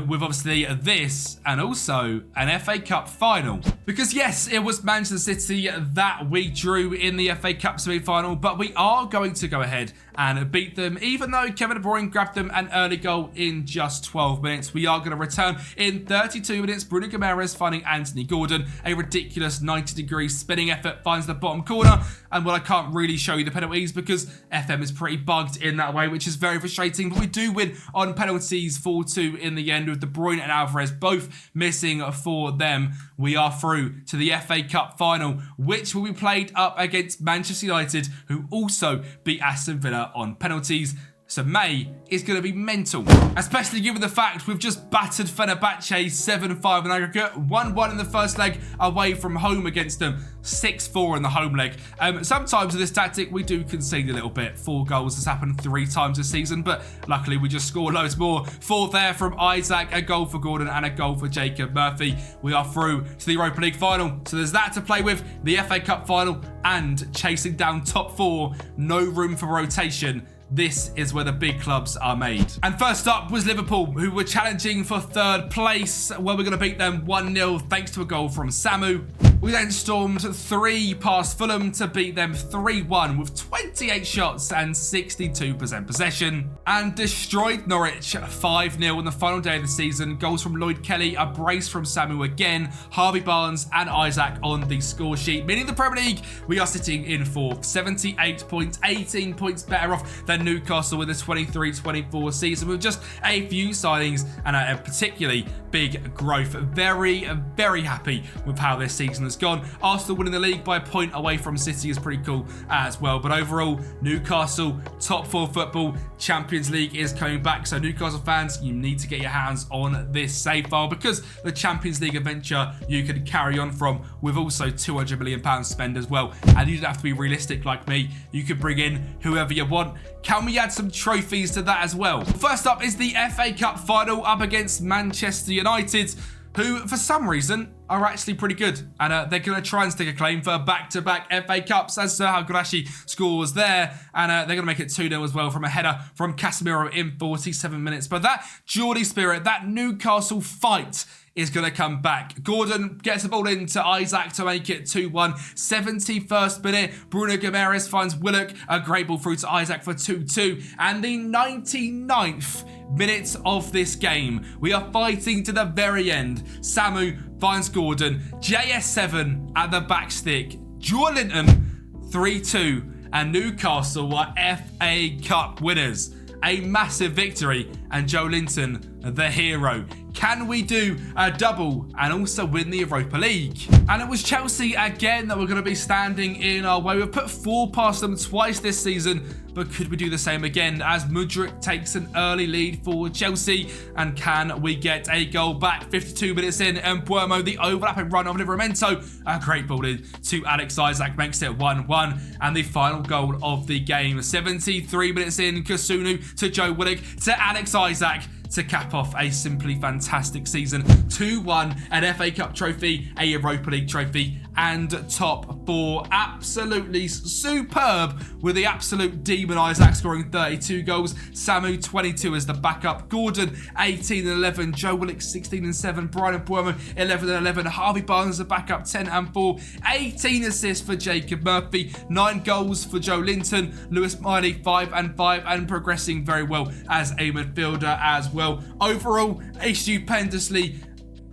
with obviously this and also an FA Cup final. Because yes, it was Manchester City that we drew in the FA Cup semi-final, but we are going to go ahead and beat them, even though Kevin De Bruyne grabbed them an early goal in just 12 minutes. We are going to return in 32 minutes. Bruno Guimaraes finding Anthony Gordon. A ridiculous 90-degree spinning effort finds the bottom corner. And well, I can't really show you the penalties because FM is pretty bugged in that way, which is very frustrating. But we do win on penalties 4-2 in the end, with De Bruyne and Alvarez both missing for them. We are through to the FA Cup final, which will be played up against Manchester United, who also beat Aston Villa on penalties. So May is going to be mental, especially given the fact we've just battered Fenerbahce 7-5 in aggregate, 1-1 in the first leg away from home against them, 6-4 in the home leg. Sometimes with this tactic we do concede a little bit. 4 goals has happened 3 times this season, but luckily we just score loads more. 4 there from Isaac, a goal for Gordon and a goal for Jacob Murphy. We are through to the Europa League final, so there's that to play with, the FA Cup final and chasing down top 4. No room for rotation. This is where the big clubs are made. And first up was Liverpool, who were challenging for 3rd place. Well, we're going to beat them 1-0 thanks to a goal from Samu. We then stormed 3 past Fulham to beat them 3-1 with 28 shots and 62% possession. And destroyed Norwich 5-0 on the final day of the season. Goals from Lloyd Kelly, a brace from Samu again, Harvey Barnes and Isaac on the score sheet. Meaning the Premier League, we are sitting in 4th. 78 points, 18 points better off than Newcastle in the 23-24 season, with just a few signings and a particularly big growth. Very, very happy with how this season has gone. Arsenal winning the league by a point away from City is pretty cool as well. But overall, Newcastle, top 4 football, Champions League is coming back. So Newcastle fans, you need to get your hands on this save file, because the Champions League adventure you can carry on from with also £200 million to spend as well. And you don't have to be realistic like me. You could bring in whoever you want. Can we add some trophies to that as well? First up is the FA Cup final up against Manchester United, who for some reason are actually pretty good, and they're going to try and stick a claim for back-to-back FA Cups as Serhal Grashi scores there, and they're going to make it 2-0 as well from a header from Casemiro in 47 minutes. But that Geordie spirit, that Newcastle fight is going to come back. Gordon gets the ball into Isaac to make it 2-1. 71st minute, Bruno Guimaraes finds Willock, a great ball through to Isaac for 2-2. And the 99th minute of this game, we are fighting to the very end. Samu finds Gordon, JS7 at the back stick, Joelinton 3-2, and Newcastle are FA Cup winners. A massive victory, and Joelinton the hero. Can we do a double and also win the Europa League? And it was Chelsea again that were going to be standing in our way. We've put 4 past them twice this season, but could we do the same again as Mudryk takes an early lead for Chelsea? And can we get a goal back? 52 minutes in, and Buemo, the overlapping run of Livramento, a great ball in to Alex Isaac, makes it 1-1. And the final goal of the game, 73 minutes in, Kasunu to Joe Willock to Alex Isaac, to cap off a simply fantastic season. 2-1, an FA Cup trophy, a Europa League trophy, and top 4. Absolutely superb, with the absolute demon Isaac scoring 32 goals. Samu 22 as the backup. Gordon 18-11. Joe Willock 16-7. Brian Buemo 11-11. Harvey Barnes as the backup 10-4. 18 assists for Jacob Murphy. 9 goals for Joelinton. Lewis Miley 5-5, and progressing very well as a midfielder as well. Overall, a stupendously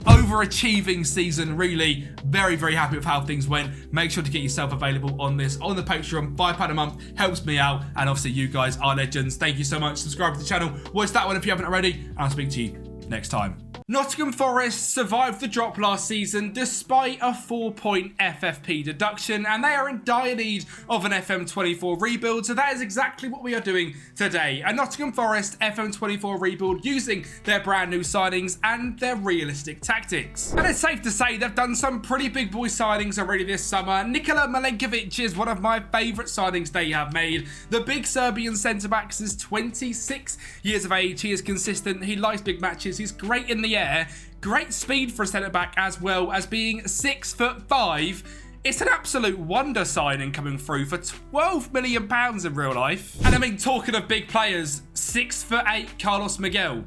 overachieving season, really. Very, very happy with how things went. Make sure to get yourself available on this on the Patreon. £5 a month helps me out, and obviously you guys are legends. Thank you so much. Subscribe to the channel, watch that one if you haven't already, and I'll speak to you next time. Nottm Forest survived the drop last season despite a 4-point FFP deduction, and they are in dire need of an FM24 rebuild, so that is exactly what we are doing today. A Nottm Forest FM24 rebuild using their brand new signings and their realistic tactics. And it's safe to say they've done some pretty big boy signings already this summer. Nikola Milenkovic is one of my favourite signings they have made. The big Serbian centre-back is 26 years of age. He is consistent, he likes big matches, he's great in the air, great speed for a centre-back, as well as being 6'5". It's an absolute wonder signing coming through for £12 million in real life. And I mean, talking of big players, 6'8" Carlos Miguel.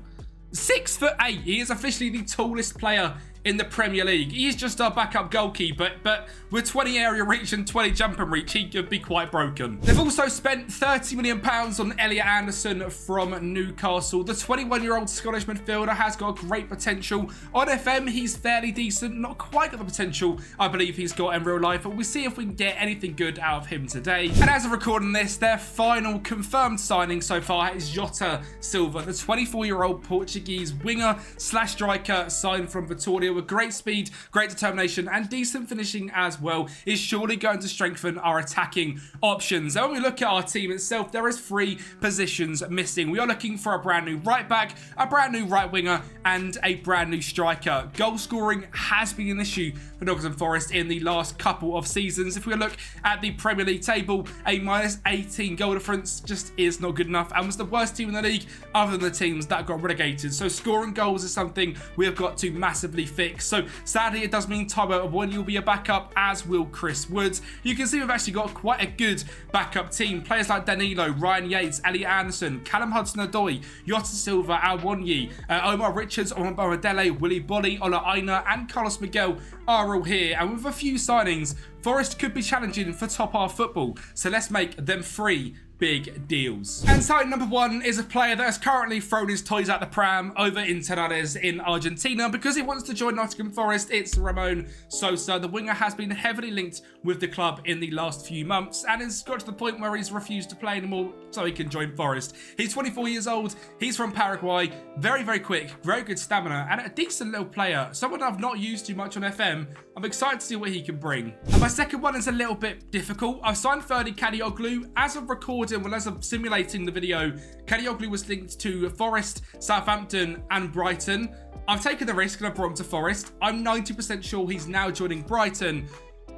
6'8", he is officially the tallest player in the Premier League. He's just our backup goalkeeper, but with 20 area reach and 20 jump and reach, he could be quite broken. They've also spent £30 million on Elliot Anderson from Newcastle. The 21-year-old Scottish midfielder has got great potential. On FM, he's fairly decent, not quite got the potential I believe he's got in real life, but we'll see if we can get anything good out of him today. And as of recording this, their final confirmed signing so far is Jota Silva, the 24-year-old Portuguese winger/striker signed from Vitória with great speed, great determination, and decent finishing as well, is surely going to strengthen our attacking options. And when we look at our team itself, there is 3 positions missing. We are looking for a brand new right back, a brand new right winger, and a brand new striker. Goal scoring has been an issue for Nottm Forest in the last couple of seasons. If we look at the Premier League table, a minus 18 goal difference just is not good enough and was the worst team in the league other than the teams that got relegated. So scoring goals is something we have got to massively fix. So sadly, it does mean Tyler Awoniyi will be a backup, as will Chris Woods. You can see we've actually got quite a good backup team. Players like Danilo, Ryan Yates, Elliot Anderson, Callum Hudson-Odoi, Jota Silva, Awoniyi, Omar Richards, Omar Baradele, Willy Bolly, Ola Aina, and Carlos Miguel are all here. And with a few signings, Forest could be challenging for top half football. So let's make them 3 big deals. And signing number 1 is a player that has currently thrown his toys out the pram over in Tenares in Argentina because he wants to join Nottingham Forest. It's Ramon Sosa. The winger has been heavily linked with the club in the last few months and has got to the point where he's refused to play anymore so he can join Forest. He's 24 years old. He's from Paraguay. Very, very quick, very good stamina, and a decent little player. Someone I've not used too much on FM. I'm excited to see what he can bring. And my second one is a little bit difficult. I've signed Ferdi Kadioglu. As of recording, well, as of simulating the video, Kadioglu was linked to Forest, Southampton, and Brighton. I've taken the risk and I've brought him to Forest. I'm 90% sure he's now joining Brighton,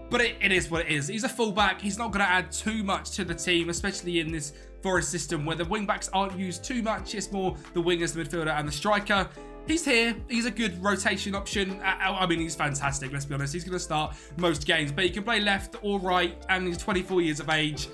but it is what it is. He's a fullback. He's not going to add too much to the team, especially in this Forest system where the wing-backs aren't used too much. It's more the wingers, the midfielder, and the striker. He's here. He's a good rotation option. I mean, he's fantastic, let's be honest. He's going to start most games, but he can play left or right, and he's 24 years of age.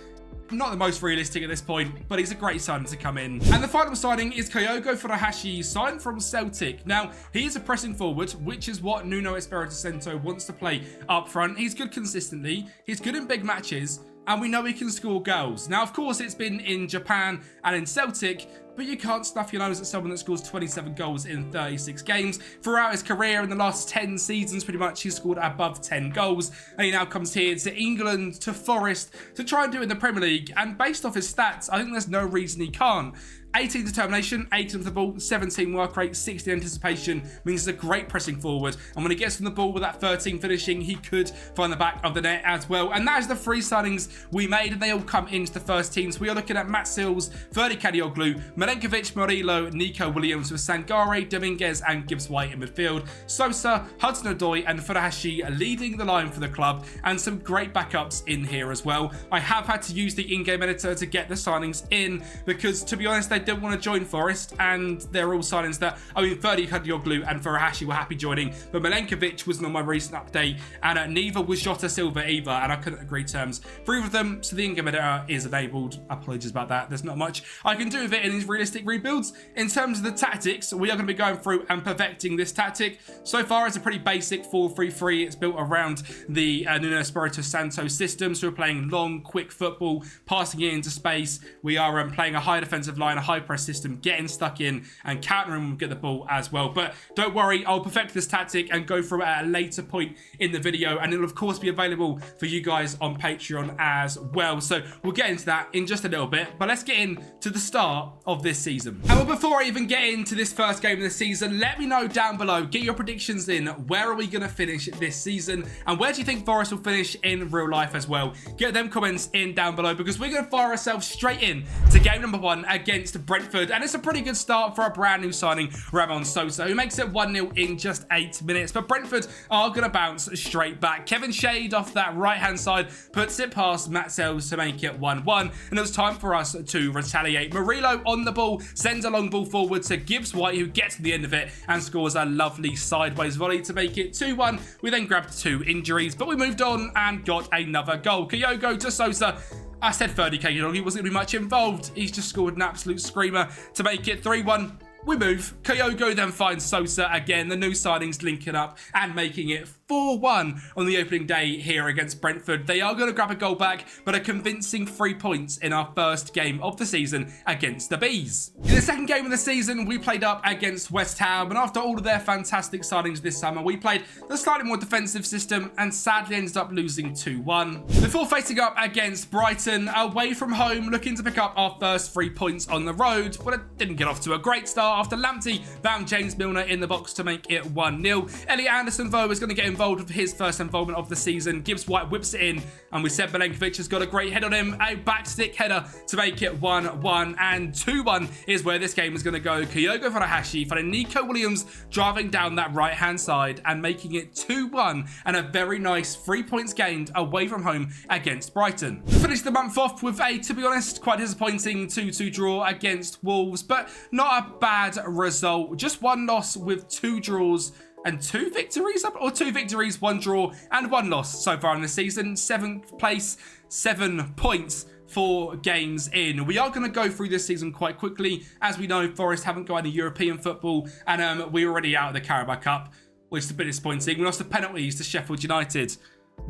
Not the most realistic at this point, but he's a great signing to come in. And the final signing is Kyogo Furuhashi, signed from Celtic. Now, he is a pressing forward, which is what Nuno Espirito Santo wants to play up front. He's good consistently. He's good in big matches, and we know he can score goals. Now, of course, it's been in Japan and in Celtic, but you can't stuff your nose at someone that scores 27 goals in 36 games. Throughout his career, in the last 10 seasons, pretty much, he's scored above 10 goals. And he now comes here to England, to Forest, to try and do it in the Premier League. And based off his stats, I think there's no reason he can't. 18 determination, 18 with the ball, 17 work rate, 16 anticipation, means he's a great pressing forward. And when he gets from the ball with that 13 finishing, he could find the back of the net as well. And that is the 3 signings we made, and they all come into the first team. So we are looking at Matt Sills, Ferdi Kadioglu, Milenkovic, Murillo, Nico Williams with Sangare, Dominguez, and Gibbs-White in midfield. Sosa, Hudson-Odoi, and Furuhashi leading the line for the club, and some great backups in here as well. I have had to use the in-game editor to get the signings in because, to be honest, they don't want to join Forest, and they're all signings that, I mean, Ferdi Kadioglu and Furuhashi were happy joining, but Milenkovic wasn't on my recent update, and neither was Jota Silva either, and I couldn't agree terms for either of them, so the in-game editor is enabled. Apologies about that. There's not much I can do with it in these realistic rebuilds. In terms of the tactics, we are going to be going through and perfecting this tactic. So far, it's a pretty basic 4-3-3. It's built around the Nuno Espirito Santo system, so we're playing long, quick football, passing it into space. We are playing a high defensive line, a high press system, getting stuck in and countering when we get the ball as well. But don't worry, I'll perfect this tactic and go through it at a later point in the video, and it'll of course be available for you guys on Patreon as well. So we'll get into that in just a little bit, but let's get into the start of this season. And well, before I even get into this first game of the season, let me know down below, get your predictions in. Where are we going to finish this season, and where do you think Forest will finish in real life as well? Get them comments in down below, because we're going to fire ourselves straight in to game number 1 against Brentford. And it's a pretty good start for a brand new signing, Ramon Sosa, who makes it 1-0 in just 8 minutes. But Brentford are going to bounce straight back. Kevin Shade off that right-hand side puts it past Matt Sells to make it 1-1. And it was time for us to retaliate. Murillo on the ball, sends a long ball forward to Gibbs-White, who gets to the end of it and scores a lovely sideways volley to make it 2-1. We then grabbed 2 injuries, but we moved on and got another goal. Kyogo to Sosa. I said Ferdi Kadioglu, he wasn't going to be much involved. He's just scored an absolute screamer to make it 3-1. We move. Kyogo then finds Sosa again. The new signings linking up and making it 4-1 on the opening day here against Brentford. They are going to grab a goal back, but a convincing 3 points in our first game of the season against the Bees. In the second game of the season, we played up against West Ham, and after all of their fantastic signings this summer, we played the slightly more defensive system and sadly ended up losing 2-1. Before facing up against Brighton, away from home, looking to pick up our first 3 points on the road, but it didn't get off to a great start after Lamptey found James Milner in the box to make it 1-0. Elliot Anderson, though, is going to get involved with his first involvement of the season. Gibbs White whips it in, and we said Milenkovic has got a great head on him, a backstick header to make it 1-1, and 2-1 is where this game is going to go. Kyogo Furuhashi finding Nico Williams driving down that right-hand side and making it 2-1, and a very nice 3 points gained away from home against Brighton. We finished the month off with a, to be honest, quite disappointing 2-2 draw against Wolves, but not a bad result. Just one loss with 2 draws and 2 victories, or 2 victories, 1 draw and 1 loss so far in the season. 7th place, 7 points, 4 games in. We are going to go through this season quite quickly. As we know, Forest haven't got any European football, and we're already out of the Carabao Cup, which is a bit disappointing. We lost the penalties to Sheffield United.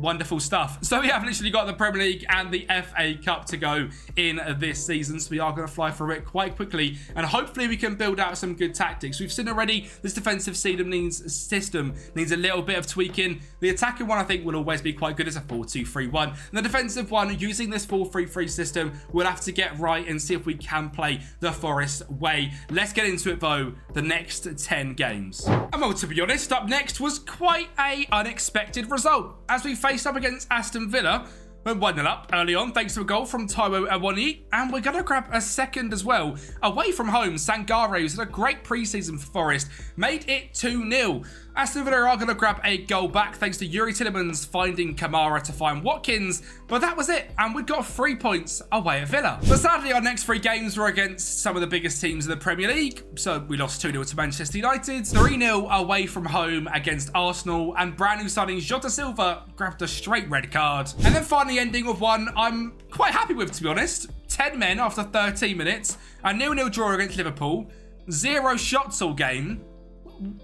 Wonderful stuff. So we have literally got the Premier League and the FA Cup to go in this season. So we are going to fly through it quite quickly, and hopefully we can build out some good tactics. We've seen already this defensive system needs a little bit of tweaking. The attacking one I think will always be quite good as a 4-2-3-1. And the defensive one, using this 4-3-3 system, we'll have to get right and see if we can play the Forest way. Let's get into it though, the next 10 games. And well, to be honest, up next was quite a unexpected result as we faced up against Aston Villa. Went 1-0 up early on thanks to a goal from Taiwo Awoniyi, and we're going to grab a second as well. Away from home, Sangare, who's had a great pre-season for Forest, made it 2-0. Aston Villa are going to grab a goal back thanks to Yuri Tillemans finding Kamara to find Watkins, but that was it, and we got 3 points away at Villa. But sadly, our next 3 games were against some of the biggest teams in the Premier League, so we lost 2-0 to Manchester United, 3-0 away from home against Arsenal, and brand new signing Jota Silva grabbed a straight red card. And then finally ending with one I'm quite happy with, to be honest. 10 men after 13 minutes, a 0-0 draw against Liverpool, 0 shots all game.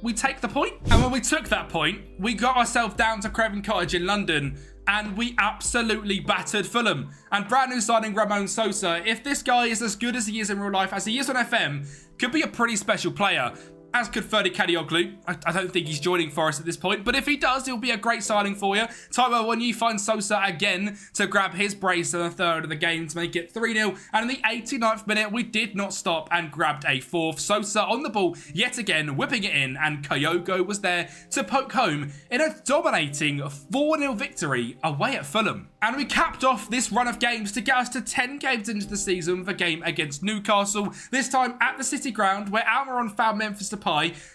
We take the point. And when we took that point, we got ourselves down to Craven Cottage in London, and we absolutely battered Fulham. And brand new signing Ramon Sosa, if this guy is as good as he is in real life as he is on FM, could be a pretty special player. As could Ferdi Kadioglu. I don't think he's joining Forest at this point, but if he does, he'll be a great signing for you. Taiwo Awoniyi finds Sosa again to grab his brace in the third of the game to make it 3-0. And in the 89th minute, we did not stop and grabbed a 4th. Sosa on the ball yet again, whipping it in, and Kyogo was there to poke home in a dominating 4-0 victory away at Fulham. And we capped off this run of games to get us to 10 games into the season with a game against Newcastle, this time at the City Ground, where Almiron found Memphis Depay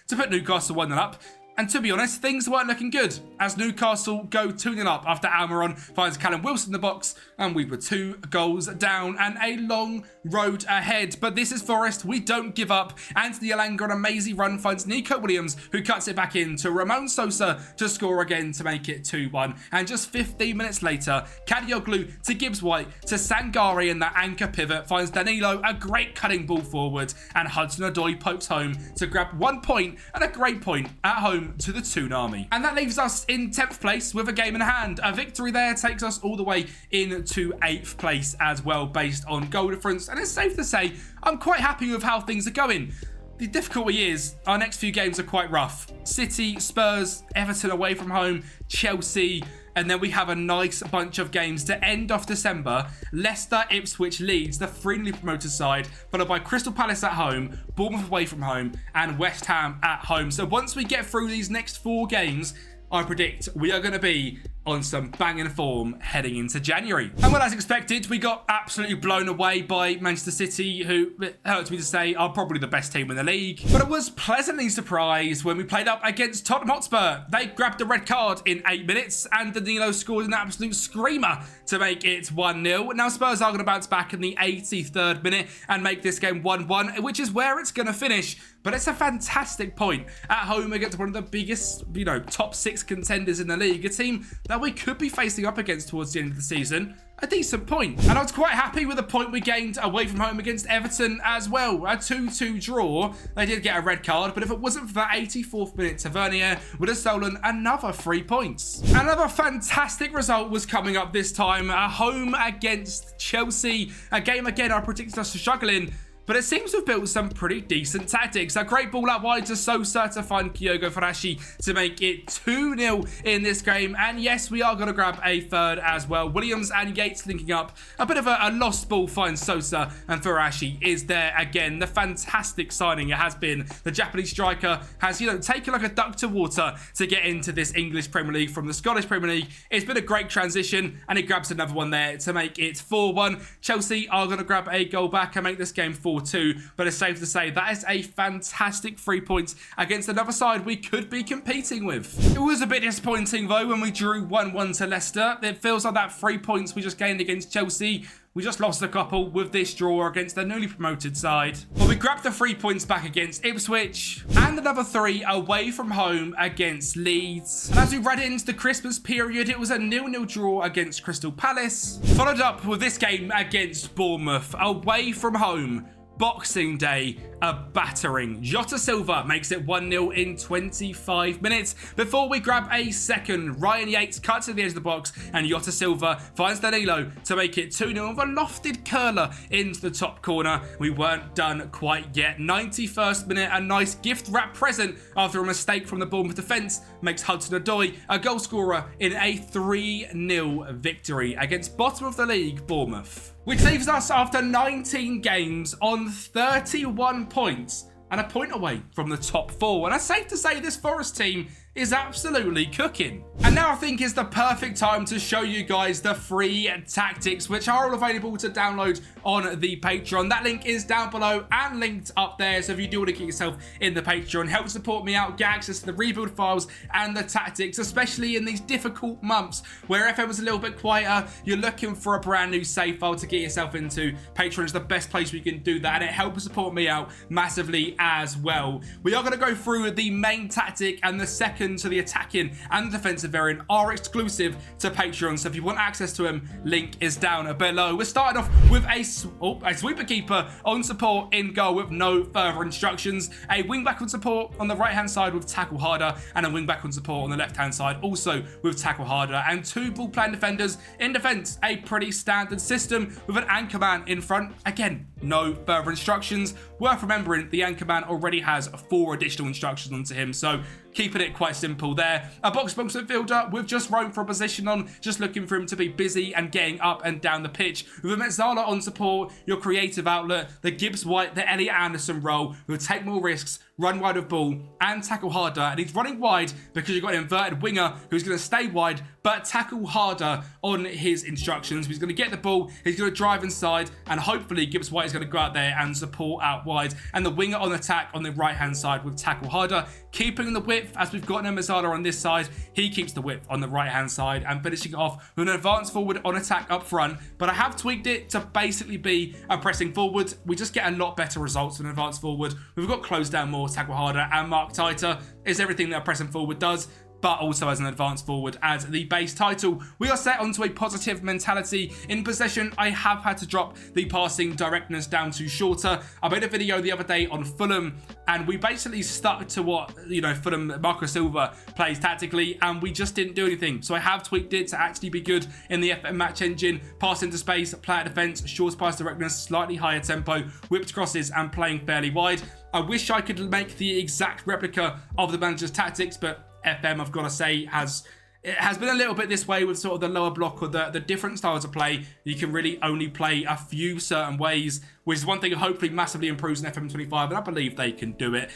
to put Newcastle 1-0 up. And to be honest, things weren't looking good as Newcastle go 2-0 up after Almiron finds Callum Wilson in the box, and we were 2 goals down and a long road ahead. But this is Forest, we don't give up. Anthony Elanga on a mazy run finds Nico Williams, who cuts it back in to Ramon Sosa to score again to make it 2-1. And just 15 minutes later, Kadioglu to Gibbs White to Sangare, and the anchor pivot finds Danilo, a great cutting ball forward, and Hudson-Odoi pokes home to grab 1 point and a great point at home to the Tsunami. And that leaves us in 10th place with a game in hand. A victory there takes us all the way into 8th place as well, based on goal difference. And it's safe to say I'm quite happy with how things are going. The difficulty is our next few games are quite rough. City, Spurs, Everton away from home, Chelsea, and then we have a nice bunch of games to end off December. Leicester, Ipswich, Leeds, the 3 newly promoted side, followed by Crystal Palace at home, Bournemouth away from home, and West Ham at home. So once we get through these next 4 games, I predict we are going to be on some banging form heading into January. And well, as expected, we got absolutely blown away by Manchester City, who, it hurts me to say, are probably the best team in the league. But I was pleasantly surprised when we played up against Tottenham Hotspur. They grabbed a red card in 8 minutes, and Danilo scored an absolute screamer to make it 1-0. Now Spurs are going to bounce back in the 83rd minute and make this game 1-1, which is where it's going to finish. But it's a fantastic point at home against one of the biggest, top 6 contenders in the league, a team that that we could be facing up against towards the end of the season, a decent point. And I was quite happy with the point we gained away from home against Everton as well. A 2-2 draw. They did get a red card, but if it wasn't for that 84th minute, Tavernier would have stolen another 3 points. Another fantastic result was coming up this time. A home against Chelsea. A game again I predicted us struggling, but it seems to have built some pretty decent tactics. A great ball out wide to Sosa to find Kyogo Farashi to make it 2-0 in this game. And yes, we are going to grab a third as well. Williams and Yates linking up. A bit of a lost ball finds Sosa, and Farashi is there again. The fantastic signing it has been. The Japanese striker has, taken like a duck to water to get into this English Premier League from the Scottish Premier League. It's been a great transition, and he grabs another one there to make it 4-1. Chelsea are going to grab a goal back and make this game 4-2, but it's safe to say that is a fantastic 3 points against another side we could be competing with. It was a bit disappointing though when we drew 1-1 to Leicester. It feels like that 3 points we just gained against Chelsea, we just lost a couple with this draw against the newly promoted side. But we grabbed the 3 points back against Ipswich and another 3 away from home against Leeds. And as we read into the Christmas period, it was a 0-0 draw against Crystal Palace, followed up with this game against Bournemouth away from home. Boxing Day, a battering. Jota Silva makes it 1-0 in 25 minutes before we grab a second. Ryan Yates cuts to the edge of the box and Jota Silva finds Danilo to make it 2-0 with a lofted curler into the top corner. We weren't done quite yet. 91st minute, a nice gift wrap present after a mistake from the Bournemouth defence makes Hudson-Odoi a goal scorer in a 3-0 victory against bottom of the league Bournemouth, which leaves us after 19 games on 31 points and a point away from the top 4. And it's safe to say this Forest team is absolutely cooking. And now I think is the perfect time to show you guys the free tactics, which are all available to download on the Patreon. That link is down below and linked up there. So if you do want to get yourself in the Patreon, help support me out, get access to the rebuild files and the tactics, especially in these difficult months where FM was a little bit quieter, you're looking for a brand new save file to get yourself into. Patreon is the best place where you can do that, and it helps support me out massively as well. We are going to go through the main tactic and the second to the attacking and the defensive variant are exclusive to Patreon, so if you want access to them, link is down below. We're starting off with a sweeper keeper on support in goal with no further instructions, a wing back on support on the right hand side with tackle harder, and a wing back on support on the left hand side also with tackle harder, and 2 ball playing defenders in defense. A pretty standard system with an anchor man in front. Again, no further instructions. Worth remembering, the anchor man already has 4 additional instructions onto him, so keeping it quite simple there. A box midfielder with just roam for a position on, just looking for him to be busy and getting up and down the pitch. With a Metzala on support, your creative outlet, the Gibbs White, the Elliot Anderson role, who'll take more risks, run wide of ball and tackle harder. And he's running wide because you've got an inverted winger who's going to stay wide but tackle harder on his instructions. He's going to get the ball, he's going to drive inside, and hopefully Gibbs White is going to go out there and support out wide. And the winger on attack on the right hand side with tackle harder, keeping the width as we've got Metzala on this side. He keeps the width on the right hand side and finishing it off with an advance forward on attack up front. But I have tweaked it to basically be a pressing forward. We just get a lot better results with an advance forward. We've got close down more, tackle harder and mark tighter is everything that a pressing forward does, but also as an advanced forward as the base title. We are set onto a positive mentality. In possession, I have had to drop the passing directness down to shorter. I made a video the other day on Fulham, and we basically stuck to what, Fulham, Marco Silva plays tactically, and we just didn't do anything. So I have tweaked it to actually be good in the FM match engine. Pass into space, play at defense, short pass directness, slightly higher tempo, whipped crosses, and playing fairly wide. I wish I could make the exact replica of the manager's tactics, but FM, I've got to say, has been a little bit this way with sort of the lower block or the different styles of play. You can really only play a few certain ways, which is one thing that hopefully massively improves in FM25, and I believe they can do it.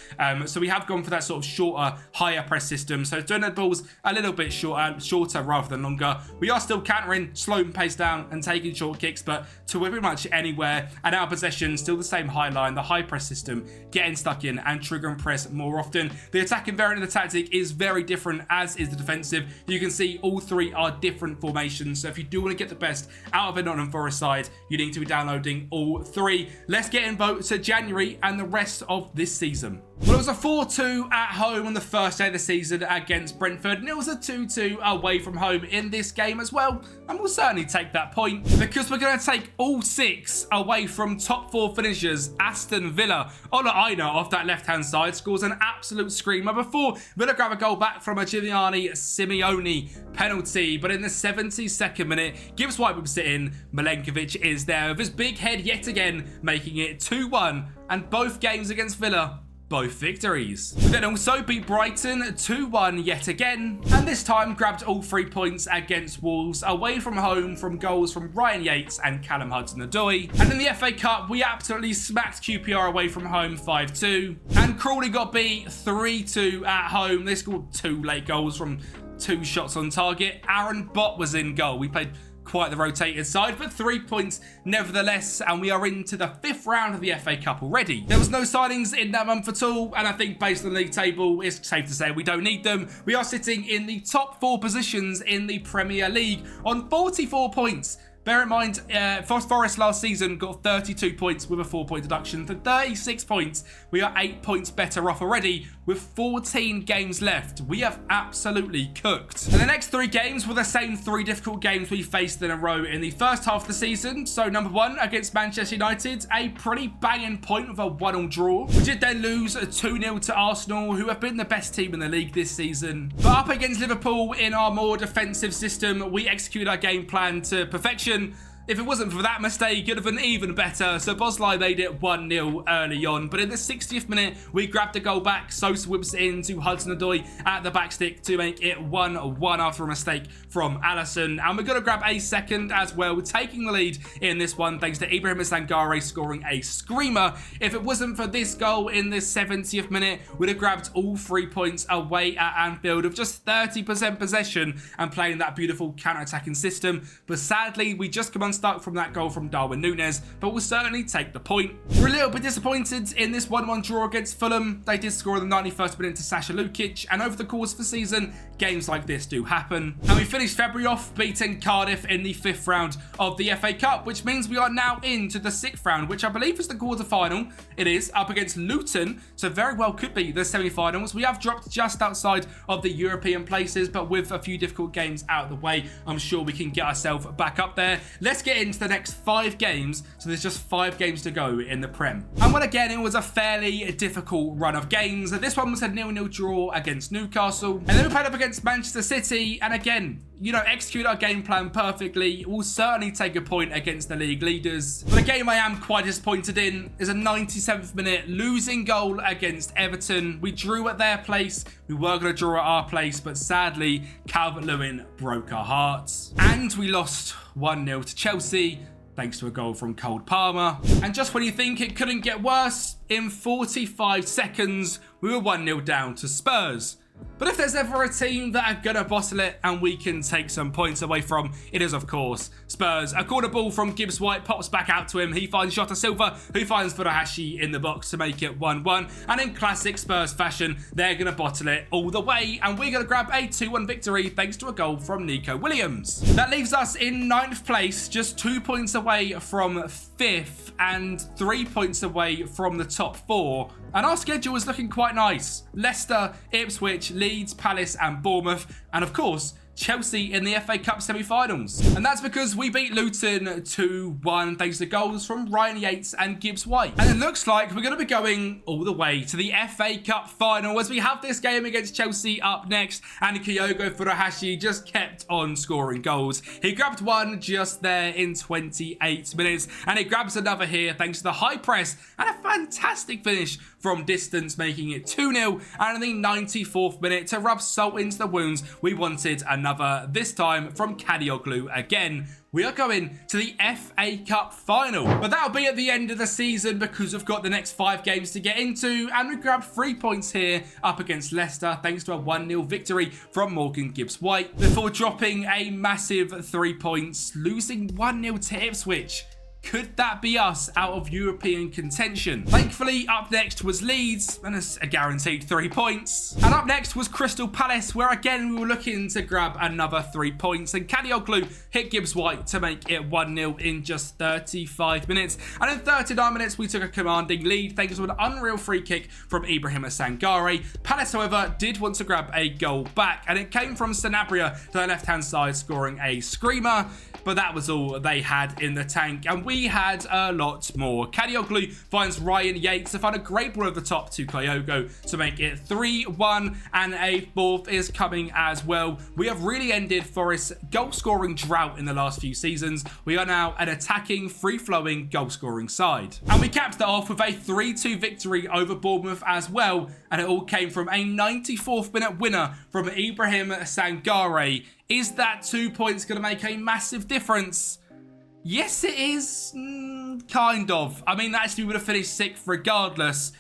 So we have gone for that sort of shorter, higher press system. So doing the balls a little bit shorter rather than longer. We are still countering, slowing pace down and taking short kicks, but to pretty much anywhere. And our possession, still the same high line, the high press system, getting stuck in and trigger and press more often. The attacking variant of the tactic is very different, as is the defensive. You can see all 3 are different formations. So if you do want to get the best out of a Nottm Forest side, you need to be downloading all 3. Let's get in vote to January and the rest of this season. Well, it was a 4-2 at home on the first day of the season against Brentford, and it was a 2-2 away from home in this game as well, and we'll certainly take that point because we're going to take all 6 away from top 4 finishers. Aston Villa, Ola Aina off that left-hand side scores an absolute screamer before Villa grab a goal back from a Giuliani Simeone penalty, but in the 72nd minute, Gibbs White whips it in. Milenkovic is there with his big head yet again, making it 2-1, and both games against Villa, both victories. We then also beat Brighton 2-1 yet again, and this time grabbed all 3 points against Wolves away from home from goals from Ryan Yates and Callum Hudson-Odoi. And in the FA Cup, we absolutely smacked QPR away from home 5-2, and Crawley got beat 3-2 at home. They scored 2 late goals from 2 shots on target. Aaron Bott was in goal. We played quite the rotated side, but 3 points nevertheless, and we are into the 5th round of the FA Cup already. There was no signings in that month at all, and I think based on the league table, it's safe to say we don't need them. We are sitting in the top 4 positions in the Premier League on 44 points. Bear in mind, Forest last season got 32 points with a 4-point deduction to 36 points. We are 8 points better off already with 14 games left. We have absolutely cooked. And the next 3 games were the same 3 difficult games we faced in a row in the first half of the season. So number 1 against Manchester United, a pretty banging point with a 1-1 draw. We did then lose 2-0 to Arsenal, who have been the best team in the league this season. But up against Liverpool in our more defensive system, we executed our game plan to perfection. If it wasn't for that mistake, it would have been even better. So Bosley made it 1-0 early on. But in the 60th minute, we grabbed the goal back. Sosa whips it into Hudson-Odoi at the back stick to make it 1-1 after a mistake from Alisson. And we're going to grab a second as well. We're taking the lead in this one thanks to Ibrahim Sangare scoring a screamer. If it wasn't for this goal in the 70th minute, we'd have grabbed all 3 points away at Anfield with just 30% possession and playing that beautiful counter-attacking system. But sadly, we just come unstuck from that goal from Darwin Núñez, but we'll certainly take the point. We're a little bit disappointed in this 1-1 draw against Fulham. They did score in the 91st minute to Sasha Lukic, and over the course of the season, games like this do happen. And we finished February off beating Cardiff in the 5th round of the FA Cup, which means we are now into the 6th round, which I believe is the quarter-final. It is up against Luton, so very well could be the semi-finals. We have dropped just outside of the European places, but with a few difficult games out of the way, I'm sure we can get ourselves back up there. Let's get into the next 5 games, so there's just 5 games to go in the Prem. And well, again, it was a fairly difficult run of games. This one was a 0-0 draw against Newcastle, and then we played up against Manchester City, and again, you know, execute our game plan perfectly. We'll certainly take a point against the league leaders. But a game I am quite disappointed in is a 97th minute losing goal against Everton. We drew at their place. We were going to draw at our place, but sadly, Calvert-Lewin broke our hearts. And we lost 1-0 to Chelsea, thanks to a goal from Cole Palmer. And just when you think it couldn't get worse, in 45 seconds, we were 1-0 down to Spurs. But if there's ever a team that are going to bottle it and we can take some points away from, it is, of course, Spurs. A corner ball from Gibbs White pops back out to him. He finds Jota Silva, who finds Furuhashi in the box to make it 1-1. And in classic Spurs fashion, they're going to bottle it all the way. And we're going to grab a 2-1 victory thanks to a goal from Nico Williams. That leaves us in 9th place, just 2 points away from 5th and 3 points away from the top 4. And our schedule is looking quite nice. Leicester, Ipswich, Leeds, Palace and Bournemouth. And of course, Chelsea in the FA Cup semi-finals. And that's because we beat Luton 2-1 thanks to goals from Ryan Yates and Gibbs White. And it looks like we're going to be going all the way to the FA Cup final as we have this game against Chelsea up next. And Kyogo Furuhashi just kept on scoring goals. He grabbed one just there in 28 minutes. And he grabs another here thanks to the high press and a fantastic finish from distance, making it 2-0. And in the 94th minute, to rub salt into the wounds, we wanted another, this time from Kadioglu again. We are going to the FA Cup final. But that'll be at the end of the season because we've got the next 5 games to get into. And we grabbed 3 points here up against Leicester thanks to a 1-0 victory from Morgan Gibbs White before dropping a massive 3 points, losing 1-0 to Ipswich. Could that be us out of European contention? Thankfully, up next was Leeds, and it's a guaranteed 3 points. And up next was Crystal Palace, where again we were looking to grab another 3 points. And Kadioglu hit Gibbs White to make it 1-0 in just 35 minutes. And in 39 minutes, we took a commanding lead thanks to an unreal free kick from Ibrahim Sangare. Palace, however, did want to grab a goal back, and it came from Sanabria to the left-hand side, scoring a screamer. But that was all they had in the tank, and we had a lot more. Kadioglu finds Ryan Yates to find a great ball over the top to Kyogo to make it 3-1, and a fourth is coming as well. We have really ended Forest's goal-scoring drought in the last few seasons. We are now an attacking, free-flowing, goal-scoring side. And we capped that off with a 3-2 victory over Bournemouth as well, and it all came from a 94th minute winner from Ibrahim Sangare. Is that 2 points going to make a massive difference? Yes, it is. Kind of. I mean, actually, we would have finished 6th regardless.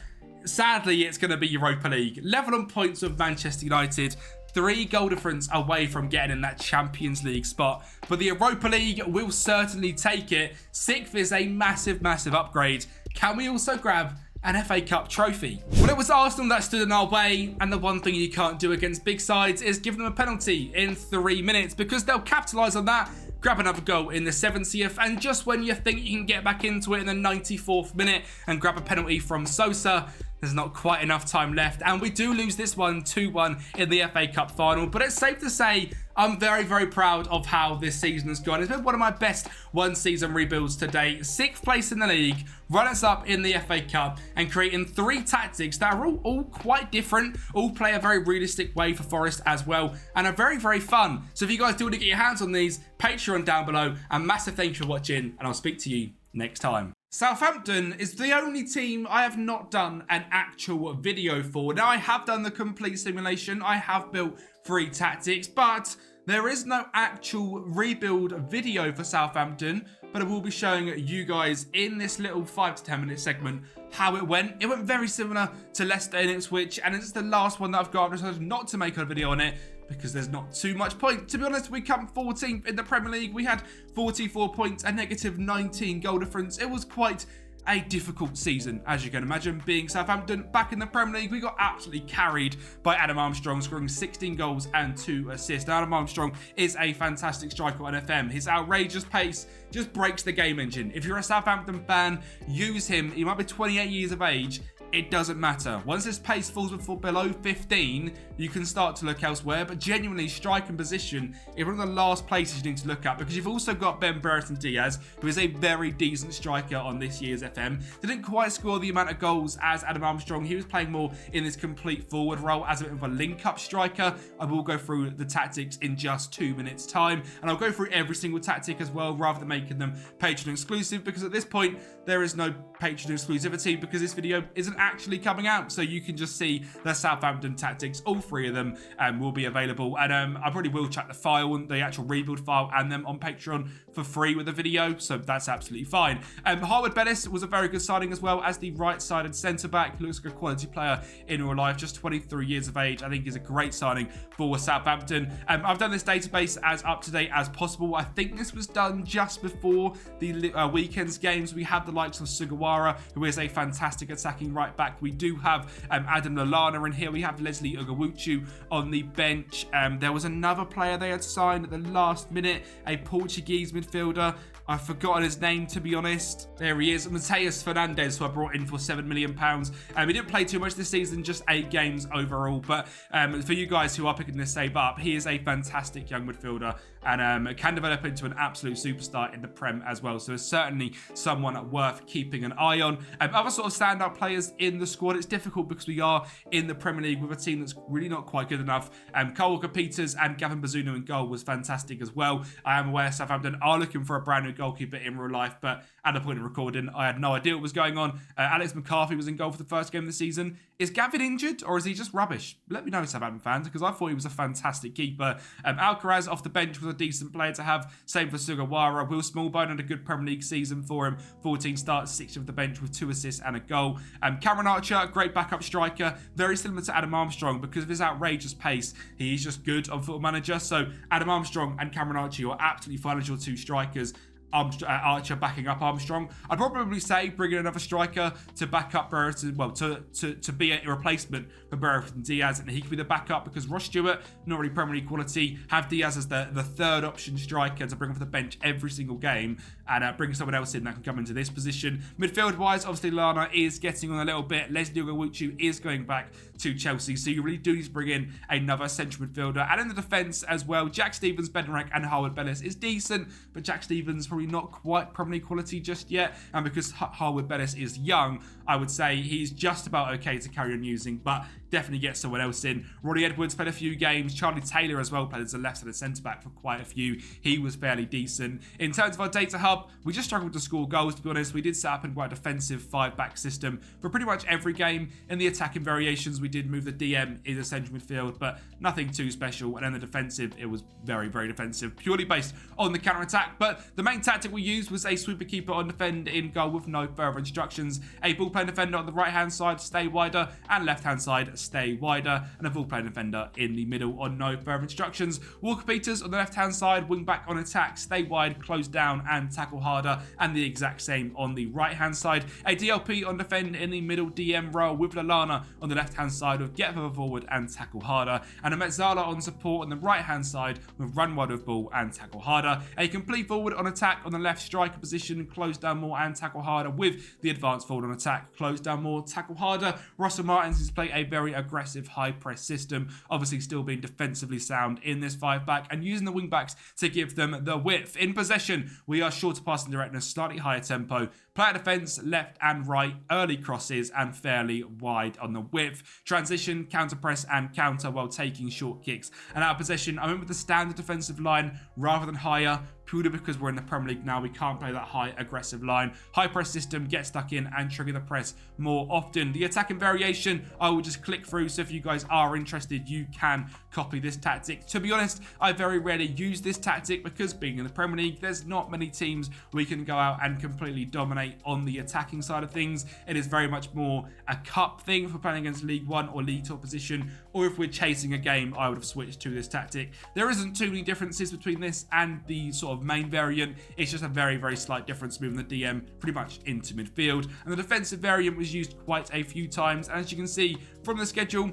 Sadly, it's going to be Europa League. Level on points with Manchester United. 3 goal difference away from getting in that Champions League spot. But the Europa League will certainly take it. 6th is a massive, massive upgrade. Can we also grab an FA Cup trophy? Well, it was Arsenal that stood in our way, and the one thing you can't do against big sides is give them a penalty in 3 minutes, because they'll capitalise on that, grab another goal in the 70th, and just when you think you can get back into it in the 94th minute and grab a penalty from Sosa, there's not quite enough time left, and we do lose this one 2-1 in the FA Cup final. But it's safe to say I'm very, very proud of how this season has gone. It's been one of my best one-season rebuilds to date. 6th place in the league, runners up in the FA Cup, and creating 3 tactics that are all quite different, all play a very realistic way for Forest as well, and are very, very fun. So if you guys do want to get your hands on these, Patreon down below, and massive thanks for watching, and I'll speak to you next time. Southampton is the only team I have not done an actual video for. Now, I have done the complete simulation. I have built 3 tactics, but there is no actual rebuild video for Southampton. But I will be showing you guys in this little 5 to 10 minute segment how it went. It went very similar to Leicester and Ipswich, and it's the last one that I've got. I decided not to make a video on it because there's not too much point. To be honest, we come 14th in the Premier League. We had 44 points, a negative 19 goal difference. It was quite a difficult season, as you can imagine, being Southampton. Back in the Premier League, we got absolutely carried by Adam Armstrong, scoring 16 goals and 2 assists. Now, Adam Armstrong is a fantastic striker on FM. His outrageous pace just breaks the game engine. If you're a Southampton fan, use him. He might be 28 years of age. It doesn't matter. Once his pace falls below 15, you can start to look elsewhere. But genuinely, strike and position is one of the last places you need to look at, because you've also got Ben Brereton Diaz, who is a very decent striker on this year's FM. Didn't quite score the amount of goals as Adam Armstrong. He was playing more in this complete forward role as a bit of a link-up striker. I will go through the tactics in just 2 minutes' time, and I'll go through every single tactic as well, rather than making them Patreon exclusive, because at this point, there is no Patreon exclusivity, because this video isn't actually coming out, so you can just see the Southampton tactics. All 3 of them will be available, and I probably will check the file, the actual rebuild file, and them on Patreon for free with the video, so that's absolutely fine. Harwood Bellis was a very good signing as well as the right-sided centre-back. He looks like a quality player in real life, just 23 years of age. I think he's a great signing for Southampton. I've done this database as up-to-date as possible. I think this was done just before the weekend's games. We have the likes of Sugawara, who is a fantastic attacking right-back. We do have Adam Lallana in here. We have Leslie Ugawuchu on the bench. There was another player they had signed at the last minute, a Portuguese midfielder. I've forgotten his name, to be honest. There he is, Mateus Fernandes, who I brought in for £7 million. He didn't play too much this season, just 8 games overall. But for you guys who are picking this save up, he is a fantastic young midfielder, and can develop into an absolute superstar in the Prem as well. So it's certainly someone worth keeping an eye on. Other sort of standout players in the squad, it's difficult because we are in the Premier League with a team that's really not quite good enough. Cole Walker-Peters and Gavin Bazunu in goal was fantastic as well. I am aware Southampton are looking for a brand new goalkeeper in real life, but at the point of recording, I had no idea what was going on. Alex McCarthy was in goal for the first game of the season. Is Gavin injured, or is he just rubbish? Let me know, Southampton fans, because I thought he was a fantastic keeper. Alcaraz off the bench was a decent player to have. Same for Sugawara. Will Smallbone had a good Premier League season for him. 14 starts, 6 of the bench with 2 assists and a goal. Cameron Archer, great backup striker. Very similar to Adam Armstrong because of his outrageous pace. He's just good on Football Manager. So Adam Armstrong and Cameron Archer are absolutely fine as your 2 strikers. Archer backing up Armstrong. I'd probably say bring in another striker to back up Brereton, well, to be a replacement for Brereton Diaz, and he could be the backup because Ross Stewart, not really Premier League quality. Have Diaz as the third option striker to bring off the bench every single game and bring someone else in that can come into this position. Midfield-wise, obviously Lana is getting on a little bit. Leslie Ogawuchu is going back to Chelsea, so you really do need to bring in another central midfielder. And in the defence as well, Jack Stevens, Bednarek and Harwood Bellis is decent, but Jack Stevens probably not quite Premier League quality just yet. And because Harwood Bellis is young, I would say he's just about okay to carry on using, but definitely get someone else in. Roddy Edwards played a few games. Charlie Taylor as well played as a left-sided centre-back for quite a few. He was fairly decent. In terms of our data hub, we just struggled to score goals, to be honest. We did set up in quite a defensive 5-back system for pretty much every game. In the attacking variations, we did move the DM in the central midfield, but nothing too special. And in the defensive, it was very, very defensive, purely based on the counter-attack. But the main tactic we used was a sweeper keeper on defend in goal with no further instructions. A ball-playing defender on the right-hand side, stay wider, and left-hand side, stay wider, and a ball-playing defender in the middle on no further instructions. Walker Peters on the left-hand side, wing-back on attack, stay wide, close down, and tackle harder, and the exact same on the right-hand side. A DLP on defend in the middle DM role with Lallana on the left-hand side with get further forward and tackle harder, and a Metzala on support on the right-hand side with run wide of ball and tackle harder. A complete forward on attack on the left striker position, close down more and tackle harder with the advanced forward on attack, close down more, tackle harder. Russell Martins has played a very aggressive high press system, obviously still being defensively sound in this 5-back and using the wing backs to give them the width. In possession, we are shorter passing directness, slightly higher tempo, player defense left and right, early crosses and fairly wide on the width. Transition, counter press and counter while taking short kicks. And out of possession, I went with the standard defensive line rather than higher, purely because we're in the Premier League now. We can't play that high aggressive line. High press system, get stuck in and trigger the press more often. The attacking variation, I will just click through, so if you guys are interested, you can copy this tactic. To be honest, I very rarely use this tactic because being in the Premier League, there's not many teams we can go out and completely dominate on the attacking side of things. It is very much more a cup thing for playing against League 1 or League 2 opposition, or if we're chasing a game, I would have switched to this tactic. There isn't too many differences between this and the sort of main variant. It's just a very, very slight difference moving the DM pretty much into midfield. And the defensive variant was used quite a few times. And as you can see from the schedule,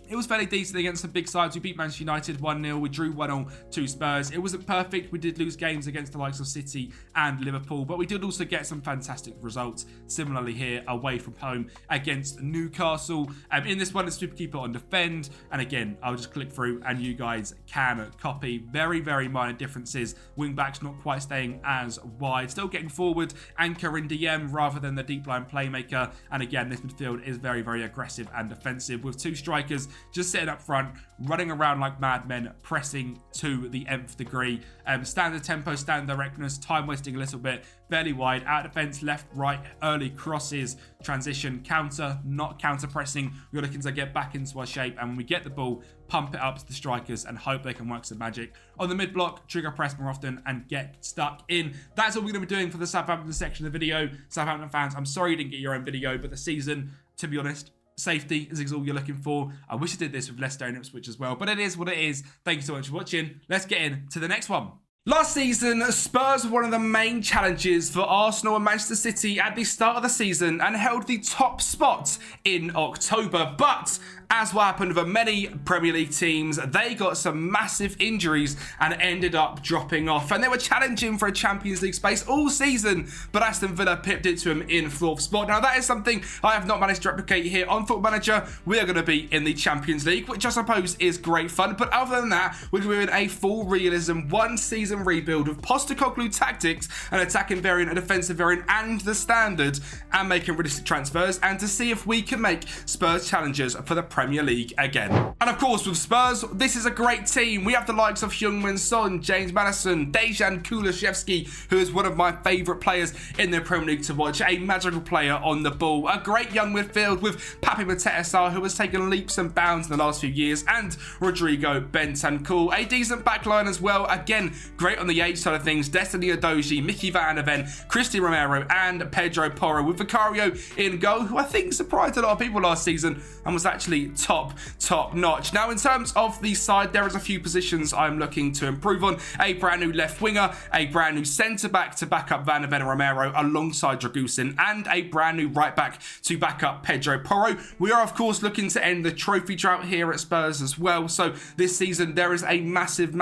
it was fairly decent against some big sides. We beat Manchester United 1-0. We drew 1-0 to Spurs. It wasn't perfect. We did lose games against the likes of City and Liverpool, but we did also get some fantastic results. Similarly here, away from home against Newcastle. In this one, it's super keeper on defend. And again, I'll just click through and you guys can copy. Very, very minor differences. Wing backs not quite staying as wide. Still getting forward. Anchor in DM rather than the deep line playmaker. And again, this midfield is very, very aggressive and defensive with two strikers just sitting up front, running around like madmen, pressing to the nth degree. Standard tempo, standard directness, time wasting a little bit, fairly wide, out defense, left, right, early crosses, transition, counter, not counter pressing. We're looking to get back into our shape, and when we get the ball, pump it up to the strikers and hope they can work some magic. On the mid block, trigger press more often and get stuck in. That's all we're going to be doing for the Southampton section of the video. Southampton fans, I'm sorry you didn't get your own video, but the season, to be honest, safety is all you're looking for. I wish I did this with Leicester and Ipswich as well, but it is what it is. Thank you so much for watching. Let's get into the next one. Last season, Spurs were one of the main challenges for Arsenal and Manchester City at the start of the season and held the top spot in October. But as what happened with many Premier League teams, they got some massive injuries and ended up dropping off. And they were challenging for a Champions League space all season, but Aston Villa pipped it to them in 4th spot. Now, that is something I have not managed to replicate here on Football Manager. We are going to be in the Champions League, which I suppose is great fun. But other than that, we're doing a full realism, one-season rebuild with Postecoglou tactics, an attacking variant, a defensive variant, and the standard, and making realistic transfers, and to see if we can make Spurs challengers for the Premier League again. And of course, with Spurs, this is a great team. We have the likes of Heung-min Son, James Maddison, Dejan Kulusevski, who is one of my favourite players in the Premier League to watch, a magical player on the ball, a great young midfield with Papi Mateta, who has taken leaps and bounds in the last few years, and Rodrigo Bentancur, a decent backline as well, again, great on the age side of things, Destiny Udogie, Mickey Van Aven, Cristi Romero, and Pedro Porro, with Vicario in goal, who I think surprised a lot of people last season and was actually top notch. Now, in terms of the side, there is a few positions I'm looking to improve on. A brand new left winger, a brand new centre-back to back up Van der Ven and Romero alongside Dragusin, and a brand new right-back to back up Pedro Porro. We are, of course, looking to end the trophy drought here at Spurs as well. So this season, there is a massive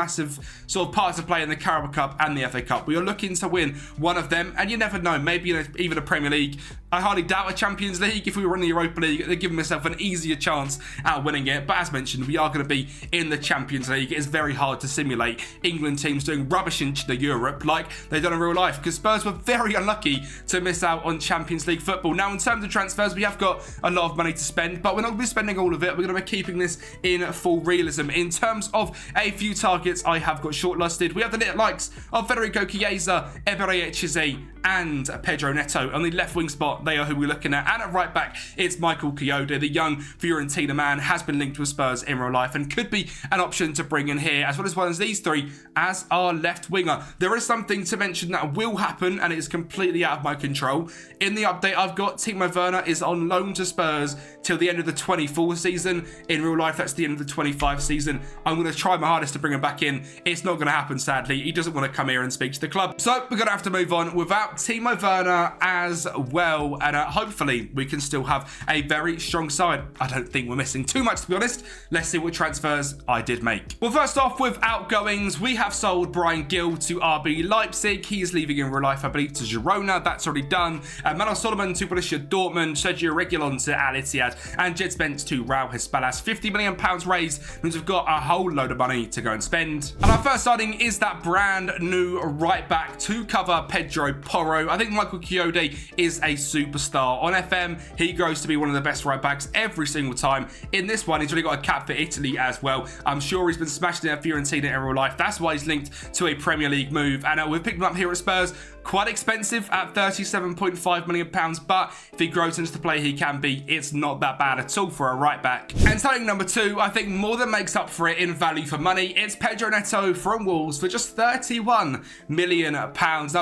sort of part to play in the Carabao Cup and the FA Cup. We are looking to win one of them, and you never know, maybe even a Premier League. I highly doubt a Champions League. If we were in the Europa League, they're giving myself an easier chance at winning it. But as mentioned, we are going to be in the Champions League. It is very hard to simulate England teams doing rubbish in the Europe like they've done in real life, because Spurs were very unlucky to miss out on Champions League football. Now, in terms of transfers, we have got a lot of money to spend, but we're not going to be spending all of it. We're going to be keeping this in full realism. In terms of a few targets I have got shortlisted, we have the likes of Federico Chiesa, Eberechi Eze, and Pedro Neto. On the left wing spot, they are who we're looking at. And at right back, it's Michael Kyoto, the young Fiorentina man, has been linked with Spurs in real life and could be an option to bring in here, as well as one of these three as our left winger. There is something to mention that will happen, and it is completely out of my control. In the update I've got, Timo Werner is on loan to Spurs till the end of the 24 season. In real life, that's the end of the 25 season. I'm going to try my hardest to bring him back in. It's not going to happen, sadly. He doesn't want to come here and speak to the club. So we're going to have to move on without Timo Werner as well. And hopefully we can still have a very strong side. I don't think we're missing too much, to be honest. Let's see what transfers I did make. Well, first off, with outgoings, we have sold Bryan Gil to RB Leipzig. He is leaving in real life, I believe, to Girona. That's already done. Manuel Solomon to Borussia Dortmund. Sergio Reguilon to Al Ittihad. And Jed Spence to Raul Hispalas. £50 million raised means we've got a whole load of money to go and spend. And our first signing is that brand new right back to cover Pedro Porro. I think Michael Kyoto is a superstar. On FM, he grows to be one of the best right backs every single time. In this one, he's really got a cap for Italy as well. I'm sure he's been smashed in at Fiorentina in real life. That's why he's linked to a Premier League move. And we've picked him up here at Spurs. Quite expensive at £37.5 million, but if he grows into the player he can be, it's not that bad at all for a right back. And signing number two, I think more than makes up for it in value for money. It's Pedro Neto from Wolves for just £31 million. Now,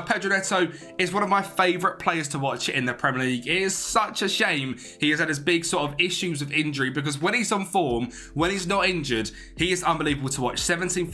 Pedro Neto is one of my favourite players to watch in the Premier League. It is such a shame he has had his big sort of issues of injury, because when he's on form, when he's not injured, he is unbelievable to watch. 17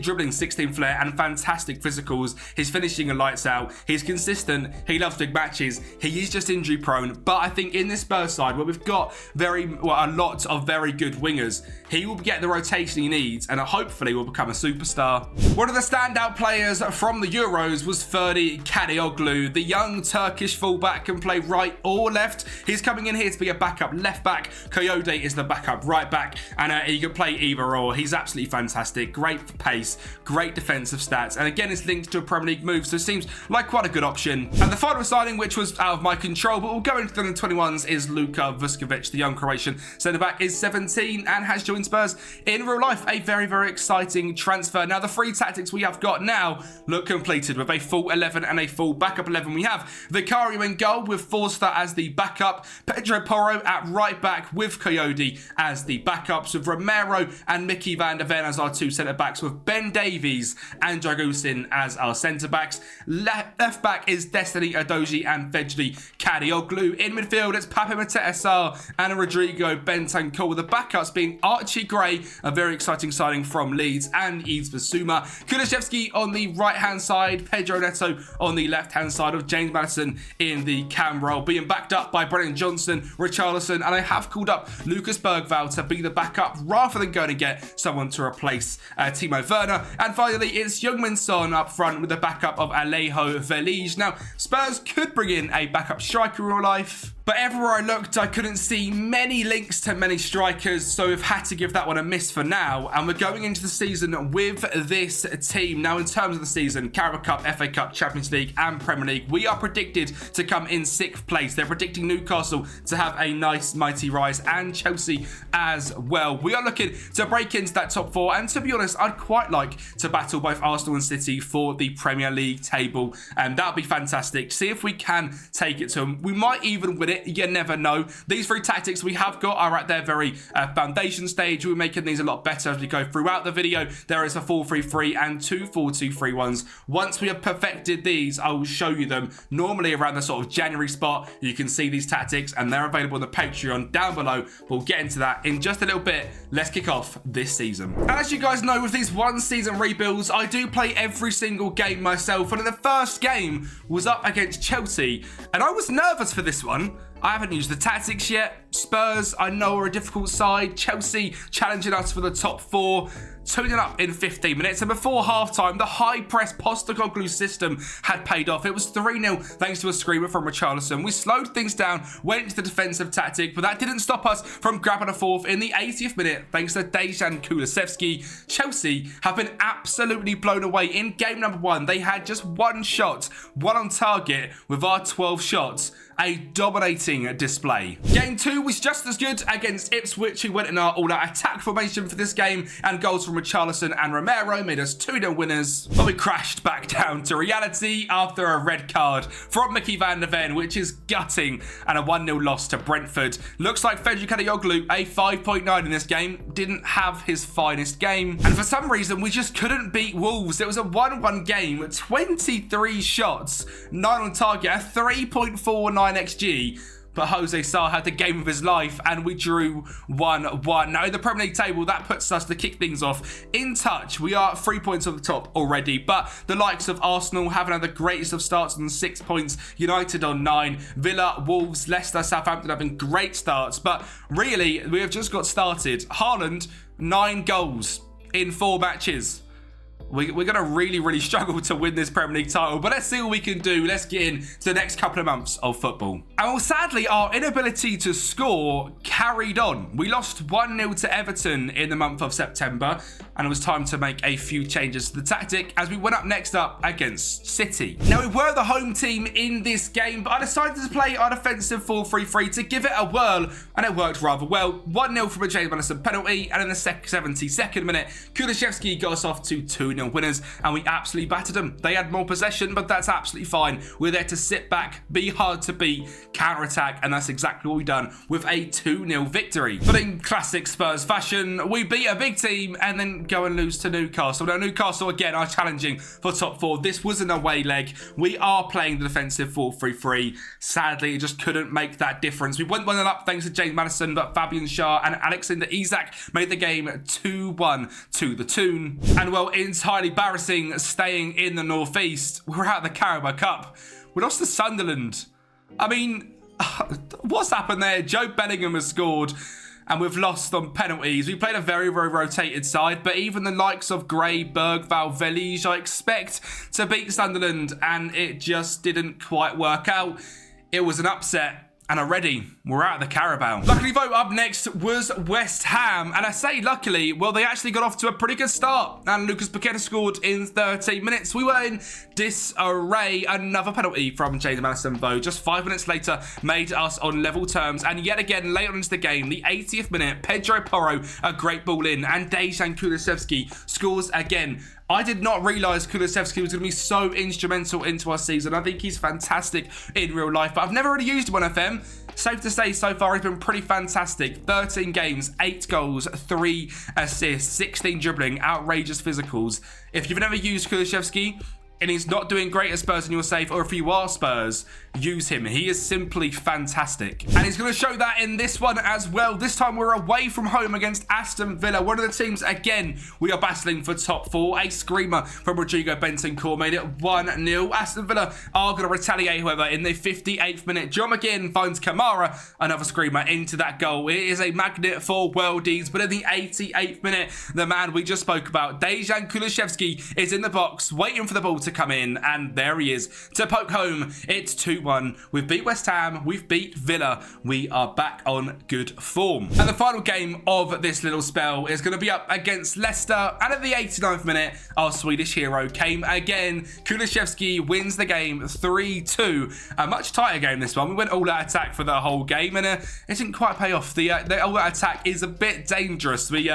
dribbling, 16 flair, and fantastic physicals. His finishing are lights out. He's consistent. He loves big matches. He is just injury prone. But I think in this Spurs side, where we've got a lot of very good wingers, he will get the rotation he needs and hopefully will become a superstar. One of the standout players from the Euros was Ferdi Kadioglu. The young Turkish fullback can play right or left. He's coming in here to be a backup left back. Coyote is the backup right back, and he can play either or. He's absolutely fantastic. Great for pace, great defensive stats, and again, it's linked to a Premier League move, so it seems like quite a good option. And the final signing, which was out of my control, but we'll go into the 21s, is Luka Vuskovic. The young Croatian centre-back is 17 and has joined Spurs in real life. A very exciting transfer. Now, the three tactics we have got now look completed with a full 11 and a full backup 11. We have Vicario in goal with Forster as the backup, Pedro Porro at right back with Coyote as the backups, with Romero and Mickey van der Ven as our two centre-backs, with Ben Davies and Dragusin as our centre-backs. Left back is Destiny Adoji and Vejli Kadioglu. In midfield, it's Pape Mateta and Rodrigo Bentancur, with the backups being Archie Gray, a very exciting signing from Leeds, and Yves Bissouma. Kulusevski on the right-hand side, Pedro Neto on the left-hand side, of James Maddison in the cam role, being backed up by Brennan Johnson, Richarlison, and I have called up Lucas Bergvall to be the backup rather than going to get someone to replace Timo Werner. And finally, it's Heung-min Son up front with the backup of Alejo Velij. Now, Spurs could bring in a backup striker in real life, but everywhere I looked, I couldn't see many links to many strikers, so we've had to give that one a miss for now. And we're going into the season with this team. Now, in terms of the season, Carabao Cup, FA Cup, Champions League, and Premier League, we are predicted to come in 6th place. They're predicting Newcastle to have a nice, mighty rise, and Chelsea as well. We are looking to break into that top 4, and to be honest, I'd quite like to battle both Arsenal and City for the Premier League table, and that'd be fantastic. See if we can take it to them. We might even win it it, you never know. These three tactics we have got are at their very foundation stage. We're making these a lot better as we go throughout the video. There is a 4-3-3 and 2 4-2-3 ones. Once we have perfected these, I will show you them normally around the sort of January spot. You can see these tactics and they're available on the Patreon down below. We'll get into that in just a little bit. Let's kick off this season. And as you guys know, with these one season rebuilds, I do play every single game myself. And the first game was up against Chelsea, and I was nervous for this one. I haven't used the tactics yet. Spurs, I know, are a difficult side. Chelsea challenging us for the top 4. 2-0 up in 15 minutes, and before half-time, the high-press Postecoglou system had paid off. It was 3-0 thanks to a screamer from Richarlison. We slowed things down, went to the defensive tactic, but that didn't stop us from grabbing a fourth in the 80th minute thanks to Dejan Kulusevski. Chelsea have been absolutely blown away. In game number 1, they had just 1 shot, 1 on target, with our 12 shots. A dominating display. Game 2 was just as good against Ipswich, who went in our all-out attack formation for this game, and goals from Richarlison and Romero made us 2-0 winners. But we crashed back down to reality after a red card from Mickey van der Ven, which is gutting, and a 1-0 loss to Brentford. Looks like Federico, a 5.9 in this game, didn't have his finest game. And for some reason, we just couldn't beat Wolves. It was a 1-1 game, 23 shots, 9 on target, a 3.49 XG, but Jose Sarr had the game of his life and we drew 1-1. Now in the Premier League table, that puts us, to kick things off, in touch. We are 3 points on the top already, but the likes of Arsenal haven't had the greatest of starts on 6 points, United on 9, Villa, Wolves, Leicester, Southampton having great starts, but really we have just got started. Haaland, 9 goals in 4 matches. We're going to really struggle to win this Premier League title, but let's see what we can do. Let's get into the next couple of months of football. And well, sadly, our inability to score carried on. We lost 1-0 to Everton in the month of September, and it was time to make a few changes to the tactic as we went up next up against City. Now, we were the home team in this game, but I decided to play our defensive 4-3-3 to give it a whirl, and it worked rather well. 1-0 from a James Maddison penalty, and in the 72nd minute, Kulusevski got us off to 2-0 winners, and we absolutely battered them. They had more possession, but that's absolutely fine. We're there to sit back, be hard to beat, counter-attack, and that's exactly what we've done with a 2-0 victory. But in classic Spurs fashion, we beat a big team and then go and lose to Newcastle. Now, Newcastle, again, are challenging for top 4. This was an away leg. We are playing the defensive 4-3-3. Sadly, it just couldn't make that difference. We went 1-0 up thanks to James Maddison, but Fabian Schär and Alexander Isak made the game 2-1 to the tune. And well, entirely embarrassing staying in the northeast. We're out of the Carabao Cup. We lost to Sunderland. I mean, what's happened there? Joe Bellingham has scored and we've lost on penalties. We played a very rotated side, but even the likes of Gray, Bergvall, Velige, I expect to beat Sunderland, and it just didn't quite work out. It was an upset. And already, we're out of the Carabao. Luckily, though, up next was West Ham. And I say luckily, well, they actually got off to a pretty good start. And Lucas Paqueta scored in 13 minutes. We were in disarray. Another penalty from James Maddison, though, just 5 minutes later, made us on level terms. And yet again, late on into the game, the 80th minute, Pedro Porro, a great ball in. And Dejan Kulusevski scores again. I did not realise Kulusevski was going to be so instrumental into our season. I think he's fantastic in real life, but I've never really used him on FM. Safe to say, so far, he's been pretty fantastic. 13 games, 8 goals, 3 assists, 16 dribbling, outrageous physicals. If you've never used Kulusevski and he's not doing great at Spurs and you're safe, or if you are Spurs, use him. He is simply fantastic. And he's going to show that in this one as well. This time we're away from home against Aston Villa. One of the teams, again, we are battling for top 4. A screamer from Rodrigo Bentancur made it 1-0. Aston Villa are going to retaliate, however, in the 58th minute. John McGinn finds Kamara, another screamer, into that goal. It is a magnet for worldies, but in the 88th minute, the man we just spoke about, Dejan Kulusevski, is in the box, waiting for the ball to come in, and there he is to poke home. It's 2-1. We've beat West Ham, we've beat Villa, we are back on good form. And the final game of this little spell is going to be up against Leicester, and at the 89th minute, our Swedish hero came again. Kulusevski wins the game 3-2. A much tighter game this one. We went all-out attack for the whole game, and it didn't quite pay off. The all-out attack is a bit dangerous. We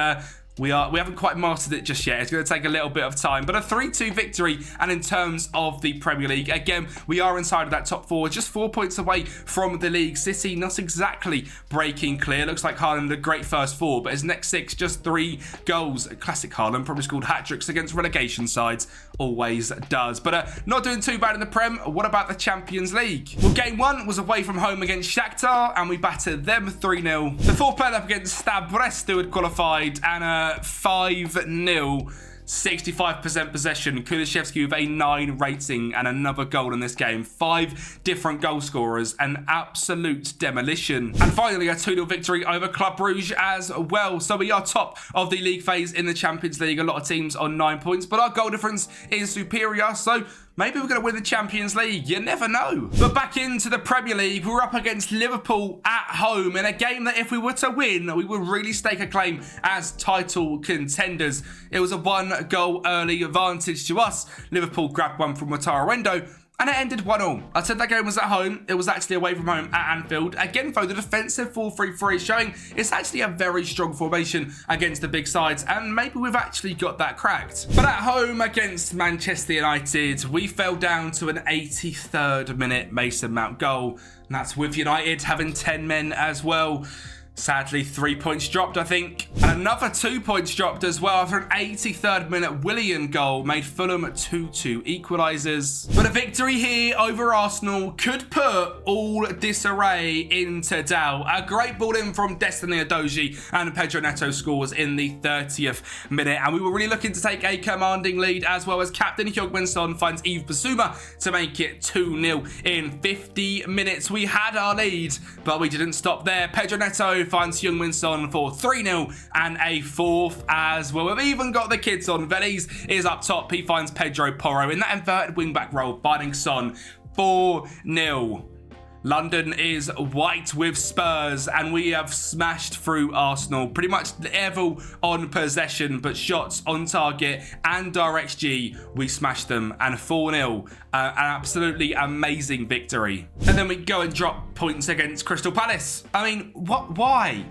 We haven't quite mastered it just yet. It's going to take a little bit of time. But a 3-2 victory. And in terms of the Premier League, again, we are inside of that top 4. Just 4 points away from the league. City not exactly breaking clear. Looks like Haaland a great first 4. But his next 6, just 3 goals. Classic Haaland. Probably scored hat-tricks against relegation sides. Always does. But not doing too bad in the Prem. What about the Champions League? Well, game 1 was away from home against Shakhtar. And we battered them 3-0. Before playing up against Stade Brest, who had qualified. And 5-0, 65% possession. Kulishevsky with a 9 rating and another goal in this game. 5 different goal scorers, an absolute demolition. And finally, a 2-0 victory over Club Brugge as well. So we are top of the league phase in the Champions League. A lot of teams on 9 points, but our goal difference is superior. So maybe we're going to win the Champions League. You never know. But back into the Premier League, we're up against Liverpool at home in a game that if we were to win, we would really stake a claim as title contenders. It was a 1-goal early advantage to us. Liverpool grabbed one from Wataru Endo, and it ended 1-1. I said that game was at home. It was actually away from home at Anfield. Again, though, the defensive 4-3-3 is showing it's actually a very strong formation against the big sides, and maybe we've actually got that cracked. But at home against Manchester United, we fell down to an 83rd minute Mason Mount goal, and that's with United having 10 men as well. Sadly, 3 points dropped, I think. And another 2 points dropped as well after an 83rd minute Willian goal made Fulham 2-2 equalisers. But a victory here over Arsenal could put all disarray into doubt. A great ball in from Destiny Udogie and Pedro Neto scores in the 30th minute. And we were really looking to take a commanding lead, as well as captain Heung-min Son finds Yves Bissouma to make it 2-0 in 50 minutes. We had our lead, but we didn't stop there. Pedro Neto finds Heung-min Son for 3-0 and a 4th as well. We've even got the kids on. Veliz is up top. He finds Pedro Porro in that inverted wing-back role, finding Son 4-0. London is white with Spurs, and we have smashed through Arsenal. Pretty much level on possession, but shots on target and direct XG, we smashed them, and 4-0. An absolutely amazing victory. And then we go and drop points against Crystal Palace. I mean, what? Why?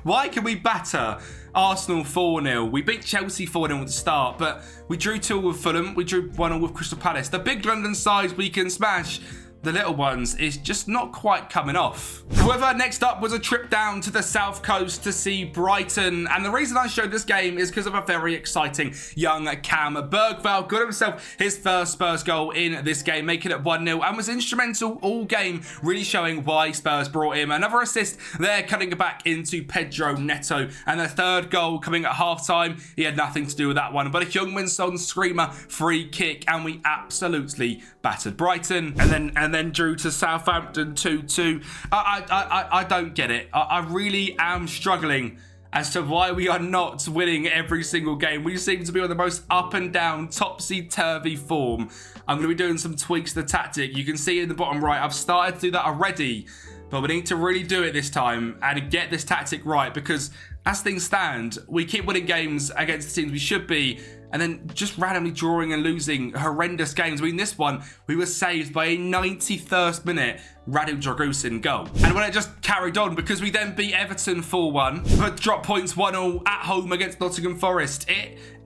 Why can we batter Arsenal 4-0? We beat Chelsea 4-0 at the start, but we drew 2 with Fulham. We drew 1-0 with Crystal Palace. The big London sides we can smash. The little ones is just not quite coming off. However, next up was a trip down to the south coast to see Brighton, and the reason I showed this game is because of a very exciting young Cam Bergvall. Got himself his first Spurs goal in this game, making it 1-0, and was instrumental all game, really showing why Spurs brought him. Another assist there, cutting it back into Pedro Neto, and the 3rd goal coming at half-time. He had nothing to do with that one, but a Heung-min Son screamer free kick, and we absolutely battered Brighton, and then drew to Southampton 2-2. I don't get it. I really am struggling as to why we are not winning every single game. We seem to be on the most up and down, topsy-turvy form. I'm going to be doing some tweaks to the tactic. You can see in the bottom right, I've started to do that already, but we need to really do it this time and get this tactic right, because as things stand, we keep winning games against the teams we should be, and then just randomly drawing and losing horrendous games. I mean, this one, we were saved by a 91st minute Radu Dragusin goal. And when it just carried on, because we then beat Everton 4-1, but dropped points 1-0 at home against Nottm Forest.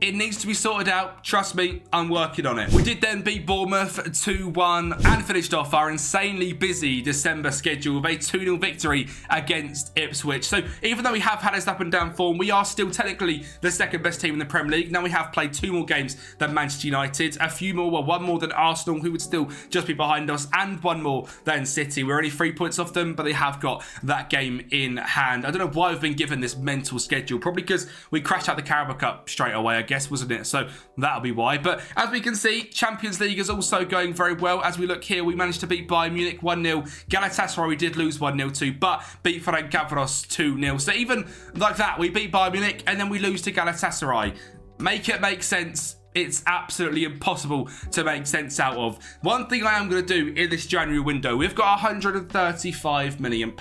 It needs to be sorted out. Trust me, I'm working on it. We did then beat Bournemouth 2-1 and finished off our insanely busy December schedule with a 2-0 victory against Ipswich. So even though we have had this up and down form, we are still technically the 2nd best team in the Premier League. Now we have played 2 more games than Manchester United, a few more, well, 1 more than Arsenal, who would still just be behind us, and 1 more than City. We're only 3 points off them, but they have got that game in hand. I don't know why we've been given this mental schedule. Probably because we crashed out the Carabao Cup straight away, I guess, wasn't it? So that'll be why. But as we can see, Champions League is also going very well. As we look here, we managed to beat Bayern Munich 1-0. Galatasaray we did lose 1-0 to, but beat Ferencváros 2-0. So even like that, we beat Bayern Munich and then we lose to Galatasaray. Make it make sense. It's absolutely impossible to make sense out of. One thing I am going to do in this January window, we've got £135 million.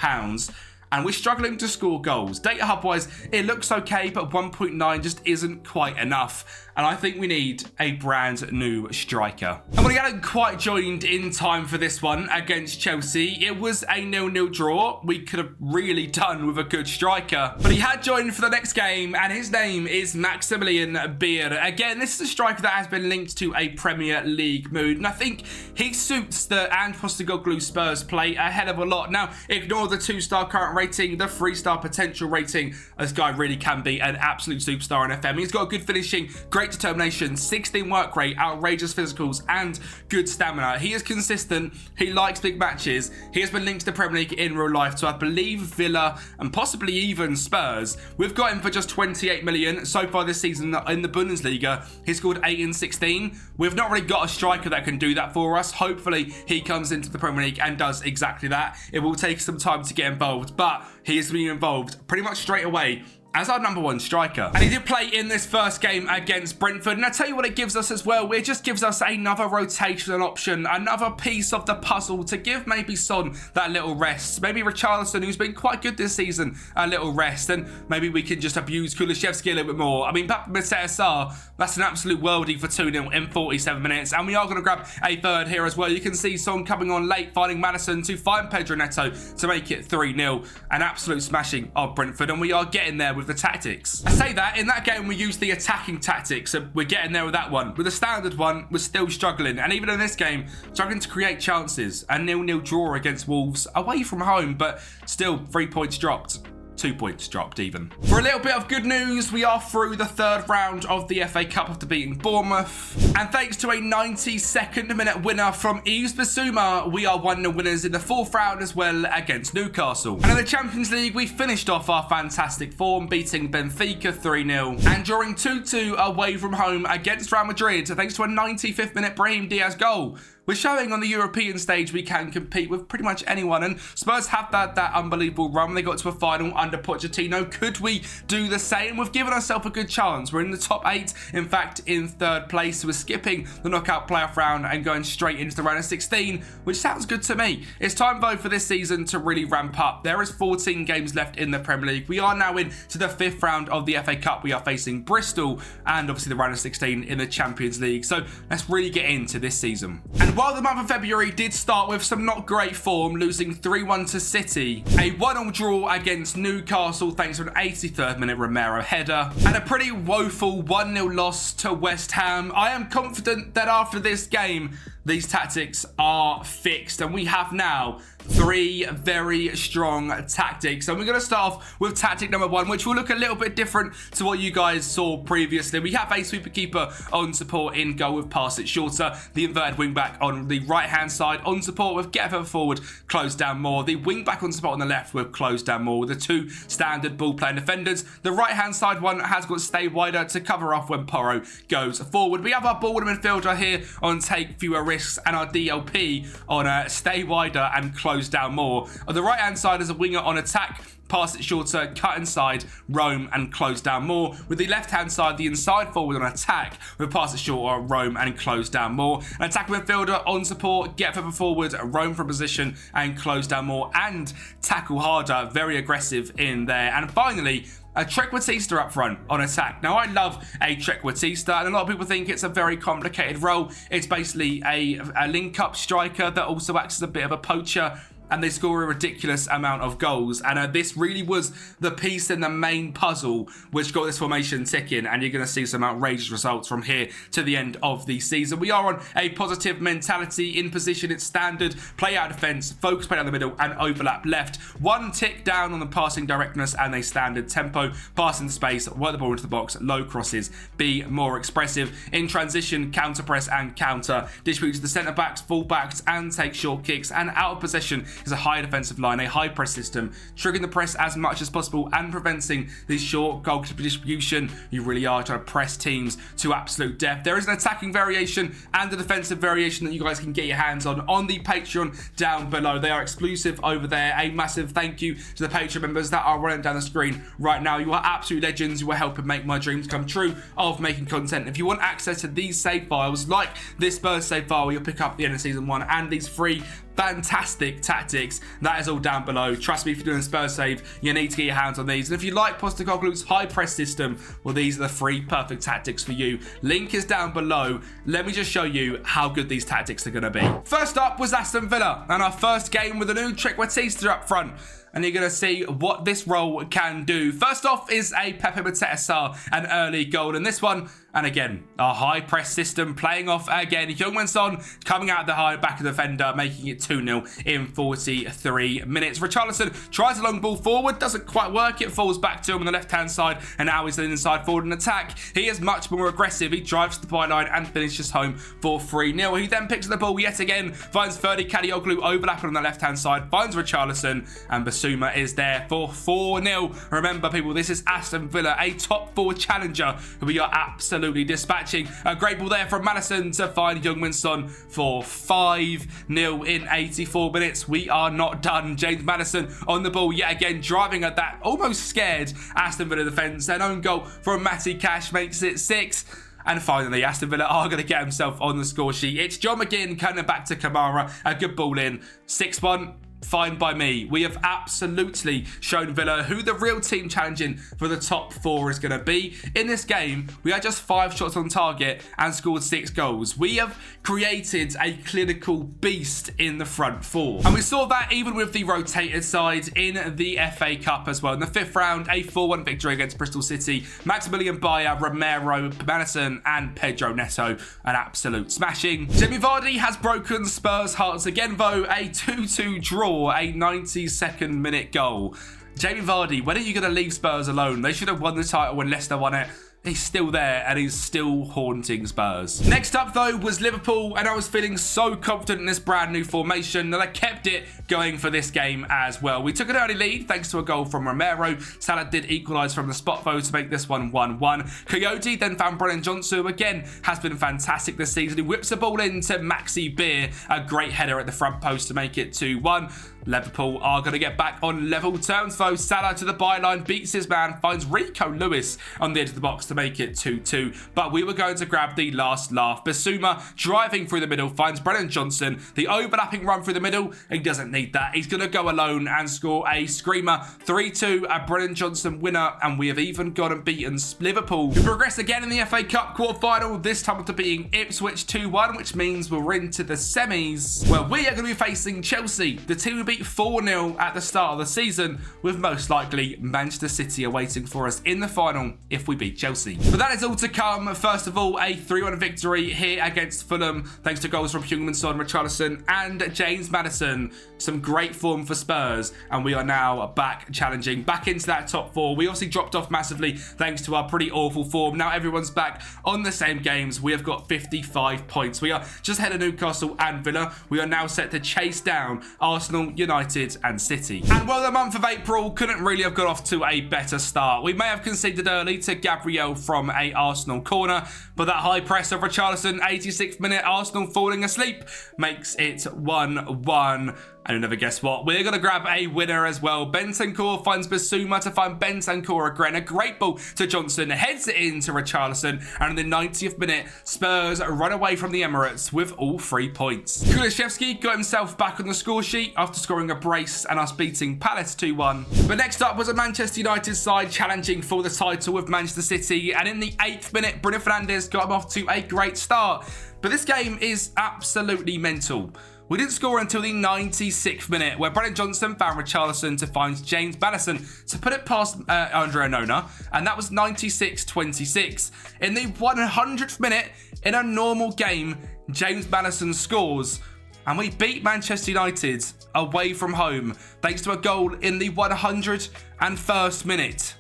and we're struggling to score goals. Data hub wise, it looks okay, but 1.9 just isn't quite enough. And I think we need a brand new striker. And we hadn't quite joined in time for this one against Chelsea. It was a 0-0 draw. We could have really done with a good striker. But he had joined for the next game, and his name is Maximilian Beer. Again, this is a striker that has been linked to a Premier League mood. And I think he suits the Ange Postecoglou Spurs play a hell of a lot. Now, ignore the 2-star current rating, the 3-star potential rating. This guy really can be an absolute superstar in FM. He's got good finishing, great determination, 16 work rate, outrageous physicals, and good stamina. He is consistent. He likes big matches. He has been linked to the Premier League in real life, so I believe Villa and possibly even Spurs. We've got him for just 28 million so far this season in the Bundesliga. He scored 8 in 16. We've not really got a striker that can do that for us. Hopefully, he comes into the Premier League and does exactly that. It will take some time to get involved, but he is being involved pretty much straight away as our number one striker. And he did play in this first game against Brentford. And I tell you what it gives us as well. It just gives us another rotational option, another piece of the puzzle to give maybe Son that little rest. Maybe Richarlison, who's been quite good this season, a little rest. And maybe we can just abuse Kulusevski a little bit more. I mean, Mateta, that's an absolute worldie for 2-0 in 47 minutes. And we are going to grab a third here as well. You can see Son coming on late, finding Maddison to find Pedro Neto to make it 3-0. An absolute smashing of Brentford. And we are getting there with the tactics. I say that, in that game we used the attacking tactics, so we're getting there with that one. With the standard one, we're still struggling, and even in this game, struggling to create chances. A 0-0 draw against Wolves, away from home, but still 3 points dropped. 2 points dropped even. For a little bit of good news, we are through the third round of the FA Cup after beating Bournemouth. And thanks to a 92nd minute winner from Yves Bissouma, we are 1-0 winners in the fourth round as well against Newcastle. And in the Champions League, we finished off our fantastic form, beating Benfica 3-0 and drawing 2-2 away from home against Real Madrid, thanks to a 95th minute Brahim Diaz goal. We're showing on the European stage we can compete with pretty much anyone, and Spurs have that unbelievable run. They got to a final under Pochettino. Could we do the same? We've given ourselves a good chance. We're in the top 8, in fact, in third place. We're skipping the knockout playoff round and going straight into the round of 16, which sounds good to me. It's time, though, for this season to really ramp up. There is 14 games left in the Premier League. We are now into the 5th round of the FA Cup. We are facing Bristol and obviously the round of 16 in the Champions League. So let's really get into this season. And while the month of February did start with some not great form, losing 3-1 to City, a 1-1 draw against Newcastle thanks to an 83rd minute Romero header, and a pretty woeful 1-0 loss to West Ham, I am confident that after this game, these tactics are fixed, and we have now 3 very strong tactics. And we're going to start off with tactic number 1, which will look a little bit different to what you guys saw previously. We have a sweeper keeper on support in goal with pass it shorter, the inverted wing back on the right hand side on support with get further forward, close down more, the wing back on support on the left with close down more, with the 2 standard ball playing defenders. The right hand side one has got stay wider to cover off when Porro goes forward. We have our ball midfielder here on take fewer risks, and our DLP on stay wider and close down more. On the right hand side is a winger on attack, pass it shorter, cut inside, roam and close down more. With the left hand side, the inside forward on attack with pass it shorter, roam and close down more. An attack midfielder on support, get further forward, roam from position and close down more, and tackle harder, very aggressive in there. And finally, a Trequartista up front on attack. Now, I love a Trequartista, and a lot of people think it's a very complicated role. It's basically a link-up striker that also acts as a bit of a poacher, and they score a ridiculous amount of goals. And this really was the piece in the main puzzle which got this formation ticking, and you're going to see some outrageous results from here to the end of the season. We are on a positive mentality. In position, it's standard, play out defence, focus play down the middle and overlap left. 1 tick down on the passing directness and a standard tempo. Pass in space, work the ball into the box, low crosses, be more expressive. In transition, counter press and counter. Distribute to the centre backs, full backs and take short kicks. And out of possession is a high defensive line, a high press system, triggering the press as much as possible and preventing the short goal distribution. You really are trying to press teams to absolute death. There is an attacking variation and a defensive variation that you guys can get your hands on the Patreon down below. They are exclusive over there. A massive thank you to the Patreon members that are running down the screen right now. You are absolute legends. You are helping make my dreams come true of making content. If you want access to these save files, like this Spurs save file, you'll pick up the end of season 1 and these free fantastic tactics. That is all down below. Trust me, if you're doing Spurs save, you need to get your hands on these. And if you like Postecoglou's high press system, well, these are the 3 perfect tactics for you. Link is down below. Let me just show you how good these tactics are going to be. First up was Aston Villa, and our first game with a new trick Batista up front. And you're going to see what this role can do. First off is a Pepe Mateta, an early goal in this one. And again, our high press system playing off again. Heung-min Son coming out the high back of the defender, making it 2-0 in 43 minutes. Richarlison tries a long ball forward, doesn't quite work. It falls back to him on the left-hand side, and now he's an inside forward in attack. He is much more aggressive. He drives to the byline and finishes home for 3-0. He then picks the ball yet again, finds Ferdi Kadioglu overlapping on the left-hand side, finds Richarlison, and Basuma is there for 4-0. Remember, people, this is Aston Villa, a top 4 challenger who we are absolutely dispatching. A great ball there from Madison to find Heung-min Son for 5-0 in 84 minutes. We are not done. James Maddison on the ball yet again, driving at that almost scared Aston Villa defence. An own goal from Matty Cash makes it 6. And finally, Aston Villa are going to get himself on the score sheet. It's John McGinn cutting it back to Kamara. A good ball in. 6-1. Fine by me. We have absolutely shown Villa who the real team challenging for the top 4 is going to be. In this game, we had just 5 shots on target and scored 6 goals. We have created a clinical beast in the front 4. And we saw that even with the rotated side in the FA Cup as well. In the 5th round, a 4-1 victory against Bristol City. Maximilian Bayer, Romero, Madison and Pedro Neto. An absolute smashing. Jamie Vardy has broken Spurs' hearts again, though. A 2-2 draw. A 92nd minute goal. Jamie Vardy, when are you going to leave Spurs alone? They should have won the title when Leicester won it. He's still there and he's still haunting Spurs. Next up though was Liverpool, and I was feeling so confident in this brand new formation that I kept it going for this game as well. We took an early lead thanks to a goal from Romero. Salah did equalise from the spot though to make this one 1-1. Coyote then found Brennan Johnson, who again has been fantastic this season. He whips the ball into Maxi Beer, a great header at the front post to make it 2-1. Liverpool are going to get back on level terms though. Salah to the byline, beats his man, finds Rico Lewis on the edge of the box to make it 2-2. But we were going to grab the last laugh. Basuma driving through the middle, finds Brennan Johnson. The overlapping run through the middle, he doesn't need that. He's going to go alone and score a screamer. 3-2, a Brennan Johnson winner, and we have even gone and beaten Liverpool, who progress again in the FA Cup quarter-final, this time after beating Ipswich 2-1, which means we're into the semis, where we are going to be facing Chelsea, the team who beat 4-0 at the start of the season, with most likely Manchester City awaiting for us in the final if we beat Chelsea. But that is all to come. First of all, a 3-1 victory here against Fulham, thanks to goals from Heung-min Son, Richarlison and James Maddison. Some great form for Spurs, and we are now back challenging, back into that top 4. We obviously dropped off massively thanks to our pretty awful form. Now everyone's back on the same games. We have got 55 points. We are just ahead of Newcastle and Villa. We are now set to chase down Arsenal, United and City. And well, the month of April couldn't really have got off to a better start. We may have conceded early to Gabriel from a Arsenal corner, but that high press of Richarlison, 86th minute, Arsenal falling asleep, makes it 1-1. And you'll never guess what, we're going to grab a winner as well. Bentancur finds Basuma to find Bentancur again. A great ball to Johnson, heads it into Richarlison, and in the 90th minute, Spurs run away from the Emirates with all 3 points. Kulishevsky got himself back on the score sheet after scoring a brace and us beating Palace 2-1. But next up was a Manchester United side challenging for the title with Manchester City, and in the 8th minute, Bruno Fernandes got him off to a great start. But this game is absolutely mental. We didn't score until the 96th minute, where Brennan Johnson found Richarlison to find James Maddison to put it past Andre Onana, and that was 96-26. In the 100th minute, in a normal game, James Maddison scores, and we beat Manchester United away from home, thanks to a goal in the 101st minute.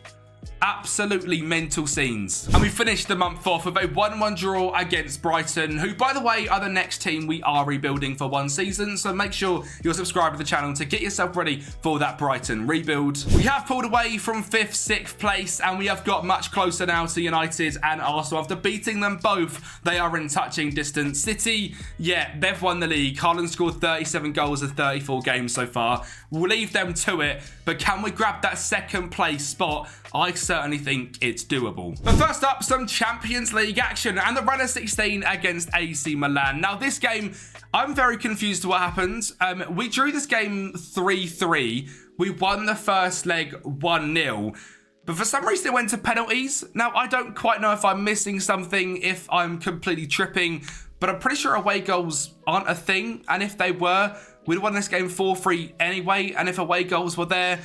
Absolutely mental scenes. And we finished the month off with a 1-1 draw against Brighton, who, by the way, are the next team we are rebuilding for one season. So make sure you're subscribed to the channel to get yourself ready for that Brighton rebuild. We have pulled away from 5th, 6th place, and we have got much closer now to United and Arsenal. After beating them both, they are in touching distance. City, yeah, they've won the league. Haaland scored 37 goals in 34 games so far. We'll leave them to it, but can we grab that second place spot? I certainly think it's doable. But first up, some Champions League action and the round of 16 against AC Milan. Now, this game, I'm very confused to what happened. We drew this game 3-3. We won the first leg 1-0. But for some reason, it went to penalties. Now, I don't quite know if I'm missing something, if I'm completely tripping, but I'm pretty sure away goals aren't a thing. And if they were, we'd won this game 4-3 anyway. And if away goals were there,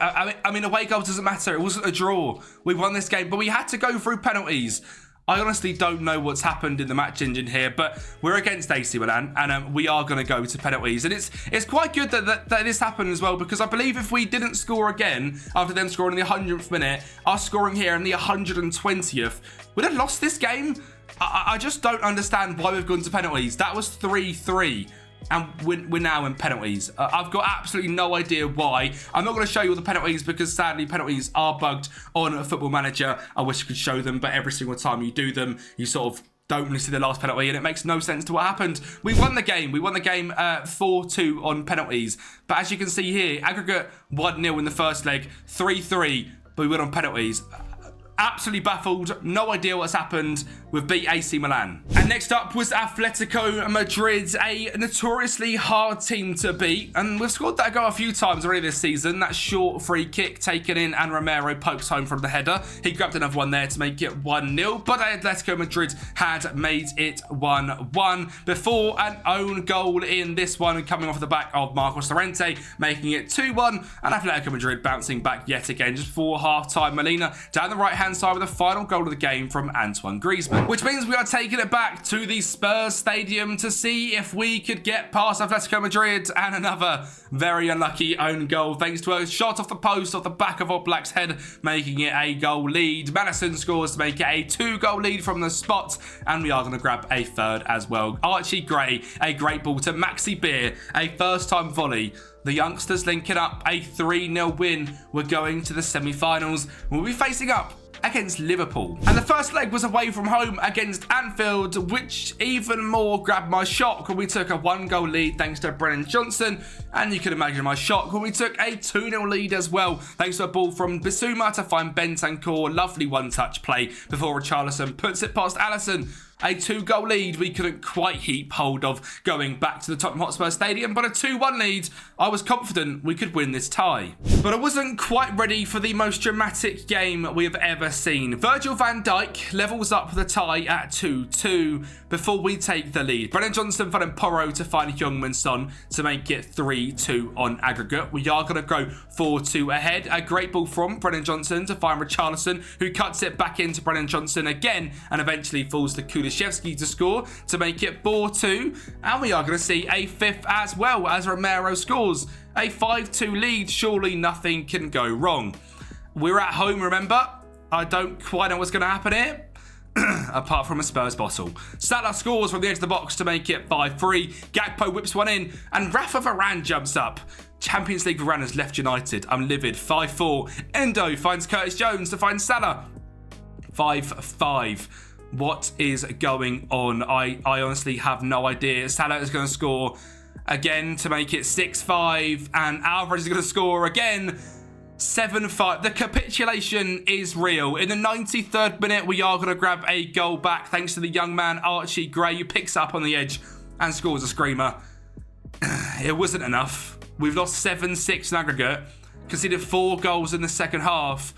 I mean, away goals doesn't matter. It wasn't a draw. We won this game, but we had to go through penalties. I honestly don't know what's happened in the match engine here, but we're against AC Milan, and we are going to go to penalties. And it's quite good that this happened as well, because I believe if we didn't score again after them scoring in the 100th minute, us scoring here in the 120th, we'd have lost this game. I just don't understand why we've gone to penalties. That was 3-3. And we're now in penalties. I've got absolutely no idea why. I'm not going to show you all the penalties because sadly penalties are bugged on a Football Manager. I wish I could show them, but every single time you do them, you sort of don't really see the last penalty, and it makes no sense to what happened. We won the game. We won the game 4-2 on penalties. But as you can see here, aggregate 1-0 in the first leg, 3-3, but we went on penalties. Absolutely baffled, no idea what's happened. We've beat AC Milan. And next up was Atletico Madrid, a notoriously hard team to beat. And we've scored that goal a few times already this season. That short free kick taken in and Romero pokes home from the header. He grabbed another one there to make it 1-0. But Atletico Madrid had made it 1-1 before an own goal in this one coming off the back of Marcos Llorente, making it 2-1. And Atletico Madrid bouncing back yet again just before half-time. Molina down the right-hand side with the final goal of the game from Antoine Griezmann, which means we are taking it back to the Spurs stadium to see if we could get past Atletico Madrid. And another very unlucky own goal thanks to a shot off the post off the back of Oblak's head, making it a goal lead. Madison scores to make it a 2-goal lead from the spot, and we are going to grab a third as well. Archie Gray, a great ball to Maxi Beer, a first-time volley. The youngsters linking up, a 3-0 win. We're going to the semi-finals. We'll be facing up against Liverpool. And the first leg was away from home against Anfield, which even more grabbed my shock when we took a 1-goal lead thanks to Brennan Johnson. And you can imagine my shock when we took a 2-0 lead as well, thanks to a ball from Bissouma to find Bentancur. Lovely one-touch play before Richarlison puts it past Alisson. A 2-goal lead we couldn't quite heap hold of going back to the Tottenham Hotspur Stadium, but a 2-1 lead, I was confident we could win this tie. But I wasn't quite ready for the most dramatic game we have ever seen. Virgil van Dijk levels up the tie at 2-2 before we take the lead. Brennan Johnson finding Porro to find Heung-min Son to make it 3-2 on aggregate. We are going to go 4-2 ahead. A great ball from Brennan Johnson to find Richarlison, who cuts it back into Brennan Johnson again and eventually falls to Kulusevski to score to make it 4-2. And we are going to see a fifth as well as Romero scores. A 5-2 lead. Surely nothing can go wrong. We're at home, remember? I don't quite know what's going to happen here. Apart from a Spurs bottle. Salah scores from the edge of the box to make it 5-3. Gakpo whips one in and Rafa Varane jumps up. Champions League Varane has left United. I'm livid. 5-4. Endo finds Curtis Jones to find Salah. 5-5. What is going on? I honestly have no idea. Salah is going to score again to make it 6-5, and Alvarez is going to score again. 7-5. The capitulation is real. In the 93rd minute, we are going to grab a goal back thanks to the young man Archie Gray, who picks up on the edge and scores a screamer. It wasn't enough. We've lost 7-6 in aggregate, conceded 4 goals in the second half,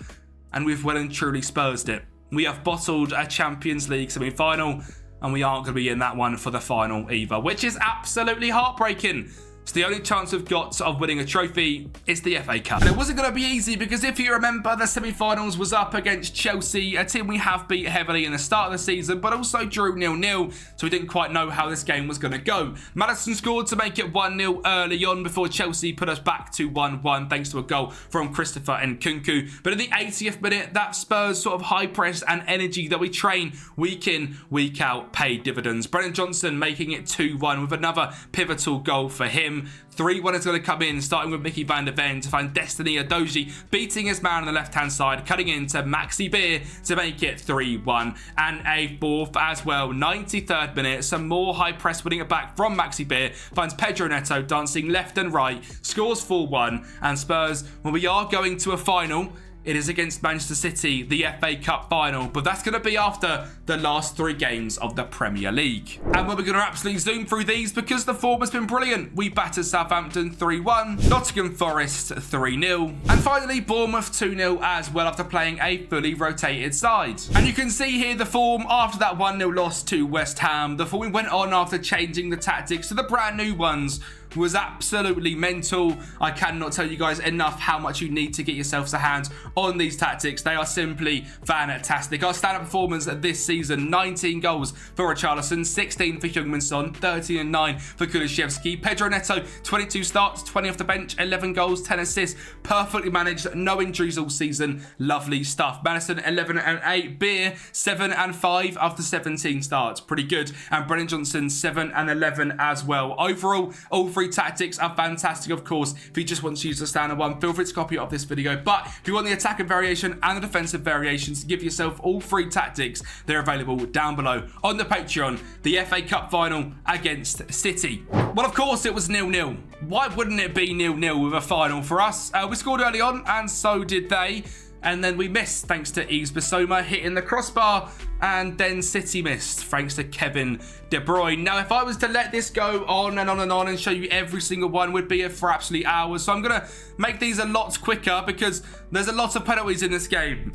and we've well and truly Spursed it. We have bottled a Champions League semi-final, and we aren't going to be in that one for the final either, which is absolutely heartbreaking. So the only chance we've got of winning a trophy is the FA Cup. And it wasn't going to be easy because if you remember, the semi-finals was up against Chelsea, a team we have beat heavily in the start of the season, but also drew 0-0, so we didn't quite know how this game was going to go. Maddison scored to make it 1-0 early on before Chelsea put us back to 1-1 thanks to a goal from Christopher Nkunku. But in the 80th minute, that Spurs sort of high press and energy that we train week in, week out paid dividends. Brennan Johnson making it 2-1 with another pivotal goal for him. him. 3-1 is going to come in, starting with Mickey van der Ven to find Destiny Adoji beating his man on the left-hand side, cutting into Maxi Beer to make it 3-1. And a fourth as well, 93rd minute, some more high press winning it back from Maxi Beer, finds Pedro Neto dancing left and right, scores 4-1, and Spurs, when we are going to a final, it is against Manchester City, the FA Cup final, but that's going to be after the last 3 games of the Premier League. And we're going to absolutely zoom through these because the form has been brilliant. We battered Southampton 3-1, Nottm Forest 3-0, and finally Bournemouth 2-0 as well after playing a fully rotated side. And you can see here the form after that 1-0 loss to West Ham. The form went on after changing the tactics to the brand new ones was absolutely mental. I cannot tell you guys enough how much you need to get yourselves a hand on these tactics. They are simply fantastic. Our standout performance this season, 19 goals for Richarlison, 16 for Heung-min Son, 13 and 9 for Kulusevski. Pedro Neto, 22 starts, 20 off the bench, 11 goals, 10 assists. Perfectly managed, no injuries all season. Lovely stuff. Madison, 11 and 8. Beer, 7 and 5 after 17 starts. Pretty good. And Brennan Johnson, 7 and 11 as well. Overall, all 3 tactics are fantastic, of course. If you just want to use the standard one, feel free to copy it off this video. But if you want the attacking variation and the defensive variations to give yourself all 3 tactics, they're available down below on the Patreon. The FA Cup final against City. Well, of course, it was 0-0. Why wouldn't it be 0-0 with a final for us? We scored early on, and so did they. And then we missed thanks to Yves Bissouma hitting the crossbar, and then City missed thanks to Kevin De Bruyne. Now, if I was to let this go on and on and on and show you every single one, would be here for absolutely hours. So I'm going to make these a lot quicker because there's a lot of penalties in this game.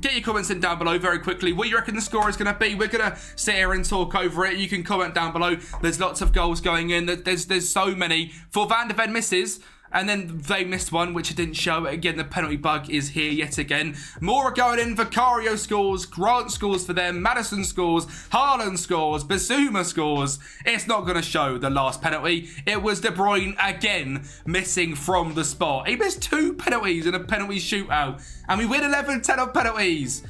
Get your comments in down below very quickly. What you reckon the score is going to be? We're going to sit here and talk over it. You can comment down below. There's lots of goals going in. There's so many. For Van der Ven misses, and then they missed one, which it didn't show. Again, the penalty bug is here yet again. More are going in. Vicario scores. Grant scores for them. Maddison scores. Haaland scores. Bissouma scores. It's not going to show the last penalty. It was De Bruyne again missing from the spot. He missed 2 penalties in a penalty shootout. And we win 11-10 on penalties.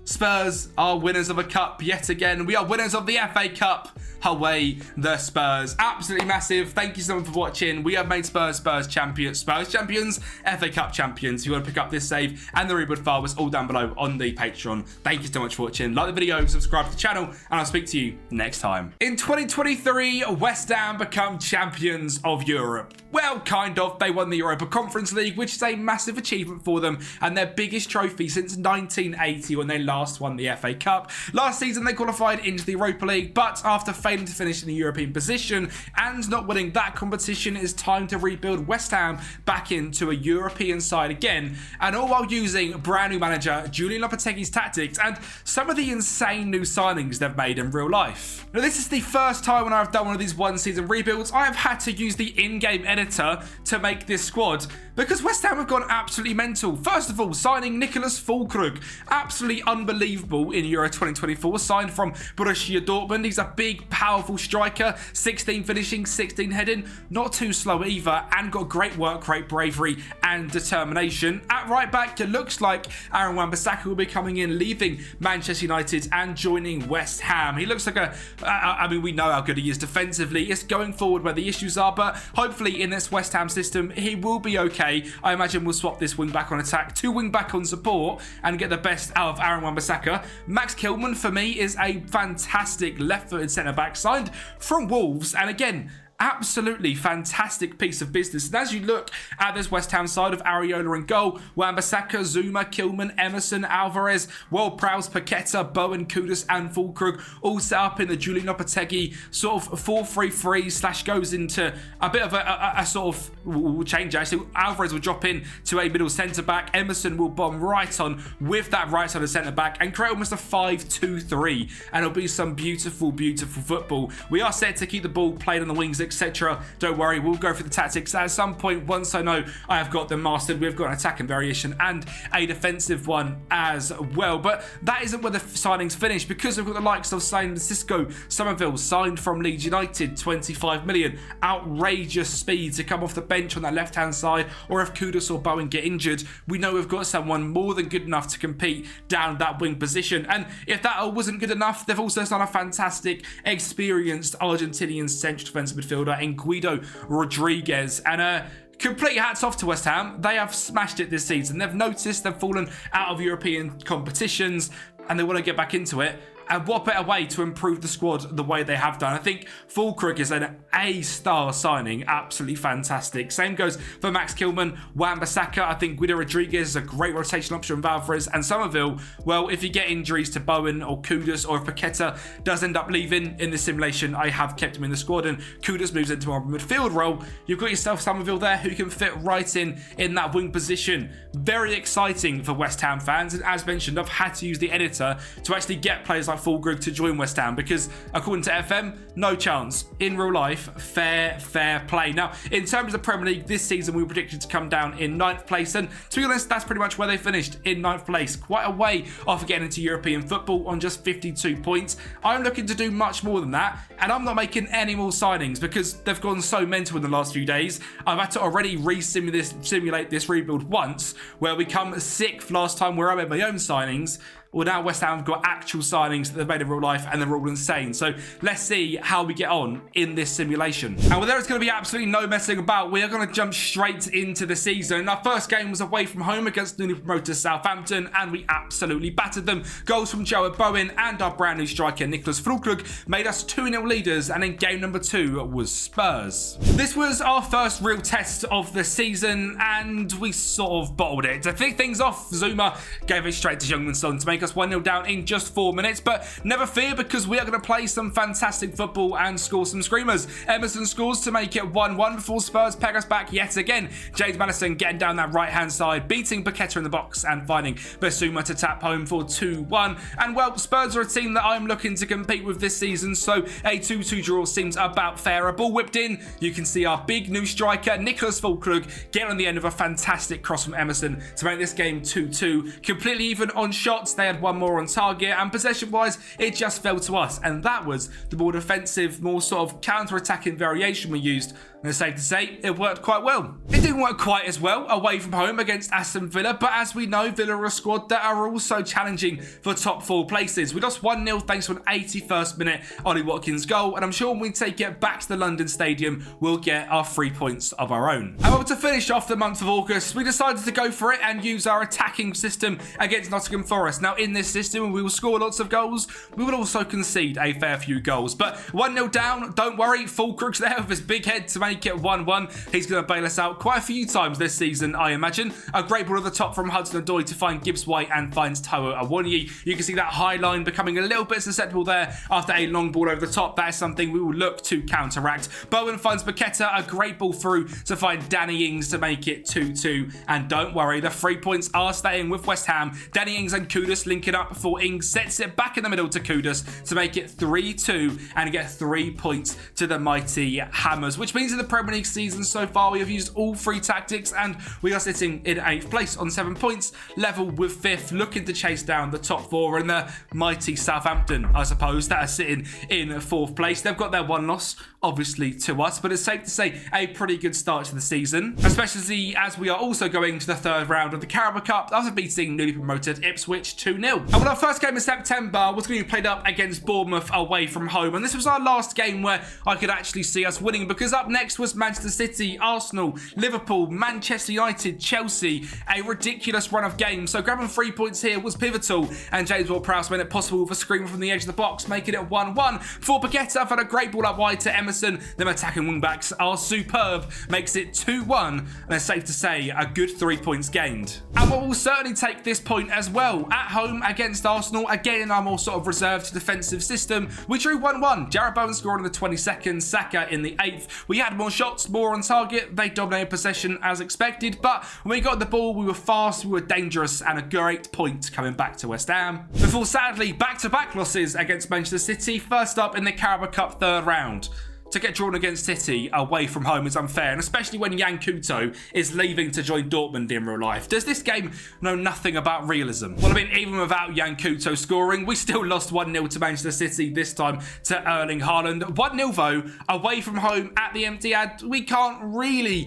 Spurs are winners of a cup yet again. We are winners of the FA Cup. Away the Spurs. Absolutely massive. Thank you so much for watching. We have made Spurs champions, FA Cup champions. If you want to pick up this save and the reboot file, it's all down below on the Patreon. Thank you so much for watching. Like the video, subscribe to the channel, and I'll speak to you next time. In 2023, West Ham become champions of Europe. Well, kind of. They won the Europa Conference League, which is a massive achievement for them and their biggest trophy since 1980 when they last won the FA Cup. Last season, they qualified into the Europa League, but after failing to finish in a European position and not winning that competition, it is time to rebuild West Ham back into a European side again, and all while using brand new manager Julian Lopetegui's tactics and some of the insane new signings they've made in real life. Now, this is the first time when I've done one of these one-season rebuilds I have had to use the in-game editor to make this squad because West Ham have gone absolutely mental. First of all, signing Nicholas Füllkrug, absolutely unbelievable in Euro 2024, signed from Borussia Dortmund. He's a big, powerful striker, 16 finishing, 16 heading, not too slow either, and got great work rate, bravery, and determination. At right back, it looks like Aaron Wan-Bissaka will be coming in, leaving Manchester United and joining West Ham. He looks like I mean, we know how good he is defensively. It's going forward where the issues are, but hopefully in this West Ham system, he will be okay. I imagine we'll swap this wing back on attack to wing back on support and get the best out of Aaron Wan-Bissaka. Max Kilman, for me, is a fantastic left-footed centre-back signed from Wolves, and again, absolutely fantastic piece of business. And as you look at this West Ham side of Areola in goal, Wan-Bissaka, Zuma, Kilman, Emerson, Alvarez, Ward-Prowse, Paqueta, Bowen, Kudus, and Füllkrug all set up in the Julian Lopetegui sort of 4-3-3 / goes into a bit of a sort of change actually. Alvarez will drop in to a middle centre-back. Emerson will bomb right on with that right side of centre-back and create almost a 5-2-3. And it'll be some beautiful, beautiful football. We are set to keep the ball played on the wings, etc. Don't worry, we'll go for the tactics at some point once I know I have got them mastered. We've got an attacking variation and a defensive one as well. But that isn't where the signings finish, because we've got the likes of signing Cisco Somerville, signed from Leeds United, 25 million. Outrageous speed to come off the bench on that left-hand side, or if Kudus or Bowen get injured, we know we've got someone more than good enough to compete down that wing position. And if that all wasn't good enough, they've also signed a fantastic, experienced Argentinian central defensive midfielder midfielder in Guido Rodriguez. And complete hats off to West Ham. They have smashed it this season. They've noticed they've fallen out of European competitions and they want to get back into it. And what better way to improve the squad the way they have done? I think Fulkrug is an A-star signing. Absolutely fantastic. Same goes for Max Kilman, Wan-Bissaka. I think Guido Rodriguez is a great rotation option with Alvarez. And Somerville, well, if you get injuries to Bowen or Kudus, or if Paqueta does end up leaving in the simulation, I have kept him in the squad. And Kudus moves into more midfield role. You've got yourself Somerville there who can fit right in that wing position. Very exciting for West Ham fans. And as mentioned, I've had to use the editor to actually get players like Fulkrug to join West Ham because according to FM, no chance. In real life, fair play. Now, in terms of the Premier League, this season we were predicted to come down in 9th place, and to be honest, that's pretty much where they finished, in 9th place. Quite a way off getting into European football on just 52 points. I'm looking to do much more than that, and I'm not making any more signings because they've gone so mental in the last few days. I've had to already simulate this rebuild once, where we come 6th last time where I made my own signings. Well, now West Ham have got actual signings that they've made in real life and they're all insane. So let's see how we get on in this simulation. And well, there is going to be absolutely no messing about. We are going to jump straight into the season. Our first game was away from home against newly promoted Southampton, and we absolutely battered them. Goals from Joe Bowen and our brand new striker Niklas Fulkrug made us 2-0 leaders, and in game number 2 was Spurs. This was our first real test of the season, and we sort of bottled it. To kick things off, Zuma gave it straight to Jungmanson to make us 1-0 down in just 4 minutes, but never fear because we are going to play some fantastic football and score some screamers. Emerson scores to make it 1-1 before Spurs peg us back yet again. James Maddison getting down that right hand side, beating Paqueta in the box and finding Basuma to tap home for 2-1. And well, Spurs are a team that I'm looking to compete with this season, so a 2-2 draw seems about fair. A ball whipped in, you can see our big new striker Niklas Fulkrug get on the end of a fantastic cross from Emerson to make this game 2-2. Completely even on shots, they had one more on target, and possession-wise, it just fell to us, and that was the more defensive, more sort of counter-attacking variation we used. And it's safe to say, it worked quite well. It didn't work quite as well away from home against Aston Villa, but as we know, Villa are a squad that are also challenging for top 4 places. We lost 1-0 thanks to an 81st minute Ollie Watkins goal, and I'm sure when we take it back to the London Stadium, we'll get our 3 points of our own. However, to finish off the month of August, we decided to go for it and use our attacking system against Nottm Forest. Now, in this system, we will score lots of goals. We will also concede a fair few goals, but 1-0 down, don't worry, Fulkrug's there with his big head to make it 1-1. He's going to bail us out quite a few times this season, I imagine. A great ball at the top from Hudson-Odoi to find Gibbs White and finds Taiwo Awoniyi. You can see that high line becoming a little bit susceptible there after a long ball over the top. That is something we will look to counteract. Bowen finds Paqueta, a great ball through to find Danny Ings to make it 2-2. And don't worry, the 3 points are staying with West Ham. Danny Ings and Kudus linking up before Ings sets it back in the middle to Kudus to make it 3-2 and get 3 points to the mighty Hammers, which means in the Premier League season so far we have used all 3 tactics and we are sitting in 8th place on 7 points, level with 5th, looking to chase down the top 4 and the mighty Southampton, I suppose, that are sitting in 4th place. They've got their 1 loss, obviously, to us, but it's safe to say a pretty good start to the season, especially as we are also going to the 3rd round of the Carabao Cup after beating newly promoted Ipswich 2-0. And when our first game in September was going to be played up against Bournemouth away from home, and this was our last game where I could actually see us winning, because up next was Manchester City, Arsenal, Liverpool, Manchester United, Chelsea, a ridiculous run of games. So grabbing 3 points here was pivotal, and James Ward-Prowse made it possible with a screamer from the edge of the box, making it 1-1. For Paqueta found a great ball up wide to Emerson. Them attacking wing-backs are superb, makes it 2-1, and it's safe to say a good 3 points gained. And we'll certainly take this point as well. At home against Arsenal, again in our more sort of reserved defensive system, we drew 1-1. Jarrod Bowen scored in the 22nd, Saka in the 8th. We had more shots, more on target. They dominated possession as expected, but when we got the ball, we were fast, we were dangerous, and a great point coming back to West Ham. Before sadly, back-to-back losses against Manchester City, first up in the Carabao Cup 3rd round. To get drawn against City away from home is unfair, and especially when Jan Couto is leaving to join Dortmund in real life. Does this game know nothing about realism? Well, I mean, even without Jan Couto scoring, we still lost 1-0 to Manchester City, this time to Erling Haaland. 1-0 though, away from home at the Etihad. We can't really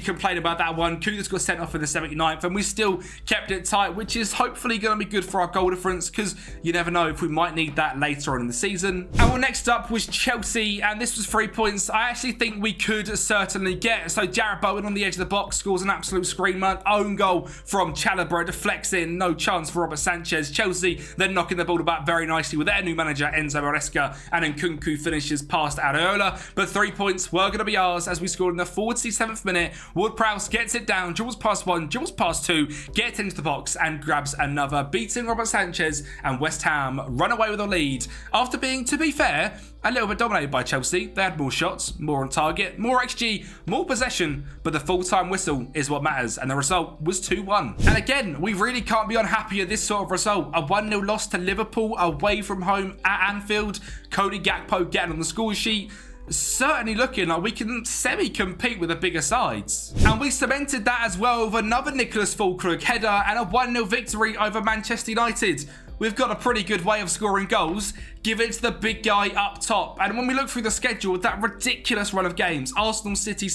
complain about that one. Couto's got sent off in the 79th, and we still kept it tight, which is hopefully going to be good for our goal difference, because you never know if we might need that later on in the season. And well, next up was Chelsea, and this was 3 points I actually think we could certainly get. So Jarrett Bowen on the edge of the box scores an absolute screamer. Own goal from Chalobah, deflects in, no chance for Robert Sanchez. Chelsea then knocking the ball about very nicely with their new manager Enzo Maresca, and then Nkunku finishes past Areola. But 3 points were going to be ours as we scored in the 47th minute. Ward-Prowse gets it down, dribbles past one, dribbles past two, gets into the box and grabs another, beating Robert Sanchez, and West Ham run away with a lead after being, to be fair, a little bit dominated by Chelsea. They had more shots, more on target, more XG, more possession, but the full-time whistle is what matters, and the result was 2-1. And again, we really can't be unhappy at this sort of result. A 1-0 loss to Liverpool away from home at Anfield. Cody Gakpo getting on the score sheet. Certainly looking like we can semi-compete with the bigger sides. And we cemented that as well with another Nicholas Fulkrug header and a 1-0 victory over Manchester United. We've got a pretty good way of scoring goals. Give it to the big guy up top. And when we look through the schedule with that ridiculous run of games, Arsenal, City,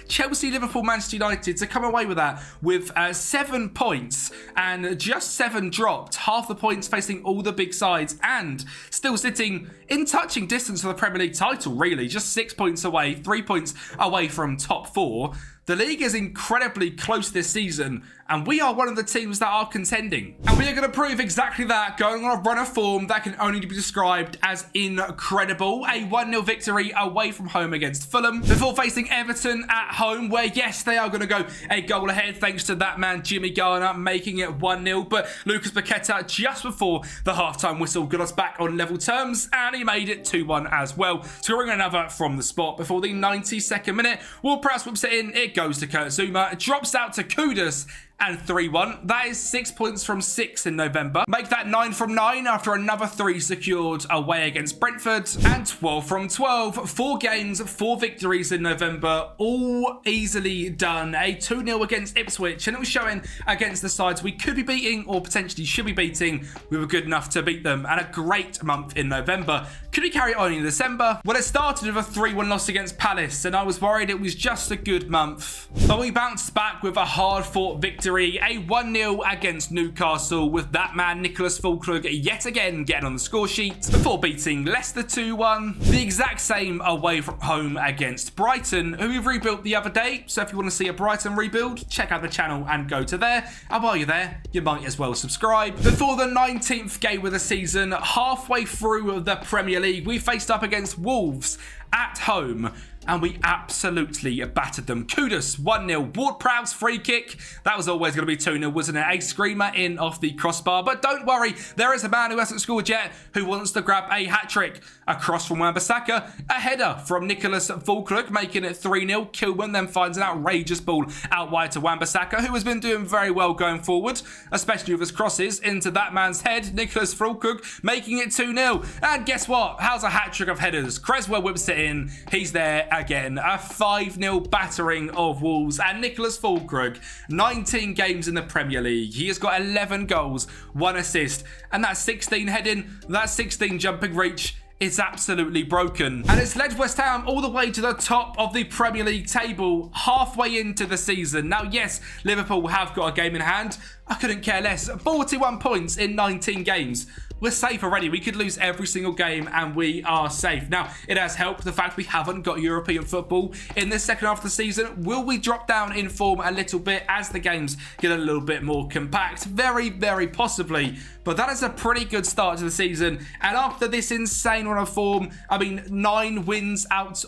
Chelsea, Liverpool, Manchester United, to come away with that with 7 points and just 7 dropped. Half the points facing all the big sides and still sitting in touching distance for the Premier League title, really. Just 6 points away, 3 points away from top 4. The league is incredibly close this season, and we are one of the teams that are contending. And we are going to prove exactly that, going on a run of form that can only be described as incredible. A 1-0 victory away from home against Fulham, before facing Everton at home, where yes, they are going to go a goal ahead thanks to that man Jimmy Garner making it 1-0. But Lucas Paqueta, just before the halftime whistle, got us back on level terms, and he made it 2-1 as well, scoring another from the spot before the 92nd minute. Ward-Prowse whips it in, it goes to Kurt Zouma, drops out to Kudus, and 3-1. That is 6 points from 6 in November. Make that 9 from 9 after another 3 secured away against Brentford. And 12 from 12. 4 games, 4 victories in November. All easily done. A 2-0 against Ipswich. And it was showing against the sides we could be beating or potentially should be beating. We were good enough to beat them. And a great month in November. Could we carry it on in December? Well, it started with a 3-1 loss against Palace. And I was worried it was just a good month. But we bounced back with a hard-fought victory. A 1-0 against Newcastle with that man Nicholas Fulkrug yet again getting on the score sheet before beating Leicester 2-1. The exact same away from home against Brighton, who we've rebuilt the other day. So if you want to see a Brighton rebuild, check out the channel and go to there. And while you're there, you might as well subscribe. Before the 19th game of the season, halfway through the Premier League, we faced up against Wolves at home, and we absolutely battered them. Kudus 1-0, Ward-Prowse free kick. That was always going to be 2-0, wasn't it? A screamer in off the crossbar. But don't worry, there is a man who hasn't scored yet who wants to grab a hat-trick. Across from Wan-Bissaka, a header from Nicholas Fulkrug, making it 3-0. Kilman then finds an outrageous ball out wide to Wan-Bissaka, who has been doing very well going forward, especially with his crosses into that man's head. Nicholas Fulkrug making it 2-0. And guess what? How's a hat-trick of headers? Creswell whips it in. He's there again. A 5-0 battering of Wolves. And Nicholas Fulkrug, 19 games in the Premier League. He has got 11 goals, 1 assist, and that 16 heading, that 16 jumping reach. It's absolutely broken. And it's led West Ham all the way to the top of the Premier League table halfway into the season. Now, yes, Liverpool have got a game in hand. I couldn't care less. 41 points in 19 games. We're safe already. We could lose every single game and we are safe. Now, it has helped the fact we haven't got European football in this second half of the season. Will we drop down in form a little bit as the games get a little bit more compact? Very, very possibly. But that is a pretty good start to the season. And after this insane run of form, I mean, 8 wins out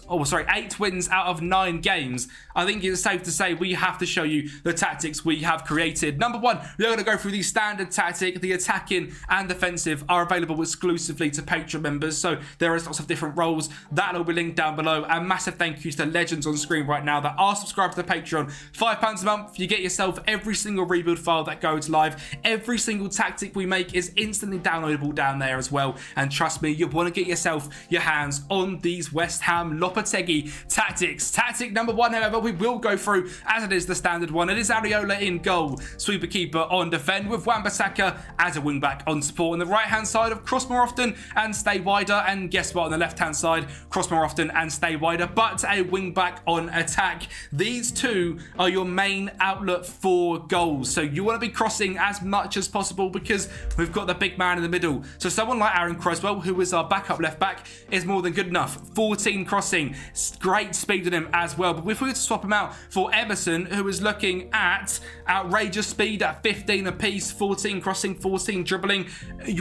of 9 games, I think it's safe to say we have to show you the tactics we have created. Number 1, we're going to go through the standard tactic. The attacking and defensive are available exclusively to Patreon members, so there is lots of different roles. That'll be linked down below. And massive thank you to the legends on screen right now that are subscribed to the Patreon. £5 a month, you get yourself every single rebuild file that goes live. Every single tactic we make is instantly downloadable down there as well. And trust me, you want to get yourself your hands on these West Ham Lopetegui tactics. Tactic number 1, however, we will go through as it is the standard one. It is Areola in goal, sweeper keeper on defend with Wan-Bissaka as a wing back on support. On the right right-hand side of cross more often and stay wider. And guess what? On the left-hand side, cross more often and stay wider, but a wing-back on attack. These two are your main outlet for goals. So you want to be crossing as much as possible because we've got the big man in the middle. So someone like Aaron Cresswell, who is our backup left-back, is more than good enough. 14 crossing, great speed in him as well. But if we were to swap him out for Emerson, who is looking at outrageous speed at 15 apiece, 14 crossing, 14 dribbling,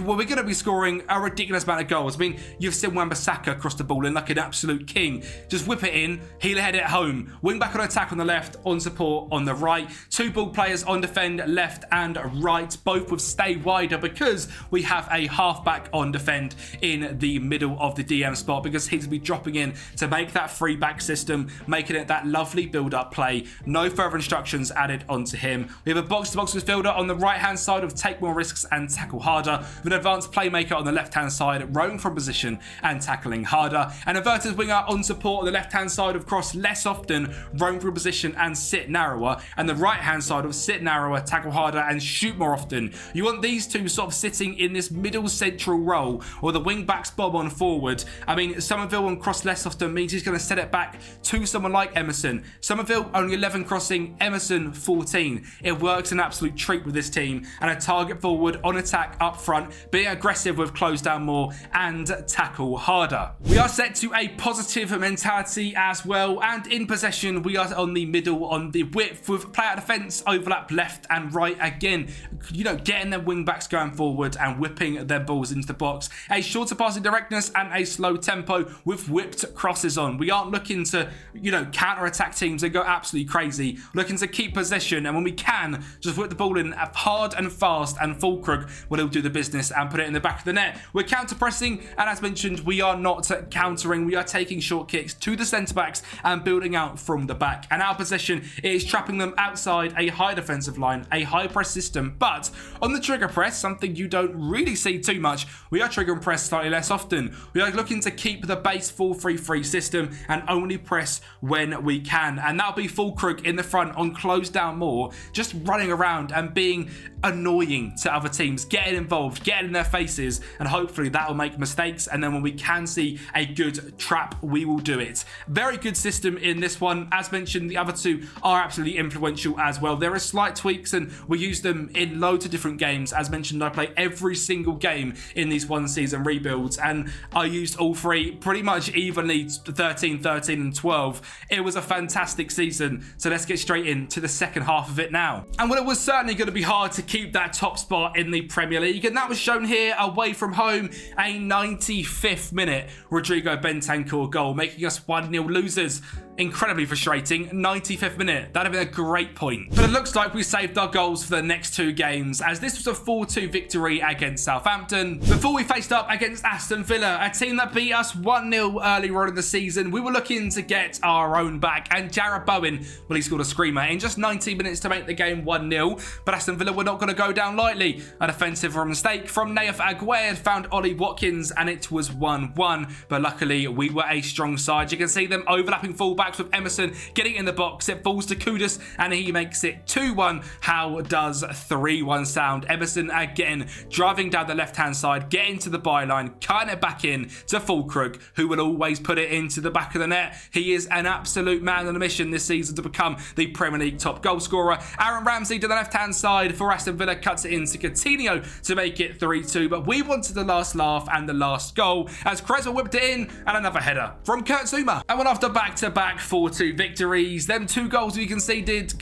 well, we're going to be scoring a ridiculous amount of goals. I mean, you've seen Wan-Bissaka cross the ball in like an absolute king. Just whip it in, he'll head it home. Wing back on attack on the left, on support on the right. Two ball players on defend, left and right, both with stay wider because we have a halfback on defend in the middle of the DM spot because he's going to be dropping in to make that free back system, making it that lovely build-up play. No further instructions added onto him. We have a box-to-box midfielder on the right-hand side of take more risks and tackle harder, with an advanced playmaker on the left-hand side, rowing from position and tackling harder. An inverted winger on support on the left-hand side of cross less often, roam from position and sit narrower, and the right-hand side of sit narrower, tackle harder and shoot more often. You want these two sort of sitting in this middle central role, or the wing-backs bob on forward. I mean, Somerville on cross less often means he's going to set it back to someone like Emerson. Somerville only 11 crossing, Emerson 14. It works an absolute treat with this team, and a target forward on attack up front, being aggressive with close down more and tackle harder. We are set to a positive mentality as well, and in possession we are on the middle, on the width, with player defence overlap left and right again, you know, getting their wing backs going forward and whipping their balls into the box. A shorter passing directness and a slow tempo with whipped crosses on. We aren't looking to, you know, counter attack teams and go absolutely crazy. Looking to keep possession, and when we can, just whip the ball in hard and fast, and Fulkrug will do the business and put it in the back of the net. We're counter pressing, and as mentioned, we are not countering. We are taking short kicks to the centre backs and building out from the back. And our possession is trapping them outside a high defensive line, a high press system. But on the trigger press, something you don't really see too much, we are trigger and press slightly less often. We are looking to keep the base 4-3-3 system and only press when we can. And that'll be Fulkrug in the front on close down more, just running around and being annoying to other teams, getting involved, getting in their faces, and hopefully that will make mistakes. And then when we can see a good trap, we will do it. Very good system in this one. As mentioned, the other two are absolutely influential as well. There are slight tweaks and we use them in loads of different games. As mentioned, I play every single game in these one season rebuilds, and I used all three pretty much evenly, 13, 13 and 12. It was a fantastic season, so let's get straight into the second half of it now. And well, it was certainly going to be hard to keep that top spot in the Premier League, and that was shown here away from home. A 95th minute Rodrigo Bentancur goal, making us 1-0 losers. Incredibly frustrating. 95th minute. That'd have been a great point. But it looks like we saved our goals for the next two games, as this was a 4-2 victory against Southampton. Before we faced up against Aston Villa, a team that beat us 1-0 earlier on in the season, we were looking to get our own back, and Jarrod Bowen, well, he scored a screamer in just 19 minutes to make the game 1-0. But Aston Villa were not going to go down lightly. A defensive mistake from Nottm Forest found Ollie Watkins, and it was 1-1. But luckily, we were a strong side. You can see them overlapping fullbacks with Emerson getting in the box. It falls to Kudus, and he makes it 2-1. How does 3-1 sound? Emerson again driving down the left-hand side, getting to the byline, cutting it back in to Fulkrug, who will always put it into the back of the net. He is an absolute man on a mission this season to become the Premier League top goal scorer. Aaron Ramsey to the left-hand side for Aston Villa cuts it into Coutinho to make it 3-2. But we wanted the last laugh and the last goal, as Cresswell whipped it in, and another header from Kurt Zouma. And went after back-to-back 4-2 victories. Them two goals we conceded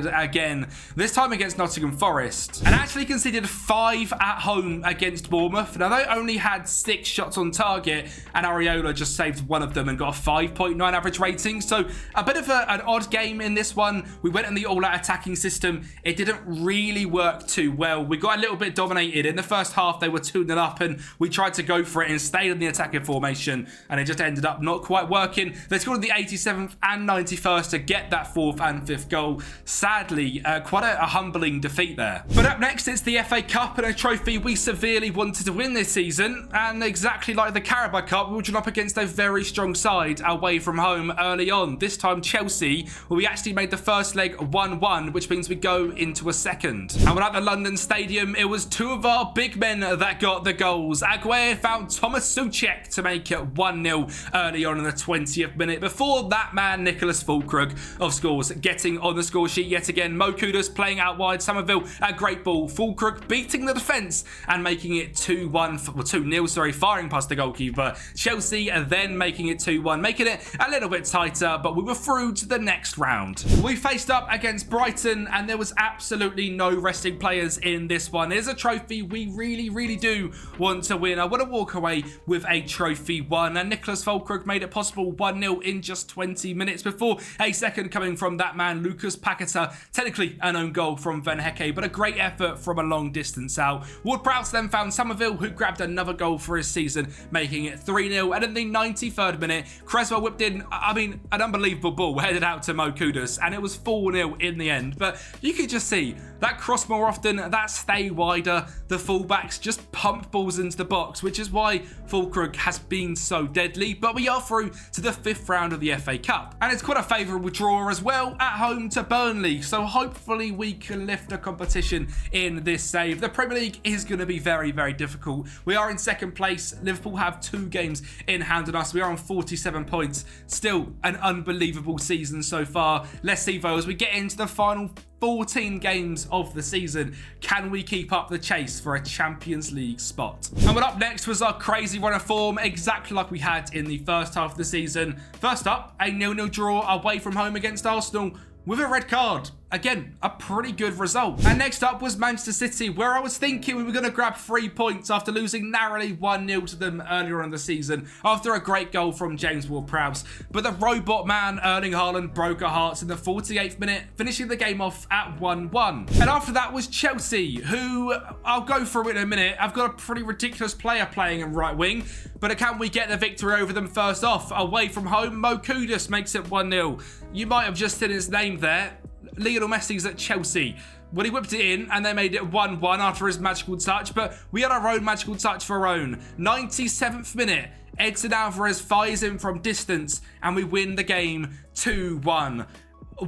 again, this time against Nottingham Forest, and actually conceded 5 at home against Bournemouth. Now, they only had 6 shots on target, and Areola just saved one of them and got a 5.9 average rating. So a bit of an odd game in this one. We went in the all-out attacking system. It didn't really work too well. We got a little bit dominated. In the first half, they were 2-0 up, and we tried to go for it and stayed in the attacking formation, and it just ended up not quite working. They scored in the 87th 87th and 91st to get that 4th and 5th goal. Sadly, quite a humbling defeat there. But up next, it's the FA Cup, and a trophy we severely wanted to win this season. And exactly like the Carabao Cup, we were drawn up against a very strong side away from home early on. This time Chelsea, where we actually made the first leg 1-1, which means we go into a second. And at the London Stadium, it was two of our big men that got the goals. Aguirre found Thomas Soucek to make it 1-0 early on in the 20th minute. Before that man, Nicholas Fulkrug, of course, getting on the score sheet yet again. Mo Kudus playing out wide. Somerville, a great ball. Fulkrug beating the defence and making it 2-0, sorry, firing past the goalkeeper. Chelsea are then making it 2-1, making it a little bit tighter, but we were through to the next round. We faced up against Brighton, and there was absolutely no resting players in this one. It is a trophy we really do want to win. I want to walk away with a trophy won, and Nicholas Fulkrug made it possible 1-0 in just 20 minutes before a second coming from that man, Lucas Paqueta. Technically an own goal from Van Hecke, but a great effort from a long distance out. Ward-Prowse then found Somerville, who grabbed another goal for his season, making it 3-0. And in the 93rd minute, Creswell whipped in, an unbelievable ball headed out to Mo Kudus, and it was 4-0 in the end. But you could just see that cross more often, that stay wider, the fullbacks just pump balls into the box, which is why Fulkrug has been so deadly. But we are through to the 5th round of the FA Cup, and it's quite a favourable draw as well, at home to Burnley, so hopefully we can lift the competition in this save. The Premier League is going to be very difficult. We are in second place. Liverpool have 2 games in hand on us. We are on 47 points. Still an unbelievable season so far. Let's see though, as we get into the final 14 games of the season, can we keep up the chase for a Champions League spot? And what up next was our crazy run of form, exactly like we had in the first half of the season. First up, a 0-0 draw away from home against Arsenal with a red card. Again, a pretty good result. And next up was Manchester City, where I was thinking we were going to grab 3 points after losing narrowly 1-0 to them earlier on in the season after a great goal from James Ward-Prowse. But the robot man, Erling Haaland, broke our hearts in the 48th minute, finishing the game off at 1-1. And after that was Chelsea, who I'll go through in a minute. I've got a pretty ridiculous player playing in right wing, but can we get the victory over them first off? Away from home, Mo Kudus makes it 1-0. You might have just seen his name there. Lionel Messi's at Chelsea. Well, he whipped it in and they made it 1-1 after his magical touch, but we had our own magical touch for our own. 97th minute, Edson Alvarez fires in from distance and we win the game 2-1.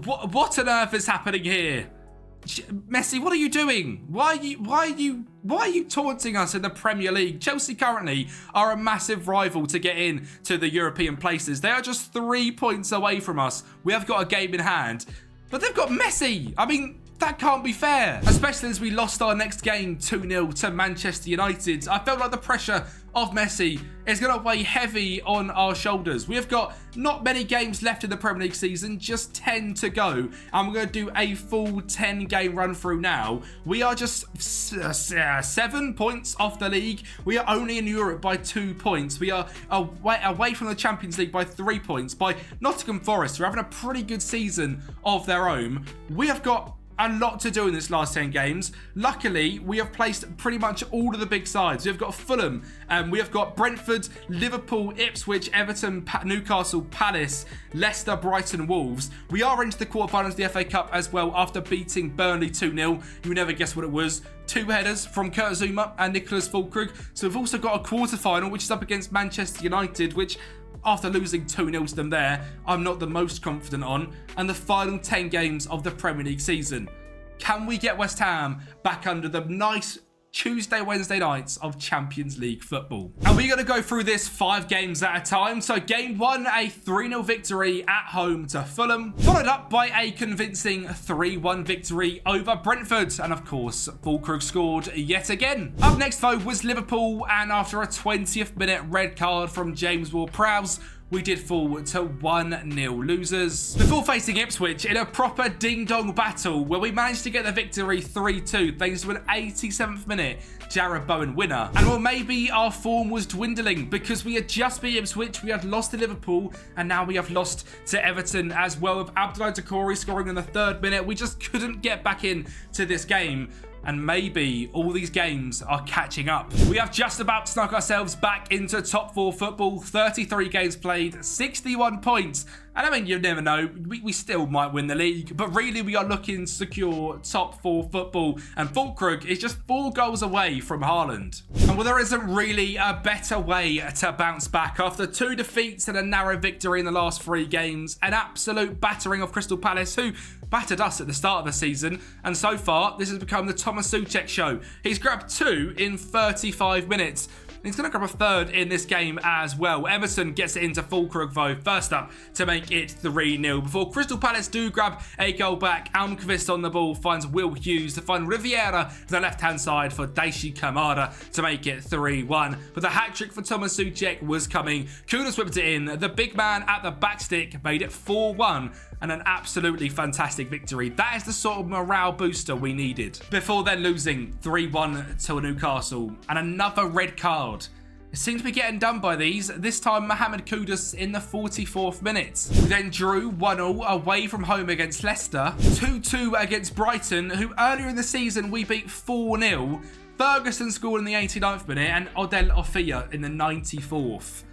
What on earth is happening here? Messi, what are you doing? Why are you taunting us in the Premier League? Chelsea currently are a massive rival to get in to the European places. They are just 3 points away from us. We have got a game in hand. But they've got Messi. That can't be fair. Especially as we lost our next game 2-0 to Manchester United. I felt like the pressure of Messi is going to weigh heavy on our shoulders. We have got not many games left in the Premier League season, just 10 to go. And we're going to do a full 10 game run through now. We are just 7 points off the league. We are only in Europe by 2 points. We are away from the Champions League by 3 points. By Nottm Forest, who are having a pretty good season of their own. We have got a lot to do in this last 10 games. Luckily, we have placed pretty much all of the big sides. We've got Fulham, we have got Brentford, Liverpool, Ipswich, Everton, Newcastle, Palace, Leicester, Brighton, Wolves. We are into the quarterfinals of the FA Cup as well after beating Burnley 2-0. You never guess what it was. 2 headers from Kurt Zouma and Nicholas Fulkrug. So we've also got a quarterfinal, which is up against Manchester United, which after losing 2-0 to them there, I'm not the most confident on. And the final 10 games of the Premier League season. Can we get West Ham back under the nice Tuesday, Wednesday nights of Champions League football? And we're going to go through this 5 games at a time. So game 1, a 3-0 victory at home to Fulham, followed up by a convincing 3-1 victory over Brentford. And of course, Fulkrug scored yet again. Up next though was Liverpool, and after a 20th minute red card from James Ward-Prowse, we did fall to 1-0 losers. Before facing Ipswich in a proper ding-dong battle where we managed to get the victory 3-2 thanks to an 87th minute Jarrod Bowen winner. And well, maybe our form was dwindling because we had just beat Ipswich, we had lost to Liverpool, and now we have lost to Everton as well, with Abdoulaye Doucouré scoring in the 3rd minute. We just couldn't get back in to this game. And maybe all these games are catching up. We have just about snuck ourselves back into top 4 football. 33 games played, 61 points, And I mean, you never know, we still might win the league, but really we are looking to secure top 4 football, and Fulkrug is just 4 goals away from Haaland. And well, there isn't really a better way to bounce back after 2 defeats and a narrow victory in the last 3 games, an absolute battering of Crystal Palace, who battered us at the start of the season, and so far this has become the Nottm Forest show. He's grabbed 2 in 35 minutes. He's going to grab a 3rd in this game as well. Everton gets it into Fulkrug though, first up to make it 3-0. Before Crystal Palace do grab a goal back, Almqvist on the ball finds Will Hughes to find Riviera to the left-hand side for Daishi Kamada to make it 3-1. But the hat-trick for Nottm Forest was coming. Kudus whipped it in. The big man at the back stick made it 4-1. And an absolutely fantastic victory. That is the sort of morale booster we needed. Before then losing 3-1 to Newcastle. And another red card. It seems to be getting done by these. This time Mohamed Kudus in the 44th minute. We then drew 1-0 away from home against Leicester. 2-2 against Brighton, who earlier in the season we beat 4-0. Ferguson scored in the 89th minute and Odell Ofia in the 94th.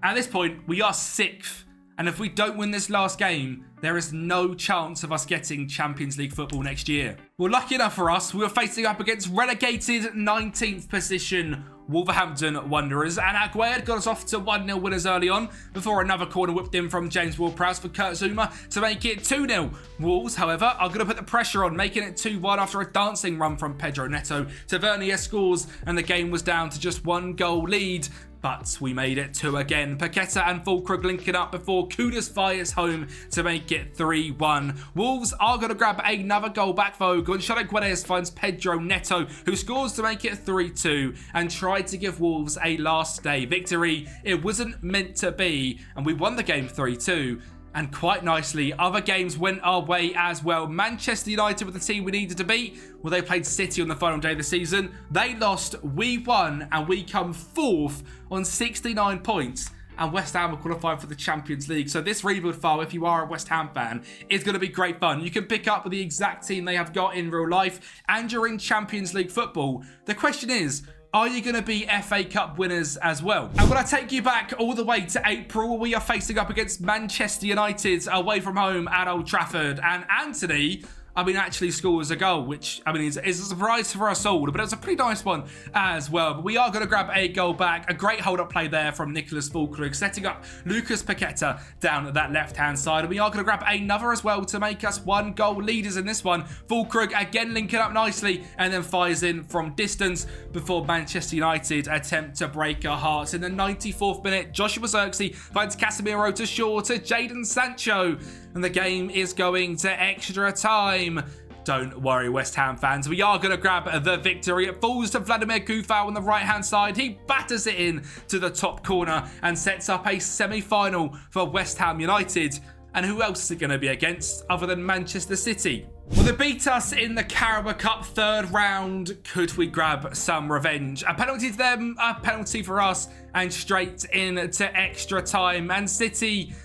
At this point, we are 6th. And if we don't win this last game, there is no chance of us getting Champions League football next year. Well, lucky enough for us, we were facing up against relegated 19th position Wolverhampton Wanderers, and Aguerd got us off to 1-0 winners early on before another corner whipped in from James Ward-Prowse for Kurt Zouma to make it 2-0. Wolves, however, are going to put the pressure on, making it 2-1 after a dancing run from Pedro Neto. Tavernier scores, and the game was down to just 1 goal lead. But we made it 2 again. Paqueta and Fulkrug linking up before Kudus fires home to make it 3-1. Wolves are going to grab another goal back though. Gonçalo Guedes finds Pedro Neto, who scores to make it 3-2 and tried to give Wolves a last day victory. It wasn't meant to be, and we won the game 3-2. And quite nicely, other games went our way as well. Manchester United were the team we needed to beat. Well, they played City on the final day of the season. They lost, we won, and we come 4th on 69 points. And West Ham are qualified for the Champions League. So this rebuild file, if you are a West Ham fan, is going to be great fun. You can pick up with the exact team they have got in real life, and you're in Champions League football. The question is, are you going to be FA Cup winners as well? And when I take you back all the way to April, we are facing up against Manchester United away from home at Old Trafford. And Anthony, actually scores a goal, which, is a surprise for us all, but it was a pretty nice one as well. But we are going to grab a goal back. A great hold-up play there from Nicholas Fulkrug, setting up Lucas Paqueta down at that left-hand side. And we are going to grab another as well to make us 1 goal leaders in this one. Fulkrug again linking up nicely and then fires in from distance before Manchester United attempt to break our hearts. In the 94th minute, Joshua Zirkzee finds Casemiro to Shaw to Jadon Sancho. And the game is going to extra time. Don't worry, West Ham fans. We are going to grab the victory. It falls to Vladimir Gufau on the right-hand side. He batters it in to the top corner and sets up a semi-final for West Ham United. And who else is it going to be against other than Manchester City? Well, they beat us in the Carabao Cup 3rd round. Could we grab some revenge? A penalty to them, a penalty for us, and straight into extra time. And City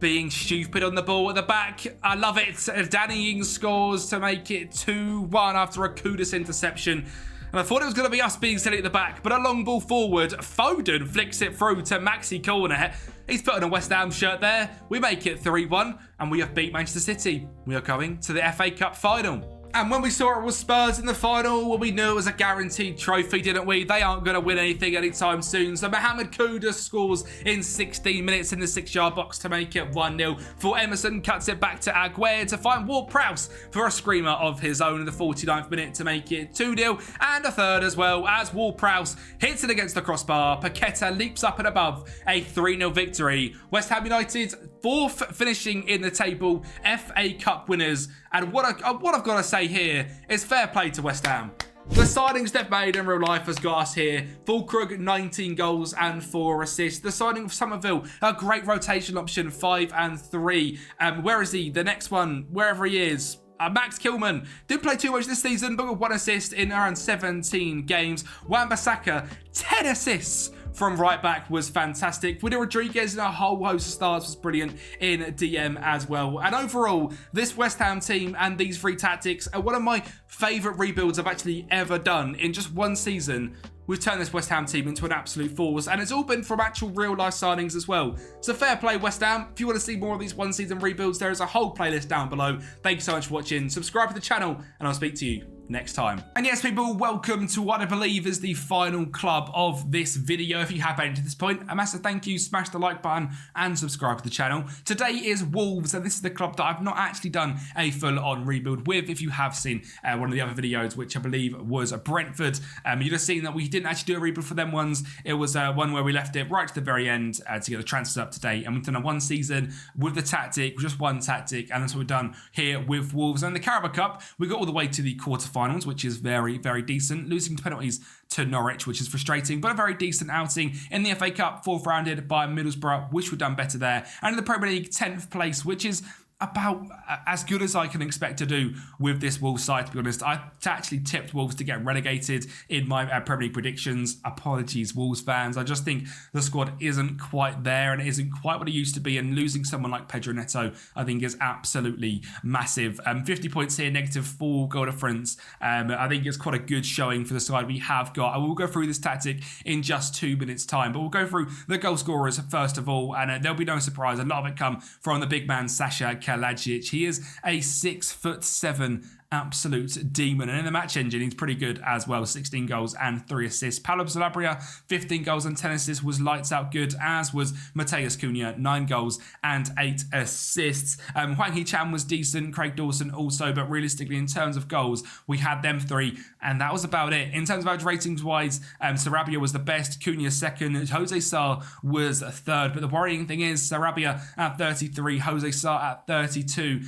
being stupid on the ball at the back. I love it. Danny Ings scores to make it 2-1 after a Kudus interception. And I thought it was going to be us being silly at the back, but a long ball forward. Foden flicks it through to Maxi Cornet. He's putting a West Ham shirt there. We make it 3-1, and we have beat Manchester City. We are going to the FA Cup final. And when we saw it was Spurs in the final, well, we knew it was a guaranteed trophy, didn't we? They aren't going to win anything anytime soon. So Mohamed Kudus scores in 16 minutes in the 6-yard box to make it 1-0. For Emerson cuts it back to Aguerd to find Ward-Prowse for a screamer of his own in the 49th minute to make it 2-0. And a third as well as Ward-Prowse hits it against the crossbar. Paqueta leaps up and above a 3-0 victory. West Ham United 4th finishing in the table, FA Cup winners. And what I've got to say here is fair play to West Ham. The signings they've made in real life has got us here. Fulkrug, 19 goals and 4 assists. The signing of Somerville, a great rotation option, 5 and 3. Where is he? The next one, wherever he is. Max Kilman didn't play too much this season, but with 1 assist in around 17 games. Wan-Bissaka, 10 assists from right back was fantastic. Willian Rodriguez in a whole host of starts was brilliant in DM as well. And overall, this West Ham team and these 3 tactics are one of my favourite rebuilds I've actually ever done in just 1 season. we've turned this West Ham team into an absolute force, and it's all been from actual real-life signings as well. So fair play, West Ham. If you want to see more of these one-season rebuilds, there is a whole playlist down below. Thank you so much for watching. Subscribe to the channel, and I'll speak to you next time. And yes, people, welcome to what I believe is the final club of this video. If you have made it to this point, a massive thank you. Smash the like button and subscribe to the channel. Today is Wolves, and this is the club that I've not actually done a full-on rebuild with. If you have seen one of the other videos, which I believe was Brentford, you'd have seen that we didn't actually do a rebuild for them ones. It was one where we left it right to the very end to get the transfers up to date, and we've done a one season with the tactic, just one tactic, and that's what we've done here with Wolves. And the Carabao Cup, we got all the way to the quarterfinals, which is very, very decent. Losing to penalties to Norwich, which is frustrating, but a very decent outing. In the FA Cup, 4th rounded by Middlesbrough, wish we'd done better there. And in the Premier League, 10th place, which is about as good as I can expect to do with this Wolves side, to be honest. I actually tipped Wolves to get relegated in my Premier League predictions. Apologies, Wolves fans. I just think the squad isn't quite there and it isn't quite what it used to be, and losing someone like Pedro Neto, I think, is absolutely massive. 50 points here, -4 goal difference. I think it's quite a good showing for the side we have got. I will go through this tactic in just 2 minutes' time, but we'll go through the goal scorers first of all, and there'll be no surprise. A lot of it come from the big man, Sasha Kalajic. He is a 6'7" absolute demon, and in the match engine he's pretty good as well. 16 goals and 3 assists. Paulo Calabria, 15 goals and 10 assists, was lights out good, as was Mateus Cunha, 9 goals and 8 assists. Hwang Hee-chan was decent, Craig Dawson also, but realistically in terms of goals we had them 3 and that was about it. In terms of average ratings wise, Sarabia was the best, Cunha second, Jose Sarr was third, but the worrying thing is Sarabia at 33, Jose Sarr at 32.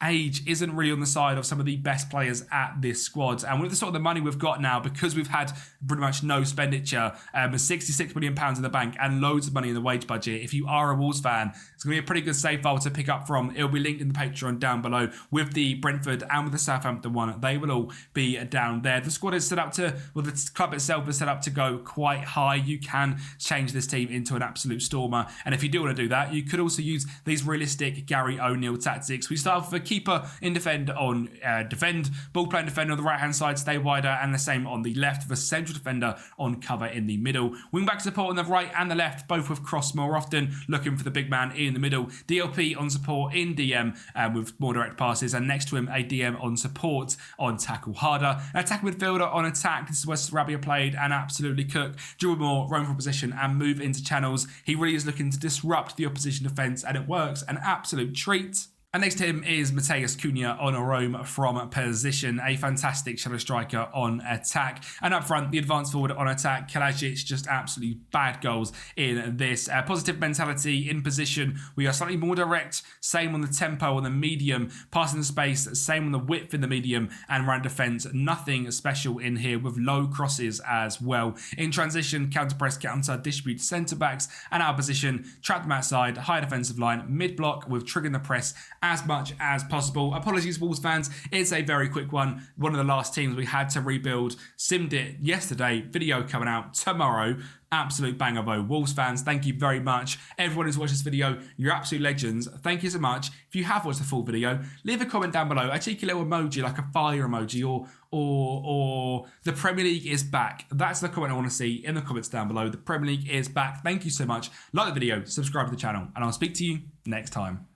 Age isn't really on the side of some of the best players at this squad, and with the sort of the money we've got now, because we've had pretty much no expenditure, £66 million in the bank and loads of money in the wage budget. If you are a Wolves fan, it's going to be a pretty good save file to pick up from. It'll be linked in the Patreon down below with the Brentford and with the Southampton one. They will all be down there. The squad is set up to, well, the club itself is set up to go quite high. You can change this team into an absolute stormer, and if you do want to do that, you could also use these realistic Gary O'Neill tactics. We start off with keeper in defend on defend, ball playing defender on the right hand side, stay wider, and the same on the left with a central defender on cover in the middle. Wing back support on the right and the left, both with cross more often, looking for the big man in the middle. DLP on support in DM with more direct passes, and next to him a DM on support on tackle harder. An attack midfielder on attack. This is where Sarabia played and absolutely cook. Dribble more, roam for position and move into channels. He really is looking to disrupt the opposition defence, and it works. An absolute treat. And next to him is Mateus Cunha on a roam from position, a fantastic shadow striker on attack. And up front, the advanced forward on attack, Kalajic, just absolutely bad goals in this. Positive mentality in position. We are slightly more direct, same on the tempo on the medium, passing the space, same on the width in the medium, and round defence. Nothing special in here with low crosses as well. In transition, counter press, counter, distribute centre backs, and out of position, trap them outside, high defensive line, mid block with triggering the press as much as possible. Apologies, Wolves fans, it's a very quick one. One of the last teams we had to rebuild. Simmed it yesterday, video coming out tomorrow. Absolute banger though. Wolves fans, thank you very much. Everyone who's watched this video, you're absolute legends. Thank you so much. If you have watched the full video, leave a comment down below, a cheeky little emoji like a fire emoji, or the Premier League is back. That's the comment I want to see in the comments down below. The Premier League is back. Thank you so much. Like the video, subscribe to the channel, and I'll speak to you next time.